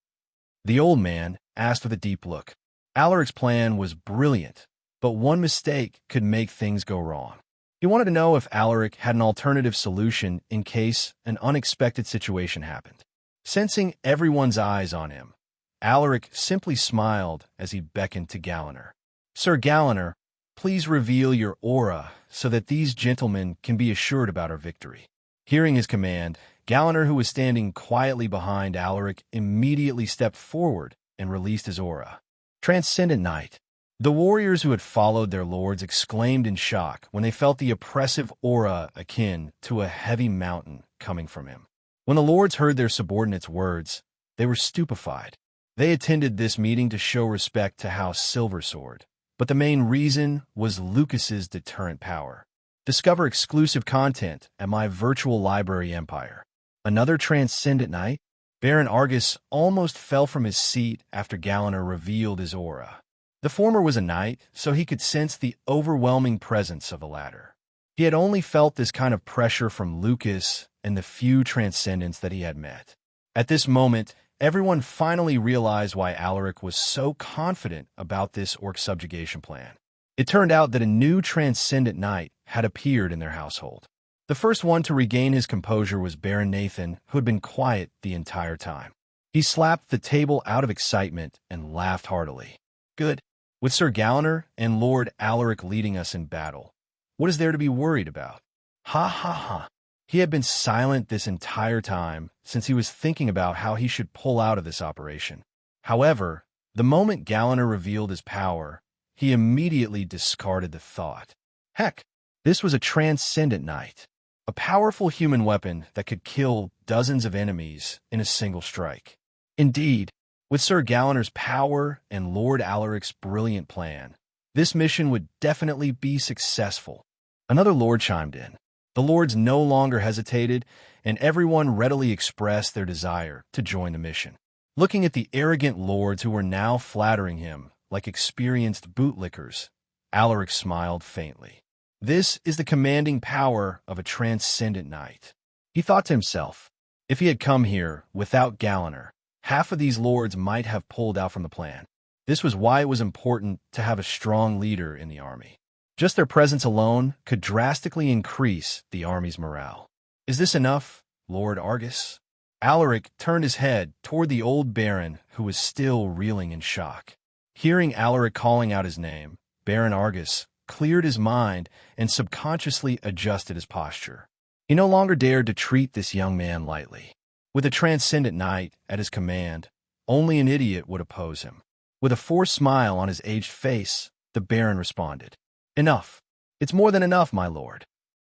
The old man asked with a deep look. Alaric's plan was brilliant, but one mistake could make things go wrong. He wanted to know if Alaric had an alternative solution in case an unexpected situation happened. Sensing everyone's eyes on him, Alaric simply smiled as he beckoned to Galliner. "Sir Galliner, please reveal your aura so that these gentlemen can be assured about our victory." Hearing his command, Galliner, who was standing quietly behind Alaric, immediately stepped forward and released his aura. Transcendent Knight. The warriors who had followed their lords exclaimed in shock when they felt the oppressive aura akin to a heavy mountain coming from him. When the lords heard their subordinates' words, they were stupefied. They attended this meeting to show respect to House Silversword, but the main reason was Lucas's deterrent power. Discover exclusive content at my virtual library empire. Another Transcendent Knight? Baron Argus almost fell from his seat after Galliner revealed his aura. The former was a knight, so he could sense the overwhelming presence of the latter. He had only felt this kind of pressure from Lucas and the few transcendents that he had met. At this moment, everyone finally realized why Alaric was so confident about this orc subjugation plan. It turned out that a new Transcendent Knight had appeared in their household. The first one to regain his composure was Baron Nathan, who had been quiet the entire time. He slapped the table out of excitement and laughed heartily. "Good. With Sir Galliner and Lord Alaric leading us in battle, what is there to be worried about?" Ha ha ha. He had been silent this entire time since he was thinking about how he should pull out of this operation. However, the moment Galliner revealed his power, he immediately discarded the thought. Heck, this was a Transcendent Knight, a powerful human weapon that could kill dozens of enemies in a single strike. Indeed, with Sir Galliner's power and Lord Alaric's brilliant plan, this mission would definitely be successful. Another lord chimed in. The lords no longer hesitated, and everyone readily expressed their desire to join the mission. Looking at the arrogant lords who were now flattering him like experienced bootlickers, Alaric smiled faintly. This is the commanding power of a Transcendent Knight. He thought to himself, if he had come here without Galliner, half of these lords might have pulled out from the plan. This was why it was important to have a strong leader in the army. Just their presence alone could drastically increase the army's morale. Is this enough, Lord Argus? Alaric turned his head toward the old baron who was still reeling in shock. Hearing Alaric calling out his name, Baron Argus cleared his mind and subconsciously adjusted his posture. He no longer dared to treat this young man lightly. With a transcendent knight at his command, only an idiot would oppose him. With a forced smile on his aged face, the Baron responded, "Enough. It's more than enough, my lord."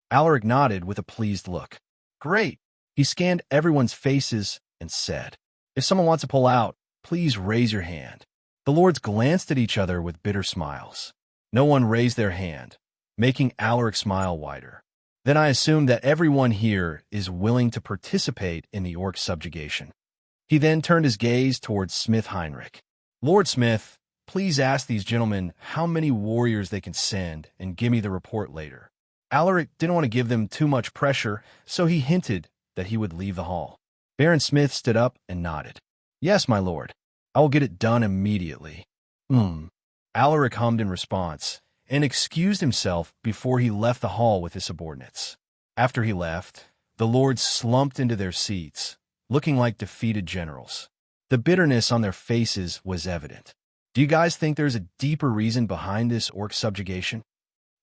Alaric nodded with a pleased look. "Great." He scanned everyone's faces and said, "If someone wants to pull out, please raise your hand." The lords glanced at each other with bitter smiles. No one raised their hand, making Alaric smile wider. "Then I assume that everyone here is willing to participate in the orc subjugation." He then turned his gaze towards Smith Heinrich. "Lord Smith, please ask these gentlemen how many warriors they can send and give me the report later." Alaric didn't want to give them too much pressure, so he hinted that he would leave the hall. Baron Smith stood up and nodded. "Yes, my lord. I will get it done immediately." Alaric hummed in response and excused himself before he left the hall with his subordinates. After he left, the lords slumped into their seats, looking like defeated generals. The bitterness on their faces was evident. "Do you guys think there's a deeper reason behind this orc subjugation?"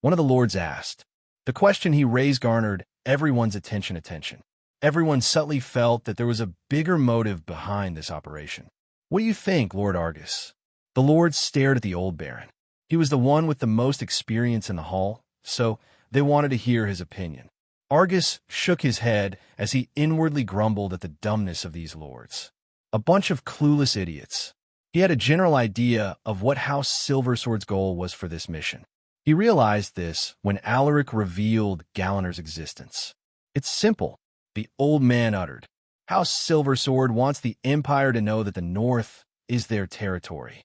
One of the lords asked. The question he raised garnered everyone's attention. Everyone subtly felt that there was a bigger motive behind this operation. "What do you think, Lord Argus?" The lords stared at the old baron. He was the one with the most experience in the hall, so they wanted to hear his opinion. Argus shook his head as he inwardly grumbled at the dumbness of these lords. A bunch of clueless idiots. He had a general idea of what House Silversword's goal was for this mission. He realized this when Alaric revealed Galanor's existence. "It's simple," the old man uttered. "House Silversword wants the Empire to know that the North is their territory."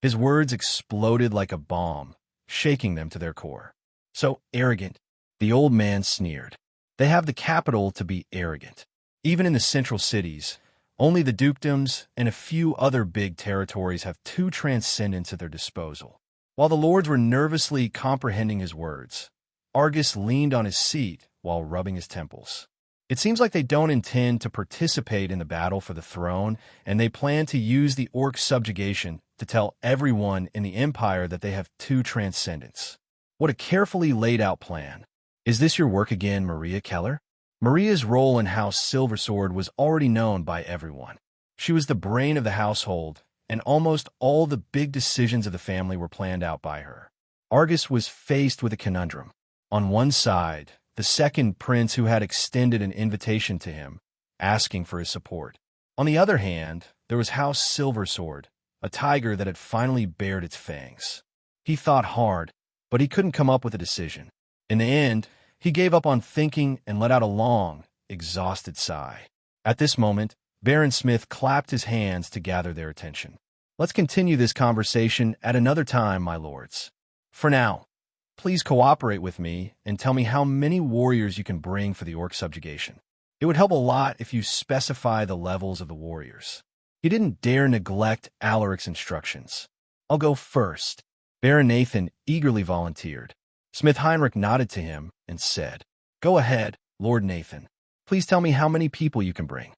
His words exploded like a bomb, shaking them to their core. "So arrogant," the old man sneered. "They have the capital to be arrogant. Even in the central cities, only the dukedoms and a few other big territories have two transcendents at their disposal." While the lords were nervously comprehending his words, Argus leaned on his seat while rubbing his temples. "It seems like they don't intend to participate in the battle for the throne, and they plan to use the orc subjugation to tell everyone in the Empire that they have two transcendents. What a carefully laid out plan. Is this your work again, Maria Keller?" Maria's role in House Silversword was already known by everyone. She was the brain of the household, and almost all the big decisions of the family were planned out by her. Argus was faced with a conundrum. On one side, the second prince who had extended an invitation to him, asking for his support. On the other hand, there was House Silversword, a tiger that had finally bared its fangs. He thought hard, but he couldn't come up with a decision. In the end, he gave up on thinking and let out a long, exhausted sigh. At this moment, Baron Smith clapped his hands to gather their attention. "Let's continue this conversation at another time, my lords. For now, please cooperate with me and tell me how many warriors you can bring for the orc subjugation. It would help a lot if you specify the levels of the warriors." He didn't dare neglect Alaric's instructions. "I'll go first." Baron Nathan eagerly volunteered. Smith Heinrich nodded to him and said, "Go ahead, Lord Nathan. Please tell me how many people you can bring."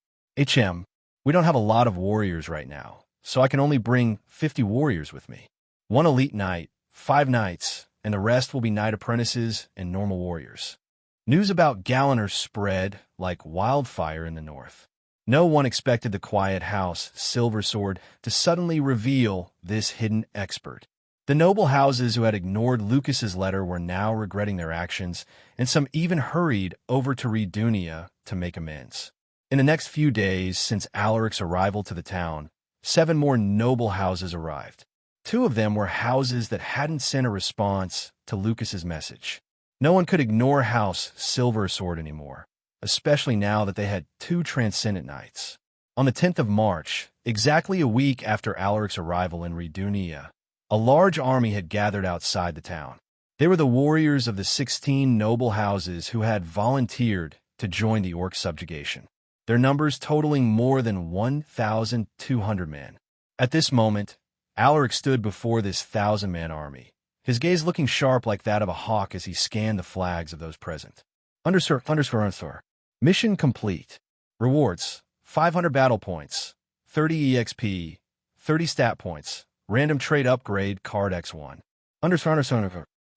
We don't have a lot of warriors right now, so I can only bring 50 warriors with me. 1 elite knight, 5 knights, and the rest will be knight apprentices and normal warriors." News about Galanor spread like wildfire in the north. No one expected the quiet house Silversword to suddenly reveal this hidden expert. The noble houses who had ignored Lucas's letter were now regretting their actions, and some even hurried over to Redunia to make amends. In the next few days since Alaric's arrival to the town, 7 more noble houses arrived. 2 of them were houses that hadn't sent a response to Lucas's message. No one could ignore House Silversword anymore, especially now that they had 2 transcendent knights. On the 10th of March, exactly a week after Alaric's arrival in Redunia, a large army had gathered outside the town. They were the warriors of the 16 noble houses who had volunteered to join the orc subjugation, their numbers totaling more than 1,200 men. At this moment, Alaric stood before this 1,000-man army, his gaze looking sharp like that of a hawk as he scanned the flags of those present. Underscore. Mission complete. Rewards: 500 battle points, 30 EXP, 30 stat points, random trait upgrade card X1.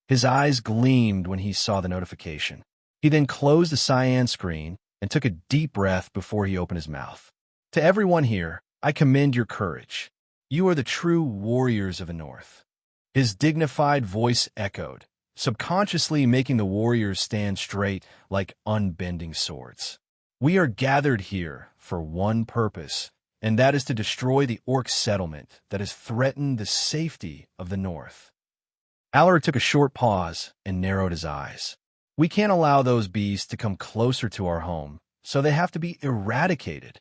His eyes gleamed when he saw the notification. He then closed the cyan screen and took a deep breath before he opened his mouth. To everyone here, I commend your courage. You are the true warriors of the North. His dignified voice echoed, subconsciously making the warriors stand straight like unbending swords. We are gathered here for one purpose, and that is to destroy the orc settlement that has threatened the safety of the North. Alaric took a short pause and narrowed his eyes. We can't allow those beasts to come closer to our home, so they have to be eradicated.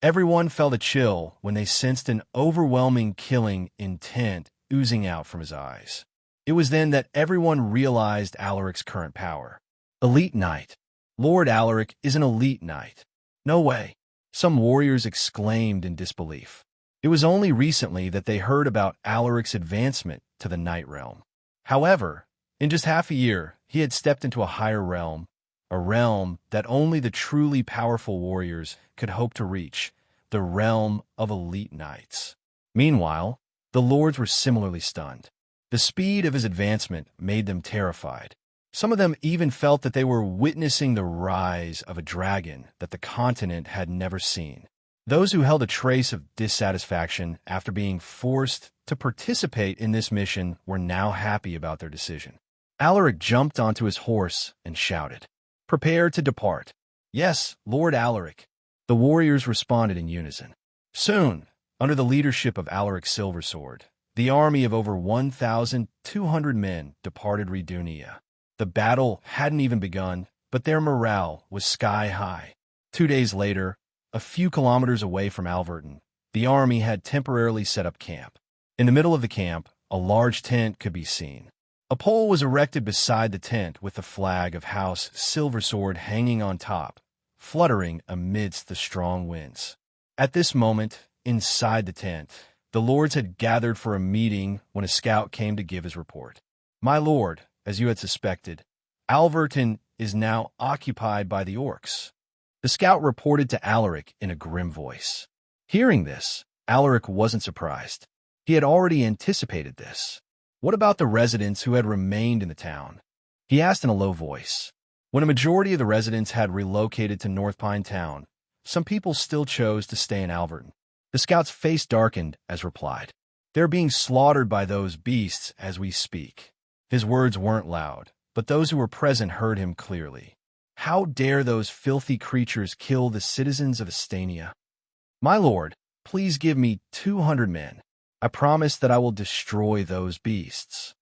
Everyone felt a chill when they sensed an overwhelming killing intent oozing out from his eyes. It was then that everyone realized Alaric's current power. Elite Knight. Lord Alaric is an elite knight. No way. Some warriors exclaimed in disbelief. It was only recently that they heard about Alaric's advancement to the Knight realm. However, in just half a year, he had stepped into a higher realm, a realm that only the truly powerful warriors could hope to reach, the realm of elite knights. Meanwhile, the lords were similarly stunned. The speed of his advancement made them terrified. Some of them even felt that they were witnessing the rise of a dragon that the continent had never seen. Those who held a trace of dissatisfaction after being forced to participate in this mission were now happy about their decision. Alaric jumped onto his horse and shouted, "Prepare to depart." "Yes, Lord Alaric," the warriors responded in unison. Soon, under the leadership of Alaric's silver sword, the army of over 1,200 men departed Redunia. The battle hadn't even begun, but their morale was sky high. 2 days later, a few kilometers away from Alverton, the army had temporarily set up camp. In the middle of the camp, a large tent could be seen. A pole was erected beside the tent with the flag of House Silversword hanging on top, fluttering amidst the strong winds. At this moment, inside the tent, the lords had gathered for a meeting when a scout came to give his report. "My lord, as you had suspected, Alverton is now occupied by the orcs." The scout reported to Alaric in a grim voice. Hearing this, Alaric wasn't surprised. He had already anticipated this. What about the residents who had remained in the town? He asked in a low voice. When a majority of the residents had relocated to North Pine Town, some people still chose to stay in Alverton. The scout's face darkened as replied, "They're being slaughtered by those beasts as we speak." His words weren't loud, but those who were present heard him clearly. "How dare those filthy creatures kill the citizens of Astania? My lord, please give me 200 men. I promise that I will destroy those beasts."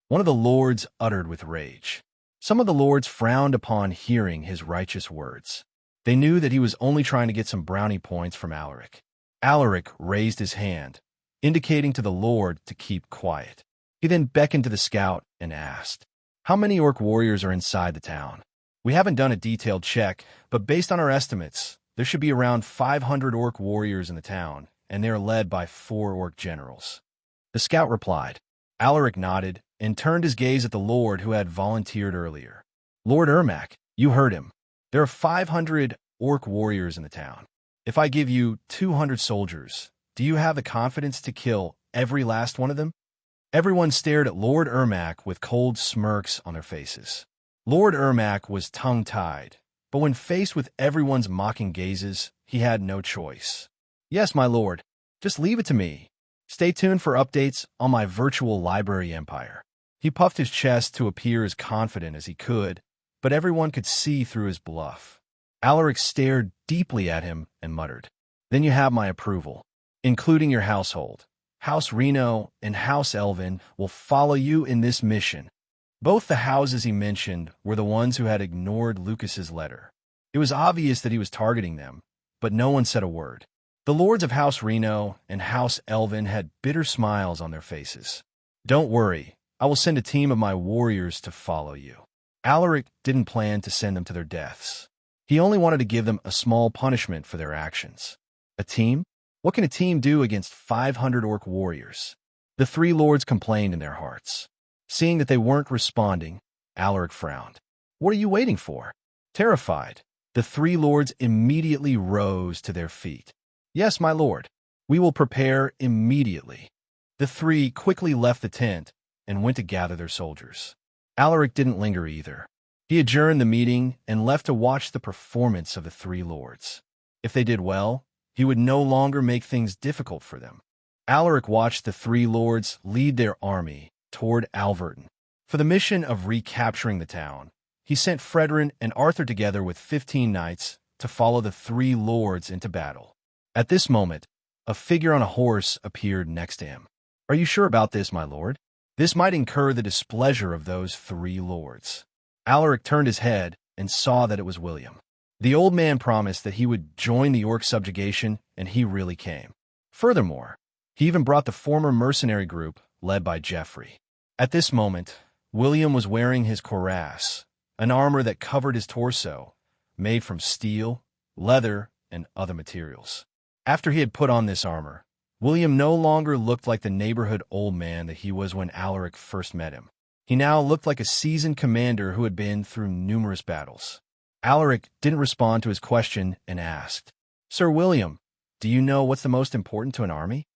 One of the lords uttered with rage. Some of the lords frowned upon hearing his righteous words. They knew that he was only trying to get some brownie points from Alaric. Alaric raised his hand, indicating to the lord to keep quiet. He then beckoned to the scout and asked, "How many orc warriors are inside the town?" "We haven't done a detailed check, but based on our estimates, there should be around 500 orc warriors in the town, and they are led by 4 orc generals." The scout replied. Alaric nodded and turned his gaze at the lord who had volunteered earlier. "Lord Ermac, you heard him. There are 500 orc warriors in the town. If I give you 200 soldiers, do you have the confidence to kill every last one of them?" Everyone stared at Lord Ermac with cold smirks on their faces. Lord Ermac was tongue-tied, but when faced with everyone's mocking gazes, he had no choice. "Yes, my lord. Just leave it to me. Stay tuned for updates on my virtual library empire." He puffed his chest to appear as confident as he could, but everyone could see through his bluff. Alaric stared deeply at him and muttered, "Then you have my approval, including your household. House Reno and House Elvin will follow you in this mission." Both the houses he mentioned were the ones who had ignored Lucas's letter. It was obvious that he was targeting them, but no one said a word. The lords of House Reno and House Elvin had bitter smiles on their faces. "Don't worry, I will send a team of my warriors to follow you." Alaric didn't plan to send them to their deaths. He only wanted to give them a small punishment for their actions. A team? What can a team do against 500 orc warriors? The 3 lords complained in their hearts. Seeing that they weren't responding, Alaric frowned. "What are you waiting for?" Terrified, the 3 lords immediately rose to their feet. "Yes, my lord. We will prepare immediately." The 3 quickly left the tent and went to gather their soldiers. Alaric didn't linger either. He adjourned the meeting and left to watch the performance of the three lords. If they did well, he would no longer make things difficult for them. Alaric watched the three lords lead their army toward Alverton. For the mission of recapturing the town, he sent Fredrin and Arthur together with 15 knights to follow the three lords into battle. At this moment, a figure on a horse appeared next to him. "Are you sure about this, my lord? This might incur the displeasure of those three lords." Alaric turned his head and saw that it was William. The old man promised that he would join the York subjugation, and he really came. Furthermore, he even brought the former mercenary group led by Geoffrey. At this moment, William was wearing his cuirass, an armor that covered his torso, made from steel, leather, and other materials. After he had put on this armor, William no longer looked like the neighborhood old man that he was when Alaric first met him. He now looked like a seasoned commander who had been through numerous battles. Alaric didn't respond to his question and asked, "Sir William, do you know what's the most important to an army?"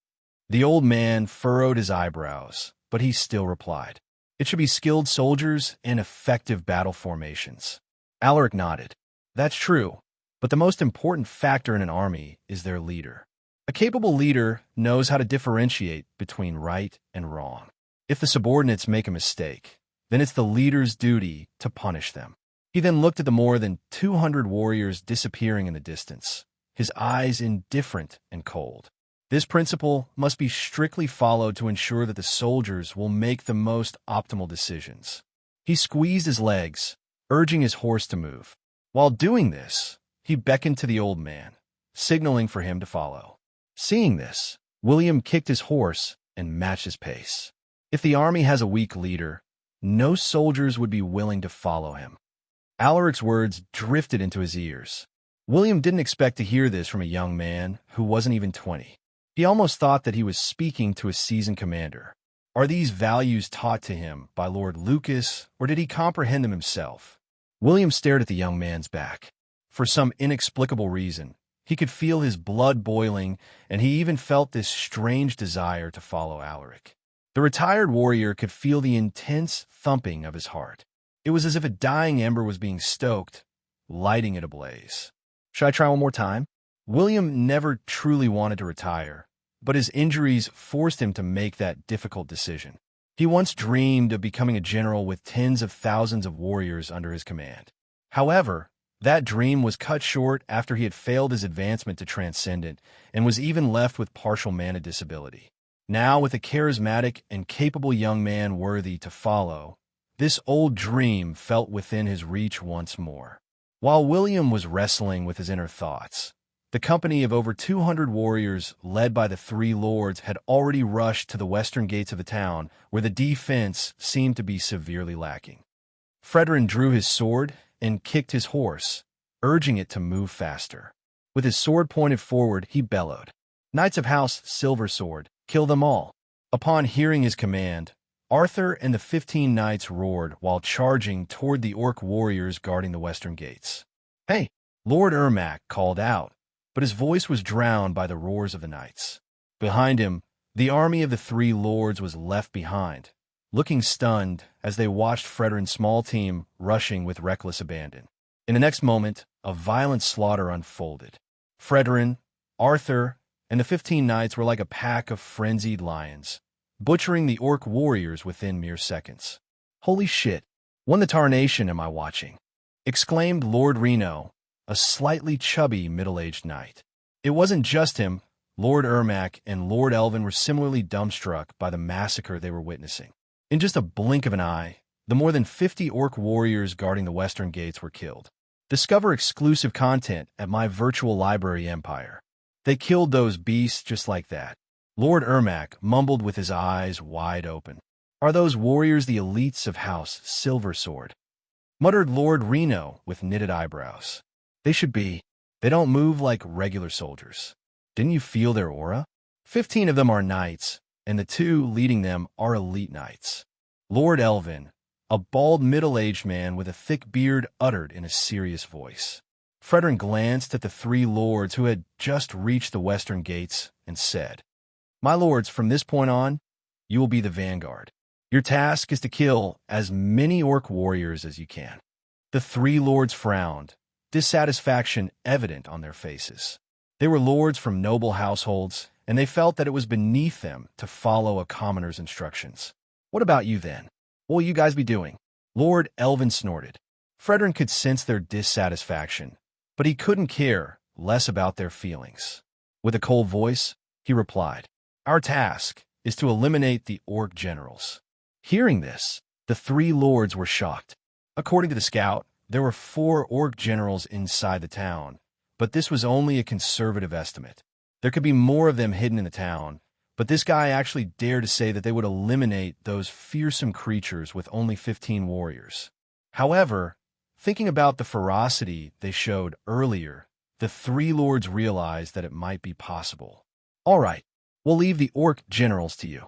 The old man furrowed his eyebrows, but he still replied, "It should be skilled soldiers and effective battle formations." Alaric nodded. "That's true, but the most important factor in an army is their leader. A capable leader knows how to differentiate between right and wrong. If the subordinates make a mistake, then it's the leader's duty to punish them." He then looked at the more than 200 warriors disappearing in the distance, his eyes indifferent and cold. This principle must be strictly followed to ensure that the soldiers will make the most optimal decisions. He squeezed his legs, urging his horse to move. While doing this, he beckoned to the old man, signaling for him to follow. Seeing this, William kicked his horse and matched his pace. If the army has a weak leader, no soldiers would be willing to follow him. Alaric's words drifted into his ears. William didn't expect to hear this from a young man who wasn't even 20. He almost thought that he was speaking to a seasoned commander. Are these values taught to him by Lord Lucas, or did he comprehend them himself? William stared at the young man's back. For some inexplicable reason, he could feel his blood boiling, and he even felt this strange desire to follow Alaric. The retired warrior could feel the intense thumping of his heart. It was as if a dying ember was being stoked, lighting it ablaze. "Should I try one more time?" William never truly wanted to retire, but his injuries forced him to make that difficult decision. He once dreamed of becoming a general with tens of thousands of warriors under his command. However, that dream was cut short after he had failed his advancement to Transcendent and was even left with partial mana disability. Now, with a charismatic and capable young man worthy to follow, this old dream felt within his reach once more. While William was wrestling with his inner thoughts, the company of over 200 warriors led by the three lords had already rushed to the western gates of the town, where the defense seemed to be severely lacking. Fredrin drew his sword and kicked his horse, urging it to move faster. With his sword pointed forward, he bellowed, "Knights of House Silversword, kill them all." Upon hearing his command, Arthur and the 15 knights roared while charging toward the orc warriors guarding the western gates. "Hey!" Lord Ermac called out, but his voice was drowned by the roars of the knights. Behind him, the army of the three lords was left behind, looking stunned as they watched Fredrin's small team rushing with reckless abandon. In the next moment, a violent slaughter unfolded. Fredrin, Arthur, and the 15 knights were like a pack of frenzied lions, butchering the orc warriors within mere seconds. "Holy shit, what in the tarnation am I watching?" exclaimed Lord Reno, a slightly chubby middle-aged knight. It wasn't just him. Lord Ermac and Lord Elvin were similarly dumbstruck by the massacre they were witnessing. In just a blink of an eye, the more than 50 orc warriors guarding the western gates were killed. Discover exclusive content at my virtual library empire. They killed those beasts just like that. Lord Ermac mumbled with his eyes wide open. "Are those warriors the elites of House Silversword?" muttered Lord Reno with knitted eyebrows. "They should be. They don't move like regular soldiers. Didn't you feel their aura? 15 of them are knights, and the 2 leading them are elite knights." Lord Elvin, a bald middle-aged man with a thick beard, uttered in a serious voice. Fredrin glanced at the 3 lords who had just reached the western gates and said, "My lords, from this point on, you will be the vanguard. Your task is to kill as many orc warriors as you can." The three lords frowned, dissatisfaction evident on their faces. They were lords from noble households, and they felt that it was beneath them to follow a commoner's instructions. "What about you, then? What will you guys be doing?" Lord Elvin snorted. Fredrin could sense their dissatisfaction, but he couldn't care less about their feelings. With a cold voice, he replied, "Our task is to eliminate the orc generals." Hearing this, the three lords were shocked. According to the scout, there were 4 orc generals inside the town, but this was only a conservative estimate. There could be more of them hidden in the town, but this guy actually dared to say that they would eliminate those fearsome creatures with only 15 warriors. However, thinking about the ferocity they showed earlier, the three lords realized that it might be possible. "All right, we'll leave the orc generals to you."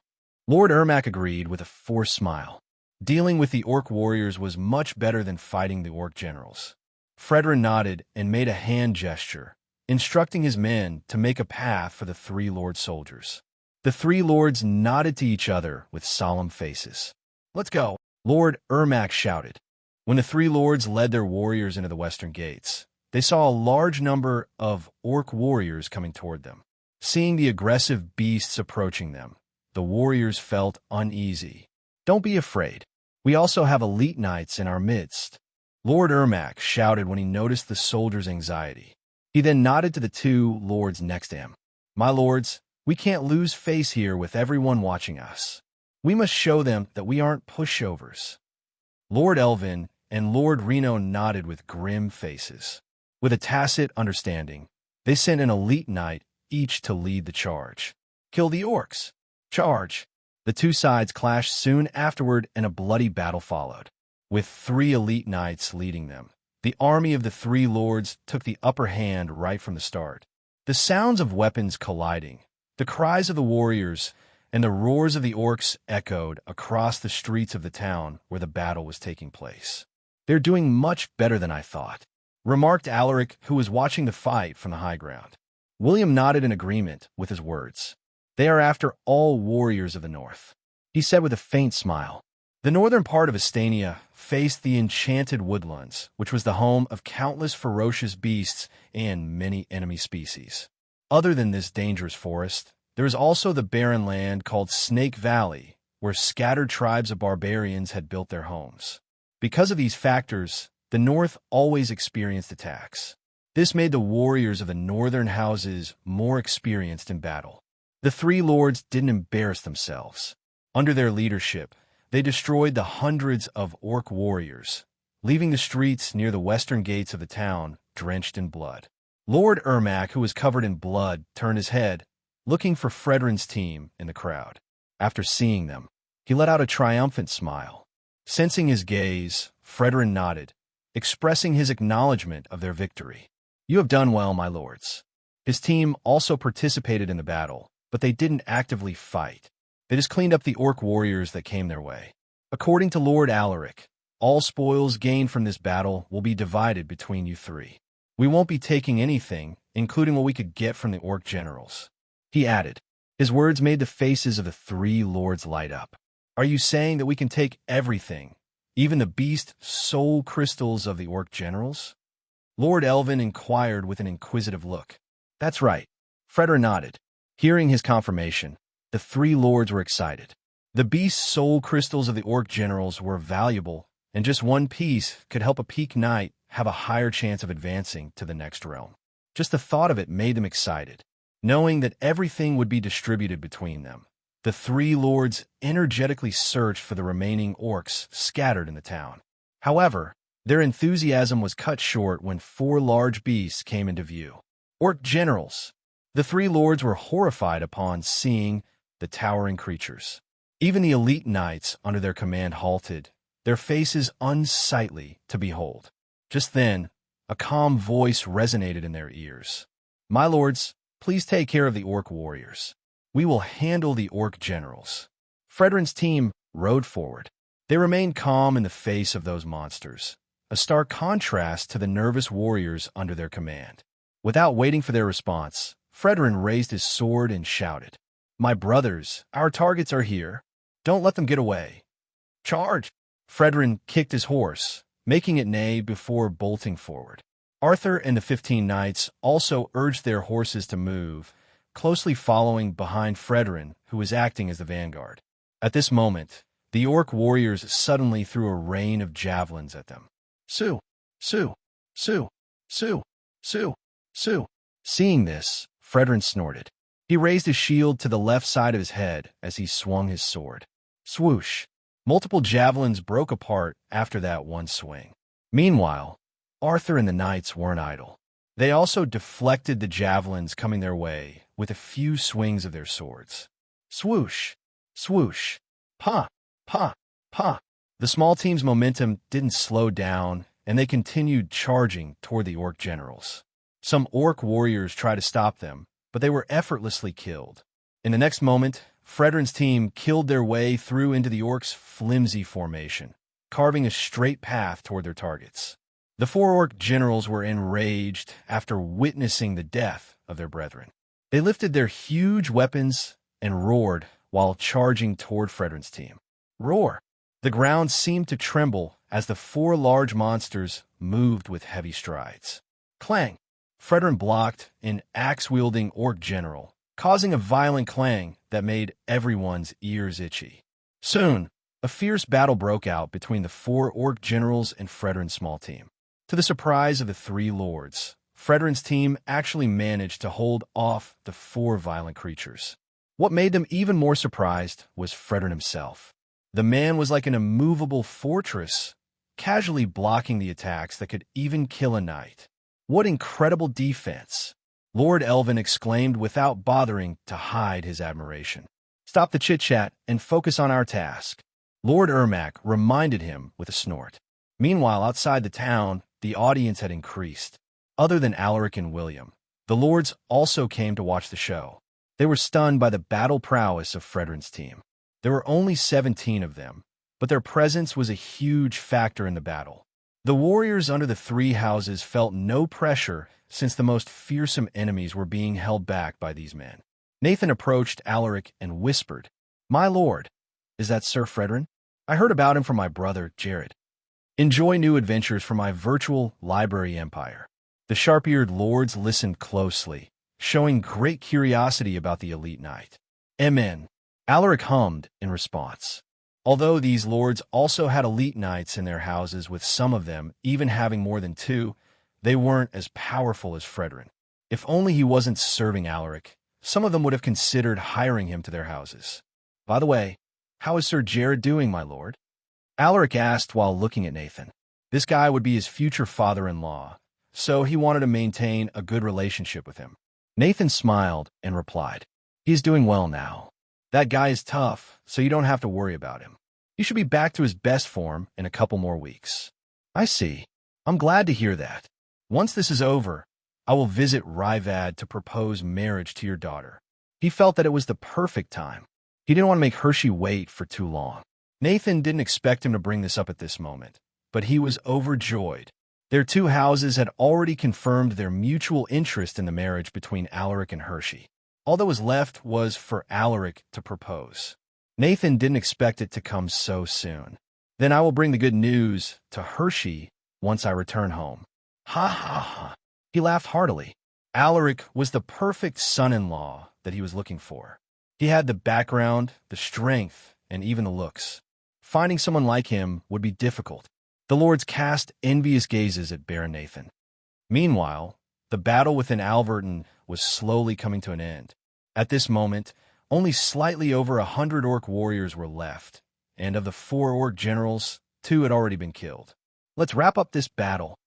Lord Ermac agreed with a forced smile. Dealing with the orc warriors was much better than fighting the orc generals. Fredrin nodded and made a hand gesture, instructing his men to make a path for the three lord soldiers. The three lords nodded to each other with solemn faces. "Let's go," Lord Ermac shouted. When the three lords led their warriors into the western gates, they saw a large number of orc warriors coming toward them. Seeing the aggressive beasts approaching them, the warriors felt uneasy. "Don't be afraid. We also have elite knights in our midst," Lord Ermac shouted when he noticed the soldiers' anxiety. He then nodded to the 2 lords next to him. "My lords, we can't lose face here with everyone watching us. We must show them that we aren't pushovers." Lord Elvin and Lord Reno nodded with grim faces. With a tacit understanding, they sent an elite knight each to lead the charge. "Kill the orcs! Charge!" The 2 sides clashed soon afterward and a bloody battle followed. With 3 elite knights leading them, the army of the three lords took the upper hand right from the start. The sounds of weapons colliding, the cries of the warriors, and the roars of the orcs echoed across the streets of the town where the battle was taking place. "They're doing much better than I thought," remarked Alaric, who was watching the fight from the high ground. William nodded in agreement with his words. "They are after all warriors of the north," he said with a faint smile. The northern part of Astania faced the enchanted woodlands, which was the home of countless ferocious beasts and many enemy species. Other than this dangerous forest, there is also the barren land called Snake Valley, where scattered tribes of barbarians had built their homes. Because of these factors, the north always experienced attacks. This made the warriors of the northern houses more experienced in battle. The three lords didn't embarrass themselves. Under their leadership, they destroyed the hundreds of orc warriors, leaving the streets near the western gates of the town drenched in blood. Lord Ermac, who was covered in blood, turned his head, looking for Fredrin's team in the crowd. After seeing them, he let out a triumphant smile. Sensing his gaze, Fredrin nodded, expressing his acknowledgement of their victory. "You have done well, my lords." His team also participated in the battle, but they didn't actively fight. They just cleaned up the orc warriors that came their way. According to Lord Alaric, all spoils gained from this battle will be divided between you 3. We won't be taking anything, including what we could get from the orc generals. He added. His words made the faces of the 3 lords light up. "Are you saying that we can take everything, even the beast soul crystals of the orc generals?" Lord Elvin inquired with an inquisitive look. "That's right." Fredrin nodded. Hearing his confirmation, the 3 lords were excited. The beast soul crystals of the orc generals were valuable, and just one piece could help a peak knight have a higher chance of advancing to the next realm. Just the thought of it made them excited. Knowing that everything would be distributed between them, the 3 lords energetically searched for the remaining orcs scattered in the town. However, their enthusiasm was cut short when 4 large beasts came into view. Orc generals! The 3 lords were horrified upon seeing the towering creatures. Even the elite knights under their command halted, their faces unsightly to behold. Just then, a calm voice resonated in their ears. "My lords, please take care of the orc warriors. We will handle the orc generals." Fredrin's team rode forward. They remained calm in the face of those monsters, a stark contrast to the nervous warriors under their command. Without waiting for their response, Fredrin raised his sword and shouted, "My brothers, our targets are here. Don't let them get away. Charge!" Fredrin kicked his horse, making it neigh before bolting forward. Arthur and the 15 knights also urged their horses to move, closely following behind Fredrin, who was acting as the vanguard. At this moment, the orc warriors suddenly threw a rain of javelins at them. Sue! Sue! Sue! Sue! Sue! Sue! Seeing this, Fredrin snorted. He raised his shield to the left side of his head as he swung his sword. Swoosh! Multiple javelins broke apart after that one swing. Meanwhile, Arthur and the knights weren't idle. They also deflected the javelins coming their way with a few swings of their swords. Swoosh! Swoosh! Pa! Pa! Pa! The small team's momentum didn't slow down, and they continued charging toward the orc generals. Some orc warriors tried to stop them, but they were effortlessly killed. In the next moment, Fredrin's team killed their way through into the orcs' flimsy formation, carving a straight path toward their targets. The 4 orc generals were enraged after witnessing the death of their brethren. They lifted their huge weapons and roared while charging toward Fredrin's team. Roar! The ground seemed to tremble as the 4 large monsters moved with heavy strides. Clang! Fredrin blocked an axe-wielding orc general, causing a violent clang that made everyone's ears itchy. Soon, a fierce battle broke out between the 4 orc generals and Fredrin's small team. To the surprise of the 3 lords, Fredrin's team actually managed to hold off the 4 violent creatures. What made them even more surprised was Fredrin himself. The man was like an immovable fortress, casually blocking the attacks that could even kill a knight. What incredible defense! Lord Elvin exclaimed without bothering to hide his admiration. Stop the chit-chat and focus on our task, Lord Ermac reminded him with a snort. Meanwhile, outside the town, the audience had increased. Other than Alaric and William, the lords also came to watch the show. They were stunned by the battle prowess of Fredrin's team. There were only 17 of them, but their presence was a huge factor in the battle. The warriors under the 3 houses felt no pressure since the most fearsome enemies were being held back by these men. Nathan approached Alaric and whispered, "My lord, is that Sir Fredrin? I heard about him from my brother, Jared. Enjoy new adventures from my virtual library empire." The sharp-eared lords listened closely, showing great curiosity about the elite knight. Amen, Alaric hummed in response. Although these lords also had elite knights in their houses, with some of them even having more than 2, they weren't as powerful as Fredrin. If only he wasn't serving Alaric, some of them would have considered hiring him to their houses. By the way, how is Sir Jared doing, my lord? Alaric asked while looking at Nathan. This guy would be his future father-in-law, so he wanted to maintain a good relationship with him. Nathan smiled and replied, "He's doing well now. That guy is tough, so you don't have to worry about him. He should be back to his best form in a couple more weeks." "I see. I'm glad to hear that. Once this is over, I will visit Ryvad to propose marriage to your daughter." He felt that it was the perfect time. He didn't want to make Hershey wait for too long. Nathan didn't expect him to bring this up at this moment, but he was overjoyed. Their 2 houses had already confirmed their mutual interest in the marriage between Alaric and Hershey. All that was left was for Alaric to propose. Nathan didn't expect it to come so soon. "Then I will bring the good news to Hershey once I return home." Ha ha ha. He laughed heartily. Alaric was the perfect son-in-law that he was looking for. He had the background, the strength, and even the looks. Finding someone like him would be difficult. The lords cast envious gazes at Baron Nathan. Meanwhile, the battle within Alverton was slowly coming to an end. At this moment, only slightly over 100 orc warriors were left, and of the 4 orc generals, 2 had already been killed. "Let's wrap up this battle,"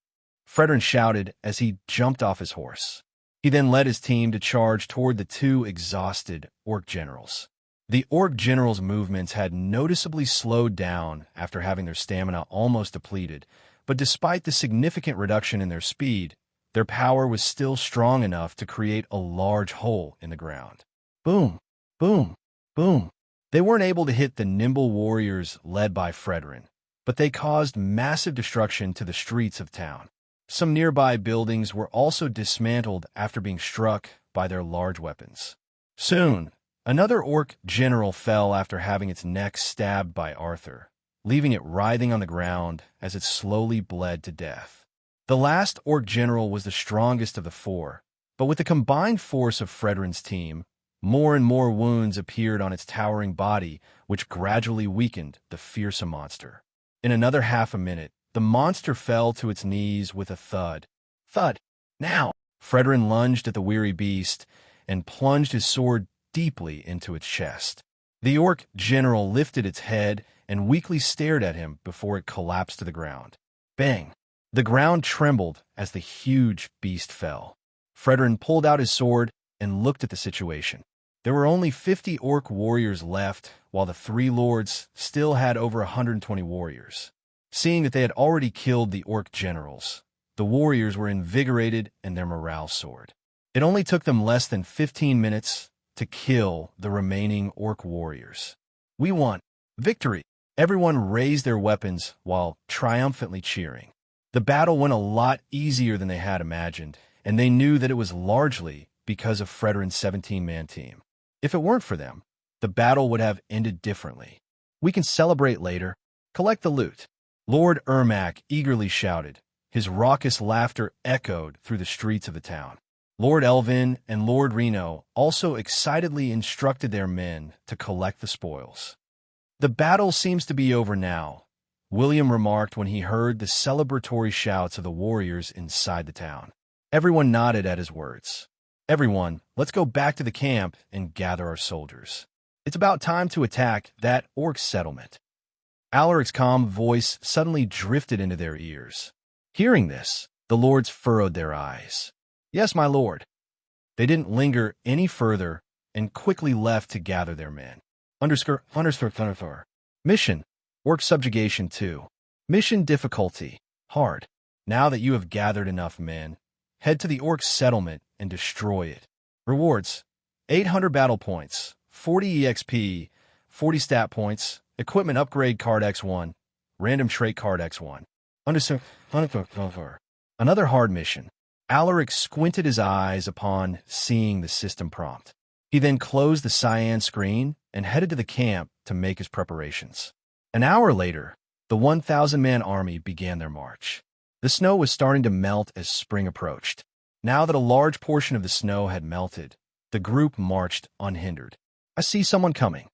Fredrin shouted as he jumped off his horse. He then led his team to charge toward the 2 exhausted orc generals. The orc generals' movements had noticeably slowed down after having their stamina almost depleted, but despite the significant reduction in their speed, their power was still strong enough to create a large hole in the ground. Boom, boom, boom. They weren't able to hit the nimble warriors led by Fredrin, but they caused massive destruction to the streets of town. Some nearby buildings were also dismantled after being struck by their large weapons. Soon, another orc general fell after having its neck stabbed by Arthur, leaving it writhing on the ground as it slowly bled to death. The last orc general was the strongest of the four, but with the combined force of Fredrin's team, more and more wounds appeared on its towering body, which gradually weakened the fearsome monster. In another half a minute, the monster fell to its knees with a thud. Thud! Now! Fredrin lunged at the weary beast and plunged his sword deeply into its chest. The orc general lifted its head and weakly stared at him before it collapsed to the ground. Bang! The ground trembled as the huge beast fell. Fredrin pulled out his sword and looked at the situation. There were only 50 orc warriors left, while the three lords still had over 120 warriors. Seeing that they had already killed the orc generals, the warriors were invigorated and their morale soared. It only took them less than 15 minutes to kill the remaining orc warriors. We won! Victory! Everyone raised their weapons while triumphantly cheering. The battle went a lot easier than they had imagined, and they knew that it was largely because of Fredrin's 17-man team. If it weren't for them, the battle would have ended differently. We can celebrate later. Collect the loot. Lord Ermac eagerly shouted. His raucous laughter echoed through the streets of the town. Lord Elvin and Lord Reno also excitedly instructed their men to collect the spoils. The battle seems to be over now, William remarked when he heard the celebratory shouts of the warriors inside the town. Everyone nodded at his words. Everyone, let's go back to the camp and gather our soldiers. It's about time to attack that orc settlement. Alaric's calm voice suddenly drifted into their ears. Hearing this, the lords furrowed their eyes. Yes, my lord. They didn't linger any further and quickly left to gather their men. Mission: Orc Subjugation 2. Mission difficulty: Hard. Now that you have gathered enough men, head to the orc settlement and destroy it. Rewards: 800 battle points, 40 EXP, 40 stat points, equipment upgrade card X1, random trait card X1. Another hard mission. Alaric squinted his eyes upon seeing the system prompt. He then closed the cyan screen and headed to the camp to make his preparations. An hour later, the 1,000-man army began their march. The snow was starting to melt as spring approached. Now that a large portion of the snow had melted, the group marched unhindered. I see someone coming.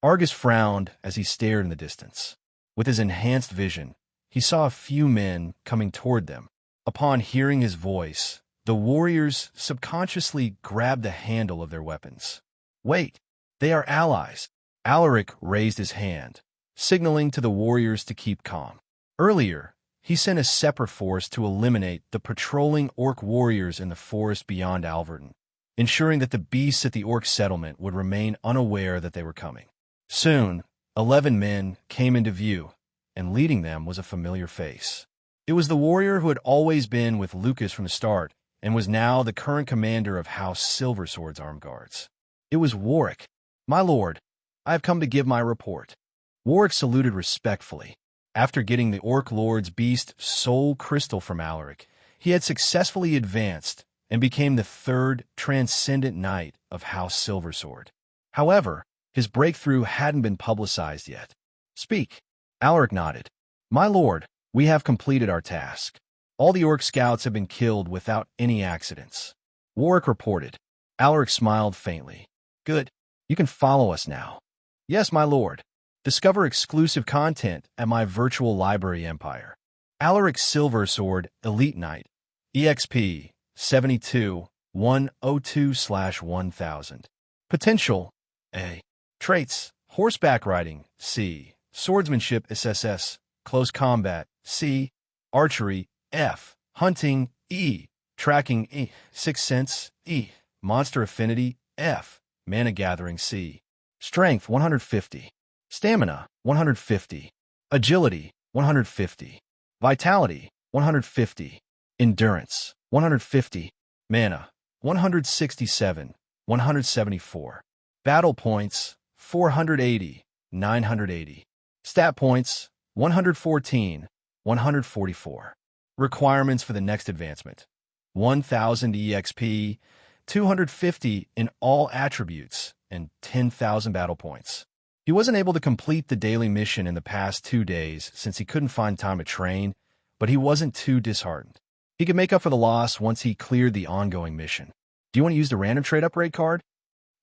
Argus frowned as he stared in the distance. With his enhanced vision, he saw a few men coming toward them. Upon hearing his voice, the warriors subconsciously grabbed the handle of their weapons. Wait, they are allies. Alaric raised his hand, signaling to the warriors to keep calm. Earlier, he sent a separate force to eliminate the patrolling orc warriors in the forest beyond Alverton, ensuring that the beasts at the orc settlement would remain unaware that they were coming. Soon, 11 men came into view, and leading them was a familiar face. It was the warrior who had always been with Lucas from the start, and was now the current commander of House Silversword's armed guards. It was Warwick. My lord, I have come to give my report. Warwick saluted respectfully. After getting the Orc Lord's beast soul crystal from Alaric, he had successfully advanced and became the third transcendent knight of House Silversword. However, his breakthrough hadn't been publicized yet. Speak. Alaric nodded. My lord, we have completed our task. All the orc scouts have been killed without any accidents. Warwick reported. Alaric smiled faintly. Good. You can follow us now. Yes, my lord. Discover exclusive content at my virtual library empire. Alaric Silversword Elite Knight. EXP 72 102/1000. Potential A. Traits: Horseback riding C. Swordsmanship SSS. Close combat C. Archery F. Hunting E. Tracking E. Sixth Sense E. Monster Affinity F. Mana Gathering C. Strength 150. Stamina 150. Agility 150. Vitality 150. Endurance 150. Mana 167. 174. Battle points 480. 980. Stat points 114. 144. Requirements for the next advancement: 1,000 EXP, 250 in all attributes, and 10,000 battle points. He wasn't able to complete the daily mission in the past 2 days since he couldn't find time to train, but he wasn't too disheartened. He could make up for the loss once he cleared the ongoing mission. Do you want to use the random trade upgrade card?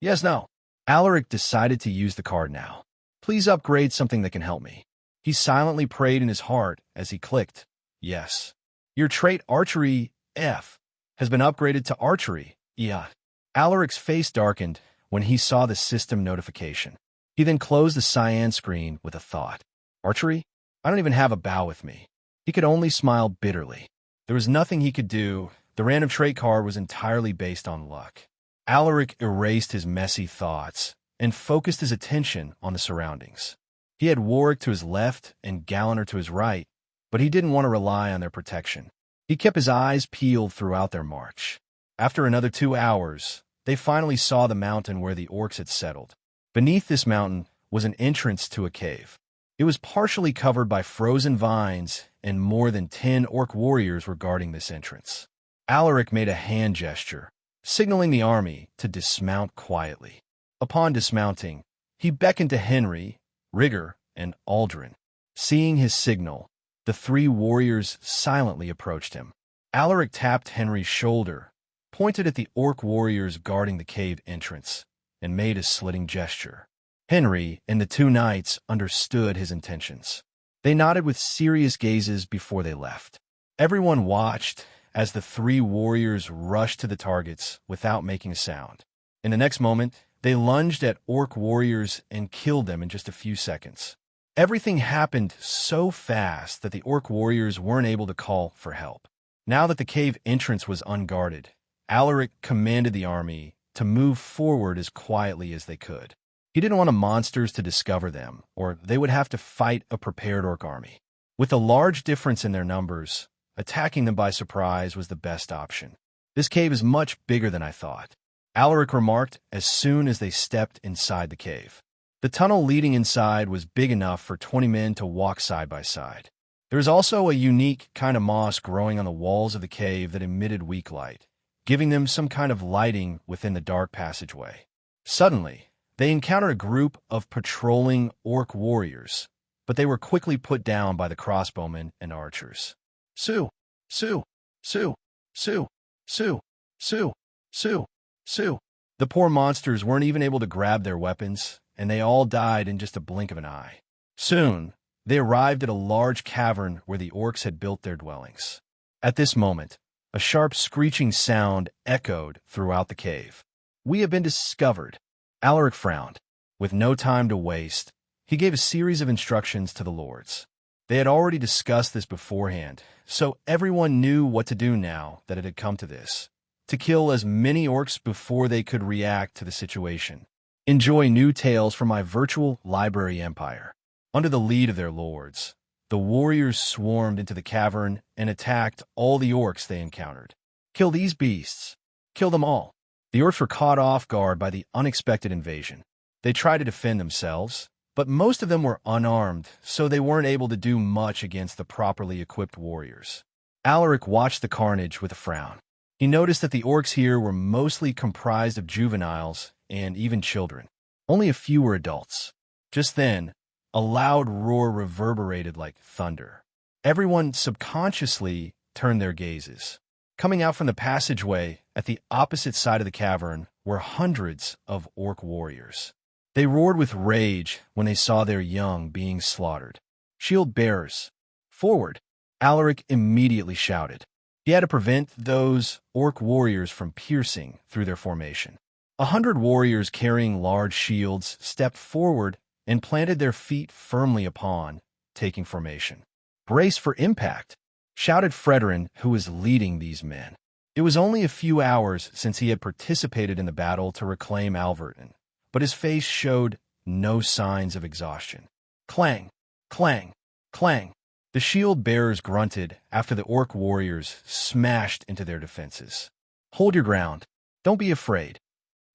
Yes, no. Alaric decided to use the card now. Please upgrade something that can help me. He silently prayed in his heart as he clicked, yes. Your trait Archery F has been upgraded to Archery Yeah. Alaric's face darkened when he saw the system notification. He then closed the cyan screen with a thought. Archery? I don't even have a bow with me. He could only smile bitterly. There was nothing he could do. The random trait card was entirely based on luck. Alaric erased his messy thoughts and focused his attention on the surroundings. He had Warwick to his left and Galliner to his right, but he didn't want to rely on their protection. He kept his eyes peeled throughout their march. After another 2 hours, they finally saw the mountain where the orcs had settled. Beneath this mountain was an entrance to a cave. It was partially covered by frozen vines, and more than 10 orc warriors were guarding this entrance. Alaric made a hand gesture, signaling the army to dismount quietly. Upon dismounting, he beckoned to Henry, Rigger, and Aldrin. Seeing his signal, the 3 warriors silently approached him. Alaric tapped Henry's shoulder, pointed at the orc warriors guarding the cave entrance, and made a slitting gesture. Henry and the 2 knights understood his intentions. They nodded with serious gazes before they left. Everyone watched as the 3 warriors rushed to the targets without making a sound. In the next moment, they lunged at orc warriors and killed them in just a few seconds. Everything happened so fast that the orc warriors weren't able to call for help. Now that the cave entrance was unguarded, Alaric commanded the army to move forward as quietly as they could. He didn't want the monsters to discover them, or they would have to fight a prepared orc army. With a large difference in their numbers, attacking them by surprise was the best option. This cave is much bigger than I thought, Alaric remarked as soon as they stepped inside the cave. The tunnel leading inside was big enough for 20 men to walk side by side. There was also a unique kind of moss growing on the walls of the cave that emitted weak light, giving them some kind of lighting within the dark passageway. Suddenly, they encountered a group of patrolling orc warriors, but they were quickly put down by the crossbowmen and archers. Sue! Sue! Sue! Sue! Sue! Sue! Sue! Sue! The poor monsters weren't even able to grab their weapons, and they all died in just a blink of an eye. Soon, they arrived at a large cavern where the orcs had built their dwellings. At this moment, a sharp screeching sound echoed throughout the cave. We have been discovered. Alaric frowned. With no time to waste, he gave a series of instructions to the lords. They had already discussed this beforehand, so everyone knew what to do now that it had come to this. To kill as many orcs before they could react to the situation. Enjoy new tales from my virtual library empire. Under the lead of their lords, the warriors swarmed into the cavern and attacked all the orcs they encountered. Kill these beasts. Kill them all. The orcs were caught off guard by the unexpected invasion. They tried to defend themselves, but most of them were unarmed, so they weren't able to do much against the properly equipped warriors. Alaric watched the carnage with a frown. He noticed that the orcs here were mostly comprised of juveniles and even children. Only a few were adults. Just then, a loud roar reverberated like thunder. Everyone subconsciously turned their gazes. Coming out from the passageway at the opposite side of the cavern were hundreds of orc warriors. They roared with rage when they saw their young being slaughtered. Shield bearers, forward! Alaric immediately shouted. He had to prevent those orc warriors from piercing through their formation. 100 warriors carrying large shields stepped forward and planted their feet firmly upon, taking formation. Brace for impact, shouted Fredrin, who was leading these men. It was only a few hours since he had participated in the battle to reclaim Alverton, but his face showed no signs of exhaustion. Clang, clang, clang. The shield bearers grunted after the orc warriors smashed into their defenses. Hold your ground. Don't be afraid.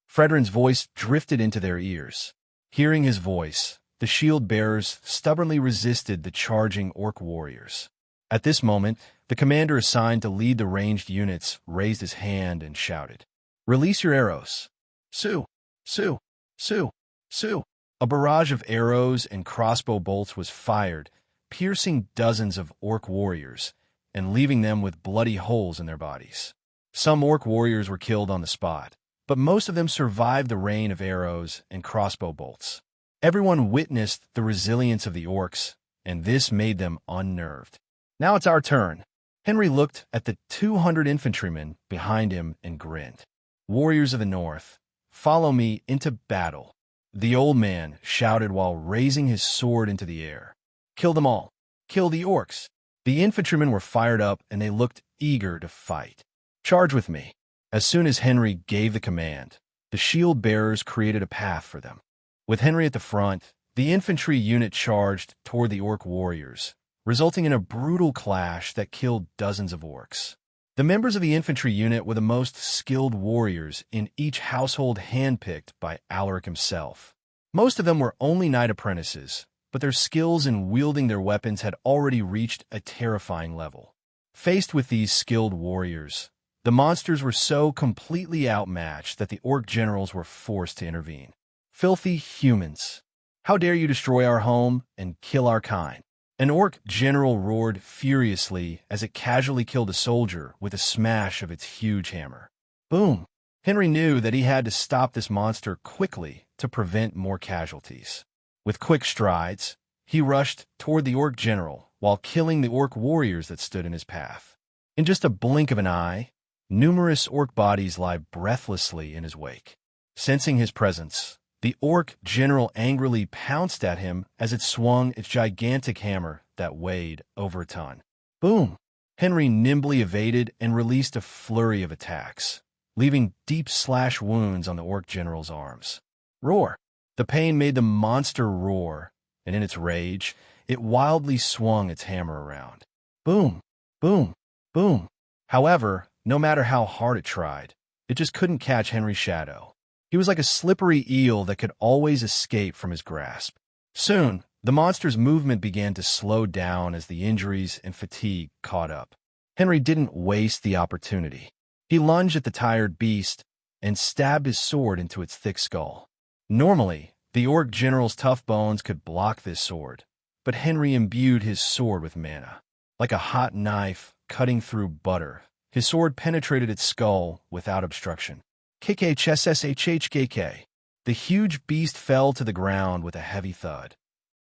Fredrin's voice drifted into their ears. Hearing his voice, the shield bearers stubbornly resisted the charging orc warriors. At this moment, the commander assigned to lead the ranged units raised his hand and shouted, "Release your arrows! Sue! Sue! Sue! Sue! A barrage of arrows and crossbow bolts was fired, piercing dozens of orc warriors and leaving them with bloody holes in their bodies. Some orc warriors were killed on the spot, but most of them survived the rain of arrows and crossbow bolts. Everyone witnessed the resilience of the orcs, and this made them unnerved. Now it's our turn. Henry looked at the 200 infantrymen behind him and grinned. Warriors of the North, follow me into battle. The old man shouted while raising his sword into the air. Kill them all. Kill the orcs. The infantrymen were fired up and they looked eager to fight. Charge with me. As soon as Henry gave the command, the shield bearers created a path for them. With Henry at the front, the infantry unit charged toward the orc warriors, resulting in a brutal clash that killed dozens of orcs. The members of the infantry unit were the most skilled warriors in each household handpicked by Alaric himself. Most of them were only knight apprentices, but their skills in wielding their weapons had already reached a terrifying level. Faced with these skilled warriors, the monsters were so completely outmatched that the orc generals were forced to intervene. Filthy humans! How dare you destroy our home and kill our kind? An orc general roared furiously as it casually killed a soldier with a smash of its huge hammer. Boom! Henry knew that he had to stop this monster quickly to prevent more casualties. With quick strides, he rushed toward the orc general while killing the orc warriors that stood in his path. In just a blink of an eye, numerous orc bodies lie breathlessly in his wake. Sensing his presence, the orc general angrily pounced at him as it swung its gigantic hammer that weighed over a ton. Boom! Henry nimbly evaded and released a flurry of attacks, leaving deep slash wounds on the orc general's arms. Roar! The pain made the monster roar, and in its rage, it wildly swung its hammer around. Boom! Boom! Boom! However, no matter how hard it tried, it just couldn't catch Henry's shadow. He was like a slippery eel that could always escape from his grasp. Soon, the monster's movement began to slow down as the injuries and fatigue caught up. Henry didn't waste the opportunity. He lunged at the tired beast and stabbed his sword into its thick skull. Normally, the orc general's tough bones could block this sword, but Henry imbued his sword with mana. Like a hot knife cutting through butter, his sword penetrated its skull without obstruction. KKHSSHHKK. The huge beast fell to the ground with a heavy thud.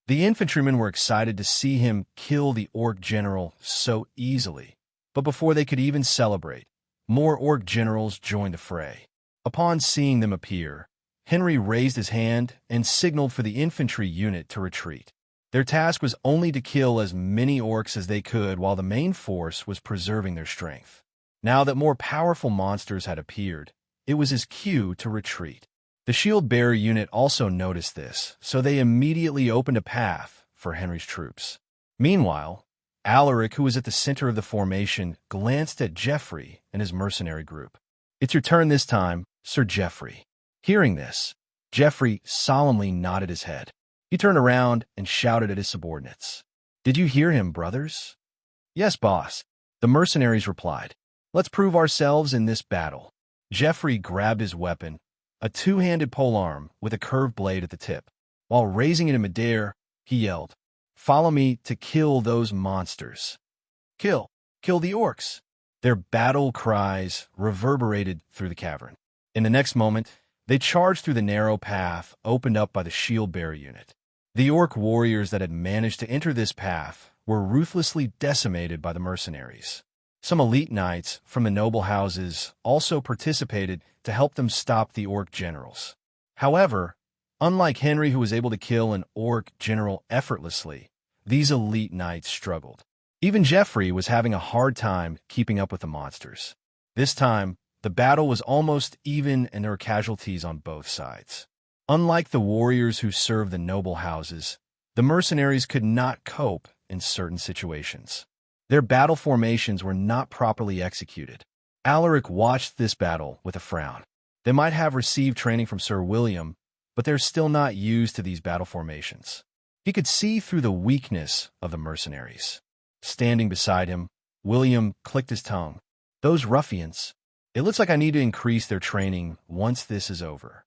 The infantrymen were excited to see him kill the orc general so easily, but before they could even celebrate, more orc generals joined the fray. Upon seeing them appear, Henry raised his hand and signaled for the infantry unit to retreat. Their task was only to kill as many orcs as they could while the main force was preserving their strength. Now that more powerful monsters had appeared, it was his cue to retreat. The shield-bearer unit also noticed this, so they immediately opened a path for Henry's troops. Meanwhile, Alaric, who was at the center of the formation, glanced at Geoffrey and his mercenary group. "It's your turn this time, Sir Geoffrey." Hearing this, Geoffrey solemnly nodded his head. He turned around and shouted at his subordinates. "Did you hear him, brothers?" "Yes, boss," the mercenaries replied. "Let's prove ourselves in this battle." Geoffrey grabbed his weapon, a two-handed polearm with a curved blade at the tip. While raising it in midair, he yelled, "Follow me to kill those monsters." "Kill! Kill the orcs!" Their battle cries reverberated through the cavern. In the next moment, they charged through the narrow path opened up by the shield-bearer unit. The orc warriors that had managed to enter this path were ruthlessly decimated by the mercenaries. Some elite knights from the noble houses also participated to help them stop the orc generals. However, unlike Henry, who was able to kill an orc general effortlessly, these elite knights struggled. Even Geoffrey was having a hard time keeping up with the monsters. This time, the battle was almost even and there were casualties on both sides. Unlike the warriors who served the noble houses, the mercenaries could not cope in certain situations. Their battle formations were not properly executed. Alaric watched this battle with a frown. They might have received training from Sir William, but they're still not used to these battle formations. He could see through the weakness of the mercenaries. Standing beside him, William clicked his tongue. "Those ruffians. It looks like I need to increase their training once this is over."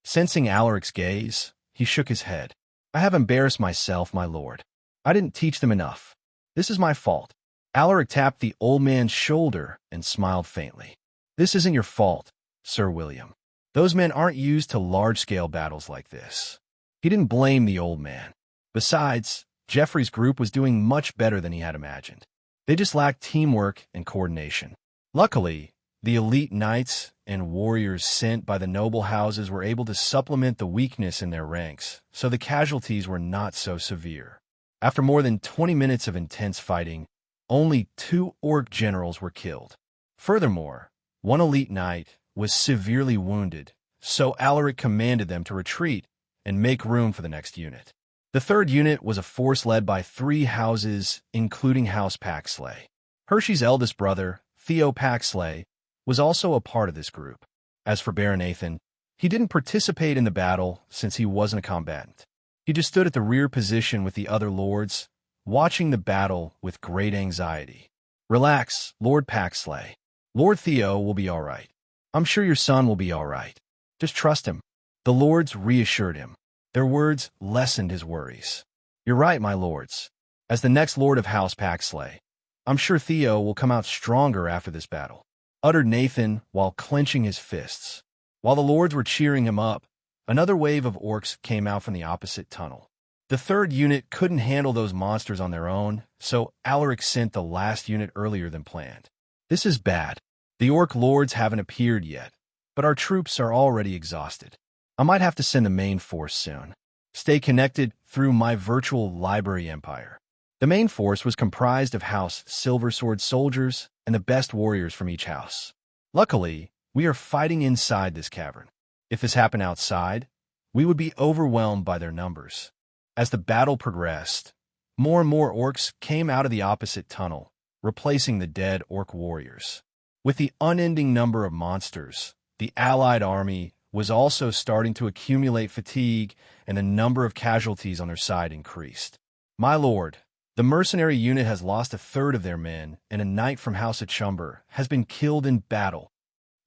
Sensing Alaric's gaze, He shook his head. I have embarrassed myself, my lord. I didn't teach them enough. This is my fault. Alaric tapped the old man's shoulder and smiled faintly. This isn't your fault, Sir William. Those men aren't used to large-scale battles like this. He didn't blame the old man. Besides, Geoffrey's group was doing much better than he had imagined. They just lacked teamwork and coordination. Luckily, the elite knights and warriors sent by the noble houses were able to supplement the weakness in their ranks, so the casualties were not so severe. After more than 20 minutes of intense fighting, only 2 orc generals were killed. Furthermore, one elite knight was severely wounded, so Alaric commanded them to retreat and make room for the next unit. The third unit was a force led by 3 houses, including House Paxley. Hershey's eldest brother, Theo Paxley, was also a part of this group. As for Baron Nathan, he didn't participate in the battle since he wasn't a combatant. He just stood at the rear position with the other lords, watching the battle with great anxiety. Relax, Lord Paxley. Lord Theo will be all right. I'm sure your son will be all right. Just trust him. The lords reassured him. Their words lessened his worries. You're right, my lords. As the next lord of House Paxley, I'm sure Theo will come out stronger after this battle, uttered Nathan while clenching his fists. While the lords were cheering him up, another wave of orcs came out from the opposite tunnel. The third unit couldn't handle those monsters on their own, so Alaric sent the last unit earlier than planned. This is bad. The orc lords haven't appeared yet, but our troops are already exhausted. I might have to send the main force soon. Stay connected through my virtual library empire. The main force was comprised of House Silversword soldiers and the best warriors from each house. Luckily, we are fighting inside this cavern. If this happened outside, we would be overwhelmed by their numbers. As the battle progressed, more and more orcs came out of the opposite tunnel, replacing the dead orc warriors. With the unending number of monsters, the allied army was also starting to accumulate fatigue, and the number of casualties on their side increased. My lord, the mercenary unit has lost a third of their men, and a knight from House of Chumber has been killed in battle.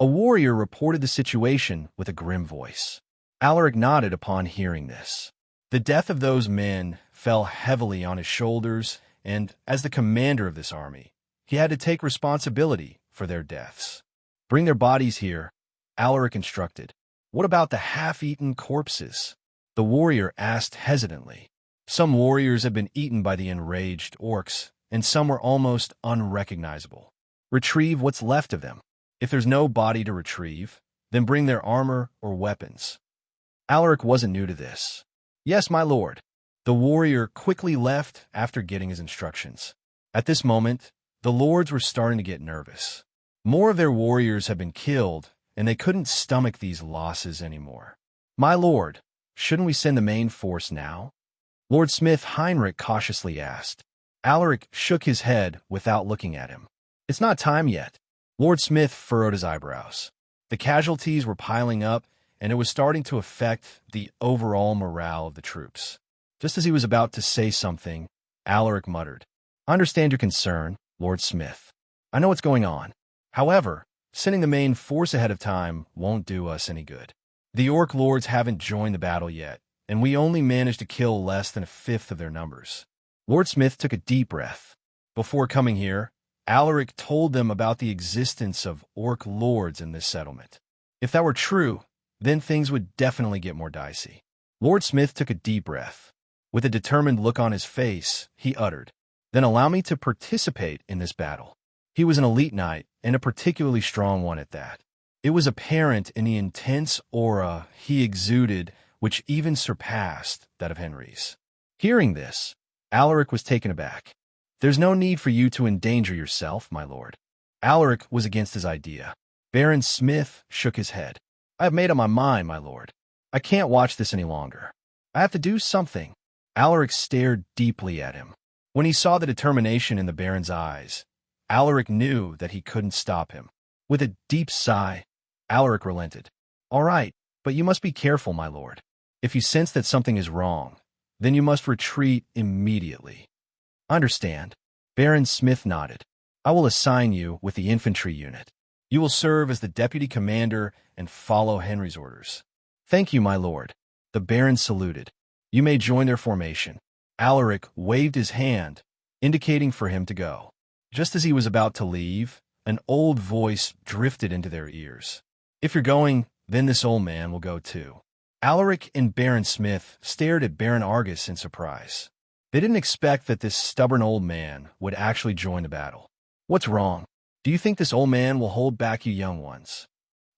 A warrior reported the situation with a grim voice. Alaric nodded upon hearing this. The death of those men fell heavily on his shoulders, and as the commander of this army, he had to take responsibility for their deaths. Bring their bodies here, Alaric instructed. What about the half-eaten corpses? The warrior asked hesitantly. Some warriors had been eaten by the enraged orcs, and some were almost unrecognizable. Retrieve what's left of them. If there's no body to retrieve, then bring their armor or weapons. Alaric wasn't new to this. Yes, my lord. The warrior quickly left after getting his instructions. At this moment, the lords were starting to get nervous. More of their warriors had been killed, and they couldn't stomach these losses anymore. My lord, shouldn't we send the main force now? Lord Smith Heinrich cautiously asked. Alaric shook his head without looking at him. It's not time yet. Lord Smith furrowed his eyebrows. The casualties were piling up, and it was starting to affect the overall morale of the troops. Just as he was about to say something, Alaric muttered, I understand your concern, Lord Smith. I know what's going on. However, sending the main force ahead of time won't do us any good. The orc lords haven't joined the battle yet, and we only managed to kill less than a fifth of their numbers. Lord Smith took a deep breath. Before coming here, Alaric told them about the existence of orc lords in this settlement. If that were true, then things would definitely get more dicey. Lord Smith took a deep breath. With a determined look on his face, he uttered, Then allow me to participate in this battle. He was an elite knight, and a particularly strong one at that. It was apparent in the intense aura he exuded, which even surpassed that of Henry's. Hearing this, Alaric was taken aback. There's no need for you to endanger yourself, my lord. Alaric was against his idea. Baron Smith shook his head. I have made up my mind, my lord. I can't watch this any longer. I have to do something. Alaric stared deeply at him. When he saw the determination in the Baron's eyes, Alaric knew that he couldn't stop him. With a deep sigh, Alaric relented. All right, but you must be careful, my lord. If you sense that something is wrong, then you must retreat immediately. Understand. Baron Smith nodded. I will assign you with the infantry unit. You will serve as the deputy commander and follow Henry's orders. Thank you, my lord. The barons saluted. You may join their formation. Alaric waved his hand, indicating for him to go. Just as he was about to leave, an old voice drifted into their ears. If you're going, then this old man will go too. Alaric and Baron Smith stared at Baron Argus in surprise. They didn't expect that this stubborn old man would actually join the battle. What's wrong? Do you think this old man will hold back you young ones?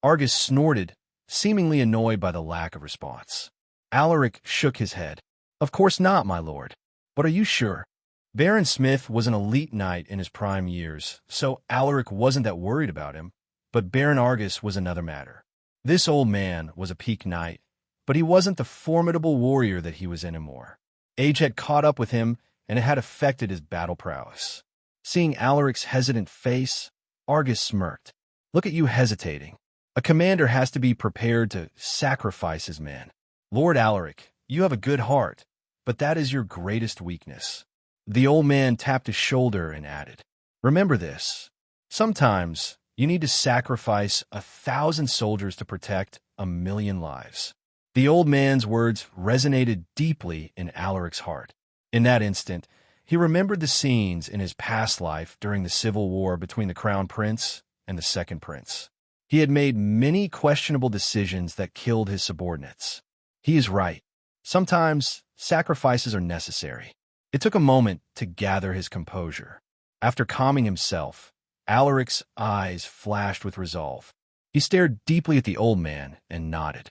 Argus snorted, seemingly annoyed by the lack of response. Alaric shook his head. Of course not, my lord. But are you sure? Baron Smith was an elite knight in his prime years, so Alaric wasn't that worried about him, but Baron Argus was another matter. This old man was a peak knight, but he wasn't the formidable warrior that he was anymore. Age had caught up with him, and it had affected his battle prowess. Seeing Alaric's hesitant face, Argus smirked. Look at you hesitating. A commander has to be prepared to sacrifice his men. Lord Alaric, you have a good heart, but that is your greatest weakness. The old man tapped his shoulder and added, remember this. Sometimes you need to sacrifice 1,000 soldiers to protect 1,000,000 lives. The old man's words resonated deeply in Alaric's heart. In that instant, he remembered the scenes in his past life during the civil war between the Crown Prince and the Second Prince. He had made many questionable decisions that killed his subordinates. He is right. Sometimes sacrifices are necessary. It took a moment to gather his composure. After calming himself, Alaric's eyes flashed with resolve. He stared deeply at the old man and nodded.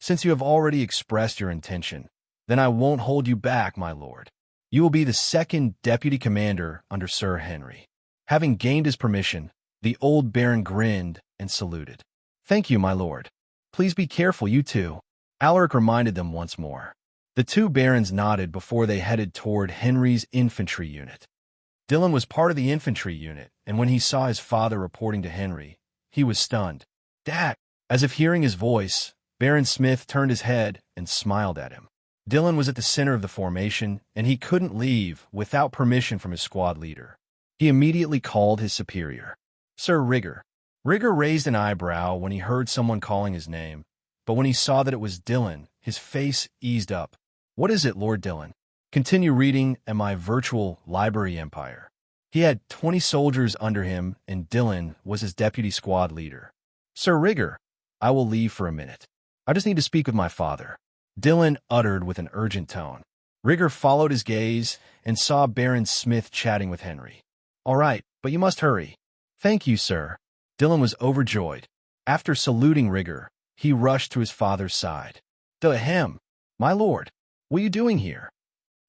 Since you have already expressed your intention, then I won't hold you back, my lord. You will be the second deputy commander under Sir Henry. Having gained his permission, the old baron grinned and saluted. Thank you, my lord. Please be careful, you two. Alaric reminded them once more. The two barons nodded before they headed toward Henry's infantry unit. Dylan was part of the infantry unit, and when he saw his father reporting to Henry, he was stunned. Dad! As if hearing his voice, Baron Smith turned his head and smiled at him. Dylan was at the center of the formation, and he couldn't leave without permission from his squad leader. He immediately called his superior. Sir Rigger. Rigger raised an eyebrow when he heard someone calling his name, but when he saw that it was Dylan, his face eased up. What is it, Lord Dylan? Continue reading at my virtual library empire. He had 20 soldiers under him, and Dylan was his deputy squad leader. Sir Rigger, I will leave for a minute. I just need to speak with my father. Dylan uttered with an urgent tone. Rigger followed his gaze and saw Baron Smith chatting with Henry. All right, but you must hurry. Thank you, sir. Dylan was overjoyed. After saluting Rigger, he rushed to his father's side. Ahem, my lord, what are you doing here?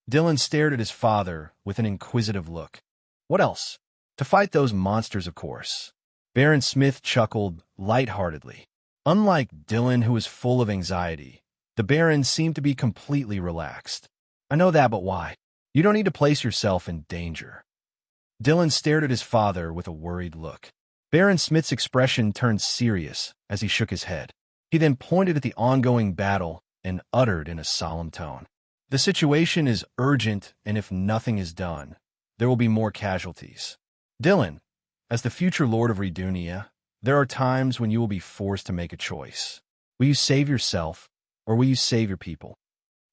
Dylan stared at his father with an inquisitive look. What else? To fight those monsters, of course. Baron Smith chuckled lightheartedly. Unlike Dylan, who was full of anxiety, the Baron seemed to be completely relaxed. I know that, but why? You don't need to place yourself in danger. Dylan stared at his father with a worried look. Baron Smith's expression turned serious as he shook his head. He then pointed at the ongoing battle and uttered in a solemn tone. The situation is urgent, and if nothing is done, there will be more casualties. Dylan, as the future Lord of Redunia, there are times when you will be forced to make a choice. Will you save yourself, or will you save your people?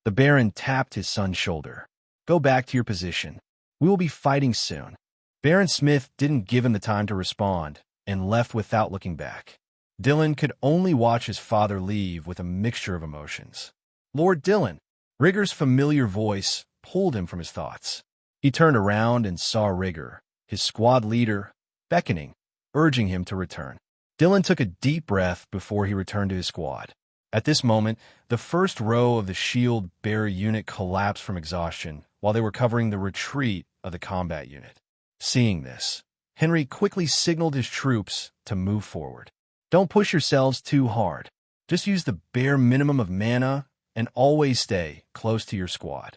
The Baron tapped his son's shoulder. Go back to your position. We will be fighting soon. Baron Smith didn't give him the time to respond and left without looking back. Dylan could only watch his father leave with a mixture of emotions. Lord Dylan! Rigger's familiar voice pulled him from his thoughts. He turned around and saw Rigger, his squad leader, beckoning, urging him to return. Dylan took a deep breath before he returned to his squad. At this moment, the first row of the shield-bearer unit collapsed from exhaustion while they were covering the retreat of the combat unit. Seeing this, Henry quickly signaled his troops to move forward. Don't push yourselves too hard. Just use the bare minimum of mana and always stay close to your squad.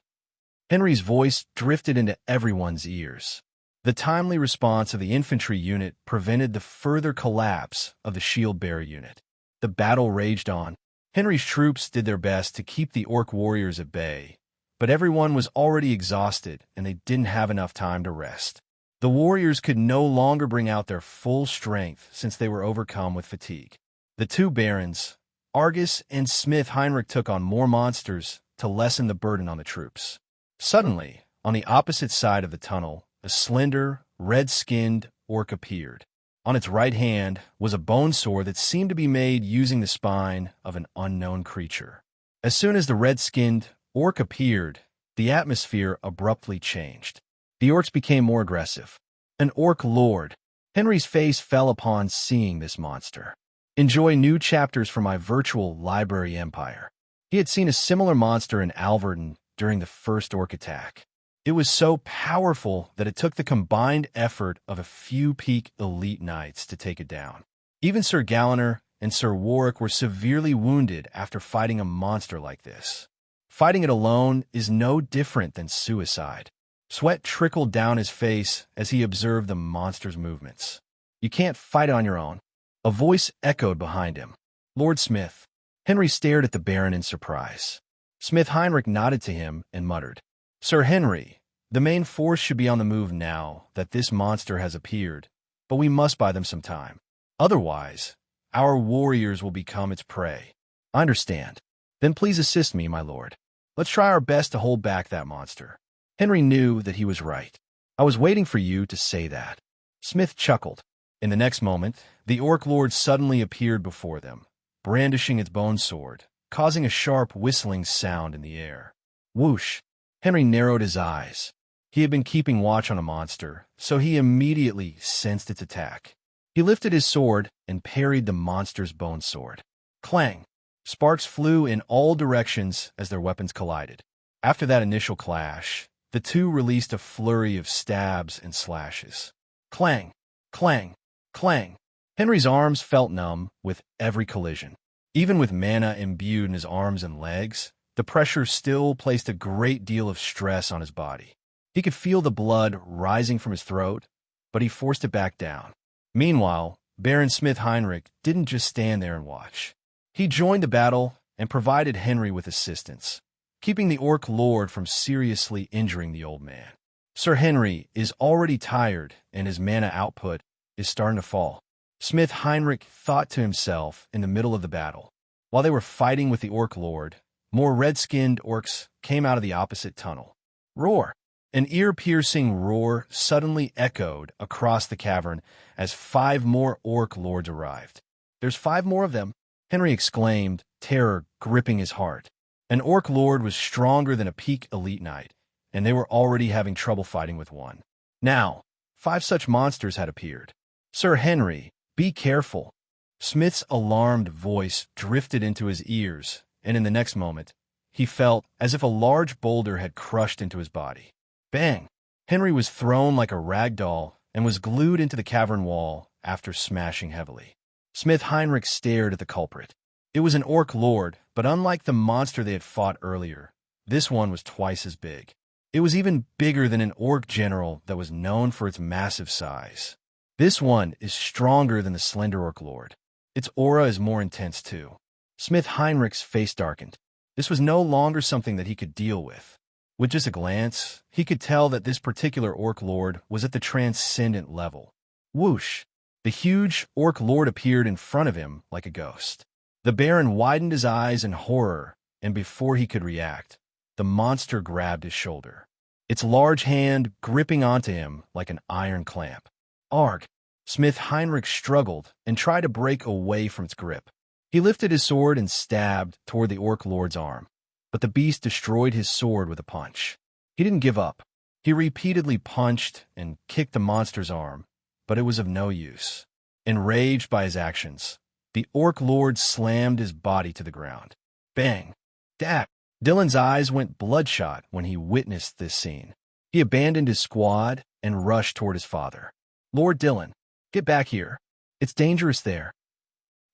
Henry's voice drifted into everyone's ears. The timely response of the infantry unit prevented the further collapse of the shield-bearer unit. The battle raged on. Henry's troops did their best to keep the orc warriors at bay, but everyone was already exhausted and they didn't have enough time to rest. The warriors could no longer bring out their full strength since they were overcome with fatigue. The two barons, Argus and Smith Heinrich took on more monsters to lessen the burden on the troops. Suddenly, on the opposite side of the tunnel, a slender, red-skinned orc appeared. On its right hand was a bone sword that seemed to be made using the spine of an unknown creature. As soon as the red-skinned orc appeared, the atmosphere abruptly changed. The orcs became more aggressive. An orc lord. Henry's face fell upon seeing this monster. Enjoy new chapters from my virtual library empire. He had seen a similar monster in Alverton during the first orc attack. It was so powerful that it took the combined effort of a few peak elite knights to take it down. Even Sir Galliner and Sir Warwick were severely wounded after fighting a monster like this. Fighting it alone is no different than suicide. Sweat trickled down his face as he observed the monster's movements. You can't fight it on your own. A voice echoed behind him. Lord Smith. Henry stared at the Baron in surprise. Smith Heinrich nodded to him and muttered, Sir Henry, the main force should be on the move now that this monster has appeared, but we must buy them some time. Otherwise, our warriors will become its prey. I understand. Then please assist me, my lord. Let's try our best to hold back that monster. Henry knew that he was right. I was waiting for you to say that. Smith chuckled. In the next moment, the orc lord suddenly appeared before them, brandishing its bone sword, causing a sharp whistling sound in the air. Whoosh! Henry narrowed his eyes. He had been keeping watch on a monster, so he immediately sensed its attack. He lifted his sword and parried the monster's bone sword. Clang! Sparks flew in all directions as their weapons collided. After that initial clash, the two released a flurry of stabs and slashes. Clang! Clang! Clang! Henry's arms felt numb with every collision. Even with mana imbued in his arms and legs, the pressure still placed a great deal of stress on his body. He could feel the blood rising from his throat, but he forced it back down. Meanwhile, Baron Smith Heinrich didn't just stand there and watch. He joined the battle and provided Henry with assistance, keeping the orc lord from seriously injuring the old man. Sir Henry is already tired and his mana output is starting to fall. Smith Heinrich thought to himself in the middle of the battle. While they were fighting with the orc lord, more red-skinned orcs came out of the opposite tunnel. Roar! An ear-piercing roar suddenly echoed across the cavern as 5 more orc lords arrived. There's 5 more of them, Henry exclaimed, terror gripping his heart. An orc lord was stronger than a peak elite knight, and they were already having trouble fighting with one. Now, 5 such monsters had appeared. Sir Henry, be careful. Smith's alarmed voice drifted into his ears, and in the next moment, he felt as if a large boulder had crushed into his body. Bang! Henry was thrown like a rag doll and was glued into the cavern wall after smashing heavily. Smith Heinrich stared at the culprit. It was an orc lord, but unlike the monster they had fought earlier, this one was twice as big. It was even bigger than an orc general that was known for its massive size. This one is stronger than the slender orc lord. Its aura is more intense too. Smith Heinrich's face darkened. This was no longer something that he could deal with. With just a glance, he could tell that this particular orc lord was at the transcendent level. Whoosh! The huge orc lord appeared in front of him like a ghost. The Baron widened his eyes in horror, and before he could react, the monster grabbed his shoulder, its large hand gripping onto him like an iron clamp. Arg! Smith Heinrich struggled and tried to break away from its grip. He lifted his sword and stabbed toward the orc lord's arm, but the beast destroyed his sword with a punch. He didn't give up. He repeatedly punched and kicked the monster's arm, but it was of no use. Enraged by his actions, the orc lord slammed his body to the ground. Bang! Dap! Dylan's eyes went bloodshot when he witnessed this scene. He abandoned his squad and rushed toward his father. Lord Dylan, get back here. It's dangerous there.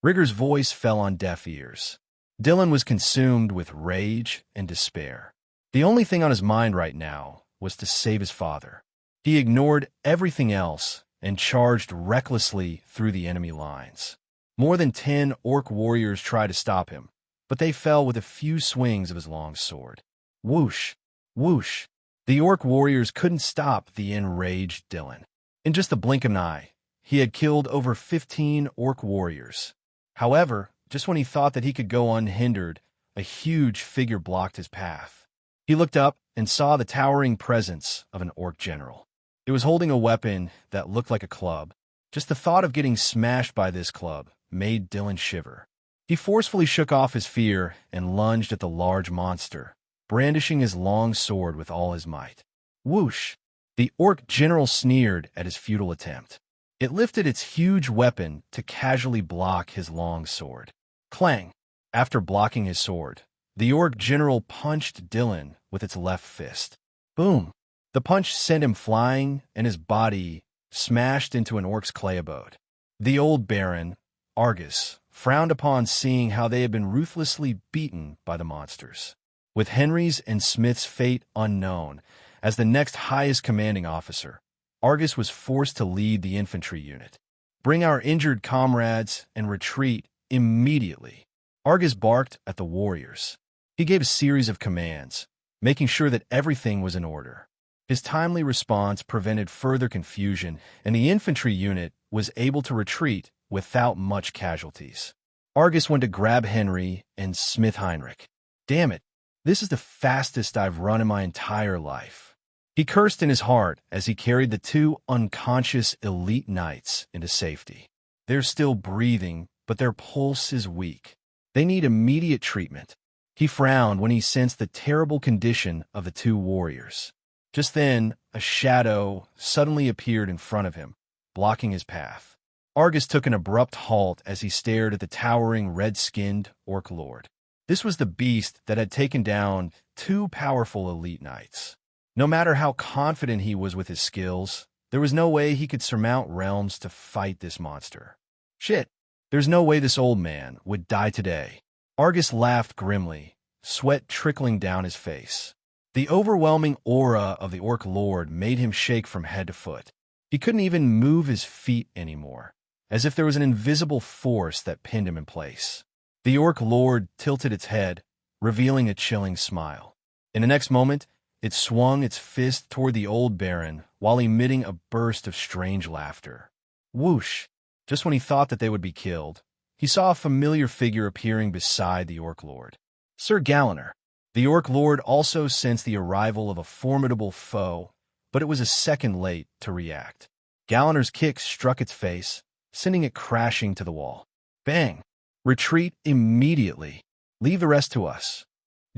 Rigger's voice fell on deaf ears. Dylan was consumed with rage and despair. The only thing on his mind right now was to save his father. He ignored everything else and charged recklessly through the enemy lines. More than 10 orc warriors tried to stop him, but they fell with a few swings of his long sword. Whoosh! Whoosh! The orc warriors couldn't stop the enraged Dylan. In just the blink of an eye, he had killed over 15 orc warriors. However, just when he thought that he could go unhindered, a huge figure blocked his path. He looked up and saw the towering presence of an orc general. It was holding a weapon that looked like a club. Just the thought of getting smashed by this club made Dylan shiver. He forcefully shook off his fear and lunged at the large monster, brandishing his long sword with all his might. Whoosh! The orc general sneered at his futile attempt. It lifted its huge weapon to casually block his long sword. Clang! After blocking his sword, the orc general punched Dylan with its left fist. Boom! The punch sent him flying, and his body smashed into an orc's clay abode. The old baron, Argus, frowned upon seeing how they had been ruthlessly beaten by the monsters. With Henry's and Smith's fate unknown, as the next highest commanding officer, Argus was forced to lead the infantry unit. Bring our injured comrades and retreat immediately. Argus barked at the warriors. He gave a series of commands, making sure that everything was in order. His timely response prevented further confusion, and the infantry unit was able to retreat without much casualties. Argus went to grab Henry and Smith Heinrich. Damn it, this is the fastest I've run in my entire life. He cursed in his heart as he carried the two unconscious elite knights into safety. They're still breathing, but their pulse is weak. They need immediate treatment. He frowned when he sensed the terrible condition of the two warriors. Just then, a shadow suddenly appeared in front of him, blocking his path. Argus took an abrupt halt as he stared at the towering red-skinned orc lord. This was the beast that had taken down two powerful elite knights. No matter how confident he was with his skills, there was no way he could surmount realms to fight this monster. Shit, there's no way this old man would die today. Argus laughed grimly, sweat trickling down his face. The overwhelming aura of the orc lord made him shake from head to foot. He couldn't even move his feet anymore, as if there was an invisible force that pinned him in place. The orc lord tilted its head, revealing a chilling smile. In the next moment, it swung its fist toward the old baron while emitting a burst of strange laughter. Whoosh! Just when he thought that they would be killed, he saw a familiar figure appearing beside the orc lord. Sir Galliner. The orc lord also sensed the arrival of a formidable foe, but it was a second late to react. Galliner's kick struck its face, sending it crashing to the wall. Bang! Retreat immediately. Leave the rest to us.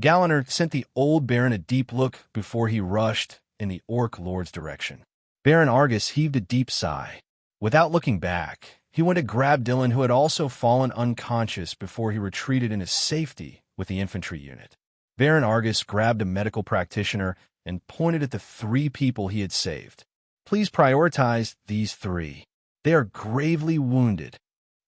Galliner sent the old baron a deep look before he rushed in the orc lord's direction. Baron Argus heaved a deep sigh. Without looking back, he went to grab Dylan, who had also fallen unconscious before he retreated into safety with the infantry unit. Baron Argus grabbed a medical practitioner and pointed at the three people he had saved. Please prioritize these three. They are gravely wounded.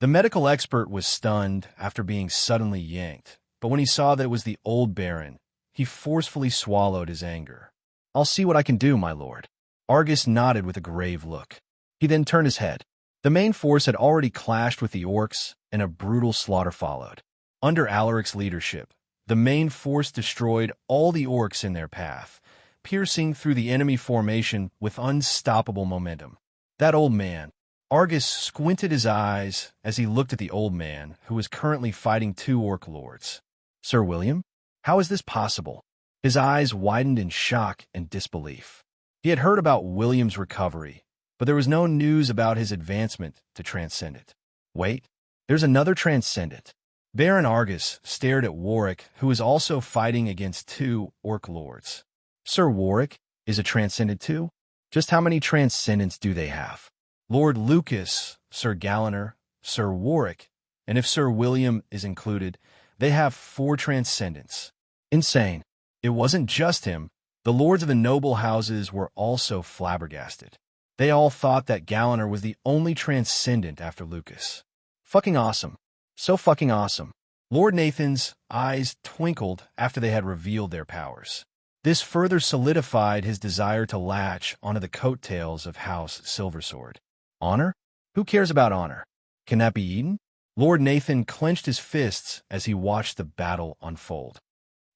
The medical expert was stunned after being suddenly yanked, but when he saw that it was the old baron, he forcefully swallowed his anger. I'll see what I can do, my lord. Argus nodded with a grave look. He then turned his head. The main force had already clashed with the orcs, and a brutal slaughter followed. Under Alaric's leadership, the main force destroyed all the orcs in their path, piercing through the enemy formation with unstoppable momentum. That old man. Argus squinted his eyes as he looked at the old man, who was currently fighting two orc lords. Sir William? How is this possible? His eyes widened in shock and disbelief. He had heard about William's recovery, but there was no news about his advancement to Transcendent. Wait, there's another Transcendent. Baron Argus stared at Warwick, who was also fighting against two orc lords. Sir Warwick is a Transcendent too? Just how many Transcendents do they have? Lord Lucas, Sir Galliner, Sir Warwick, and if Sir William is included, they have 4 Transcendents. Insane. It wasn't just him. The lords of the noble houses were also flabbergasted. They all thought that Galliner was the only Transcendent after Lucas. Fucking awesome. So fucking awesome. Lord Nathan's eyes twinkled after they had revealed their powers. This further solidified his desire to latch onto the coattails of House Silversword. Honor? Who cares about honor? Can that be eaten? Lord Nathan clenched his fists as he watched the battle unfold.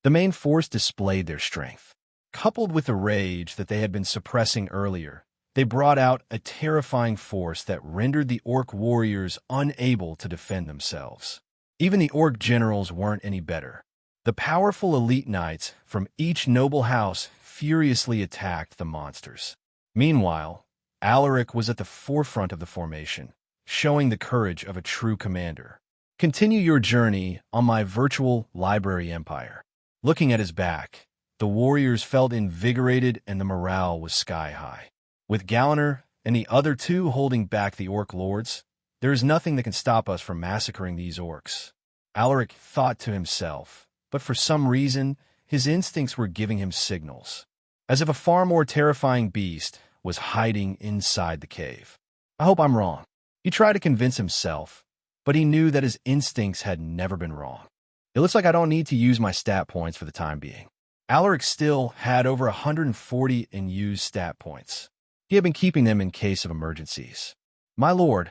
The main force displayed their strength. Coupled with the rage that they had been suppressing earlier, they brought out a terrifying force that rendered the orc warriors unable to defend themselves. Even the orc generals weren't any better. The powerful elite knights from each noble house furiously attacked the monsters. Meanwhile, Alaric was at the forefront of the formation, showing the courage of a true commander. Continue your journey on my virtual library empire. Looking at his back, the warriors felt invigorated and the morale was sky high. With Galliner and the other two holding back the orc lords, there is nothing that can stop us from massacring these orcs. Alaric thought to himself, but for some reason, his instincts were giving him signals, as if a far more terrifying beast was hiding inside the cave. I hope I'm wrong. He tried to convince himself, but he knew that his instincts had never been wrong. It looks like I don't need to use my stat points for the time being. Alaric still had over 140 in used stat points. He had been keeping them in case of emergencies. My lord,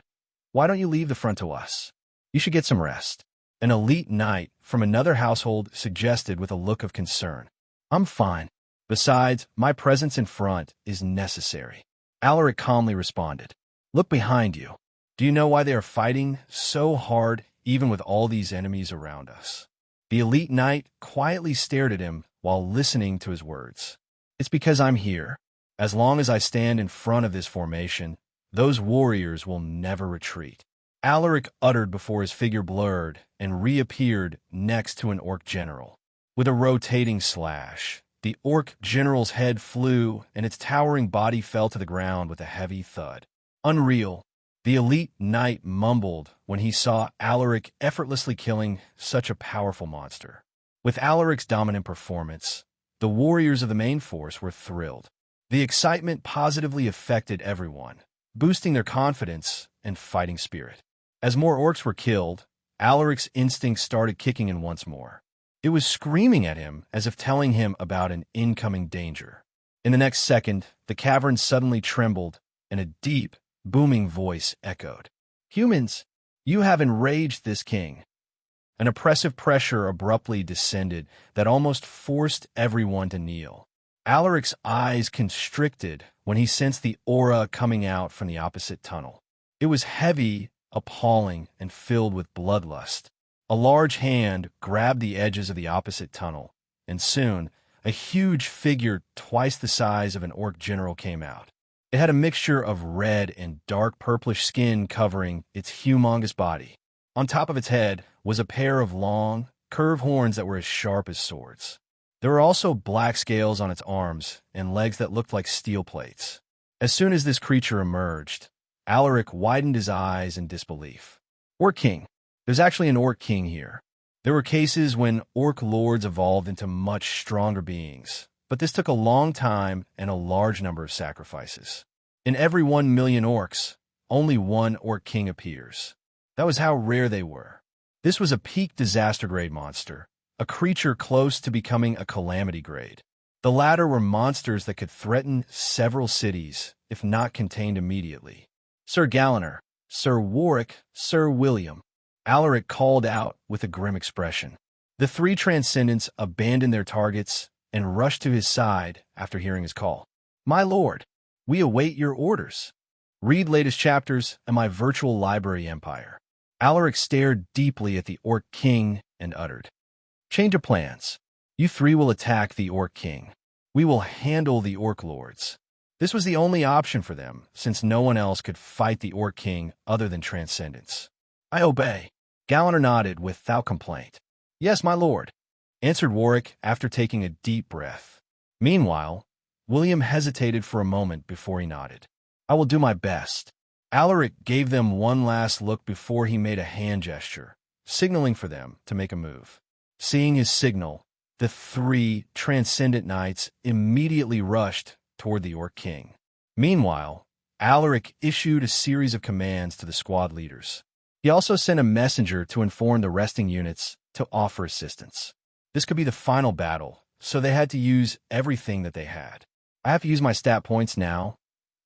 why don't you leave the front to us? You should get some rest. An elite knight from another household suggested with a look of concern. I'm fine. Besides, my presence in front is necessary. Alaric calmly responded. Look behind you. Do you know why they are fighting so hard even with all these enemies around us? The elite knight quietly stared at him while listening to his words. It's because I'm here. As long as I stand in front of this formation, those warriors will never retreat. Alaric uttered before his figure blurred and reappeared next to an orc general. With a rotating slash, the orc general's head flew and its towering body fell to the ground with a heavy thud. Unreal, the elite knight mumbled when he saw Alaric effortlessly killing such a powerful monster. With Alaric's dominant performance, the warriors of the main force were thrilled. The excitement positively affected everyone, boosting their confidence and fighting spirit. As more orcs were killed, Alaric's instincts started kicking in once more. It was screaming at him as if telling him about an incoming danger. In the next second, the cavern suddenly trembled and a deep, booming voice echoed. Humans, you have enraged this king. An oppressive pressure abruptly descended that almost forced everyone to kneel. Alaric's eyes constricted when he sensed the aura coming out from the opposite tunnel. It was heavy, appalling, and filled with bloodlust. A large hand grabbed the edges of the opposite tunnel, and soon, a huge figure twice the size of an orc general came out. It had a mixture of red and dark purplish skin covering its humongous body. On top of its head was a pair of long, curved horns that were as sharp as swords. There were also black scales on its arms and legs that looked like steel plates. As soon as this creature emerged, Alaric widened his eyes in disbelief. Orc King. There's actually an Orc King here. There were cases when Orc Lords evolved into much stronger beings, but this took a long time and a large number of sacrifices. In every 1 million orcs, only one Orc King appears. That was how rare they were. This was a peak disaster grade monster, a creature close to becoming a calamity grade. The latter were monsters that could threaten several cities, if not contained immediately. Sir Galliner, Sir Warwick, Sir William. Alaric called out with a grim expression. The three transcendents abandoned their targets and rushed to his side after hearing his call. My lord, we await your orders. Read latest chapters in my virtual library empire. Alaric stared deeply at the Orc King and uttered. Change of plans. You three will attack the Orc King. We will handle the Orc Lords. This was the only option for them, since no one else could fight the Orc King other than Transcendence. I obey. Galliner nodded without complaint. Yes, my lord, answered Warwick after taking a deep breath. Meanwhile, William hesitated for a moment before he nodded. I will do my best. Alaric gave them one last look before he made a hand gesture, signaling for them to make a move. Seeing his signal, the three Transcendent Knights immediately rushed toward the Orc King. Meanwhile, Alaric issued a series of commands to the squad leaders. He also sent a messenger to inform the resting units to offer assistance. This could be the final battle, so they had to use everything that they had. I have to use my stat points now,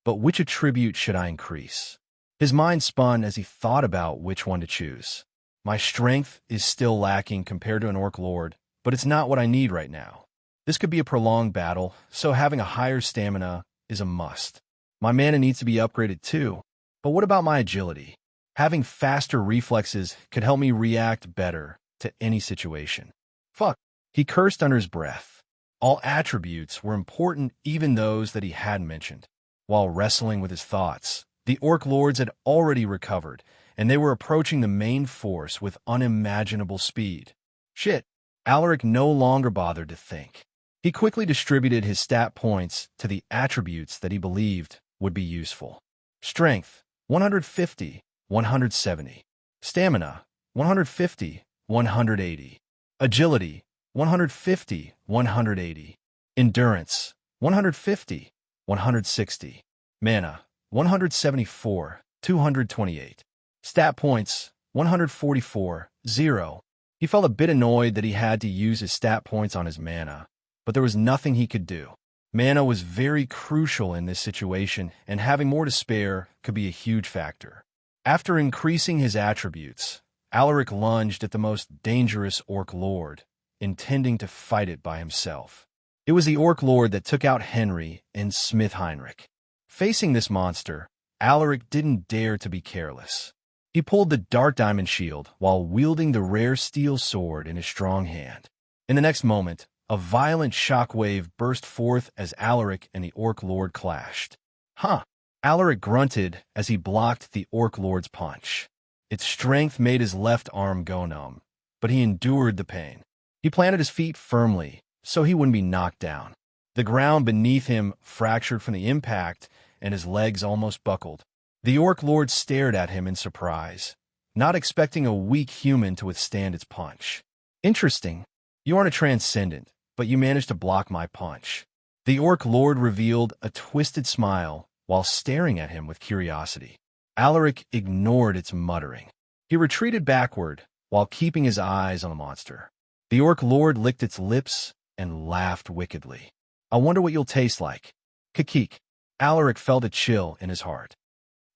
but which attribute should I increase? His mind spun as he thought about which one to choose. My strength is still lacking compared to an Orc Lord, but it's not what I need right now. This could be a prolonged battle, so having a higher stamina is a must. My mana needs to be upgraded too, but what about my agility? Having faster reflexes could help me react better to any situation. Fuck. He cursed under his breath. All attributes were important, even those that he hadn't mentioned. While wrestling with his thoughts, the Orc Lords had already recovered, and they were approaching the main force with unimaginable speed. Shit. Alaric no longer bothered to think. He quickly distributed his stat points to the attributes that he believed would be useful. Strength, 150, 170. Stamina, 150, 180. Agility, 150, 180. Endurance, 150, 160. Mana, 174, 228. Stat points, 144, 0. He felt a bit annoyed that he had to use his stat points on his mana, but there was nothing he could do. Mana was very crucial in this situation, and having more to spare could be a huge factor. After increasing his attributes, Alaric lunged at the most dangerous Orc Lord, intending to fight it by himself. It was the Orc Lord that took out Henry and Smith Heinrich. Facing this monster, Alaric didn't dare to be careless. He pulled the Dark Diamond Shield while wielding the rare steel sword in his strong hand. In the next moment, a violent shockwave burst forth as Alaric and the Orc Lord clashed. Huh! Alaric grunted as he blocked the Orc Lord's punch. Its strength made his left arm go numb, but he endured the pain. He planted his feet firmly so he wouldn't be knocked down. The ground beneath him fractured from the impact, and his legs almost buckled. The Orc Lord stared at him in surprise, not expecting a weak human to withstand its punch. Interesting. You aren't a transcendent, but you managed to block my punch. The Orc Lord revealed a twisted smile while staring at him with curiosity. Alaric ignored its muttering. He retreated backward while keeping his eyes on the monster. The Orc Lord licked its lips and laughed wickedly. I wonder what you'll taste like. Kakik. Alaric felt a chill in his heart.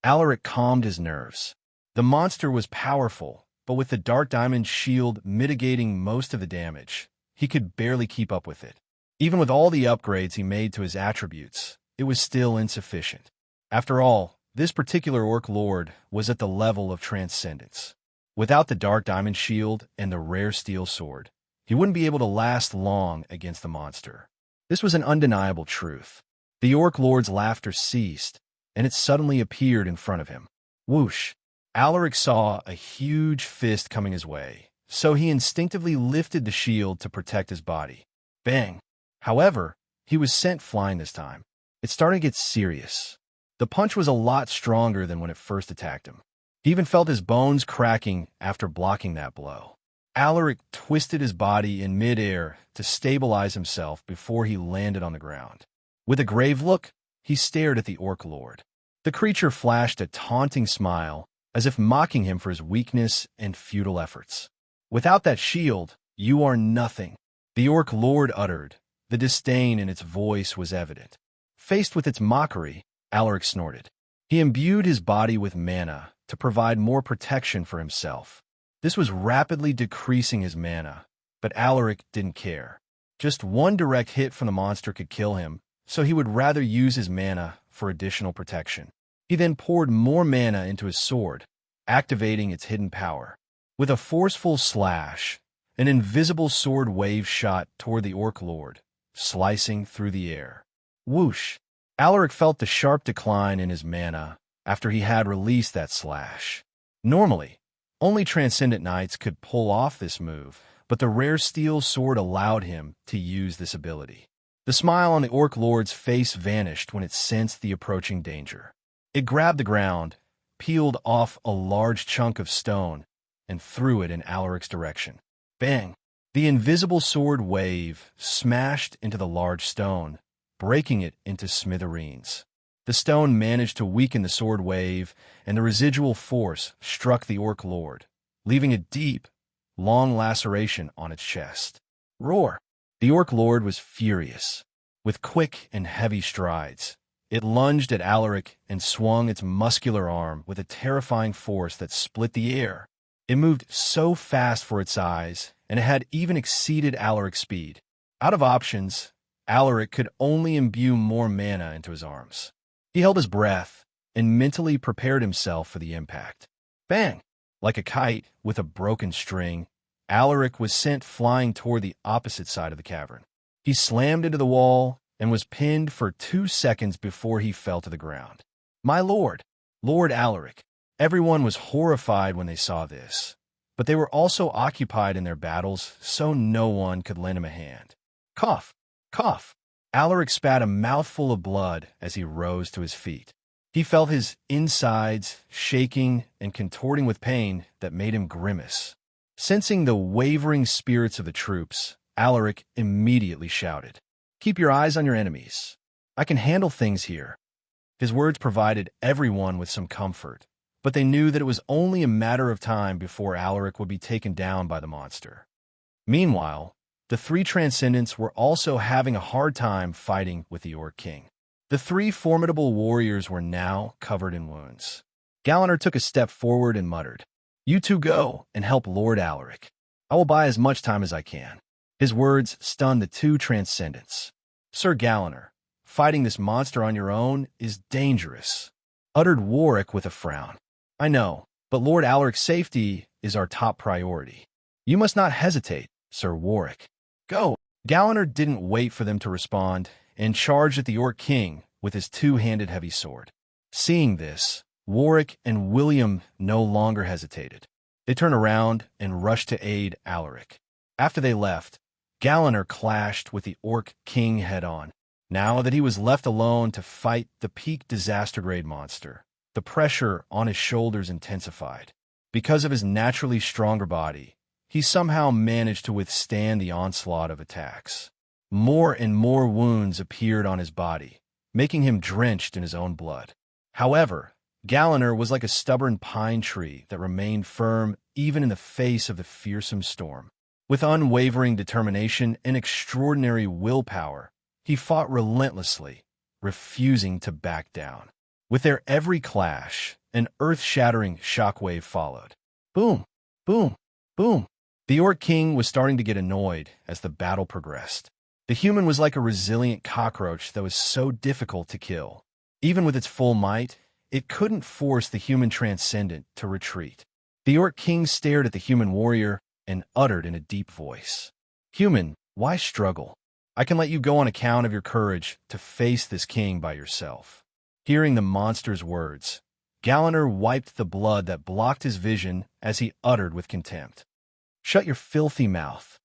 Alaric calmed his nerves. The monster was powerful, but with the Dark Diamond Shield mitigating most of the damage, he could barely keep up with it. Even with all the upgrades he made to his attributes, it was still insufficient. After all, this particular Orc Lord was at the level of transcendence. Without the Dark Diamond Shield and the rare steel sword, he wouldn't be able to last long against the monster. This was an undeniable truth. The Orc Lord's laughter ceased, and it suddenly appeared in front of him. Whoosh! Alaric saw a huge fist coming his way, so he instinctively lifted the shield to protect his body. Bang! However, he was sent flying this time. It started to get serious. The punch was a lot stronger than when it first attacked him. He even felt his bones cracking after blocking that blow. Alaric twisted his body in midair to stabilize himself before he landed on the ground. With a grave look, he stared at the Orc Lord. The creature flashed a taunting smile, as if mocking him for his weakness and futile efforts. Without that shield, you are nothing, the Orc Lord uttered. The disdain in its voice was evident. Faced with its mockery, Alaric snorted. He imbued his body with mana to provide more protection for himself. This was rapidly decreasing his mana, but Alaric didn't care. Just one direct hit from the monster could kill him, so he would rather use his mana for additional protection. He then poured more mana into his sword, activating its hidden power. With a forceful slash, an invisible sword wave shot toward the Orc Lord, slicing through the air. Whoosh! Alaric felt the sharp decline in his mana after he had released that slash. Normally, only Transcendent Knights could pull off this move, but the rare steel sword allowed him to use this ability. The smile on the Orc Lord's face vanished when it sensed the approaching danger. It grabbed the ground, peeled off a large chunk of stone, and threw it in Alaric's direction. Bang! The invisible sword wave smashed into the large stone, breaking it into smithereens. The stone managed to weaken the sword wave, and the residual force struck the Orc Lord, leaving a deep, long laceration on its chest. Roar! The Orc Lord was furious. With quick and heavy strides, it lunged at Alaric and swung its muscular arm with a terrifying force that split the air. It moved so fast for its size, and it had even exceeded Alaric's speed. Out of options, Alaric could only imbue more mana into his arms. He held his breath and mentally prepared himself for the impact. Bang! Like a kite with a broken string, Alaric was sent flying toward the opposite side of the cavern. He slammed into the wall and was pinned for 2 seconds before he fell to the ground. My lord, Lord Alaric. Everyone was horrified when they saw this, but they were also occupied in their battles, so no one could lend him a hand. Cough, cough. Alaric spat a mouthful of blood as he rose to his feet. He felt his insides shaking and contorting with pain that made him grimace. Sensing the wavering spirits of the troops, Alaric immediately shouted, "Keep your eyes on your enemies. I can handle things here." His words provided everyone with some comfort, but they knew that it was only a matter of time before Alaric would be taken down by the monster. Meanwhile, the 3 Transcendents were also having a hard time fighting with the Orc King. The 3 formidable warriors were now covered in wounds. Galaner took a step forward and muttered, "You two go and help Lord Alaric. I will buy as much time as I can." His words stunned the 2 Transcendents. "Sir Galaner, fighting this monster on your own is dangerous," uttered Warwick with a frown. "I know, but Lord Alaric's safety is our top priority. You must not hesitate, Sir Warwick. Go." Galaner didn't wait for them to respond and charged at the Orc King with his 2-handed heavy sword. Seeing this, Warwick and William no longer hesitated. They turned around and rushed to aid Alaric. After they left, Galaner clashed with the Orc King head-on. Now that he was left alone to fight the peak disaster-grade monster, the pressure on his shoulders intensified. Because of his naturally stronger body, he somehow managed to withstand the onslaught of attacks. More and more wounds appeared on his body, making him drenched in his own blood. However, Galaner was like a stubborn pine tree that remained firm even in the face of the fearsome storm. With unwavering determination and extraordinary willpower, he fought relentlessly, refusing to back down. With their every clash, an earth-shattering shockwave followed. Boom, boom, boom. The Orc King was starting to get annoyed as the battle progressed. The human was like a resilient cockroach that was so difficult to kill. Even with its full might, it couldn't force the human transcendent to retreat. The Orc King stared at the human warrior and uttered in a deep voice, "Human, why struggle? I can let you go on account of your courage to face this king by yourself." Hearing the monster's words, Galaner wiped the blood that blocked his vision as he uttered with contempt, "Shut your filthy mouth.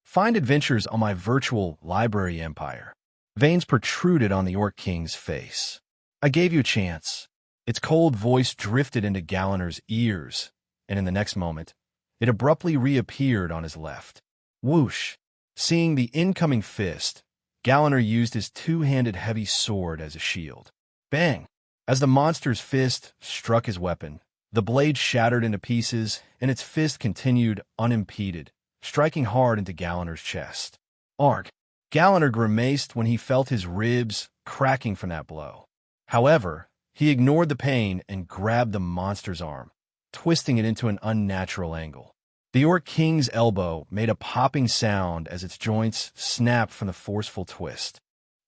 Find adventures on my virtual library empire." Veins protruded on the Orc King's face. "I gave you a chance." Its cold voice drifted into Galaner's ears, and in the next moment, it abruptly reappeared on his left. Whoosh! Seeing the incoming fist, Galaner used his 2-handed heavy sword as a shield. Bang! As the monster's fist struck his weapon, the blade shattered into pieces, and its fist continued unimpeded, striking hard into Galaner's chest. Arg! Galaner grimaced when he felt his ribs cracking from that blow. However, he ignored the pain and grabbed the monster's arm, twisting it into an unnatural angle. The Orc King's elbow made a popping sound as its joints snapped from the forceful twist.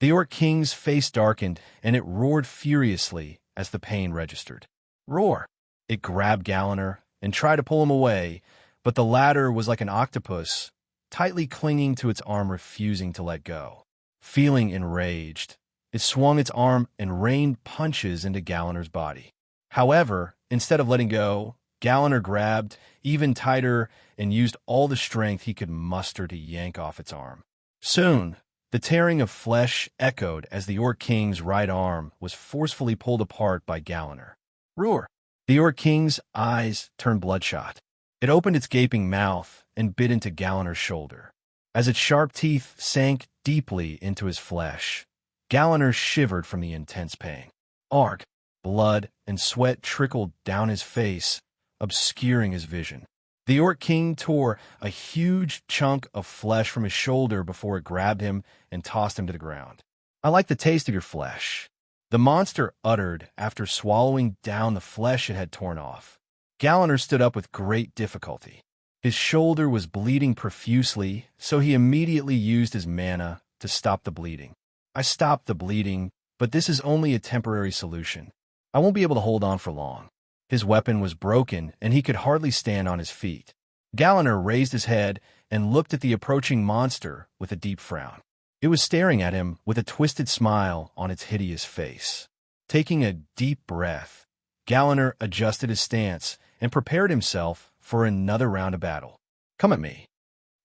The Orc King's face darkened, and it roared furiously as the pain registered. Roar! It grabbed Galaner and tried to pull him away, but the latter was like an octopus, tightly clinging to its arm, refusing to let go. Feeling enraged, it swung its arm and rained punches into Galaner's body. However, instead of letting go, Galaner grabbed even tighter and used all the strength he could muster to yank off its arm. Soon, the tearing of flesh echoed as the Orc King's right arm was forcefully pulled apart by Galaner. Roar! The Orc King's eyes turned bloodshot. It opened its gaping mouth and bit into Galaner's shoulder. As its sharp teeth sank deeply into his flesh, Galaner shivered from the intense pain. Arg! Blood and sweat trickled down his face, obscuring his vision. The Orc King tore a huge chunk of flesh from his shoulder before it grabbed him and tossed him to the ground. "I like the taste of your flesh," the monster uttered after swallowing down the flesh it had torn off. Galaner stood up with great difficulty. His shoulder was bleeding profusely, so he immediately used his mana to stop the bleeding. "I stopped the bleeding, but this is only a temporary solution. I won't be able to hold on for long." His weapon was broken, and he could hardly stand on his feet. Galliner raised his head and looked at the approaching monster with a deep frown. It was staring at him with a twisted smile on its hideous face. Taking a deep breath, Galliner adjusted his stance and prepared himself for another round of battle. "Come at me."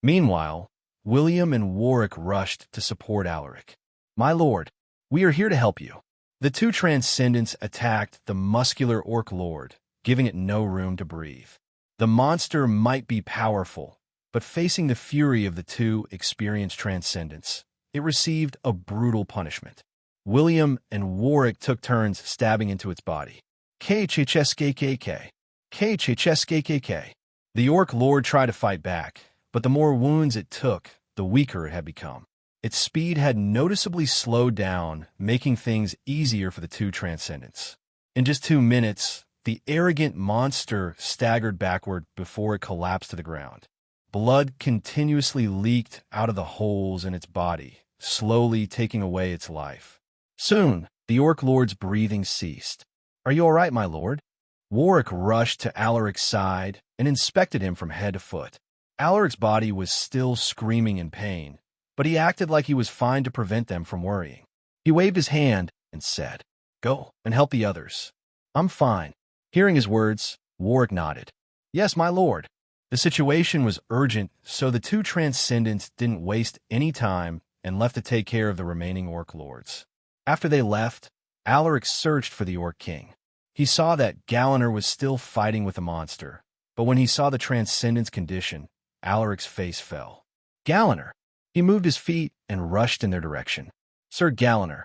Meanwhile, William and Warwick rushed to support Alaric. "My lord, we are here to help you." The two transcendents attacked the muscular orc lord, giving it no room to breathe. The monster might be powerful, but facing the fury of the two experienced transcendents, it received a brutal punishment. William and Warwick took turns stabbing into its body. KHHSKKK. KHHSKKK. The orc lord tried to fight back, but the more wounds it took, the weaker it had become. Its speed had noticeably slowed down, making things easier for the two transcendents. In just 2 minutes, the arrogant monster staggered backward before it collapsed to the ground. Blood continuously leaked out of the holes in its body, slowly taking away its life. Soon, the orc lord's breathing ceased. "Are you all right, my lord?" Warwick rushed to Alaric's side and inspected him from head to foot. Alaric's body was still screaming in pain, but he acted like he was fine to prevent them from worrying. He waved his hand and said, "Go and help the others." "I'm fine." Hearing his words, Warwick nodded. "Yes, my lord." The situation was urgent, so the two transcendents didn't waste any time and left to take care of the remaining orc lords. After they left, Alaric searched for the orc king. He saw that Galliner was still fighting with the monster, but when he saw the transcendent's condition, Alaric's face fell. "Galliner!" He moved his feet and rushed in their direction. "Sir Galliner,"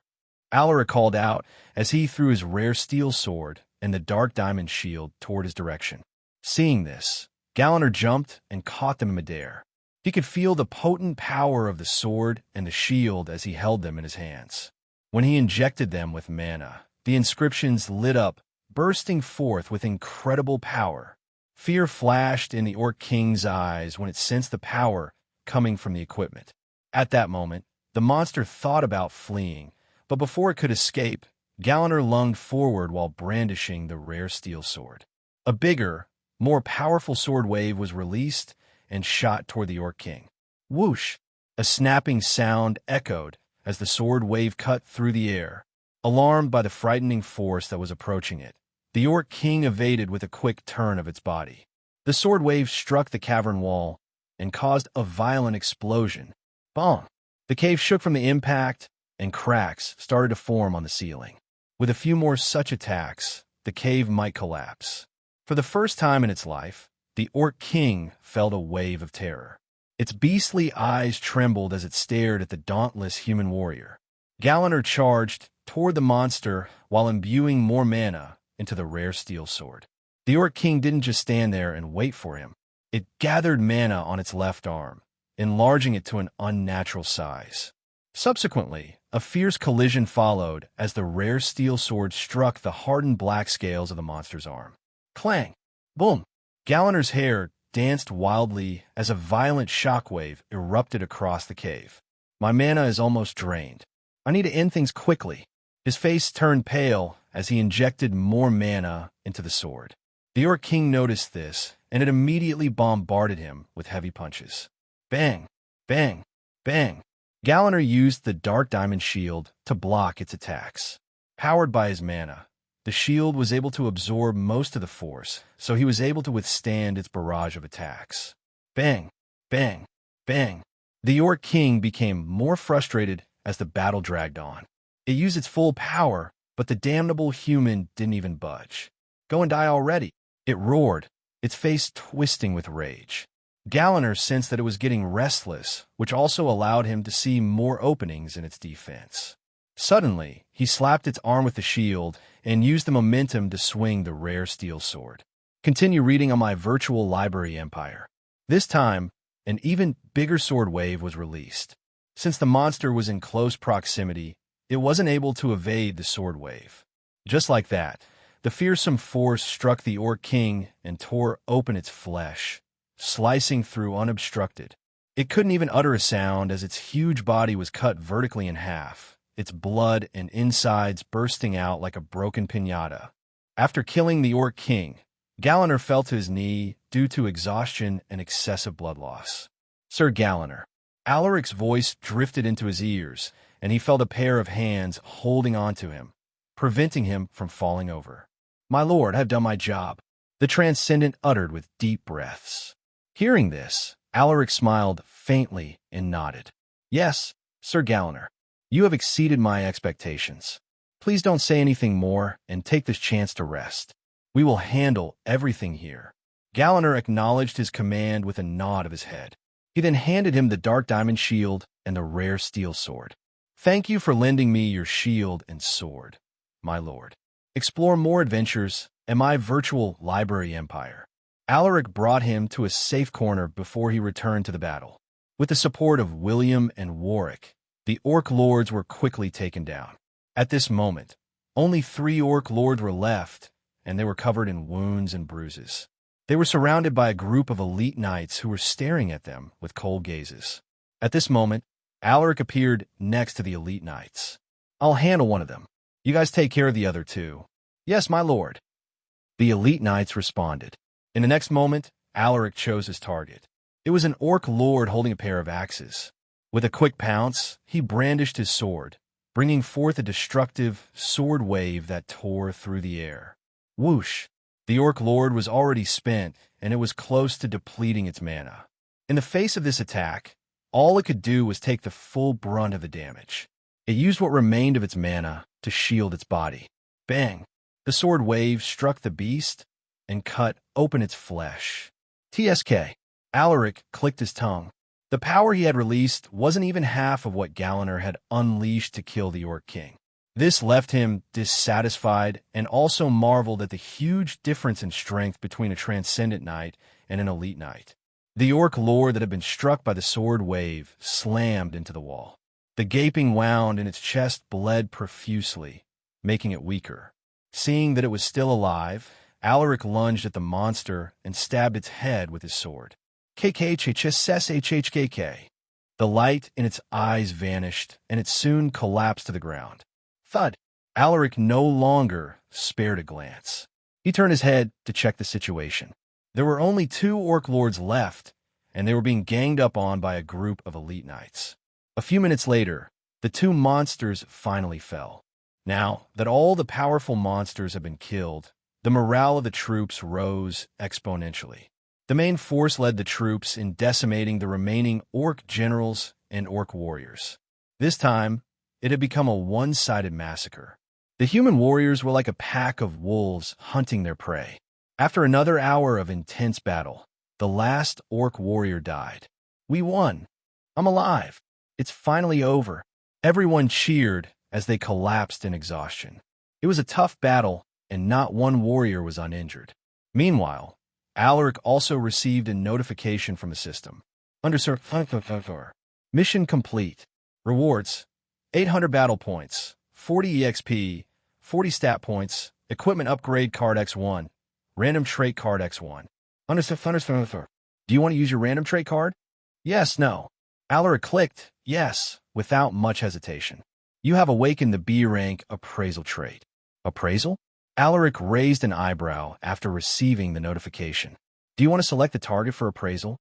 Alaric called out as he threw his rare steel sword and the dark diamond shield toward his direction. Seeing this, Galliner jumped and caught them in midair. He could feel the potent power of the sword and the shield as he held them in his hands. When he injected them with mana, the inscriptions lit up, bursting forth with incredible power. Fear flashed in the Orc King's eyes when it sensed the power coming from the equipment. At that moment, the monster thought about fleeing, but before it could escape, Galliner lunged forward while brandishing the rare steel sword. A bigger, more powerful sword wave was released and shot toward the Orc King. Whoosh! A snapping sound echoed as the sword wave cut through the air. Alarmed by the frightening force that was approaching it, the Orc King evaded with a quick turn of its body. The sword wave struck the cavern wall and caused a violent explosion. Boom! The cave shook from the impact, and cracks started to form on the ceiling. With a few more such attacks, the cave might collapse. For the first time in its life, the Orc King felt a wave of terror. Its beastly eyes trembled as it stared at the dauntless human warrior. Galliner charged toward the monster while imbuing more mana into the rare steel sword. The Orc King didn't just stand there and wait for him. It gathered mana on its left arm, enlarging it to an unnatural size. Subsequently, a fierce collision followed as the rare steel sword struck the hardened black scales of the monster's arm. Clang! Boom! Galliner's hair danced wildly as a violent shockwave erupted across the cave. "My mana is almost drained. I need to end things quickly." His face turned pale as he injected more mana into the sword. The Orc King noticed this, and it immediately bombarded him with heavy punches. Bang! Bang! Bang! Galliner used the dark diamond shield to block its attacks. Powered by his mana, the shield was able to absorb most of the force, so he was able to withstand its barrage of attacks. Bang! Bang! Bang! The Orc King became more frustrated as the battle dragged on. It used its full power, but the damnable human didn't even budge. "Go and die already!" It roared, its face twisting with rage. Galliner sensed that it was getting restless, which also allowed him to see more openings in its defense. Suddenly, he slapped its arm with the shield and used the momentum to swing the rare steel sword. Continue reading on my virtual library empire. This time, an even bigger sword wave was released. Since the monster was in close proximity, it wasn't able to evade the sword wave. Just like that, the fearsome force struck the Orc King and tore open its flesh, slicing through unobstructed. It couldn't even utter a sound as its huge body was cut vertically in half, its blood and insides bursting out like a broken piñata. After killing the Orc King, Galliner fell to his knee due to exhaustion and excessive blood loss. Sir Galliner. Alaric's voice drifted into his ears, and he felt a pair of hands holding on to him, preventing him from falling over. My lord, I have done my job, the Transcendent uttered with deep breaths. Hearing this, Alaric smiled faintly and nodded. Yes, Sir Galliner, you have exceeded my expectations. Please don't say anything more and take this chance to rest. We will handle everything here. Galliner acknowledged his command with a nod of his head. He then handed him the dark diamond shield and the rare steel sword. Thank you for lending me your shield and sword, my lord. Explore more adventures in my virtual library empire. Alaric brought him to a safe corner before he returned to the battle. With the support of William and Warwick, the Orc lords were quickly taken down. At this moment, only 3 Orc lords were left, and they were covered in wounds and bruises. They were surrounded by a group of elite knights who were staring at them with cold gazes. At this moment, Alaric appeared next to the elite knights. I'll handle one of them. You guys take care of the other 2. Yes, my lord. The elite knights responded. In the next moment, Alaric chose his target. It was an Orc lord holding a pair of axes. With a quick pounce, he brandished his sword, bringing forth a destructive sword wave that tore through the air. Whoosh! The Orc lord was already spent, and it was close to depleting its mana. In the face of this attack, all it could do was take the full brunt of the damage. It used what remained of its mana to shield its body. Bang! The sword wave struck the beast and cut open its flesh. TSK. Alaric clicked his tongue. The power he had released wasn't even half of what Galliner had unleashed to kill the Orc King. This left him dissatisfied and also marveled at the huge difference in strength between a Transcendent Knight and an Elite Knight. The Orc lord that had been struck by the sword wave slammed into the wall. The gaping wound in its chest bled profusely, making it weaker. Seeing that it was still alive, Alaric lunged at the monster and stabbed its head with his sword. KKHHSSHHKK. The light in its eyes vanished, and it soon collapsed to the ground. Thud. Alaric no longer spared a glance. He turned his head to check the situation. There were only 2 Orc lords left, and they were being ganged up on by a group of elite knights. A few minutes later, the 2 monsters finally fell. Now that all the powerful monsters had been killed, the morale of the troops rose exponentially. The main force led the troops in decimating the remaining Orc generals and Orc warriors. This time, it had become a one-sided massacre. The human warriors were like a pack of wolves hunting their prey. After another hour of intense battle, the last Orc warrior died. We won. I'm alive. It's finally over. Everyone cheered as they collapsed in exhaustion. It was a tough battle, and not one warrior was uninjured. Meanwhile, Alaric also received a notification from the system. Mission complete. Rewards: 800 battle points, 40 EXP, 40 stat points, equipment upgrade card X1, random trait card X1. Do you want to use your random trait card? Yes, no. Alaric clicked yes without much hesitation. You have awakened the B rank appraisal trait. Appraisal? Alaric raised an eyebrow after receiving the notification. Do you want to select the target for appraisal?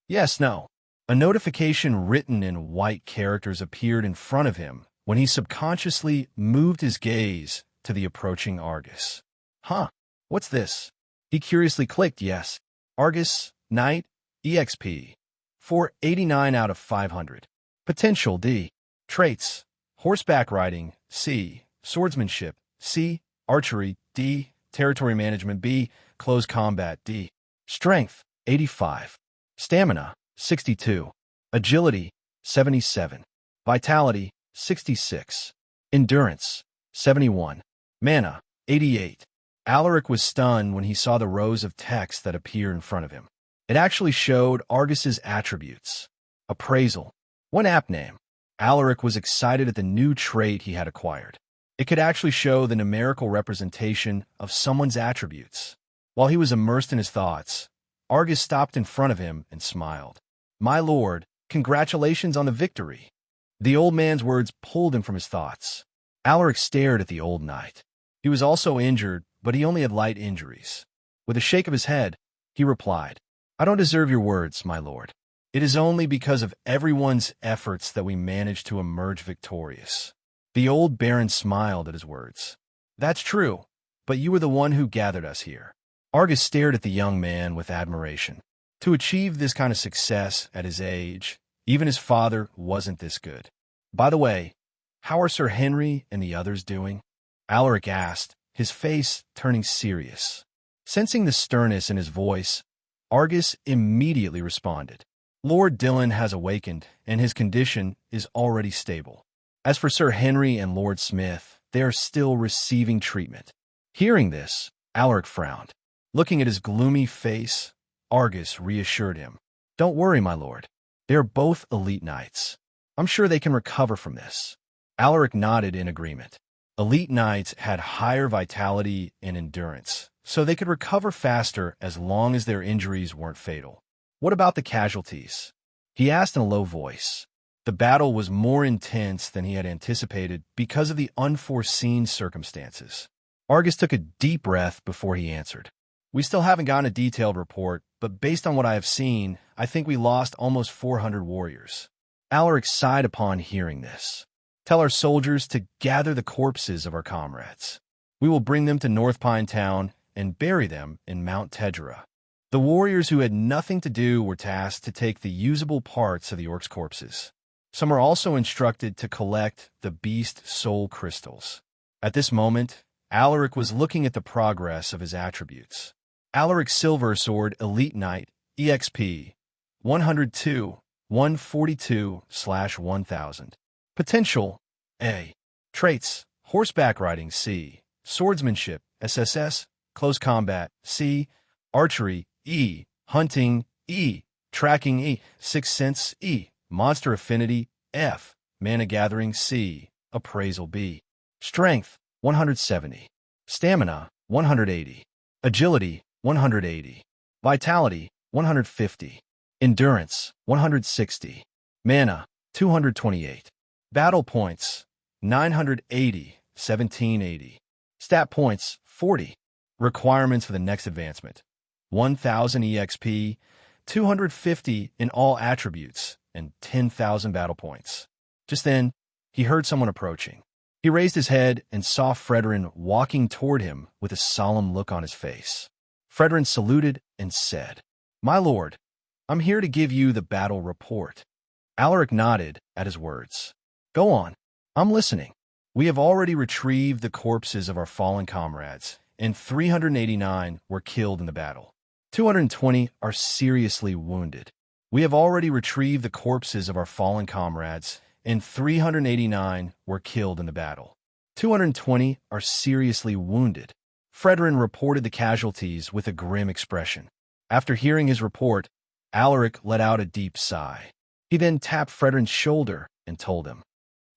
Yes, no. A notification written in white characters appeared in front of him when he subconsciously moved his gaze to the approaching Argus. Huh, what's this? He curiously clicked yes. Argus, Knight, EXP. 489 out of 500. Potential D. Traits: horseback riding, C. Swordsmanship, C. Archery, D. Territory management, B. Close combat, D. Strength, 85. Stamina, 62. Agility, 77. Vitality, 66. Endurance, 71. Mana, 88. Alaric was stunned when he saw the rows of text that appeared in front of him. It actually showed Argus's attributes. Appraisal. One app name. Alaric was excited at the new trait he had acquired. It could actually show the numerical representation of someone's attributes. While he was immersed in his thoughts, Argus stopped in front of him and smiled. My lord, congratulations on the victory. The old man's words pulled him from his thoughts. Alaric stared at the old knight. He was also injured, but he only had light injuries. With a shake of his head, he replied, "I don't deserve your words, my lord. It is only because of everyone's efforts that we managed to emerge victorious." The old baron smiled at his words. "That's true, but you were the one who gathered us here." Argus stared at the young man with admiration. To achieve this kind of success at his age, even his father wasn't this good. "By the way, how are Sir Henry and the others doing?" Alaric asked, his face turning serious. Sensing the sternness in his voice, Argus immediately responded, "Lord Dillon has awakened, and his condition is already stable. As for Sir Henry and Lord Smith, they are still receiving treatment." Hearing this, Alaric frowned. Looking at his gloomy face, Argus reassured him, "Don't worry, my lord. They are both elite knights. I'm sure they can recover from this." Alaric nodded in agreement. Elite knights had higher vitality and endurance, so they could recover faster as long as their injuries weren't fatal. "What about the casualties?" he asked in a low voice. The battle was more intense than he had anticipated because of the unforeseen circumstances. Argus took a deep breath before he answered. "We still haven't gotten a detailed report, but based on what I have seen, I think we lost almost 400 warriors." Alaric sighed upon hearing this. "Tell our soldiers to gather the corpses of our comrades. We will bring them to North Pine Town and bury them in Mount Tedra." The warriors who had nothing to do were tasked to take the usable parts of the orcs' corpses. Some were also instructed to collect the beast soul crystals. At this moment, Alaric was looking at the progress of his attributes. Alaric Silver Sword Elite Knight, EXP, 102, 142/1000. Potential, A. Traits, Horseback Riding, C. Swordsmanship, SSS. Close Combat, C. Archery, E. Hunting, E. Tracking, E. Sixth Sense, E. Monster Affinity, F. Mana Gathering, C. Appraisal, B. Strength, 170. Stamina, 180. Agility, 180. Vitality, 150. Endurance, 160. Mana, 228. Battle points, 980, 1780. Stat points, 40. Requirements for the next advancement: 1,000 EXP, 250 in all attributes, and 10,000 battle points. Just then, he heard someone approaching. He raised his head and saw Fredrin walking toward him with a solemn look on his face. Fredrin saluted and said, "My lord, I'm here to give you the battle report." Alaric nodded at his words. "Go on. I'm listening." "We have already retrieved the corpses of our fallen comrades, and 389 were killed in the battle. 220 are seriously wounded. We have already retrieved the corpses of our fallen comrades, and 389 were killed in the battle. 220 are seriously wounded." Fredrin reported the casualties with a grim expression. After hearing his report, Alaric let out a deep sigh. He then tapped Fredrin's shoulder and told him,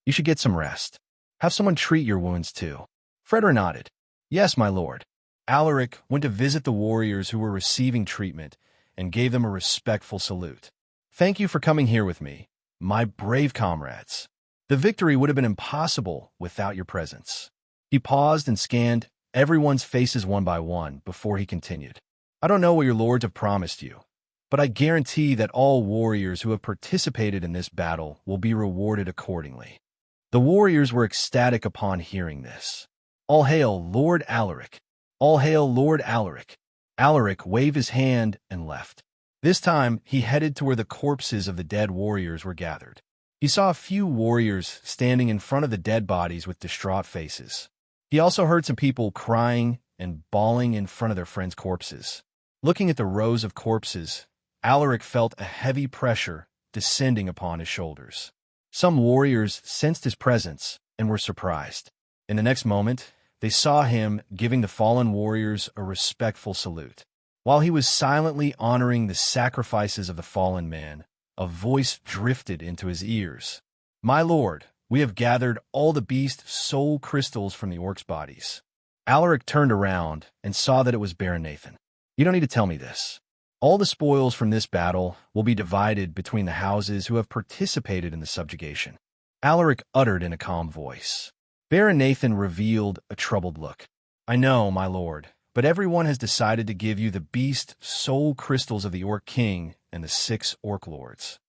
"You should get some rest. Have someone treat your wounds too." Fredrin nodded. "Yes, my lord." Alaric went to visit the warriors who were receiving treatment and gave them a respectful salute. "Thank you for coming here with me, my brave comrades. The victory would have been impossible without your presence." He paused and scanned everyone's faces one by one before he continued. "I don't know what your lords have promised you, but I guarantee that all warriors who have participated in this battle will be rewarded accordingly." The warriors were ecstatic upon hearing this. "All hail Lord Alaric! All hail Lord Alaric!" Alaric waved his hand and left. This time, he headed to where the corpses of the dead warriors were gathered. He saw a few warriors standing in front of the dead bodies with distraught faces. He also heard some people crying and bawling in front of their friends' corpses. Looking at the rows of corpses, Alaric felt a heavy pressure descending upon his shoulders. Some warriors sensed his presence and were surprised. In the next moment, they saw him giving the fallen warriors a respectful salute. While he was silently honoring the sacrifices of the fallen man, a voice drifted into his ears. "My lord, we have gathered all the beast soul crystals from the orcs' bodies." Alaric turned around and saw that it was Baron Nathan. "You don't need to tell me this. All the spoils from this battle will be divided between the houses who have participated in the subjugation," Alaric uttered in a calm voice. Baron Nathan revealed a troubled look. I know, my lord, but everyone has decided to give you the beast soul crystals of the Orc King and the 6 Orc Lords.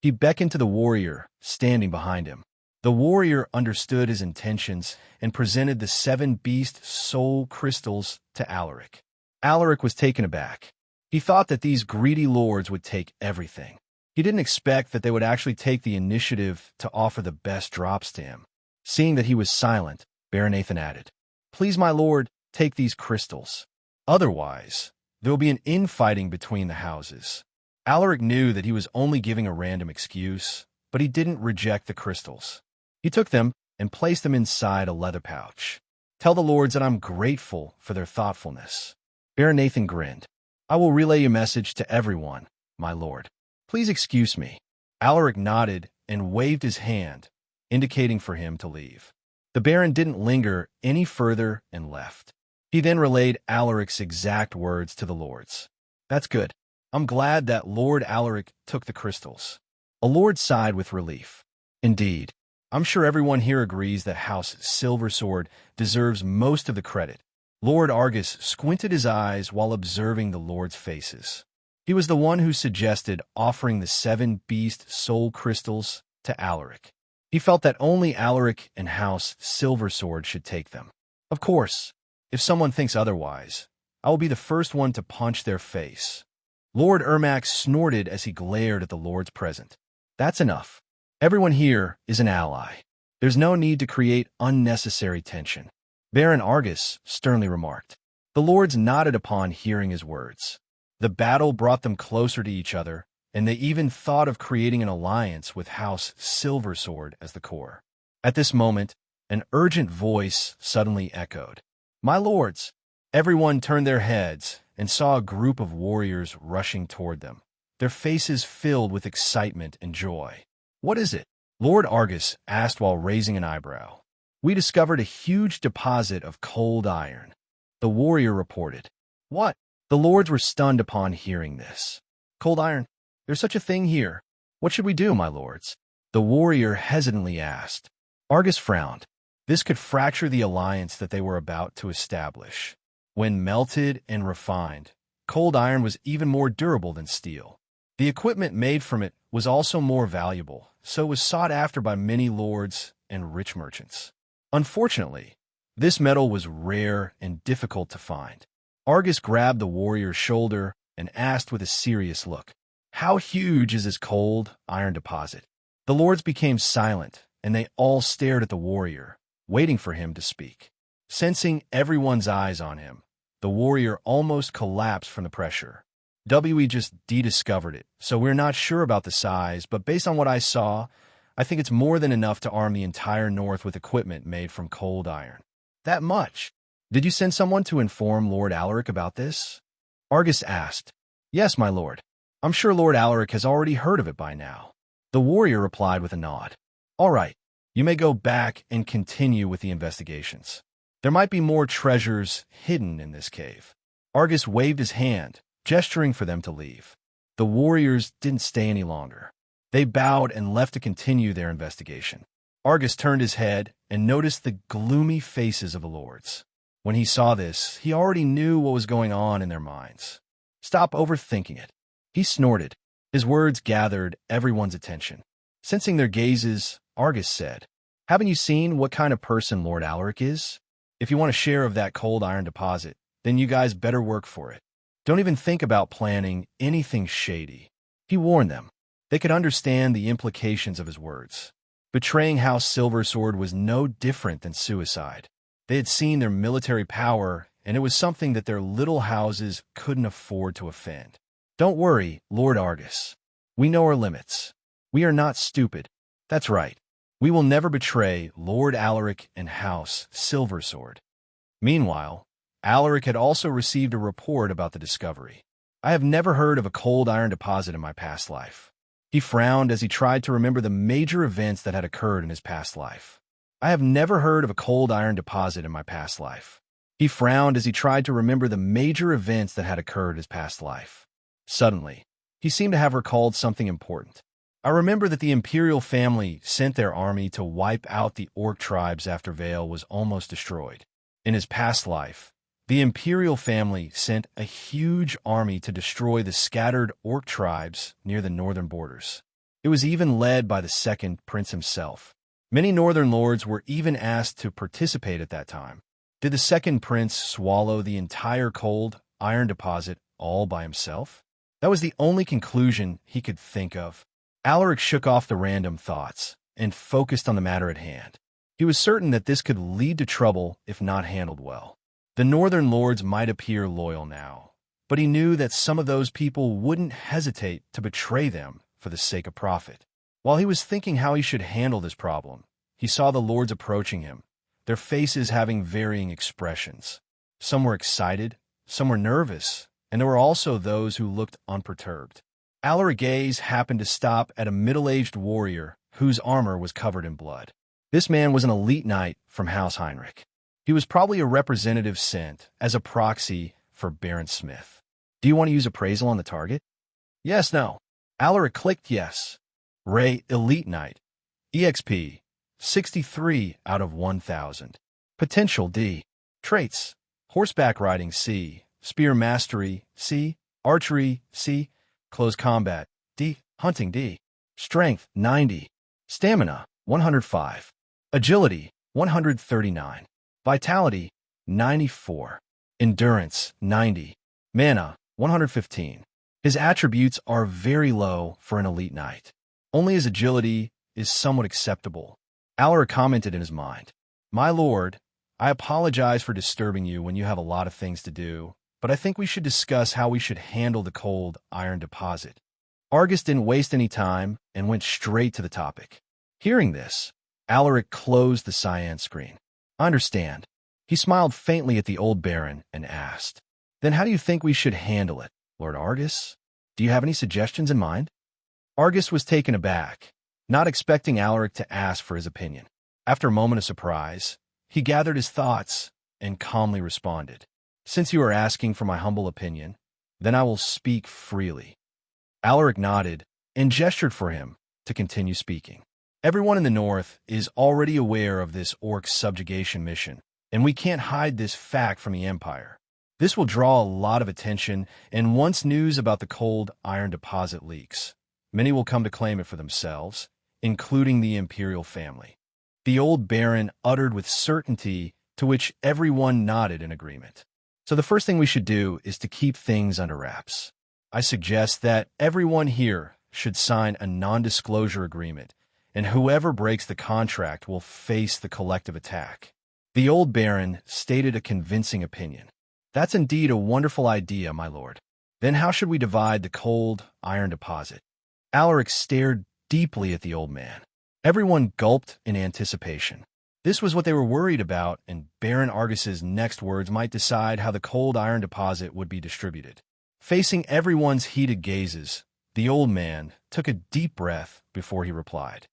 He beckoned to the warrior, standing behind him. The warrior understood his intentions and presented the 7 beast soul crystals to Alaric. Alaric was taken aback. He thought that these greedy lords would take everything. He didn't expect that they would actually take the initiative to offer the best drops to him. Seeing that he was silent, Baron Nathan added, "Please, my lord, take these crystals. Otherwise, there will be an infighting between the houses." Alaric knew that he was only giving a random excuse, but he didn't reject the crystals. He took them and placed them inside a leather pouch. "Tell the lords that I'm grateful for their thoughtfulness." Baron Nathan grinned. "I will relay your message to everyone, my lord. Please excuse me." Alaric nodded and waved his hand, indicating for him to leave. The Baron didn't linger any further and left. He then relayed Alaric's exact words to the lords. "That's good. I'm glad that Lord Alaric took the crystals." A lord sighed with relief. "Indeed. I'm sure everyone here agrees that House Silversword deserves most of the credit." Lord Argus squinted his eyes while observing the lords' faces. He was the one who suggested offering the 7 beast soul crystals to Alaric. He felt that only Alaric and House Silversword should take them. Of course, if someone thinks otherwise, I will be the first one to punch their face. Lord Ermac snorted as he glared at the lords present. "That's enough. Everyone here is an ally. There's no need to create unnecessary tension," Baron Argus sternly remarked. The lords nodded upon hearing his words. The battle brought them closer to each other, and they even thought of creating an alliance with House Silversword as the core. At this moment, an urgent voice suddenly echoed. "My lords!" Everyone turned their heads and saw a group of warriors rushing toward them, their faces filled with excitement and joy. "What is it?" Lord Argus asked while raising an eyebrow. "We discovered a huge deposit of cold iron," the warrior reported. "What?" The lords were stunned upon hearing this. "Cold iron? There's such a thing here. What should we do, my lords?" The warrior hesitantly asked. Argus frowned. This could fracture the alliance that they were about to establish. When melted and refined, cold iron was even more durable than steel. The equipment made from it was also more valuable, so it was sought after by many lords and rich merchants. Unfortunately, this metal was rare and difficult to find. Argus grabbed the warrior's shoulder and asked with a serious look, "How huge is this cold iron deposit?" The lords became silent, and they all stared at the warrior, waiting for him to speak. Sensing everyone's eyes on him, the warrior almost collapsed from the pressure. "We just discovered it, so we're not sure about the size, but based on what I saw, I think it's more than enough to arm the entire North with equipment made from cold iron." "That much? Did you send someone to inform Lord Alaric about this?" Argus asked. "Yes, my lord. I'm sure Lord Alaric has already heard of it by now." The warrior replied with a nod. "All right, you may go back and continue with the investigations. There might be more treasures hidden in this cave." Argus waved his hand, gesturing for them to leave. The warriors didn't stay any longer. They bowed and left to continue their investigation. Argus turned his head and noticed the gloomy faces of the lords. When he saw this, he already knew what was going on in their minds. "Stop overthinking it," he snorted. His words gathered everyone's attention. Sensing their gazes, Argus said, "Haven't you seen what kind of person Lord Alaric is? If you want a share of that cold iron deposit, then you guys better work for it. Don't even think about planning anything shady." He warned them. They could understand the implications of his words. Betraying House Silversword was no different than suicide. They had seen their military power, and it was something that their little houses couldn't afford to offend. "Don't worry, Lord Argus. We know our limits. We are not stupid. That's right. We will never betray Lord Alaric and House Silversword." Meanwhile, Alaric had also received a report about the discovery. "I have never heard of a cold iron deposit in my past life." He frowned as he tried to remember the major events that had occurred in his past life. "I have never heard of a cold iron deposit in my past life." He frowned as he tried to remember the major events that had occurred in his past life. Suddenly, he seemed to have recalled something important. "I remember that the Imperial family sent their army to wipe out the Orc tribes after Vale was almost destroyed. In his past life, the imperial family sent a huge army to destroy the scattered orc tribes near the northern borders. It was even led by the second prince himself. Many northern lords were even asked to participate at that time. Did the second prince swallow the entire cold iron deposit all by himself? That was the only conclusion he could think of. Alaric shook off the random thoughts and focused on the matter at hand. He was certain that this could lead to trouble if not handled well. The northern lords might appear loyal now, but he knew that some of those people wouldn't hesitate to betray them for the sake of profit. While he was thinking how he should handle this problem, he saw the lords approaching him, their faces having varying expressions. Some were excited, some were nervous, and there were also those who looked unperturbed. Alaric's gaze happened to stop at a middle-aged warrior whose armor was covered in blood. This man was an elite knight from House Heinrich. He was probably a representative sent as a proxy for Baron Smith. Do you want to use appraisal on the target? Yes, no. Alaric clicked yes. Ray, elite knight. EXP, 63 out of 1,000. Potential D. Traits, horseback riding C. Spear mastery C. Archery C. Close combat D. Hunting D. Strength 90. Stamina 105. Agility 139. Vitality 94. Endurance 90. Mana 115. His attributes are very low for an elite knight. Only his agility is somewhat acceptable. Alaric commented in his mind, "My lord, I apologize for disturbing you when you have a lot of things to do, but I think we should discuss how we should handle the cold iron deposit." Argus didn't waste any time and went straight to the topic. Hearing this, Alaric closed the cyan screen. "I understand." He smiled faintly at the old baron and asked, "Then how do you think we should handle it, Lord Argus? Do you have any suggestions in mind?" Argus was taken aback, not expecting Alaric to ask for his opinion. After a moment of surprise, he gathered his thoughts and calmly responded, "Since you are asking for my humble opinion, then I will speak freely." Alaric nodded and gestured for him to continue speaking. "Everyone in the north is already aware of this orc subjugation mission, and we can't hide this fact from the Empire. This will draw a lot of attention, and once news about the cold iron deposit leaks, many will come to claim it for themselves, including the imperial family." The old baron uttered with certainty, to which everyone nodded in agreement. "So the first thing we should do is to keep things under wraps. I suggest that everyone here should sign a non-disclosure agreement, and whoever breaks the contract will face the collective attack." The old baron stated a convincing opinion. "That's indeed a wonderful idea, my lord. Then how should we divide the cold iron deposit?" Alaric stared deeply at the old man. Everyone gulped in anticipation. This was what they were worried about, and Baron Argus's next words might decide how the cold iron deposit would be distributed. Facing everyone's heated gazes, the old man took a deep breath before he replied,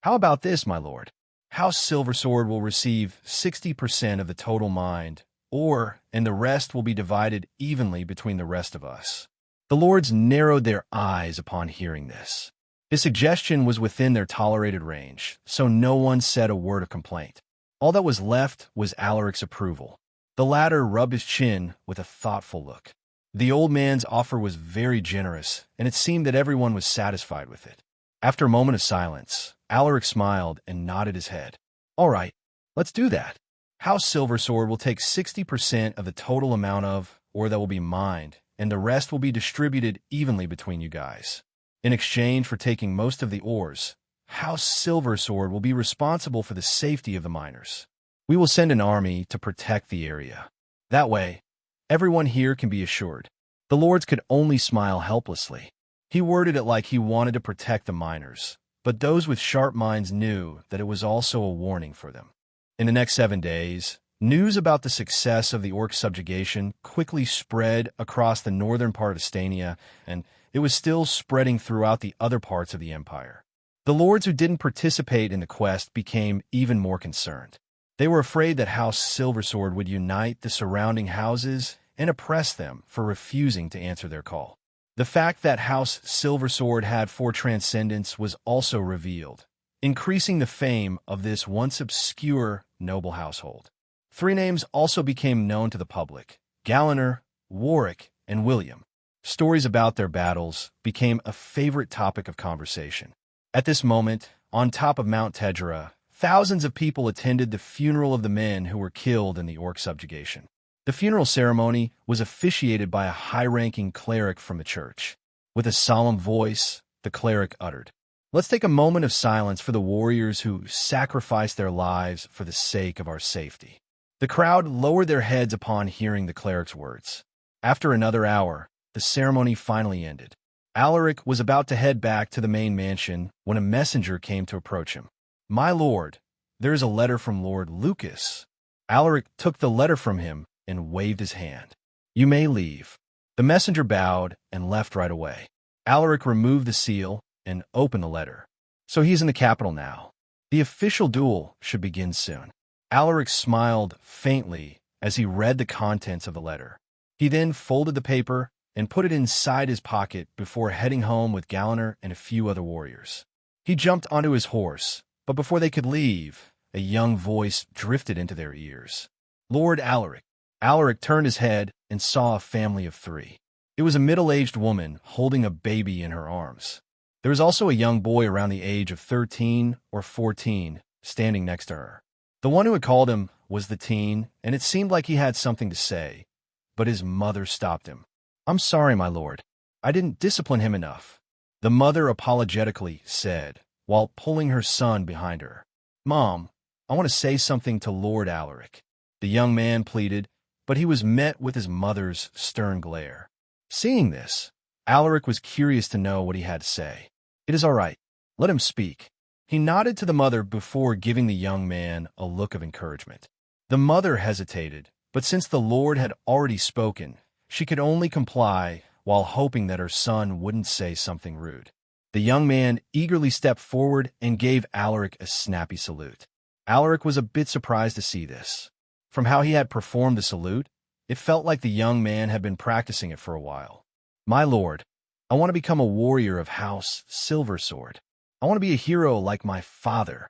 "How about this, my lord? House Silversword will receive 60% of the total mind, and the rest will be divided evenly between the rest of us." The lords narrowed their eyes upon hearing this. His suggestion was within their tolerated range, so no one said a word of complaint. All that was left was Alaric's approval. The latter rubbed his chin with a thoughtful look. The old man's offer was very generous, and it seemed that everyone was satisfied with it. After a moment of silence, Alaric smiled and nodded his head. "All right, let's do that. House Silversword will take 60% of the total amount of, or that will be mined, and the rest will be distributed evenly between you guys. In exchange for taking most of the ores, House Silversword will be responsible for the safety of the miners. We will send an army to protect the area. That way, everyone here can be assured." The lords could only smile helplessly. He worded it like he wanted to protect the miners, but those with sharp minds knew that it was also a warning for them. In the next 7 days, news about the success of the orc subjugation quickly spread across the northern part of Astania, and it was still spreading throughout the other parts of the empire. The lords who didn't participate in the quest became even more concerned. They were afraid that House Silversword would unite the surrounding houses and oppress them for refusing to answer their call. The fact that House Silversword had 4 transcendents was also revealed, increasing the fame of this once obscure noble household. Three names also became known to the public: Galliner, Warwick, and William. Stories about their battles became a favorite topic of conversation. At this moment, on top of Mount Tedra, thousands of people attended the funeral of the men who were killed in the orc subjugation. The funeral ceremony was officiated by a high-ranking cleric from the church. With a solemn voice, the cleric uttered, "Let's take a moment of silence for the warriors who sacrificed their lives for the sake of our safety." The crowd lowered their heads upon hearing the cleric's words. After another hour, the ceremony finally ended. Alaric was about to head back to the main mansion when a messenger came to approach him. "My lord, there is a letter from Lord Lucas." Alaric took the letter from him and waved his hand. "You may leave." The messenger bowed and left right away. Alaric removed the seal and opened the letter. So he's in the capital now. The official duel should begin soon. Alaric smiled faintly as he read the contents of the letter. He then folded the paper and put it inside his pocket before heading home with Galliner and a few other warriors. He jumped onto his horse, but before they could leave, a young voice drifted into their ears. "Lord Alaric." Alaric turned his head and saw a family of three. It was a middle-aged woman holding a baby in her arms. There was also a young boy around the age of 13 or 14 standing next to her. The one who had called him was the teen, and it seemed like he had something to say, but his mother stopped him. "I'm sorry, my lord. I didn't discipline him enough," the mother apologetically said, while pulling her son behind her. "Mom, I want to say something to Lord Alaric," the young man pleaded, but he was met with his mother's stern glare. Seeing this, Alaric was curious to know what he had to say. "It is all right. Let him speak." He nodded to the mother before giving the young man a look of encouragement. The mother hesitated, but since the Lord had already spoken, she could only comply while hoping that her son wouldn't say something rude. The young man eagerly stepped forward and gave Alaric a snappy salute. Alaric was a bit surprised to see this. From how he had performed the salute, it felt like the young man had been practicing it for a while. "My lord, I want to become a warrior of House Silversword. I want to be a hero like my father,"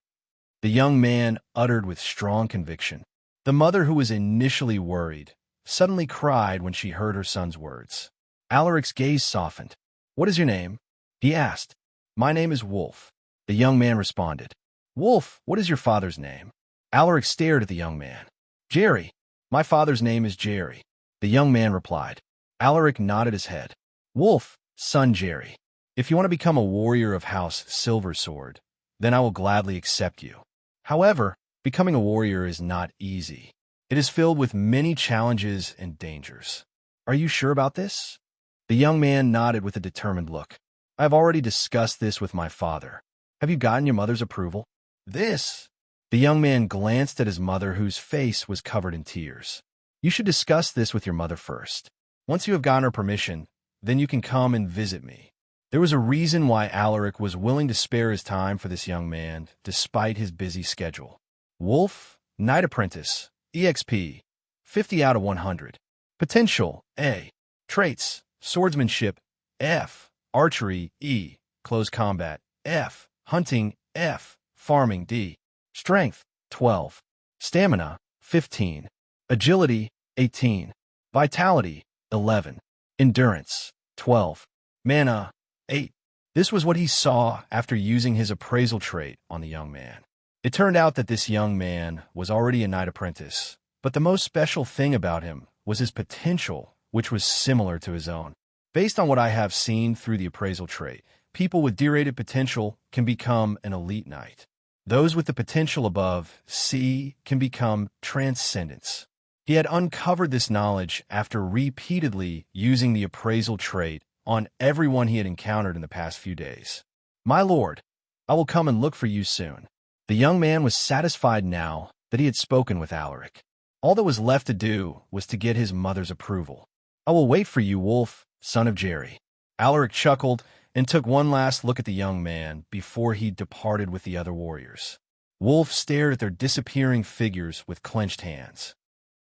the young man uttered with strong conviction. The mother, who was initially worried, suddenly cried when she heard her son's words. Alaric's gaze softened. "What is your name?" he asked. "My name is Wolf," the young man responded. "Wolf, what is your father's name?" Alaric stared at the young man. "Jerry. My father's name is Jerry," the young man replied. Alaric nodded his head. "Wolf, son Jerry, if you want to become a warrior of House Silversword, then I will gladly accept you. However, becoming a warrior is not easy. It is filled with many challenges and dangers. Are you sure about this?" The young man nodded with a determined look. "I have already discussed this with my father. Have you gotten your mother's approval?" "This?" The young man glanced at his mother, whose face was covered in tears. "You should discuss this with your mother first. Once you have gotten her permission, then you can come and visit me." There was a reason why Alaric was willing to spare his time for this young man, despite his busy schedule. Wolf, Knight Apprentice, EXP, 50 out of 100. Potential, A. Traits, Swordsmanship, F. Archery, E. Close Combat, F. Hunting, F. Farming, D. Strength, 12. Stamina, 15. Agility, 18. Vitality, 11. Endurance, 12. Mana, 8. This was what he saw after using his appraisal trait on the young man. It turned out that this young man was already a knight apprentice, but the most special thing about him was his potential, which was similar to his own. Based on what I have seen through the appraisal trait, people with D-rated potential can become an elite knight. Those with the potential above C can become transcendents. He had uncovered this knowledge after repeatedly using the appraisal trait on everyone he had encountered in the past few days. "My lord, I will come and look for you soon." The young man was satisfied now that he had spoken with Alaric. All that was left to do was to get his mother's approval. "I will wait for you, Wolf, son of Jerry." Alaric chuckled and took one last look at the young man before he departed with the other warriors. Wolf stared at their disappearing figures with clenched hands.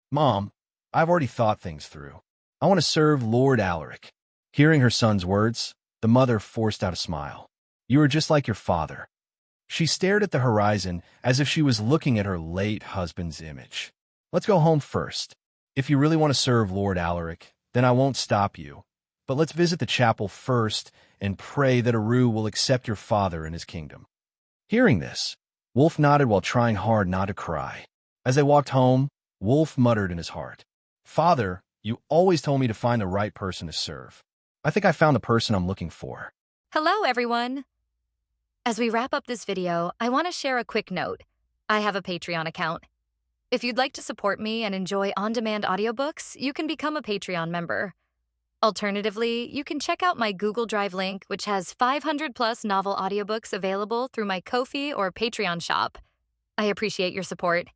"Mom, I've already thought things through. I want to serve Lord Alaric." Hearing her son's words, the mother forced out a smile. "You are just like your father." She stared at the horizon as if she was looking at her late husband's image. Let's go home first. If you really want to serve Lord Alaric, then I won't stop you. But let's visit the chapel first and pray that Aru will accept your father in his kingdom." Hearing this, Wolf nodded while trying hard not to cry. As they walked home, Wolf muttered in his heart, "Father, you always told me to find the right person to serve. I think I found the person I'm looking for." Hello, everyone. As we wrap up this video, I want to share a quick note. I have a Patreon account. If you'd like to support me and enjoy on-demand audiobooks, you can become a Patreon member. Alternatively, you can check out my Google Drive link, which has 500+ novel audiobooks available through my Ko-fi or Patreon shop. I appreciate your support.